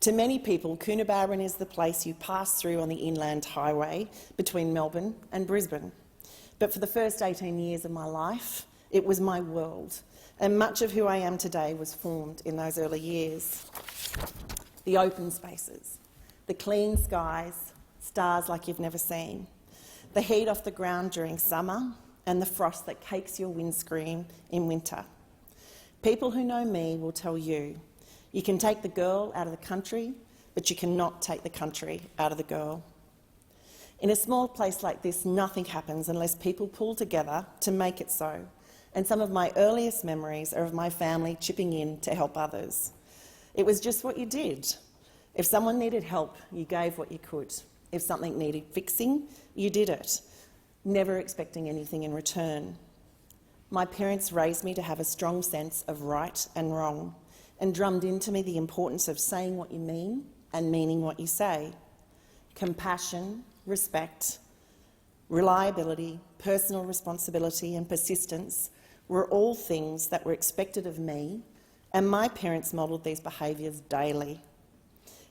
To many people, Coonabarabran is the place you pass through on the inland highway between Melbourne and Brisbane. But for the first 18 years of my life, it was my world, and much of who I am today was formed in those early years. The open spaces, the clean skies, stars like you've never seen, the heat off the ground during summer, and the frost that cakes your windscreen in winter. People who know me will tell you, you can take the girl out of the country, but you cannot take the country out of the girl. In a small place like this, nothing happens unless people pull together to make it so, and some of my earliest memories are of my family chipping in to help others. It was just what you did. If someone needed help, you gave what you could. If something needed fixing, you did it, never expecting anything in return. My parents raised me to have a strong sense of right and wrong, and drummed into me the importance of saying what you mean and meaning what you say. Compassion, respect, reliability, personal responsibility and persistence were all things that were expected of me, and my parents modelled these behaviours daily.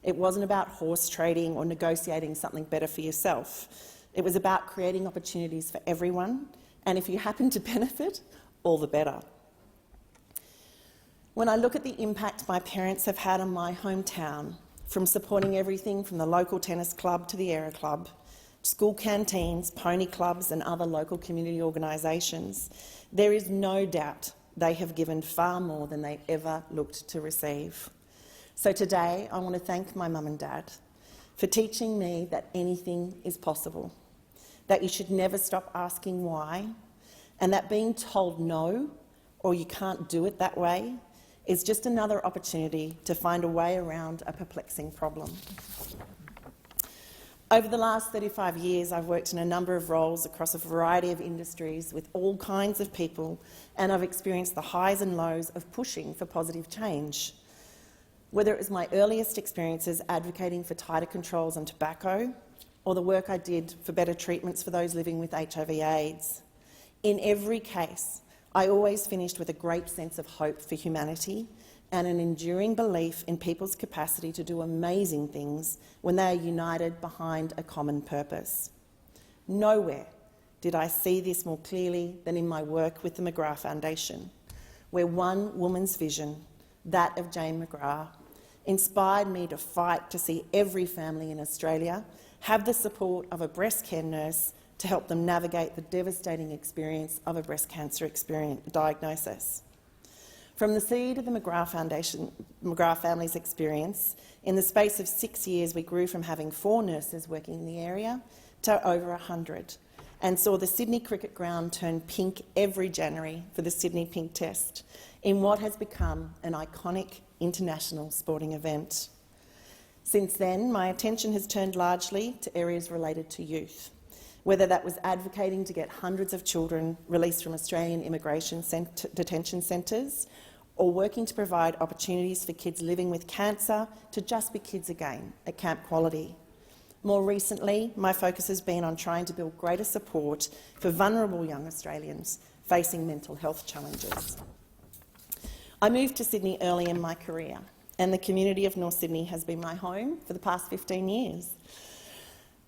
It wasn't about horse trading or negotiating something better for yourself. It was about creating opportunities for everyone, and if you happen to benefit, all the better. When I look at the impact my parents have had on my hometown, from supporting everything from the local tennis club to the Aero Club, school canteens, pony clubs and other local community organisations, there is no doubt they have given far more than they ever looked to receive. So today I want to thank my mum and dad for teaching me that anything is possible, that you should never stop asking why, and that being told no or you can't do it that way is just another opportunity to find a way around a perplexing problem. Over the last 35 years, I've worked in a number of roles across a variety of industries with all kinds of people, and I've experienced the highs and lows of pushing for positive change. Whether it was my earliest experiences advocating for tighter controls on tobacco, or the work I did for better treatments for those living with HIV/AIDS. In every case, I always finished with a great sense of hope for humanity and an enduring belief in people's capacity to do amazing things when they are united behind a common purpose. Nowhere did I see this more clearly than in my work with the McGrath Foundation, where one woman's vision, that of Jane McGrath, inspired me to fight to see every family in Australia have the support of a breast care nurse to help them navigate the devastating experience of a breast cancer diagnosis. From the seed of the McGrath family's experience, in the space of 6 years we grew from having 4 nurses working in the area to over 100, and saw the Sydney cricket ground turn pink every January for the Sydney Pink Test, in what has become an iconic international sporting event. Since then, my attention has turned largely to areas related to youth, whether that was advocating to get hundreds of children released from Australian immigration detention centres, or working to provide opportunities for kids living with cancer to just be kids again at Camp Quality. More recently, my focus has been on trying to build greater support for vulnerable young Australians facing mental health challenges. I moved to Sydney early in my career, and the community of North Sydney has been my home for the past 15 years.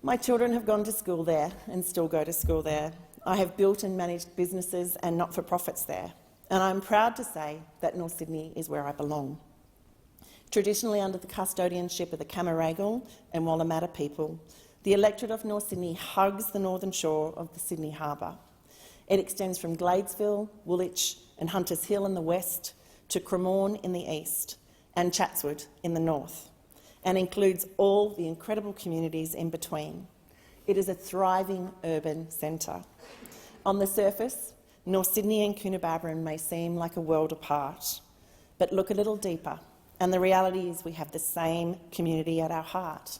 My children have gone to school there and still go to school there. I have built and managed businesses and not-for-profits there, and I'm proud to say that North Sydney is where I belong. Traditionally under the custodianship of the Cammeraygal and Wallamata people, the electorate of North Sydney hugs the northern shore of the Sydney Harbour. It extends from Gladesville, Woolwich and Hunters Hill in the west to Cremorne in the east and Chatswood in the north, and includes all the incredible communities in between. It is a thriving urban centre. On the surface, North Sydney and Coonabarabran may seem like a world apart, but look a little deeper, and the reality is we have the same community at our heart.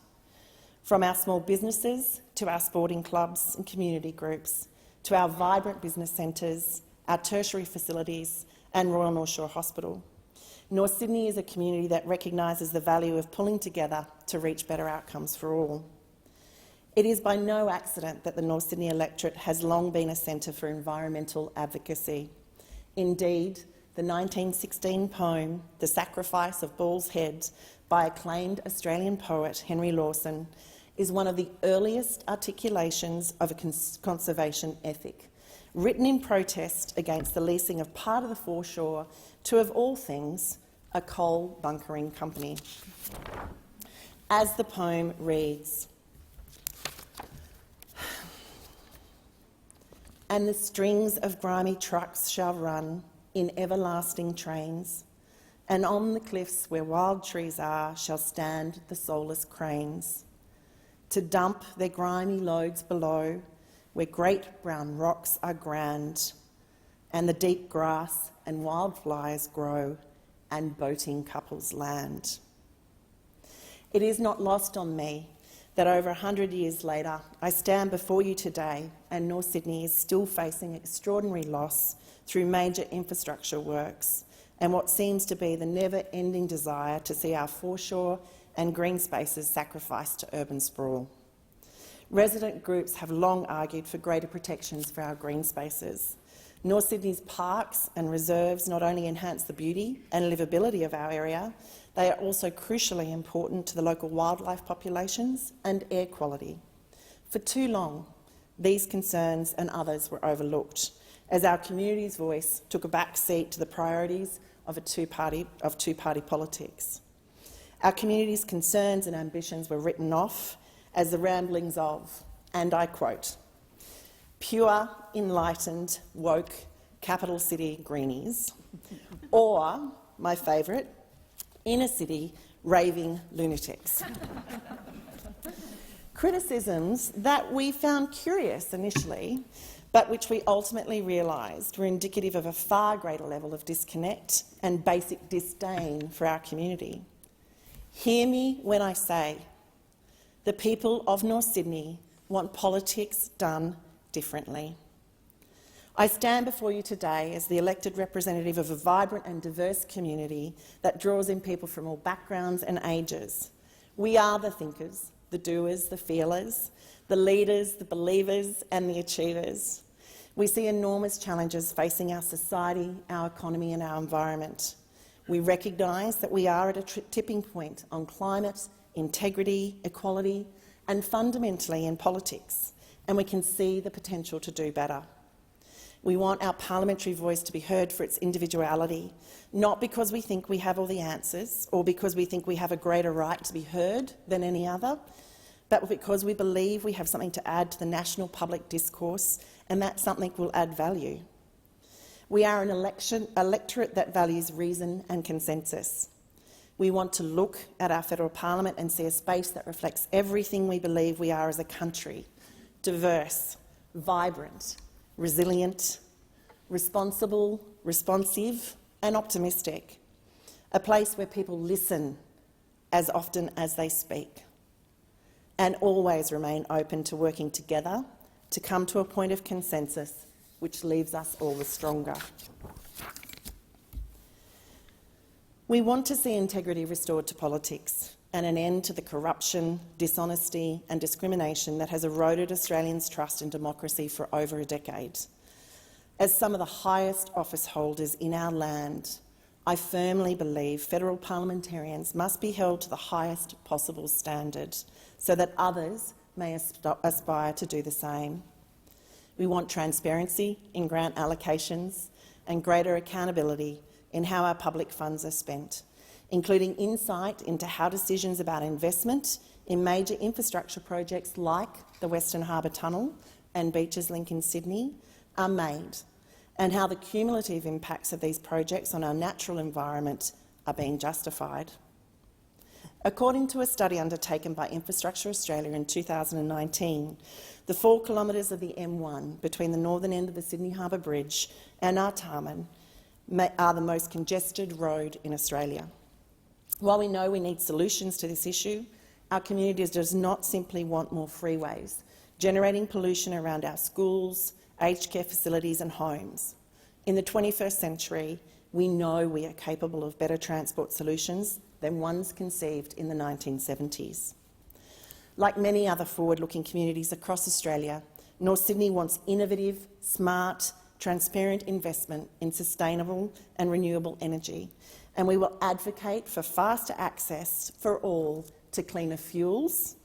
From our small businesses to our sporting clubs and community groups, to our vibrant business centres, our tertiary facilities and Royal North Shore Hospital. North Sydney is a community that recognises the value of pulling together to reach better outcomes for all. It is by no accident that the North Sydney electorate has long been a centre for environmental advocacy. Indeed, the 1916 poem, The Sacrifice of Bull's Head, by acclaimed Australian poet Henry Lawson, is one of the earliest articulations of a conservation ethic, written in protest against the leasing of part of the foreshore to, of all things, a coal bunkering company. As the poem reads, "And the strings of grimy trucks shall run in everlasting trains, and on the cliffs where wild trees are shall stand the soulless cranes, to dump their grimy loads below, where great brown rocks are grand, and the deep grass and wildflowers grow, and boating couples land." It is not lost on me that over 100 years later, I stand before you today and North Sydney is still facing extraordinary loss through major infrastructure works and what seems to be the never-ending desire to see our foreshore and green spaces sacrificed to urban sprawl. Resident groups have long argued for greater protections for our green spaces, North Sydney's parks and reserves not only enhance the beauty and livability of our area, they are also crucially important to the local wildlife populations and air quality. For too long, these concerns and others were overlooked, as our community's voice took a back seat to the priorities of two-party politics. Our community's concerns and ambitions were written off as the ramblings of, and I quote, pure, enlightened, woke, capital city greenies, or, my favourite, inner city raving lunatics. Criticisms that we found curious initially, but which we ultimately realised were indicative of a far greater level of disconnect and basic disdain for our community. Hear me when I say the people of North Sydney want politics done differently. I stand before you today as the elected representative of a vibrant and diverse community that draws in people from all backgrounds and ages. We are the thinkers, the doers, the feelers, the leaders, the believers and the achievers. We see enormous challenges facing our society, our economy and our environment. We recognise that we are at a tipping point on climate, integrity, equality and fundamentally in politics, and we can see the potential to do better. We want our parliamentary voice to be heard for its individuality, not because we think we have all the answers or because we think we have a greater right to be heard than any other, but because we believe we have something to add to the national public discourse and that something will add value. We are an electorate that values reason and consensus. We want to look at our federal parliament and see a space that reflects everything we believe we are as a country: diverse, vibrant, resilient, responsible, responsive and optimistic. A place where people listen as often as they speak and always remain open to working together to come to a point of consensus which leaves us all the stronger. We want to see integrity restored to politics and an end to the corruption, dishonesty and discrimination that has eroded Australians' trust in democracy for over a decade. As some of the highest office holders in our land, I firmly believe federal parliamentarians must be held to the highest possible standard so that others may aspire to do the same. We want transparency in grant allocations and greater accountability in how our public funds are spent, including insight into how decisions about investment in major infrastructure projects like the Western Harbour Tunnel and Beaches Link in Sydney are made, and how the cumulative impacts of these projects on our natural environment are being justified. According to a study undertaken by Infrastructure Australia in 2019, the 4 kilometres of the M1 between the northern end of the Sydney Harbour Bridge and Artarmon are the most congested road in Australia. While we know we need solutions to this issue, our community does not simply want more freeways, generating pollution around our schools, aged care facilities and homes. In the 21st century, we know we are capable of better transport solutions than ones conceived in the 1970s. Like many other forward-looking communities across Australia, North Sydney wants innovative, smart, transparent investment in sustainable and renewable energy, and we will advocate for faster access for all to cleaner fuels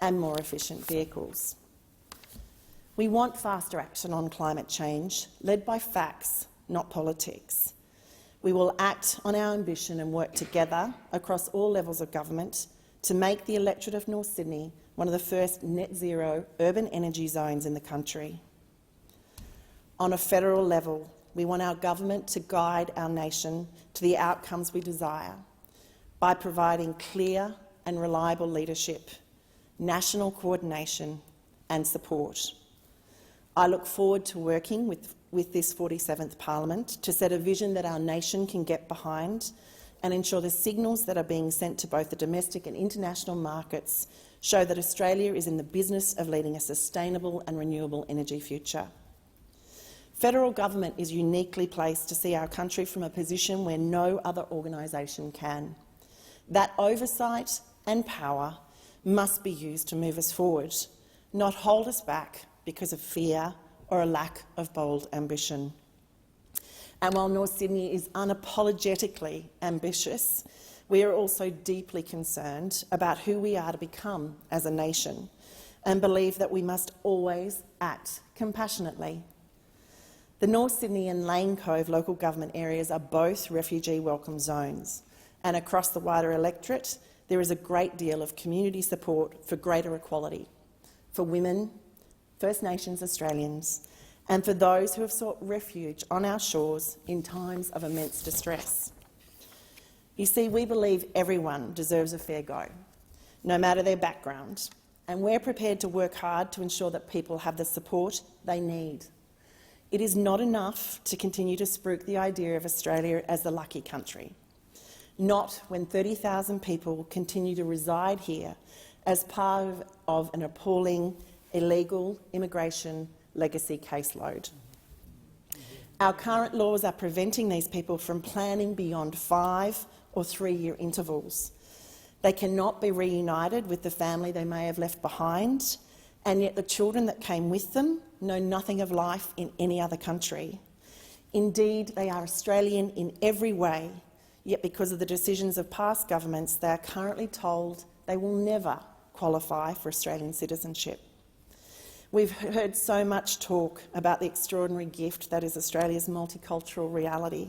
and more efficient vehicles. We want faster action on climate change, led by facts, not politics. We will act on our ambition and work together across all levels of government to make the electorate of North Sydney one of the first net-zero urban energy zones in the country. On a federal level, we want our government to guide our nation to the outcomes we desire by providing clear and reliable leadership, national coordination and support. I look forward to working with this 47th Parliament to set a vision that our nation can get behind and ensure the signals that are being sent to both the domestic and international markets show that Australia is in the business of leading a sustainable and renewable energy future. Federal government is uniquely placed to see our country from a position where no other organisation can. That oversight and power must be used to move us forward, not hold us back because of fear or a lack of bold ambition. And while North Sydney is unapologetically ambitious, we are also deeply concerned about who we are to become as a nation and believe that we must always act compassionately. The North Sydney and Lane Cove local government areas are both refugee welcome zones, and across the wider electorate there is a great deal of community support for greater equality for women, First Nations Australians, and for those who have sought refuge on our shores in times of immense distress. You see, we believe everyone deserves a fair go, no matter their background, and we're prepared to work hard to ensure that people have the support they need. It is not enough to continue to spruik the idea of Australia as the lucky country, not when 30,000 people continue to reside here as part of an appalling illegal immigration legacy caseload. Our current laws are preventing these people from planning beyond 5 or 3-year intervals. They cannot be reunited with the family they may have left behind, and yet the children that came with them know nothing of life in any other country. Indeed, they are Australian in every way, yet because of the decisions of past governments, they are currently told they will never qualify for Australian citizenship. We've heard so much talk about the extraordinary gift that is Australia's multicultural reality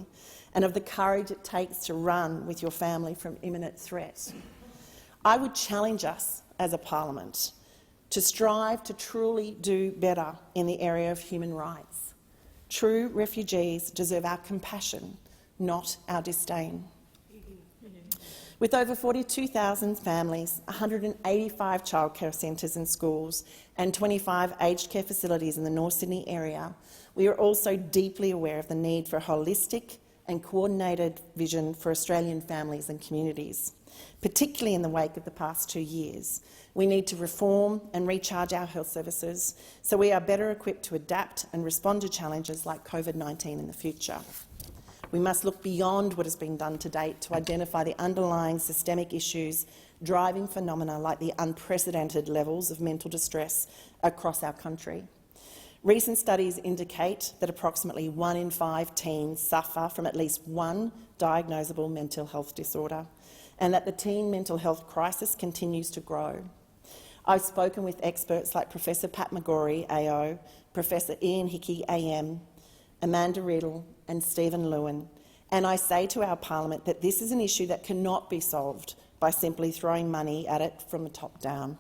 and of the courage it takes to run with your family from imminent threat. I would challenge us as a parliament to strive to truly do better in the area of human rights. True refugees deserve our compassion, not our disdain. With over 42,000 families, 185 childcare centres and schools and 25 aged care facilities in the North Sydney area, we are also deeply aware of the need for a holistic and coordinated vision for Australian families and communities, particularly in the wake of the past 2 years. We need to reform and recharge our health services so we are better equipped to adapt and respond to challenges like COVID-19 in the future. We must look beyond what has been done to date to identify the underlying systemic issues driving phenomena like the unprecedented levels of mental distress across our country. Recent studies indicate that approximately 1 in 5 teens suffer from at least one diagnosable mental health disorder, and that the teen mental health crisis continues to grow. I've spoken with experts like Professor Pat McGorry, AO, Professor Ian Hickey, AM, Amanda Riddle and Stephen Lewin, and I say to our parliament that this is an issue that cannot be solved by simply throwing money at it from the top down.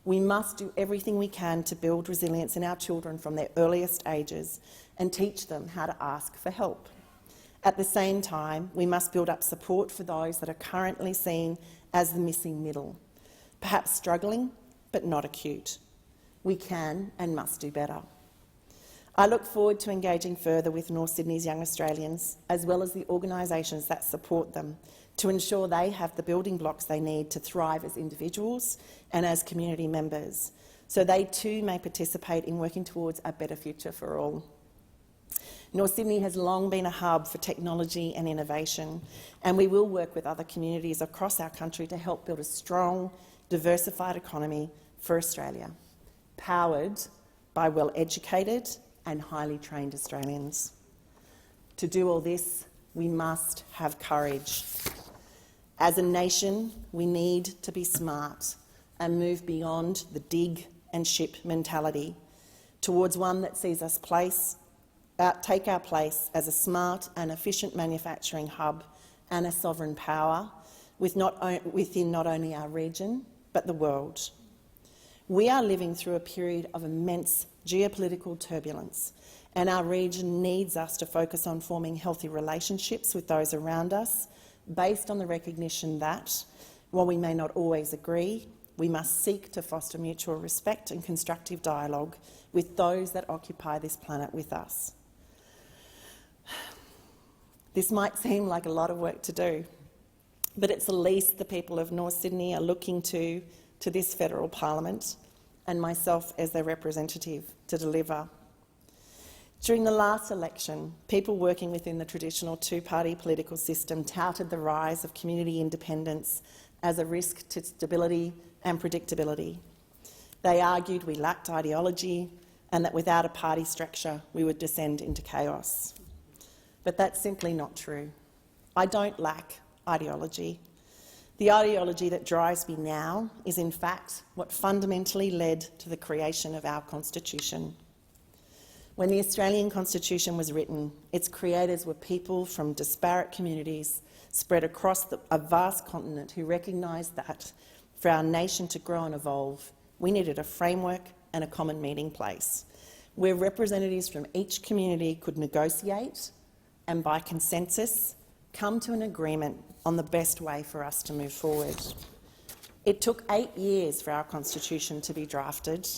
We must do everything we can to build resilience in our children from their earliest ages and teach them how to ask for help. At the same time, we must build up support for those that are currently seen as the missing middle, perhaps struggling but not acute. We can and must do better. I look forward to engaging further with North Sydney's young Australians, as well as the organisations that support them, to ensure they have the building blocks they need to thrive as individuals and as community members, so they too may participate in working towards a better future for all. North Sydney has long been a hub for technology and innovation, and we will work with other communities across our country to help build a strong, diversified economy for Australia, powered by well-educated and highly trained Australians. To do all this, we must have courage. As a nation, we need to be smart and move beyond the dig and ship mentality towards one that sees us take our place as a smart and efficient manufacturing hub and a sovereign power within not only our region but the world. We are living through a period of immense geopolitical turbulence, and our region needs us to focus on forming healthy relationships with those around us, based on the recognition that, while we may not always agree, we must seek to foster mutual respect and constructive dialogue with those that occupy this planet with us. This might seem like a lot of work to do, but it's the least the people of North Sydney are looking to this federal parliament and myself as their representative to deliver. During the last election, people working within the traditional two-party political system touted the rise of community independence as a risk to stability and predictability. They argued we lacked ideology and that without a party structure we would descend into chaos. but that's simply not true. I don't lack ideology. The ideology that drives me now is in fact what fundamentally led to the creation of our Constitution. When the Australian Constitution was written, its creators were people from disparate communities spread across a vast continent who recognised that for our nation to grow and evolve, we needed a framework and a common meeting place where representatives from each community could negotiate and, by consensus, come to an agreement on the best way for us to move forward. It took 8 years for our Constitution to be drafted,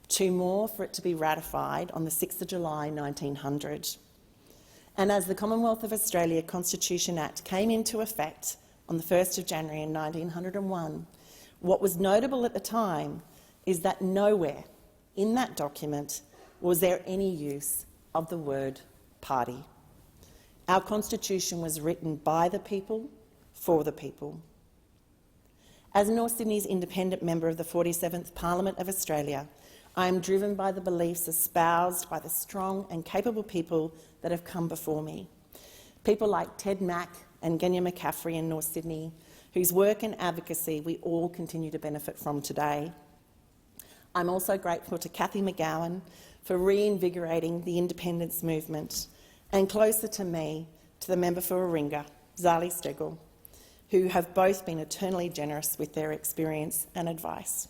2 more for it to be ratified on the 6th of July 1900. And as the Commonwealth of Australia Constitution Act came into effect on the 1st of January in 1901, what was notable at the time is that nowhere in that document was there any use of the word party. Our Constitution was written by the people, for the people. As North Sydney's independent member of the 47th Parliament of Australia, I am driven by the beliefs espoused by the strong and capable people that have come before me. People like Ted Mack and Genya McCaffrey in North Sydney, whose work and advocacy we all continue to benefit from today. I'm also grateful to Cathy McGowan for reinvigorating the independence movement, and closer to me, to the member for Warringah, Zali Steggall, who have both been eternally generous with their experience and advice.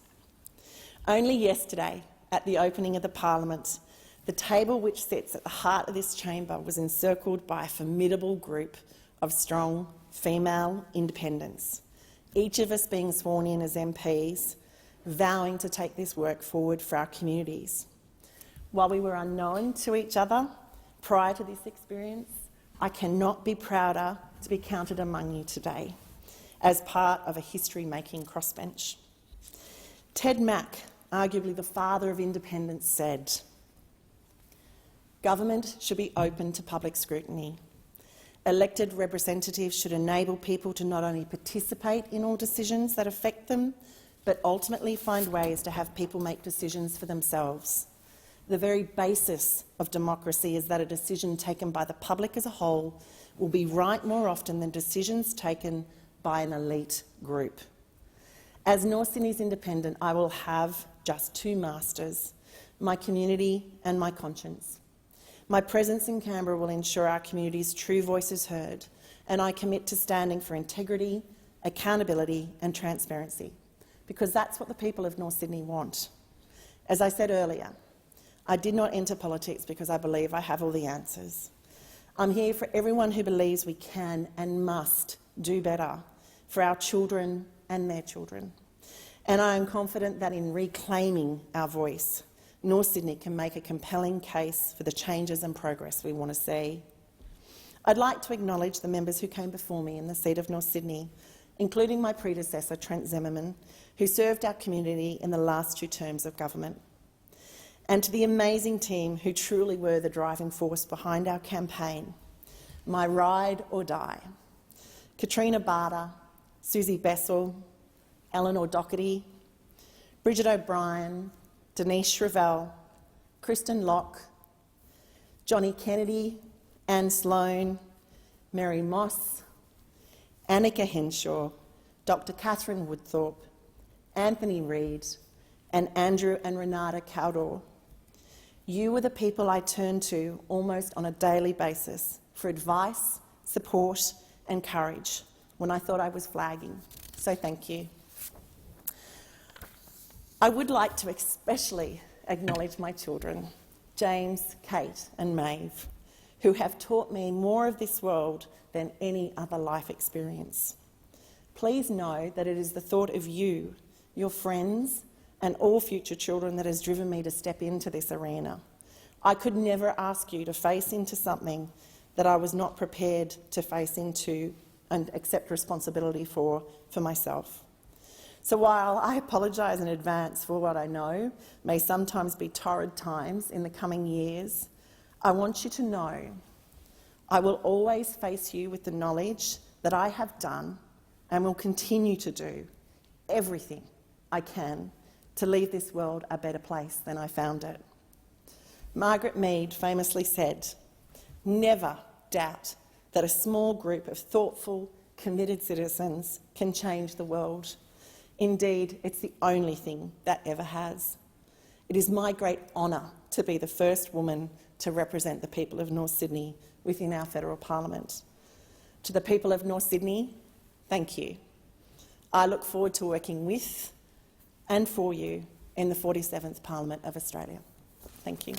Only yesterday, at the opening of the Parliament, the table which sits at the heart of this chamber was encircled by a formidable group of strong female independents, each of us being sworn in as MPs, vowing to take this work forward for our communities. While we were unknown to each other prior to this experience, I cannot be prouder to be counted among you today as part of a history-making crossbench. Ted Mack, arguably the father of independence, said, "Government should be open to public scrutiny. Elected representatives should enable people to not only participate in all decisions that affect them, but ultimately find ways to have people make decisions for themselves. The very basis of democracy is that a decision taken by the public as a whole will be right more often than decisions taken by an elite group." As North Sydney's independent, I will have just 2 masters, my community and my conscience. My presence in Canberra will ensure our community's true voice is heard, and I commit to standing for integrity, accountability and transparency, because that's what the people of North Sydney want. As I said earlier, I did not enter politics because I believe I have all the answers. I'm here for everyone who believes we can and must do better for our children and their children. And I am confident that in reclaiming our voice, North Sydney can make a compelling case for the changes and progress we want to see. I'd like to acknowledge the members who came before me in the seat of North Sydney, including my predecessor, Trent Zimmerman, who served our community in the last 2 terms of government, and to the amazing team who truly were the driving force behind our campaign, My Ride or Die. Katrina Barter, Susie Bessell, Eleanor Doherty, Bridget O'Brien, Denise Shrevell, Kristen Locke, Johnny Kennedy, Anne Sloan, Mary Moss, Annika Henshaw, Dr Catherine Woodthorpe, Anthony Reid and Andrew and Renata Cowdor. You were the people I turned to almost on a daily basis for advice, support and courage when I thought I was flagging, so thank you. I would like to especially acknowledge my children, James, Kate and Maeve, who have taught me more of this world than any other life experience. Please know that it is the thought of you, your friends and all future children that has driven me to step into this arena. I could never ask you to face into something that I was not prepared to face into and accept responsibility for myself. So while I apologise in advance for what I know may sometimes be torrid times in the coming years, I want you to know I will always face you with the knowledge that I have done and will continue to do everything I can to leave this world a better place than I found it. Margaret Mead famously said, "Never doubt that a small group of thoughtful, committed citizens can change the world. Indeed, it's the only thing that ever has. It is my great honour to be the first woman to represent the people of North Sydney within our federal parliament. To the people of North Sydney, thank you. I look forward to working with and for you in the 47th Parliament of Australia. Thank you.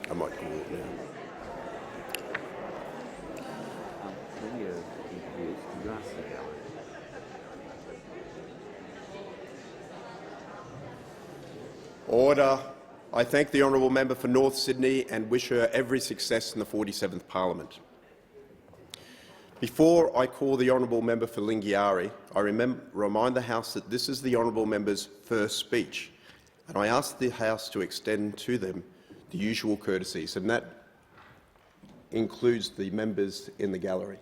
I might call it now. Order. I thank the honourable member for North Sydney and wish her every success in the 47th Parliament. Before I call the honourable member for Lingiari, I remind the House that this is the honourable member's first speech, and I ask the House to extend to them the usual courtesies, and that includes the members in the gallery.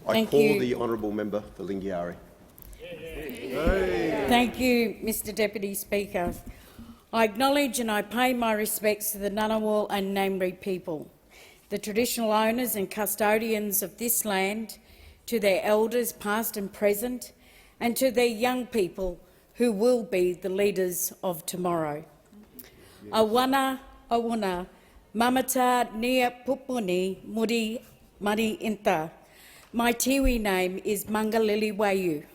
I call the honourable member for Lingiari. Thank you, Mr Deputy Speaker. I acknowledge and I pay my respects to the Ngunnawal and Ngambri people, the traditional owners and custodians of this land, to their elders past and present, and to their young people who will be the leaders of tomorrow. Awana, awana, mamata nia pupuni muri mari inta. My Tiwi name is Mangalili Wayu.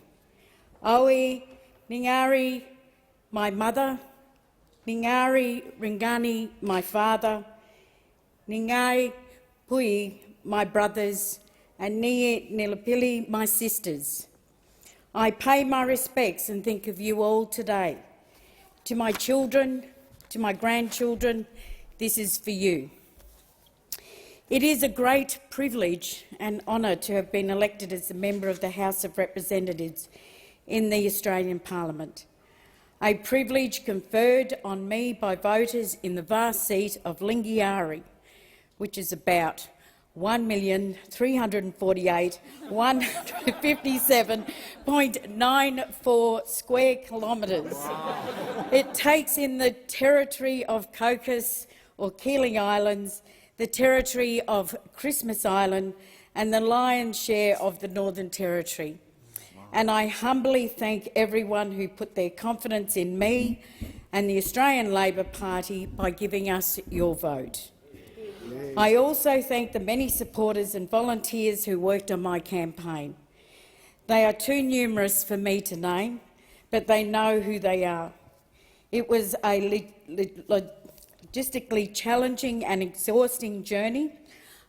Aoi Ningari, my mother, Ningari Ringani, my father, Ningai Pui, my brothers, and Nye Nilapili, my sisters. I pay my respects and think of you all today. To my children, to my grandchildren, this is for you. It is a great privilege and honour to have been elected as a member of the House of Representatives in the Australian Parliament, a privilege conferred on me by voters in the vast seat of Lingiari, which is about 1,348,157.94 square kilometres. It takes in the territory of Cocos or Keeling Islands, the territory of Christmas Island and the lion's share of the Northern Territory. And I humbly thank everyone who put their confidence in me and the Australian Labor Party by giving us your vote. I also thank the many supporters and volunteers who worked on my campaign. They are too numerous for me to name, but they know who they are. It was a logistically challenging and exhausting journey,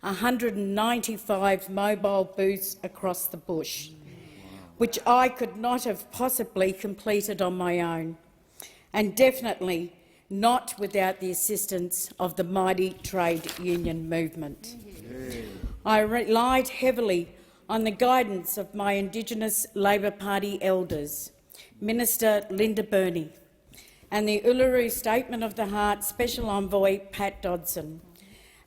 195 mobile booths across the bush, which I could not have possibly completed on my own, and definitely not without the assistance of the mighty trade union movement. I relied heavily on the guidance of my Indigenous Labor Party elders, Minister Linda Burney, and the Uluru Statement of the Heart Special Envoy Pat Dodson,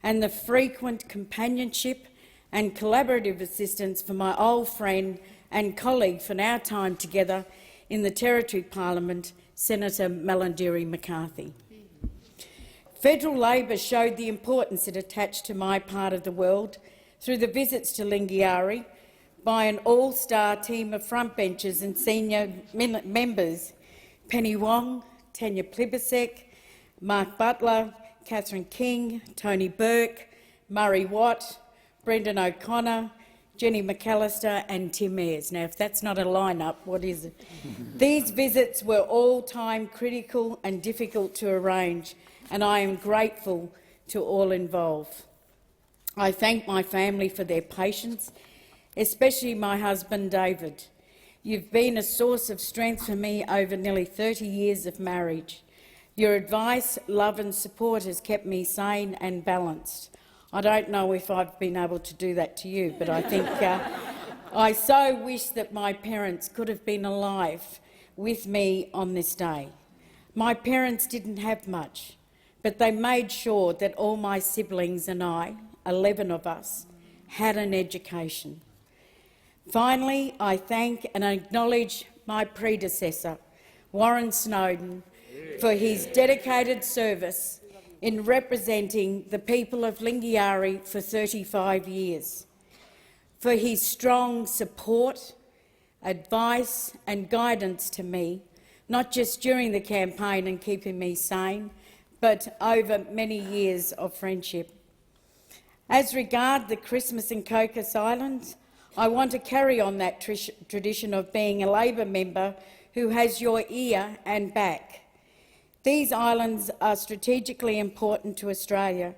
and the frequent companionship and collaborative assistance from my old friend and colleague from our time together in the Territory Parliament, Senator Malarndirri McCarthy. Federal Labor showed the importance it attached to my part of the world through the visits to Lingiari by an all-star team of frontbenchers and senior members, Penny Wong, Tanya Plibersek, Mark Butler, Catherine King, Tony Burke, Murray Watt, Brendan O'Connor, Jenny McAllister and Tim Ayres. Now, if that's not a lineup, what is it? These visits were all time critical and difficult to arrange, and I am grateful to all involved. I thank my family for their patience, especially my husband David. You've been a source of strength for me over nearly 30 years of marriage. Your advice, love and support has kept me sane and balanced. I don't know if I've been able to do that to you, but I think I so wish that my parents could have been alive with me on this day. My parents didn't have much, but they made sure that all my siblings and I, 11 of us, had an education. Finally, I thank and acknowledge my predecessor, Warren Snowden, for his dedicated service in representing the people of Lingiari for 35 years, for his strong support, advice and guidance to me, not just during the campaign and keeping me sane, but over many years of friendship. As regard the Christmas and Cocos Islands, I want to carry on that tradition of being a Labor member who has your ear and back. These islands are strategically important to Australia,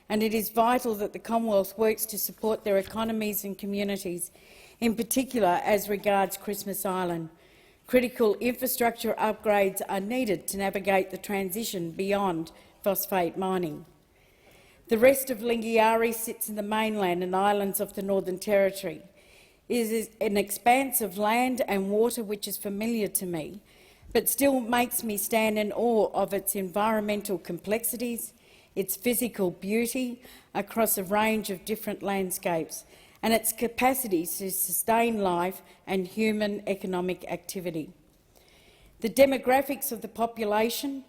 and it is vital that the Commonwealth works to support their economies and communities, in particular as regards Christmas Island. Critical infrastructure upgrades are needed to navigate the transition beyond phosphate mining. The rest of Lingiari sits in the mainland and islands of the Northern Territory. It is an expanse of land and water which is familiar to me, but still makes me stand in awe of its environmental complexities, its physical beauty across a range of different landscapes, and its capacity to sustain life and human economic activity. The demographics of the population,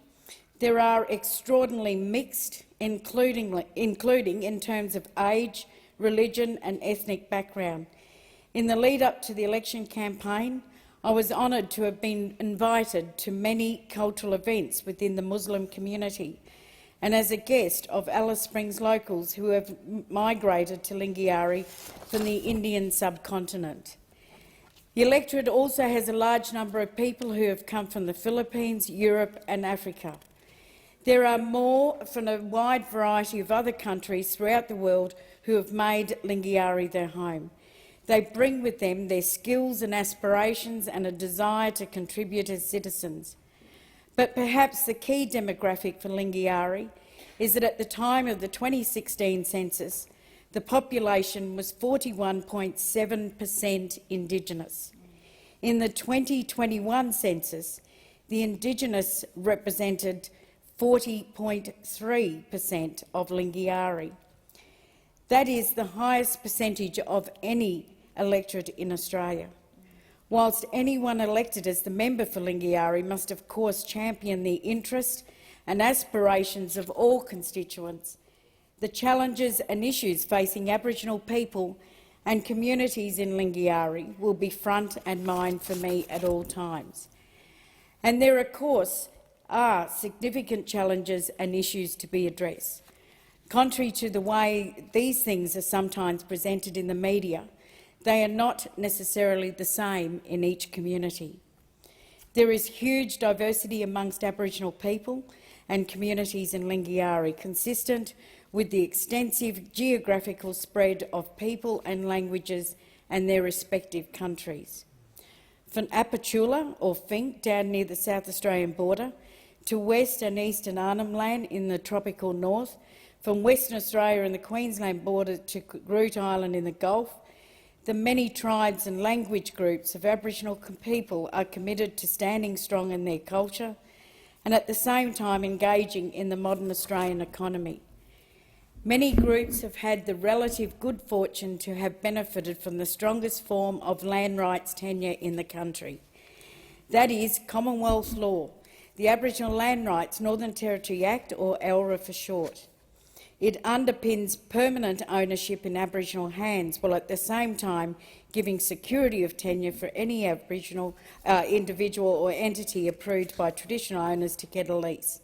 there are extraordinarily mixed, including in terms of age, religion and ethnic background. In the lead-up to the election campaign, I was honoured to have been invited to many cultural events within the Muslim community and as a guest of Alice Springs locals who have migrated to Lingiari from the Indian subcontinent. The electorate also has a large number of people who have come from the Philippines, Europe and Africa. There are more from a wide variety of other countries throughout the world who have made Lingiari their home. They bring with them their skills and aspirations and a desire to contribute as citizens. But perhaps the key demographic for Lingiari is that at the time of the 2016 census, the population was 41.7% Indigenous. In the 2021 census, the Indigenous represented 40.3% of Lingiari. That is the highest percentage of any electorate in Australia. Whilst anyone elected as the member for Lingiari must of course champion the interest and aspirations of all constituents, the challenges and issues facing Aboriginal people and communities in Lingiari will be front and mind for me at all times. And there, of course, are significant challenges and issues to be addressed. Contrary to the way these things are sometimes presented in the media, they are not necessarily the same in each community. There is huge diversity amongst Aboriginal people and communities in Lingiari, consistent with the extensive geographical spread of people and languages and their respective countries. From Apachula or Fink down near the South Australian border to West and Eastern Arnhem Land in the tropical north, from Western Australia and the Queensland border to Groote Island in the Gulf, the many tribes and language groups of Aboriginal people are committed to standing strong in their culture and at the same time engaging in the modern Australian economy. Many groups have had the relative good fortune to have benefited from the strongest form of land rights tenure in the country. That is Commonwealth law, the Aboriginal Land Rights Northern Territory Act, or ELRA for short. It underpins permanent ownership in Aboriginal hands, while at the same time giving security of tenure for any Aboriginal individual or entity approved by traditional owners to get a lease.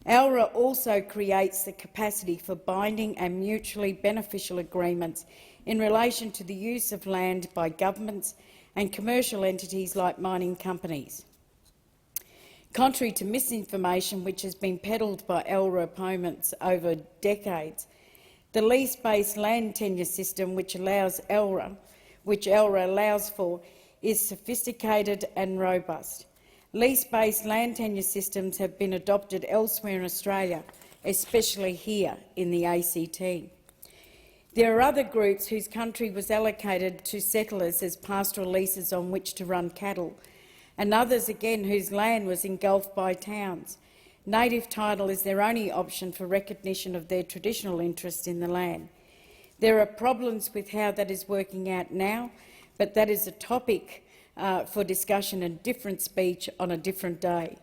ELRA also creates the capacity for binding and mutually beneficial agreements in relation to the use of land by governments and commercial entities like mining companies. Contrary to misinformation which has been peddled by ELRA opponents over decades, the lease-based land tenure system which ELRA allows for is sophisticated and robust. Lease-based land tenure systems have been adopted elsewhere in Australia, especially here in the ACT. There are other groups whose country was allocated to settlers as pastoral leases on which to run cattle, and others again whose land was engulfed by towns. Native title is their only option for recognition of their traditional interest in the land. There are problems with how that is working out now, but that is a topic for discussion and different speech on a different day.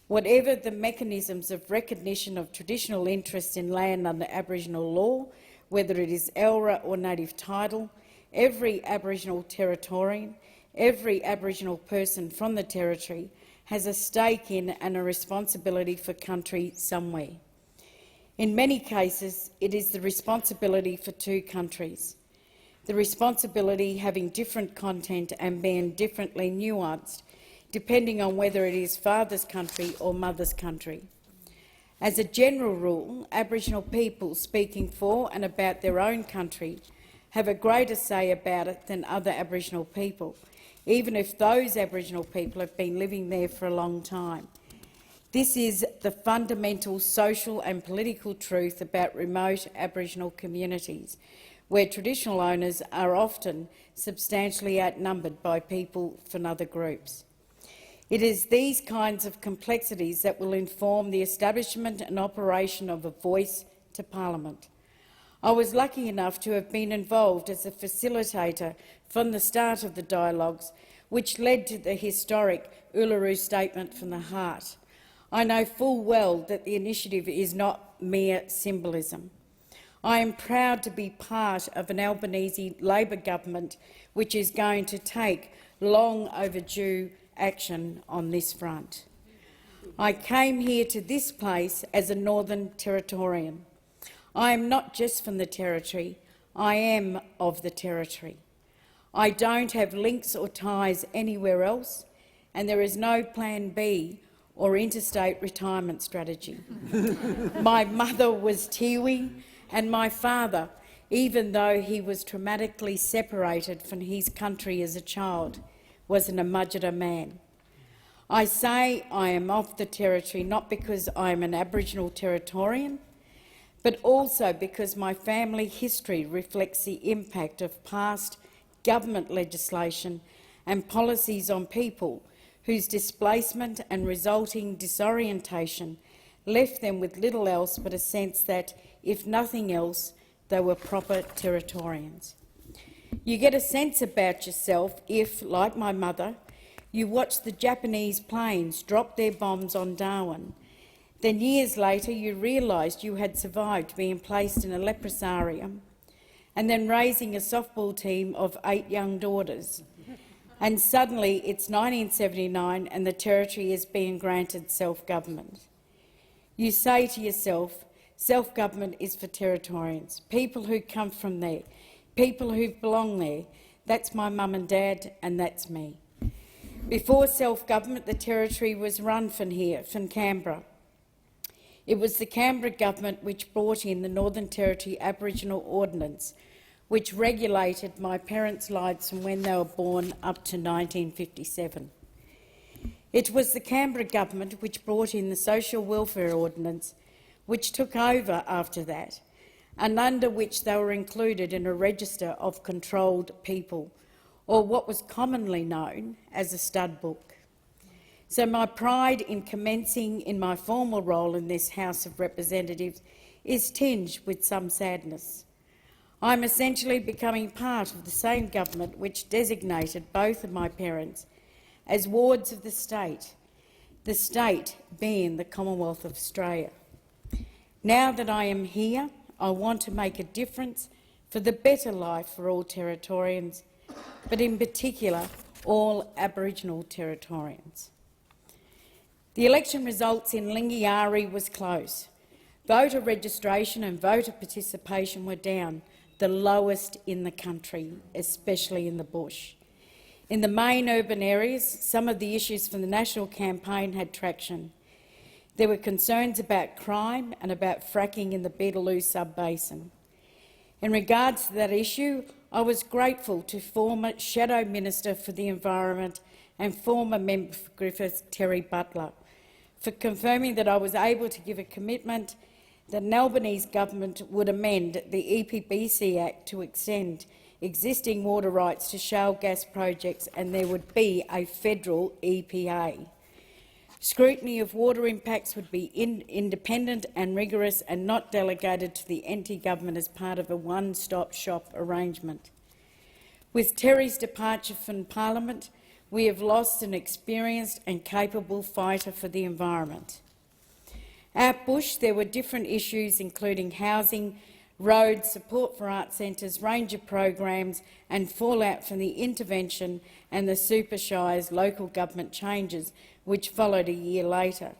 Whatever the mechanisms of recognition of traditional interest in land under Aboriginal law, whether it is ELRA or native title, every Aboriginal Territorian, every Aboriginal person from the Territory has a stake in and a responsibility for country somewhere. In many cases, it is the responsibility for two countries, the responsibility having different content and being differently nuanced, depending on whether it is father's country or mother's country. As a general rule, Aboriginal people speaking for and about their own country have a greater say about it than other Aboriginal people, even if those Aboriginal people have been living there for a long time. This is the fundamental social and political truth about remote Aboriginal communities, where traditional owners are often substantially outnumbered by people from other groups. It is these kinds of complexities that will inform the establishment and operation of a voice to Parliament. I was lucky enough to have been involved as a facilitator from the start of the dialogues, which led to the historic Uluru Statement from the Heart. I know full well that the initiative is not mere symbolism. I am proud to be part of an Albanese Labor government which is going to take long overdue action on this front. I came here to this place as a Northern Territorian. I am not just from the Territory, I am of the Territory. I don't have links or ties anywhere else, and there is no Plan B or interstate retirement strategy. My mother was Tiwi, and my father, even though he was traumatically separated from his country as a child, was an Amudjara man. I say I am of the Territory not because I am an Aboriginal Territorian, but also because my family history reflects the impact of past government legislation and policies on people whose displacement and resulting disorientation left them with little else but a sense that, if nothing else, they were proper Territorians. You get a sense about yourself if, like my mother, you watch the Japanese planes drop their bombs on Darwin. Then years later you realised you had survived being placed in a leprosarium and then raising a softball team of 8 young daughters. And suddenly it's 1979 and the Territory is being granted self-government. You say to yourself, self-government is for Territorians, people who come from there, people who belong there. That's my mum and dad, and that's me. Before self-government, the Territory was run from here, from Canberra. It was the Canberra government which brought in the Northern Territory Aboriginal Ordinance, which regulated my parents' lives from when they were born up to 1957. It was the Canberra government which brought in the Social Welfare Ordinance, which took over after that, and under which they were included in a register of controlled people, or what was commonly known as a stud book. So my pride in commencing in my formal role in this House of Representatives is tinged with some sadness. I'm essentially becoming part of the same government which designated both of my parents as wards of the state being the Commonwealth of Australia. Now that I am here, I want to make a difference for the better life for all Territorians, but in particular all Aboriginal Territorians. The election results in Lingiari was close. Voter registration and voter participation were down, the lowest in the country, especially in the bush. In the main urban areas, some of the issues from the national campaign had traction. There were concerns about crime and about fracking in the Beetaloo sub-basin. In regards to that issue, I was grateful to former Shadow Minister for the Environment and former Member for Griffith, Terry Butler, for confirming that I was able to give a commitment that an Albanese government would amend the EPBC Act to extend existing water rights to shale gas projects and there would be a federal EPA. Scrutiny of water impacts would be independent and rigorous and not delegated to the NT government as part of a one-stop shop arrangement. With Terry's departure from Parliament, we have lost an experienced and capable fighter for the environment. At Bush, there were different issues including housing, roads, support for art centres, range of programs and fallout from the intervention and the Super Shires local government changes which followed a year later.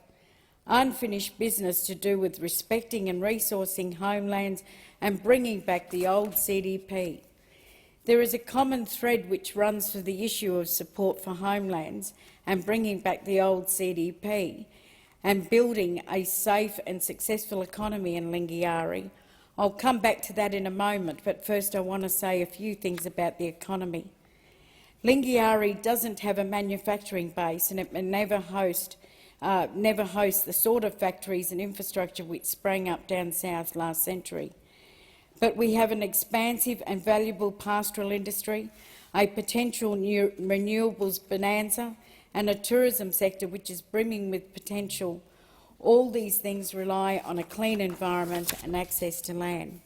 Unfinished business to do with respecting and resourcing homelands and bringing back the old CDP. There is a common thread which runs through the issue of support for homelands and bringing back the old CDP and building a safe and successful economy in Lingiari. I'll come back to that in a moment, but first I want to say a few things about the economy. Lingiari doesn't have a manufacturing base and it may never host the sort of factories and infrastructure which sprang up down south last century. But we have an expansive and valuable pastoral industry, a potential new renewables bonanza and a tourism sector which is brimming with potential. All these things rely on a clean environment and access to land.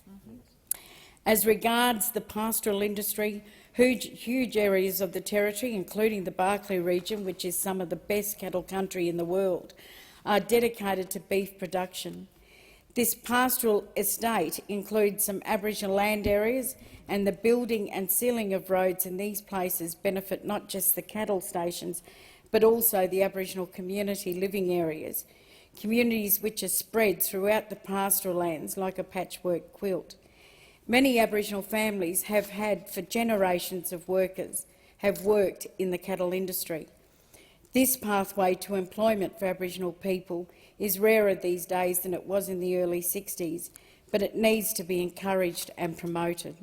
As regards the pastoral industry, huge areas of the Territory, including the Barkly region, which is some of the best cattle country in the world, are dedicated to beef production. This pastoral estate includes some Aboriginal land areas, and the building and sealing of roads in these places benefit not just the cattle stations, but also the Aboriginal community living areas, communities which are spread throughout the pastoral lands like a patchwork quilt. Many Aboriginal families have had for generations of workers have worked in the cattle industry. This pathway to employment for Aboriginal people is rarer these days than it was in the early 60s, but it needs to be encouraged and promoted.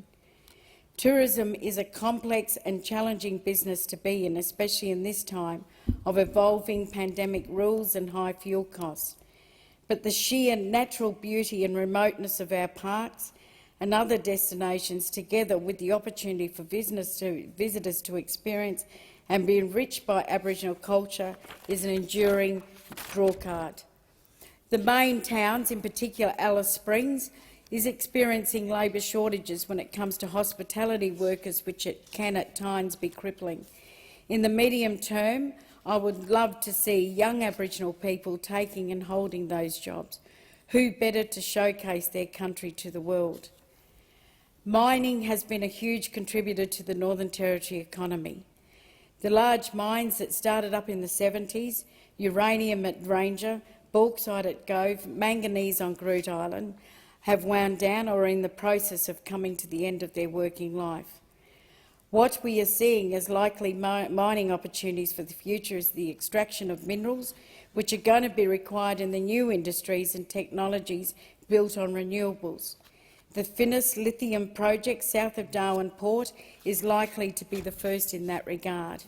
Tourism is a complex and challenging business to be in, especially in this time of evolving pandemic rules and high fuel costs. But the sheer natural beauty and remoteness of our parks and other destinations, together with the opportunity for visitors to experience and be enriched by Aboriginal culture is an enduring drawcard. The main towns, in particular Alice Springs, is experiencing labour shortages when it comes to hospitality workers, which it can at times be crippling. In the medium term, I would love to see young Aboriginal people taking and holding those jobs. Who better to showcase their country to the world? Mining has been a huge contributor to the Northern Territory economy. The large mines that started up in the 70s, uranium at Ranger, bauxite at Gove, manganese on Groot Island, have wound down or are in the process of coming to the end of their working life. What we are seeing as likely mining opportunities for the future is the extraction of minerals, which are going to be required in the new industries and technologies built on renewables. The Finniss lithium project south of Darwin Port is likely to be the first in that regard.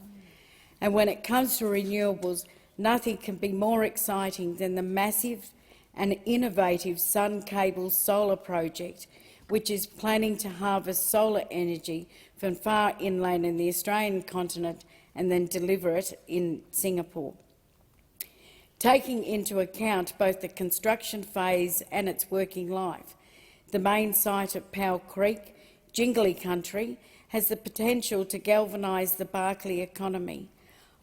And when it comes to renewables, nothing can be more exciting than the massive and innovative Sun Cable solar project, which is planning to harvest solar energy from far inland in the Australian continent and then deliver it in Singapore. Taking into account both the construction phase and its working life, the main site at Powell Creek, Jingly Country, has the potential to galvanise the Barkly economy.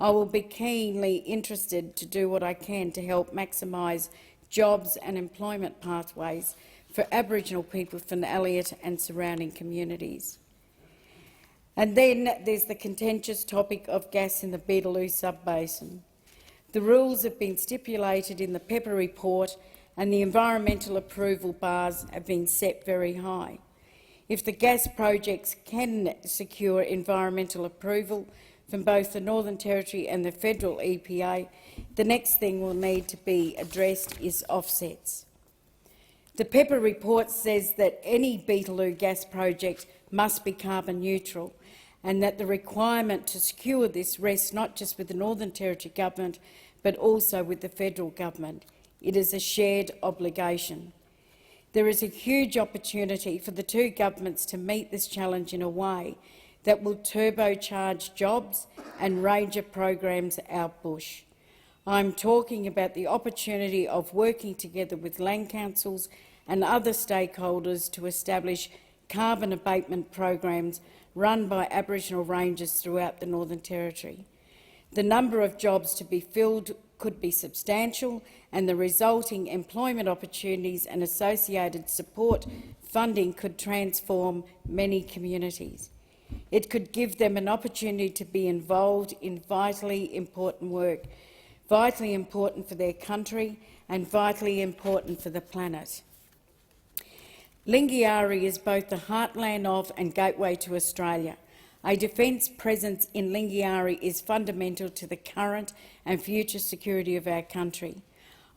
I will be keenly interested to do what I can to help maximise jobs and employment pathways for Aboriginal people from Elliott and surrounding communities. And then there's the contentious topic of gas in the Beetaloo sub-basin. The rules have been stipulated in the Pepper report and the environmental approval bars have been set very high. If the gas projects can secure environmental approval from both the Northern Territory and the federal EPA, the next thing will need to be addressed is offsets. The Pepper report says that any Beetaloo gas project must be carbon neutral and that the requirement to secure this rests not just with the Northern Territory government but also with the federal government. It is a shared obligation. There is a huge opportunity for the two governments to meet this challenge in a way that will turbocharge jobs and ranger programs out bush. I'm talking about the opportunity of working together with land councils and other stakeholders to establish carbon abatement programs run by Aboriginal rangers throughout the Northern Territory. The number of jobs to be filled could be substantial and the resulting employment opportunities and associated support funding could transform many communities. It could give them an opportunity to be involved in vitally important work, vitally important for their country and vitally important for the planet. Lingiari is both the heartland of and gateway to Australia. A defence presence in Lingiari is fundamental to the current and future security of our country.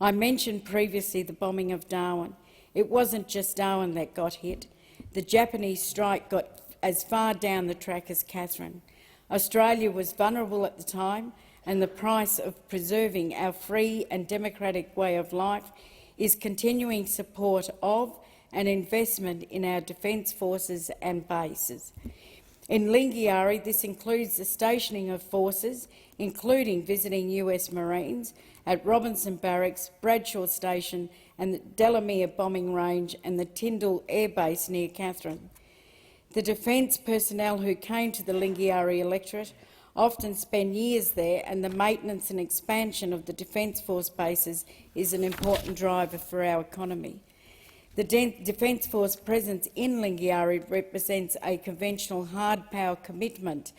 I mentioned previously the bombing of Darwin. It wasn't just Darwin that got hit. The Japanese strike got as far down the track as Katherine. Australia was vulnerable at the time, and the price of preserving our free and democratic way of life is continuing support of and investment in our defence forces and bases. In Lingiari, this includes the stationing of forces, including visiting US Marines at Robinson Barracks, Bradshaw Station and the Delamere Bombing Range and the Tyndall Air Base near Katherine. The defence personnel who came to the Lingiari electorate often spend years there, and the maintenance and expansion of the Defence Force bases is an important driver for our economy. The Defence Force presence in Lingiari represents a conventional hard power commitment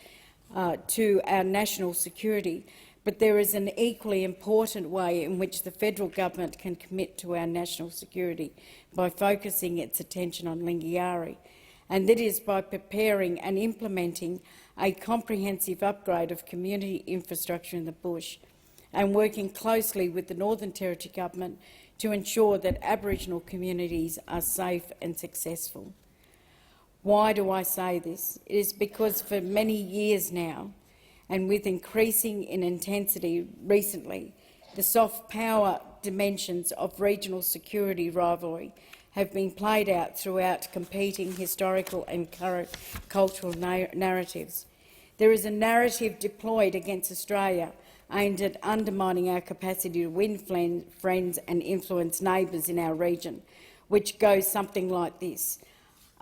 to our national security, but there is an equally important way in which the federal government can commit to our national security by focusing its attention on Lingiari, and that is by preparing and implementing a comprehensive upgrade of community infrastructure in the bush and working closely with the Northern Territory Government to ensure that Aboriginal communities are safe and successful. Why do I say this? It is because for many years now, and with increasing in intensity recently, the soft power dimensions of regional security rivalry have been played out throughout competing historical and current cultural narratives. There is a narrative deployed against Australia aimed at undermining our capacity to win friends and influence neighbours in our region, which goes something like this.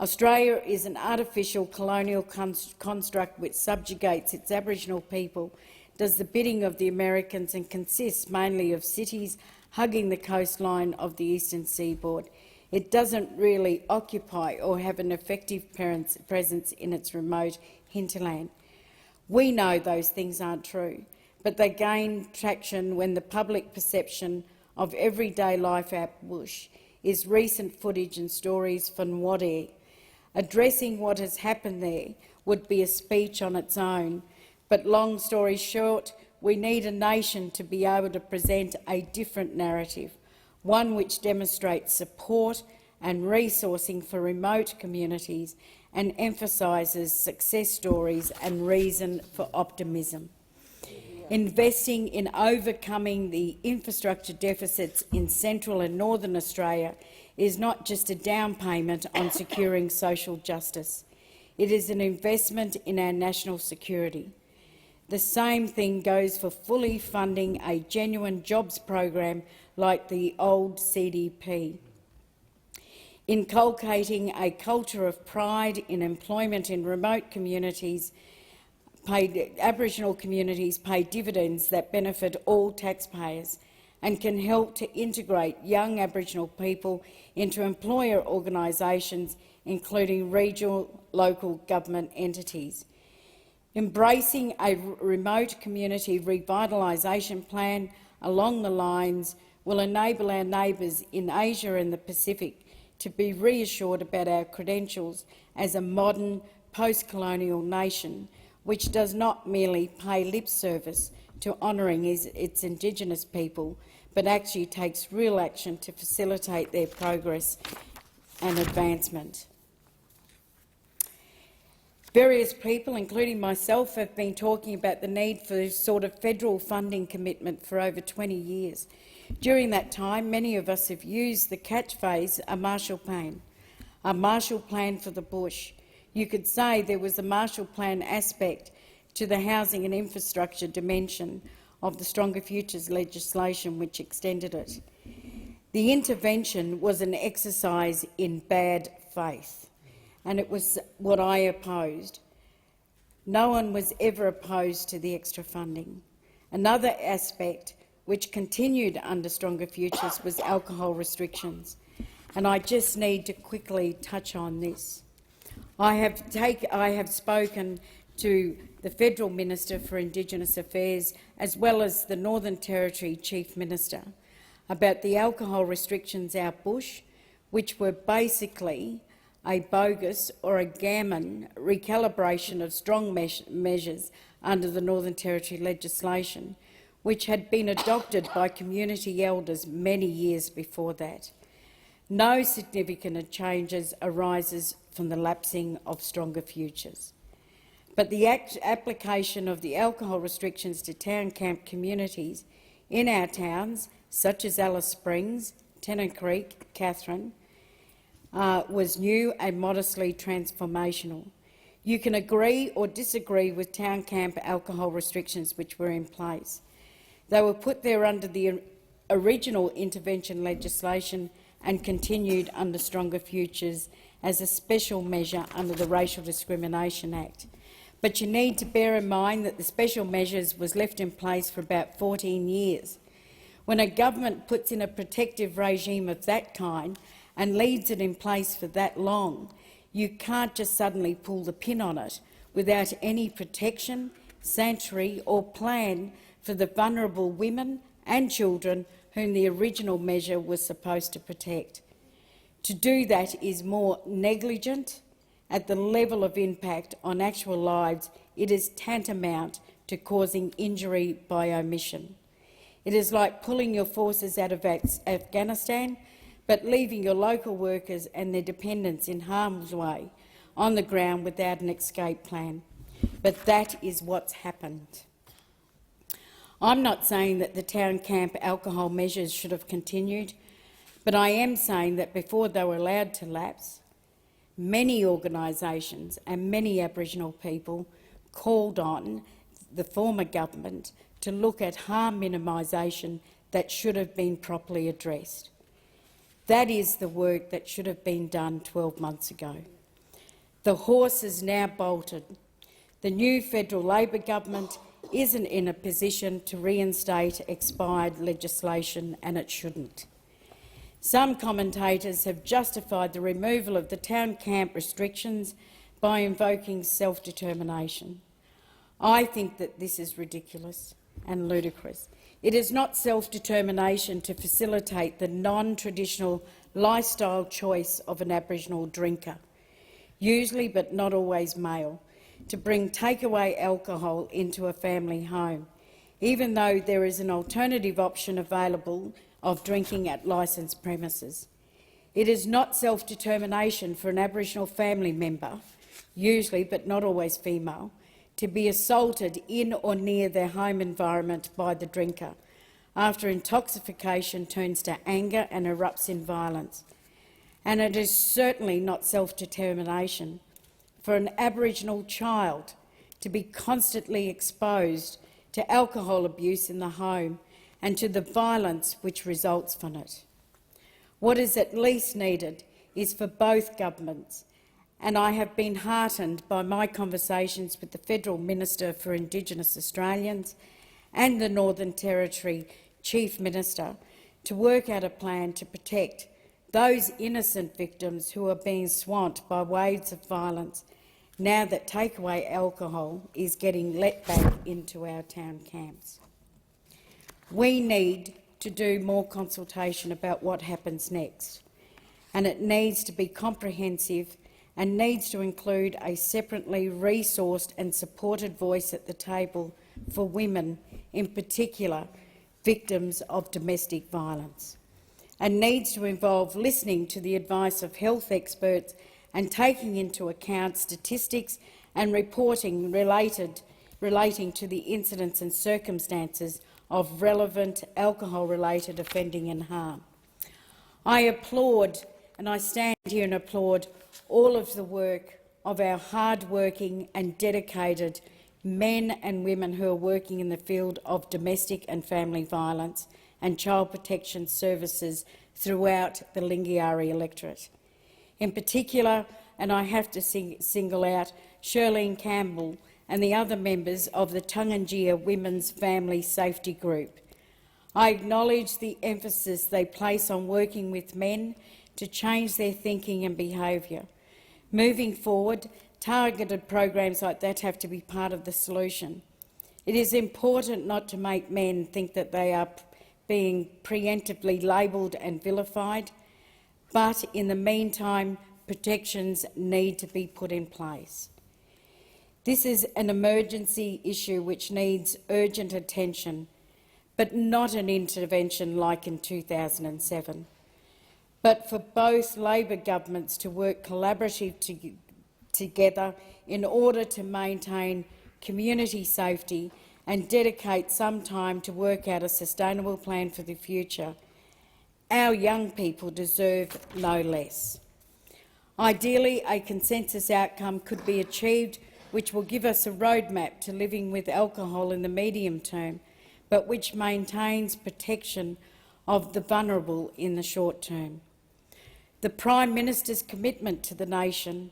Australia is an artificial colonial construct which subjugates its Aboriginal people, does the bidding of the Americans and consists mainly of cities hugging the coastline of the eastern seaboard. It doesn't really occupy or have an effective presence in its remote hinterland. We know those things aren't true, but they gain traction when the public perception of everyday life out bush is recent footage and stories from Wadeye. Addressing what has happened there would be a speech on its own, but long story short, we need a nation to be able to present a different narrative, one which demonstrates support and resourcing for remote communities and emphasises success stories and reason for optimism. Investing in overcoming the infrastructure deficits in central and northern Australia is not just a down payment on securing social justice. It is an investment in our national security. The same thing goes for fully funding a genuine jobs program like the old CDP. Inculcating a culture of pride in employment in remote communities, Aboriginal communities pay dividends that benefit all taxpayers and can help to integrate young Aboriginal people into employer organisations, including regional local government entities. Embracing a remote community revitalisation plan along the lines will enable our neighbours in Asia and the Pacific to be reassured about our credentials as a modern post-colonial nation which does not merely pay lip service to honouring its Indigenous people, but actually takes real action to facilitate their progress and advancement. Various people, including myself, have been talking about the need for this sort of federal funding commitment for over 20 years. During that time, many of us have used the catchphrase, a Marshall Plan for the bush. You could say there was a Marshall Plan aspect to the housing and infrastructure dimension of the Stronger Futures legislation which extended it. The intervention was an exercise in bad faith, and it was what I opposed. No one was ever opposed to the extra funding. Another aspect which continued under Stronger Futures was alcohol restrictions, and I just need to quickly touch on this. I have spoken to the Federal Minister for Indigenous Affairs as well as the Northern Territory Chief Minister about the alcohol restrictions out bush, which were basically a bogus or a gammon recalibration of strong measures under the Northern Territory legislation, which had been adopted by community elders many years before that. No significant changes arises from the lapsing of Stronger Futures. But the application of the alcohol restrictions to town camp communities in our towns, such as Alice Springs, Tennant Creek, Katherine, was new and modestly transformational. You can agree or disagree with town camp alcohol restrictions which were in place. They were put there under the original intervention legislation and continued under Stronger Futures as a special measure under the Racial Discrimination Act. But you need to bear in mind that the special measures was left in place for about 14 years. When a government puts in a protective regime of that kind and leaves it in place for that long, you can't just suddenly pull the pin on it without any protection, sanctuary or plan for the vulnerable women and children whom the original measure was supposed to protect. To do that is more negligent. At the level of impact on actual lives, it is tantamount to causing injury by omission. It is like pulling your forces out of Afghanistan, but leaving your local workers and their dependents in harm's way on the ground without an escape plan. But that is what's happened. I'm not saying that the town camp alcohol measures should have continued, but I am saying that before they were allowed to lapse, many organisations and many Aboriginal people called on the former government to look at harm minimisation that should have been properly addressed. That is the work that should have been done 12 months ago. The horse is now bolted. The new federal Labor government isn't in a position to reinstate expired legislation, and it shouldn't. Some commentators have justified the removal of the town camp restrictions by invoking self-determination. I think that this is ridiculous and ludicrous. It is not self-determination to facilitate the non-traditional lifestyle choice of an Aboriginal drinker, usually but not always male, to bring takeaway alcohol into a family home, even though there is an alternative option available of drinking at licensed premises. It is not self-determination for an Aboriginal family member, usually but not always female, to be assaulted in or near their home environment by the drinker, after intoxication turns to anger and erupts in violence. And it is certainly not self-determination for an Aboriginal child to be constantly exposed to alcohol abuse in the home and to the violence which results from it. What is at least needed is for both governments, and I have been heartened by my conversations with the Federal Minister for Indigenous Australians and the Northern Territory Chief Minister to work out a plan to protect those innocent victims who are being swamped by waves of violence now that takeaway alcohol is getting let back into our town camps. We need to do more consultation about what happens next, and it needs to be comprehensive and needs to include a separately resourced and supported voice at the table for women, in particular victims of domestic violence, and needs to involve listening to the advice of health experts and taking into account statistics and reporting relating to the incidents and circumstances of relevant alcohol-related offending and harm. I applaud, and I stand here and applaud, all of the work of our hard-working and dedicated men and women who are working in the field of domestic and family violence and child protection services throughout the Lingiari electorate. In particular, and I have to single out Shirlene Campbell and the other members of the Tungunjia Women's Family Safety Group. I acknowledge the emphasis they place on working with men to change their thinking and behaviour. Moving forward, targeted programs like that have to be part of the solution. It is important not to make men think that they are being preemptively labelled and vilified, but in the meantime, protections need to be put in place. This is an emergency issue which needs urgent attention, but not an intervention like in 2007. But for both Labor governments to work collaboratively together in order to maintain community safety and dedicate some time to work out a sustainable plan for the future. Our young people deserve no less. Ideally, a consensus outcome could be achieved which will give us a roadmap to living with alcohol in the medium term, but which maintains protection of the vulnerable in the short term. The Prime Minister's commitment to the nation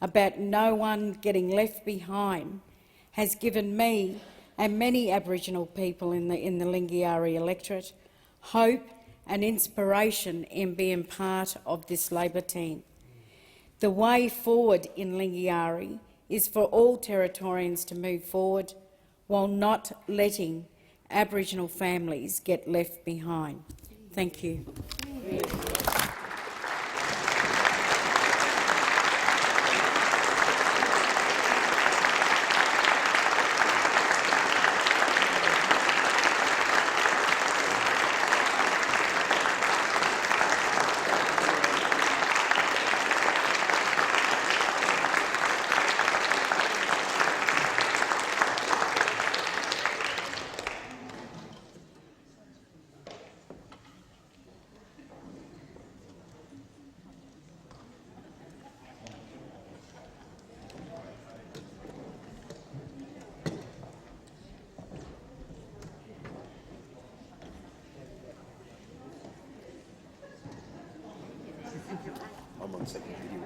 about no one getting left behind has given me and many Aboriginal people in the Lingiari electorate hope and inspiration in being part of this Labor team. The way forward in Lingiari is for all Territorians to move forward while not letting Aboriginal families get left behind. Thank you. second video.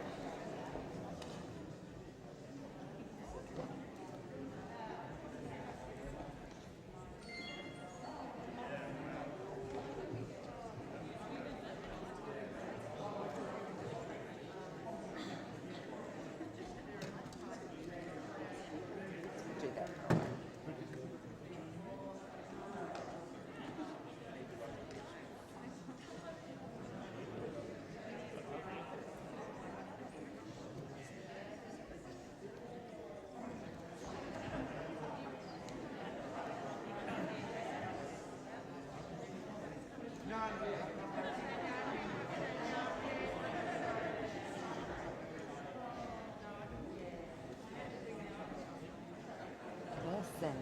Listen.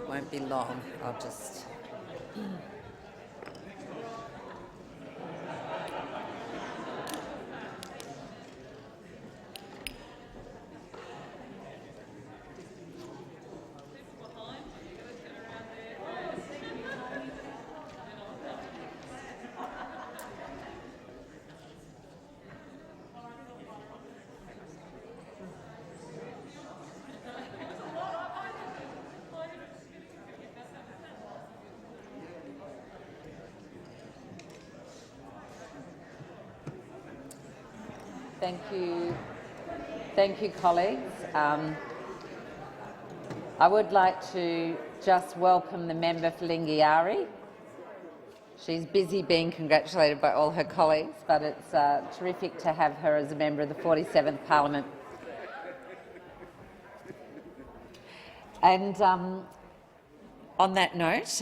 Won't be long. I'll just... Thank you, colleagues. I would like to just welcome the member for Lingiari. She's busy being congratulated by all her colleagues, but it's terrific to have her as a member of the 47th Parliament. And on that note,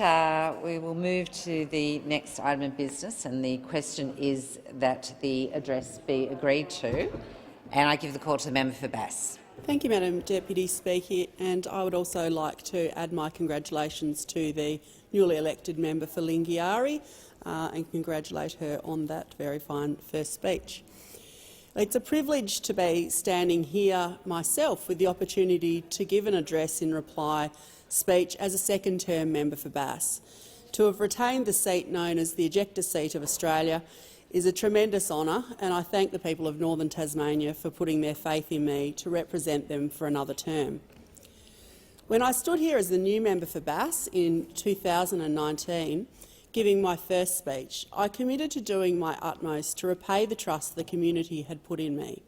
we will move to the next item of business, and the question is that the address be agreed to. And I give the call to the member for Bass. Thank you, Madam Deputy Speaker, and I would also like to add my congratulations to the newly elected member for Lingiari and congratulate her on that very fine first speech. It's a privilege to be standing here myself with the opportunity to give an address in reply speech as a second-term member for Bass. To have retained the seat known as the ejector seat of Australia is a tremendous honour, and I thank the people of Northern Tasmania for putting their faith in me to represent them for another term. When I stood here as the new member for Bass in 2019, giving my first speech, I committed to doing my utmost to repay the trust the community had put in me.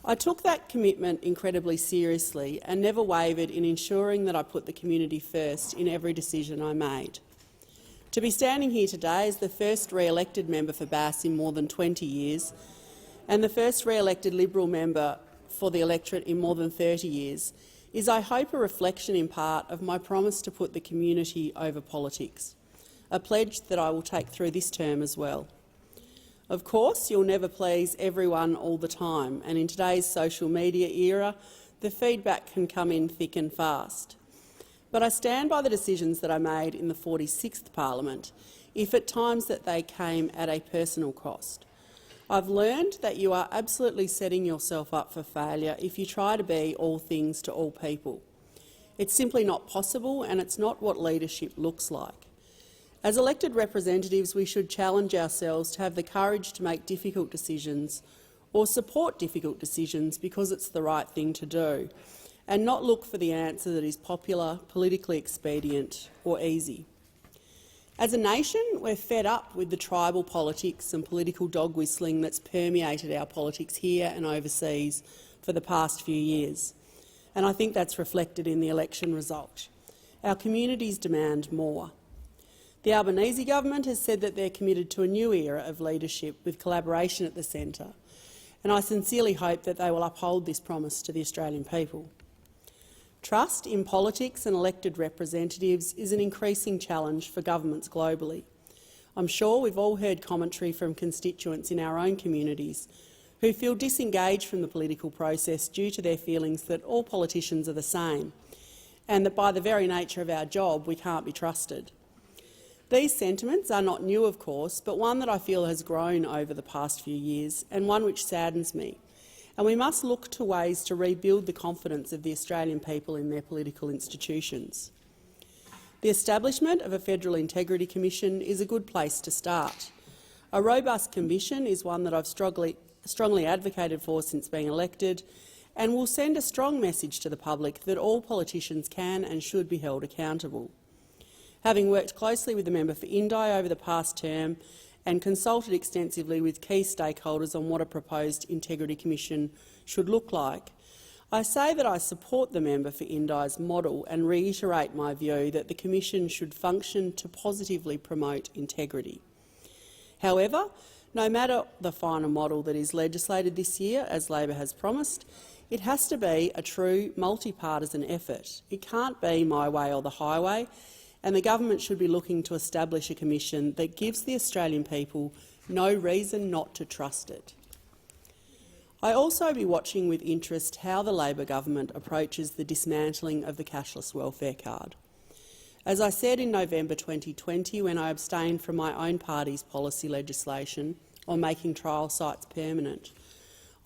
I took that commitment incredibly seriously and never wavered in ensuring that I put the community first in every decision I made. To be standing here today as the first re-elected member for Bass in more than 20 years and the first re-elected Liberal member for the electorate in more than 30 years is, I hope, a reflection in part of my promise to put the community over politics, a pledge that I will take through this term as well. Of course, you'll never please everyone all the time, and in today's social media era, the feedback can come in thick and fast. But I stand by the decisions that I made in the 46th Parliament, if at times that they came at a personal cost. I've learned that you are absolutely setting yourself up for failure if you try to be all things to all people. It's simply not possible, and it's not what leadership looks like. As elected representatives, we should challenge ourselves to have the courage to make difficult decisions or support difficult decisions because it's the right thing to do, and not look for the answer that is popular, politically expedient or easy. As a nation, we're fed up with the tribal politics and political dog whistling that's permeated our politics here and overseas for the past few years, and I think that's reflected in the election result. Our communities demand more. The Albanese government has said that they're committed to a new era of leadership with collaboration at the centre, and I sincerely hope that they will uphold this promise to the Australian people. Trust in politics and elected representatives is an increasing challenge for governments globally. I'm sure we've all heard commentary from constituents in our own communities who feel disengaged from the political process due to their feelings that all politicians are the same, and that by the very nature of our job we can't be trusted. These sentiments are not new, of course, but one that I feel has grown over the past few years, and one which saddens me. And we must look to ways to rebuild the confidence of the Australian people in their political institutions. The establishment of a Federal Integrity Commission is a good place to start. A robust commission is one that I've strongly advocated for since being elected, and will send a strong message to the public that all politicians can and should be held accountable. Having worked closely with the member for Indi over the past term and consulted extensively with key stakeholders on what a proposed Integrity Commission should look like, I say that I support the member for Indi's model and reiterate my view that the Commission should function to positively promote integrity. However, no matter the final model that is legislated this year, as Labor has promised, it has to be a true multi-partisan effort. It can't be my way or the highway, and the government should be looking to establish a commission that gives the Australian people no reason not to trust it. I also be watching with interest how the Labor government approaches the dismantling of the cashless welfare card. As I said in November 2020, when I abstained from my own party's policy legislation on making trial sites permanent,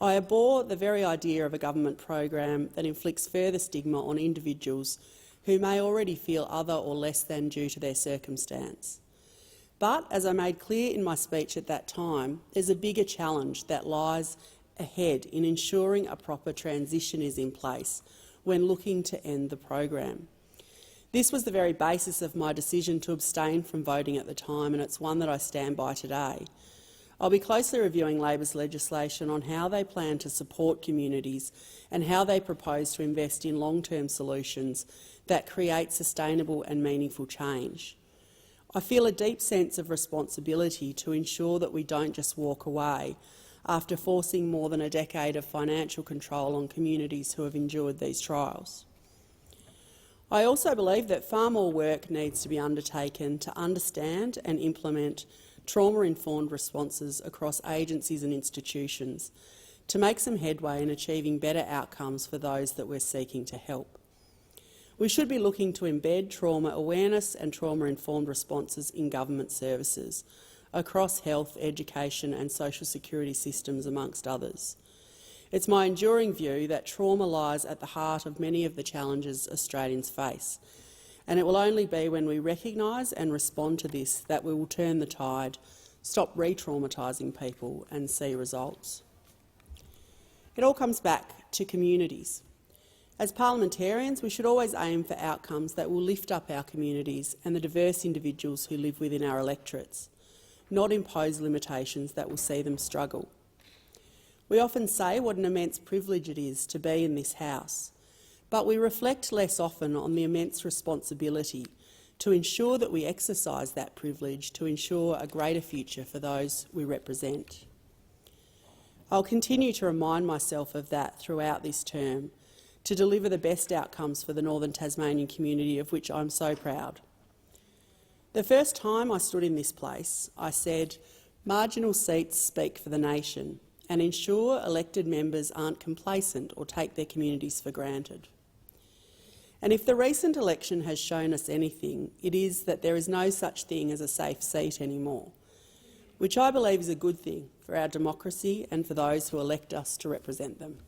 I abhor the very idea of a government program that inflicts further stigma on individuals who may already feel other or less than due to their circumstance. But, as I made clear in my speech at that time, there's a bigger challenge that lies ahead in ensuring a proper transition is in place when looking to end the program. This was the very basis of my decision to abstain from voting at the time, and it's one that I stand by today. I'll be closely reviewing Labor's legislation on how they plan to support communities and how they propose to invest in long-term solutions that create sustainable and meaningful change. I feel a deep sense of responsibility to ensure that we don't just walk away after forcing more than a decade of financial control on communities who have endured these trials. I also believe that far more work needs to be undertaken to understand and implement trauma-informed responses across agencies and institutions to make some headway in achieving better outcomes for those that we're seeking to help. We should be looking to embed trauma awareness and trauma-informed responses in government services across health, education and social security systems, amongst others. It's my enduring view that trauma lies at the heart of many of the challenges Australians face, and it will only be when we recognise and respond to this that we will turn the tide, stop re-traumatising people and see results. It all comes back to communities. As parliamentarians, we should always aim for outcomes that will lift up our communities and the diverse individuals who live within our electorates, not impose limitations that will see them struggle. We often say what an immense privilege it is to be in this House, but we reflect less often on the immense responsibility to ensure that we exercise that privilege to ensure a greater future for those we represent. I'll continue to remind myself of that throughout this term, to deliver the best outcomes for the Northern Tasmanian community, of which I'm so proud. The first time I stood in this place, I said, marginal seats speak for the nation and ensure elected members aren't complacent or take their communities for granted. And if the recent election has shown us anything, it is that there is no such thing as a safe seat anymore, which I believe is a good thing for our democracy and for those who elect us to represent them.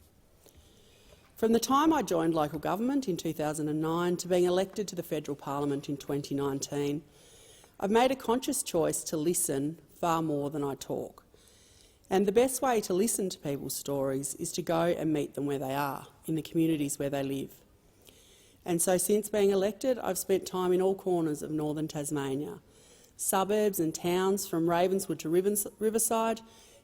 From the time I joined local government in 2009 to being elected to the federal parliament in 2019, I've made a conscious choice to listen far more than I talk. And the best way to listen to people's stories is to go and meet them where they are, in the communities where they live. And so since being elected, I've spent time in all corners of northern Tasmania, suburbs and towns from Ravenswood to Riverside,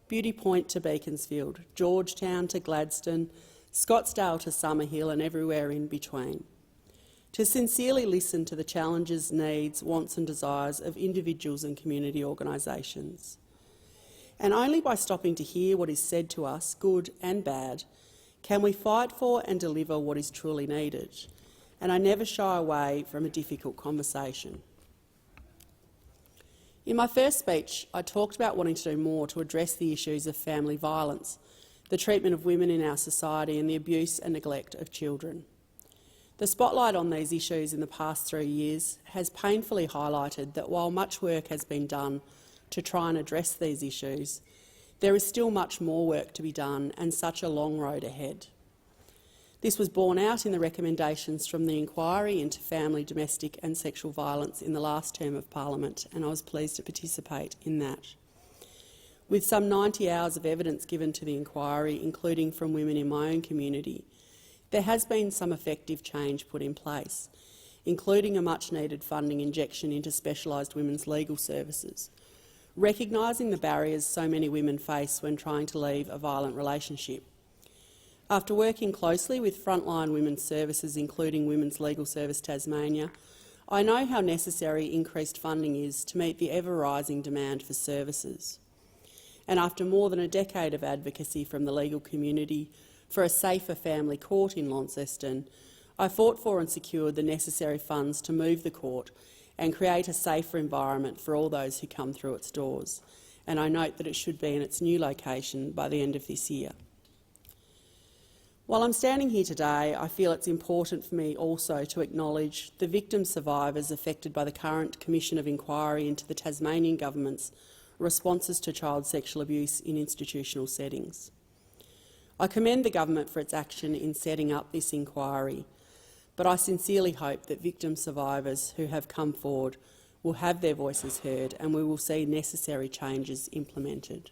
Beauty Point to Beaconsfield, Georgetown to Gladstone, Scottsdale to Summerhill and everywhere in between, to sincerely listen to the challenges, needs, wants and desires of individuals and community organisations. And only by stopping to hear what is said to us, good and bad, can we fight for and deliver what is truly needed. And I never shy away from a difficult conversation. In my first speech, I talked about wanting to do more to address the issues of family violence, the treatment of women in our society and the abuse and neglect of children. The spotlight on these issues in the past 3 years has painfully highlighted that while much work has been done to try and address these issues, there is still much more work to be done and such a long road ahead. This was borne out in the recommendations from the inquiry into family, domestic and sexual violence in the last term of Parliament, and I was pleased to participate in that. With some 90 hours of evidence given to the inquiry, including from women in my own community, there has been some effective change put in place, including a much-needed funding injection into specialised women's legal services, recognising the barriers so many women face when trying to leave a violent relationship. After working closely with frontline women's services, including Women's Legal Service Tasmania, I know how necessary increased funding is to meet the ever-rising demand for services. And after more than a decade of advocacy from the legal community for a safer family court in Launceston, I fought for and secured the necessary funds to move the court and create a safer environment for all those who come through its doors, and I note that it should be in its new location by the end of this year. While I'm standing here today, I feel it's important for me also to acknowledge the victim survivors affected by the current Commission of Inquiry into the Tasmanian Government's responses to child sexual abuse in institutional settings. I commend the government for its action in setting up this inquiry, but I sincerely hope that victim survivors who have come forward will have their voices heard and we will see necessary changes implemented.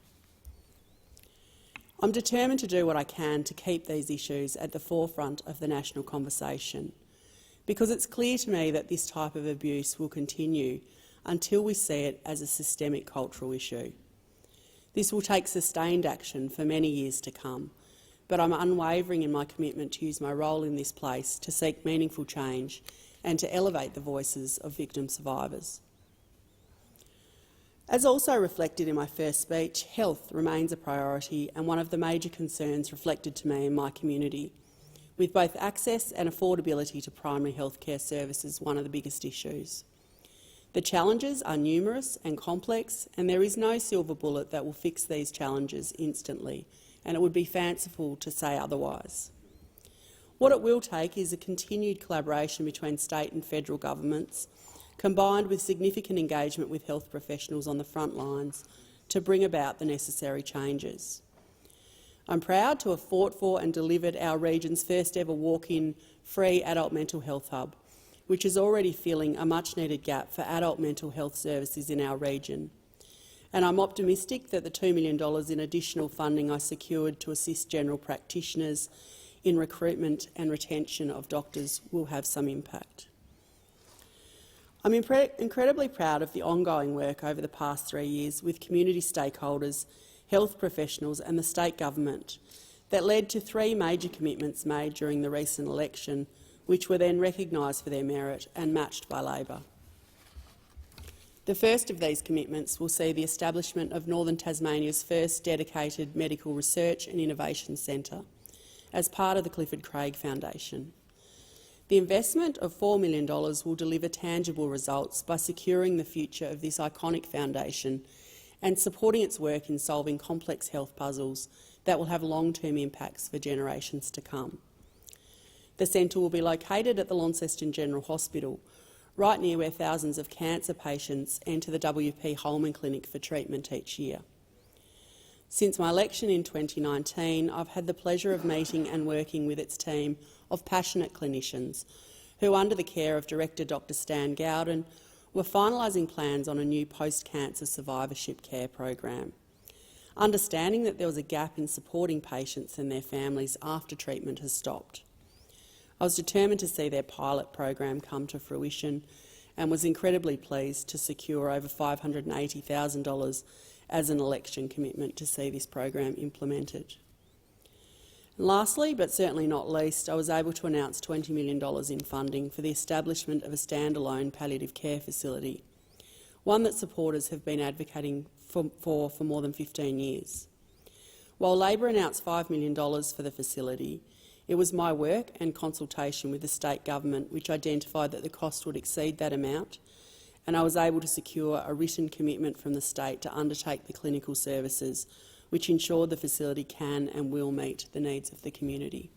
I'm determined to do what I can to keep these issues at the forefront of the national conversation, because it's clear to me that this type of abuse will continue until we see it as a systemic cultural issue. This will take sustained action for many years to come, but I'm unwavering in my commitment to use my role in this place to seek meaningful change and to elevate the voices of victim survivors. As also reflected in my first speech, health remains a priority and one of the major concerns reflected to me in my community, with both access and affordability to primary health care services one of the biggest issues. The challenges are numerous and complex, and there is no silver bullet that will fix these challenges instantly, and it would be fanciful to say otherwise. What it will take is a continued collaboration between state and federal governments, combined with significant engagement with health professionals on the front lines to bring about the necessary changes. I'm proud to have fought for and delivered our region's first ever walk-in free adult mental health hub, which is already filling a much-needed gap for adult mental health services in our region. And I'm optimistic that the $2 million in additional funding I secured to assist general practitioners in recruitment and retention of doctors will have some impact. I'm incredibly proud of the ongoing work over the past 3 years with community stakeholders, health professionals and the state government that led to 3 major commitments made during the recent election, which were then recognised for their merit and matched by Labor. The first of these commitments will see the establishment of Northern Tasmania's first dedicated medical research and innovation centre as part of the Clifford Craig Foundation. The investment of $4 million will deliver tangible results by securing the future of this iconic foundation and supporting its work in solving complex health puzzles that will have long-term impacts for generations to come. The centre will be located at the Launceston General Hospital, right near where thousands of cancer patients enter the WP Holman Clinic for treatment each year. Since my election in 2019, I've had the pleasure of meeting and working with its team of passionate clinicians who, under the care of Director Dr Stan Gowden, were finalising plans on a new post-cancer survivorship care program. Understanding that there was a gap in supporting patients and their families after treatment has stopped. I was determined to see their pilot program come to fruition and was incredibly pleased to secure over $580,000 as an election commitment to see this program implemented. And lastly, but certainly not least, I was able to announce $20 million in funding for the establishment of a standalone palliative care facility, one that supporters have been advocating for more than 15 years. While Labor announced $5 million for the facility, it was my work and consultation with the state government which identified that the cost would exceed that amount, and I was able to secure a written commitment from the state to undertake the clinical services which ensured the facility can and will meet the needs of the community.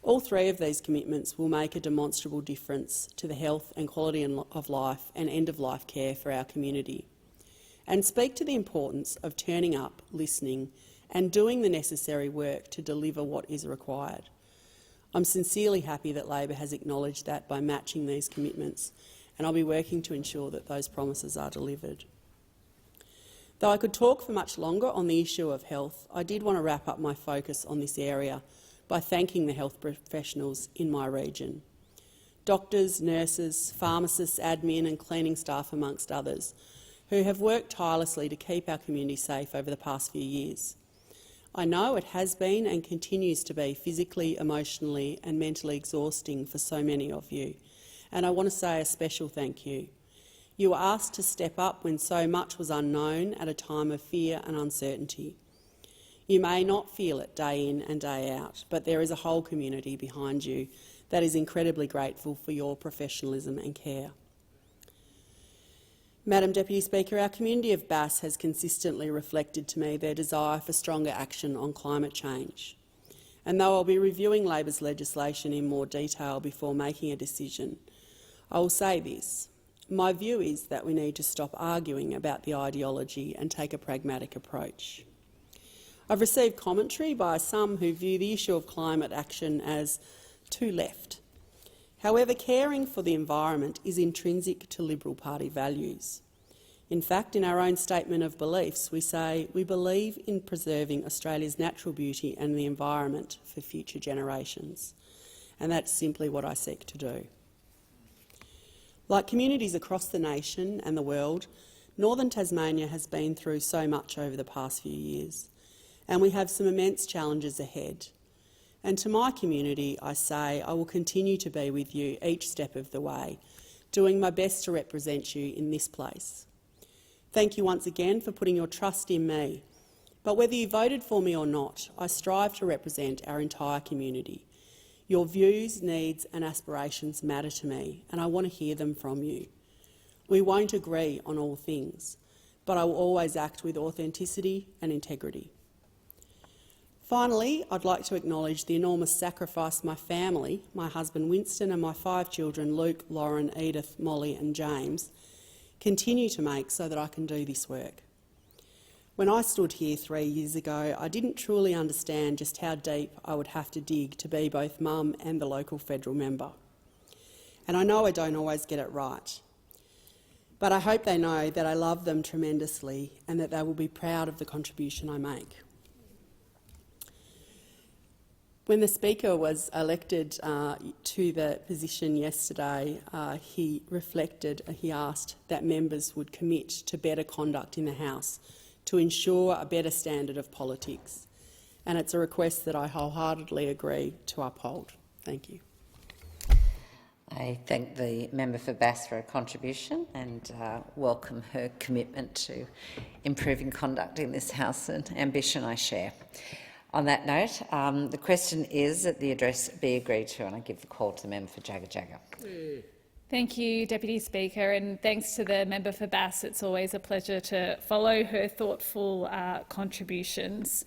All three of these commitments will make a demonstrable difference to the health and quality of life and end-of-life care for our community, and speak to the importance of turning up, listening and doing the necessary work to deliver what is required. I'm sincerely happy that Labor has acknowledged that by matching these commitments, and I'll be working to ensure that those promises are delivered. Though I could talk for much longer on the issue of health, I did want to wrap up my focus on this area by thanking the health professionals in my region. Doctors, nurses, pharmacists, admin and cleaning staff amongst others, who have worked tirelessly to keep our community safe over the past few years. I know it has been and continues to be physically, emotionally and mentally exhausting for so many of you, and I want to say a special thank you. You were asked to step up when so much was unknown at a time of fear and uncertainty. You may not feel it day in and day out, but there is a whole community behind you that is incredibly grateful for your professionalism and care. Madam Deputy Speaker, our community of Bass has consistently reflected to me their desire for stronger action on climate change. And though I'll be reviewing Labor's legislation in more detail before making a decision, I will say this. My view is that we need to stop arguing about the ideology and take a pragmatic approach. I've received commentary by some who view the issue of climate action as too left. However, caring for the environment is intrinsic to Liberal Party values. In fact, in our own statement of beliefs, we say we believe in preserving Australia's natural beauty and the environment for future generations. And that's simply what I seek to do. Like communities across the nation and the world, Northern Tasmania has been through so much over the past few years, and we have some immense challenges ahead. And to my community, I say I will continue to be with you each step of the way, doing my best to represent you in this place. Thank you once again for putting your trust in me. But whether you voted for me or not, I strive to represent our entire community. Your views, needs and aspirations matter to me, and I want to hear them from you. We won't agree on all things, but I will always act with authenticity and integrity. Finally, I'd like to acknowledge the enormous sacrifice my family, my husband Winston and my 5 children, Luke, Lauren, Edith, Molly and James, continue to make so that I can do this work. When I stood here 3 years ago, I didn't truly understand just how deep I would have to dig to be both mum and the local federal member. And I know I don't always get it right. But I hope they know that I love them tremendously and that they will be proud of the contribution I make. When the Speaker was elected to the position yesterday, he asked that members would commit to better conduct in the House to ensure a better standard of politics. And it's a request that I wholeheartedly agree to uphold. Thank you. I thank the member for Bass for her contribution and welcome her commitment to improving conduct in this House, an ambition I share. On that note, the question is that the address be agreed to, and I give the call to the member for Jagga Jagga. Thank you, Deputy Speaker, and thanks to the member for Bass. It's always a pleasure to follow her thoughtful contributions.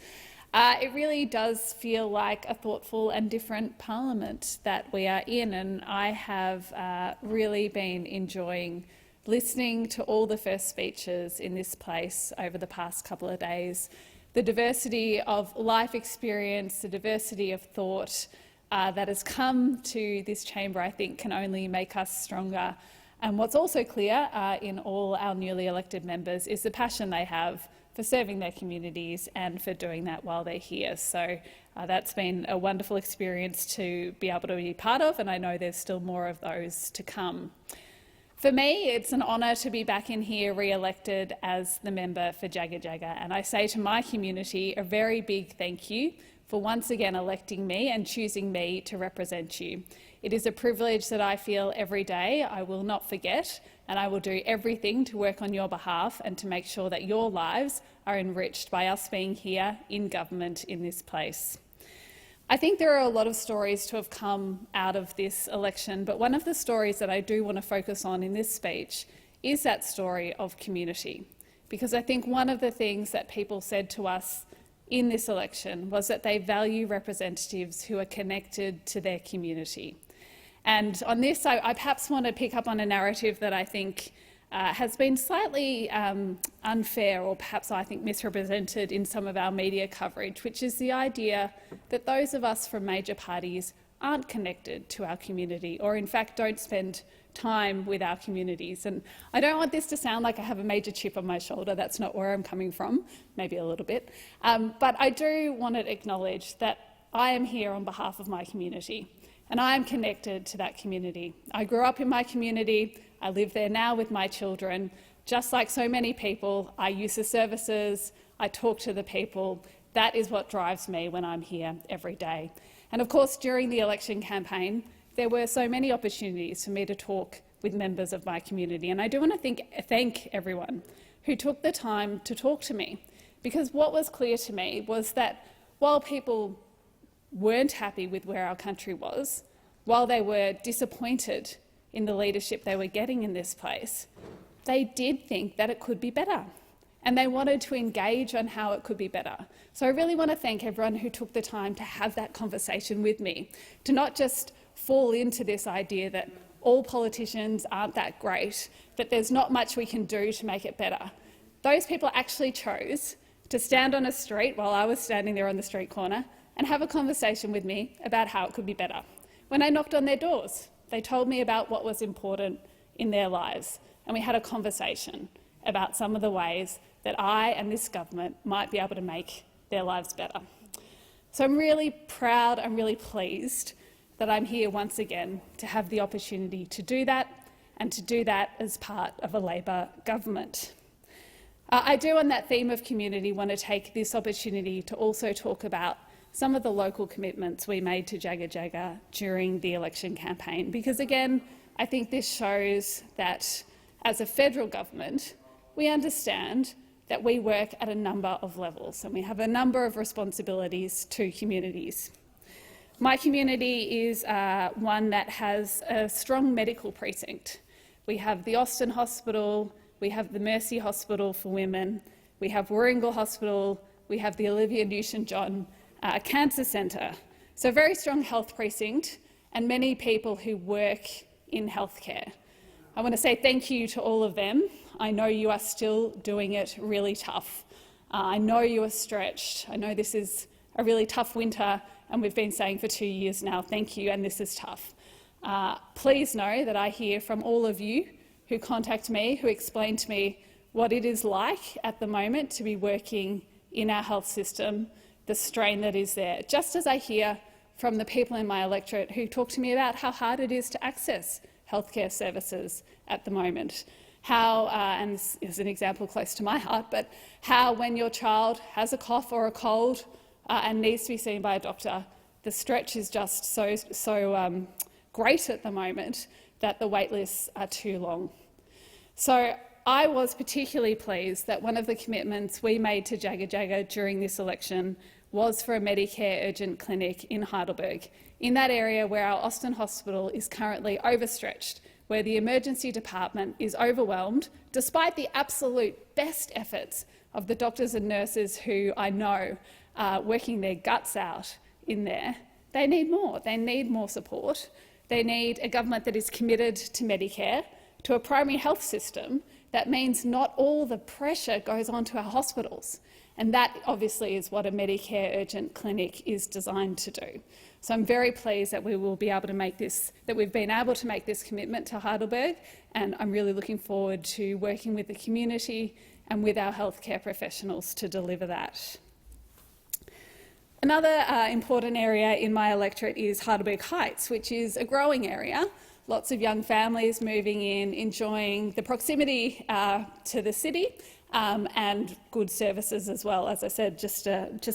It really does feel like a thoughtful and different parliament that we are in, and I have really been enjoying listening to all the first speeches in this place over the past couple of days. The diversity of life experience, the diversity of thought that has come to this chamber, I think, can only make us stronger. And what's also clear in all our newly elected members is the passion they have for serving their communities and for doing that while they're here. So that's been a wonderful experience to be able to be part of, and I know there's still more of those to come. For me, it's an honour to be back in here re-elected as the member for Jagga Jagga, and I say to my community a very big thank you for once again electing me and choosing me to represent you. It is a privilege that I feel every day. I will not forget, and I will do everything to work on your behalf and to make sure that your lives are enriched by us being here in government in this place. I think there are a lot of stories to have come out of this election, but one of the stories that I do want to focus on in this speech is that story of community. Because I think one of the things that people said to us in this election was that they value representatives who are connected to their community. And on this, I perhaps want to pick up on a narrative that I think has been slightly unfair, or perhaps I think misrepresented in some of our media coverage, which is the idea that those of us from major parties aren't connected to our community, or in fact don't spend time with our communities. And I don't want this to sound like I have a major chip on my shoulder. That's not where I'm coming from, maybe a little bit. But I do want to acknowledge that I am here on behalf of my community, and I am connected to that community. I grew up in my community. I live there now with my children. Just like so many people, I use the services, I talk to the people. That is what drives me when I'm here every day. And of course, during the election campaign, there were so many opportunities for me to talk with members of my community. And I do want to thank everyone who took the time to talk to me, because what was clear to me was that while people weren't happy with where our country was, while they were disappointed in the leadership they were getting in this place, they did think that it could be better, and they wanted to engage on how it could be better. So I really want to thank everyone who took the time to have that conversation with me, to not just fall into this idea that all politicians aren't that great, that there's not much we can do to make it better. Those people actually chose to stand on a street while I was standing there on the street corner and have a conversation with me about how it could be better. When I knocked on their doors, they told me about what was important in their lives, and we had a conversation about some of the ways that I and this government might be able to make their lives better. So I'm really proud, I'm really pleased that I'm here once again to have the opportunity to do that, and to do that as part of a Labor government. I do, on that theme of community, want to take this opportunity to also talk about some of the local commitments we made to Jagga Jagga during the election campaign, because again, I think this shows that as a federal government, we understand that we work at a number of levels and we have a number of responsibilities to communities. My community is one that has a strong medical precinct. We have the Austin Hospital, we have the Mercy Hospital for Women, we have Warringal Hospital, we have the Olivia Newton-John Cancer Centre. So a very strong health precinct and many people who work in healthcare. I want to say thank you to all of them. I know you are still doing it really tough. I know you are stretched. I know this is a really tough winter, and we've been saying for 2 years now, thank you, and this is tough. Please know that I hear from all of you who contact me, who explain to me what it is like at the moment to be working in our health system, the strain that is there, just as I hear from the people in my electorate who talk to me about how hard it is to access healthcare services at the moment. How, and this is an example close to my heart, but how when your child has a cough or a cold and needs to be seen by a doctor, the stretch is just so great at the moment that the wait lists are too long. So I was particularly pleased that one of the commitments we made to Jagga Jagga during this election was for a Medicare urgent clinic in Heidelberg, in that area where our Austin Hospital is currently overstretched, where the emergency department is overwhelmed, despite the absolute best efforts of the doctors and nurses who I know are working their guts out in there. They need more. They need more support. They need a government that is committed to Medicare, to a primary health system that means not all the pressure goes onto our hospitals. And that obviously is what a Medicare urgent clinic is designed to do. So I'm very pleased that we will be able to make this, that we've been able to make this commitment to Heidelberg, and I'm really looking forward to working with the community and with our healthcare professionals to deliver that. Another important area in my electorate is Heidelberg Heights, which is a growing area. Lots of young families moving in, enjoying the proximity to the city and good services as well, as I said, just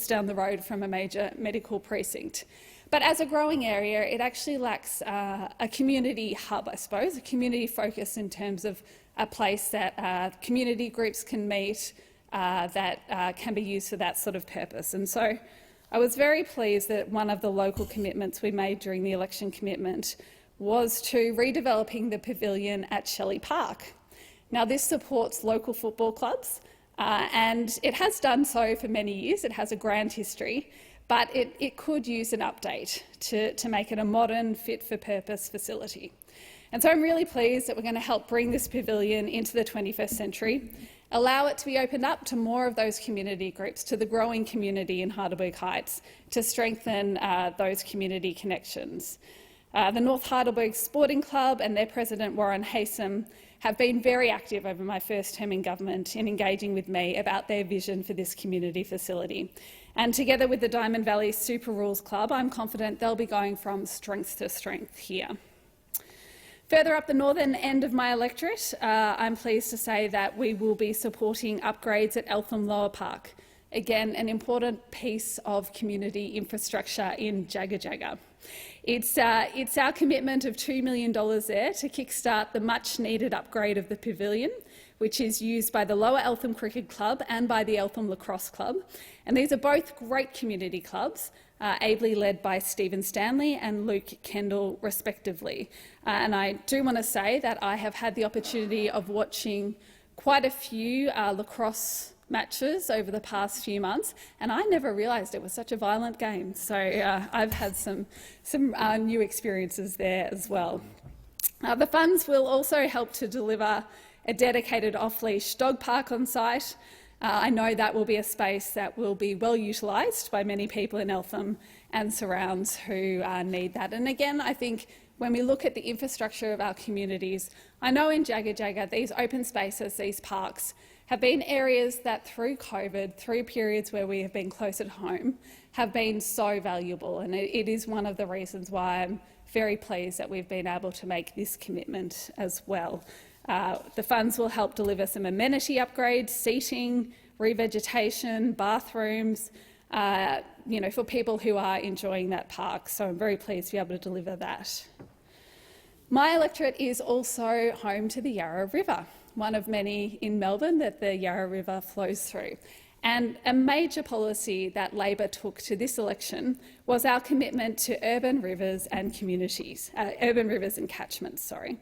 down the road from a major medical precinct. But as a growing area, it actually lacks a community hub, I suppose, a community focus in terms of a place that community groups can meet, that can be used for that sort of purpose. And so I was very pleased that one of the local commitments we made during the election commitment was to redeveloping the pavilion at Shelley Park. Now, this supports local football clubs and it has done so for many years. It has a grand history, but it could use an update to make it a modern, fit-for-purpose facility. And so I'm really pleased that we're going to help bring this pavilion into the 21st century, allow it to be opened up to more of those community groups, to the growing community in Heidelberg Heights, to strengthen those community connections. The North Heidelberg Sporting Club and their president, Warren Haysom, have been very active over my first term in government in engaging with me about their vision for this community facility. And together with the Diamond Valley Super Rules Club, I'm confident they'll be going from strength to strength here. Further up the northern end of my electorate, I'm pleased to say that we will be supporting upgrades at Eltham Lower Park. Again, an important piece of community infrastructure in Jagga Jagga. It's our commitment of $2 million there to kickstart the much-needed upgrade of the pavilion, which is used by the Lower Eltham Cricket Club and by the Eltham Lacrosse Club. And these are both great community clubs, ably led by Stephen Stanley and Luke Kendall, respectively. And I do want to say that I have had the opportunity of watching quite a few lacrosse matches over the past few months, and I never realised it was such a violent game. So I've had some new experiences there as well. The funds will also help to deliver a dedicated off-leash dog park on site. I know that will be a space that will be well utilised by many people in Eltham and surrounds who need that. And again, I think when we look at the infrastructure of our communities, I know in Jagga Jagga these open spaces, these parks, have been areas that through COVID, through periods where we have been close at home, have been so valuable. And it is one of the reasons why I'm very pleased that we've been able to make this commitment as well. The funds will help deliver some amenity upgrades, seating, revegetation, bathrooms, for people who are enjoying that park. So I'm very pleased to be able to deliver that. My electorate is also home to the Yarra River, one of many in Melbourne that the Yarra River flows through. And a major policy that Labor took to this election was our commitment to urban rivers and communities, urban rivers and catchments, sorry.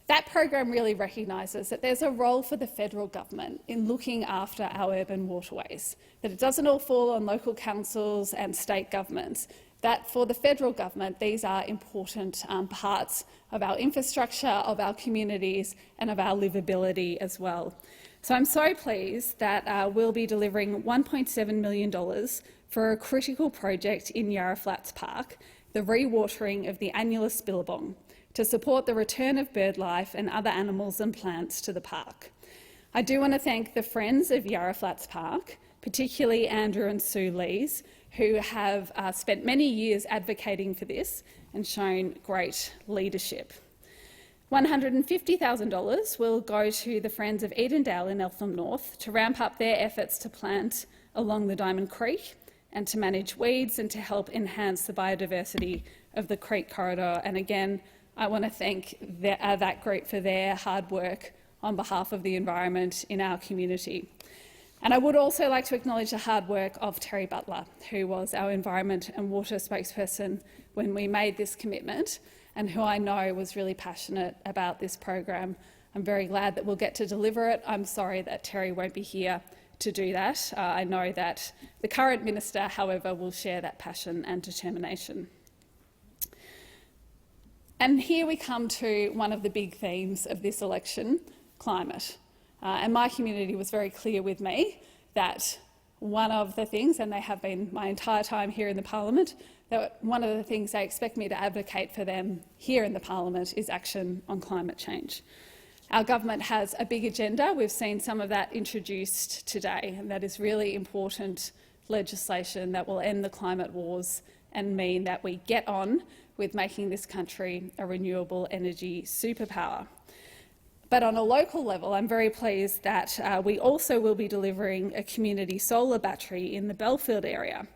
That program really recognises that there's a role for the federal government in looking after our urban waterways, that it doesn't all fall on local councils and state governments, that for the federal government these are important parts of our infrastructure, of our communities and of our livability as well. So I'm so pleased that we'll be delivering $1.7 million for a critical project in Yarra Flats Park, the rewatering of the Annulus billabong, to support the return of birdlife and other animals and plants to the park. I do want to thank the Friends of Yarra Flats Park, particularly Andrew and Sue Lees, who have spent many years advocating for this and shown great leadership. $150,000 will go to the Friends of Edendale in Eltham North to ramp up their efforts to plant along the Diamond Creek and to manage weeds and to help enhance the biodiversity of the creek corridor. And again, I want to thank that group for their hard work on behalf of the environment in our community. And I would also like to acknowledge the hard work of Terry Butler, who was our Environment and Water spokesperson when we made this commitment and who I know was really passionate about this program. I'm very glad that we'll get to deliver it. I'm sorry that Terry won't be here to do that. I know that the current minister, however, will share that passion and determination. And here we come to one of the big themes of this election, climate. And my community was very clear with me that one of the things, and they have been my entire time here in the parliament, that one of the things they expect me to advocate for them here in the parliament is action on climate change. Our government has a big agenda. We've seen some of that introduced today, and that is really important legislation that will end the climate wars and mean that we get on with making this country a renewable energy superpower. But on a local level, I'm very pleased that we also will be delivering a community solar battery in the Belfield area.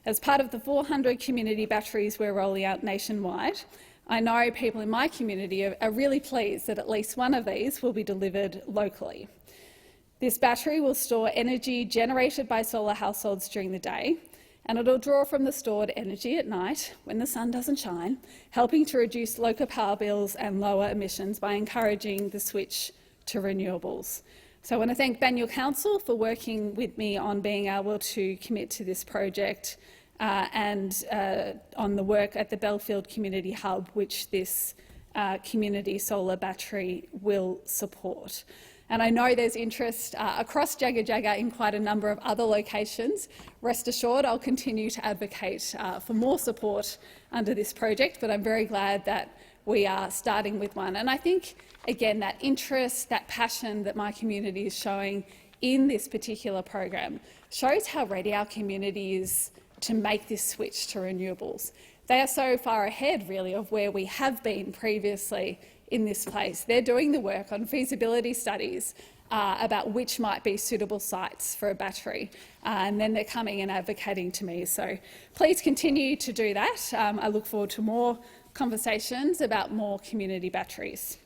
As part of the 400 community batteries we're rolling out nationwide, I know people in my community are really pleased that at least one of these will be delivered locally. This battery will store energy generated by solar households during the day, and it'll draw from the stored energy at night when the sun doesn't shine, helping to reduce local power bills and lower emissions by encouraging the switch to renewables. So I want to thank Banyule Council for working with me on being able to commit to this project and on the work at the Belfield Community Hub, which this community solar battery will support. And I know there's interest across Jagga Jagga in quite a number of other locations. Rest assured I'll continue to advocate for more support under this project, but I'm very glad that we are starting with one. And I think, again, that interest, that passion that my community is showing in this particular program shows how ready our community is to make this switch to renewables. They are so far ahead, really, of where we have been previously in this place. They're doing the work on feasibility studies about which might be suitable sites for a battery, and then they're coming and advocating to me. So please continue to do that. I look forward to more conversations about more community batteries.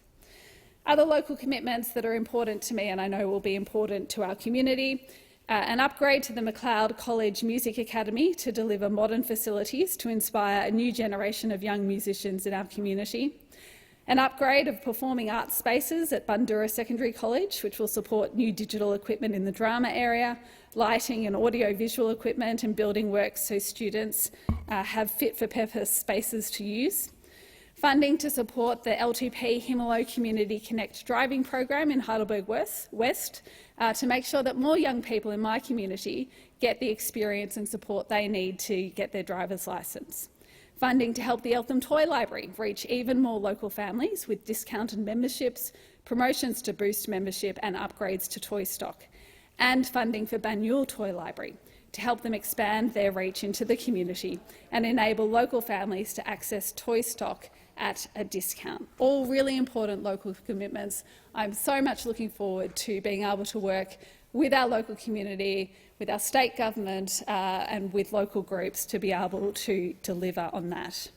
Other local commitments that are important to me and I know will be important to our community: an upgrade to the MacLeod College Music Academy to deliver modern facilities to inspire a new generation of young musicians in our community, an upgrade of performing arts spaces at Bundoora Secondary College, which will support new digital equipment in the drama area, lighting and audio-visual equipment and building works so students have fit-for-purpose spaces to use, funding to support the LTP Himalo Community Connect driving program in Heidelberg West to make sure that more young people in my community get the experience and support they need to get their driver's licence. Funding to help the Eltham Toy Library reach even more local families with discounted memberships, promotions to boost membership and upgrades to toy stock. And funding for Banyule Toy Library to help them expand their reach into the community and enable local families to access toy stock at a discount. All really important local commitments. I'm so much looking forward to being able to work with our local community, with our state government and with local groups to be able to deliver on that.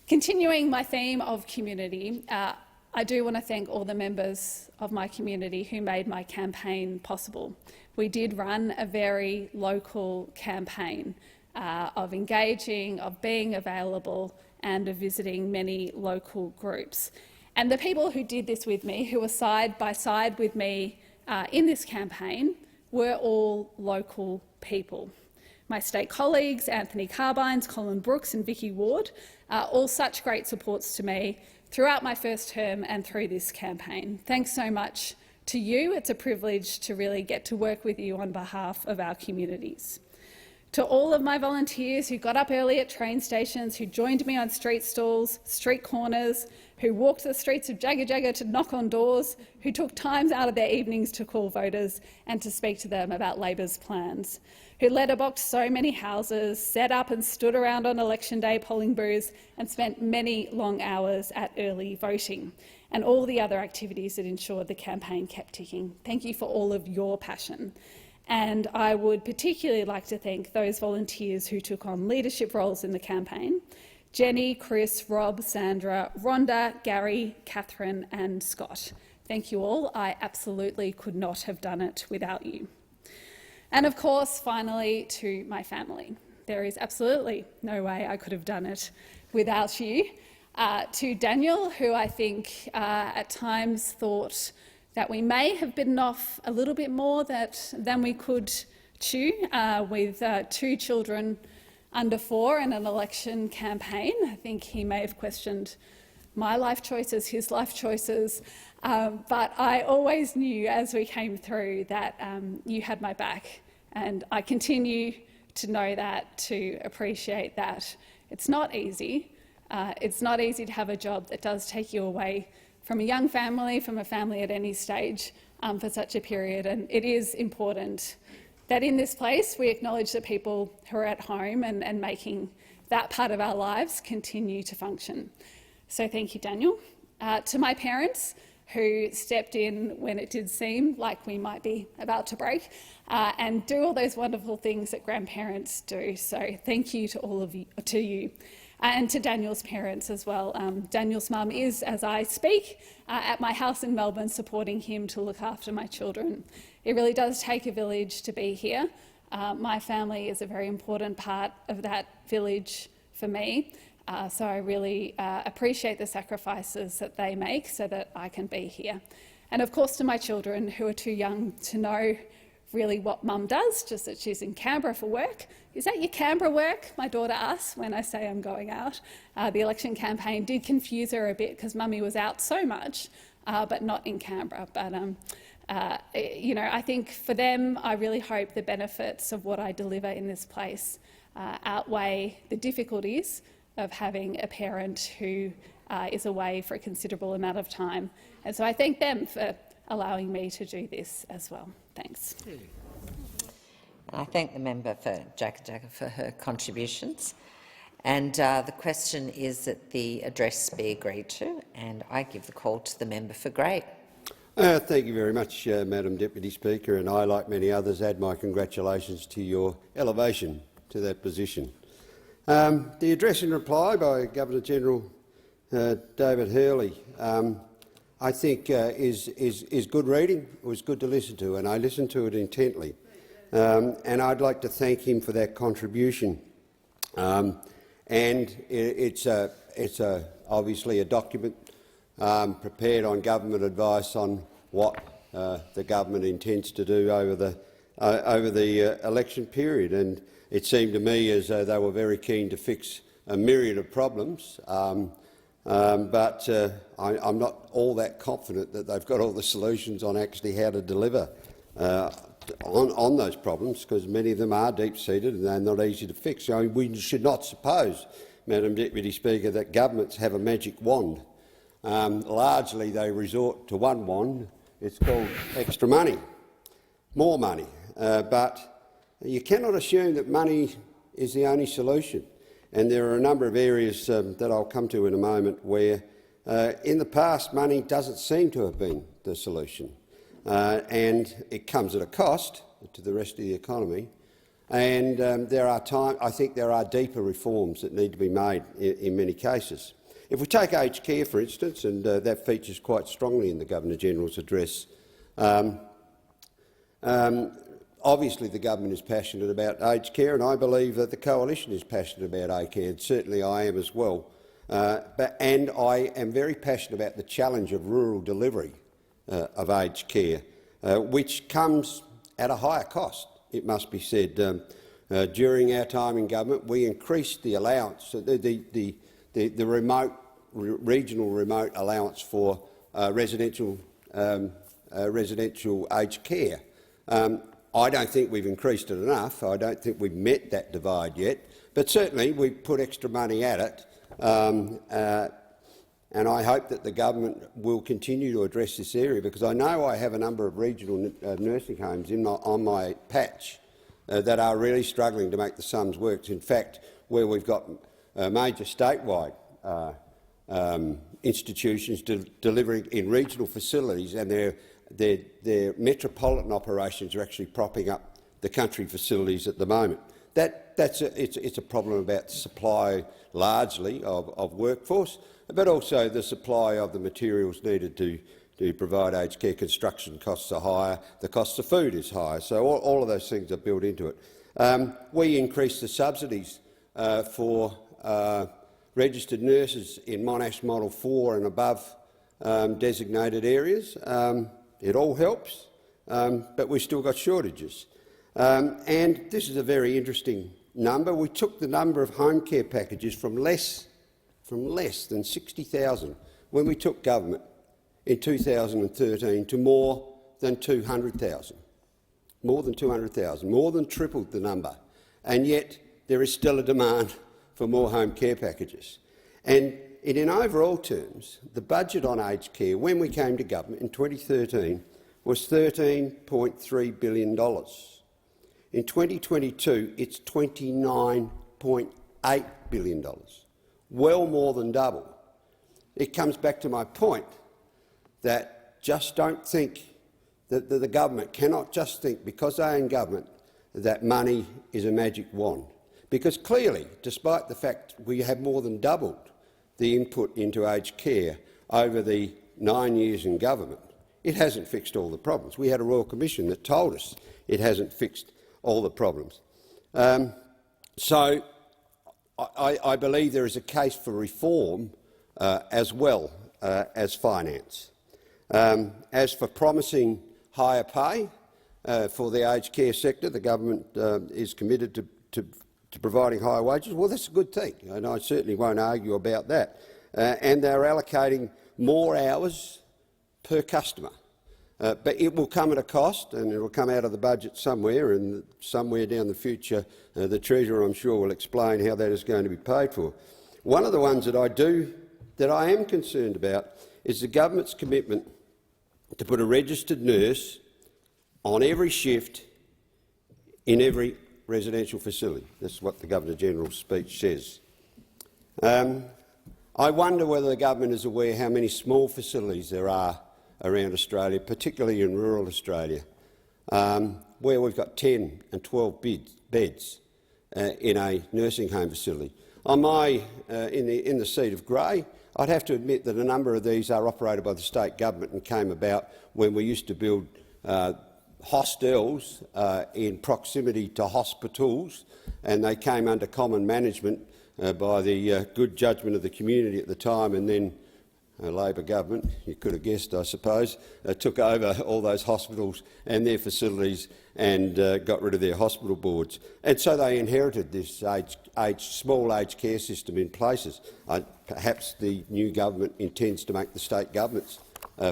Continuing my theme of community, I do want to thank all the members of my community who made my campaign possible. We did run a very local campaign of engaging, of being available and of visiting many local groups. And the people who did this with me, who were side by side with me in this campaign, were all local people. My state colleagues, Anthony Carbines, Colin Brooks and Vicky Ward, all such great supports to me throughout my first term and through this campaign. Thanks so much to you. It's a privilege to really get to work with you on behalf of our communities. To all of my volunteers who got up early at train stations, who joined me on street stalls, street corners, who walked the streets of Jagga Jagga to knock on doors, who took times out of their evenings to call voters and to speak to them about Labor's plans, who letterboxed so many houses, set up and stood around on election day polling booths and spent many long hours at early voting, and all the other activities that ensured the campaign kept ticking. Thank you for all of your passion. And I would particularly like to thank those volunteers who took on leadership roles in the campaign: Jenny, Chris, Rob, Sandra, Rhonda, Gary, Catherine and Scott. Thank you all. I absolutely could not have done it without you. And of course, finally, to my family. There is absolutely no way I could have done it without you. To Daniel, who I think at times thought that we may have bitten off a little bit more than we could chew with 2 children under 4 and an election campaign. I think he may have questioned my life choices, his life choices, but I always knew as we came through that you had my back, and I continue to know that, to appreciate that. It's not easy. It's not easy to have a job that does take you away from a young family, from a family at any stage for such a period. And it is important that in this place we acknowledge the people who are at home and making that part of our lives continue to function. So thank you, Daniel. To my parents, who stepped in when it did seem like we might be about to break and do all those wonderful things that grandparents do. So thank you to all of you, to you. And to Daniel's parents as well. Daniel's mum is, as I speak, at my house in Melbourne supporting him to look after my children. It really does take a village to be here. My family is a very important part of that village for me, so I really appreciate the sacrifices that they make so that I can be here. And of course to my children, who are too young to know really what mum does, just that she's in Canberra for work. Is that your Canberra work? My daughter asks when I say I'm going out. The election campaign did confuse her a bit because mummy was out so much, but not in Canberra. But you know, I think for them, I really hope the benefits of what I deliver in this place outweigh the difficulties of having a parent who is away for a considerable amount of time. And so I thank them for allowing me to do this as well. Thanks. I thank the member for Jagga for her contributions. And the question is that the address be agreed to, and I give the call to the member for Grey. Thank you very much, Madam Deputy Speaker, and I, like many others, add my congratulations to your elevation to that position. The address in reply by Governor-General David Hurley, I think is good reading. It was good to listen to, and I listened to it intently. And I'd like to thank him for that contribution. And it's obviously a document prepared on government advice on what the government intends to do over the election period. And it seemed to me as though they were very keen to fix a myriad of problems. But I'm not all that confident that they've got all the solutions on actually how to deliver on those problems, because many of them are deep-seated and they're not easy to fix. I mean, we should not suppose, Madam Deputy Speaker, that governments have a magic wand. Largely they resort to one wand. It's called extra money, more money. But you cannot assume that money is the only solution. And there are a number of areas that I'll come to in a moment where, in the past, money doesn't seem to have been the solution. And it comes at a cost to the rest of the economy. And I think there are deeper reforms that need to be made in many cases. If we take aged care, for instance, and that features quite strongly in the Governor-General's address, obviously the government is passionate about aged care, and I believe that the Coalition is passionate about aged care, and certainly I am as well. And I am very passionate about the challenge of rural delivery of aged care, which comes at a higher cost, it must be said. During our time in government, we increased the allowance, the regional remote allowance for residential aged care. I don't think we've increased it enough. I don't think we've met that divide yet, but certainly we've put extra money at it. And I hope that the government will continue to address this area, because I know I have a number of regional nursing homes on my patch that are really struggling to make the sums work. In fact, where we've got major statewide institutions delivering in regional facilities, and their metropolitan operations are actually propping up the country facilities at the moment. It's a problem about supply largely of workforce, but also the supply of the materials needed to provide aged care. Construction costs are higher, the cost of food is higher, so all of those things are built into it. We increased the subsidies for registered nurses in Monash Model 4 and above designated areas. It all helps, but we've still got shortages. And this is a very interesting number. We took the number of home care packages from less than 60,000 when we took government in 2013 to more than 200,000. More than 200,000, more than tripled the number. And yet there is still a demand for more home care packages. And in overall terms, the budget on aged care when we came to government in 2013 was $13.3 billion. In 2022, it's $29.8 billion, well more than double. It comes back to my point that just don't think that the government cannot just think, because they're in government, that money is a magic wand. Because clearly, despite the fact we have more than doubled the input into aged care over the 9 years in government, it hasn't fixed all the problems. We had a Royal Commission that told us it hasn't fixed all the problems. So I believe there is a case for reform as well as finance. As for promising higher pay for the aged care sector, the government is committed to providing higher wages. Well, that's a good thing, and I certainly won't argue about that. And they're allocating more hours per customer. But it will come at a cost, and it will come out of the budget somewhere, and somewhere down the future the Treasurer, I'm sure, will explain how that is going to be paid for. One of the ones that I am concerned about is the government's commitment to put a registered nurse on every shift in every residential facility. That's what the Governor-General's speech says. I wonder whether the government is aware how many small facilities there are around Australia, particularly in rural Australia, where we've got 10 and 12 beds in a nursing home facility. On in the seat of Grey, I'd have to admit that a number of these are operated by the state government and came about when we used to build hostels in proximity to hospitals, and they came under common management by the good judgment of the community at the time, and then a Labor government, you could have guessed, I suppose, took over all those hospitals and their facilities and got rid of their hospital boards. And so they inherited this small aged care system in places. Perhaps the new government intends to make the state governments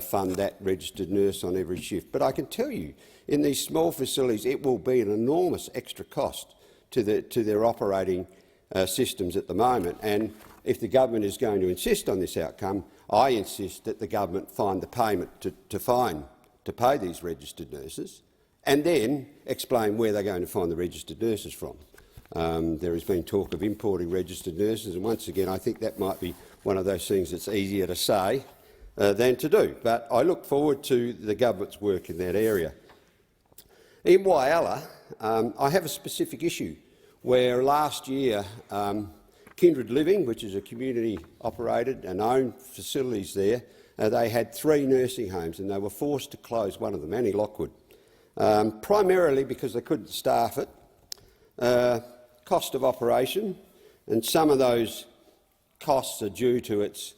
fund that registered nurse on every shift. But I can tell you, in these small facilities, it will be an enormous extra cost to their operating systems at the moment. And if the government is going to insist on this outcome, I insist that the government find the payment to pay these registered nurses, and then explain where they're going to find the registered nurses from. There has been talk of importing registered nurses, and once again I think that might be one of those things that's easier to say than to do. But I look forward to the government's work in that area. In Whyalla, I have a specific issue where last year Kindred Living, which is a community-operated and owned facilities there, they had 3 nursing homes and they were forced to close one of them, Annie Lockwood, primarily because they couldn't staff it, cost of operation, and some of those costs are due to its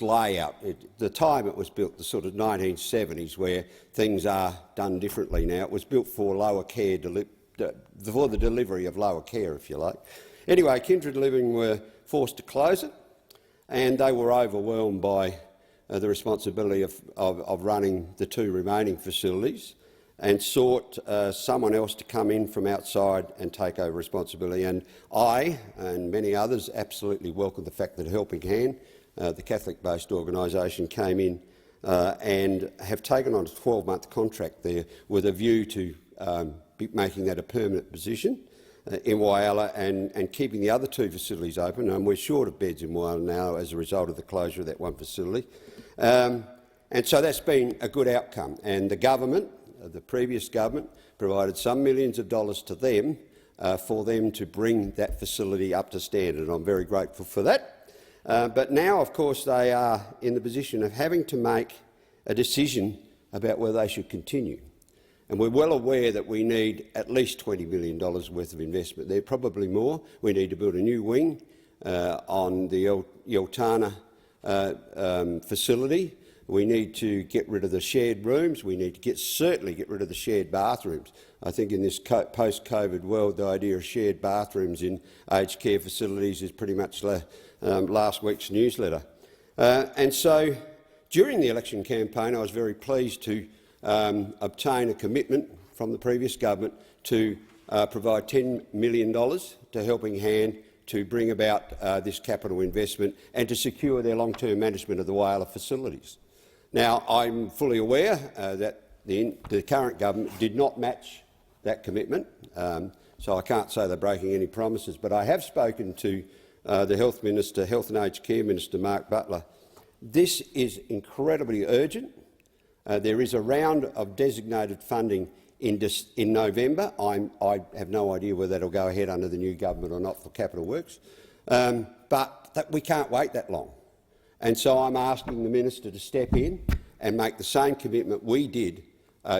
layout. The time it was built, the sort of 1970s, where things are done differently now. It was built for lower care for the delivery of lower care, if you like. Anyway, Kindred Living were forced to close it, and they were overwhelmed by the responsibility of running the 2 remaining facilities, and sought someone else to come in from outside and take over responsibility. And I and many others absolutely welcome the fact that Helping Hand, the Catholic-based organisation, came in and have taken on a 12-month contract there with a view to making that a permanent position in Whyalla and keeping the other 2 facilities open. And we're short of beds in Whyalla now as a result of the closure of that one facility. And so that's been a good outcome. And the government, the previous government, provided some millions of dollars to them for them to bring that facility up to standard. I'm very grateful for that. But now, of course, they are in the position of having to make a decision about whether they should continue. And we're well aware that we need at least $20 million worth of investment there, probably more. We need to build a new wing on the Yeltana facility. We need to get rid of the shared rooms. We need to certainly get rid of the shared bathrooms. I think in this post-COVID world, the idea of shared bathrooms in aged care facilities is pretty much last week's newsletter. And so during the election campaign, I was very pleased to obtain a commitment from the previous government to provide $10 million to Helping Hand to bring about this capital investment and to secure their long-term management of the Whyalla facilities. Now, I'm fully aware that the current government did not match that commitment, so I can't say they're breaking any promises, but I have spoken to the Health and Aged Care Minister, Mark Butler. This is incredibly urgent. There is a round of designated funding in November. I have no idea whether that will go ahead under the new government or not for capital works, but we can't wait that long. And so I'm asking the minister to step in and make the same commitment we did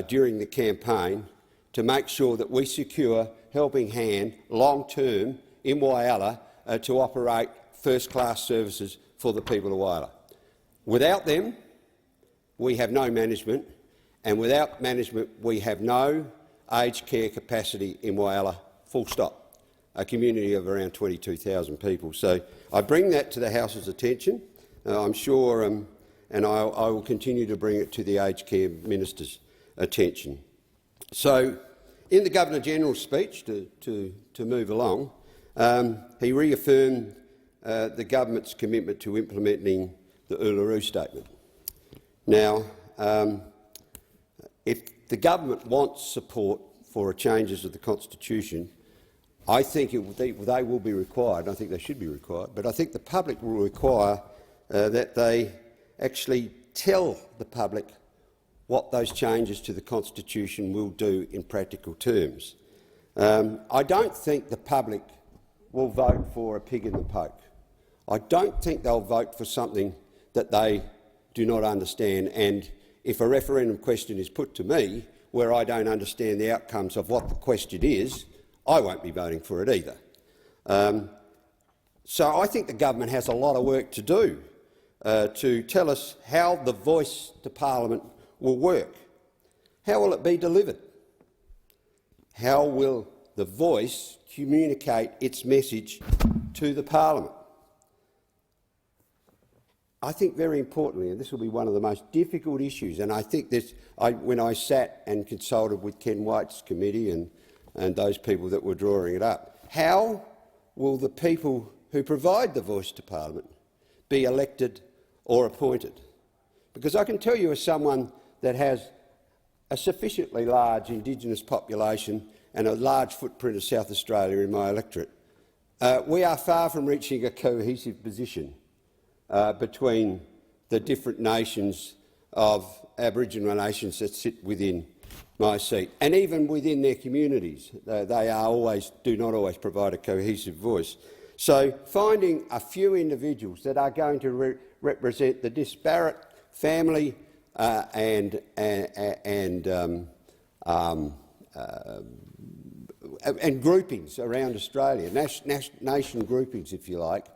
during the campaign to make sure that we secure Helping Hand long-term in Whyalla to operate first-class services for the people of Whyalla. Without them, we have no management, and without management, we have no aged care capacity in Whyalla, full stop, a community of around 22,000 people. So I bring that to the House's attention. I'm sure, and I will continue to bring it to the Aged Care Minister's attention. So, in the Governor-General's speech, to move along, he reaffirmed the government's commitment to implementing the Uluru Statement. Now, if the government wants support for changes of the Constitution, I think they will be required. I think they should be required, but I think the public will require that they actually tell the public what those changes to the Constitution will do in practical terms. I don't think the public will vote for a pig in the poke. I don't think they'll vote for something that they do not understand, and if a referendum question is put to me where I don't understand the outcomes of what the question is, I won't be voting for it either. So I think the government has a lot of work to do to tell us how the voice to Parliament will work. How will it be delivered? How will the voice communicate its message to the Parliament? I think very importantly, and this will be one of the most difficult issues, and I think this, when I sat and consulted with Ken White's committee and those people that were drawing it up, how will the people who provide the voice to Parliament be elected or appointed? Because I can tell you, as someone that has a sufficiently large Indigenous population and a large footprint of South Australia in my electorate, we are far from reaching a cohesive position between the different nations of Aboriginal nations that sit within my seat, and even within their communities. They do not always provide a cohesive voice. So finding a few individuals that are going to represent the disparate family and groupings around Australia, nation groupings, if you like,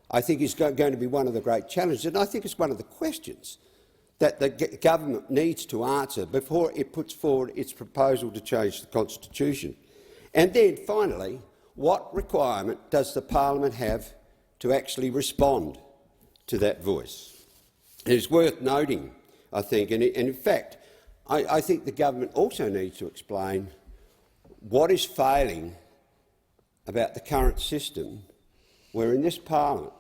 I think is going to be one of the great challenges, and I think it's one of the questions that the government needs to answer before it puts forward its proposal to change the Constitution. And then, finally, what requirement does the Parliament have to actually respond to that voice? It is worth noting, I think, and in fact, I think the government also needs to explain what is failing about the current system, where in this Parliament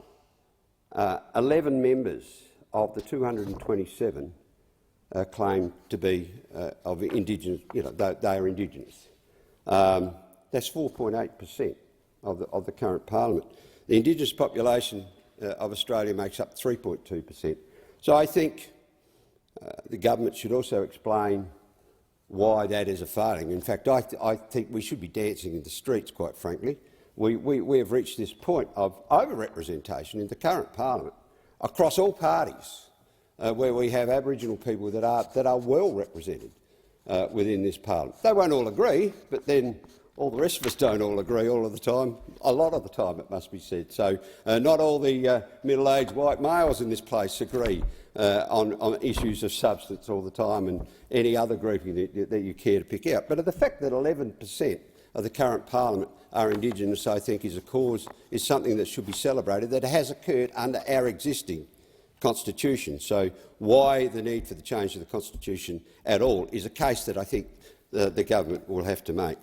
11 members of the 227 claim to be of Indigenous. They are Indigenous. That's 4.8% of the current Parliament. The Indigenous population of Australia makes up 3.2%. So I think the government should also explain why that is a failing. In fact, I think we should be dancing in the streets, quite frankly. We have reached this point of over-representation in the current Parliament across all parties, where we have Aboriginal people that are well represented within this Parliament. They won't all agree, but then all the rest of us don't all agree all of the time. A lot of the time, it must be said. So not all the middle-aged white males in this place agree on issues of substance all the time, and any other grouping that you care to pick out. But the fact that 11% of the current Parliament are Indigenous, I think, is something that should be celebrated, that has occurred under our existing Constitution. So why the need for the change of the Constitution at all is a case that I think the government will have to make.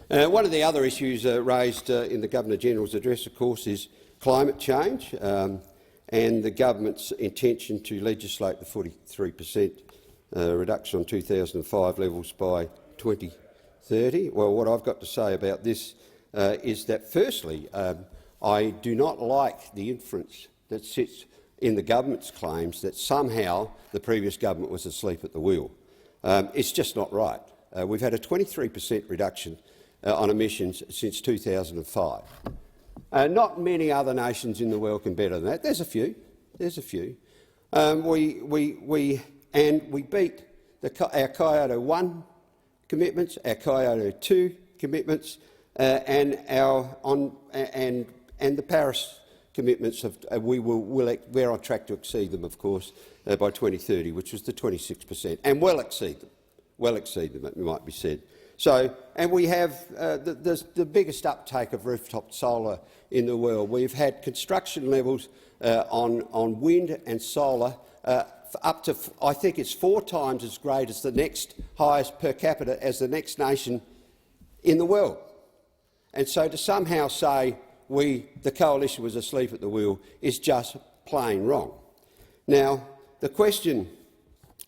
One of the other issues raised in the Governor-General's address, of course, is climate change and the government's intention to legislate the 43% reduction on 2005 levels by 2030. Well, what I've got to say about this is that, firstly, I do not like the inference that sits in the government's claims that somehow the previous government was asleep at the wheel. It's just not right. We've had a 23% reduction on emissions since 2005. Not many other nations in the world can better than that. There's a few. There's a few. We beat our Kyoto 1 commitments, our Kyoto 2 commitments, and the Paris commitments, we're on track to exceed them, of course, by 2030, which was the 26%, and well exceed them, it might be said. So, and we have the biggest uptake of rooftop solar in the world. We've had construction levels on wind and solar up to, I think it's 4 times as great as the next highest per capita as the next nation in the world. And so to somehow say the coalition was asleep at the wheel is just plain wrong. Now, the question,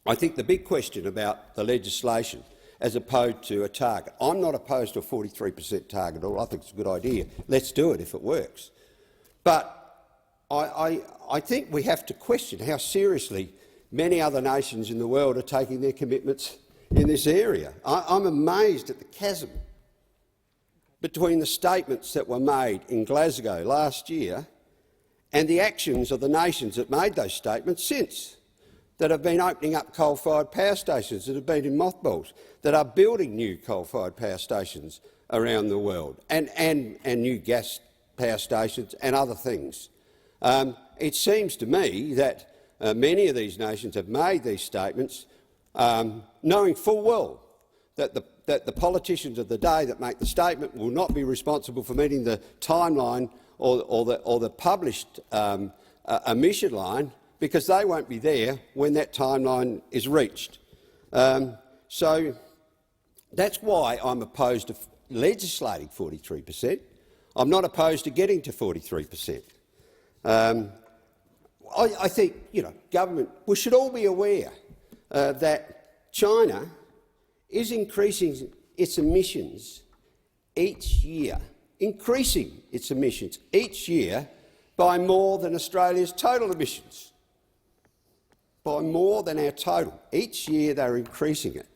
I think the big question about the legislation as opposed to a target. I'm not opposed to a 43% target at all. I think it's a good idea. Let's do it if it works. But I think we have to question how seriously many other nations in the world are taking their commitments in this area. I'm amazed at the chasm between the statements that were made in Glasgow last year and the actions of the nations that made those statements since, that have been opening up coal-fired power stations, that have been in mothballs, that are building new coal-fired power stations around the world, and new gas power stations and other things. It seems to me that many of these nations have made these statements knowing full well that the politicians of the day that make the statement will not be responsible for meeting the timeline or the published emission line, because they won't be there when that timeline is reached. So that's why I'm opposed to legislating 43%. I'm not opposed to getting to 43%. I think, government, we should all be aware that China is increasing its emissions each year, by more than Australia's total emissions, by more than our total. Each year they're increasing it.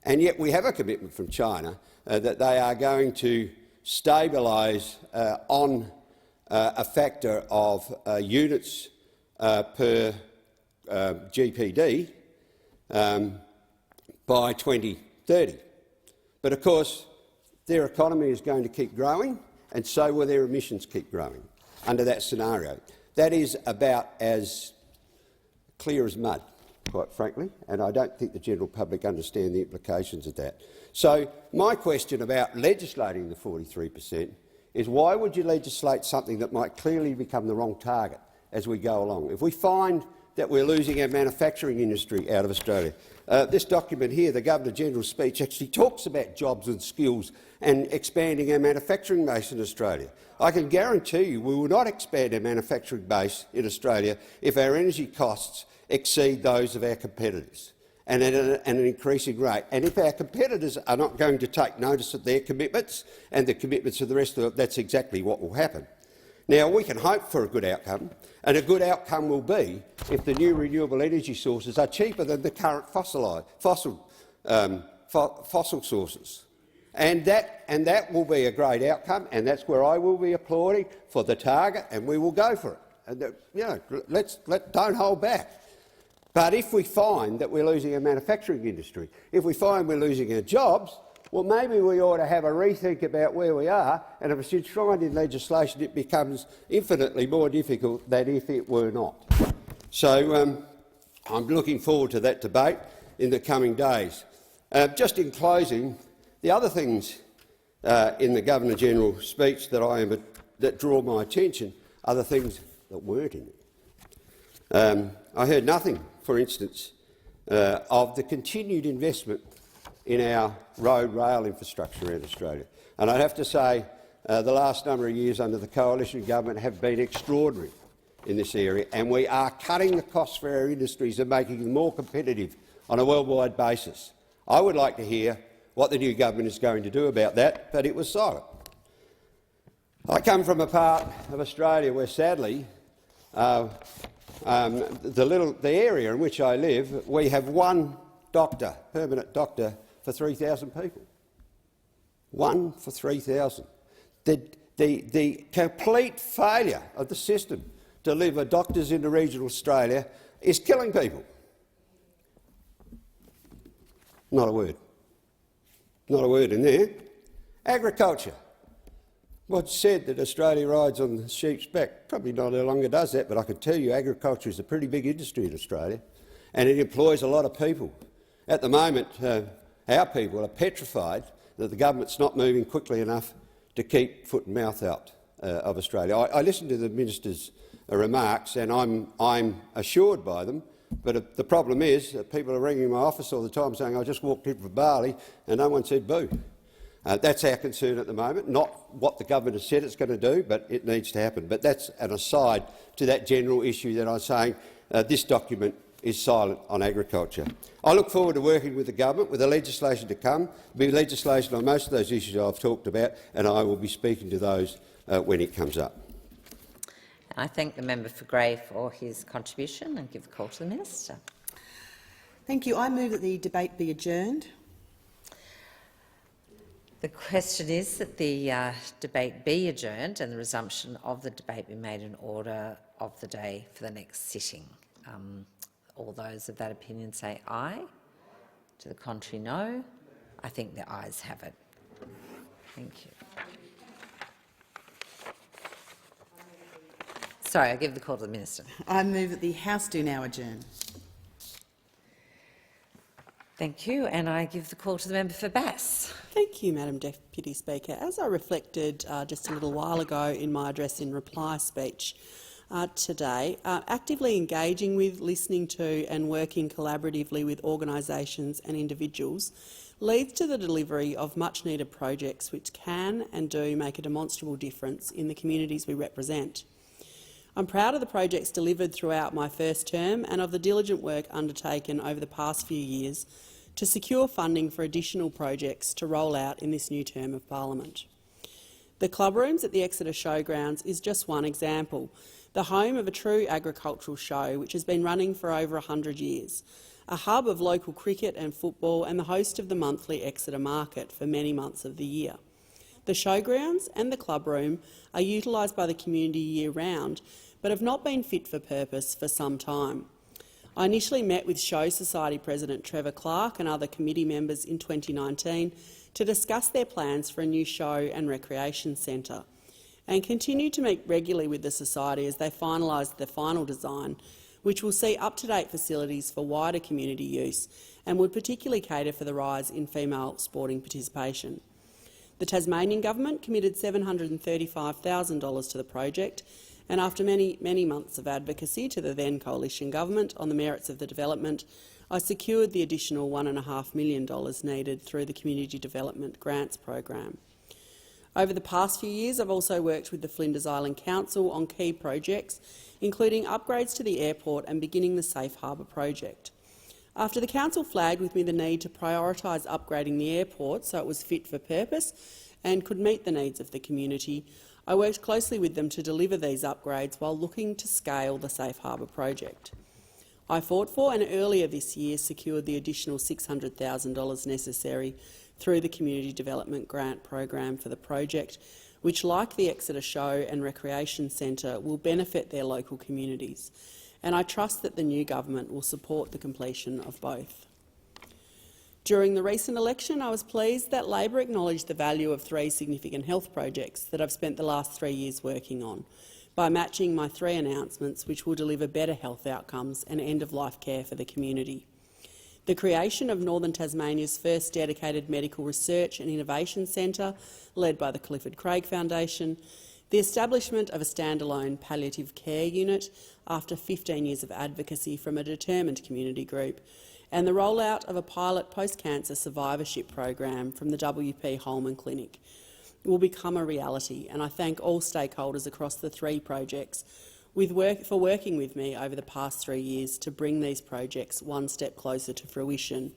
And yet we have a commitment from China that they are going to stabilise on a factor of units per GPD by 2030. But of course, their economy is going to keep growing, and so will their emissions keep growing under that scenario. That is about as clear as mud, quite frankly, and I don't think the general public understand the implications of that. So my question about legislating the 43% is, why would you legislate something that might clearly become the wrong target as we go along? If we find that we're losing our manufacturing industry out of Australia, this document here, the Governor-General's speech, actually talks about jobs and skills and expanding our manufacturing base in Australia. I can guarantee you we will not expand our manufacturing base in Australia if our energy costs exceed those of our competitors, and at an increasing rate. And if our competitors are not going to take notice of their commitments and the commitments of the rest of it, that's exactly what will happen. Now, we can hope for a good outcome, and a good outcome will be if the new renewable energy sources are cheaper than the current fossil sources. And that will be a great outcome, and that's where I will be applauding for the target, and we will go for it. And, don't hold back. But if we find that we're losing our manufacturing industry, if we find we're losing our jobs, well, maybe we ought to have a rethink about where we are, and if it's enshrined in legislation, it becomes infinitely more difficult than if it were not. So I'm looking forward to that debate in the coming days. Just in closing, the other things in the Governor-General's speech that draw my attention are the things that weren't in it. I heard nothing, for instance, of the continued investment in our road rail infrastructure in Australia. And I'd have to say the last number of years under the coalition government have been extraordinary in this area, and we are cutting the costs for our industries and making them more competitive on a worldwide basis. I would like to hear what the new government is going to do about that, but it was silent. I come from a part of Australia where, sadly, the area in which I live, we have one doctor, permanent doctor, for 3,000 people. One for 3,000. The complete failure of the system to deliver doctors into regional Australia is killing people. Not a word. Not a word in there. Agriculture. What's said that Australia rides on the sheep's back? Probably not no longer does that, but I can tell you agriculture is a pretty big industry in Australia, and it employs a lot of people. At the moment, our people are petrified that the government's not moving quickly enough to keep foot and mouth out of Australia. I listened to the minister's remarks, and I'm assured by them. But the problem is that people are ringing my office all the time saying, I just walked in for barley and no one said boo. That's our concern at the moment, not what the government has said it's going to do, but it needs to happen. But that's an aside to that general issue that I'm saying this document is silent on agriculture. I look forward to working with the government with the legislation to come. There'll be legislation on most of those issues I've talked about, and I will be speaking to those when it comes up. I thank the member for Grey for his contribution and give the call to the minister. Thank you. I move that the debate be adjourned. The question is that the debate be adjourned and the resumption of the debate be made in order of the day for the next sitting. All those of that opinion say aye. To the contrary, no. I think the ayes have it. Thank you. Sorry, I give the call to the minister. I move that the House do now adjourn. Thank you, and I give the call to the member for Bass. Thank you, Madam Deputy Speaker. As I reflected just a little while ago in my address in reply speech today, actively engaging with, listening to and working collaboratively with organisations and individuals leads to the delivery of much-needed projects which can and do make a demonstrable difference in the communities we represent. I'm proud of the projects delivered throughout my first term and of the diligent work undertaken over the past few years to secure funding for additional projects to roll out in this new term of Parliament. The club rooms at the Exeter Showgrounds is just one example, the home of a true agricultural show which has been running for over 100 years, a hub of local cricket and football and the host of the monthly Exeter Market for many months of the year. The showgrounds and the club room are utilised by the community year-round, but have not been fit for purpose for some time. I initially met with Show Society President Trevor Clark and other committee members in 2019 to discuss their plans for a new show and recreation centre, and continue to meet regularly with the Society as they finalise the final design, which will see up-to-date facilities for wider community use and would particularly cater for the rise in female sporting participation. The Tasmanian Government committed $735,000 to the project, and after many months of advocacy to the then Coalition Government on the merits of the development, I secured the additional $1.5 million needed through the Community Development Grants Program. Over the past few years, I've also worked with the Flinders Island Council on key projects, including upgrades to the airport and beginning the Safe Harbour project. After the Council flagged with me the need to prioritise upgrading the airport so it was fit for purpose and could meet the needs of the community, I worked closely with them to deliver these upgrades while looking to scale the Safe Harbour project. I fought for and earlier this year secured the additional $600,000 necessary through the Community Development Grant Program for the project, which, like the Exeter Show and Recreation Centre, will benefit their local communities, and I trust that the new government will support the completion of both. During the recent election, I was pleased that Labor acknowledged the value of 3 significant health projects that I've spent the last 3 years working on, by matching my 3 announcements which will deliver better health outcomes and end-of-life care for the community. The creation of Northern Tasmania's first dedicated medical research and innovation centre, led by the Clifford Craig Foundation, the establishment of a standalone palliative care unit after 15 years of advocacy from a determined community group, and the rollout of a pilot post-cancer survivorship program from the WP Holman Clinic will become a reality, and I thank all stakeholders across the 3 projects for working with me over the past 3 years to bring these projects one step closer to fruition.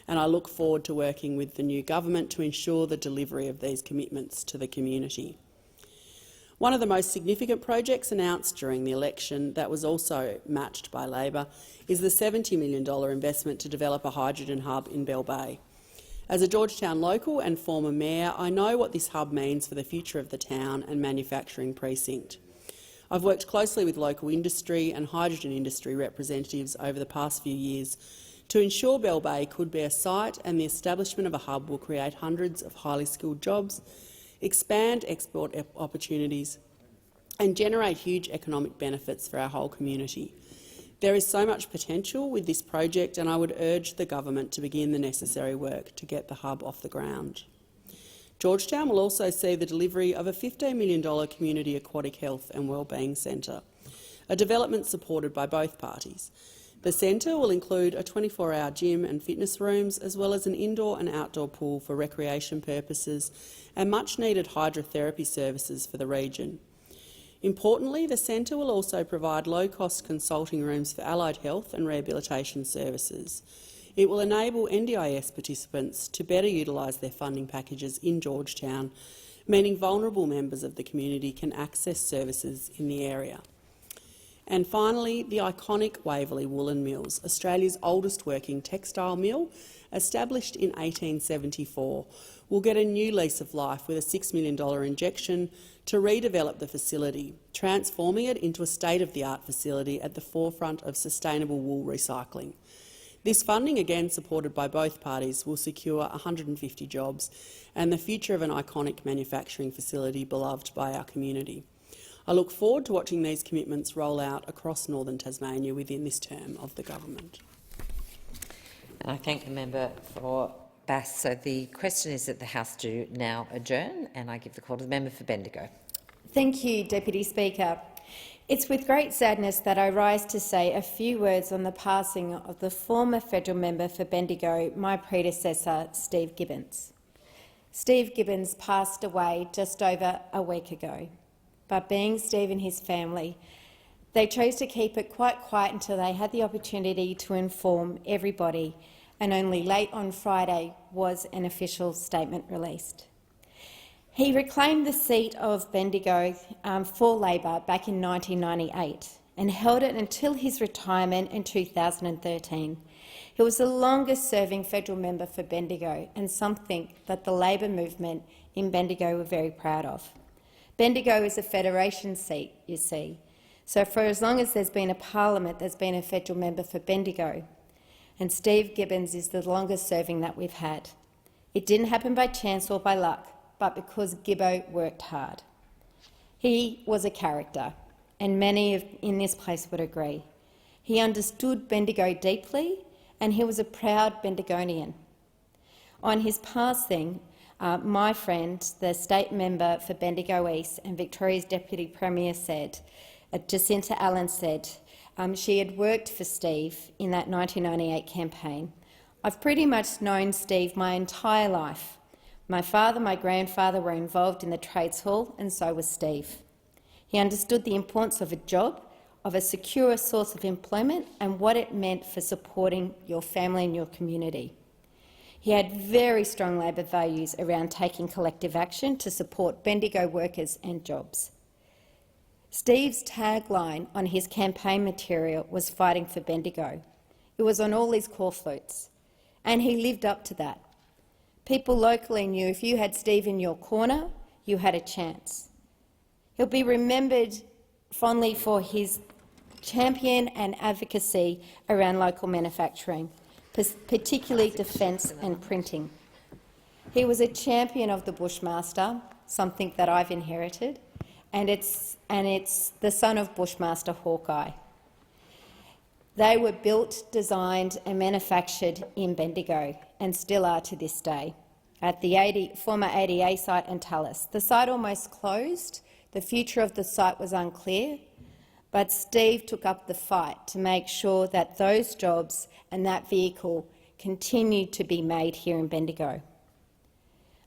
And I look forward to working with the new government to ensure the delivery of these commitments to the community. One of the most significant projects announced during the election that was also matched by Labor is the $70 million investment to develop a hydrogen hub in Bell Bay. As a Georgetown local and former mayor, I know what this hub means for the future of the town and manufacturing precinct. I've worked closely with local industry and hydrogen industry representatives over the past few years to ensure Bell Bay could be a site, and the establishment of a hub will create hundreds of highly skilled jobs, expand export opportunities and generate huge economic benefits for our whole community. There is so much potential with this project, and I would urge the government to begin the necessary work to get the hub off the ground. Georgetown will also see the delivery of a $15 million community aquatic health and wellbeing centre, a development supported by both parties. The centre will include a 24-hour gym and fitness rooms, as well as an indoor and outdoor pool for recreation purposes and much-needed hydrotherapy services for the region. Importantly, the centre will also provide low-cost consulting rooms for allied health and rehabilitation services. It will enable NDIS participants to better utilise their funding packages in Georgetown, meaning vulnerable members of the community can access services in the area. And finally, the iconic Waverley Woolen Mills, Australia's oldest working textile mill, established in 1874, will get a new lease of life with a $6 million injection to redevelop the facility, transforming it into a state-of-the-art facility at the forefront of sustainable wool recycling. This funding, again supported by both parties, will secure 150 jobs and the future of an iconic manufacturing facility beloved by our community. I look forward to watching these commitments roll out across northern Tasmania within this term of the government. And I thank the member for Bass. So the question is that the House do now adjourn, and I give the call to the member for Bendigo. Thank you, Deputy Speaker. It's with great sadness that I rise to say a few words on the passing of the former federal member for Bendigo, my predecessor, Steve Gibbons. Steve Gibbons passed away just over a week ago, but being Steve and his family, they chose to keep it quite quiet until they had the opportunity to inform everybody, and only late on Friday was an official statement released. He reclaimed the seat of Bendigo for Labor back in 1998 and held it until his retirement in 2013. He was the longest-serving federal member for Bendigo, and something that the Labor movement in Bendigo were very proud of. Bendigo is a federation seat, you see, so for as long as there's been a parliament, there's been a federal member for Bendigo, and Steve Gibbons is the longest-serving that we've had. It didn't happen by chance or by luck, but because Gibbo worked hard. He was a character, and many in this place would agree. He understood Bendigo deeply, and he was a proud Bendigonian. On his passing, my friend, the state member for Bendigo East and Victoria's Deputy Premier said, Jacinta Allen said, she had worked for Steve in that 1998 campaign. I've pretty much known Steve my entire life. My father, my grandfather were involved in the trades hall, and so was Steve. He understood the importance of a job, of a secure source of employment, and what it meant for supporting your family and your community. He had very strong Labor values around taking collective action to support Bendigo workers and jobs. Steve's tagline on his campaign material was "Fighting for Bendigo." It was on all his call flutes, and he lived up to that. People locally knew if you had Steve in your corner, you had a chance. He'll be remembered fondly for his champion and advocacy around local manufacturing, particularly defence and printing. He was a champion of the Bushmaster, something that I've inherited, and it's the son of Bushmaster Hawkeye. They were built, designed and manufactured in Bendigo, and still are to this day, at the former ADA site and Tallis. The site almost closed. The future of the site was unclear, but Steve took up the fight to make sure that those jobs and that vehicle continued to be made here in Bendigo.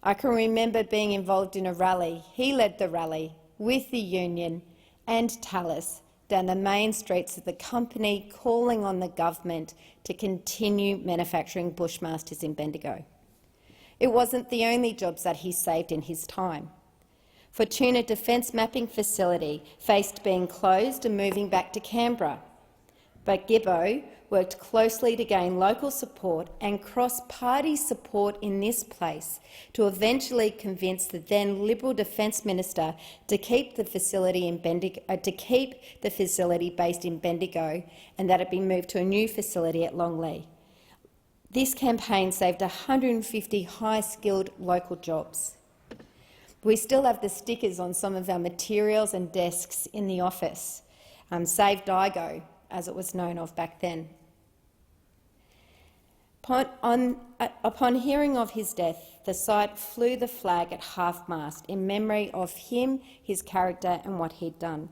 I can remember being involved in a rally. He led the rally with the union and Tallis down the main streets of the company, calling on the government to continue manufacturing Bushmasters in Bendigo. It wasn't the only jobs that he saved in his time. Fortuna Defence Mapping Facility faced being closed and moving back to Canberra, but Gibbo worked closely to gain local support and cross-party support in this place to eventually convince the then Liberal Defence Minister to keep the facility in Bendigo, based in Bendigo, and that it be moved to a new facility at Longleat. This campaign saved 150 high-skilled local jobs. We still have the stickers on some of our materials and desks in the office. Save Digo, as it was known of back then. Upon hearing of his death, the site flew the flag at half-mast in memory of him, his character and what he'd done.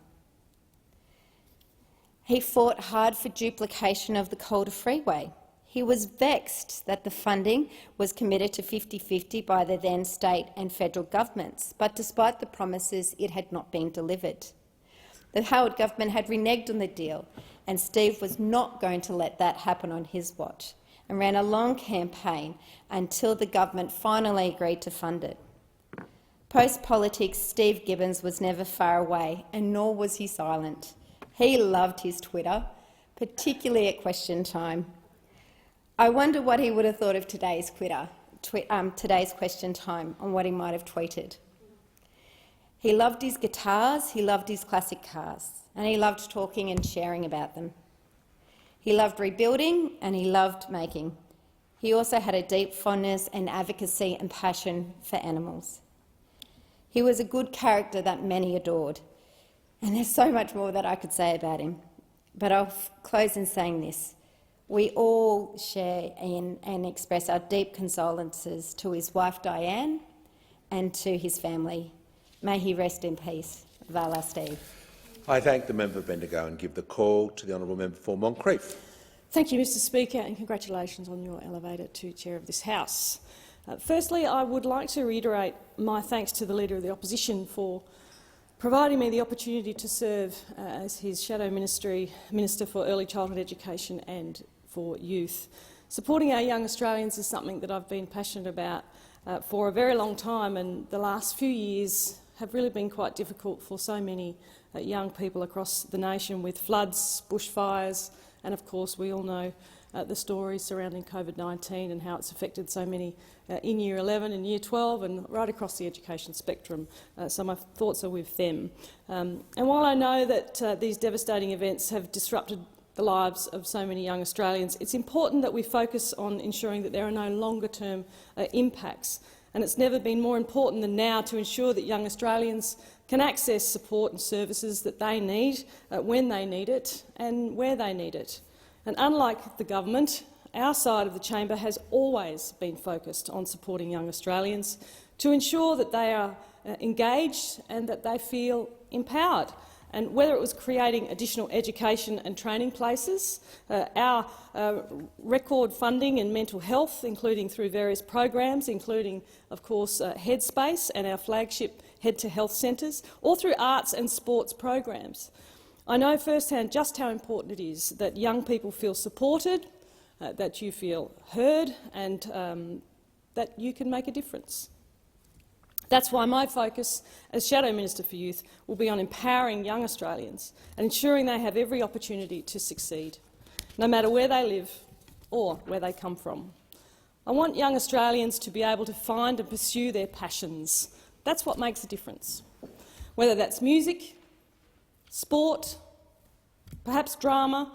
He fought hard for duplication of the Calder Freeway. He was vexed that the funding was committed to 50-50 by the then state and federal governments, but despite the promises, it had not been delivered. The Howard government had reneged on the deal, and Steve was not going to let that happen on his watch, and ran a long campaign until the government finally agreed to fund it. Post-politics, Steve Gibbons was never far away, and nor was he silent. He loved his Twitter, particularly at question time. I wonder what he would have thought of today's question time on what he might have tweeted. He loved his guitars, he loved his classic cars, and he loved talking and sharing about them. He loved rebuilding and he loved making. He also had a deep fondness and advocacy and passion for animals. He was a good character that many adored, and there's so much more that I could say about him. But I'll close in saying this. We all share in and express our deep condolences to his wife Diane and to his family. May he rest in peace. Vala Steve. I thank the member for Bendigo and give the call to the honourable member for Moncrieff. Thank you, Mr Speaker, and congratulations on your elevator to Chair of this House. Firstly, I would like to reiterate my thanks to the Leader of the Opposition for providing me the opportunity to serve as his Shadow Minister for Early Childhood Education and for Youth. Supporting our young Australians is something that I've been passionate about for a very long time, and the last few years have really been quite difficult for so many young people across the nation, with floods, bushfires, and of course we all know the stories surrounding COVID-19 and how it's affected so many in Year 11 and Year 12 and right across the education spectrum. So my thoughts are with them. And while I know that these devastating events have disrupted the lives of so many young Australians, it's important that we focus on ensuring that there are no longer-term impacts. And it's never been more important than now to ensure that young Australians can access support and services that they need when they need it and where they need it. And unlike the government, our side of the chamber has always been focused on supporting young Australians to ensure that they are engaged and that they feel empowered. And whether it was creating additional education and training places, our record funding in mental health, including through various programs, including, of course, Headspace and our flagship Head to Health centres, or through arts and sports programs. I know firsthand just how important it is that young people feel supported, that you feel heard, and that you can make a difference. That's why my focus as Shadow Minister for Youth will be on empowering young Australians and ensuring they have every opportunity to succeed, no matter where they live or where they come from. I want young Australians to be able to find and pursue their passions. That's what makes a difference. Whether that's music, sport, perhaps drama,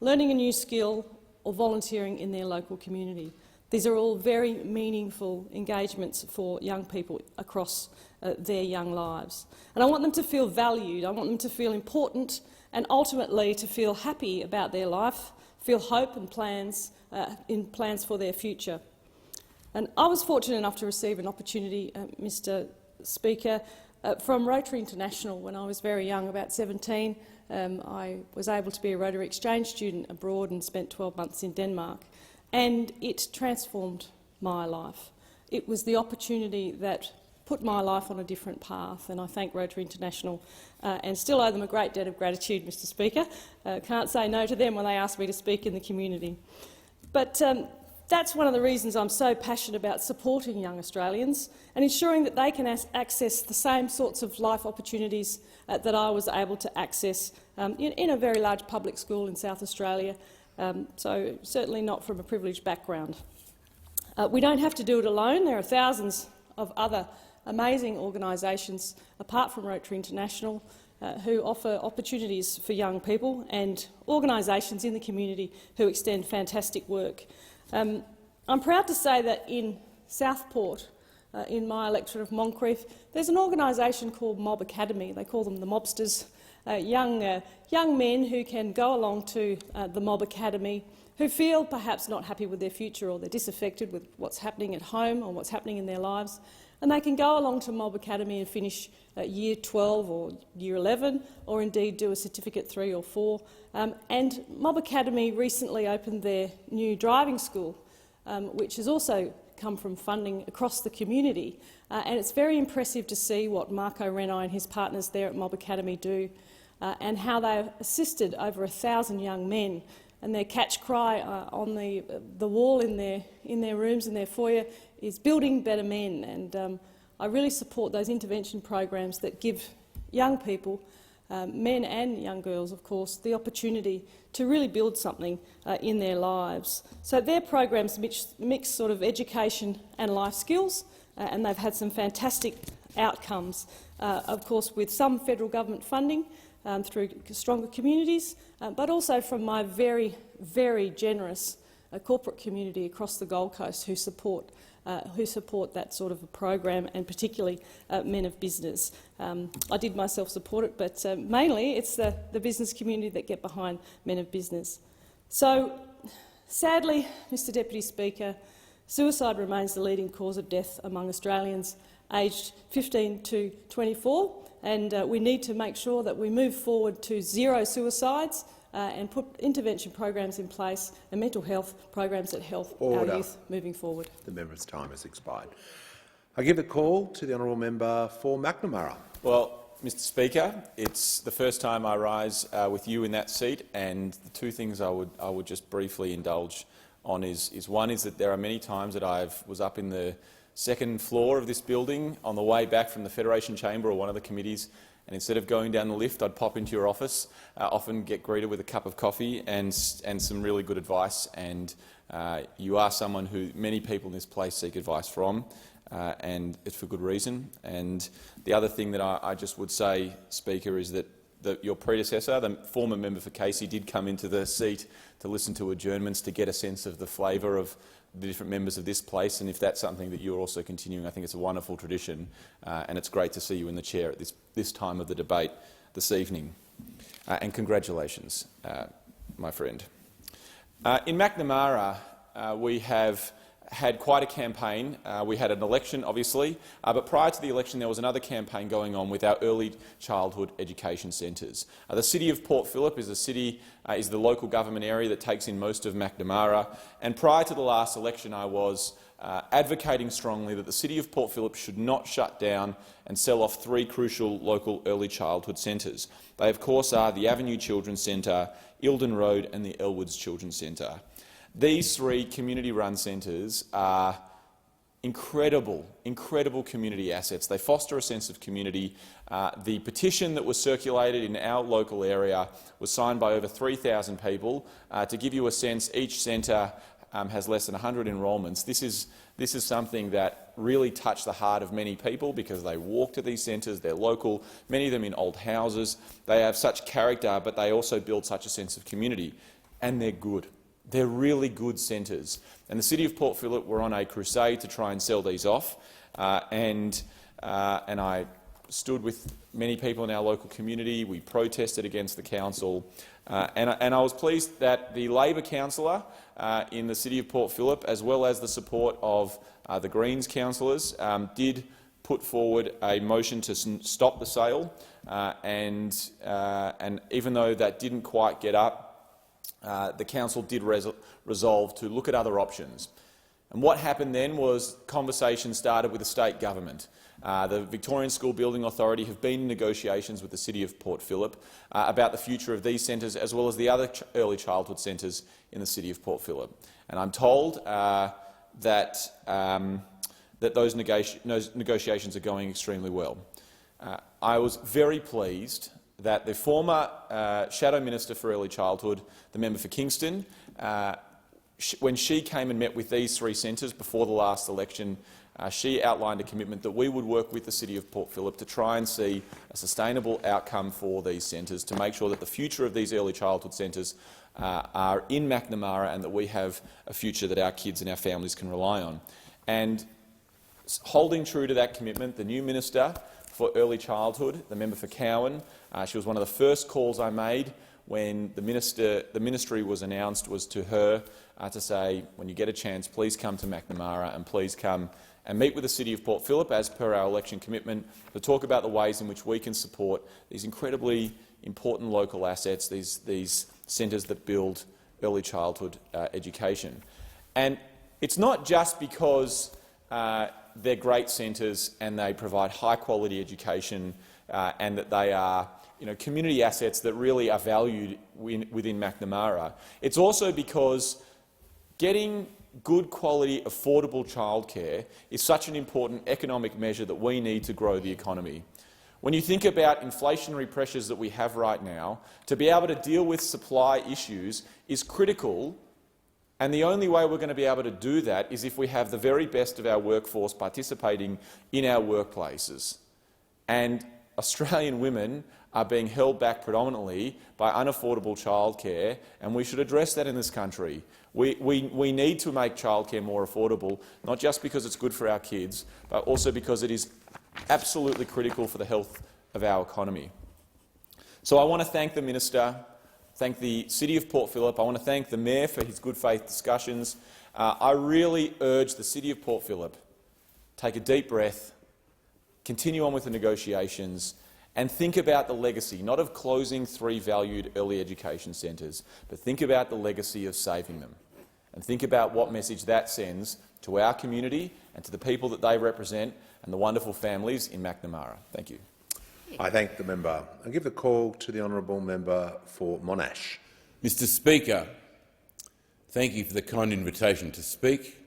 learning a new skill or volunteering in their local community. These are all very meaningful engagements for young people across their young lives. And I want them to feel valued, I want them to feel important and ultimately to feel happy about their life, feel hope and plans for their future. And I was fortunate enough to receive an opportunity, Mr Speaker, from Rotary International when I was very young, about 17. I was able to be a Rotary Exchange student abroad and spent 12 months in Denmark. And it transformed my life. It was the opportunity that put my life on a different path, and I thank Rotary International and still owe them a great debt of gratitude, Mr Speaker. Can't say no to them when they ask me to speak in the community. But that's one of the reasons I'm so passionate about supporting young Australians and ensuring that they can access the same sorts of life opportunities that I was able to access in a very large public school in South Australia. So certainly not from a privileged background. We don't have to do it alone. There are thousands of other amazing organisations, apart from Rotary International, who offer opportunities for young people, and organisations in the community who extend fantastic work. I'm proud to say that in Southport, in my electorate of Moncrieff, there's an organisation called Mob Academy. They call them the mobsters, young men who can go along to the Mob Academy, who feel perhaps not happy with their future or they're disaffected with what's happening at home or what's happening in their lives, and they can go along to Mob Academy and finish Year 12 or Year 11, or indeed do a Certificate 3 or 4. And Mob Academy recently opened their new driving school, which has also come from funding across the community. And it's very impressive to see what Marco Renai and his partners there at Mob Academy do, and how they've assisted over 1,000 young men. And their catch cry on the wall in their rooms, in their foyer, is building better men. And I really support those intervention programs that give young people, men and young girls of course, the opportunity to really build something in their lives. So their programs mix sort of education and life skills, and they've had some fantastic outcomes, of course with some federal government funding, through Stronger Communities, but also from my very, very generous corporate community across the Gold Coast who support that sort of a program, and particularly men of business. I did myself support it, but mainly it's the business community that get behind men of business. So, sadly, Mr Deputy Speaker, suicide remains the leading cause of death among Australians aged 15 to 24. And we need to make sure that we move forward to zero suicides and put intervention programs in place and mental health programs that help our youth moving forward. The member's time has expired. I give the call to the honourable member for Macnamara. Well, Mr Speaker, it's the first time I rise with you in that seat, and the two things I would just briefly indulge on is one is that there are many times that I was up in the second floor of this building on the way back from the Federation Chamber or one of the committees, and instead of going down the lift, I'd pop into your office, often get greeted with a cup of coffee and some really good advice. And you are someone who many people in this place seek advice from, and it's for good reason. And the other thing that I just would say, Speaker, is that your predecessor, the former member for Casey, did come into the seat to listen to adjournments to get a sense of the flavour of the different members of this place, and if that's something that you're also continuing, I think it's a wonderful tradition, and it's great to see you in the chair at this time of the debate this evening. And congratulations, my friend. In Macnamara, we have had quite a campaign. We had an election, obviously, but prior to the election there was another campaign going on with our early childhood education centres. The city of Port Phillip is the local government area that takes in most of Macnamara, and prior to the last election I was advocating strongly that the city of Port Phillip should not shut down and sell off three crucial local early childhood centres. They of course are the Avenue Children's Centre, Eildon Road and the Elwoods Children's Centre. These three community-run centres are incredible community assets. They foster a sense of community. The petition that was circulated in our local area was signed by over 3,000 people. To give you a sense, each centre has less than 100 enrolments. This is something that really touched the heart of many people because they walk to these centres, they're local, many of them in old houses. They have such character, but they also build such a sense of community, and they're good. They're really good centres. And the City of Port Phillip were on a crusade to try and sell these off, and I stood with many people in our local community. We protested against the council, and I was pleased that the Labor councillor in the City of Port Phillip, as well as the support of the Greens councillors, did put forward a motion to stop the sale, and even though that didn't quite get up, the council did resolve to look at other options. And what happened then was conversations started with the state government. The Victorian School Building Authority have been in negotiations with the City of Port Phillip about the future of these centres as well as the other early childhood centres in the City of Port Phillip. And I'm told that those negotiations are going extremely well. I was very pleased that the former Shadow Minister for Early Childhood, the member for Kingston, when she came and met with these three centres before the last election, she outlined a commitment that we would work with the City of Port Phillip to try and see a sustainable outcome for these centres, to make sure that the future of these early childhood centres are in Macnamara and that we have a future that our kids and our families can rely on. And holding true to that commitment, the new Minister for Early Childhood, the member for Cowan, she was one of the first calls I made when the ministry was announced, was to her to say, when you get a chance, please come to Macnamara and please come and meet with the City of Port Phillip, as per our election commitment, to talk about the ways in which we can support these incredibly important local assets, these centres that build early childhood education. And it's not just because they're great centres and they provide high-quality education and that they are community assets that really are valued within Macnamara. It's also because getting good quality, affordable childcare is such an important economic measure that we need to grow the economy. When you think about inflationary pressures that we have right now, to be able to deal with supply issues is critical, and the only way we're going to be able to do that is if we have the very best of our workforce participating in our workplaces. And Australian women are being held back predominantly by unaffordable childcare, and we should address that in this country. We need to make childcare more affordable, not just because it's good for our kids, but also because it is absolutely critical for the health of our economy. So I want to thank the Minister, thank the City of Port Phillip, I want to thank the Mayor for his good faith discussions. I really urge the City of Port Phillip, take a deep breath, continue on with the negotiations, and think about the legacy, not of closing 3 valued early education centres, but think about the legacy of saving them. And think about what message that sends to our community and to the people that they represent and the wonderful families in Macnamara. Thank you. I thank the member. I give the call to the honourable member for Monash. Mr Speaker, thank you for the kind invitation to speak.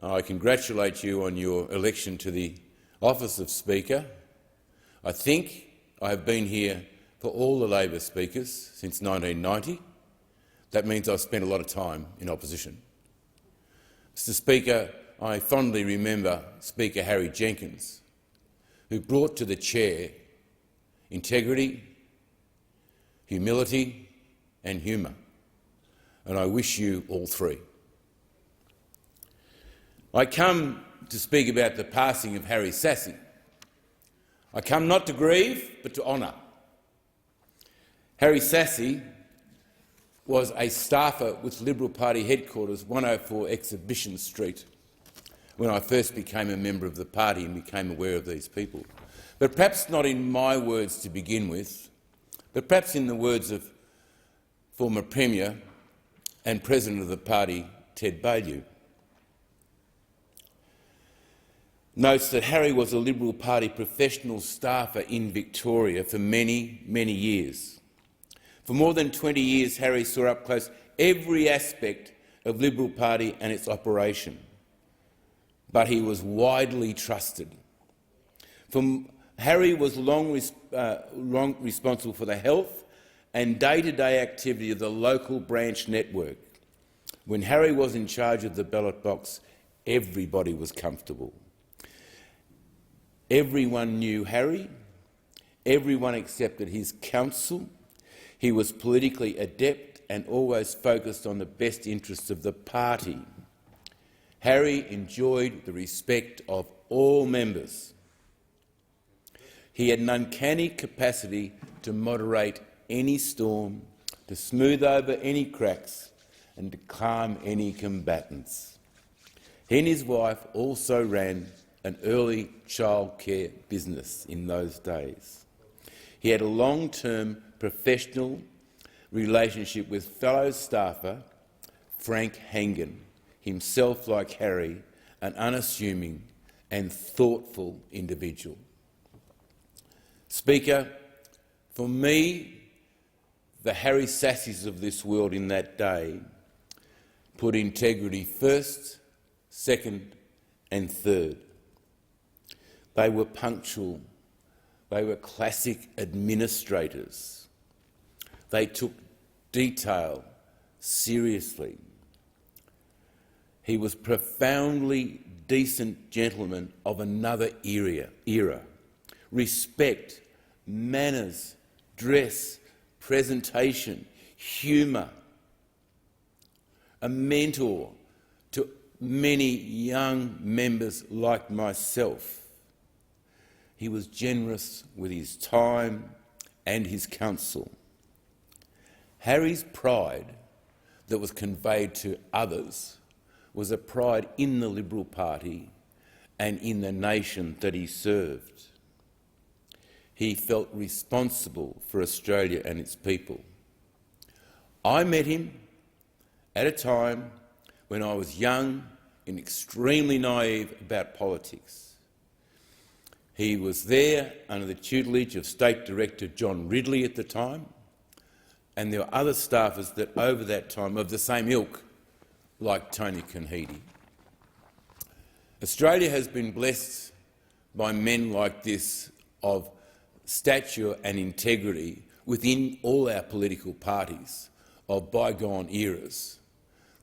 I congratulate you on your election to the office of Speaker. I think I have been here for all the Labor speakers since 1990. That means I've spent a lot of time in opposition. Mr Speaker, I fondly remember Speaker Harry Jenkins, who brought to the chair integrity, humility and humour, and I wish you all 3. I come to speak about the passing of Harry Sassy. I come not to grieve, but to honour. Harry Sassy was a staffer with Liberal Party headquarters, 104 Exhibition Street, when I first became a member of the party and became aware of these people. But perhaps not in my words to begin with, but perhaps in the words of former Premier and President of the party, Ted Baillieu. Notes that Harry was a Liberal Party professional staffer in Victoria for many, many years. For more than 20 years, Harry saw up close every aspect of Liberal Party and its operation, but he was widely trusted. Harry was long responsible for the health and day-to-day activity of the local branch network. When Harry was in charge of the ballot box, everybody was comfortable. Everyone knew Harry. Everyone accepted his counsel. He was politically adept and always focused on the best interests of the party. Harry enjoyed the respect of all members. He had an uncanny capacity to moderate any storm, to smooth over any cracks and to calm any combatants. He and his wife also ran an early childcare business in those days. He had a long-term professional relationship with fellow staffer Frank Hangen, himself, like Harry, an unassuming and thoughtful individual. Speaker, for me, the Harry Sassys of this world in that day put integrity first, second and third. They were punctual. They were classic administrators. They took detail seriously. He was profoundly decent gentleman of another era. Respect, manners, dress, presentation, humour. A mentor to many young members like myself. He was generous with his time and his counsel. Harry's pride that was conveyed to others was a pride in the Liberal Party and in the nation that he served. He felt responsible for Australia and its people. I met him at a time when I was young and extremely naive about politics. He was there under the tutelage of State Director John Ridley at the time, and there were other staffers that over that time of the same ilk, like Tony Conhedy. Australia has been blessed by men like this of stature and integrity within all our political parties of bygone eras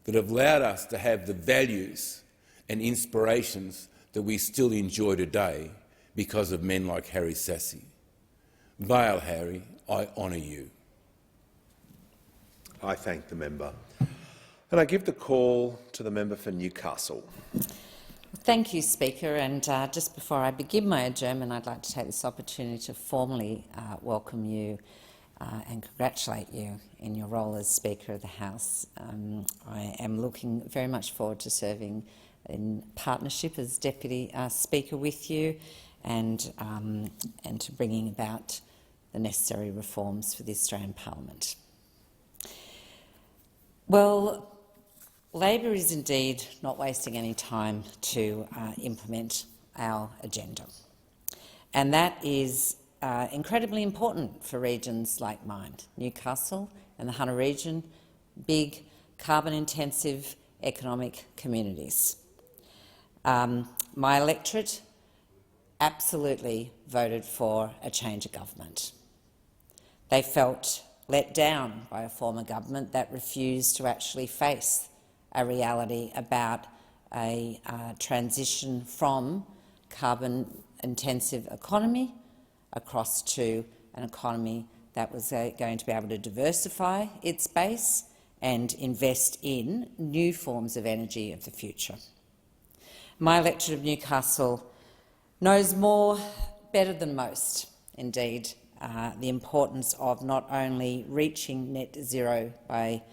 that have allowed us to have the values and inspirations that we still enjoy today because of men like Harry Sassy. Vale, Harry, I honour you. I thank the member. And I give the call to the member for Newcastle. Thank you, Speaker. And just before I begin my adjournment, I'd like to take this opportunity to formally welcome you and congratulate you in your role as Speaker of the House. I am looking very much forward to serving in partnership as Deputy Speaker with you and to bringing about the necessary reforms for the Australian Parliament. Well, Labor is indeed not wasting any time to implement our agenda, and that is incredibly important for regions like mine, Newcastle and the Hunter region, big carbon-intensive economic communities. My electorate absolutely voted for a change of government. They felt let down by a former government that refused to actually face a reality about a transition from carbon-intensive economy across to an economy that was going to be able to diversify its base and invest in new forms of energy of the future. My electorate of Newcastle knows better than most, indeed, the importance of not only reaching net zero by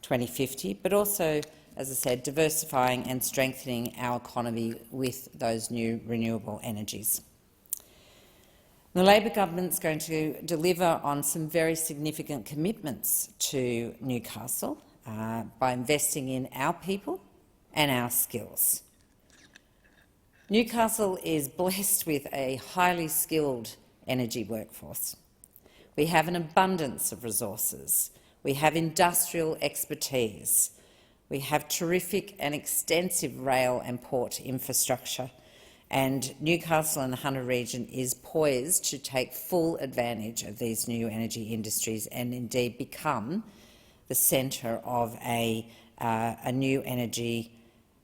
2050, but also, as I said, diversifying and strengthening our economy with those new renewable energies. The Labor government is going to deliver on some very significant commitments to Newcastle by investing in our people and our skills. Newcastle is blessed with a highly skilled energy workforce. We have an abundance of resources. We have industrial expertise. We have terrific and extensive rail and port infrastructure, and Newcastle and the Hunter region is poised to take full advantage of these new energy industries and indeed become the centre of a new energy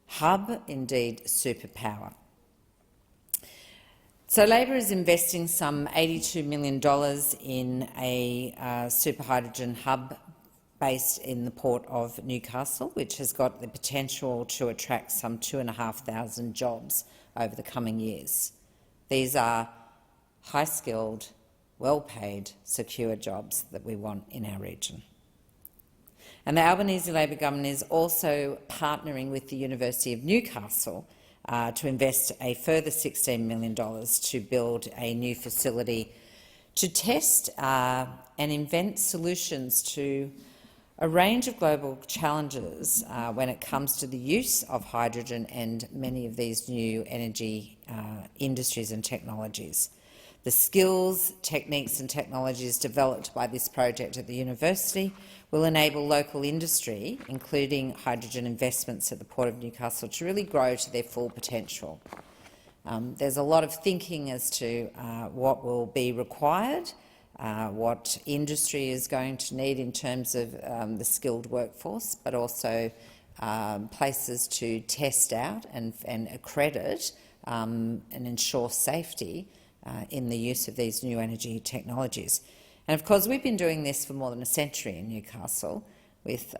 hub, indeed superpower. So Labor is investing some $82 million in a super hydrogen hub based in the port of Newcastle, which has got the potential to attract some 2,500 jobs over the coming years. These are high-skilled, well-paid, secure jobs that we want in our region. And the Albanese Labor government is also partnering with the University of Newcastle to invest a further $16 million to build a new facility to test and invent solutions to a range of global challenges when it comes to the use of hydrogen and many of these new energy industries and technologies. The skills, techniques and technologies developed by this project at the university will enable local industry, including hydrogen investments at the Port of Newcastle, to really grow to their full potential. There's a lot of thinking as to what will be required, what industry is going to need in terms of the skilled workforce, but also places to test out and accredit and ensure safety in the use of these new energy technologies. And of course, we've been doing this for more than a century in Newcastle with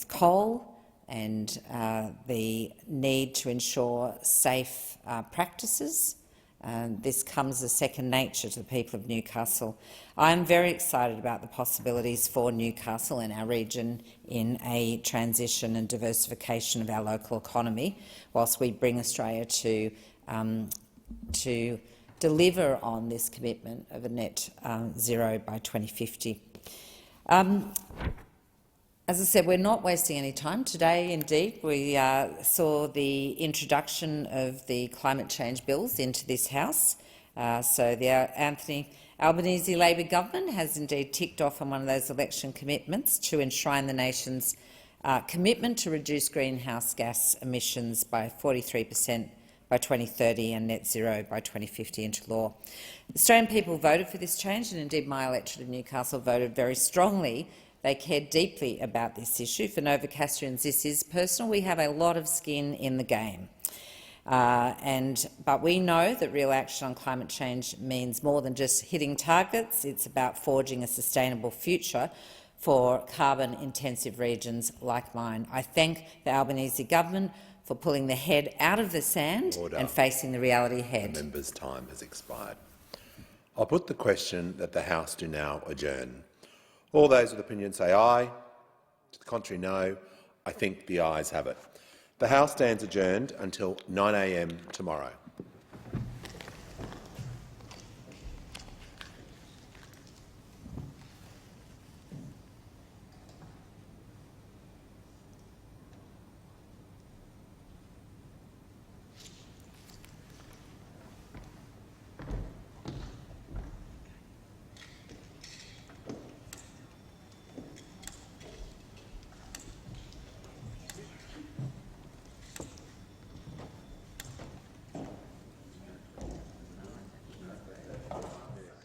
coal, and the need to ensure safe practices. This comes as second nature to the people of Newcastle. I am very excited about the possibilities for Newcastle and our region in a transition and diversification of our local economy, whilst we bring Australia to deliver on this commitment of a net zero by 2050. As I said, we're not wasting any time. Today, indeed, we saw the introduction of the climate change bills into this House. So the Anthony Albanese Labor government has indeed ticked off on one of those election commitments to enshrine the nation's commitment to reduce greenhouse gas emissions by 43% by 2030 and net zero by 2050 into law. Australian people voted for this change, and indeed my electorate of Newcastle voted very strongly. They care deeply about this issue. For Novocastrians, this is personal. We have a lot of skin in the game. But we know that real action on climate change means more than just hitting targets. It's about forging a sustainable future for carbon-intensive regions like mine. I thank the Albanese government for pulling the head out of the sand and facing the reality ahead. The member's time has expired. I'll put the question that the House do now adjourn. All those with opinion say aye. To the contrary, no. I think the ayes have it. The House stands adjourned until 9 a.m. tomorrow.